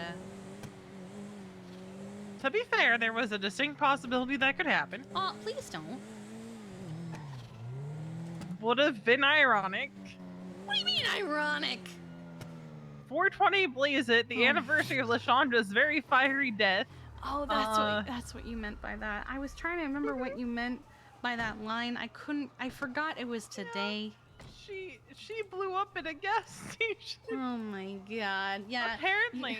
To be fair, there was a distinct possibility that could happen. Oh, please don't. Would have been ironic. What do you mean ironic? 420 Blaze It, the anniversary of Lashandra's very fiery death. Oh, that's what you meant by that. I was trying to remember what you meant by that line. I forgot it was today. She blew up at a gas station. Oh my god. Yeah. Apparently.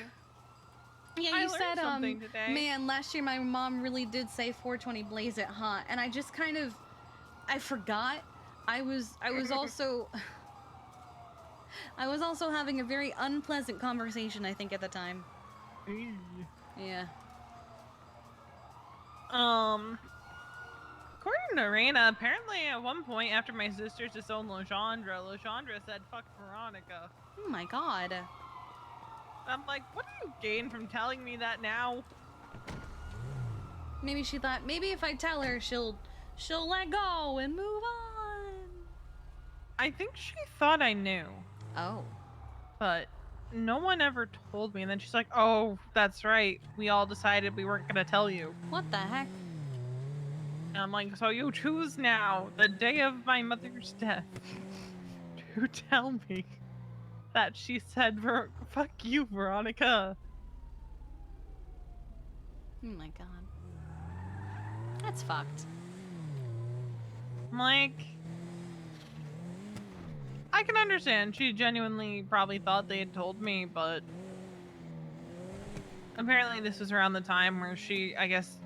Yeah, I you learned said, something today. man, last year my mom really did say 420 Blaze It, huh? And I just kind of, I forgot. I was also, I was also having a very unpleasant conversation, I think, at the time. Yeah. According to Reina, apparently at one point after my sisters disowned Lashandra said, "Fuck Veronica." Oh my god. I'm like, what do you gain from telling me that now? Maybe she thought, maybe if I tell her, she'll let go and move on. I think she thought I knew. Oh. But no one ever told me. And then she's like, oh, that's right. We all decided we weren't going to tell you. What the heck? And I'm like, so you choose now, the day of my mother's death, to tell me that she said, fuck you, Veronica. Oh my god. That's fucked. I'm like, I can understand. She genuinely probably thought they had told me, but apparently this was around the time where she, I guess,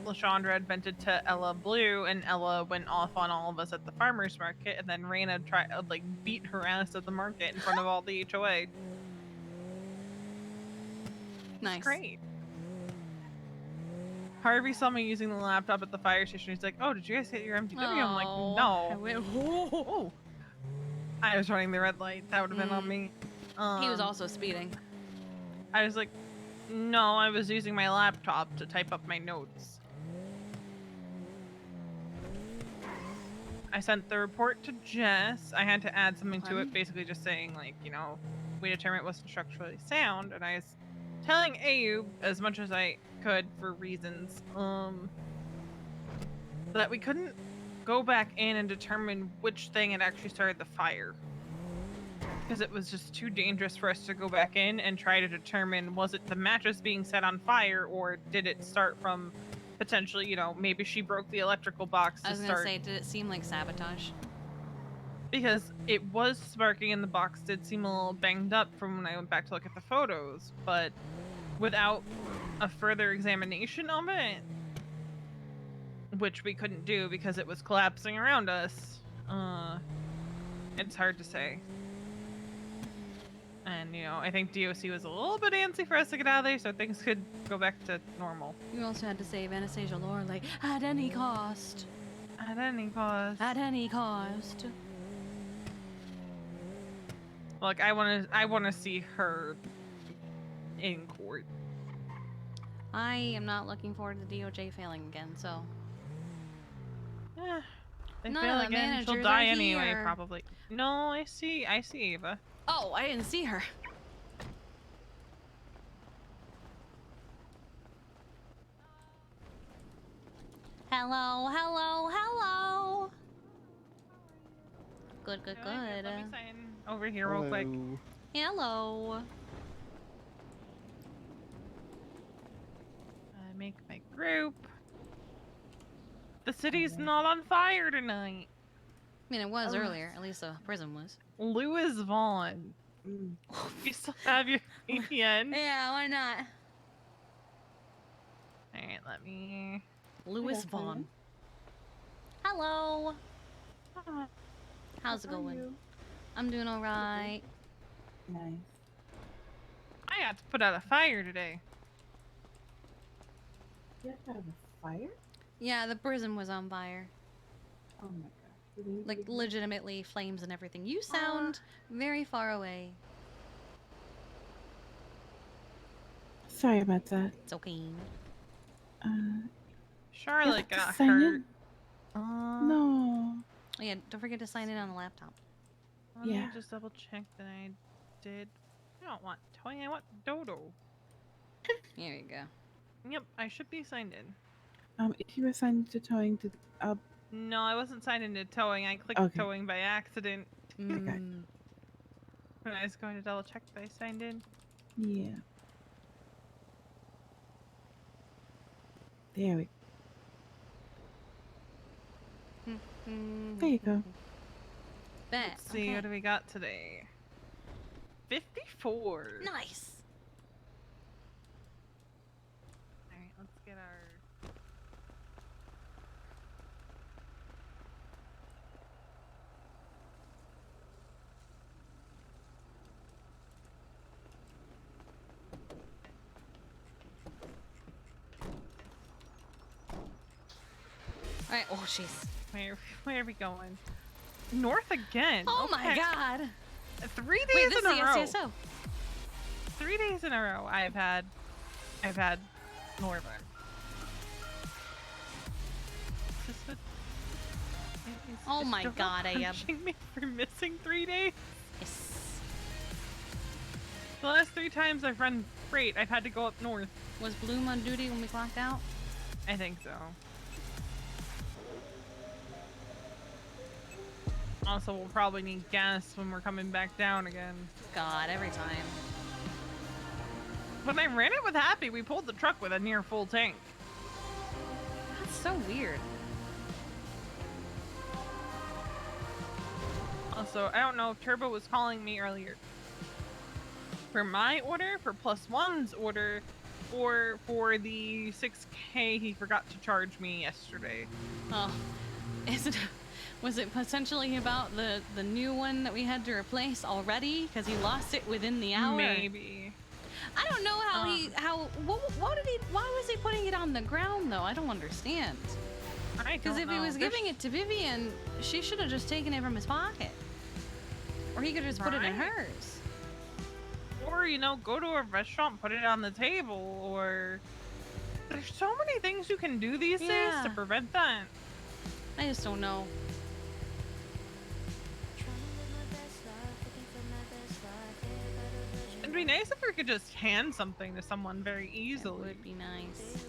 Lashandra had vented to Ella Blue, and Ella went off on all of us at the farmer's market, and then Reina tried, like, beat her ass at the market in front of all the HOA. Nice. It's great. Harvey saw me using the laptop at the fire station. He's like, "Oh, did you guys hit your MTW?" I'm like, Oh, "No." I went, whoa. I was running the red light. That would have been on me. He was also speeding. I was like, "No, I was using my laptop to type up my notes." I sent the report to Jess. I had to add something to it, basically just saying, like, you know, we determined it wasn't structurally sound, and I was telling Ayub as much as I could for reasons, that we couldn't go back in and determine which thing had actually started the fire. Because it was just too dangerous for us to go back in and try to determine, was it the mattress being set on fire, or did it start from potentially, you know, maybe she broke the electrical box to I was start. gonna say, did it seem like sabotage? Because it was sparking and the box did seem a little banged up from when I went back to look at the photos, but without a further examination of it, which we couldn't do because it was collapsing around us, it's hard to say. And, you know, I think DOC was a little bit antsy for us to get out of there so things could go back to normal. You also had to save Anastasia Laura, like, at any cost. At any cost. At any cost. Like, I wanna see her in court. I am not looking forward to the DOJ failing again, so. They None fail of the again, she'll managers die are anyway, here. probably. No, I see Ava. Oh, I didn't see her. Hello, hello, hello. Good, good, good. Let me sign over here real quick. Hello. Make my group. The city's not on fire tonight. I mean, it was Oh. earlier. At least the prison was. Lewis Vaughn. You still have your VPN? Yeah, why not? Alright, let me... Lewis Vaughn. Hello. How's it going? I'm doing alright. Nice. I got to put out a fire today. You have to have a fire? Yeah, the prison was on fire. Oh my god. Like, legitimately flames and everything. You sound very far away. Sorry about that. It's okay. Charlotte you have to got sign hurt. in? No. Oh, yeah, don't forget to sign in on the laptop. Let me Yeah. just double check that I did. I don't want Toy, I want Dodo. There you go. Yep, I should be signed in. If you were signed to towing to, No, I wasn't signed into towing. I clicked Okay. towing by accident. Okay. When I was going to double check that I signed in. Yeah. There we There you go. Bet. Let's see, what do we got today? 54. Nice. Alright, let's get our... Alright, oh jeez. Where are we going? North again. Oh my Okay. god. 3 days Wait, this in is a the row. SCSO. 3 days in a row. I've had Northern. Is this Oh my still god, I am. punishing me for missing 3 days? Yes. The last 3 times I've run freight, I've had to go up north. Was Bloom on duty when we clocked out? I think so. Also, we'll probably need gas when we're coming back down again. God, every time. When I ran it with Happy, we pulled the truck with a near full tank. That's so weird. Also, I don't know if Turbo was calling me earlier for my order, for +1's order, or for the 6K he forgot to charge me yesterday. Oh, was it potentially about the new one that we had to replace already? Because he lost it within the hour? Maybe. I don't know how why was he putting it on the ground though? I don't understand. Because if he was giving it to Vivian, she should have just taken it from his pocket. Or he could have just put it in hers. Or, you know, go to a restaurant, put it on the table, or... There's so many things you can do these days to prevent that. I just don't know. It'd be nice if we could just hand something to someone very easily. It would be nice.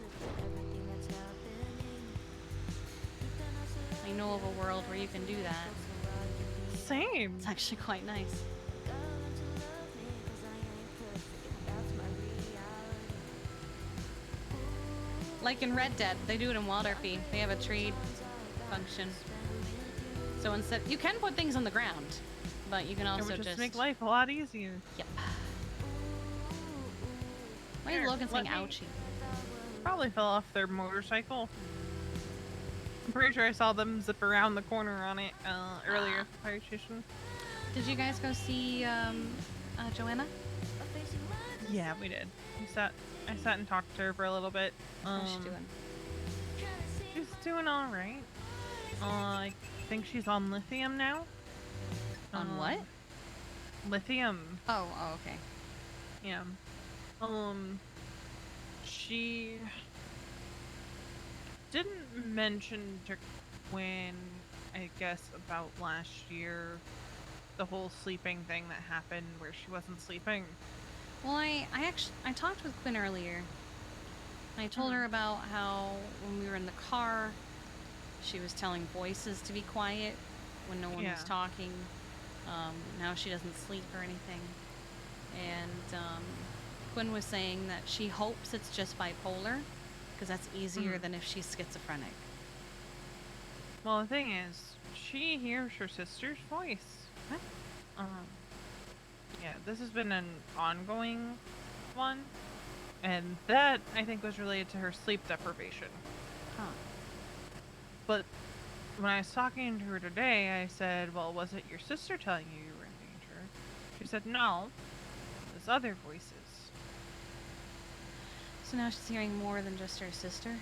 I know of a world where you can do that. Same. It's actually quite nice. Like in Red Dead, they do it in Wild RP. They have a trade function. So instead, you can put things on the ground, but you can also it would just make life a lot easier. Yep. Why is Logan saying ouchie? Probably fell off their motorcycle. I'm pretty sure I saw them zip around the corner on it earlier at the fire station. Did you guys go see Joanna? Yeah, we did. I sat and talked to her for a little bit. How's she doing? She's doing all right. I think she's on lithium now. On what? Lithium. Oh, okay. Yeah. She didn't mention to Quinn, I guess, about last year, the whole sleeping thing that happened where she wasn't sleeping. Well, I talked with Quinn earlier. I told her about how when we were in the car, she was telling voices to be quiet when no one was talking. Now she doesn't sleep or anything. And Quinn was saying that she hopes it's just bipolar, because that's easier than if she's schizophrenic. Well, the thing is, she hears her sister's voice. What? Yeah, this has been an ongoing one, and that, I think, was related to her sleep deprivation. Huh. But when I was talking to her today, I said, well, was it your sister telling you were in danger? She said, no, there's other voices. So now she's hearing more than just her sister?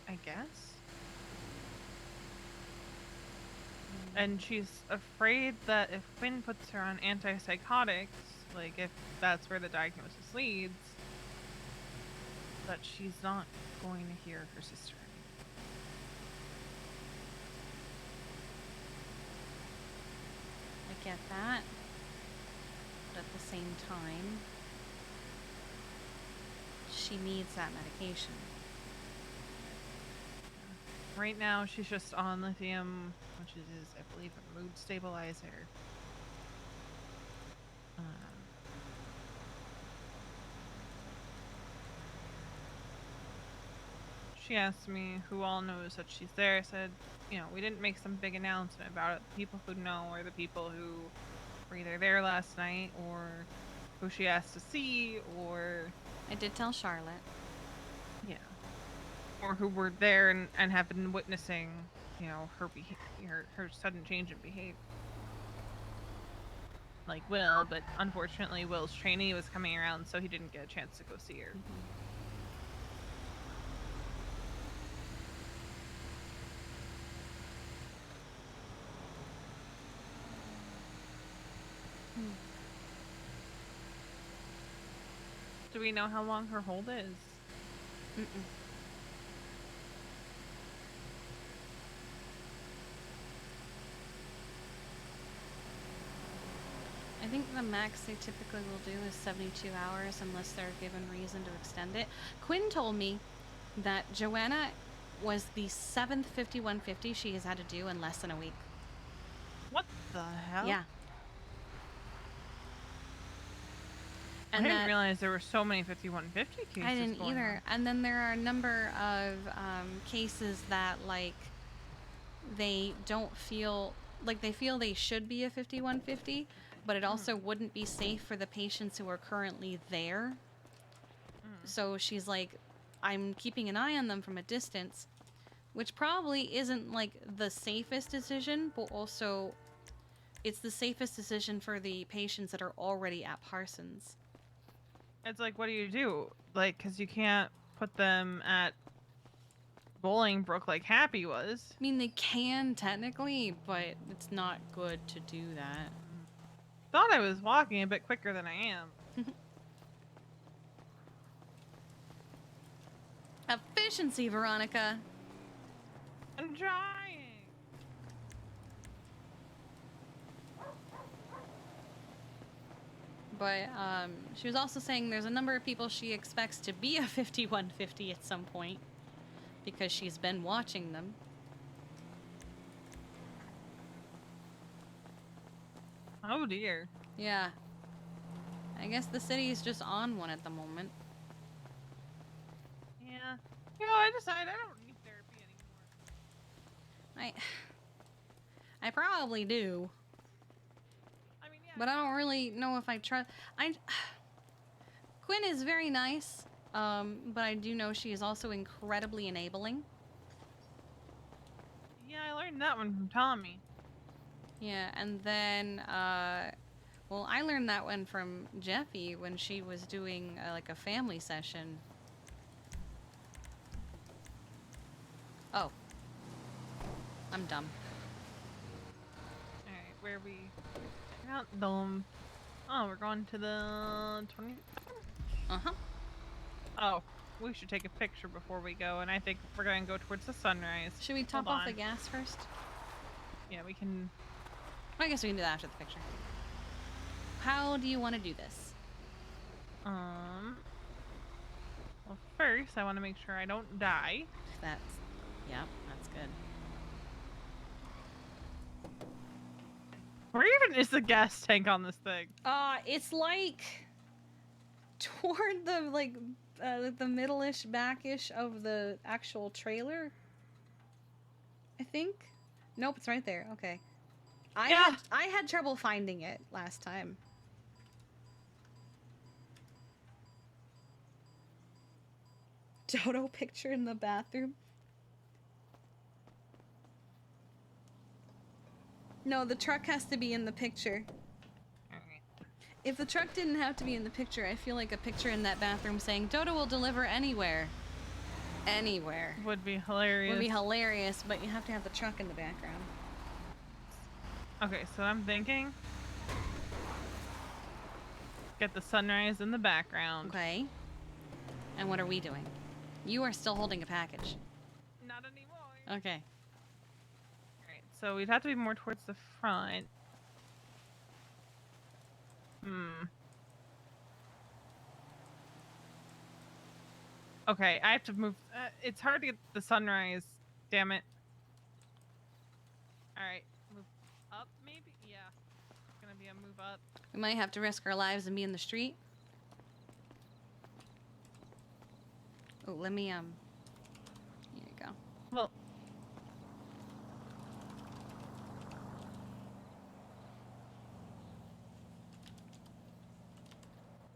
I guess. And she's afraid that if Quinn puts her on antipsychotics, like if that's where the diagnosis leads, that she's not going to hear her sister anymore. I get that. But at the same time, she needs that medication. Right now, she's just on lithium, which is, I believe, a mood stabilizer. She asked me who all knows that she's there. I said, you know, we didn't make some big announcement about it. The people who know are the people who were either there last night or who she asked to see, or... I did tell Charlotte. Yeah. Or who were there and have been witnessing, you know, her sudden change in behavior. Like Will, but unfortunately Will's trainee was coming around, so he didn't get a chance to go see her. Do we know how long her hold is? I think the max they typically will do is 72 hours unless they're given reason to extend it. Quinn told me that Joanna was the 7th 5150 she has had to do in less than a week. What the hell? Yeah. I didn't realize there were so many 5150 cases. I didn't going either. on. And then there are a number of cases that, like, they don't feel like they feel they should be a 5150, but it also wouldn't be safe for the patients who are currently there. So she's like, I'm keeping an eye on them from a distance, which probably isn't like the safest decision, but also it's the safest decision for the patients that are already at Parsons. It's like, what do you do? Like, because you can't put them at Bolingbrook like Happy was. I mean, they can technically, but it's not good to do that. Thought I was walking a bit quicker than I am. Efficiency, Veronica. I'm trying. But she was also saying there's a number of people she expects to be a 5150 at some point because she's been watching them. Oh dear. Yeah. I guess the city is just on one at the moment. Yeah. You know, I decided I don't need therapy anymore. I probably do. I mean, yeah. But I don't really know if I trust. Quinn is very nice, but I do know she is also incredibly enabling. Yeah, I learned that one from Tommy. Yeah, and then, well, I learned that one from Jeffy when she was doing like a family session. Oh. I'm dumb. Alright, where we got them. Oh, we're going to the 20. Uh-huh. Oh, we should take a picture before we go, and I think we're going to go towards the sunrise. Should we top off the gas first? Yeah, we can. I guess we can do that after the picture. How do you want to do this? Well, first, I want to make sure I don't die. Yeah, that's good. Where even is the gas tank on this thing? It's like toward the the middle-ish, back-ish of the actual trailer. I think. Nope, it's right there. Okay. I had trouble finding it last time. Dodo picture in the bathroom. No, the truck has to be in the picture. If the truck didn't have to be in the picture, I feel like a picture in that bathroom saying, Dodo will deliver anywhere. Anywhere. Would be hilarious. Would be hilarious, but you have to have the truck in the background. Okay, so I'm thinking. Get the sunrise in the background. Okay. And what are we doing? You are still holding a package. Not anymore. Okay. Alright, so we'd have to be more towards the front. Okay, I have to move. It's hard to get the sunrise. Damn it. Alright, move up maybe? Yeah. It's gonna be a move up. We might have to risk our lives and be in the street. Oh, let me, here you go. Well.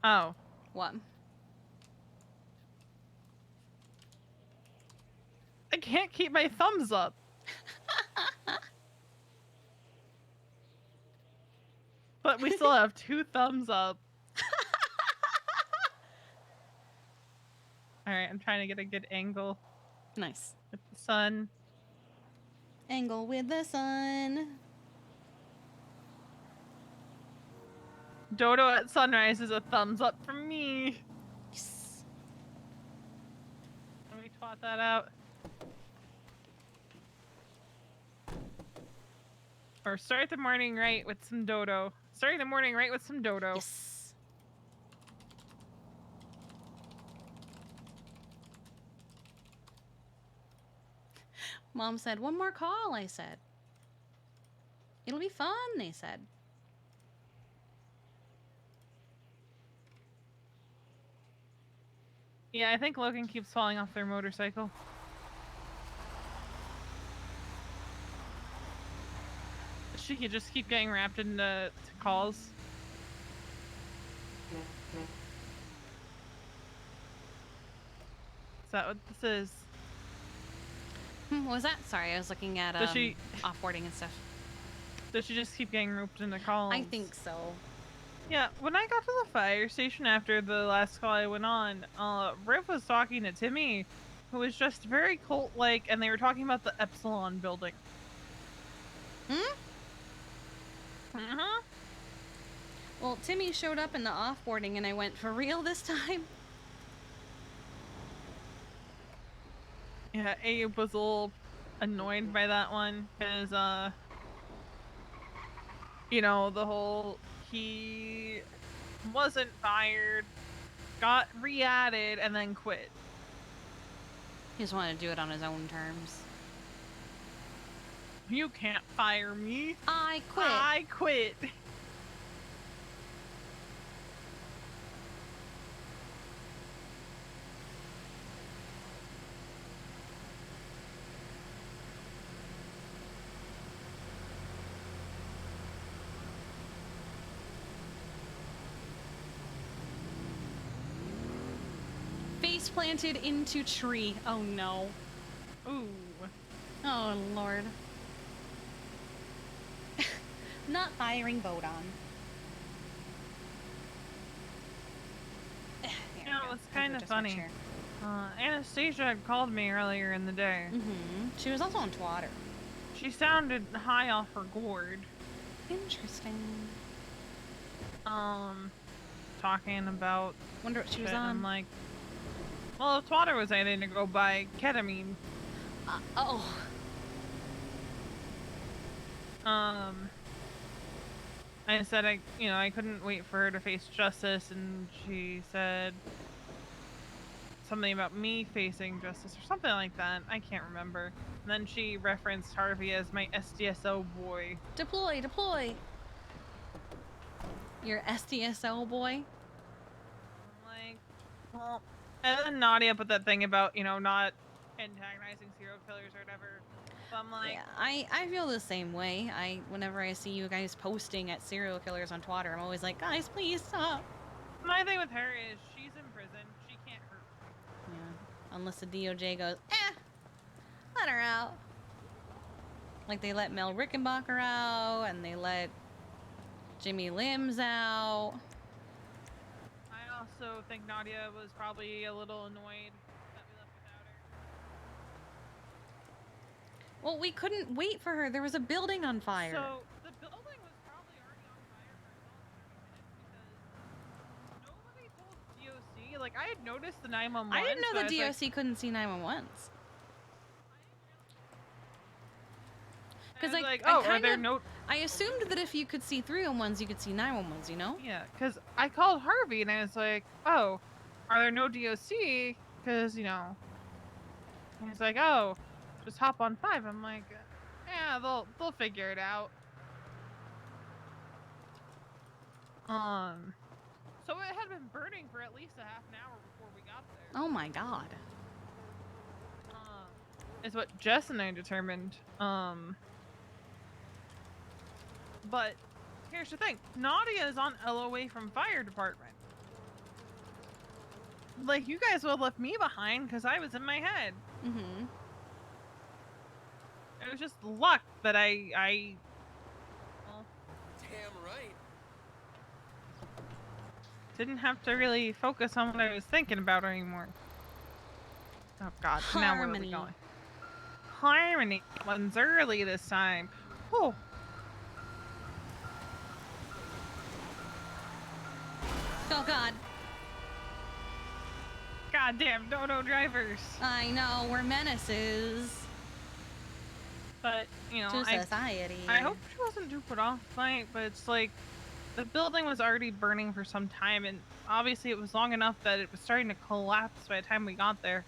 Oh. What? I can't keep my thumbs up. But we still have 2 thumbs up. Alright, I'm trying to get a good angle. Nice. With the sun. Angle with the sun. Dodo at sunrise is a thumbs up from me. Yes. Let me twat that out. Or start the morning right with some Dodo. Starting the morning right with some Dodo. Yes. Mom said, one more call, I said. It'll be fun, they said. Yeah, I think Logan keeps falling off their motorcycle. She could just keep getting wrapped into calls. Is that what this is? What was that? Sorry, I was looking at Does she... offboarding and stuff. Does she just keep getting roped into calls? I think so. Yeah, when I got to the fire station after the last call I went on, Riv was talking to Timmy, who was just very cult-like, and they were talking about the Epsilon building. Hmm? Uh-huh. Well, Timmy showed up in the offboarding and I went, for real this time? Yeah, Abe was a little annoyed by that one, because, you know, the whole, he wasn't fired, got re-added, and then quit. He just wanted to do it on his own terms. You can't fire me. I quit. I quit. Face planted into tree. Oh no. Ooh. Oh lord. Not firing Bodon. You know, it's kind of funny. Anastasia had called me earlier in the day. Mm-hmm. She was also on Twatter. She sounded high off her gourd. Interesting. Talking about. Wonder what she was shit, on. I'm like, well, if Twatter was aiming to go buy ketamine. I said I couldn't wait for her to face justice, and she said something about me facing justice or something like that. I can't remember. And then she referenced Harvey as my SDSO boy. Deploy, deploy. Your SDSO boy? Like, well, and then Nadia put that thing about, not antagonizing serial killers or whatever. So I'm like, Yeah, I feel the same way. Whenever I see you guys posting at serial killers on Twitter, I'm always like, guys, please stop. My thing with her is she's in prison. She can't hurt me. Yeah, unless the DOJ goes, let her out. Like they let Mel Rickenbacker out, and they let Jimmy Limbs out. I also think Nadia was probably a little annoyed that we left without her. Well, we couldn't wait for her. There was a building on fire. So the building was probably already on fire for about 30 minutes because nobody told DOC. Like, I had noticed the 911. I didn't know so the DOC DOC couldn't see 911s. Because I assumed that if you could see 311s, you could see 911s, you know? Yeah, because I called Harvey and I was like, oh, are there no DOC? Because, and he's like, oh, just hop on 5. I'm like, yeah, they'll figure it out. So it had been burning for at least a half an hour before we got there. Oh my god. Is what Jess and I determined. But here's the thing. Nadia is on LOA from fire department. Like, you guys would have left me behind because I was in my head. Mm-hmm. It was just luck that I well, damn right. didn't have to really focus on what I was thinking about anymore. Oh god, now where are we going? Harmony. One's early this time. Oh. Oh god. Goddamn dodo drivers. I know, we're menaces. But, to society. I hope she wasn't too put off by it, but it's like the building was already burning for some time, and obviously it was long enough that it was starting to collapse by the time we got there.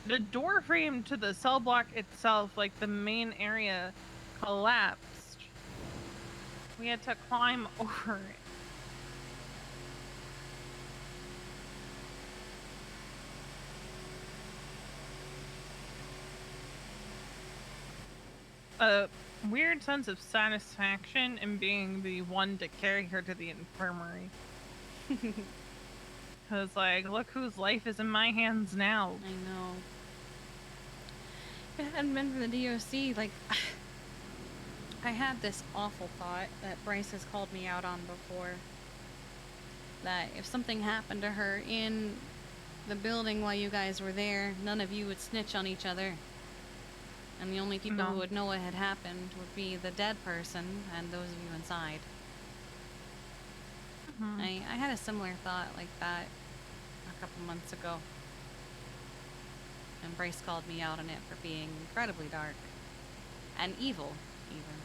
The door frame to the cell block itself, like the main area, collapsed. We had to climb over it. A weird sense of satisfaction in being the one to carry her to the infirmary. Because, like, look whose life is in my hands now. I know. If it hadn't been for the DOC, like, I had this awful thought that Bryce has called me out on before. That if something happened to her in the building while you guys were there, none of you would snitch on each other. And the only people who would know what had happened would be the dead person and those of you inside. I had a similar thought like that a couple months ago. And Bryce called me out on it for being incredibly dark. And evil, even.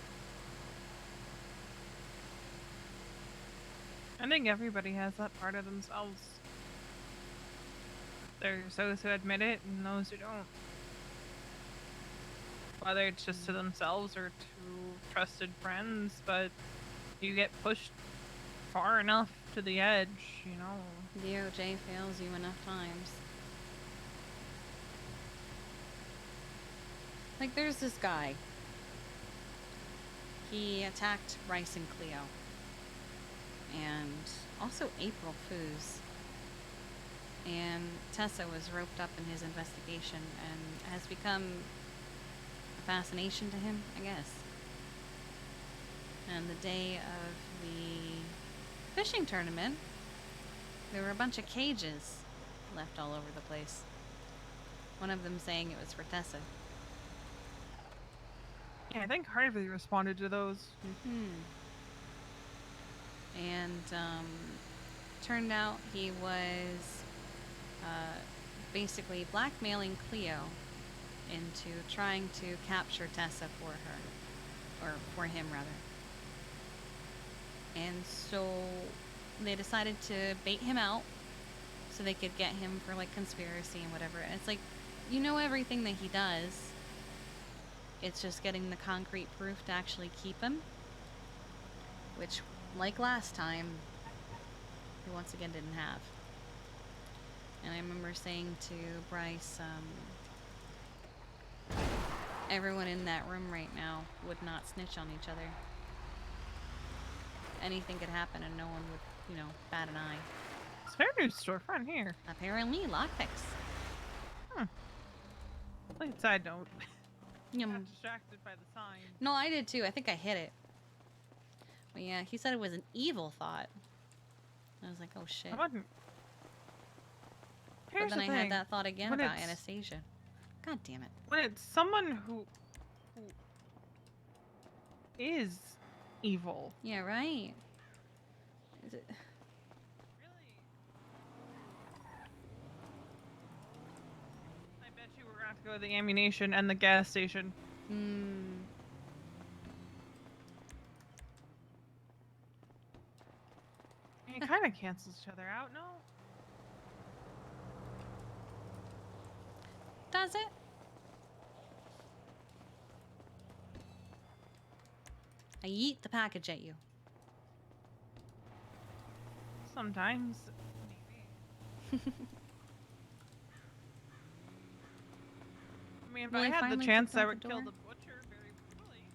I think everybody has that part of themselves. There's those who admit it and those who don't. Whether it's just to themselves or to trusted friends, but you get pushed far enough to the edge, you know. DOJ fails you enough times. Like, there's this guy. He attacked Bryce and Cleo. And also April Foos. And Tessa was roped up in his investigation and has become a fascination to him, I guess. And the day of the fishing tournament, there were a bunch of cages left all over the place. One of them saying it was for Tessa. Yeah, I think Harvey responded to those. And turned out he was basically blackmailing Cleo into trying to capture Tessa for her, or for him rather. And so they decided to bait him out so they could get him for like conspiracy and whatever. And it's like, you know everything that he does. It's just getting the concrete proof to actually keep him. Which, like last time, he once again didn't have. And I remember saying to Bryce, everyone in that room right now would not snitch on each other. Anything could happen and no one would, you know, bat an eye. It's fair news storefront here. Apparently, lockpicks. Like side note. I Yum. got distracted by the sign. No, I did too. I think I hit it. But yeah, he said it was an evil thought. I was like, oh shit. I wasn't. But then I had that thought again about Anastasia. God damn it. When it's someone who is evil. Yeah, right. Is it... I bet you we're gonna have to go to the ammunition and the gas station. It kind of cancels each other out, no? Does it? I yeet the package at you. Sometimes. Maybe. I mean, if Will I he had the finally chance, kick I out would the kill door? the butcher very brutally.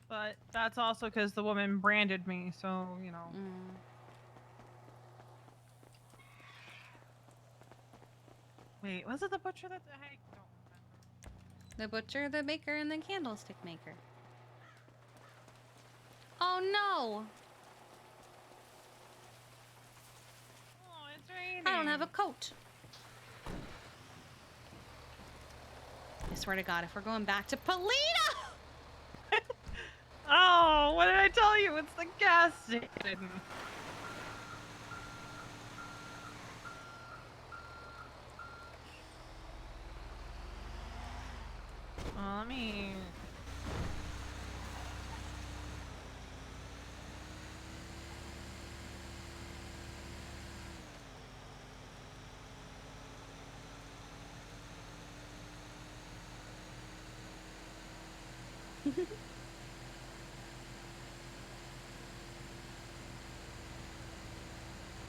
But that's also because the woman branded me, so, you know. Wait, was it the butcher that I don't remember? The butcher, the baker, and the candlestick maker. Oh no! Oh, it's raining. I don't have a coat. I swear to God, if we're going back to Polina! Oh, what did I tell you? It's the gas station. Well, let me...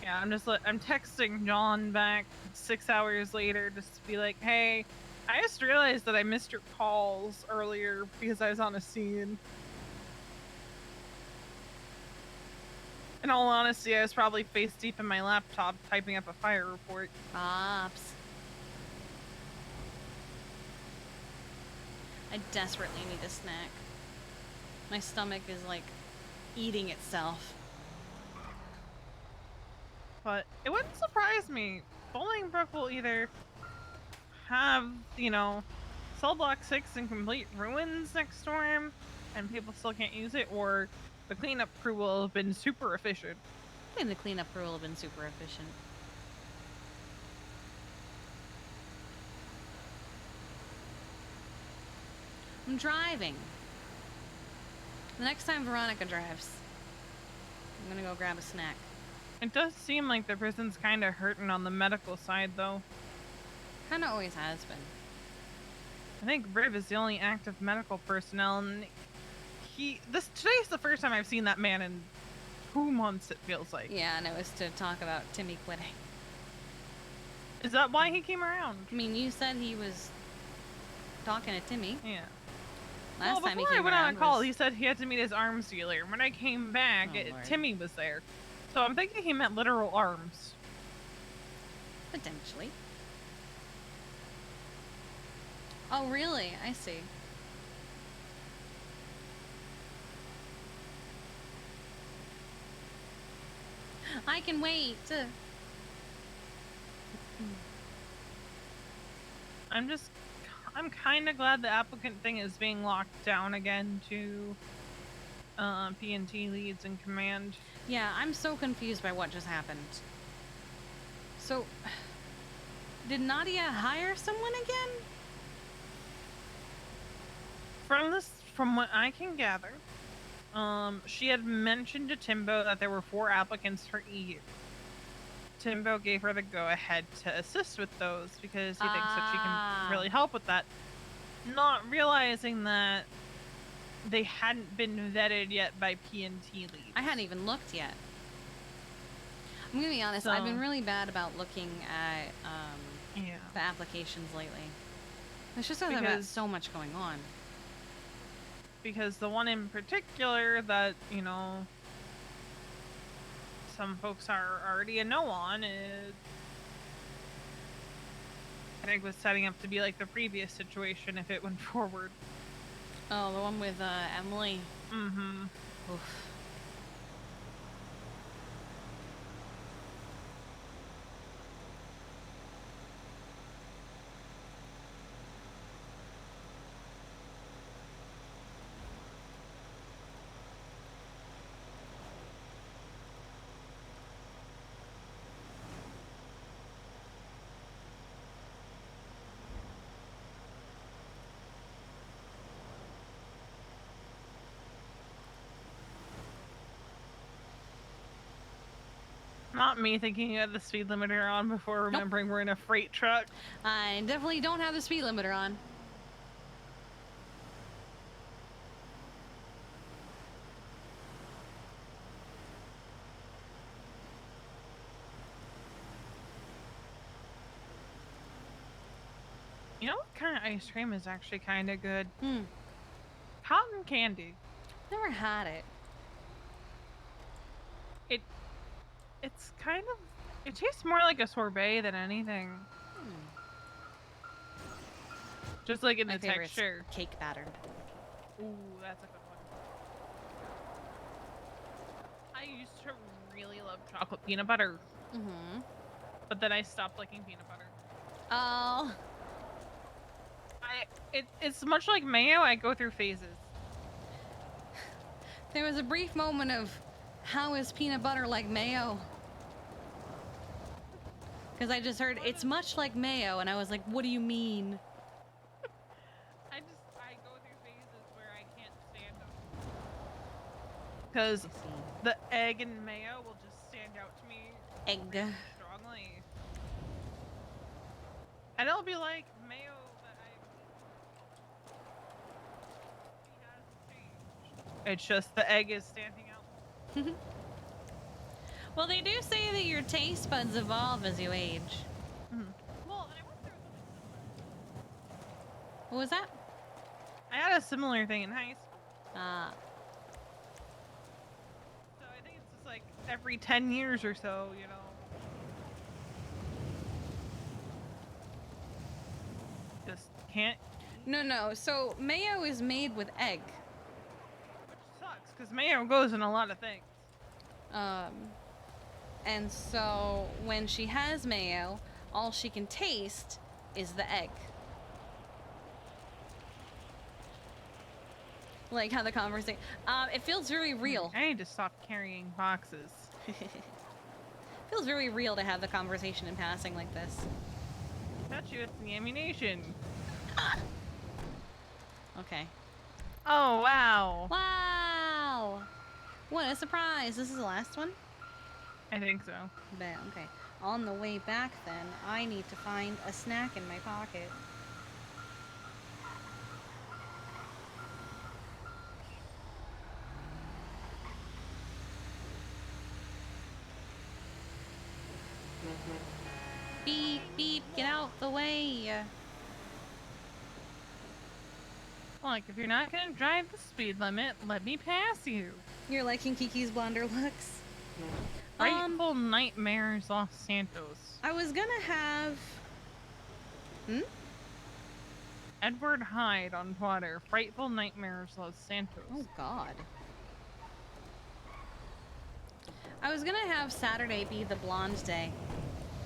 Yeah, I'm texting John back 6 hours later just to be like, hey, I just realized that I missed your calls earlier because I was on a scene. In all honesty, I was probably face deep in my laptop typing up a fire report. Ops. I desperately need a snack. My stomach is like eating itself. But it wouldn't surprise me. Bolingbrook will either have, you know, Cell Block 6 in complete ruins next storm, and people still can't use it, or the cleanup crew will have been super efficient. I think the cleanup crew will have been super efficient. I'm driving. The next time Veronica drives, I'm gonna go grab a snack. It does seem like the prison's kind of hurting on the medical side, though. Kinda always has been. I think Riv is the only active medical personnel, and today's the first time I've seen that man in 2 months, it feels like. Yeah, and it was to talk about Timmy quitting. Is that why he came around? I mean, you said he was talking to Timmy. Yeah. Last time he before I came went on a around call, was... he said he had to meet his arms dealer. When I came back, Lord. Timmy was there. So I'm thinking he meant literal arms. Potentially. Oh, really? I see. I can wait. I'm kind of glad the applicant thing is being locked down again to P&T leads and command. Yeah, I'm so confused by what just happened. So, did Nadia hire someone again? From what I can gather, she had mentioned to Timbo that there were 4 applicants for EU. Timbo gave her the go-ahead to assist with those because he thinks that she can really help with that. Not realizing that they hadn't been vetted yet by P&T leads. I hadn't even looked yet. I'm gonna be honest, I've been really bad about looking at the applications lately. It's just because I've got so much going on. Because the one in particular that, you know, some folks are already a no on is, I think, was setting up to be like the previous situation if it went forward. Oh, the one with Emily? Mm-hmm. Oof. Not me thinking you had the speed limiter on before remembering we're in a freight truck. I definitely don't have the speed limiter on. You know what kind of ice cream is actually kind of good? Cotton candy. Never had it. It's kind of... It tastes more like a sorbet than anything. Just like in My the favorite's texture. cake battered. Ooh, that's a good one. I used to really love chocolate peanut butter. Mm-hmm. But then I stopped liking peanut butter. Oh. It's much like mayo, I go through phases. There was a brief moment of, how is peanut butter like mayo? Because I just heard, it's much like mayo, and I was like, what do you mean? I go through phases where I can't stand them. Because the egg and mayo will just stand out to me Egg. really strongly. And it'll be like mayo that hasn't changed. It's just the egg is standing out. Well, they do say that your taste buds evolve as you age. Well, I went through something similar. What was that? I had a similar thing in high school. Ah. So I think it's just like every 10 years or so, you know. Just can't. No. So mayo is made with egg. Which sucks, because mayo goes in a lot of things. And so when she has mayo, all she can taste is the egg. Like how the conversation. It feels very real. I need to stop carrying boxes. Feels very real to have the conversation in passing like this. Touch you with the ammunition. Okay. Oh, wow. Wow! What a surprise. This is the last one? I think so. Okay. On the way back then, I need to find a snack in my pocket. Beep, beep, get out the way. Look, if you're not gonna drive the speed limit, let me pass you. You're liking Kiki's blonder looks? Frightful Nightmares Los Santos. I was gonna have... Edward Hyde on Twitter. Frightful Nightmares Los Santos. Oh, God. I was gonna have Saturday be the blonde day,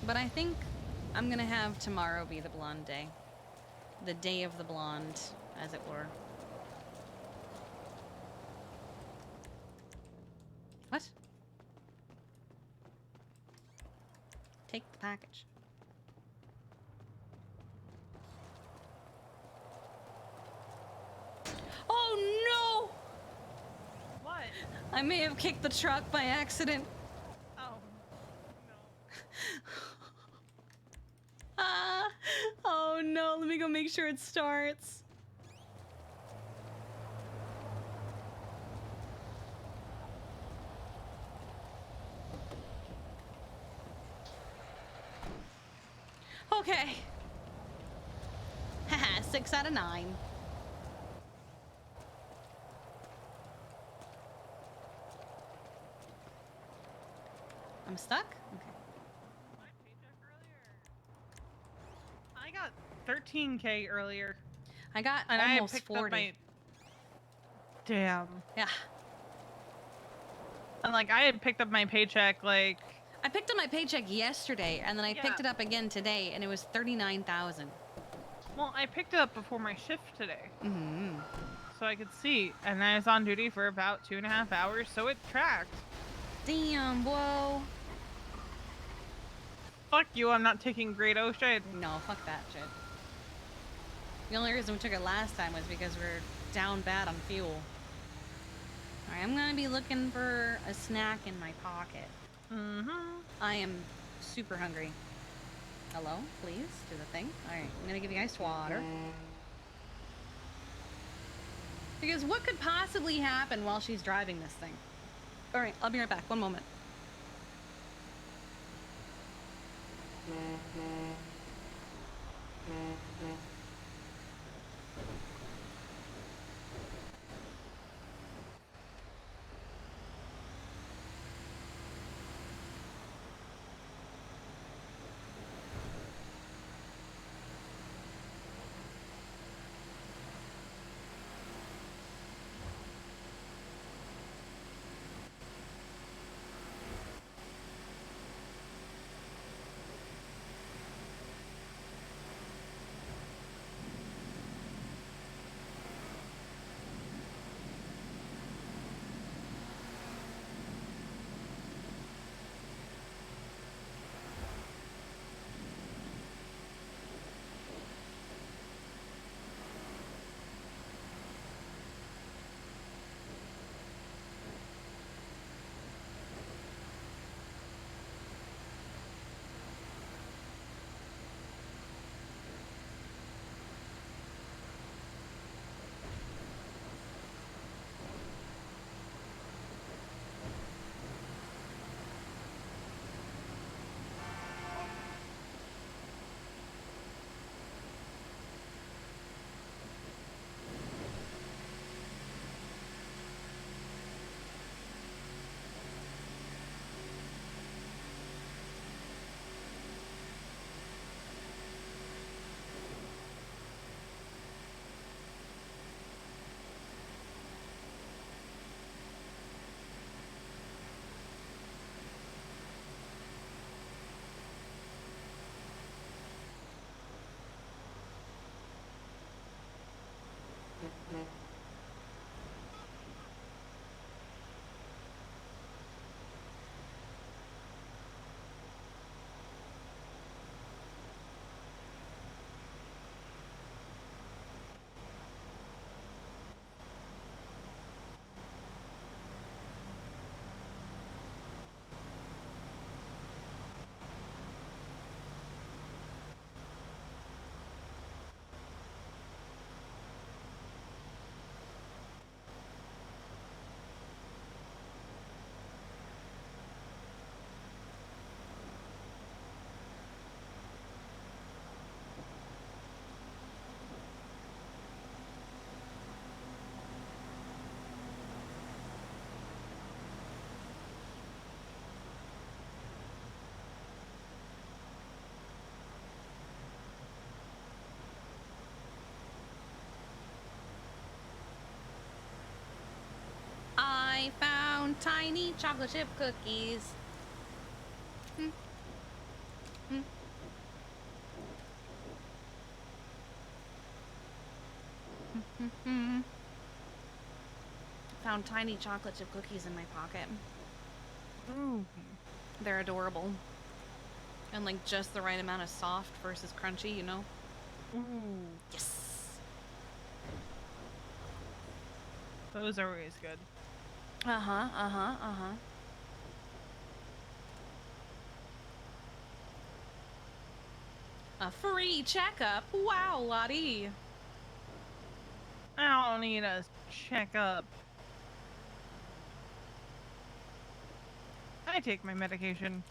but I think I'm gonna have tomorrow be the blonde day. The day of the blonde, as it were. What? Take the package. Oh no! What? I may have kicked the truck by accident. Oh. Oh no, let me go make sure it starts. Okay. Haha, 6 out of 9. I'm stuck? Okay. I got 13K earlier. I got and almost I picked 40. Up my... Damn. Yeah. And like I had picked up my paycheck like... I picked up my paycheck yesterday, and then I picked it up again today, and it was 39,000. Well, I picked it up before my shift today. Mm-hmm. So I could see, and I was on duty for about 2.5 hours, so it tracked. Damn, whoa. Fuck you, I'm not taking Great Ocean. No, fuck that shit. The only reason we took it last time was because we're down bad on fuel. Alright, I'm gonna be looking for a snack in my pocket. Mm-hmm. I am super hungry. Hello, please, do the thing. Alright, I'm gonna give you guys water. Because what could possibly happen while she's driving this thing? Alright, I'll be right back. One moment. I found tiny chocolate chip cookies. Found tiny chocolate chip cookies in my pocket. Ooh. They're adorable. And like just the right amount of soft versus crunchy, you know? Ooh. Yes. Those are always good. A free checkup? Wow, Lottie. I don't need a checkup. I take my medication.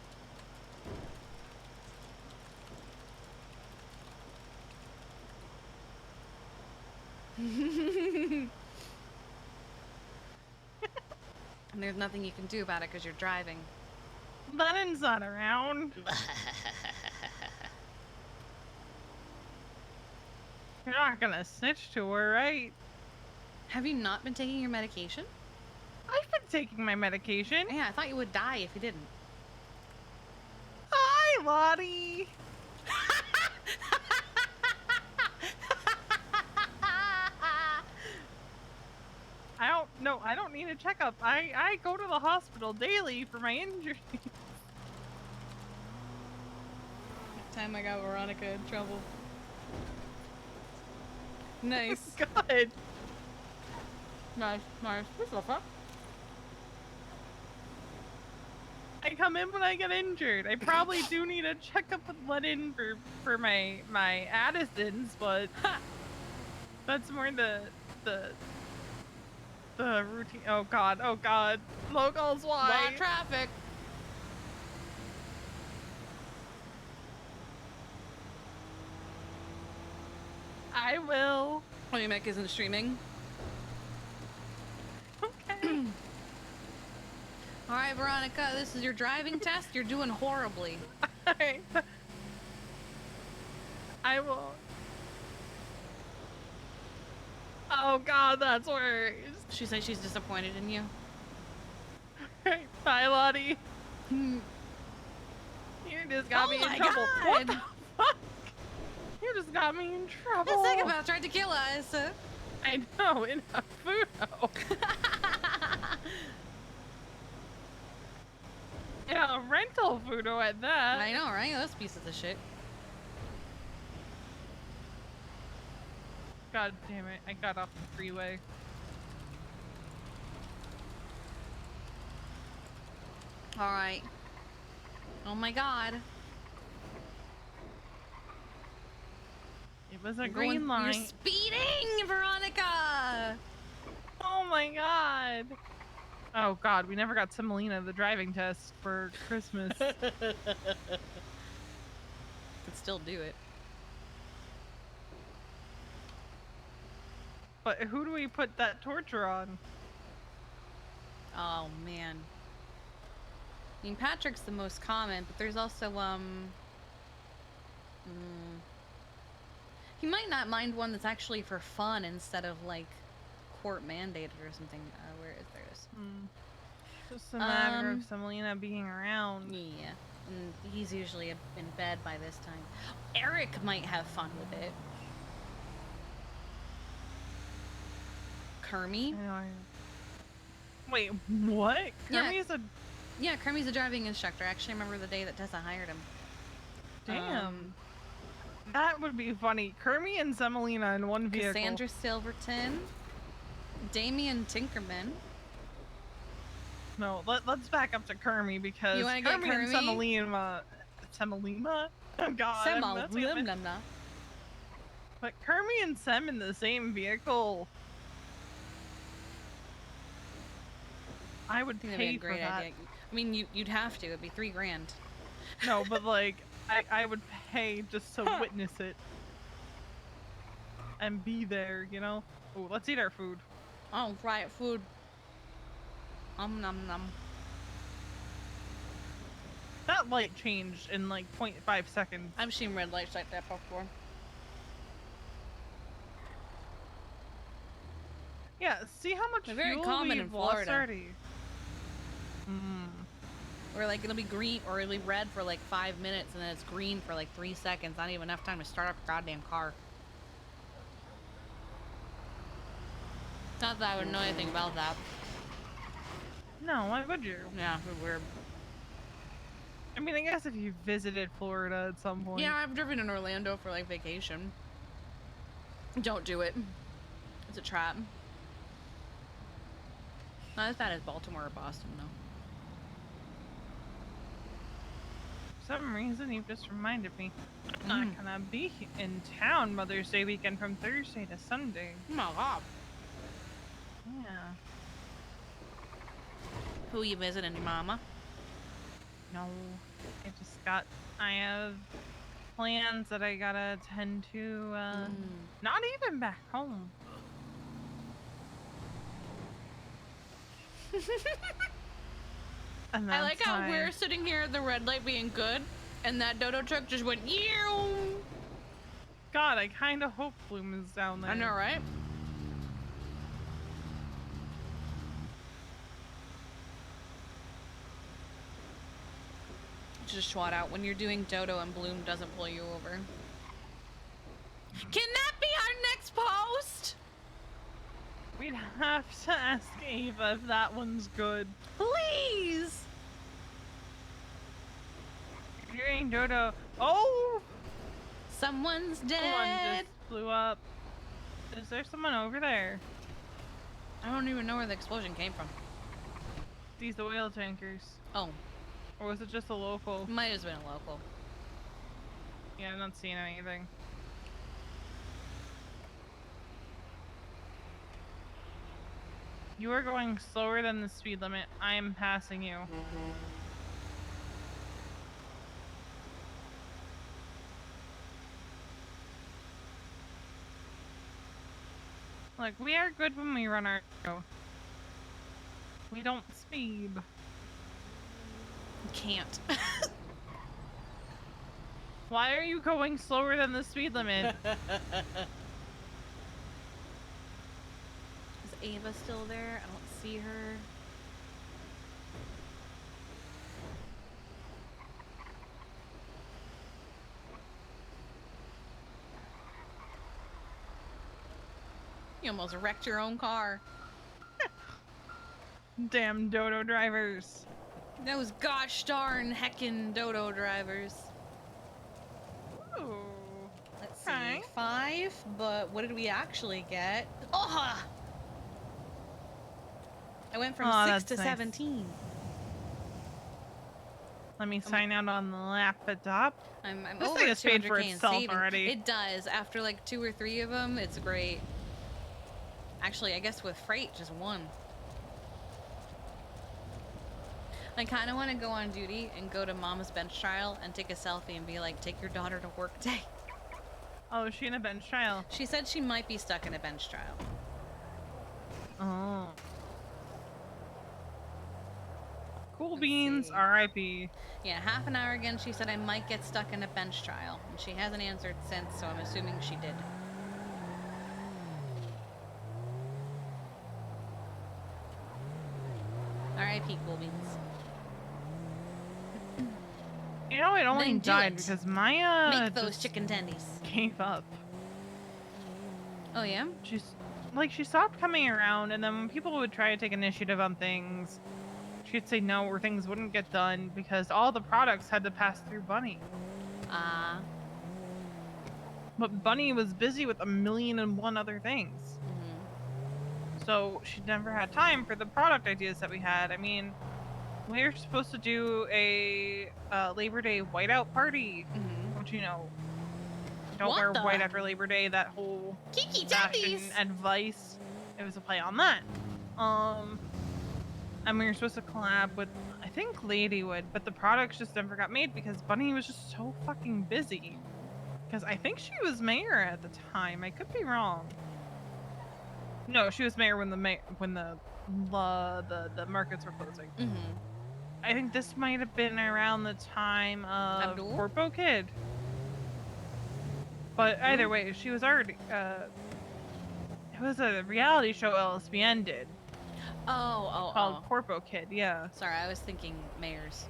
And there's nothing you can do about it because you're driving. Lennon's not around. You're not gonna snitch to her, right? Have you not been taking your medication? I've been taking my medication. Yeah, I thought you would die if you didn't. Hi, Lottie. I don't need a checkup. I go to the hospital daily for my injuries. Time I got Veronica in trouble. Nice. Good. Nice. What's up? I come in when I get injured. I probably do need a checkup with Lennon for my Addisons, but that's more the routine. Oh god. Locals, why? Lot of traffic. I will. Oh, your mic isn't streaming? Okay. Alright, Veronica, this is your driving test. You're doing horribly. I will. Oh god, that's worse. She says she's disappointed in you. Right, bye, Lottie. You just got me in trouble. God. What the fuck? You just got me in trouble. The psychopath tried to kill us. I know, in a photo. Yeah, a rental photo at that. I know, right? Those pieces of shit. God damn it, I got off the freeway. Alright. Oh my god. It was a green light. You're speeding, Veronica! Oh my god. Oh god, we never got Semolina the driving test for Christmas. Could still do it. But who do we put that torture on? Oh man. I mean, Patrick's the most common, but there's also, he might not mind one that's actually for fun instead of, like, court mandated or something. Where is there? It is. Just a matter of Semolina being around. Yeah. And he's usually in bed by this time. Eric might have fun with it. Kermie. Wait, what? Yeah. Kermie's a... Yeah, Kermie's a driving instructor. I actually remember the day that Tessa hired him. Damn. That would be funny. Kermie and Semolina in one vehicle. Cassandra Silverton. Damian Tinkerman. No, let's back up to Kermie because You wanna get Kermie and Kermie? Semolina? Oh god. Semolina. But Kermie and Sem in the same vehicle. I would think that'd be pay a great for that. idea. I mean, you'd have to. It'd be $3 grand. No, but like, I would pay just to witness it. And be there, you know? Oh, let's eat our food. Oh, right, food. Nom nom. That light changed in like 0.5 seconds. I've seen red lights like that before. Yeah, see how much They're very fuel common we've in lost Florida. already. Or like it'll be green or it'll be red for like 5 minutes and then it's green for like 3 seconds. Not even enough time to start up a goddamn car. Not that I would know anything about that. No, why would you? Yeah, it's weird. I mean, I guess if you visited Florida at some point. Yeah, I've driven in Orlando for like vacation. Don't do it. It's a trap. Not as bad as Baltimore or Boston, though. For some reason, you've just reminded me. I'm not gonna be in town Mother's Day weekend from Thursday to Sunday. Oh my god. Yeah. Who you visiting, your mama? No. I have plans that I gotta attend to, not even back home. And I like that's how why- we're sitting here at the red light being good, and that dodo truck just went yeow. God, I kind of hope Bloom is down there. I know, right? Just swat out when you're doing dodo and Bloom doesn't pull you over. Can that be our next post? We'd have to ask Ava if that one's good. Please! You're in Dodo. Oh! Someone's One dead. just blew up. Is there someone over there? I don't even know where the explosion came from. These oil tankers. Oh. Or was it just a local? Might have been a local. Yeah, I'm not seeing anything. You are going slower than the speed limit. I am passing you. Like, we are good when we run our show. We don't speed. Can't. Why are you going slower than the speed limit? Is Ava still there? I don't see her. You almost wrecked your own car. Damn dodo drivers. Those gosh darn heckin' dodo drivers. Ooh. Let's see. 5, but what did we actually get? Oh! I went from 6 to that's nice. 17. Let me sign out on the laptop. I'm This over thing has paid for 200K in itself savings. already. It does. After like 2 or 3 of them, it's great. Actually, I guess with freight, just 1. I kind of want to go on duty and go to Mama's bench trial and take a selfie and be like, take your daughter to work day. Oh, is she in a bench trial? She said she might be stuck in a bench trial. Oh. Cool beans, R.I.P. Yeah, half an hour again, she said I might get stuck in a bench trial. And she hasn't answered since, so I'm assuming she did. R.I.P. Cool beans. You know, it only Then do died it. because Maya Make those just chicken tendies. gave up. Oh yeah? like she stopped coming around, and then when people would try to take initiative on things, she'd say no, or things wouldn't get done because all the products had to pass through Bunny. But Bunny was busy with 1,000,001 other things. So she never had time for the product ideas that we had. I mean, we were supposed to do a Labor Day whiteout party, which, you know, don't What wear the- white after Labor Day, that whole Kiki fashion tendies! advice. It was a play on that. And we were supposed to collab with, I think, Ladywood, but the products just never got made because Bunny was just so fucking busy. Because I think she was mayor at the time. I could be wrong. No, she was mayor when the markets were closing. I think this might have been around the time of Abdul? Corpo Kid. But either way, she was already. It was a reality show LSBN did. Called Corpo Kid, yeah. Sorry, I was thinking mayors.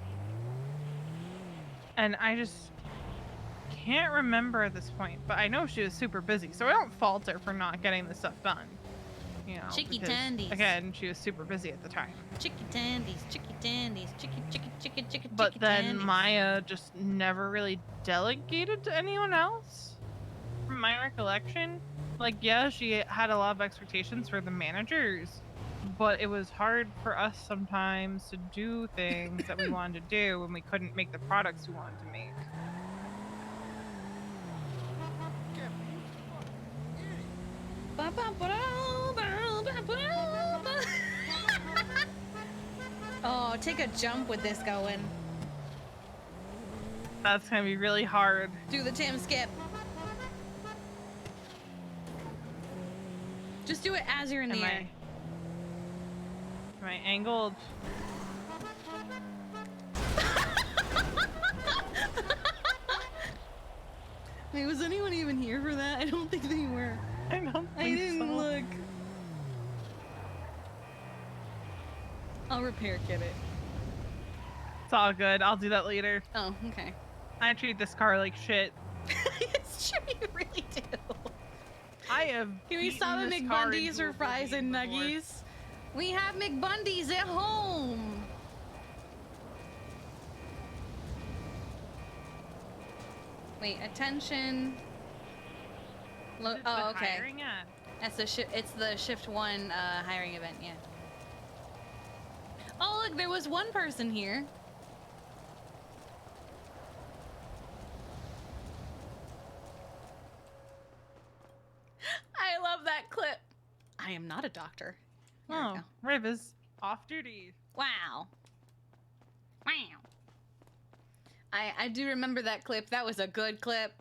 And I just can't remember at this point, but I know she was super busy, so I don't fault her for not getting this stuff done. You know, Chicky because, tendies. again, she was super busy at the time. Chicky tendies, chicky But then tendies. Maya just never really delegated to anyone else, from my recollection. Like, yeah, she had a lot of expectations for the managers, but it was hard for us sometimes to do things that we wanted to do when we couldn't make the products we wanted to make. Oh, take a jump with this going. That's gonna be really hard. Do the Tim skip. Just do it as you're in the air. Am I angled? Wait, was anyone even here for that? I don't think they were. I don't I think didn't so. look. I'll repair kit it. It's all good. I'll do that later. Oh, okay. I treat this car like shit. It's true, you really do. I have. Can we stop at beaten this car McBundy's into or fries and oblivion before. nuggies? We have McBundy's at home. Wait, attention. Is it Oh, the okay. hiring ad? That's the it's the shift 1 hiring event, yeah. Oh, look, there was one person here. I love that clip. I am not a doctor. Here we Oh, go. Riv is off duty. Wow. Wow. I do remember that clip. That was a good clip.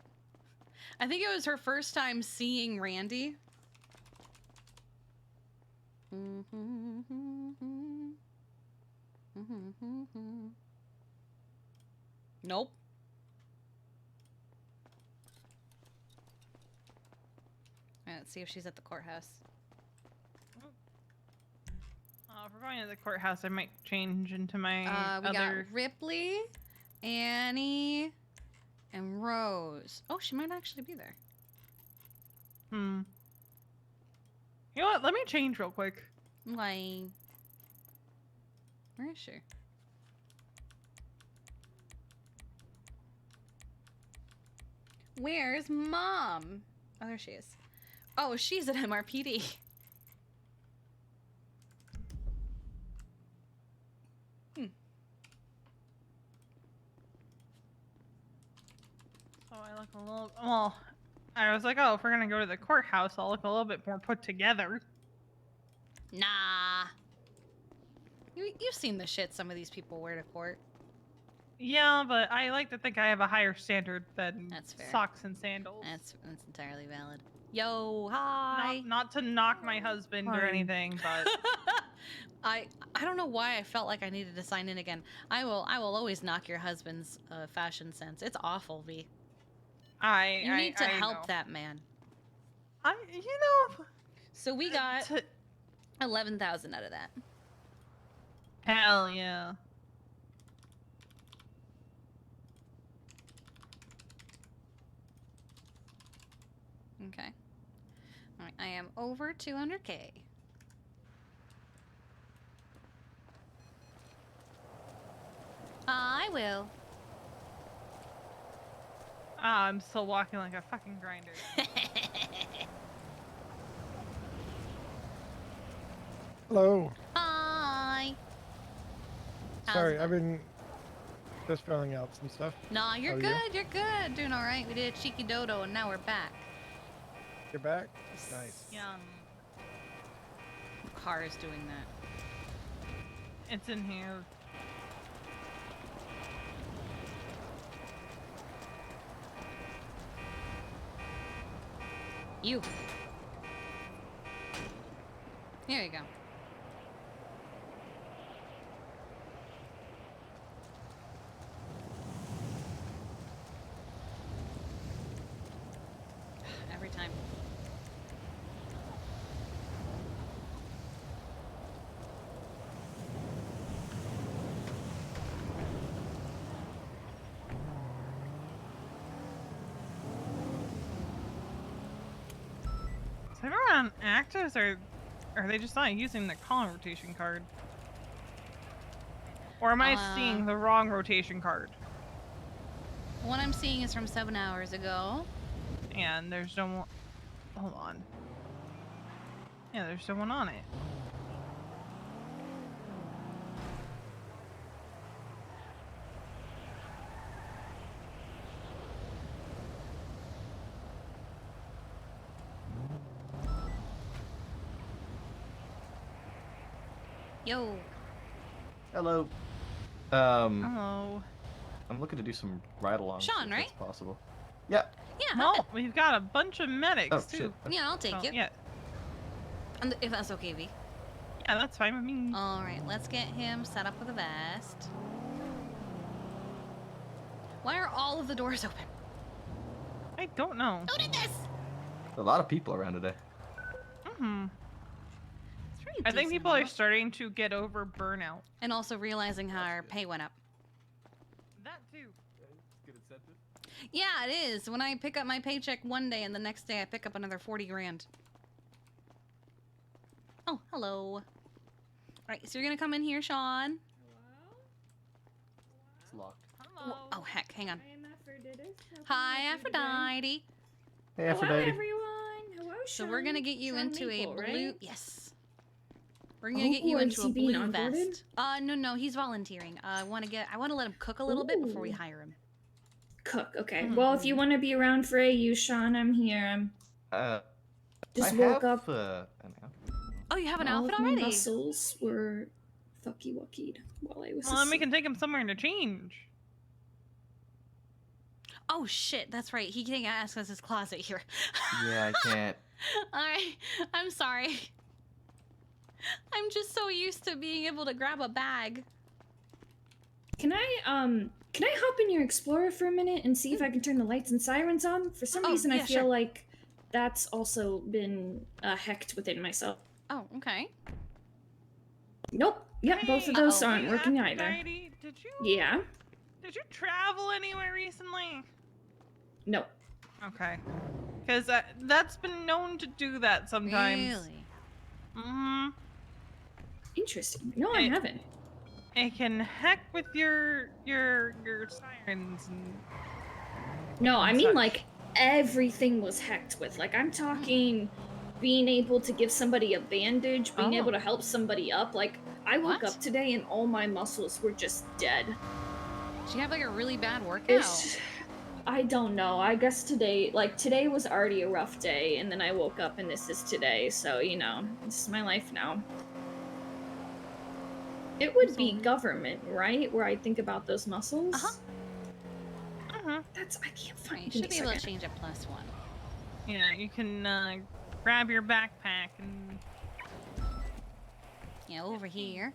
I think it was her first time seeing Randy. Nope. All right, let's see if she's at the courthouse. If we're going to the courthouse, I might change into my We other. got Ripley, Annie, and Rose. Oh, she might actually be there. You know what? Let me change real quick. Like, where is she? Where's Mom? Oh, there she is. Oh, she's at MRPD. So I look a little. Well, I was like, oh, if we're gonna go to the courthouse, I'll look a little bit more put together. Nah. You've seen the shit some of these people wear to court. Yeah, but I like to think I have a higher standard than That's fair. socks and sandals. That's entirely valid. Yo, hi. Not to knock my husband or Hi. anything, but I don't know why I felt like I needed to sign in again. I will always knock your husband's fashion sense. It's awful, V. You need to help know. that man. You know. So we got 11,000 out of that. Hell yeah. Okay. All right. I am over 200K. I will. Ah, I'm still walking like a fucking grinder. Hello. Hi. How's Sorry, it I've been just filling out some stuff. Nah, you're How are good. you? You're good. Doing all right. We did a cheeky dodo, and now we're back. You're back? Nice. Yum. What car is doing that? It's in here. You. Here you go. Every time. Is everyone active, or are they just not using the call rotation card? Or am I seeing the wrong rotation card? What I'm seeing is from 7 hours ago. And there's no more. Hold on. Yeah, there's no one on it. Yo. Hello. Hello. I'm looking to do some ride-alongs. Sean, if right? That's possible. Yeah. Yeah. No, we've got a bunch of medics Oh, too. shit. Yeah, I'll take it. Yeah. And if that's okay, V. Yeah, that's fine with me. All right, let's get him set up with a vest. Why are all of the doors open? I don't know. Who did this? A lot of people around today. Mm-hmm. I think people are starting to get over burnout. And also realizing how our pay went up. That too. Good incentive. Yeah, it is. When I pick up my paycheck one day and the next day I pick up another 40 grand. Oh, hello. All right, so you're gonna come in here, Sean. It's locked. Hello. Oh, heck, hang on. I am Aphrodite. Hi, Aphrodite. Hey, Aphrodite. Hello, everyone. Hello, So we're gonna get you Sean into Maple, a blue. right? Yes. We're gonna get you Oh, into is a he being blue onboarded? vest. No, he's volunteering. I want to let him cook a little bit before we hire him. Cook. Okay. Well, if you want to be around for AU, Sean, I'm here. Just I woke have, up. an outfit. Oh, you have an All outfit of my already? muscles were fucky wuckied while I was Well, then we asleep. can take him somewhere to change. Oh shit, that's right. He can access his closet here. Yeah, I can't. All right, I'm sorry. I'm just so used to being able to grab a bag. Can I hop in your Explorer for a minute and see if I can turn the lights and sirens on? For some reason, I yeah, feel sure. like that's also been hacked within myself. Oh, okay. Nope. Yep, both of those aren't working either. Aphrodite, did you? Yeah. Did you travel anywhere recently? No. Okay. Because that's been known to do that sometimes. Really? Mm-hmm. Interesting. No, I haven't. It can heck with your sirens and. No, I and mean such. like everything was hecked with. Like I'm talking being able to give somebody a bandage, being able to help somebody up. Like I woke up today and all my muscles were just dead. Did you have like a really bad workout? I don't know. I guess today was already a rough day, and then I woke up and this is today, so you know, this is my life now. It would be government, right? Where I think about those muscles. That's I can't find. You should be able to change a +1. Yeah, you can grab your backpack and. Yeah, over here.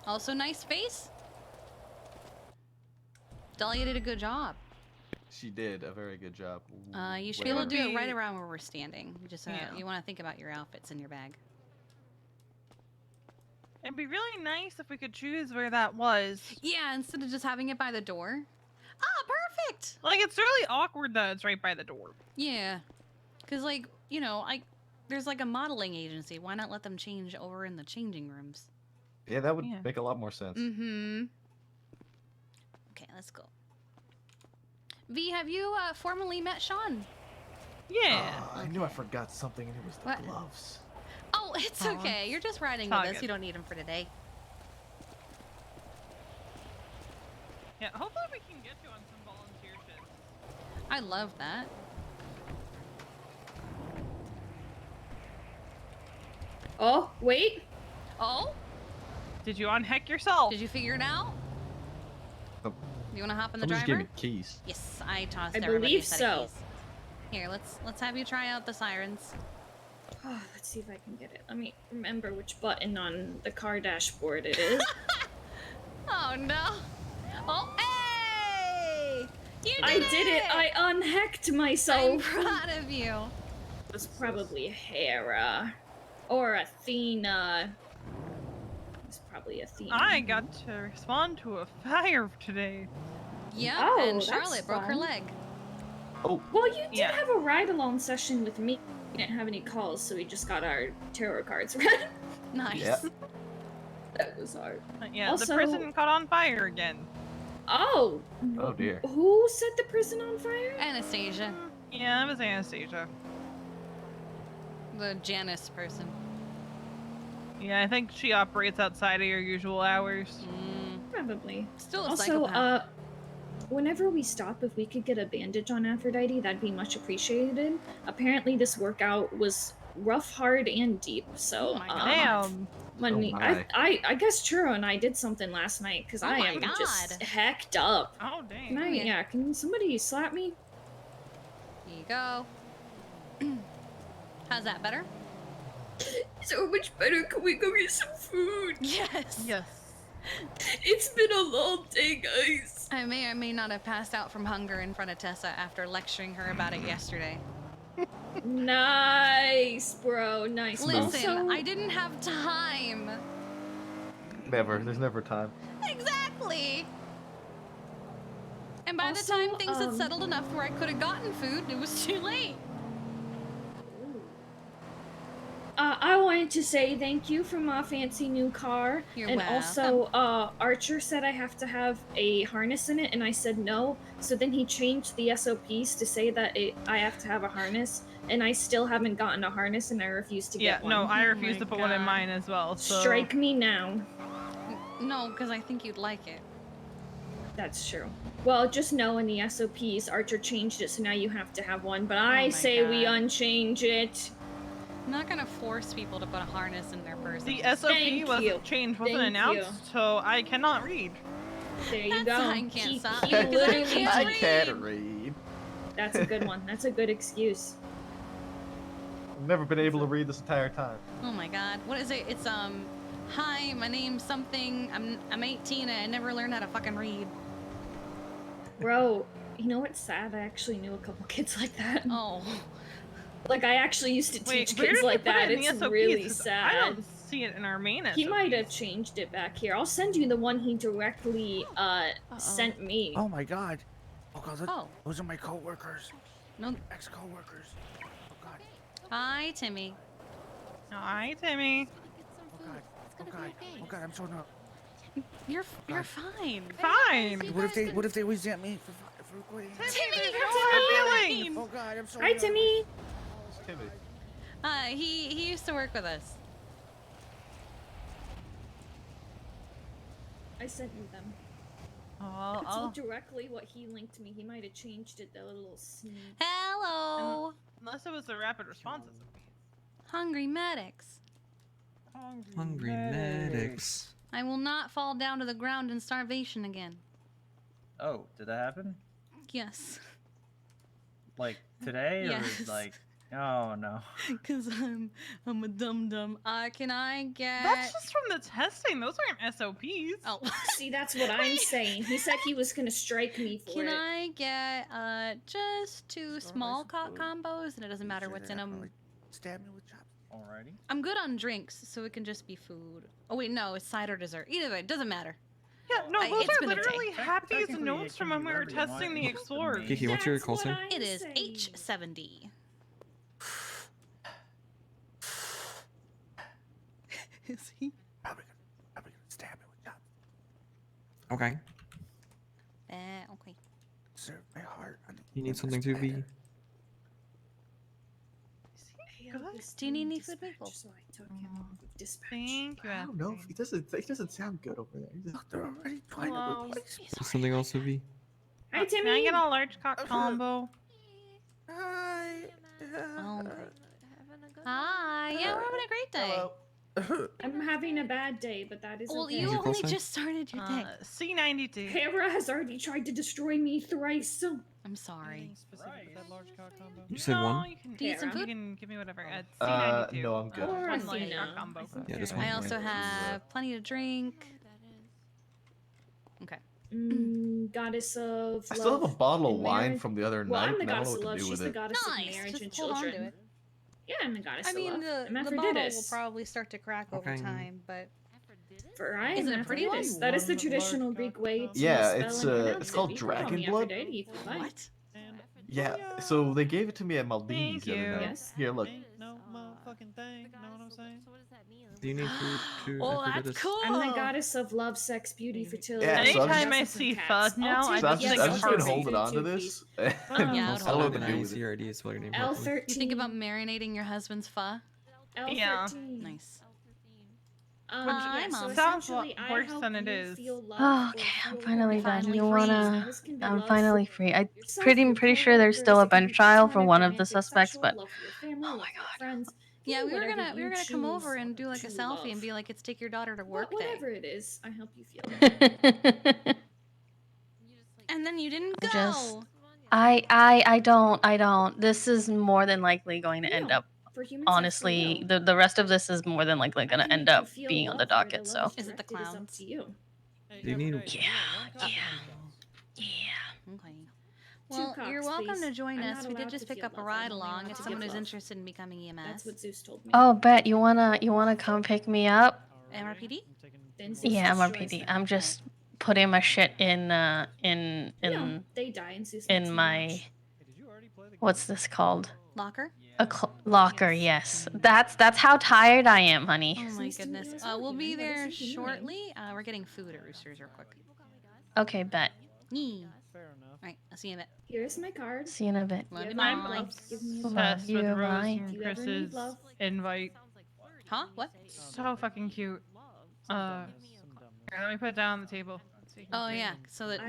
Also, nice face. Dahlia did a good job. She did a very good job. You should be able to do it right around where we're standing. You just you want to think about your outfits in your bag. It'd be really nice if we could choose where that was. Yeah, instead of just having it by the door. Ah, perfect. Like, it's really awkward that it's right by the door. Yeah, because like there's like a modeling agency. Why not let them change over in the changing rooms? Yeah, that would make a lot more sense. Mm-hmm. Okay, let's go. V, have you formally met Sean? Yeah. I knew I forgot something, and it was the What? gloves. Oh, it's okay. You're just riding with us. You don't need them for today. Yeah, hopefully we can get you on some volunteer shifts. I love that. Oh, wait. Oh? Did you unheck yourself? Did you figure it out? Oh. You want to hop in the Someone just driver? gave me keys. Yes, I tossed I everybody believe a set so. of keys. Here, let's have you try out the sirens. Oh, let's see if I can get it. Let me remember which button on the car dashboard it is. Oh no! Oh, hey! You did I did it! I unhacked myself! I'm proud of you. It was probably Hera. Or Athena. It was probably Athena. I got to respond to a fire today. Yeah, Oh, and that's Charlotte broke her fun. leg. Oh. Well, you did have a ride-along session with me. We didn't have any calls, so we just got our tarot cards read. Nice. Yeah. That was hard. Yeah, Also- the prison caught on fire again. Oh! Oh dear. Who set the prison on fire? Anastasia, Yeah, that was Anastasia. the Janice person. Yeah, I think she operates outside of your usual hours. Probably. Still a Also, psychopath. whenever we stop, if we could get a bandage on Aphrodite, that'd be much appreciated. Apparently, this workout was rough, hard, and deep. So, Oh my Damn. when Oh we, my. I guess Churro and I did something last night because Oh I my am God. just hecked up. Oh, Can dang. I, Yeah. yeah, can somebody slap me? Here you go. How's that better? So much better. Can we go get some food? Yes. Yes. It's been a long day, guys. I may or may not have passed out from hunger in front of Tessa after lecturing her about it yesterday. Nice, bro. Nice. Listen, Also, I didn't have time. Never. There's never time. Exactly. And by the Also, time things had settled enough where I could have gotten food, it was too late. I wanted to say thank you for my fancy new car. You're and welcome. also, Archer said I have to have a harness in it, and I said no. So then he changed the SOPs to say that I have to have a harness, and I still haven't gotten a harness, and I refuse to Yeah, get one. no, I Oh refuse my to put one in God. mine as well. So. Strike me now. No, because I think you'd like it. That's true. Well, just know in the SOPs, Archer changed it, so now you have to have one. But I my say we God. unchange it. I'm not gonna force people to put a harness in their person. The SOP Thank wasn't you. changed, wasn't Thank announced, so I cannot read. There you That's go. why I can't stop. He literally can't I read. can't read. That's a good one. That's a good excuse. I've never been able to read this entire time. Oh my God, what is it? It's hi, my name's something. I'm 18 and I never learned how to fucking read. Bro, you know what's sad? I actually knew a couple kids like that. Oh. Like, I actually used to Wait, teach where kids did like he put that. it in the It's SOPs? really 'Cause sad. I don't see it in our main SOPs. He might have changed it back here. I'll send you the one he directly sent me. Oh my god. Oh god, Oh. those are my coworkers. No. Ex-coworkers. Oh god. Hi, Timmy. Hi, Timmy. Oh god. Oh god. Oh god, I'm so nervous. You're fine. Fine. What if they resent me for quitting? Timmy, no you're hard fine. feelings. Oh god, I'm so Hi, nervous. Timmy. Timmy. He used to work with us. I sent you them. Oh, It's I'll, directly what he linked me. He might have changed it, the little sneak. Hello. unless it was the rapid response SOPs. Hungry medics. Hungry medics. I will not fall down to the ground in starvation again. Oh, did that happen? Yes. Like today, Yes. or like? Oh no. Cause I'm a dum-dum. Can I get? That's just from the testing. Those aren't SOPs. Oh. See, that's what I'm saying. He said he was gonna strike me for Can it. I get just 2 small cock combos, and it doesn't matter what's in them. Stab me with chops. Alrighty. I'm good on drinks, so it can just be food. Oh wait, no, it's cider dessert. Either way, it doesn't matter. Yeah, no, those it's are been a literally day. Happy's Technically, notes it from can when be we were whatever you want, testing the it's just Explorer. me. Kiki, what's your That's call what sign? I'm It is saying. H70. Is he? Probably gonna stab me with chops. Okay. Okay. Serve my heart. You need something to be. Do you need any food, Maple? So I took him off of dispatch. Thank you. I don't know. He doesn't sound good over there. They're already trying to Hello. replace me. Is something else to be? Hi, Can I Timmy. get a large cock combo? Hi. Hi. Yeah, we're having a great day. Hello. I'm having a bad day, but that is Well, okay. you your call only sign? just started your day. C92. Hera has already tried to destroy me thrice. I'm sorry. You said No, one? you can, Do you need some You food? can give me whatever. It's C92. No, I'm good. Or One large Athena. cock combo. Yeah, just one. I also have plenty to drink. Okay. Goddess of I still have a love bottle of and wine marriage. from the other Well, night, I'm the and I don't know goddess what of to love. do She's with the it. goddess of Nice. marriage Just and hold on children. to it. Yeah, I'm the goddess I of mean, love. I'm the bottle will Aphrodite. probably start to crack over Okay. time, but For I Is am it a pretty one? Aphrodite. That is the traditional Greek way to Yeah, spell it's and pronounce it's it. called You can call dragon me blood. Aphrodite if you like. what? Yeah, so they gave it to me at Maldives Thank the other you. night. Yes. Here, look. No motherfucking thing. Know what I'm saying? Do you need food to Oh, that's Aphrodite? cool. I'm the goddess of love, sex, beauty, fertility. Yeah, so I'm Anytime I just- see cats. FUD now, I'll I take- So I've just just, think I've of just been Harvey. holding on to Food, this. Yeah, I don't know Also, what to do nice. with it. Your ID is spelling your name properly. L13. You think about marinating your husband's pho? L13. Yeah. Nice. Yeah, so sounds essentially, I worse help than it you is. feel love Oh, or okay, I'm feel finally love. done. Finally You free. wanna? This can be I'm love finally for free. I'm yourself, pretty your sure there's still a coworkers, it can bench be trial for platonic, one of the romantic, suspects, sexual, but love for your family, oh love my for your god. friends. Yeah, we were whatever gonna you come choose over and do like a to selfie love. and be like, it's take your daughter to work But day. whatever it is, I help you feel. And then you didn't go. Just, I don't. This is more than likely going to end No, up. for humans, Honestly, that's the rest of this is more than likely I gonna can end make you up feel being on the loved where docket. love So is Is it the directed, up clowns? to you. Do you need? Okay. Well, cocks, you're welcome please. to join I'm us. not We did allowed just to pick feel up a love. ride I'm only along allowed if to someone give is love. interested in becoming EMS. That's what Zeus told me. oh, bet you wanna come pick me up? MRPD? Then Zeus Yeah, I'm destroys RPD. them. I'm just putting my shit in No, they die and Zeus makes in them my watch. what's this called? Locker? A locker. Yes. That's how tired I am, honey. Oh my Nice to meet goodness. you as well, We'll be human. What is there your human name? shortly. We're getting food at Roosters real quick. Okay, bet. Yee. Alright, I'll see you in a bit. Here's my card. See you in a bit. Love you, I'm Mom. obsessed Love Obsessed with you, Rose bye. and If you ever need Chris's love. invite. Huh? What? So fucking cute. Here, let me put it down on the table. So you can Oh see. yeah, so that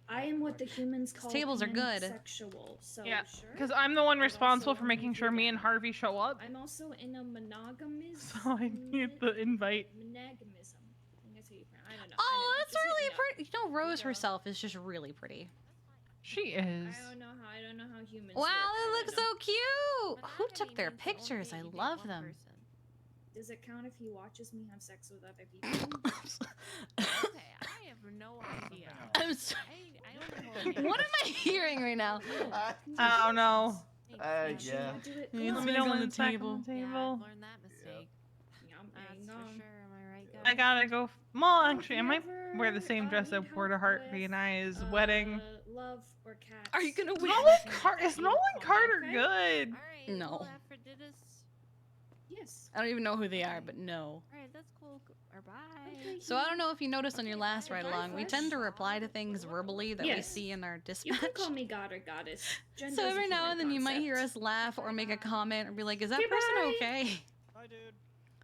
I am what the humans call tables are good. pansexual. So Yeah, sure. because I'm the one responsible for making sure me and Harvey show up. I'm also in a monogamous. So I need the invite. Monogamism. I think that's how you pronounce. I don't know. Oh, that's Just hit really me up. pretty. You know, Rose herself is just really pretty. She is. I don't know how humans. Wow, work. they I look don't know. so cute. Who took their pictures? I love them. Does it count if he watches me have sex with other people? Okay, I have no idea. I'm sorry. I don't know. What am I hearing right now? I don't know. Yeah. Let me know when it's back on the Yeah, table. I've learned that mistake. That's for sure. Am I right, guys? I gotta go. Well, actually, I might wear the same dress at Porter Hart V and I's wedding. Love or cat? Are you gonna win? Is Nolan Carter good? Alright, No. well, Aphrodite's... Yes. I don't even know who they are, but no. Alright, that's cool. Or bye. So I don't know if you noticed on your last ride along, we tend to reply to things verbally that we Yes. see in our You dispatch. can call me god or goddess. Gender So is a every now human and then you might hear concept. us laugh or make a comment or be like, is that Goodbye. person okay? Bye, dude.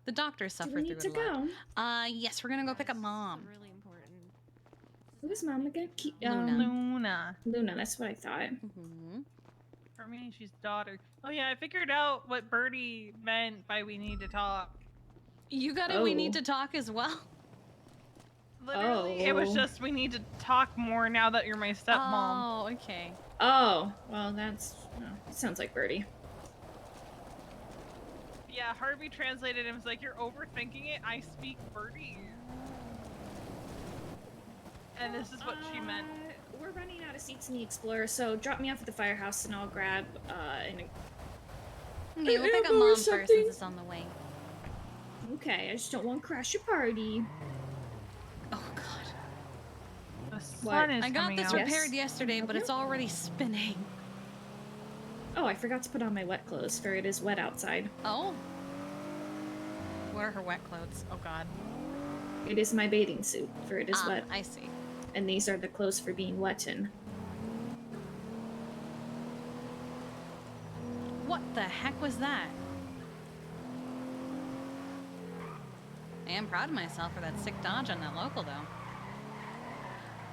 The doctor Do suffered we need to through it a lot. go? Yes, we're gonna go pick up Mom. Really important. Who is mom again? Luna. Luna, that's what I thought. Mm-hmm. For me, she's daughter. Oh yeah, I figured out what Birdie meant by we need to talk. You got it. We need Oh. to talk as well. Literally, it was Oh. just we need to talk more now that you're my stepmom. Oh, okay. Oh, well, that's. Oh, sounds like Birdie. Yeah, Harvey translated and was like, "You're overthinking it. I speak Birdie." And this is what she meant. We're running out of seats in the Explorer, so drop me off at the firehouse and I'll grab Okay, we'll pick up ammo or Mom first something. since it's on the way. Okay, I just don't want to crash your party. Oh God. sun is I got coming this out. repaired yesterday, but it's already spinning. Oh, I forgot to put on my wet clothes, for it is wet outside. Oh. What are her wet clothes? Oh god. It is my bathing suit, for it is wet. I see. And these are the clothes for being wet in. What the heck was that? I am proud of myself for that sick dodge on that local, though.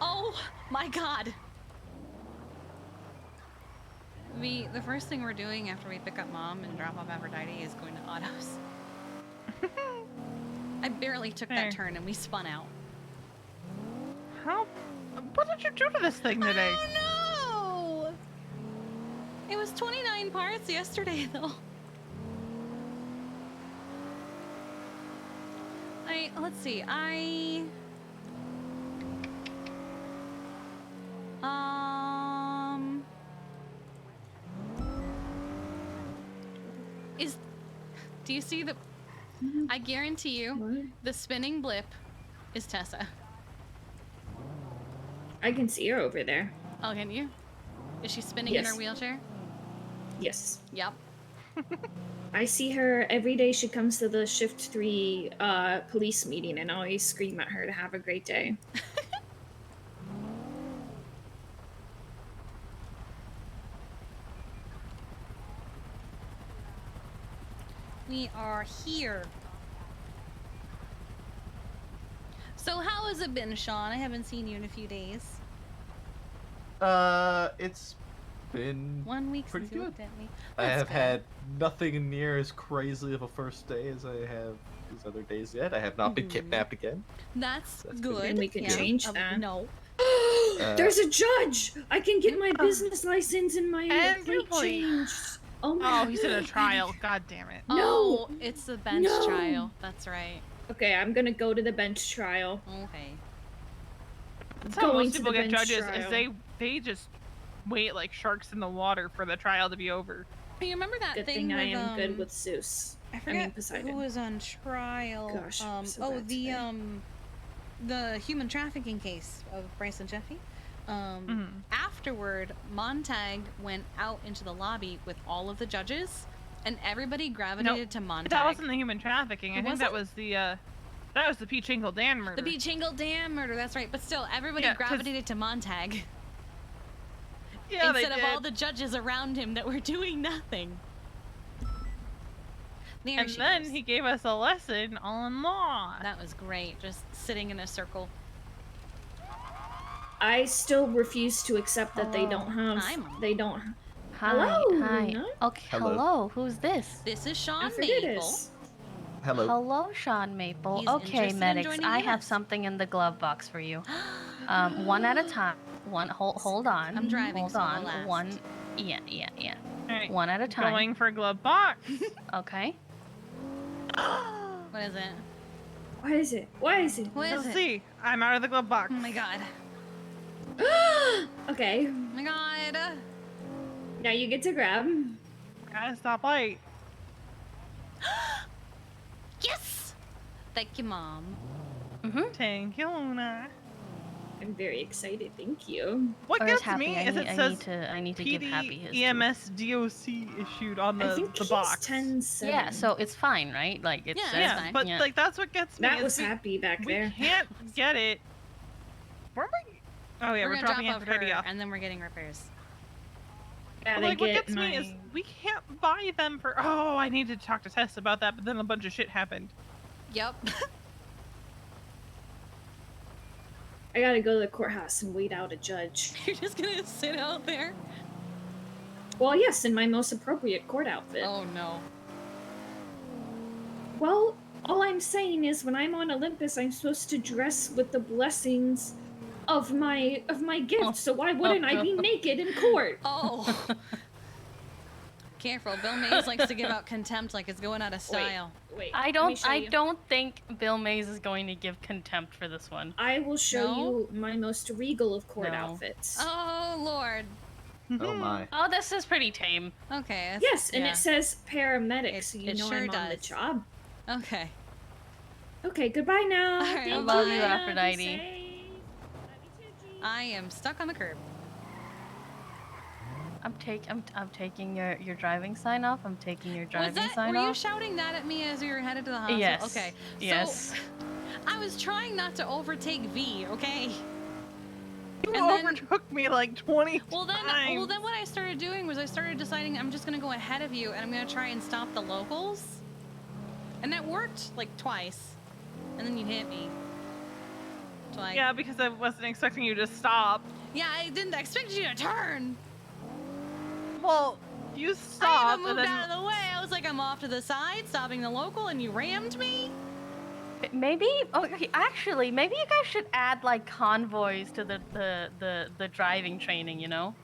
Oh my god! The first thing we're doing after we pick up Mom and drop off Aphrodite is going to Otto's. I barely took that turn and we spun out. How? What did you do to this thing today? I don't know! It was 29 parts yesterday, though. Let's see, do you see the, I guarantee you, the spinning blip is Tessa. I can see her over there. Oh, can you? Is she spinning in her Yes. wheelchair? Yes. Yep. I see her every day she comes to the Shift 3 police meeting and I always scream at her to have a great day. We are here. So how has it been, Sean? I haven't seen you in a few days. It's been 1 week pretty since you good. looked at me. I That's have good. had nothing near as crazy of a first day as I have these other days yet. I have not been kidnapped again. That's That's good. good. And we can Yeah. change that. No. There's a judge! I can get my business license and my And plate plate. changed. Oh my Oh, he's in a trial. God damn it. Oh, it's the bench No. trial. That's right. Okay, I'm gonna go to the bench trial. Okay. That's how Going most to people the get bench judges, trial. is they just wait like sharks in the water for the trial to be over. You remember that Good thing thing I with, am good with Zeus. I I forget mean Poseidon. who was on trial. Gosh, I'm so bad today. The human trafficking case of Bryce and Jeffy. Afterward, Montag went out into the lobby with all of the judges, and everybody gravitated to Montag. That wasn't the human trafficking. I Who think was that it? was the Pete Chingle Dan murder. The Pete Chingle Dam murder, that's right. But still, everybody Yeah, 'cause- gravitated to Montag. Yeah, they instead of all did. the judges around him that were doing nothing. There And she then goes. he gave us a lesson on law. That was great, just sitting in a circle. I still refuse to accept that they don't have. Hi, Mom. They don't. Hi, Hello, hi. Luna. Okay, Hello. hello. Who's this? This is Sean Maple. Aphrodite. Hello. Hello, Sean Maple. He's Okay, interested in medics, joining I have us. something in the glove box for you. One at a time. Hold on. I'm driving, Hold so I'll on. last. One. Yeah. Alright, One at a time. going for glove box. Okay. What is it? What is it? What is it? What is Let's it? see. I'm out of the glove box. Oh my god. Okay. Oh my god. Now you get to grab. Gotta stop light. Yes! Thank you, Mom. Thank you, Luna. I'm very excited. Thank you. What Where's gets Happy? me I is need- it I says need to- I need to give PD Happy his EMS DOC issued on I the think he's box. 10-7. Yeah, so it's fine, right? Like it's Yeah, says- it's fine. But yeah. like that's what gets me. That is was we, happy back we there. can't get it. Where am I? Oh yeah, we're we're gonna dropping drop off Aphrodite her, off. and then we're getting repairs. Yeah, But, they like what get gets me is my- we can't buy them for. Oh, I need to talk to Tess about that. But then a bunch of shit happened. Yep. I gotta go to the courthouse and wait out a judge. You're just gonna sit out there? Well, yes, in my most appropriate court outfit. Oh no. Well, all I'm saying is when I'm on Olympus, I'm supposed to dress with the blessings of my gift. So why wouldn't I be naked in court? Oh. Careful, Bill Mays likes to give out contempt like it's going out of style. Wait. I let me don't. show I you. don't think Bill Mays is going to give contempt for this one. I will show No? you my most regal of court No. outfits. Oh lord. Oh my. Oh, this is pretty tame. Okay. that's- Yes, and yeah. it says paramedic, so you it know sure I'm on the does. job. Okay. Okay, goodbye now. All right, Thank bye. Love you, Be Aphrodite. safe. I am stuck on the curb. I'm taking your driving sign off. I'm taking your driving Was that? sign Were you off. shouting that at me as we were headed to the hospital? Yes. Okay. Yes. So, I was trying not to overtake V. Okay. You overtook me like 20 Well then times. what I started doing was I started deciding I'm just gonna go ahead of you and I'm gonna try and stop the locals. And that worked like twice. And then you hit me. So Yeah, because I wasn't expecting you to stop. Yeah, I didn't expect you to turn. Well, you I stopped even moved and then out of the way. I was like, I'm off to the side, stopping the local, and you rammed me. Maybe. Oh, okay. Actually, maybe you guys should add like convoys to the driving training. You know.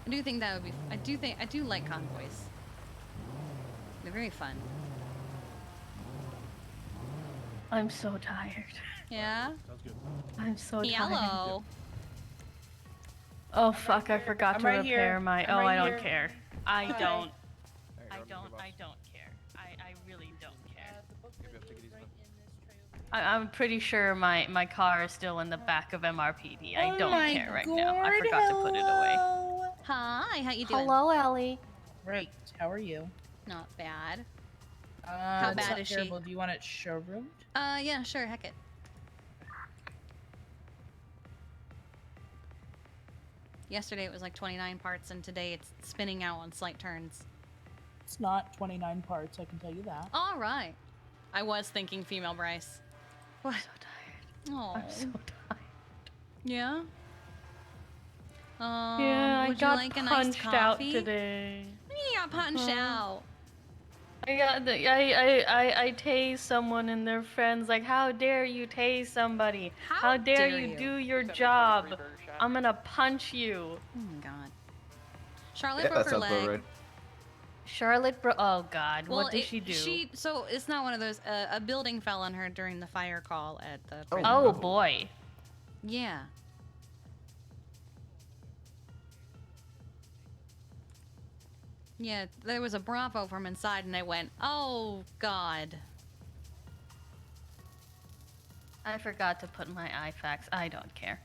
I do think that would be. I do like convoys. They're very fun. I'm so tired. Yeah. Sounds good. I'm so tired. Yellow. Oh fuck! I forgot I'm to right repair here. my. I'm Oh, right I don't here. care. I Hi. don't. Hey, I go to don't. the I boss. don't care. I really don't care. Maybe I'll take it easy, man. I'm pretty sure my car is still in the back of MRPD. I don't care right now. I forgot to put it away. Hi, how you doing? Hello, Ellie. Great. How are you? Not bad. How bad is she? terrible. Do you want it showroomed? Yeah, sure, heck it. Yesterday it was like 29 parts, and today it's spinning out on slight turns. It's not 29 parts, I can tell you that. All right. I was thinking female Bryce. What? I'm so tired. Oh. I'm so tired. Yeah? Yeah, I would got you like a nice punched out coffee? today. You got punched out. I tased someone and their friends like, how dare you tase somebody? How dare you do your job? I'm gonna punch you. Oh my god. Charlotte Yeah, broke that her sounds about leg. right. Charlotte oh god, what did she do? So it's not one of those. A building fell on her during the fire call at the. Oh, prison. boy. Yeah. Yeah, there was a Bravo from inside, and I went, "Oh God." I forgot to put my IFAX. I don't care.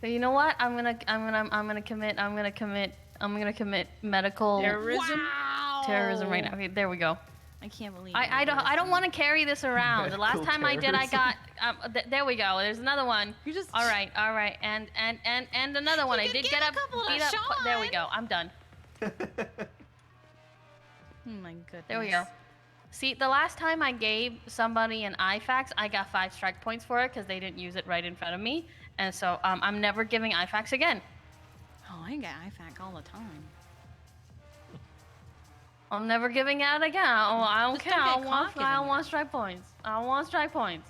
So you know what? I'm gonna commit medical Terrorism? terrorism right now. Okay, there we go. I can't believe. I don't want to carry this around. The last time I did, I got there we go. There's another one. You just all right, and another one. I did get up, beat up. There we go. I'm done. Oh my goodness. There we go. See, the last time I gave somebody an IFAX, I got 5 strike points for it because they didn't use it right in front of me, and so I'm never giving IFAX again. Oh, I get IFAC all the time. I'm never giving out again. I don't care. I don't want strike points. I don't want strike points.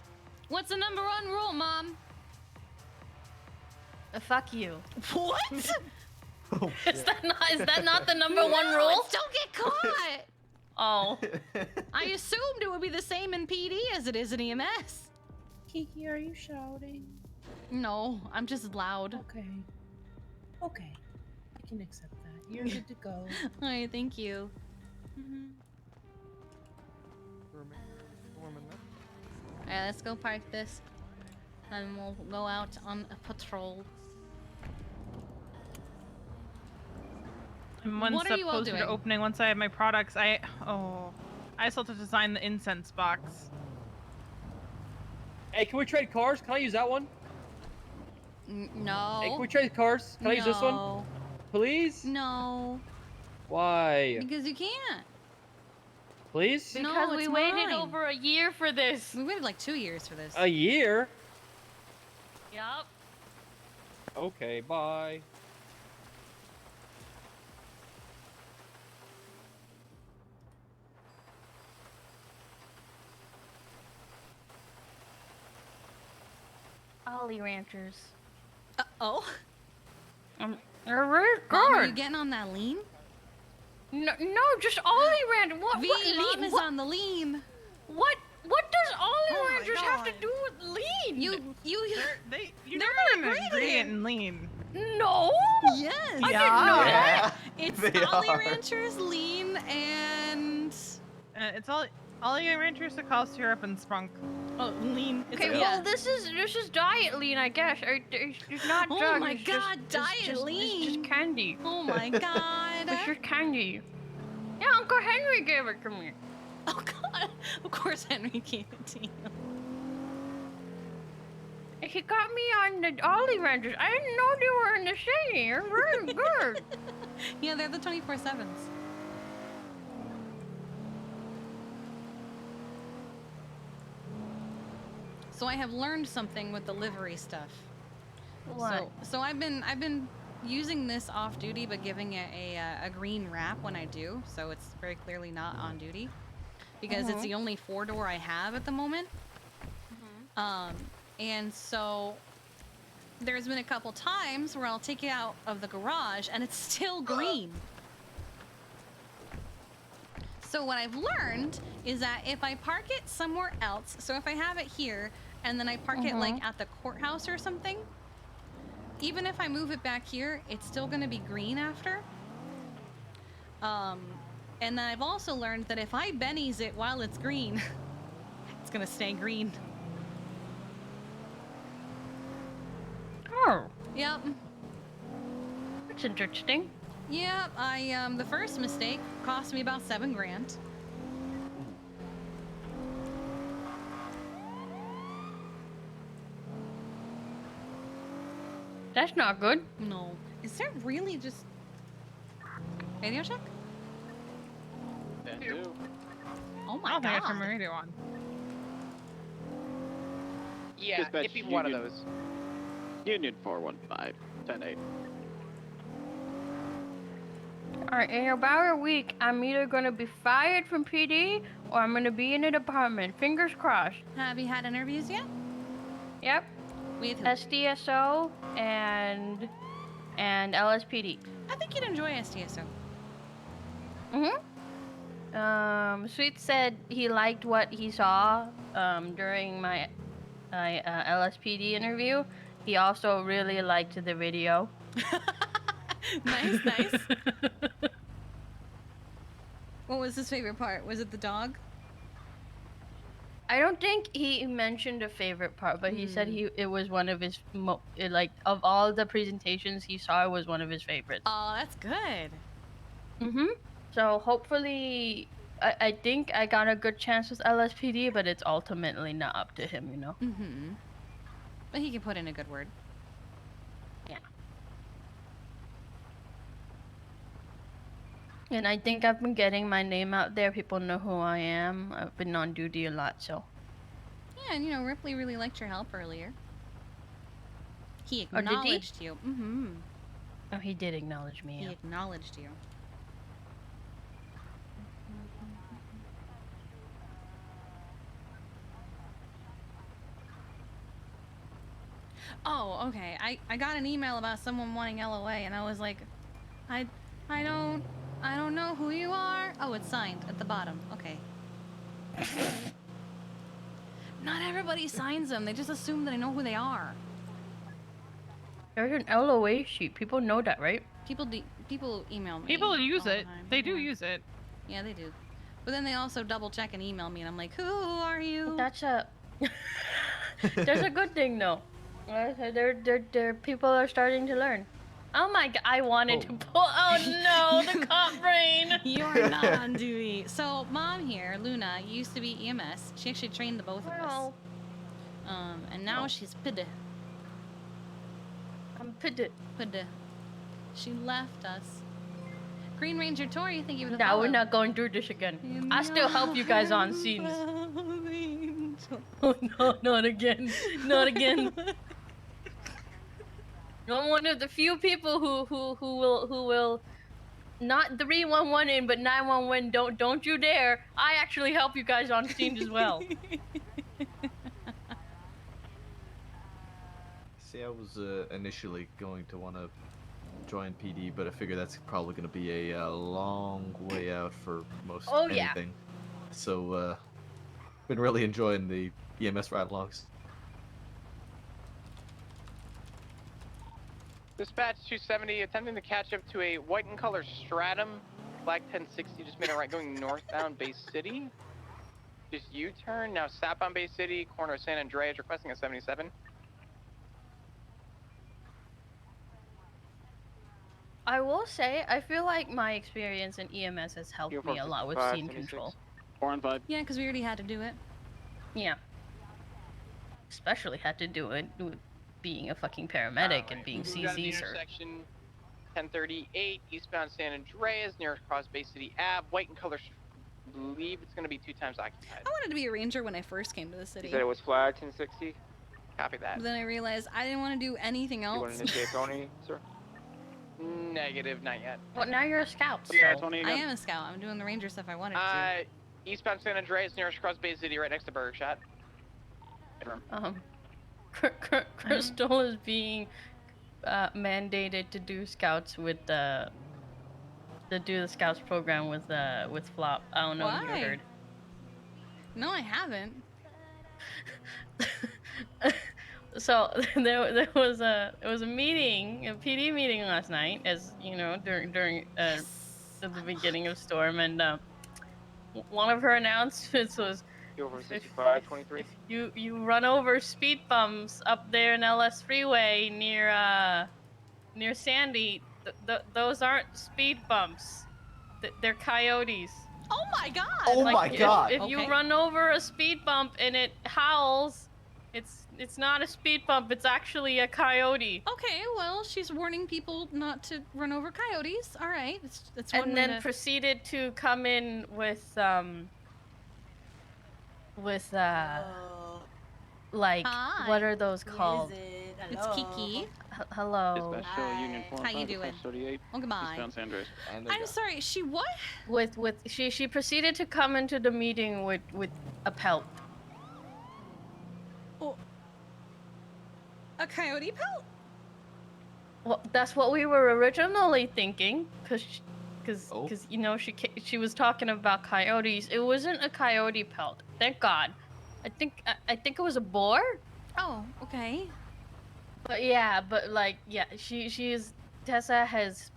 What's the number 1 rule, Mom? Fuck you. What? Is that not the number 1 rule? It's don't get caught. Oh. I assumed it would be the same in PD as it is in EMS. Kiki, are you shouting? No, I'm just loud. Okay. Okay. I can accept that. You're good to go. All right, thank you. All right, let's go park this, and we'll go out on a patrol. I'm one What are step you all closer doing? to opening once I have my products. I still have to design the incense box. Hey, can we trade cars? Can I use that one? No. Hey, can we trade cars? Can I use this one? No. Please? No. Why? Because you can't. Please? No, Because we it's waited mine. over a year for this. We waited like 2 years for this. A year? Yup. Okay, bye. Ollie Ranchers. Oh. They're very good. Mom, are you getting on that lean? No, just Ollie Ranchers. What? V, What? Mom Lean? is What? on the lean. What does Ollie Oh my Ranchers have to God. do with lean? You're They're an ingredient in lean. No. Yes. I didn't know that. It's They Ollie are. Ranchers, lean, and It's all Ollie Ranchers to cough syrup and spunk. Oh, lean. Okay, well this is diet lean, I guess. Or it's not Oh drugs. my it's God, just, diet it's just, lean. It's just candy. Oh my God. It's just candy. Yeah, Uncle Henry gave it to me. Oh God. Of course Henry gave it to you. He got me on the Ollie Ranchers. I didn't know they were in the city. They're very good. Yeah, they're the 24/7s. So I have learned something with the livery stuff. What? So I've been using this off duty, but giving it a green wrap when I do. So it's very clearly not on duty, because it's the only 4-door I have at the moment. And so there's been a couple times where I'll take it out of the garage and it's still green. So what I've learned is that if I park it somewhere else, so if I have it here and then I park it like at the courthouse or something, even if I move it back here, it's still gonna be green after. And then I've also learned that if I bennies it while it's green, it's gonna stay green. Oh. Yep. That's interesting. Yep, the first mistake cost me about $7 grand. That's not good. No. Is there really just... Radio check? Oh my I don't think I God. turned my radio on. Yeah, Dispatch, give me one of Union- those. Union 415, 10-8. Alright, in about a week, I'm either gonna be fired from PD or I'm gonna be in a department. Fingers crossed. Have you had interviews yet? Yep. With who? SDSO and LSPD. I think you'd enjoy STSO. Sweet said he liked what he saw during my LSPD interview. He also really liked the video. Nice, nice. What was his favorite part? Was it the dog? I don't think he mentioned a favorite part, but he said it was one of his like of all the presentations he saw, it was one of his favorites. Oh, that's good. So hopefully, I think I got a good chance with LSPD, but it's ultimately not up to him, you know. But he can put in a good word. Yeah. And I think I've been getting my name out there. People know who I am. I've been on duty a lot, so. Yeah, and you know, Ripley really liked your help earlier. He Oh, did he? acknowledged you. Oh, he did acknowledge me. He Yeah. acknowledged you. Oh, okay. I got an email about someone wanting LOA, and I was like, I don't know who you are. Oh, it's signed at the bottom. Okay. Not everybody signs them. They just assume that I know who they are. There's an LOA sheet. People know that, right? People email me. People use all the it. time. They do use it. Yeah, they do. But then they also double check and email me, and I'm like, who are you? That's a. That's a good thing, though. They're people are starting to learn. Oh my god! I wanted to pull. Oh no, the cop brain. You're not on duty. So mom here, Luna, used to be EMS. She actually trained the both of us. And now she's PD. I'm PD. PD. She left us. Green Ranger Tori, thank you for the No, follow. we're not going through this again. I still help you guys on scenes. Oh no, not again. Not again. I'm one of the few people who will not 311 in, but 911 don't you dare. I actually help you guys on scenes as well. See, I was initially going to want to join PD, but I figure that's probably going to be a long way out for most anything. So, been really enjoying the EMS ride-alongs. Dispatch 270, attempting to catch up to a white and color Stratum. Flag 1060 just made a right going northbound Bay City. Just U-turn, now southbound Bay City, corner of San Andreas, requesting a 77. I will say, I feel like my experience in EMS has helped me a lot with scene control. 4 and 5. Yeah, because we already had to do it. Yeah. Especially had to do it with being a fucking paramedic and being Moving down to the CZ, sir. intersection, 1038, eastbound San Andreas, near across Bay City Ave, white in color. Believe it's going to be 2 times occupied. I wanted to be a ranger when I first came to the city. You said it was flagged 1060? Copy that. But then I realized I didn't want to do anything else. You want to initiate Tony, sir? Negative, not yet. Well, now you're a scout, so... Yeah, Tony I again. am a scout. I'm doing the ranger stuff I wanted to. Eastbound San Andreas, nearest across Bay City, right next to Burger Shot. Crystal is being mandated to do scouts with to do the scouts program with Flop. I don't know if you Why? heard. No, I haven't. So there was a meeting, a PD meeting last night, as you know, during the beginning of Storm, and one of her announcements was, if you run over speed bumps up there in LS Freeway near Sandy, those aren't speed bumps. They're coyotes. Oh my god! Oh my god! If you run over a speed bump and it howls, it's not a speed bump. It's actually a coyote. Okay, well, she's warning people not to run over coyotes. All right, that's one And way then to... proceeded to come in with like, Hi. what are those called? It's Kiki. Hello. Special Union 4 How you doing? 38. Oh, goodbye. Eastbound San Andreas. I'm sorry, she what? She proceeded to come into the meeting with a pelt. Oh. A coyote pelt? Well, that's what we were originally thinking, because Oh. you know she was talking about coyotes. It wasn't a coyote pelt, thank God. I think it was a boar. Oh, okay. But yeah, Tessa has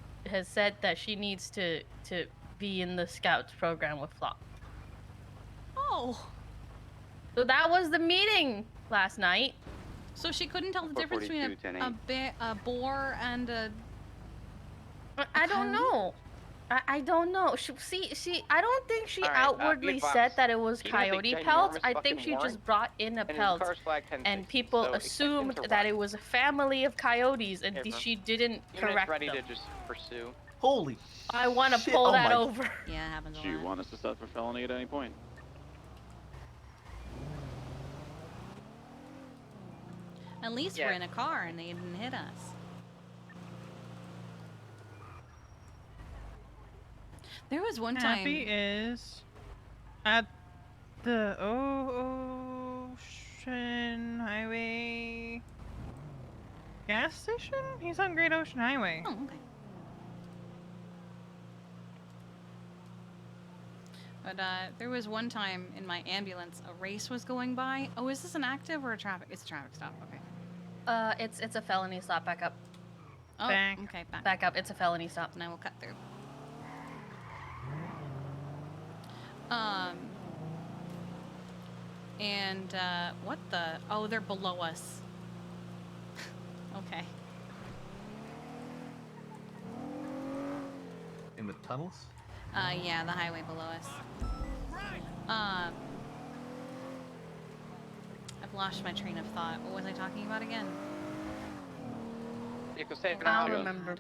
said that she needs to be in the scouts program with Flop. Oh. So that was the meeting last night. So she couldn't tell the difference between a boar and a... I don't know. I don't know. See, I don't think she outwardly said that it was coyote pelts. I think she just brought in a pelt, and people assumed that it was a family of coyotes, and she didn't correct ready them. to just pursue. Holy I want to shit, pull oh that my- over. Yeah, it happens a Do you lot. want us to stop for felony at any point? At least we're in a car and they didn't hit us. There was one time... Happy is at the Ocean Highway gas station? He's on Great Ocean Highway. Oh, okay. But there was one time in my ambulance, a race was going by. Oh, is this an active or a traffic? It's a traffic stop. Okay. It's a felony stop. Back up. Oh, okay. Back up. It's a felony stop. And I will cut through. And what the? Oh, they're below us. Okay. In the tunnels? Yeah, the highway below us. I've lost my train of thought. What was I talking about again? I don't remember.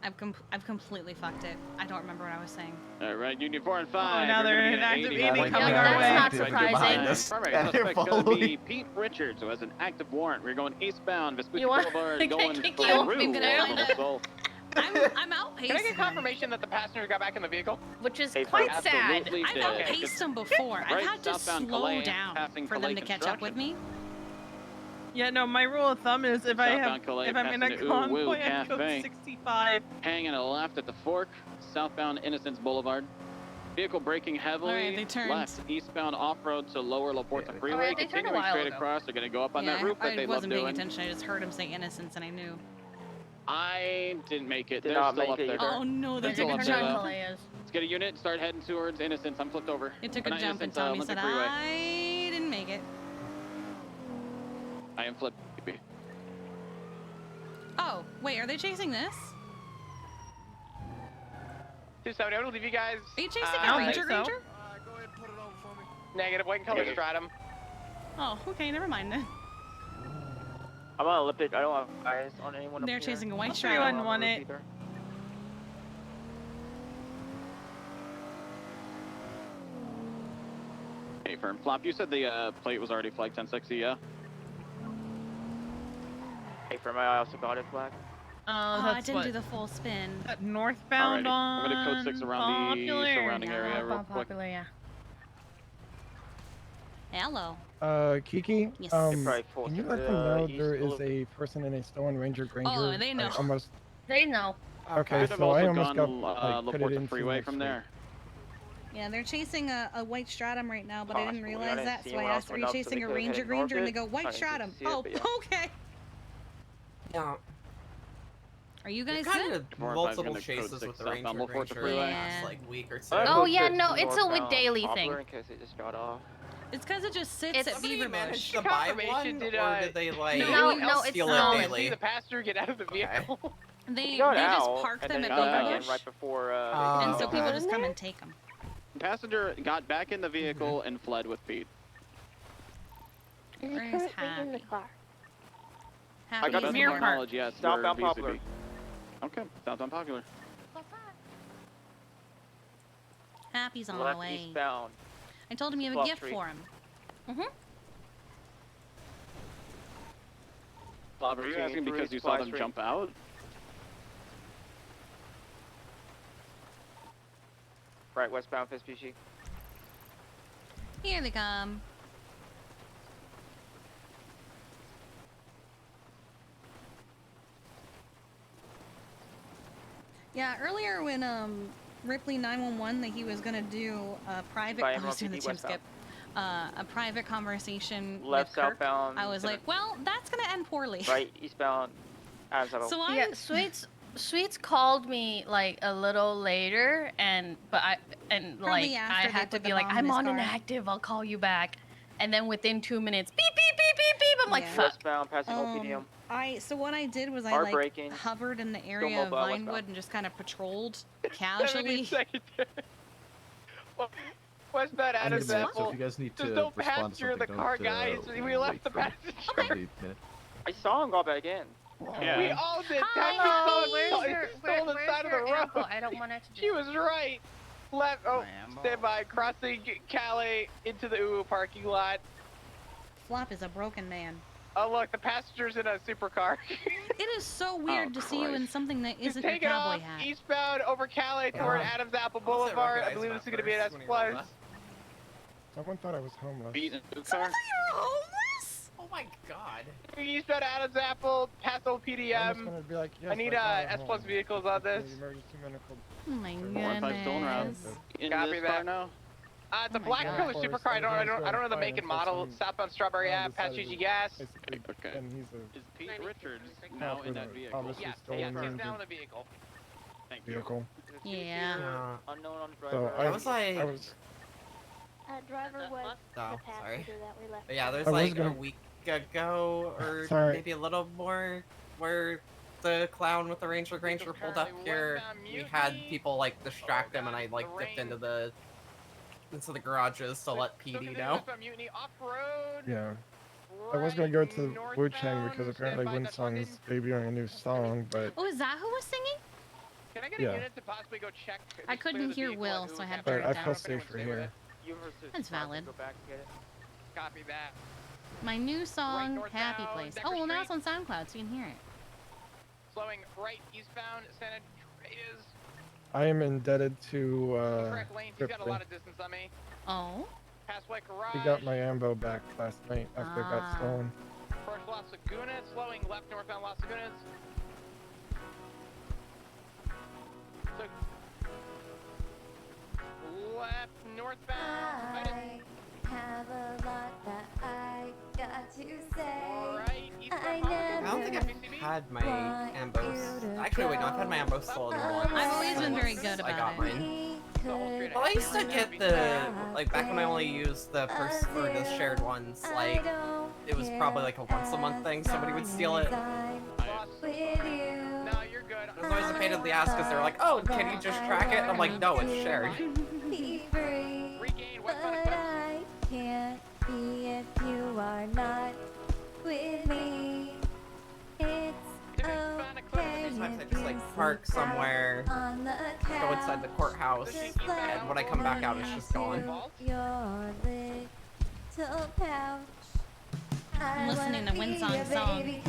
I've completely fucked it. I don't remember what I was saying. All right, Union 4 and 5. Oh, now We're they're gonna in get active 80 meeting miles coming an our hour. way. That's not surprising. Primary suspect going to be Pete Richards, who has an active warrant. We're going eastbound, Vespucci You want- Boulevard, going Kiki, through I'm gonna find assault. I'm outpacing. Can I get confirmation that the passenger got back in the vehicle? Which is They quite sad. absolutely I've did. outpaced them before. I've Right had to southbound slow Calais, down passing for them Calais to catch up with me. Yeah, no, my rule of thumb is if Southbound Calais, I'm in a passing the Ooh Woo convoy, I go Cafe. 65. Hanging a left at the fork, southbound Innocence Boulevard. Vehicle braking heavily. Alright, they turned. Left, eastbound off-road to lower La Porta Freeway. Alright, they turned a Continuing while straight ago. across, they're going to go up on Yeah, that roof that I they love wasn't paying doing. attention. I just heard him say innocence and I knew. I didn't make it. Did They're not still make up it there. either. Oh no, they're They're still gonna up Turn there, on though. Calais. It's Get a unit, start heading towards Innocence. I'm flipped over. It took Or a not jump and Innocence, Tommy Olympic said, Freeway. I didn't make it. I am flipped. Oh, wait, are they chasing this? 270, I'm gonna leave you guys. Are you chasing a Ranger? Negative, white and color stratum. Oh, okay, never mind then. I'm on Olympic. I don't have eyes on anyone up They're here. chasing a white Everyone stratum. won it. Hey, firm. Flop, you said the plate was already flag 1060, yeah? Hey, for my I also got it flag. Oh, I that's didn't what? do the full spin. That northbound Alrighty. on I'm gonna code 6 around the Popular. surrounding area real on quick. Popular, yeah. Hello. Kiki, Yes. can you let them know there is a person in a stolen Ranger Granger? Oh, they know. I almost. They know. Okay, Could have so I also almost gone got put it LaPorta into Freeway next from week. there. Yeah, they're chasing a white stratum right now, but I didn't Possibly. I realize didn't that, see so I anyone else asked, are went you up, so chasing they a could've Ranger hit Granger? And they north go, it. white I didn't stratum. see it, Oh, but yeah. okay. Yeah. Are you guys kind good? of multiple chases with the Ranger Granger in the last like week or two. Oh yeah, no, it's a daily thing. In case they just got off. It's because it just sits at Beaver Bush. managed to buy one, or did they like No, steal it's it not. daily? The passenger get out of the vehicle. They got just out, park and them then at got back Beaver in Bush, right before. and so people just come and take them. Passenger got back in the vehicle and fled with Pete. Where's Happy? I got Happy's more in knowledge, yes. Southbound we're Popular. BCB. Okay, southbound Popular. Happy's on Left the way. eastbound. I told him you have a Bluff gift Street. for him. Bob, are you asking because you saw them jump out? Right, westbound Vespucci. Here they come. Yeah, earlier when Ripley 911 that he was gonna do a private. By I was Emerald doing the PD Tim westbound. Skip. A private conversation Left with Kirk. southbound. I was like, well, that's gonna end poorly. Right eastbound. Adams Apple. So I Yeah, Sweets called me like a little later, but I Probably after I they had to put be the like, bomb in I'm his on car. inactive, I'll call you back. And then within 2 minutes, beep beep beep beep beep. I'm like, fuck. Westbound passing OPDM. So what I did was I Hard like braking. hovered in the area of mobile Vinewood westbound. and just kind of patrolled casually. Westbound Adams So Apple. if you guys need to Just don't respond to passenger something, the car, don't, guys. We wait left the for passenger. 8 minutes. I saw him go back in. Yeah. We all did. Hello, Where's stole the side of the road. ammo? I don't want it to She was right. Left. Oh, stand by. Crossing Calais into the UU parking lot. Flop is a broken man. Oh look, the passenger's in a supercar. It is so weird to see you in something that Just isn't your take it cowboy off hat. eastbound over Calais toward Adams Apple Boulevard. I believe this is going to be an S plus. Someone thought I was homeless. Beat in the Someone car. thought you were homeless? Oh my god. Eastbound Adams Apple, past old I'm just PDM. gonna be like, yes, I need got S home. plus vehicles on this. The emergency medical. Oh my 4-5 stolen rounds. goodness. In Copy this that. car now? It's a Oh my black God. color supercar. I don't know the make and model. Southbound Strawberry Ave, past GG Gas. Basically, Okay. and he's Is Pete Richards now in that vehicle? obviously Yes, stolen yes, he's Ranger down in the vehicle. Thank you. vehicle. Yeah. Unknown on the So driver. I was like- I was Driver was Oh, the sorry. passenger that we left. But yeah, there's I was like gonna- a week ago, or Sorry. maybe a little more, where the clown with the Ranger Granger pulled up here. We had people like distract him, and I like dipped into the garages to let PD know. Mutiny off-road. yeah. I was gonna go to Wu Chang because apparently Winsong's debuting a new song, but Oh, is that who was singing? Can I get Yeah. a unit to possibly go check? I just clear couldn't the hear vehicle Will, at so I Uwu had to but turn it I down. feel safer here. That's valid. Go back and get it. Copy that. My new song, northbound, Happy Place. Decker Oh, well, now it's Street. on SoundCloud, so you can hear it. Slowing right eastbound San Andreas. I am indebted to Correct lanes. He's got a Ripley. lot of distance on me. Oh? Past White Garage. He got my ambo back last night after it got stolen. Approach Las Lagunas. Slowing left northbound Las Lagunas. So, left northbound. I have a lot that I got to say. Right I eastbound I don't think I've had my ambos. Actually, wait, no, I've had my ambos stolen once. I've always been very good I about got it. mine. Well, I used to get the, like, back when I only used the or the shared ones, like, it was probably like a once a month thing, somebody would steal it. No, you're good. It was always a pain in the ass because they were like, oh, can you just track it? I'm like, no, it's shared. Be free, but I can't be if you are not with me. It's okay. Sometimes I just like park somewhere, go inside the courthouse, and when I come back out, it's just gone. Your little pouch. I'm listening to Winsong's song. It's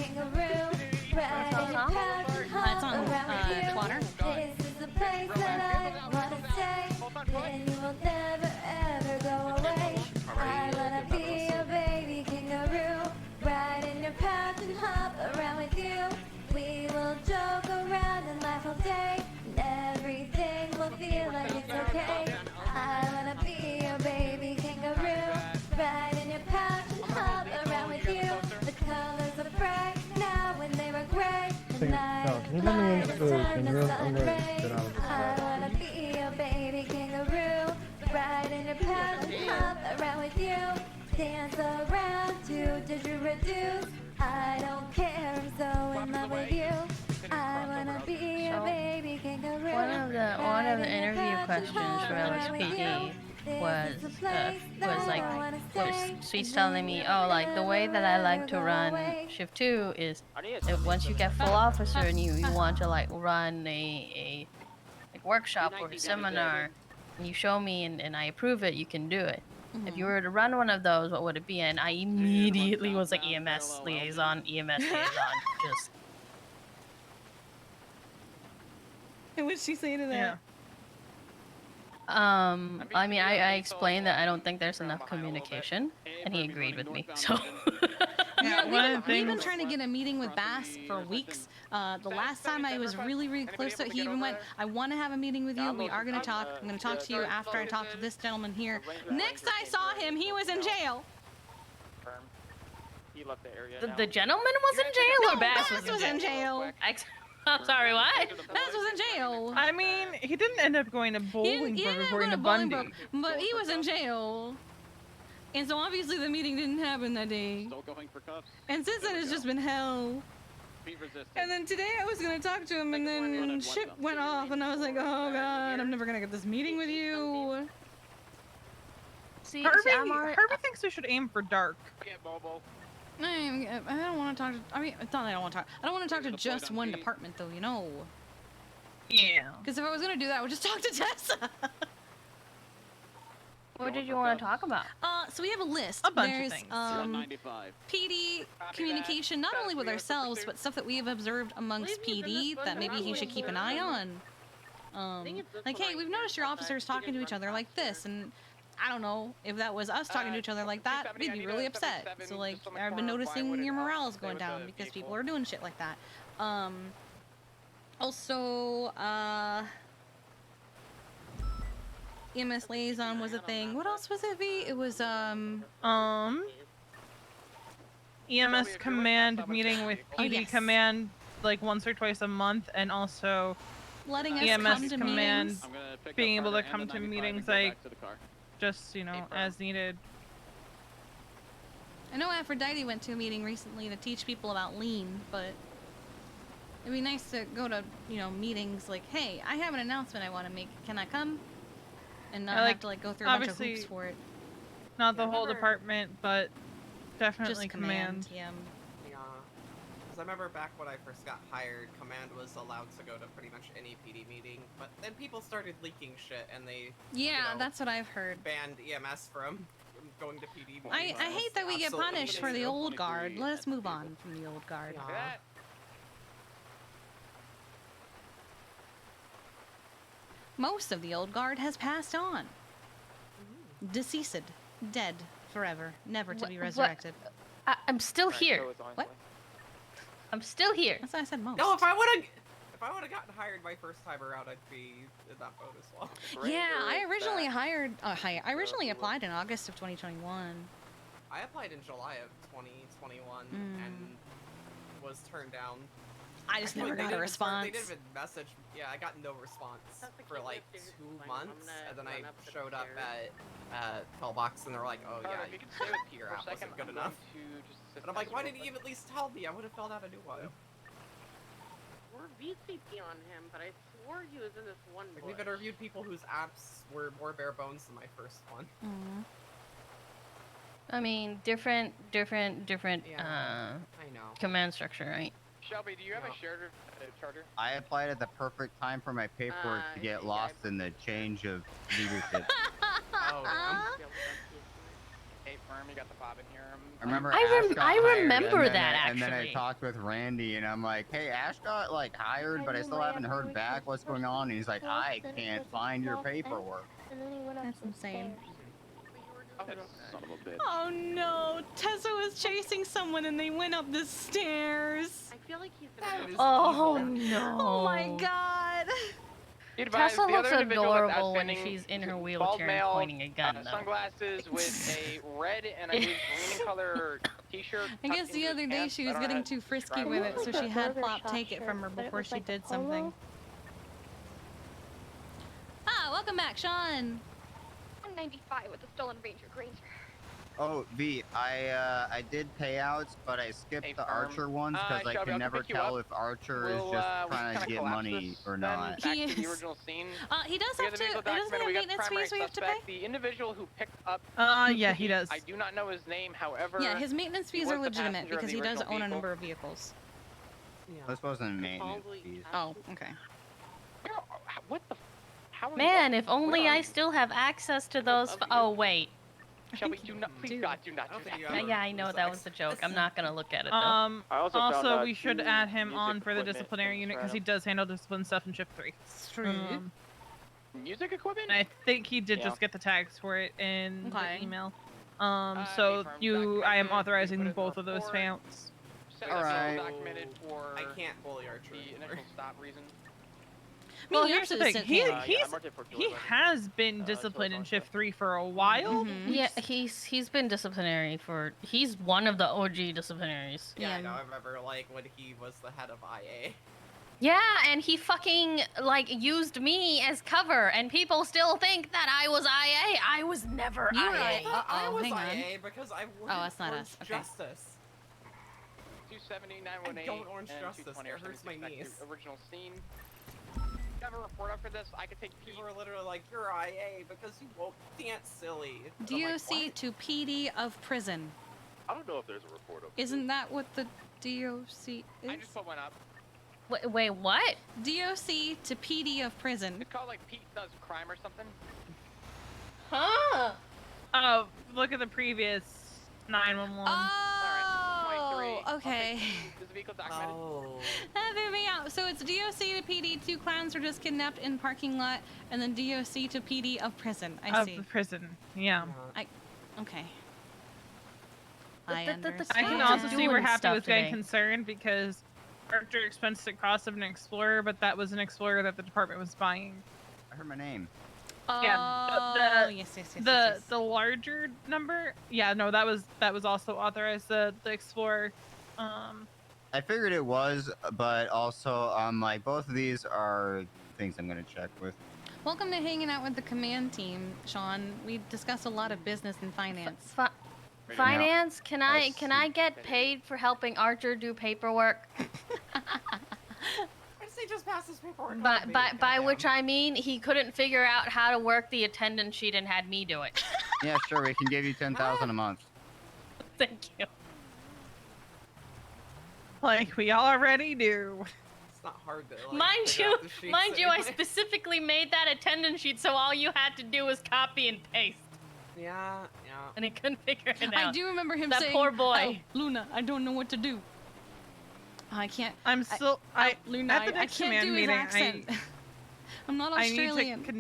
on Twitter. This is the place that I wanna stay, and you will never ever go away. I wanna be a baby kangaroo, ride in your pouch and hop around with you. We will joke around and laugh all day, and everything will feel like it's okay. I wanna be a baby kangaroo, ride in your pouch and hop around with you. The colors are bright now when they were gray. Can you let me into the kangaroo? I'm gonna get out of this. I wanna be a baby kangaroo, ride in your pouch and hop around with you. Dance around to didgeridoo. I don't care, I'm so in love with you. I wanna be a baby kangaroo. One of the interview questions for LSPD was Sweet's telling me, oh, like the way that I like to run shift 2 is that once you get full officer and you want to like run a workshop or a seminar, and you show me and I approve it, you can do it. If you were to run one of those, what would it be? And I immediately was like EMS liaison, just. And what'd she say to that? I mean, I explained that I don't think there's enough communication, and he agreed with me. So. Yeah, we've been trying to get a meeting with Bass for weeks. The last time I was really close to it, he even went, I want to have a meeting with you. We are going to talk. I'm going to talk to you after I talk to this gentleman here. Next I saw him, he was in jail. He left the area. The gentleman was in jail, or Bass was in jail? I'm sorry, what? Bass was in jail. I mean, he didn't end up going to Bolingbrook according to Bundy. But he was in jail. And so obviously the meeting didn't happen that day. Still going for cuffs. And since then it's just been hell. Speed resistant. And then today I was gonna talk to him, and then shit went off, and I was like, oh god, I'm never gonna get this meeting with you. Herbie thinks we should aim for dark. I don't want to talk to. I mean, it's not that I don't want to talk. I don't want to talk to just one department, though. You know. Yeah. Because if I was gonna do that, I would just talk to Tessa. What did you want to talk about? So we have a list. A bunch There's, of things. PD communication, not only with ourselves, but stuff that we have observed amongst PD that maybe he should keep an eye on. Like, hey, we've noticed your officers talking to each other like this, and I don't know if that was us talking to each other like that, we'd be really upset. So, like, I've been noticing your morale is going down because people are doing shit like that. Also, EMS liaison was a thing. What else was it, V? It was, EMS command meeting with PD command like once or twice a month, and also letting us EMS come to command meetings. being able to come to meetings like just, you know, as needed. I know Aphrodite went to a meeting recently to teach people about lean, but it'd be nice to go to, you know, meetings like, hey, I have an announcement I want to make. Can I come? And not have to like go through a bunch of hoops for it. Not the whole department, but definitely just command. Yeah. Because I remember back when I first got hired, command was allowed to go to pretty much any PD meeting, but then people started leaking shit, and they that's what I've heard. Banned EMS from going to PD meetings. I hate that we get punished for the old guard. Let us move on from the old guard. Most of the old guard has passed on. Deceased. Dead. Forever. Never to be resurrected. I'm still here. What? I'm still here. That's what I said most. No, if I would have gotten hired my first time around, I'd be in that boat as well. Yeah, I originally I originally applied in August of 2021. I applied in July of 2021 and was turned down. I just never They got a didn't response. They didn't even message. Yeah, I got no response for like 2 months, and then I showed up at Pillbox, and they were like, "Oh yeah, you can stay with Pete your for a app second. wasn't good I'm enough." going to just assist And I'm like, Tessa "Why real didn't you quick. at least tell me? I would have filled out a new one." We're VCP on him, but I swore he was in this one Like, bush. we've interviewed people whose apps were more bare bones than my first one. I mean, different, I know. command structure, right? Shelby, do you have a shared charter? I applied at the perfect time for my paperwork to get lost in the change of leadership. Hey, Firm, you got the bob in here. I remember I Ash got hired, remember and then that, and then I actually. talked with Randy, and I'm like, "Hey, Ash got like hired, but I still haven't heard back. What's going on?" And he's like, "I can't find your paperwork." That's insane. Son of a bitch. Oh no, Tessa was chasing someone and they went up the stairs. I feel like he's been. Oh no. Oh my god. Tessa looks adorable when she's in her wheelchair and pointing a gun, though. Sunglasses with a red and I believe green color t-shirt. I guess the other day she was getting too frisky with it, so she had Plop take it from her before she did something. Ah, welcome back, Sean. 195 with the stolen Ranger Granger. Oh, V, I did payouts, but I skipped the Archer ones because I Shelby, can I'll never pick you tell up. if Archer We'll, is just we trying to kinda get collapse money this, or then not. Back to the original scene. He does We have the to. vehicle Doesn't document, have we got maintenance primary fees we have to pay? suspect, The individual who picked up. Yeah, he does. I do not know his name, however. Yeah, his maintenance he fees was are the legitimate passenger of because the he does original own a vehicle. number of vehicles. This wasn't maintenance fees. Oh, okay. What the? How are Man, you? if only Where are I you? still have access to those. Oh wait. Shelby, do not, please God, do not do that. Yeah, I know that was a joke. I'm not gonna look at it though. I also found Also, out we should 2 add him music on for the equipment disciplinary things unit for because he him. does handle discipline stuff in shift 3. Music equipment? I think he did Yeah. just get the tags for it in Okay. the email. So I am authorizing both of those payouts. Alright. Documented for I can't bully Archer. the initial stop reason. Well, Me, here's the Archer thing. is He sitting. he has been disciplined in shift 3 for a while. Yeah, he's been disciplinary for. He's one of the OG disciplinaries. Yeah, I know. I remember like when he was the head of IA. Yeah, and he fucking like used me as cover, and people still think that I was IA. I was never You were IA. I was hang on. IA because I worked that's not Orange us. Okay. Justice. 270, I 918, don't Orange and Justice. 220 It are hurts my 76 back to knees. Original scene. Have a report up for this. I could take Pete. People were literally like, "You're IA because you won't dance silly." And I'm like, DOC "What?" to PD of prison. I don't know if there's a report of Isn't that what the DOC is? I just put one up. Wait, what? DOC to PD of prison. It's called like Pete Does Crime or something. Huh? Oh, look at the previous 911. Oh, okay. Is the vehicle documented? Oh. That threw me out. So it's DOC to PD. 2 clowns were just kidnapped in parking lot, and then DOC to PD of prison. I Of see. the prison, yeah. Okay. I I can also see where Happy was getting concerned because Archer expensed the cost of an Explorer, but that was an Explorer that the department was buying. I heard my name. Yeah, yes. the larger number. Yeah, no, that was also authorized. The Explorer. I figured it was, but also like both of these are things I'm gonna check with. Welcome to hanging out with the command team, Sean. We discuss a lot of business and finance. Finance? Can I get paid for helping Archer do paperwork? I say just pass this paperwork. By which I mean he couldn't figure out how to work the attendance sheet and had me do it. Yeah, sure. We can give you 10,000 a month. Thank you. Like we already do. It's not hard to. Like, Mind figure you, out the sheets I anyway. specifically made that attendance sheet so all you had to do was copy and paste. Yeah. And he couldn't figure it out. I do remember him that saying, poor boy. "Oh, Luna, I don't know what to do." I can't. I'm still. Luna, at the I next can't command do his meeting, accent. I'm not I Australian. need to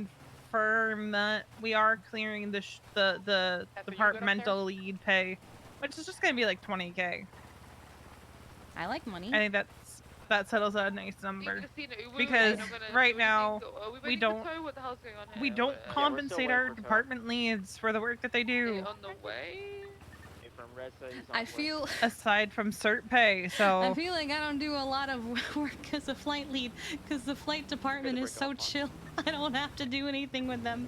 confirm that we are clearing the departmental lead pay, which is just gonna be like 20K. I like money. I think that settles out a nice number because right now we don't compensate our department leads for the work that they do. On the way. Red said he's on I way. feel Aside from cert pay, so I feel like I don't do a lot of work as a flight lead because the flight department is so chill. I don't have to do anything with them.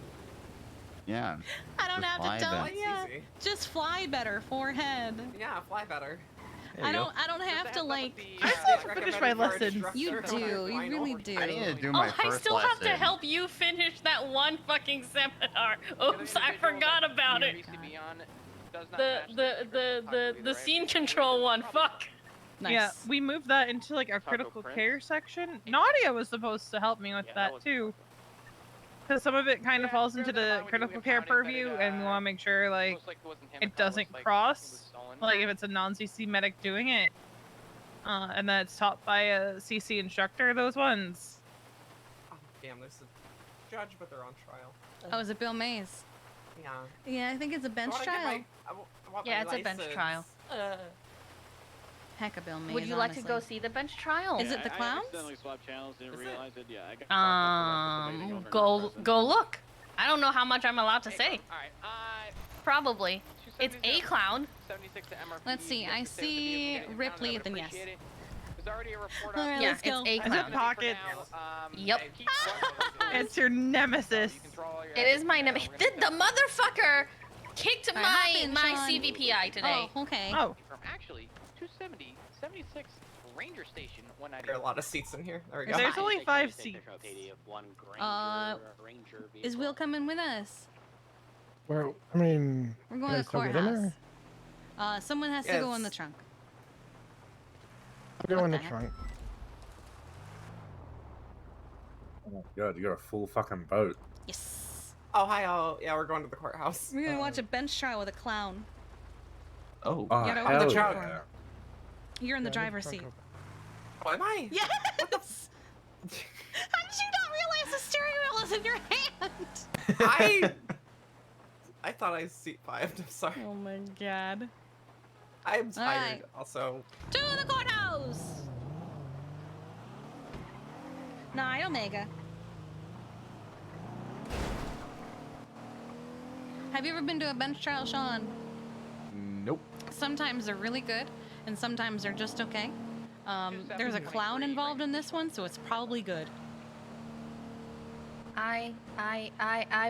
Yeah. I don't just have fly to tell. better. Yeah, Easy. just fly better, forehead. Yeah, fly better. I don't have to like. I still have to finish my lessons. You do. You really do. I need to do my I first still have to lesson. help you finish that one fucking seminar. Oops, I forgot about it. The scene control one. Fuck. Nice. Yeah, we moved that into like our critical care section. Nadia was supposed to help me with that too. Because some of it kind of falls into the critical care purview, and we want to make sure like it doesn't cross. Like if it's a non-CC medic doing it, and that it's taught by a CC instructor. Those ones. Oh, damn, there's a judge, but they're on trial. Oh, is it Bill Mays? Yeah. Yeah, I think it's a bench I wanna get trial. I want Yeah, my it's a bench license. trial. Heck of Bill Mays. Would you like to honestly. go see the bench trial? Is it the I clowns? accidentally swapped channels, didn't realize it. Yeah, I got Go look. I don't know how much I'm allowed to say. Alright, Probably. It's a clown. 76 to MRP. Let's see. I see Ripley. Then yes. There's already a report All right, Yeah, let's go. it's a Is it clown. pockets? Yep. It's your nemesis. It is my name. The motherfucker kicked Alright, my hop in, Sean. CVPI today. Oh, okay. Oh. From actually 270, 76 Ranger Station, 190. There are a lot of seats in here. There we go. There's only 5 seats. Is Will coming with us? Where? I mean, We're going can I to the still get in courthouse. there? Someone has to go in the trunk. I'll go in the the heck? trunk. Oh my god, you got a full fucking boat. Yes. Oh, hi. Oh, yeah, we're going to the courthouse. We're gonna watch a bench trial with a clown. Oh. You gotta hell open the yeah. trunk. You're in the driver's seat. Oh, am I? Yes. How did you not realize the steering wheel is in your hand? I thought I was seat 5. I'm sorry. Oh my god. I'm tired. Alright. Also. To the courthouse. Night Omega. Have you ever been to a bench trial, Sean? Nope. Sometimes they're really good, and sometimes they're just okay. There's a clown involved in this one, so it's probably good. I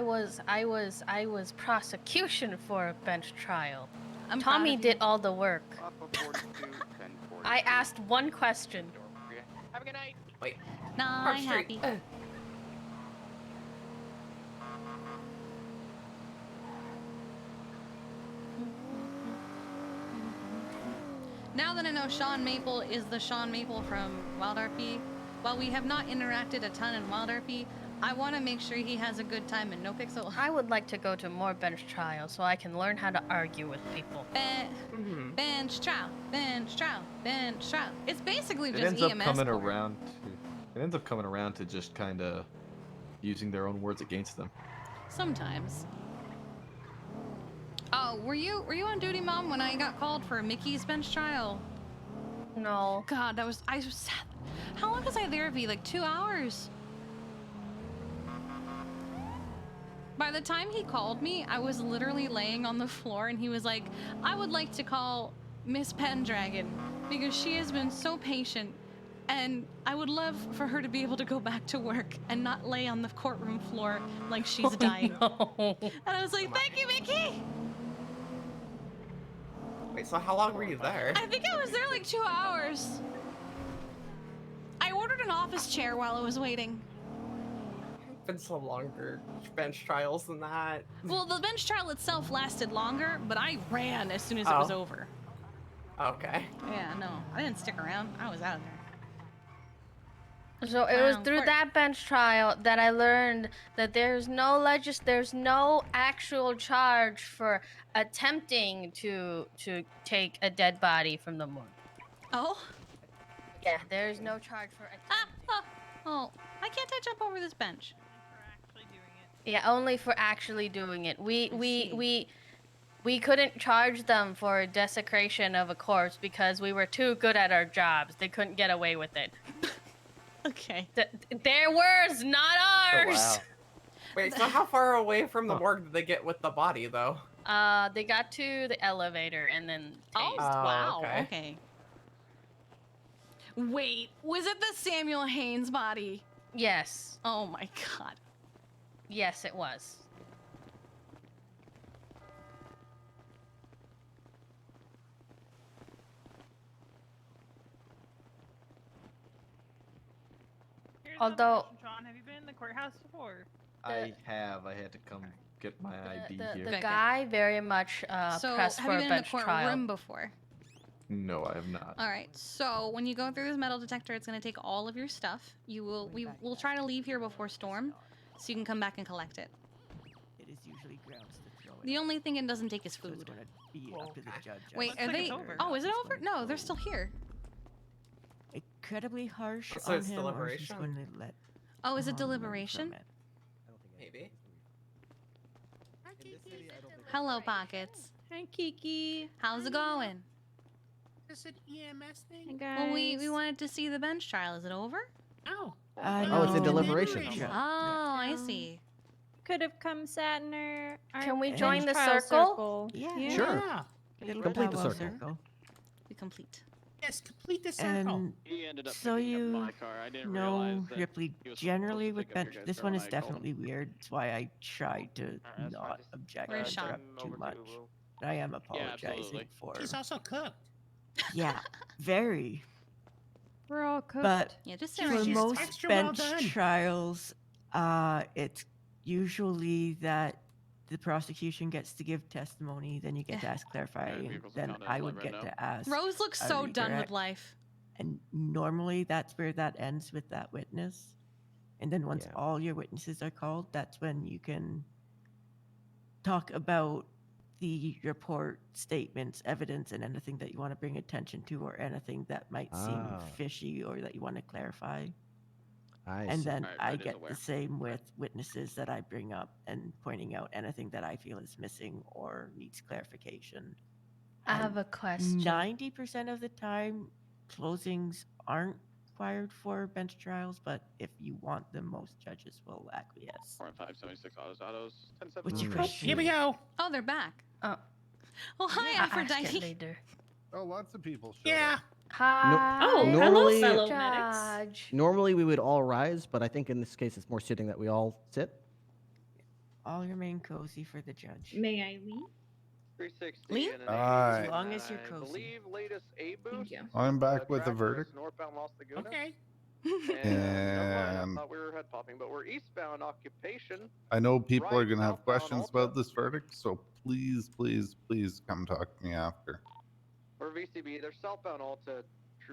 was prosecution for a bench trial. I'm Tommy proud of did all the work. I asked one question. Have a good night. Wait. Nah, Park I'm Street. happy. Now that I know Sean Maple is the Sean Maple from Wild RP, while we have not interacted a ton in Wild RP, I want to make sure he has a good time in NoPixel. I would like to go to more bench trials so I can learn how to argue with people. Bench trial, bench trial, bench trial. It's basically It just ends EMS. up coming court. around. It ends up coming around to just kind of using their own words against them. Sometimes. Oh, were you on duty, Mom, when I got called for Mickey's bench trial? No. God, I was sad. How long was I there, V? Like 2 hours? By the time he called me, I was literally laying on the floor, and he was like, I would like to call Miss Pendragon because she has been so patient, and I would love for her to be able to go back to work and not lay on the courtroom floor like she's dying. No. And I was like, thank you, Mickey! Wait, so how long were you there? I think I was there like 2 hours. I ordered an office chair while I was waiting. Been some longer bench trials than that. Well, the bench trial itself lasted longer, but I ran as soon as it was over. Okay. Yeah, no, I didn't stick around. I was out of there. So it was through that bench trial that I learned that there's no actual charge for attempting to take a dead body from the morgue. Oh? Yeah, there's no charge for attempting. Oh, why can't I jump over this bench? Yeah, only for actually doing it. We couldn't charge them for desecration of a corpse because we were too good at our jobs. They couldn't get away with it. Okay. Their words, not ours. Oh, wow. Wait, so how far away from the morgue did they get with the body, though? They got to the elevator and then tased. Oh, wow. Okay. Wait, was it the Samuel Haynes body? Yes. Oh my god. Yes, it was. Although, John, have you been in the courthouse before? I have. I had to come get my ID here. the guy very much So, pressed have for you a been in the bench trial. courtroom before? No, I have not. All right. So when you go through this metal detector, it's going to take all of your stuff. We'll try to leave here before storm, so you can come back and collect it. It is usually grounds to throw it. The only thing it doesn't take is food. Be up to the judge. Wait, are they? Oh, is it over? No, they're still here. Incredibly harsh So on it's him, or he's deliberation? going to let. Oh, is it learn deliberation? from it. Maybe. Hello, Pockets. Hi, Kiki. How's it going? Is it EMS thing? Hey, Well, guys. we wanted to see the bench trial. Is it over? Oh. Oh, it's in deliberation. Oh, I see. Could have come sat in our Can we bench join the trial circle? Yeah. Sure. Complete the circle. We complete. Yes, complete the circle. And He ended up so picking up you my car. I didn't know, realize that Ripley, he was generally supposed to with pick up your bench, guys' this car one when is I called him. definitely weird. That's why I try to not object Where's and Sean? interrupt too much. I am apologizing absolutely. for. He's also cooked. Yeah, very. We're all cooked. But Yeah, just say for right here. most Extra well bench done. trials, it's usually that the prosecution gets to give testimony, then you get to ask clarifying, vehicles then accounted I as would live get right to ask. Rose looks a so done with redirect. life. And normally that's where that ends with that witness. And then once all your witnesses are called, that's when you can talk about the report, statements, evidence, and anything that you want to bring attention to or anything that might seem fishy or that you want to clarify. And then I get the same with witnesses that I bring up and pointing out anything that I feel is missing or needs clarification. I have a question. 90% of the time, closings aren't required for bench trials, but if you want them, most judges will acquiesce. 576 autos. 10 What's your question? Here we go. Oh, they're back. Oh. Well, hi, I'll ask it Aphrodite. later. Oh, lots of people showed Yeah. up. Hi. Oh, normally- hello, fellow medics. Judge. Normally we would all rise, but I think in this case it's more sitting that we all sit. All remain cozy for the judge. May I leave? 360. Lean? and an Alright. As long as you're I cozy. believe latest A boost. Thank you. I'm back with a Track verdict. Northbound Los Lagunas. Okay. I And thought we were head popping, but we're eastbound occupation. I know people are Right, going to have southbound questions Alta. about this verdict, so please, please, please come talk to me after. Or VCB. They're southbound Alta.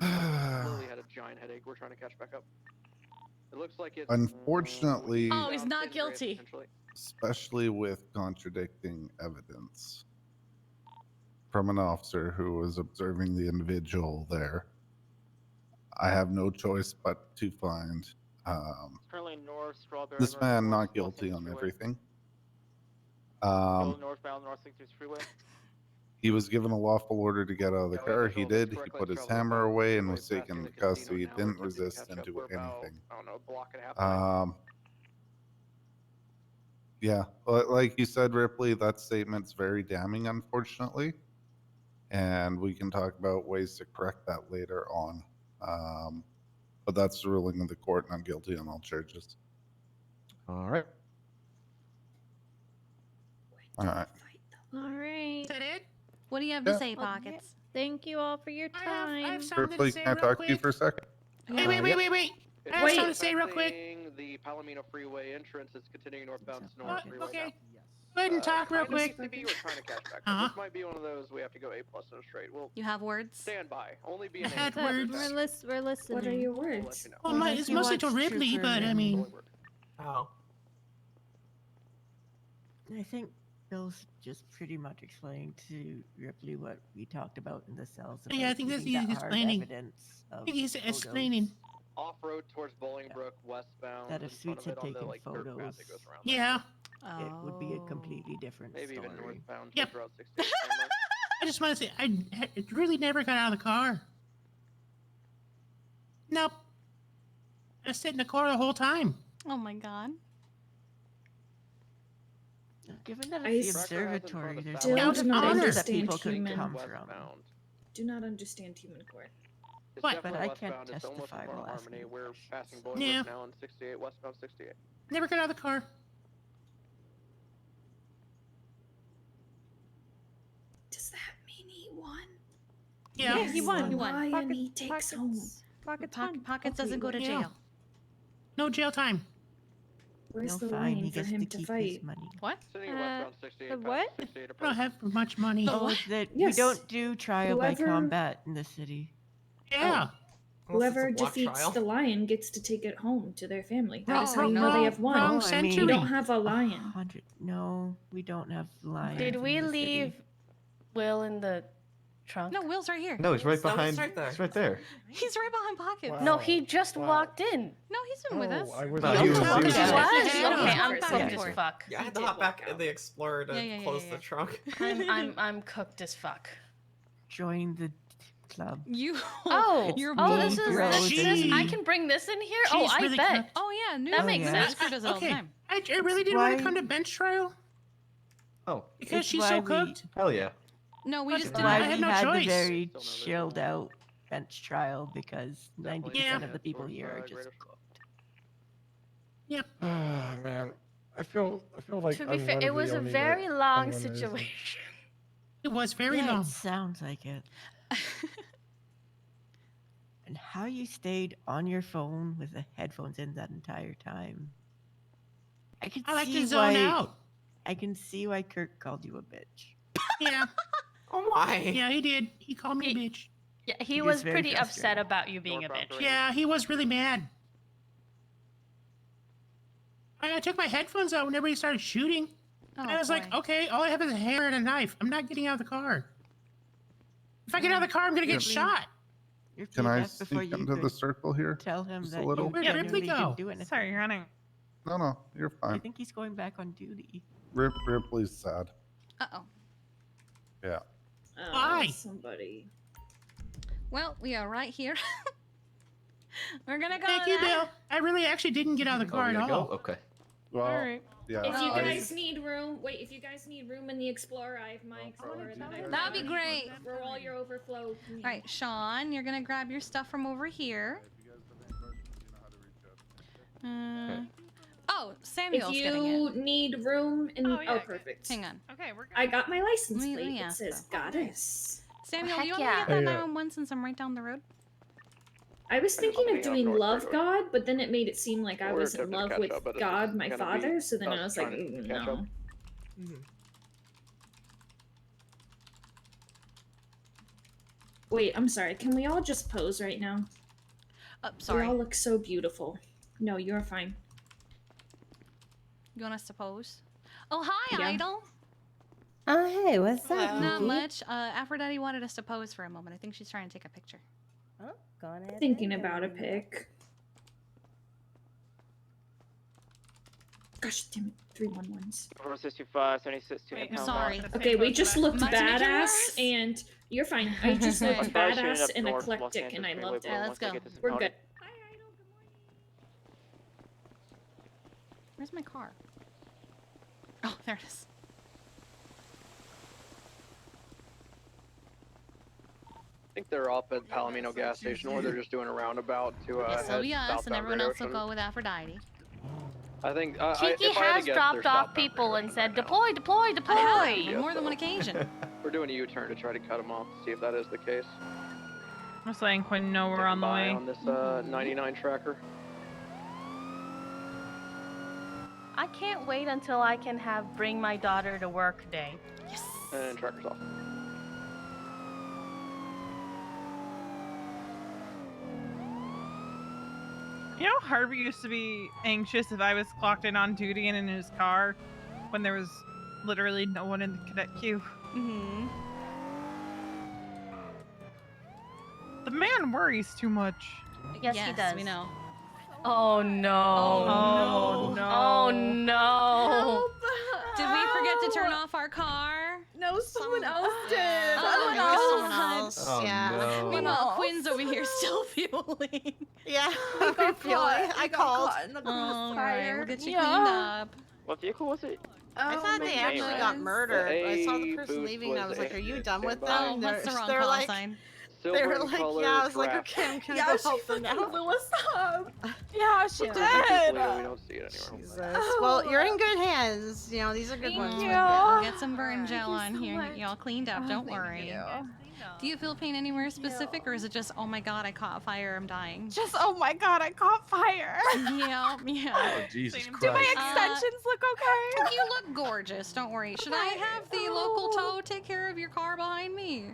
Lily had a giant headache. We're trying to catch back up. It looks like it's. Unfortunately, Oh, he's not guilty. especially with contradicting evidence from an officer who was observing the individual there, I have no choice but to find Currently north, Strawberry. this north, man north, not guilty North on 6th everything. Freeway. Northbound North 6th Freeway. He was given a lawful order to get out of the Yeah, we car. took He all this did. He correctly put his traveled hammer about away and way was past taken the into casino. custody. Now we're Didn't attempting to resist catch and up. do We're about, anything. I don't know, a block and a half away. Yeah, like you said, Ripley, that statement's very damning, unfortunately. And we can talk about ways to correct that later on. But that's the ruling of the court, not guilty on all charges. All right. All right. All right. Is that it? What do you have to say, Pockets? Thank you all for your time. Ripley, can I talk to you for a second? Wait. I have something to say real quick. The Palomino Freeway entrance is continuing northbound Sonora Freeway. Okay. Go ahead and talk real quick. We're trying to catch back. Uh-huh. This might be one of those we have to go A+ in a straight. We'll You have words? stand by. Only be an I had A+. words. We're listening. What are your words? Well, it's mostly to Ripley, but I mean. Oh. I think Bill's just pretty much explained to Ripley what we talked about in the cells. Yeah, I think that's using he's that hard explaining. evidence I of think he's photos. explaining. Off-road towards Bolingbrook, westbound. That if in front Sweets of had it on the, taken like, third path photos, that goes around Yeah. it would be a completely different Maybe story. even northbound Yep. towards Route 68. I just want to say, I really never got out of the car. Nope. I sat in the car the whole time. Oh my god. Given that I it's the s- observatory, there's Still lots do of not places that understand people could human. come from. Do not understand human court. What? But I can't Westbound. It's almost in testify front of while asking Harmony. you We're questions. passing Boywood Yeah. now on 68, westbound 68. Never got out of the car. Does that mean he won? Yeah. Yes, he won. The He won. lion he takes home. Pockets doesn't go to Okay, jail. No jail time. Where's No the fine, lion he for gets him to to keep fight? his money. What? Sitting westbound 68, the past what? 68 I don't approach. have much money. Oh, that Yes. we don't do trial by Whoever- combat in this city. Yeah. Whoever Unless it's a block defeats trial. the lion gets to take it home to their family. Wrong- That's how you know wrong- they have won. wrong Oh, I You century. mean, don't have a lion. 100. No, we don't have lions. Did in we the city. leave Will in the trunk? No, Will's right here. No, he's right No, he's behind. right there. He's right there. He's right behind Pockets. Wow. No, he just Wow. walked in. No, he's been with us. I was No, he was- Oh, he was- yeah. He was? Yeah. Okay, I'm Yeah. cooked Yeah. as fuck. Yeah, I had He to hop did back walk in out. the Explorer to Yeah. close the trunk. I'm cooked as fuck. Join the club. You. Oh, You're oh, being this is gross. this. I can bring this in here. Oh, She's I really bet. cooked. Oh yeah, New That makes yeah. sense. Crew does it all the Okay. time. I really didn't want why- to come to bench trial Oh, because It's she's why so we- cooked. hell yeah. No, we But just it's did. why Why I had we no had the choice. very chilled out bench trial because 90% Yeah. of the people here are just cooked. Oh man, I feel like To be I'm fair, one it of was the a only very one long that isn't. situation. It was very Yeah, long. it sounds like it. And how you stayed on your phone with the headphones in that entire time. I can I like see to zone why. out. I can see why Kirk called you a bitch. Yeah. Oh my. Yeah, he did. He called me a bitch. Yeah, he He was gets very pretty upset frustrated. about you being a bitch. Yeah, he was really mad. I took my headphones out when everybody started shooting. And I was like, okay, all I have is a hammer and a knife. I'm not getting out of the car. If I get out of the car, I'm gonna get shot. Can I sneak into the circle here? Tell him Just a that little? you Where'd Ripley genuinely go? didn't do anything. Sorry, you're running. No, you're I fine. think he's going back on duty. Ripley's sad. Uh-oh. Yeah. Why? Somebody. Well, we are right here. We're gonna go. Thank you, now. Bill. I really actually didn't get out of the car we at gotta all. go? Okay. Well, Alright. yeah. If you I- guys need room, wait. If you guys need room in the Explorer, I have my Explorer. That'd be great. For all your overflow. All right, Sean, you're gonna grab your stuff from over here. Oh, If Samuel's getting you it. need room in, Oh, yeah, okay. perfect. Hang on. Okay, we're good. I got my license Let me plate. It ask says though. Goddess. Samuel, heck do you want yeah. me to get that Hey, 911 since I'm right down the road? I was thinking of Yeah, doing North Love Corridor. God, but then it made it seem like I We're was in attempting to love catch with up, but it's God, just my gonna be father. So then I us was like, trying to catch no. up. Wait, I'm sorry. Can we all just pose right now? Sorry. You all look so beautiful. No, you're fine. You want us to pose? Oh, hi, Yeah. Idol. Oh, hey, what's up? Not Kiki? much. Aphrodite wanted us to pose for a moment. I think she's trying to take a picture. Oh, go on ahead. Thinking about a pic. Gosh damn it, 311s. 465, 76, I'm sorry. Okay, we just looked Not to make it badass, worse. and you're fine. I just Okay. looked I'm probably shooting badass up and north, Los eclectic, and I Angeles loved Freeway, it. but let's once I go. get to some We're powder- good. Where's my car? Oh, there it is. I think they're up at Palomino gas station, or they're just doing a roundabout to This will head be us, and southbound everyone Great else will Ocean. go with Aphrodite. I think Kiki if I had to has guess, dropped they're off southbound people Great and Ocean said, right now. deploy, deploy, deploy. On Yeah, more than so- one occasion. We're doing a U-turn to try to cut them off to see if that is the case. I'm just letting Quinn know we're on the By way. on this 99 tracker. I can't wait until I can have bring my daughter to work day. Yes. And tracker's off. You know, Harvey used to be anxious if I was clocked in on duty and in his car when there was literally no one in the cadet queue. Mm-hmm. The man worries too much. Yes, he does. we know. Oh no. Oh, no. Oh no. Did we forget to turn off our car? No, someone else did. Oh, someone else. Oh, yeah. no. Meanwhile, Quinn's over here still fueling. Yeah, We I got feel caught. it. I I got called. caught in the All right, crossfire. we'll get you Yeah. cleaned up. What vehicle was it? I thought they actually got murdered. I saw the person leaving and I was like, are you done with them? Oh, what's the wrong they're call like, sign? They Silver were in like, color, yeah, I was like, draft. okay, I'm gonna Yeah, go she help them fucking now. blew us up. Yeah, she Yeah, did. we don't see it anymore. Jesus. Well, you're in good hands. You know, these are good Thank ones. you. with I'll you. get some burn gel on here. Y'all cleaned up. Don't worry. Do you feel pain anywhere specific, or is it just, oh my god, I caught fire, I'm dying? Just, oh my god, I caught fire. Yeah. Oh, Jesus Christ. Do my extensions look okay? You look gorgeous. Don't worry. Should I have the local tow take care of your car behind me?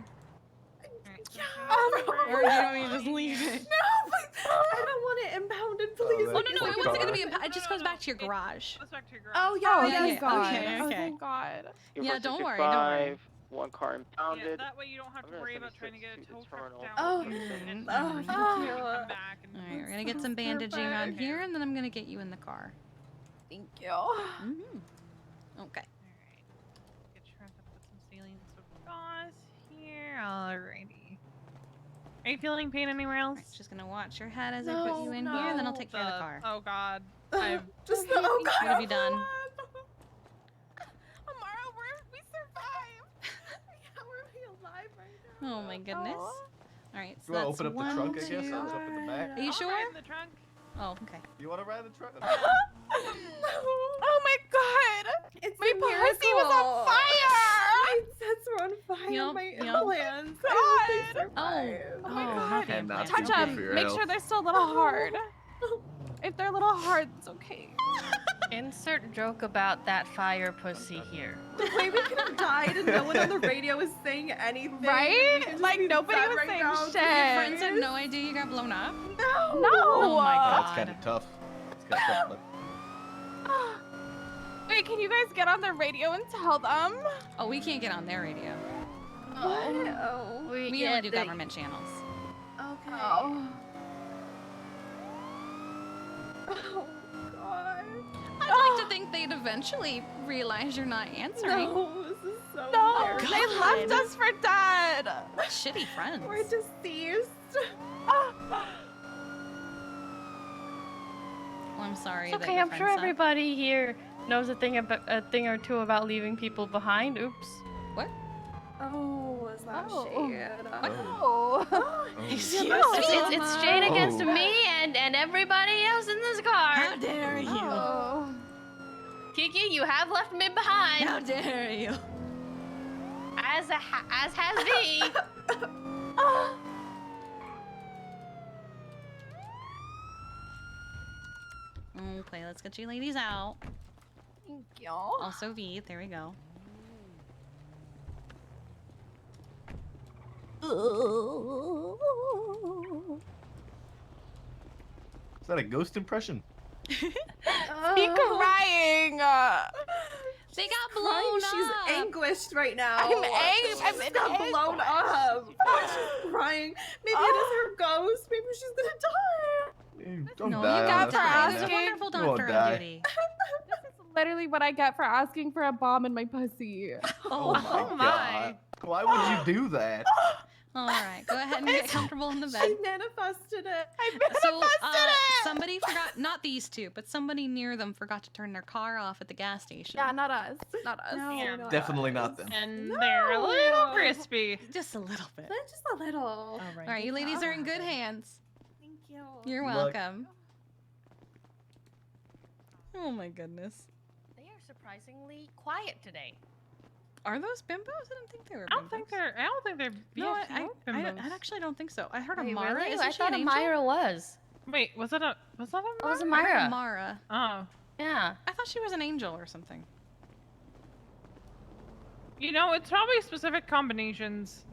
Or you want me to just leave it? No, please. I don't want it impounded, please. Oh no, it wasn't gonna be. It just goes back to your garage. Oh yeah, Oh, yeah, thank God. Okay, Oh, okay. thank God. Yeah, don't worry, don't worry. 1 car impounded. Yeah, that way you don't have to worry about trying to get a tow truck down. Oh, and oh, come back and All right, we're gonna get some bandaging on here, and then I'm gonna get you in the car. Thank you. Okay. get you to put some saline gauze here. Alrighty. Are you feeling pain anywhere else? Right, just gonna watch your head as I put you in here, and then I'll take care of the car. Oh god. I've just the oh god. What have you done? Amara, we survived. Yeah, we're alive right now. Oh my goodness. All right, so You want that's to open up one, the trunk, I guess? two. I'll jump in the back. Are you sure? Ride in the trunk. Oh, okay. You want to ride the truck? Oh my god. It's my a pussy was miracle. on fire. My tits were on fire. Yup, My yup. implants. I hope they survive. Oh my God. okay. And not Touch too good them. for your Make health. sure they're still a little hard. If they're a little hard, it's okay. Insert joke about that fire pussy here. The way we could have died and no one on the radio was saying anything. Right? We could just Like, be nobody sad was right saying now. shit. Your friends had no idea you got blown up? No. No. Oh my god. That's kind of tough. It's kind of tough, but Wait, can you guys get on the radio and tell them? Oh, we can't get on their radio. Oh. We only do government channels. Okay. Oh. Oh god. I'd like to think they'd eventually realize you're not answering. No, this is so No, embarrassing. they left us for dead. What shitty friends. We're deceased. Well, I'm sorry. It's that okay, your I'm sure friends suck. everybody here knows a thing or two about leaving people behind. Oops. What? Oh, was that Oh. shade? Oh. Excuse No, it's Jade against Oh. me and everybody else in this car. How dare you? Oh. Kiki, you have left me behind. How dare you? As has V. Okay, let's get you ladies out. Thank you. Also V, there we go. is that a ghost impression? Be crying. They got Crying, blown she's up. anguished right now. I'm angry. She I'm just in got anguish. blown up. She's crying. Maybe it is her ghost. Maybe she's gonna die. Don't No, die you on got us, for that. man. There's a asking. wonderful You won't doctor on die. duty. This is literally what I get for asking for a bomb in my pussy. Oh my god. Why would you do that? All right, go ahead and get comfortable in the bed. She manifested it. I So, manifested it. somebody forgot, not these two, but somebody near them forgot to turn their car off at the gas station. Yeah, not us. Not us. No, Yeah. not Definitely us. not them. And they're a little crispy. Just a little bit. But just a little. All right, you ladies are in good hands. Thank you. You're Good luck. welcome. Oh my goodness. They are surprisingly quiet today. Are those bimbos? I didn't think they were bimbos. I don't think they're No, BFO I bimbos. actually don't think so. I heard Wait, Amara. really? Isn't I she thought an angel? Amira was. Wait, was that a It was I heard Amira. Amara. Oh. Yeah. I thought she was an angel or something. You know, it's probably specific combinations.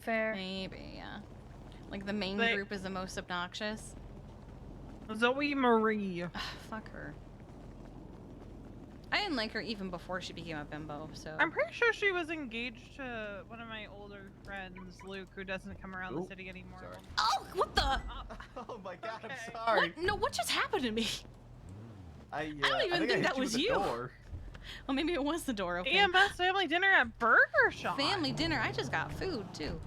Fair. Maybe, yeah. Like the main They- group is the most obnoxious. Zoe Marie. Ugh, fuck her. I didn't like her even before she became a bimbo, so. I'm pretty sure she was engaged to one of my older friends, Luke, who doesn't come around the city anymore. Sorry. Oh, what the? Oh my god, Okay. I'm sorry. What? No, what just happened to me? I don't even think think I that hit was with you. the door. Well, maybe it was the door open. EMS family dinner at Burger Shop. Family dinner. I just got food too.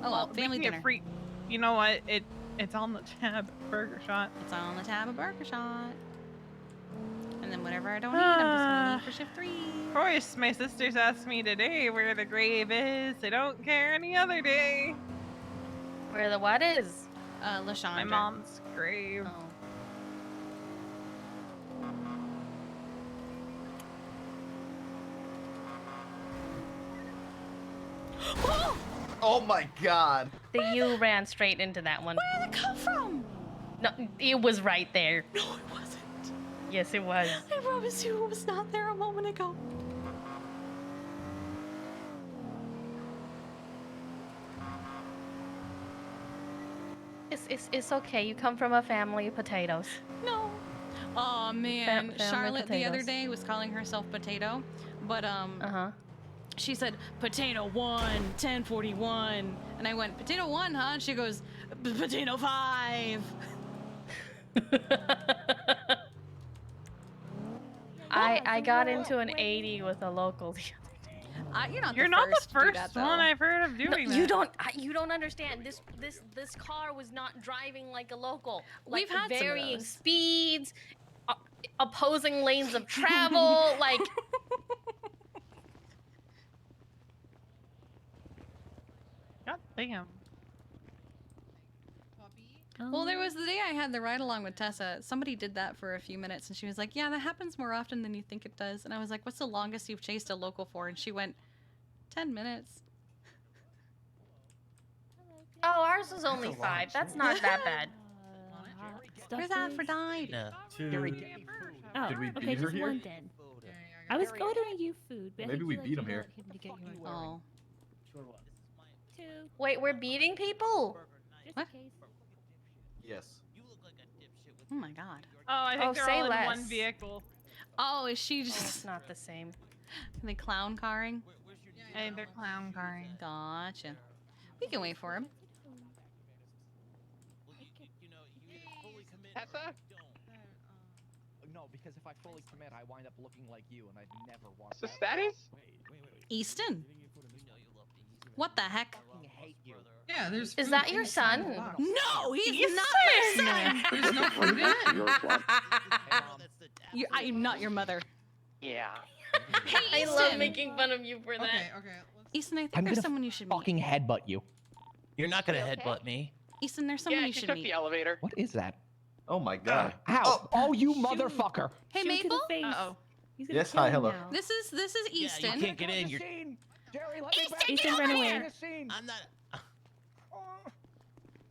Oh well, We family can get dinner. free. You know what? It's on the tab at Burger Shot. It's on the tab of Burger Shot. And And then whatever I don't need, I'm just gonna leave for shift 3. Of course, my sisters asked me today where the grave is. They don't care any other day. Where the what is? LaShondra. My mom's grave. Oh! Oh my god. The U ran straight into that one. Where did it come from? No, it was right there. No, it wasn't. Yes, it was. I promise you it was not there a moment ago. It's okay. You come from a family of potatoes. No. Oh man, Family Charlotte the other potatoes. day was calling herself Potato, but she said Potato 1, 1041, and I went Potato 1, huh? And she goes Potato 5. I got into an 80 with a local the other day. You're not the first one I've heard of doing that. You don't understand. This car was not driving like a local. Like We've had some of varying those. speeds, opposing lanes of travel, like. God damn. Well, there was the day I had the ride along with Tessa. Somebody did that for a few minutes, and she was like, "Yeah, that happens more often than you think it does." And I was like, "What's the longest you've chased a local for?" And she went, 10 minutes. Oh, ours was only 5. That's not that bad. Where's Aphrodite? No. Oh, Did we okay, beat her just here? one then. I was ordering you food. But I Maybe think we you, like, beat him yelled here. at him to get you a Oh. Two. Wait, we're beating people? Just in case. Yes. Oh my god. Oh, I think they're say all in less. one vehicle. Oh, is she Oh, just it's not the same. they clown carring? Hey, they're clown carring. Gotcha. We can wait for him. Tessa? No, because if I fully commit, I wind up looking like you, and I'd never want So that. status? Easton. What the heck? Yeah, there's. Is food that in your the son? bottle. No, he's Easton! not my son. There's no food in it. I'm not your mother. Yeah. Hey, I Easton. love making fun of you for that. Okay. Easton, I think I'm there's gonna someone you should meet. fucking headbutt you. You're not gonna Okay. headbutt me. Easton, there's someone Yeah, you she should took meet. the elevator. What is that? Oh my god. Ow! Oh, you motherfucker! Hey, Shoot to the Maple. face. Uh-oh. He's gonna Yes, kill hi, him hello. now. This is Yeah, Easton. you can't get in. You're. Jerry, let me back. Easton, run away. I'm not.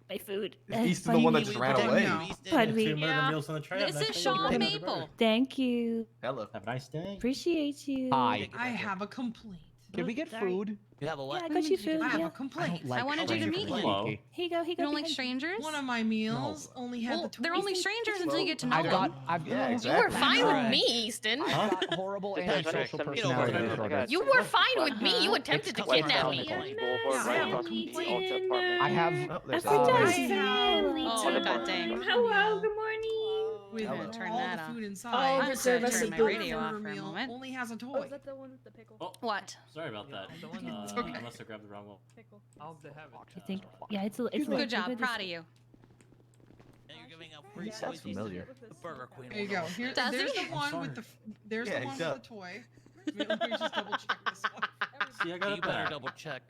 My food. Is Easton the one that Pardon just me. ran away? Pardon me. meals on the tray. This is Sean Maple. Thank you. Hello. Have a nice day. Appreciate you. Hi. I have a complaint. Can we get Sorry. food? You have a what? Yeah, I got you food. I have Yeah. a complaint. Like I wanted you to meet stranger him. Hello. Kiki. Here you go. Here you You go. don't like behind you. strangers? One of my meals only had Well, the they're only Twinkies. strangers until you get to know I've them. got. Yeah, You exactly. were fine with Right. me, Easton. I've got horrible Depends on antisocial some- personality you know, disorders. You were fine with me. You attempted to It's kidnap called me. I have a complaint. I have. Oh, there's Aphrodite. Family Oh, time. god dang. Hello, good morning. With I'm gonna turn all that the off. food Oh, inside. I'm reserve gonna us turn a my booth. radio off for a meal moment. only has a Oh, toy. is that the one with the pickle? What? Sorry about that. It's okay. I must have grabbed the wrong one. Pickle. I think. Yeah, it's a. It's Good like Good job. bigger Proud this- of you. You're giving out free Sounds familiar. The Burger Queen. There you go. Here, Does there's he? the one with the. There's Yeah, the he one does. with the toy. Let me just double check this one. See, I got You it better back. double check.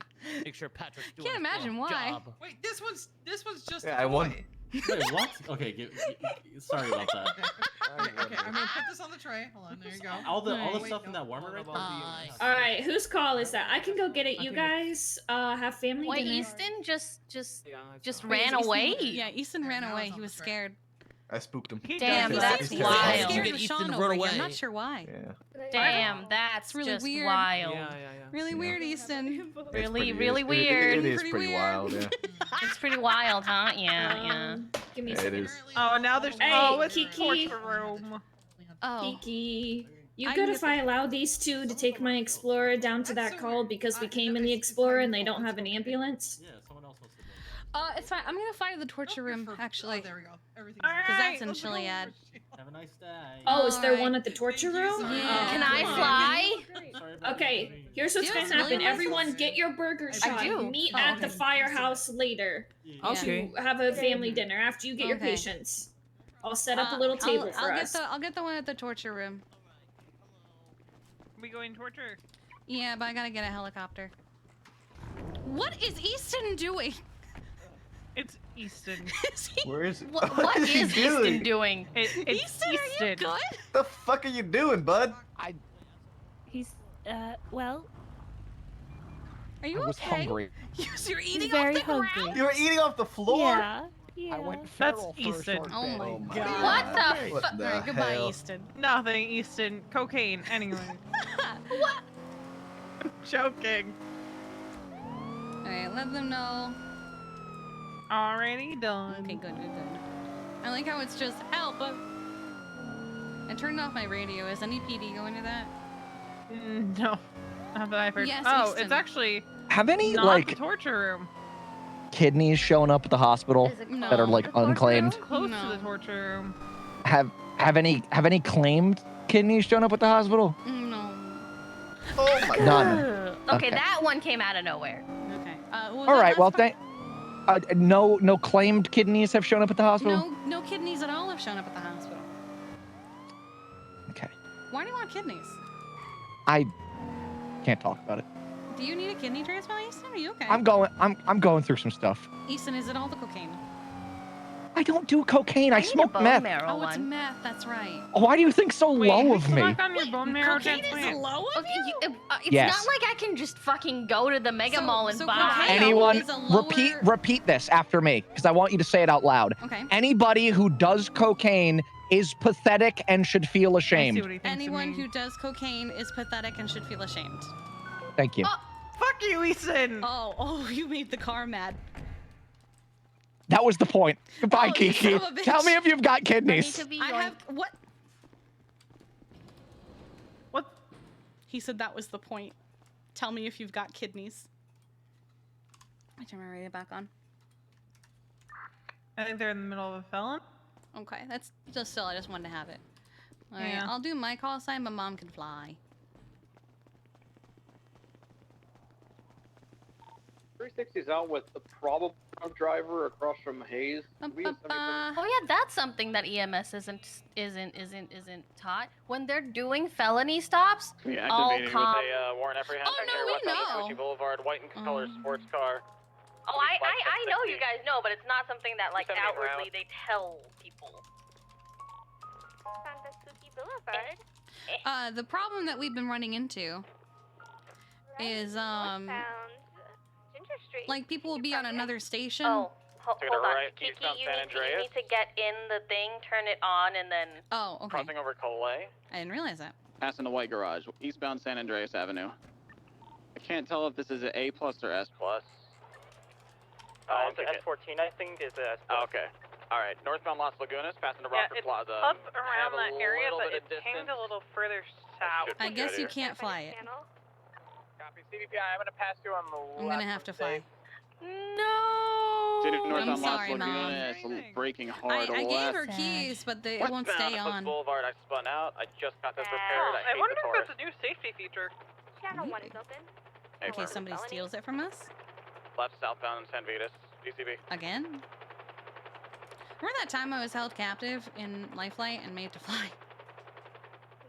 Make sure Patrick's doing Can't his imagine job. why. Wait, this one's just. Yeah, a I toy. won. Wait, what? Okay, sorry about that. Okay, I'm gonna put this on the tray. Hold on, there you go. All the Wait, stuff no. in that warmer right there. All right, whose call is that? I can go get it. You guys have family Wait, dinner. Easton just Wait, ran is Easton away? with it? Yeah, Easton ran now away. it's He on was the tray. scared. I spooked him. Damn, He's that's scared. wild. He's scared Get of Easton Sean to over run here. I'm away. not sure why. Yeah. Damn, that's really just weird. wild. Really weird, Easton. It's Really, pretty- really it- weird. It is Pretty pretty weird. wild, yeah. It's pretty wild, huh? Yeah. Give me a Yeah, it second. is. Oh, now there's Hey, it's Kiki. torture room. Oh. Kiki. You I good knew- if I allow these two to take my Explorer down to that call because we came in the Explorer and they don't have an ambulance? Yeah, someone else wants to do It's fine. I'm gonna fire the torture room, actually. Oh, there we go. Everything's Because that's in let's go. Chiliad. that. Have a nice day. Oh, is there Alright. one at the torture room? Yeah. Can I come on. fly? Sorry about Okay, here's what's Do gonna it's really happen. nice. Everyone, get your burger shot. do. Meet Oh, at the okay. firehouse later that. Okay. to have a family dinner after you get your Okay. patients. I'll set up a little table for us. I'll get the one at the torture room. We going torture? Yeah, but I gotta get a helicopter. What is Easton doing? It's Easton. Where is it? What is Easton doing? It's Easton, are you good? The fuck are you doing, bud? He's well. Are you I was okay? hungry. You're eating He's off very the hungry. ground? You were eating off the floor? Yeah. I went That's feral for a Easton. short Oh bit. my God. What the What fuck? the Alright, goodbye, hell? Easton. Nothing, Easton. Cocaine, anyway. What? I'm joking. Alright, let them know. Already done. Okay, good. I like how it's just help. I turned off my radio. Is any PD going to that? No. Not that I've heard. Yes, oh, Easton. it's actually Have any not like the torture room. kidneys shown up at the hospital No. that are like unclaimed? Close to the torture room. Have any claimed kidneys shown up at the hospital? No. Oh my None. Okay, Okay. that one came out of nowhere. Okay. All right. Well, no claimed kidneys have shown up at the hospital. No kidneys at all have shown up at the hospital. Okay. Why do you want kidneys? I can't talk about it. Do you need a kidney transplant, Easton? Are you okay? I'm going through some stuff. Easton, is it all the cocaine? I don't do cocaine. I smoke meth. Oh, it's meth. That's right. Why do you think so low of me? On your bone marrow Cocaine transplant. is low of you? It's Yes. not like I can just fucking go to the Mega Mall and buy. cocaine Anyone is a lower- repeat this after me because I want you to say it out loud. Okay. Anybody who does cocaine is pathetic and should feel ashamed. Anyone who does cocaine is pathetic and should feel ashamed. Thank you. Fuck you, Easton. Oh, you made the car mad. That was the point. Goodbye, you Kiki. son of a bitch. Tell me if you've got kidneys. I have what? What? He said that was the point. Tell me if you've got kidneys. I turn my radio back on. I think they're in the middle of a felon. Okay, that's just still. I just wanted to have it. All right, Yeah. I'll do my call sign, but Mom can fly. 360's out with the probable drunk driver across from Hayes. Oh yeah, that's something that EMS isn't taught. When they're doing felony stops, all Reactivating with a warrant apprehension here, we west on know. Cochi Boulevard, white and color sports car. Oh, I know you guys know, but it's not something that like 78 outwardly round. they tell people. The problem that we've been running into is like people will be on another station. Oh, hold To the on, right, Kiki, eastbound you San need Andreas. to get in the thing, turn it on, and then. Oh, okay. Crossing over Colay. I didn't realize that. Passing the white garage, eastbound San Andreas Avenue. I can't tell if this is an A plus or S plus. It's an S14, I think, is a S+. Oh, okay. All right. Northbound Las Lagunas, passing to Rockford Plaza. up around Have a that area, little but bit it's of pinged distance. a little further south. I guess you can't fly it. Copy CDPI. I'm gonna pass you on the I'm gonna have to fly. No. City I'm northbound Las sorry, Mom. Lagunas, braking hard I gave her left. keys, but it won't Westbound stay Eclipse on. Boulevard, I spun out. I just got this repaired. I I hate wonder the if Taurus. that's a new safety feature. Channel 1 is open. In case somebody steals it from us Left southbound San Vitas, DCB. again. Remember that time I was held captive in Lifelight and made to fly?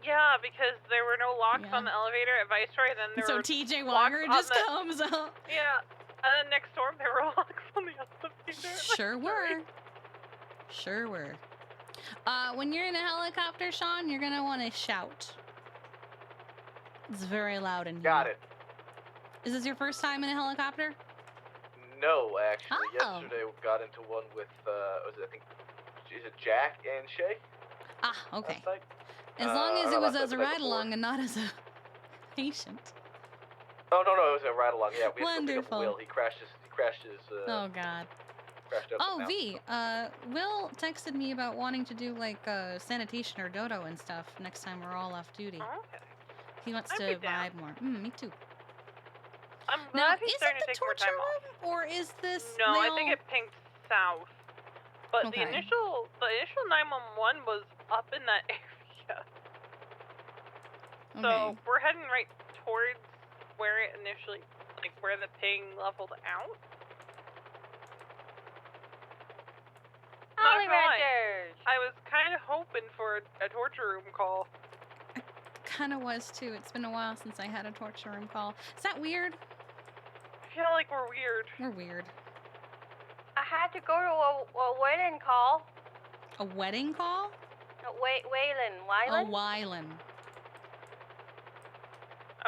Yeah, because there were no locks Yeah. on the elevator at Viceroy, then there So were TJ locks Walker on just the- comes up. Yeah, and then next door there were locks on the elevator. Sure were. Sure were. When you're in a helicopter, Sean, you're gonna want to shout. It's very loud in here. Got it. Is this your first time in a helicopter? No, actually, Oh. yesterday we got into one with I think is it Jack and Shay? Ah, okay. Last night? As long as it was last as a night, the night ride before. along and not as a patient. Oh no, it was a ride along. Yeah, we had to go pick up Wonderful. Will. He crashed his Oh God. crashed up. Oh, V. Will texted me about wanting to do like sanitation or dodo and stuff next time we're all off duty. Okay. He wants I'd to be down. vibe more. Me too. I'm Now, glad he's is starting it to the take more torture time off. room, or is this? No, they I think all- it pinged south. But Okay. the initial 911 was up in that area. So Okay. we're heading right towards where it initially, like where the ping leveled out. Not gonna lie, Ranters! I was kind of hoping for a torture room call. Kind of was too. It's been a while since I had a torture room call. Is that weird? I feel like we're weird. We're weird. I had to go to a wedding call. A wedding call? Waylon. Oh, Wylan.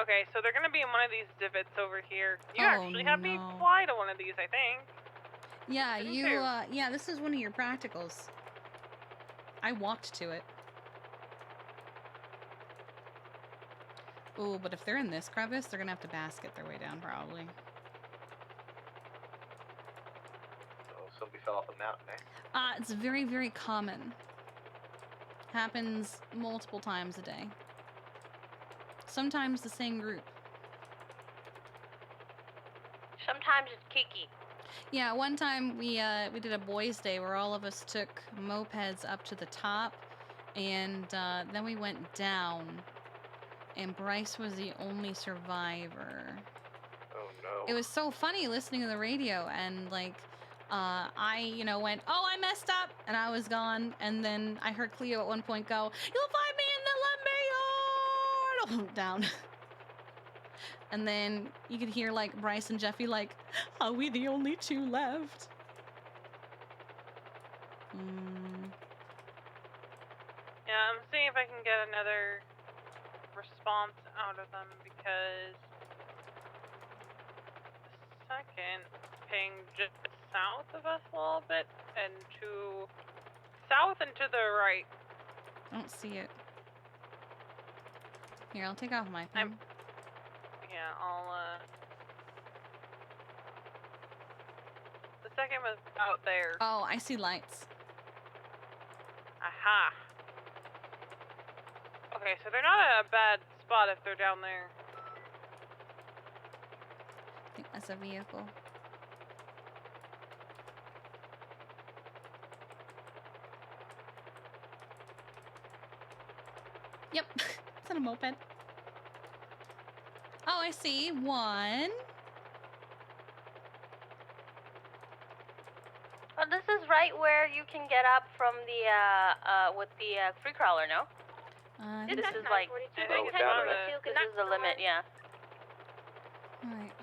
Okay, so they're gonna be in one of these divots over here. You Oh, actually had me no. fly to one of these, I think. Yeah, Didn't you, you? yeah, this is one of your practicals. I walked to it. Ooh, but if they're in this crevice, they're gonna have to basket their way down, probably. So somebody fell off a mountain, eh? It's very, very common. Happens multiple times a day. Sometimes the same group. Sometimes it's Kiki. Yeah, one time we did a boys' day where all of us took mopeds up to the top, and then we went down, and Bryce was the only survivor. Oh no. It was so funny listening to the radio, and like, I, went, oh, I messed up, and I was gone, and then I heard Cleo at one point go, you'll find me in the lumberyard! Down. And then you could hear, like, Bryce and Jeffy, like, are we the only two left? Yeah, I'm seeing if I can get another response out of them because the second ping just south of us a little bit and to south and to the right. I don't see it. Here, I'll take off my thing. Yeah, the second was out there. Oh, I see lights. Aha. Okay, so they're not at a bad spot if they're down there. I think that's a vehicle. Yep, it's on a moped. Oh, I see one. Oh, this is right where you can get up from the with the free crawler, no? This is like I think it's on the. because this is the limit, yeah. Alright,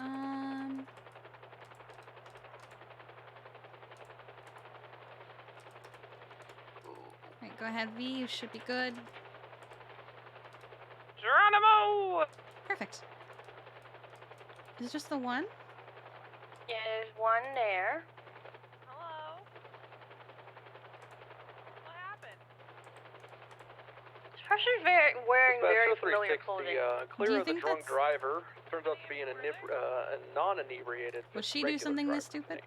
Alright, go ahead, V. You should be good. Geronimo! Perfect. Is it just the one? Yeah, there's one there. Hello? What happened? This person's wearing very familiar 360, clothing. clear of the drunk driver. Turns out to be a non-inebriated. Would she do something this stupid?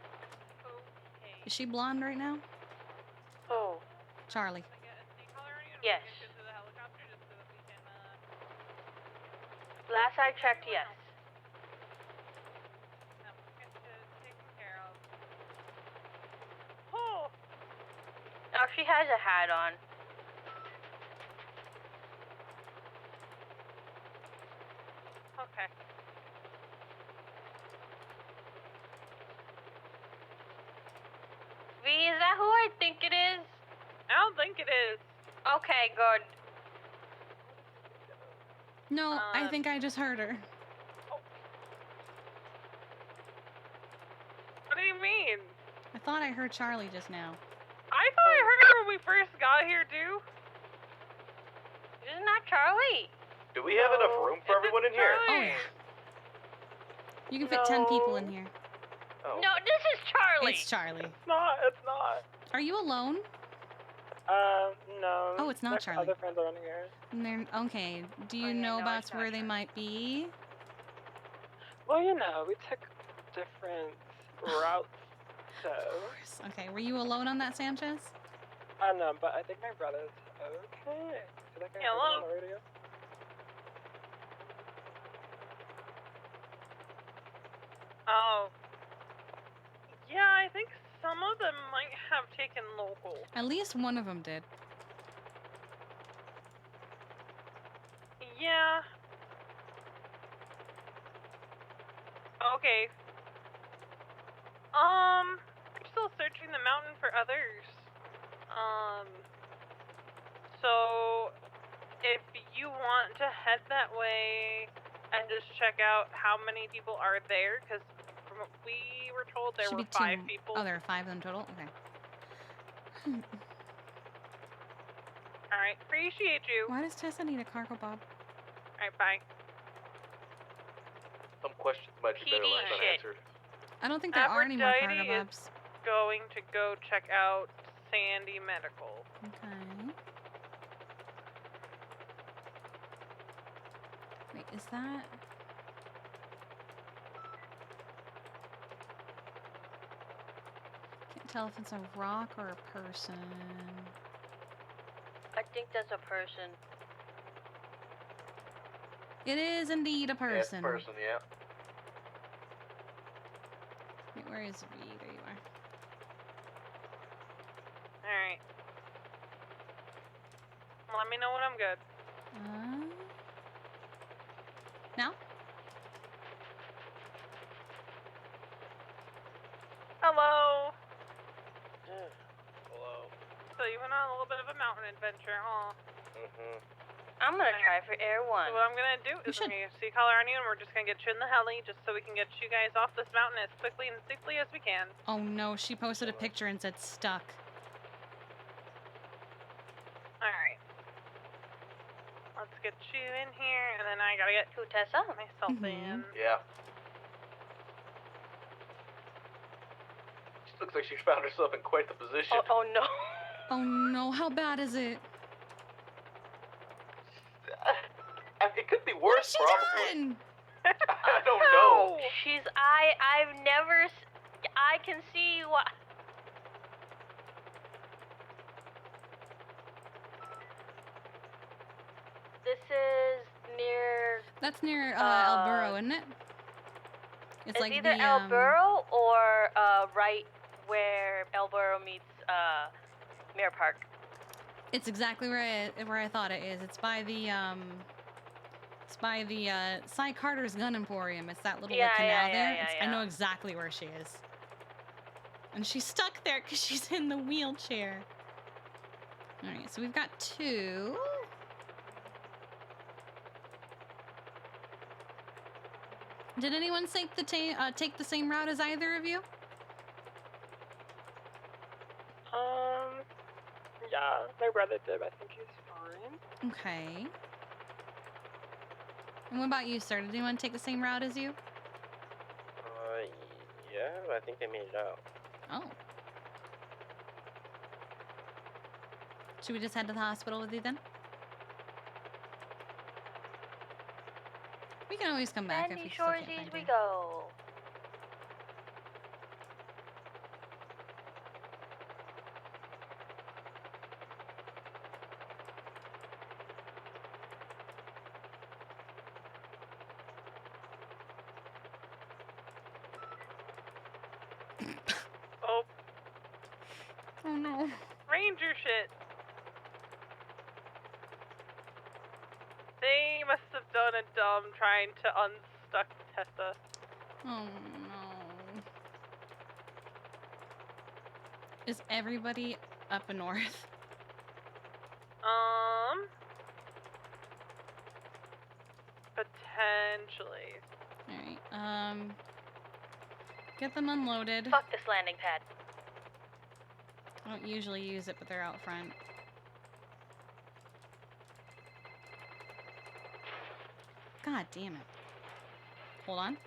Is she blonde right now? Oh. Charlie. Yes. Last I checked, yes. Oh. Now she has a hat on. Okay. V, is that who I think it is? I don't think it is. Okay, good. No, I think I just heard her. What do you mean? I thought I heard Charlie just now. I thought I heard her when we first got here, too. Isn't that Charlie? Do we have enough room for everyone in here? Oh, yeah. You can fit 10 people in here. Oh. No, this is Charlie. It's Charlie. It's not. Are you alone? No. Oh, it's not There's Charlie. Other friends are in here. And they're, okay. Do you know about where they might be? Well, you know, we took different routes, so. Okay, were you alone on that, Sanchez? I know, but I think my brother's okay. I think I heard him on the radio. Oh. Yeah, I think some of them might have taken local. At least one of them did. Yeah. Okay. I'm still searching the mountain for others. So if you want to head that way and just check out how many people are there, because from what we were told there Should were be 5 two. people. Oh, there are 5 in total? Okay. Alright, appreciate you. Why does Tessa need a cargo bob? Alright, bye. Some questions might be better left unanswered. I don't think there are any more cargo Aphrodite bobs. is going to go check out Sandy Medical. Okay. Wait, is that... Can't tell if it's a rock or a person. I think that's a person. It is indeed a person. Yeah, it's a person, yeah. Wait, where is V? There you are. Alright. Let me know when I'm good. Now? Hello. Hello. So you went on a little bit of a mountain adventure, huh? I'm gonna try for Air 1. So what I'm gonna do is I'm gonna see color on you, and we're just gonna get you in the heli, just so we can get you guys off this mountain as quickly and safely as we can. Oh no, she posted a picture and said stuck. Alright. Let's get you in here, and then I gotta get Tessa myself in. Yeah. She looks like she found herself in quite the position. Oh no. Oh no, how bad is it? It could be worse, probably. Doing? I don't know. She's I've never I can see what this is near. That's near El Burro, isn't it? It's like either the, El Burro or right where El Burro meets Mirror Park. It's exactly where I thought it is. It's by the Cy Carter's Gun Emporium. It's that little like, canal there. I know exactly where she is. And she's stuck there because she's in the wheelchair. Alright, so we've got 2. Did anyone take the same route as either of you? Yeah, my brother did. I think he's fine. Okay. And what about you, sir? Did anyone take the same route as you? Yeah, I think they made it out. Oh. Should we just head to the hospital with you then? We can always come back if we still can't find we you. go. Oh. Oh no. Ranger shit. They must have done a dumb trying to unstuck Tessa. Oh no. Is everybody up north? Potentially. Alright, get them unloaded. Fuck this landing pad. I don't usually use it, but they're out front. God damn it. Hold on.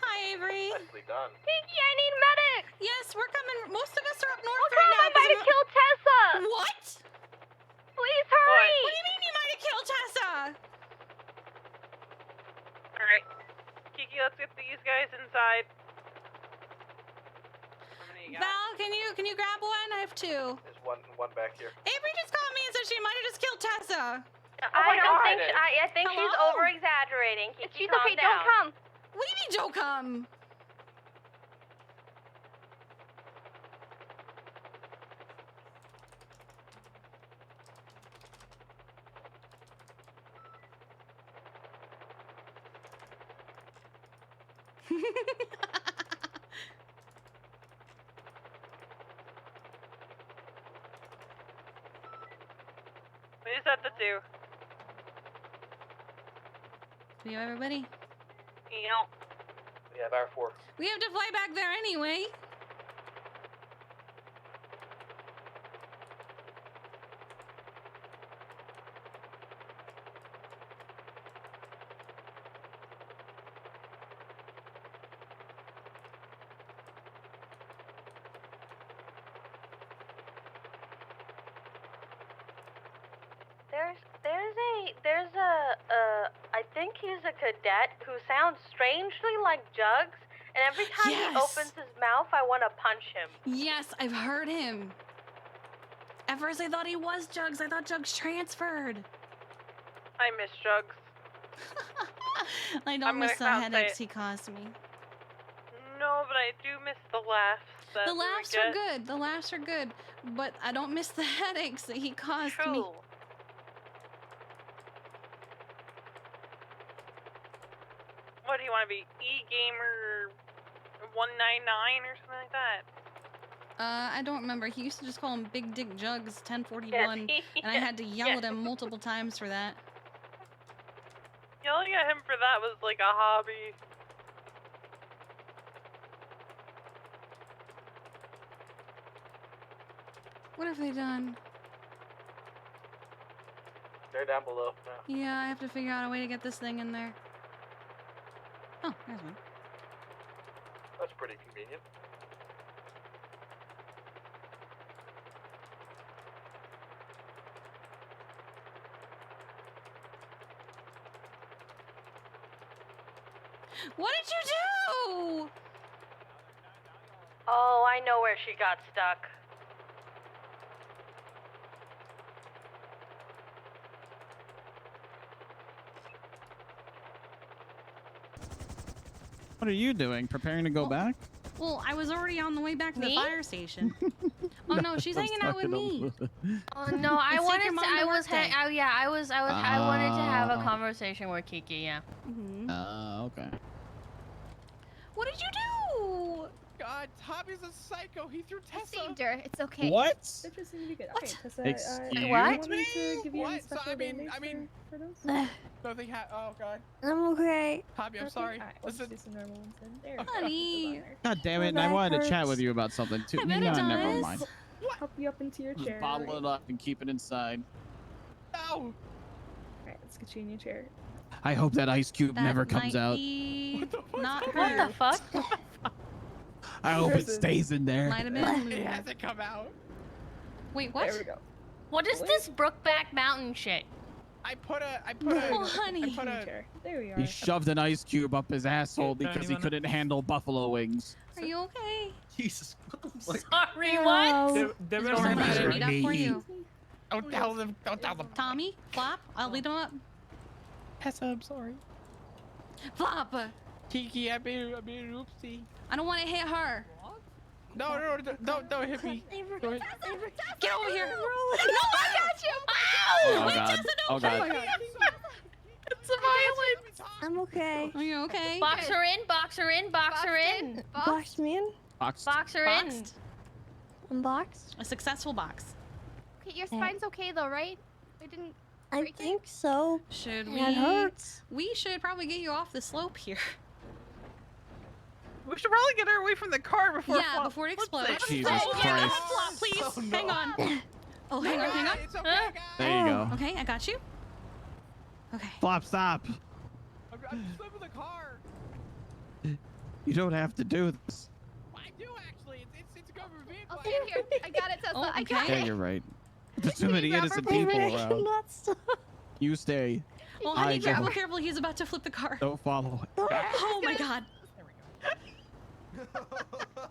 Hi, Avery. Nicely done. Kiki, I need medic! Yes, we're coming. Most of us are up north Oh right God, now. I might have killed Tessa! What? Please hurry! What do you mean you might have killed Tessa? Alright. Kiki, let's get these guys inside. Val, can you grab one? I have 2. There's one back here. Avery just called me and said she might have just killed Tessa. I think she's Hello? over exaggerating. Kiki, She's calm okay, down. don't come. What do you mean don't come? We just have to do. Do you have everybody? Yeah. We have R4. We have to fly back there anyway. There's a I think he's a cadet who sounds strangely like Jugs, and every time he opens his mouth, I want to punch him. Yes, I've heard him. At first I thought he was Jugs. I thought Jugs transferred. I miss Jugs. I don't miss the headaches he caused me. No, but I do miss the laughs. The laughs are good. The laughs are good. But I don't miss the headaches that he caused me. What do you want to be? E-Gamer 199 or something like that? I don't remember. He used to just call him Big Dick Jugs 1041, and I had to yell at him multiple times for that. Yelling at him for that was like a hobby. What have they done? They're down below now. Yeah, I have to figure out a way to get this thing in there. Oh, there's one. That's pretty convenient. What did you do? Oh, I know where she got stuck. What are you doing? Preparing to go back? Well, I was already on the way back to the fire station. Oh no, she's hanging out with me. Oh no, I Let's take wanted your to. mom to I work was. day. I wanted to have a conversation with Kiki. Yeah. Okay. What did you do? God, Tommy's a psycho. He threw Tessa. I saved her. It's okay. What? That just seemed to be good. What? Okay, Tessa, Excuse you me? want me to give you any What? So, special I mean, band-aids for those? Nothing oh God. I'm okay. Tommy, I'm Okay, sorry. alright, we'll Listen. just do some normal ones then. There we go. Honey. God damn it! And My I wanted back to chat hurts. with you about something too. I bet it Never does. mind. Help you up into your Just chair. bottle right? it up and keep it inside. No. Alright, let's get you in your chair. I hope that ice cube That never comes might out. be not What her. the fuck? I hope it Listen. stays in there. Might have been It Luna. hasn't come out. Wait, what? There we go. What is this Brookback Mountain shit? I put Oh, a honey. Chair. There we are. He shoved an ice cube up his asshole because he couldn't handle buffalo wings. Are you okay? Jesus. Sorry, what? There Is was there no somebody matter. beat up for you? Don't tell them. Don't tell them. Tommy, Flop, I'll lead him up. Tessa, I'm sorry. Flop! Kiki, I made an oopsie. I don't want to hit her. No, don't hit me. Don't hit- Get over here. No, I got you. Oh Wait, god. Tessa, Oh no. god. It's a violence. I'm okay. Are you okay? Box her in. Box her in. Box her in. Box me in. Boxed. Box her in. Boxed. Unboxed. A successful box. Okay, your spine's okay though, right? We didn't. I think so. Should It we? hurts. We should probably get you off the slope here. We should probably get her away from the car before. Yeah, before it explodes. Jesus Oh, yeah, Christ. Flop, please. Oh, no. Hang on. Oh, hang on, hang on. It's okay, guys. There you go. Okay, I got you. Okay. Flop, stop. I'm just in the car. You don't have to do this. I do actually. It's a government vehicle. Okay, here. I got it, Tessa. Oh, I got okay. Yeah, it. you're right. There's too many innocent people around. You stay. Well, honey, I careful, don't. careful. He's about to flip the car. Don't follow it. Oh my god.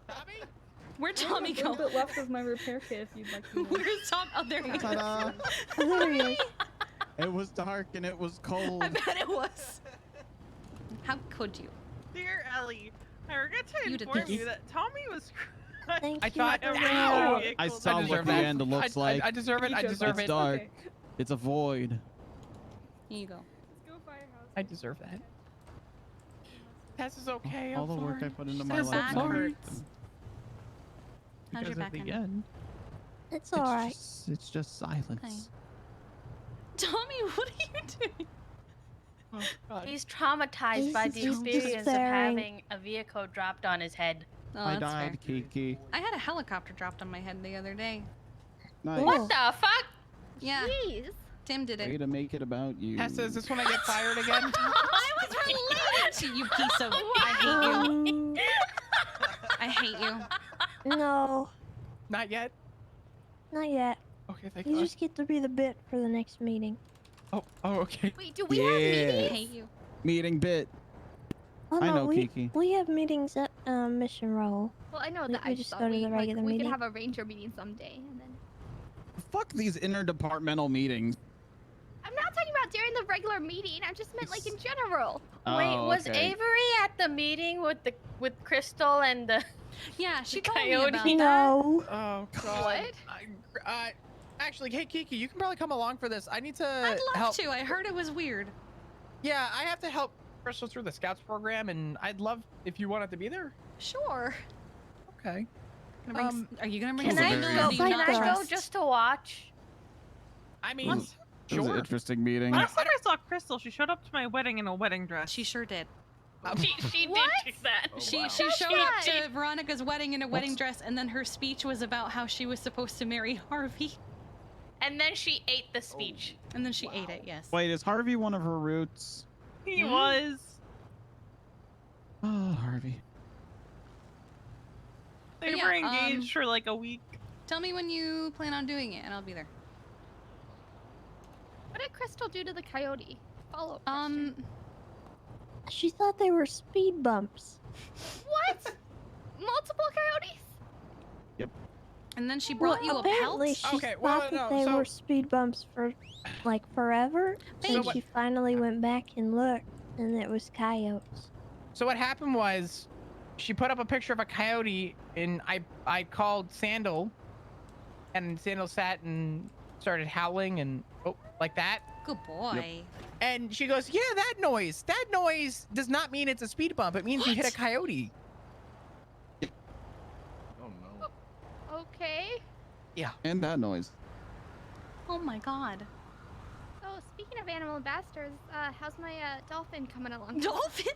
Tommy? Where'd Tommy A little go? bit left of my repair kit if you'd like to know. Where's Tom? Oh, there he is. Ta-da. There he is. It was dark and it was cold. I bet it was. How could you? Dear Ellie, I regret to You did inform this. you that Tommy was. Thank I you. thought. Ow! I saw what deserve the that. end looks like. I deserve it. I You deserve It's it. dark. Okay. It's a void. Here you go. Let's go firehouse. I deserve that. Tess is okay. All the work I put into my Her life. back now hurts. How's because your at back the end? end, It's alright. it's just silence. Tommy, what are you doing? He's traumatized by the He's experience of despairing. having a vehicle dropped on his head. Oh, I that's fair. died, Kiki. I had a helicopter dropped on my head the other day. Nice. What the fuck? Yeah. Jeez. Tim did Way it. to make it about you. Tessa, is this when I get fired again? I was related to you, piece of. I hate you. I hate you. No, Not yet. not yet. Okay, thank You God. just get to be the bit for the next meeting. Oh, okay. Wait, do we Yeah. have I meetings? hate you. Meeting bit. Oh, I no, know, we, Kiki. we have meetings at Mission Roll. Well, I know We- that. we I just thought go to the like, regular we meeting. could have a ranger meeting someday, and then. Fuck these interdepartmental meetings. I'm not talking about during the regular meeting. I just meant like in general. Wait, Oh, was okay. Avery at the meeting with Crystal and the Yeah, she the told me coyote? about that. No. Oh God. What? Actually, hey Kiki, you can probably come along for this. I need to I'd love help. to. I heard it was weird. Yeah, I have to help Crystal through the scouts program, and I'd love if you wanted to be there. Sure. Okay. Are you gonna bring Can I Samuel? go? Or do you Can not I go trust? just to watch? I mean, It was an sure. interesting meeting. I I don't- don't- I I don't- don't- saw Crystal. She showed up to my wedding in a wedding dress. She sure did. She did do that. She showed up to Veronica's wedding in a wedding dress, and then her speech was about how she was supposed to marry Harvey. And then she ate the speech. And then she ate it. Yes. Wait, is Harvey one of her roots? He was. Oh, Harvey. They But were yeah, engaged for like a week. Tell me when you plan on doing it, and I'll be there. What did Crystal do to the coyote? Follow. She thought they were speed bumps. What? Multiple coyotes? And then she brought you a apparently pelt. she thought that they were speed bumps for like forever, and So she finally went back and looked, and it was coyotes. So what happened was, she put up a picture of a coyote, and I called Sandal, and Sandal sat and started howling and like that. Good boy. And she goes, "Yeah, that noise. That noise does not mean it's a speed bump. It means you hit a coyote." Oh no. Okay. Yeah. And that noise. Oh my God. So speaking of animal ambassadors, how's my dolphin coming along? Dolphin?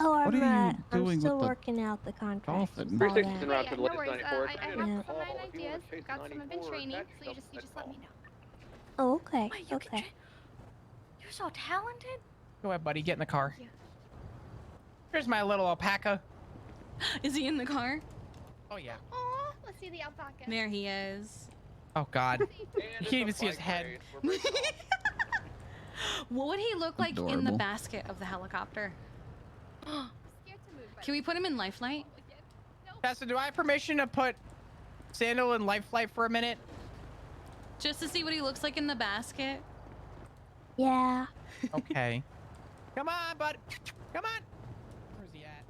Oh, What are you I'm doing still with the working out the contract. dolphin? all 360 that. en route to Yeah, the no latest worries. 94. I If have you need a some call, ideas. if you wanna chase Got some. I've been 94, training, text so you us just and let call. me know. Oh, okay. Wait, you can Okay. You're so talented. Go ahead, buddy. Get in the car. Here's my little alpaca. Is he in the car? Oh yeah. Aw, let's see the alpaca. There he is. Oh God. You can't even see his head. What would he look like in the Adorable. basket of the helicopter? Scared to move. Can we put him in life flight? Tessa, do I have permission to put Sandal in life flight for a minute? Just to see what he looks like in the basket? Yeah. Okay. Come on, bud. Come on. Where's he at?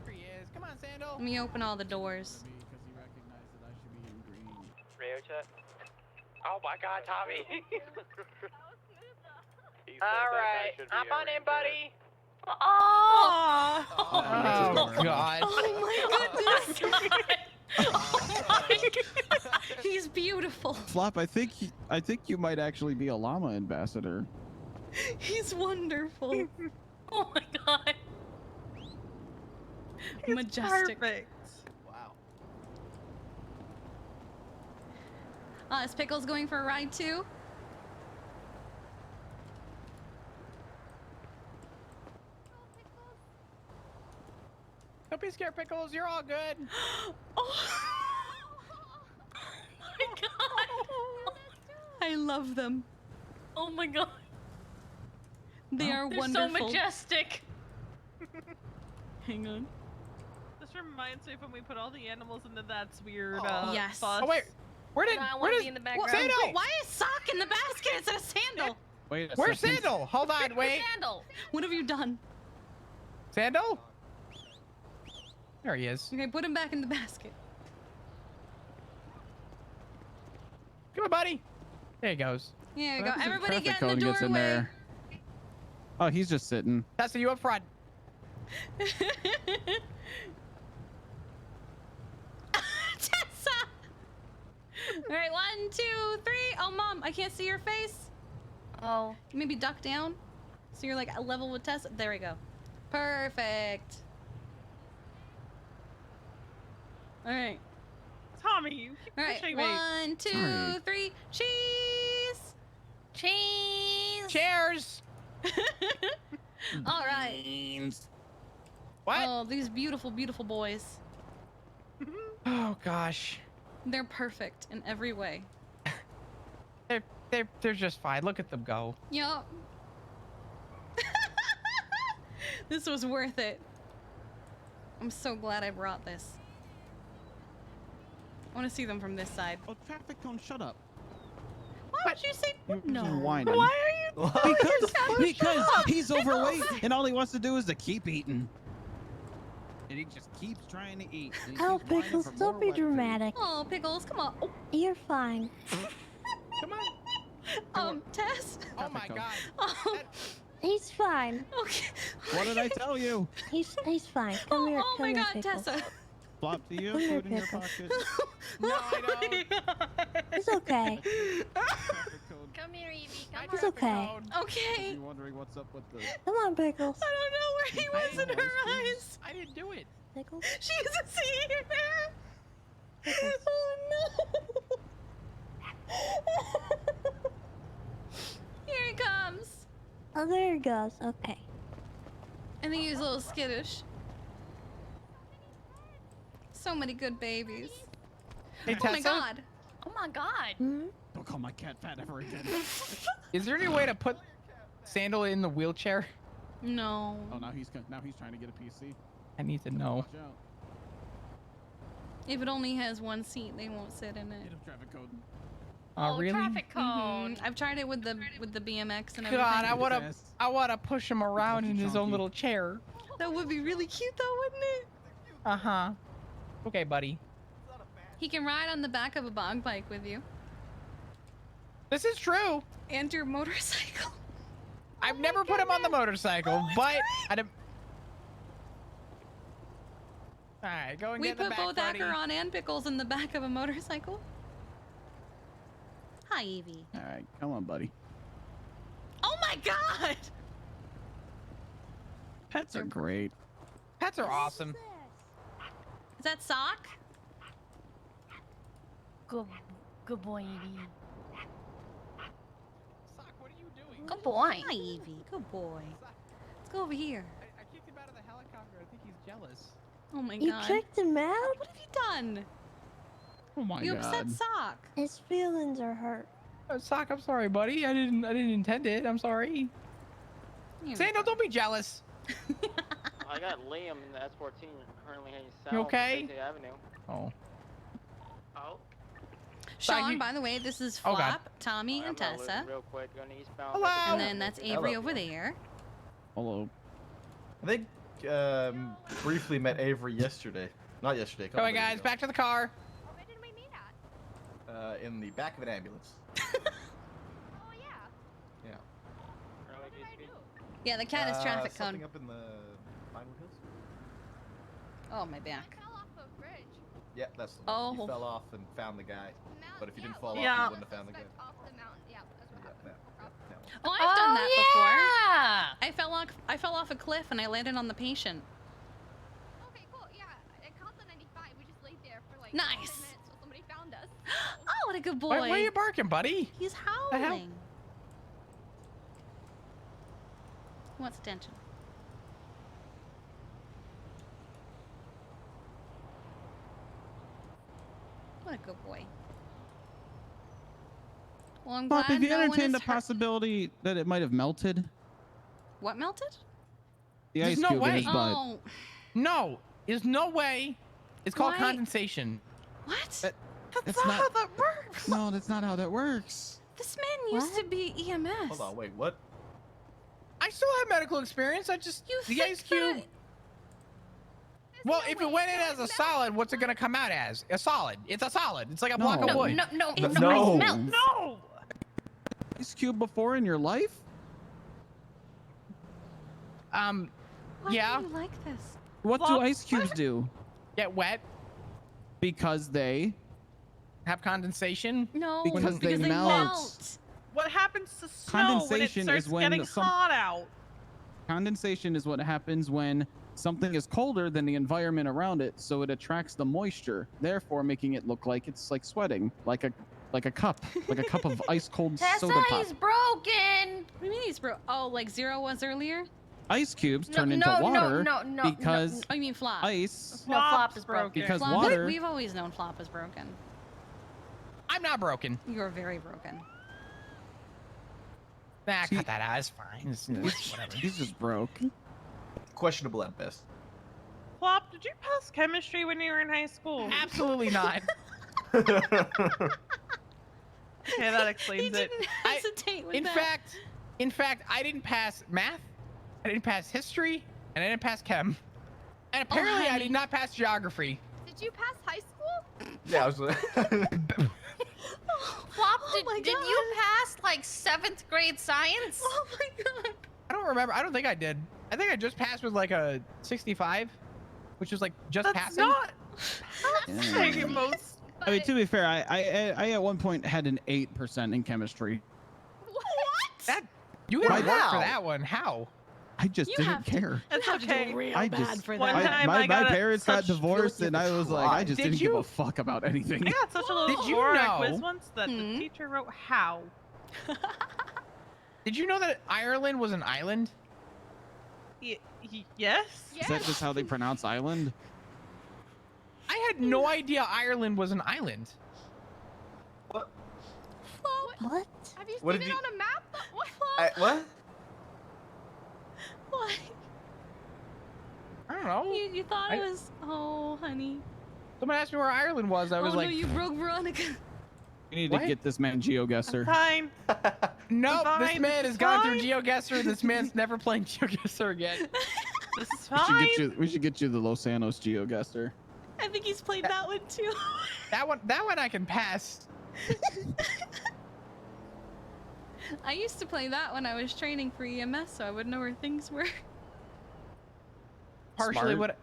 There he is. Come on, Sandal. Let me open all the doors. Because he recognized that I should be in green. Radio chat. Oh my God, Tommy. All right, hop on in, buddy. Oh. Oh God. Oh my goodness. He's beautiful. Flop, I think you might actually be a llama ambassador. He's wonderful. Oh my God. Majestic. Perfect. Wow. Is Pickles going for a ride too? Don't be scared, Pickles. You're all good. Oh my God. I love them. Oh my God. They are They're wonderful. so majestic. Hang on. This reminds me of when we put all the animals into That's Weird. Yes. Bus. Oh wait, where did I where want to did be in the What- background. Sandal? Why is sock in the basket instead of sandal? Wait a where's second. Sandal? Hold on, wait. Sandal. What have you done? Sandal? There he is. Okay, put him back in the basket. Come on, buddy. There he goes. Here you What go. happens if Everybody traffic get in the cone gets in doorway. there? Oh, he's just sitting. Tessa, you up front. Tessa! Alright, 1, 2, 3. Oh, Mom, I can't see your face. Oh. Maybe duck down. So you're like level with Tessa. There we go. Perfect. Alright. Tommy, you keep Alright, pushing me. 1, 2, Sorry. 3. Cheese! Cheese! Cheers! Alright. What? Oh, these beautiful, beautiful boys. Oh gosh. They're perfect in every way. They're just fine. Look at them go. Yup. This was worth it. I'm so glad I brought this. I want to see them from this side. Oh, traffic cone, shut up. Why would you say no? Whining. Why are you? Because he's overweight and all he wants to do is to keep eating. And he just keeps trying to eat. and he Oh, keeps whining Pickles, for more don't be wet food. dramatic. Oh, Pickles, come on. Oh, You're fine. Come on. Tess. Oh my god. Oh, He's fine. okay. What did I tell you? He's fine. Come here. Oh come my here, God, Pickles. Tessa. Flop to you, Come here, food in your Pickles. pocket. No, I don't. It's okay. Come here, Evie. It's okay. Okay. You're wondering what's up with the... Come on, Pickles. I don't know where he was in her eyes. I didn't do it. Pickles. She isn't seeing her. Oh no. Here he comes. Oh, there he goes. Okay. I think he's a little skittish. So many good babies. Hey, Oh my Tessa? God. Oh my god. Hmm? Don't call my cat fat ever again. Is there any way to put Sandal in the wheelchair? No. Oh, now he's trying to get a PC. I need to know. Watch out. If it only has one seat, they won't sit in it. Hit a traffic code. Oh, really? Traffic cone. I've tried it with the BMX and everything. God, I wanna push him around in his own chunky. little chair. That would be really cute though, wouldn't it? Uh-huh. Okay, buddy. He can ride on the back of a bog bike with you. This is true. And your motorcycle. I've never put him on the motorcycle, but I didn't. All right, go and We get in the put back, both buddy. Acheron and Pickles in the back of a motorcycle. Hi, Evie. All right, come on, buddy. Oh my God! Pets are great. Pets are awesome. Is that Sock? Good boy, Evie. Sock, what are you doing? Good boy. Hi, Evie. Good boy. Let's go over here. I kicked him out of the helicopter. I think he's jealous. Oh my You God. kicked him out? What have you done? Oh my You god. upset Sock. His feelings are hurt. Oh, Sock, I'm sorry, buddy. I didn't intend it. I'm sorry. You- Sandal, don't be jealous. I got Liam in the S14 currently heading south. You okay? on State Avenue. Oh. Oh. Sean, you- by the way, this is Oh, God. Flop, Tommy, and Tessa. Real quick, going eastbound. Hello. And then that's Avery Hello. over there. Hello. I think briefly met Avery yesterday. Not yesterday. a couple Go ahead, days guys. ago. Back to the car. Where did we meet at? In the back of an ambulance. Oh yeah. Yeah. What did I do? Yeah, the cat is traffic Something cone. up in the Pinewood Hills. Oh, my back. I fell off a bridge. Yeah, that's the one. Oh. You fell off and found the guy. But if you didn't fall off, Yeah. you wouldn't have found the guy. Off the mountain. Yeah, that's what happened. Oh, I've done that Yeah. before. I fell off a cliff and I landed on the patient. Okay, cool. Yeah, it caught the 95. We just laid there for like Nice. 10 minutes till somebody found us. Oh, what a good boy. Why are you barking, buddy? He's The hell? howling. He wants attention. What a good boy. Well, I'm Pop, glad have you no one entertained the is hurt. possibility that it might have melted? What melted? The There's ice no cube in way. his butt. Oh, No, there's no way. It's called Why? condensation. what? That- That's it's not how not- that works. No, that's not how that works. This man used to be EMS. Hold on, wait, what? I still have medical experience. I just You the think ice cube. that- Well, if it went in as a solid, what's it gonna come out as? A solid. It's a solid. It's like a block No. of wood. No, No. it's No. not melts. No. Ice cube before in your life? Why yeah. do you like this? What do ice cubes do? Get wet. Because they have condensation. No, because they melt. What happens to snow Condensation when it is starts when getting hot out? Condensation is what happens when something is colder than the environment around it, so it attracts the moisture, therefore making it look like it's like sweating, like a cup of ice cold soda Tessa, pop. he's broken. What do you mean he's broke? Oh, like Zero was earlier? Ice cubes turn No, into no, water no, because Oh, you mean Flop? ice. No, Flop is broken. Because Flop, water. We've always known Flop is broken. I'm not broken. You're very broken. Nah, cut that out. It's fine. It's whatever. He's just broke. Questionable at best. Flop, did you pass chemistry when you were in high school? Absolutely not. Okay, that explains He it. didn't hesitate with In that. fact, I didn't pass math, I didn't pass history, and I didn't pass chem. And apparently I did not pass geography. Did you pass high school? Yeah, I was. Flop, did you pass like 7th grade science? Oh my god. I don't remember. I don't think I did. I think I just passed with like a 65, which was like just passing. I mean, to be fair, I at one point had an 8% in chemistry. That you gotta Why work now? for that one. How? I just didn't care. That's okay. I just One time I my got parents got such- divorced, and I was like, I just didn't give a fuck about anything. I got such a little Did you horror know- quiz once that the teacher wrote how. Did you know that Ireland was an island? Yes. Is that just how they pronounce island? I had no idea Ireland was an island. What? Have you What seen did it you- on a map? What? What? What? I don't know. You thought it was... Oh, honey. Someone asked me where Ireland was. I was oh, like, no, you broke Veronica. You need What? to get this man GeoGuessr. Fine. nope, this Fine, man it's has gone through fine. GeoGuessr. This man's never playing GeoGuessr again. This is We should fine. get you. We should get you the Los Angeles GeoGuessr. I think he's played that one too. That one I can pass. I used to play that when I was training for EMS, so I would know where things were. Partially what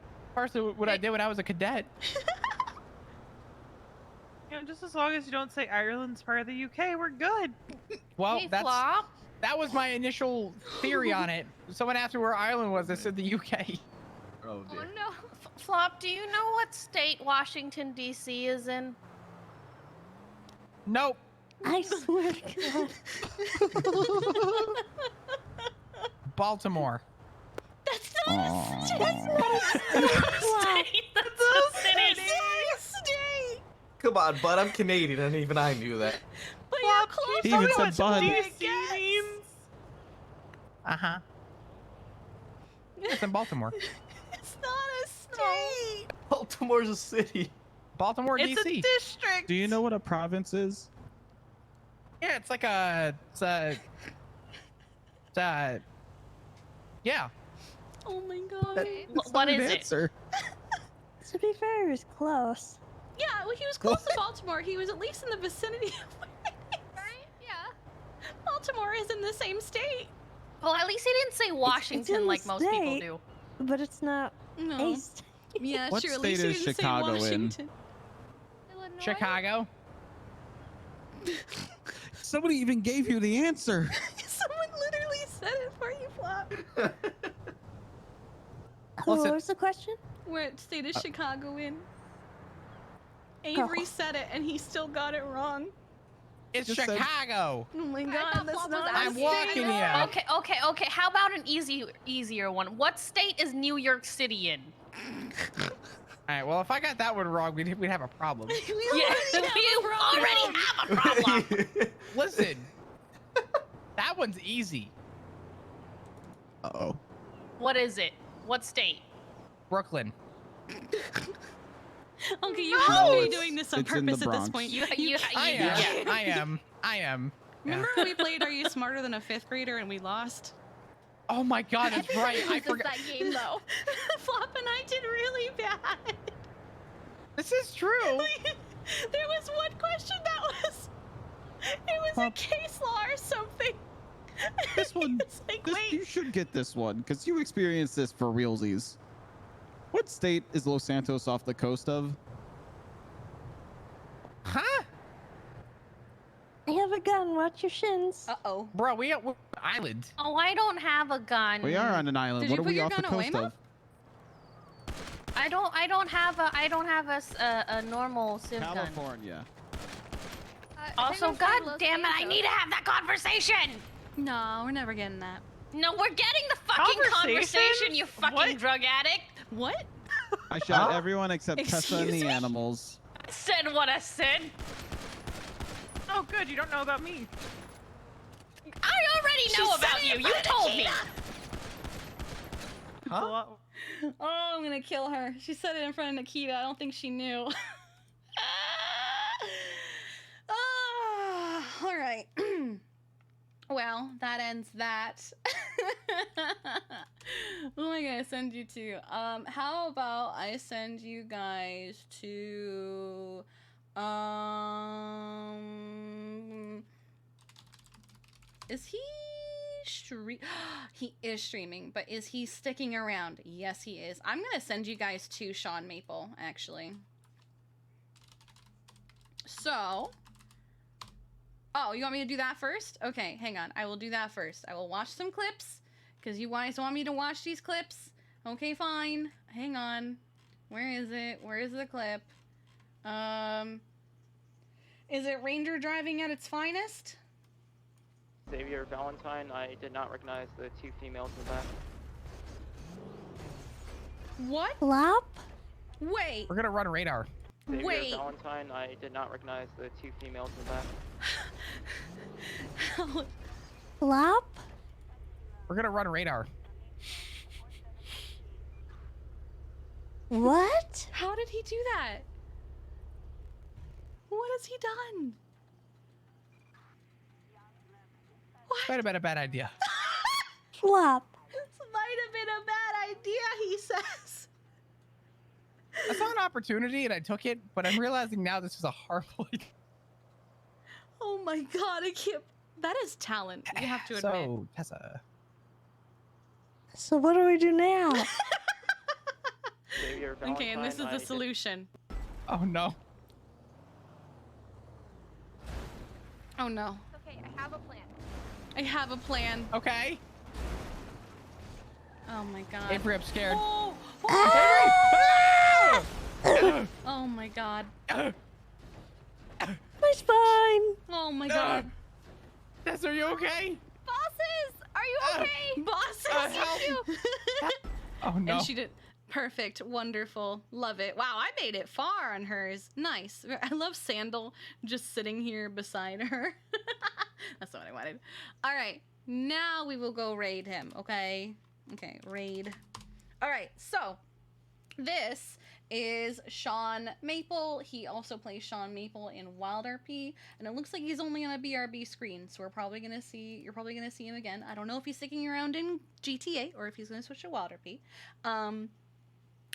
I did when I was a cadet. You know, just as long as you don't say Ireland's part of the UK, we're good. Well, Hey, that Flop. was my initial theory on it. Someone asked me where Ireland was. I said the UK. Oh dear. Oh no. Flop, do you know what state Washington, D.C. is in? Nope. I swear to God. Baltimore. That's not a state. Aw. That's a city. State. Come on, bud. I'm Canadian, and even I knew that. But you're close. He even to said it, bud. I DC guess. means. Uh-huh. It's in Baltimore. It's not a state. Baltimore's a city. Baltimore, It's D.C. a district. Do you know what a province is? Yeah, it's like a... yeah. Oh my god. What is it? Answer. To be fair, it was close. Yeah, well, he was close to Baltimore. He was at least in the vicinity of where it is. Right? Yeah. Baltimore is in the same state. Well, at least he didn't say Washington in the like most people state. do. But it's not No. a state. Yeah, What sure. At state least he is didn't say Chicago in? Washington. Illinois? Chicago. Somebody even gave you the answer. Someone literally said it for you, Flop. What was the question? Where state is Chicago in? Avery Oh. said it, and he still got it wrong. It's Just said- Chicago. Oh my I god, thought that's Flop not was a I'm state. walking here. Okay. How about an easier one? What state is New York City in? All right. Well, if I got that one wrong, we'd have a problem. We already have a problem. Listen, that one's easy. Uh-oh. What is it? What state? Brooklyn. Okay, you No! have to be It's- doing this on it's in the purpose at this Bronx. point. I am. Remember when we played Are You Smarter Than a Fifth Grader and we lost? Oh my god, that's right. I forgot. that game though. Flop and I did really bad. This is true. There was one question that was... It was a case law or something. This this one. You should get this one because you experienced this for realsies. What state is Los Santos off the coast of? Huh? I have a gun. Watch your shins. Uh-oh. Bro, we're on an island. Oh, I don't have a gun. We are on an island. Did What you are put we your off the gun away, coast Mom? of? I don't have a normal civ gun. California. Also, god damn it, I need to have that conversation. No, we're never getting that. No, we're getting the fucking conversation, you fucking drug addict. What? I shot everyone except Tessa and Excuse the me? animals. I said what I said. Oh, good. You don't know about me. I already know about you. You told me. Huh? Oh, I'm gonna kill her. She said it in front of Nikita. I don't think she knew. All right. Well, that ends that. Who am I gonna send you to? How about I send you guys to is he he is streaming, but is he sticking around? Yes, he is. I'm gonna send you guys to Sean Maple, actually. So, oh, you want me to do that first? Okay, hang on. I will do that first. I will watch some clips, because you guys want me to watch these clips. Okay, fine. Hang on. Where is it? Where is the clip? Is it Ranger driving at its finest? Xavier Valentine, I did not recognize the two females in the back. What? Flop? Wait. We're gonna run radar. Xavier Wait. Valentine, I did not recognize the two females in the back. Flop? We're gonna run radar. What? How did he do that? What has he done? Might have been a bad idea. Flop. This might have been a bad idea, he says. I saw an opportunity and I took it, but I'm realizing now this is a horrible idea. Oh my god, I can't. That is talent, you have to admit. So, Tessa. So what do we do now? Xavier Okay, and this is Valentine, the I did- solution. Oh no. Oh no. Okay, I have a plan. I have a plan. Okay. Oh my god. Avery, I'm scared. Oh, Ah! oh my god. My spine. Oh my god. Tessa, are you okay? Bosses, are you okay? Bosses! help. Oh no. And she did perfect, wonderful, love it. Wow, I made it far on hers. Nice. I love Sandal just sitting here beside her. That's what I wanted. All right, now we will go raid him. Okay. Okay, raid. All right, so this is Sean Maple. He also plays Sean Maple in Wild RP, and it looks like he's only on a BRB screen, so you're probably gonna see him again. I don't know if he's sticking around in GTA or if he's gonna switch to Wild RP.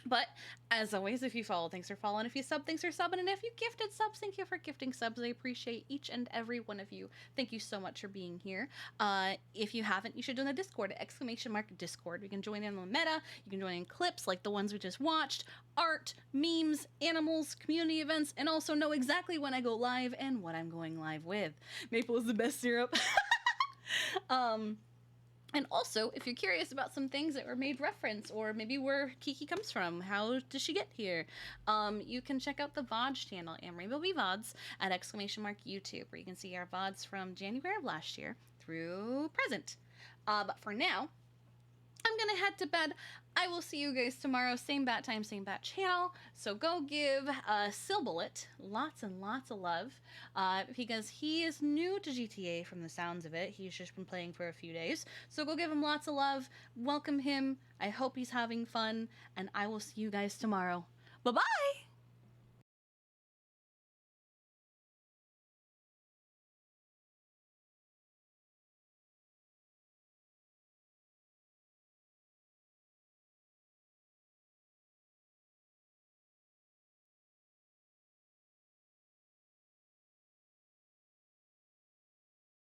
But as always, if you follow, thanks for following. If you sub, thanks for subbing. And if you gifted subs, thank you for gifting subs. I appreciate each and every one of you. Thank you so much for being here. If you haven't, you should join the Discord at !Discord. You can join in on the meta. You can join in clips like the ones we just watched, art, memes, animals, community events, and also know exactly when I go live and what I'm going live with. Maple is the best syrup. And also, if you're curious about some things that were made reference, or maybe where Kiki comes from, how did she get here, you can check out the VODs channel and Rainbow Bee VODs at !YouTube, where you can see our VODs from January of last year through present. But for now, I'm gonna head to bed. I will see you guys tomorrow, same bat time, same bat channel. So go give Silbullet lots and lots of love, because he is new to GTA from the sounds of it. He's just been playing for a few days. So go give him lots of love, welcome him. I hope he's having fun, and I will see you guys tomorrow. Bye-bye!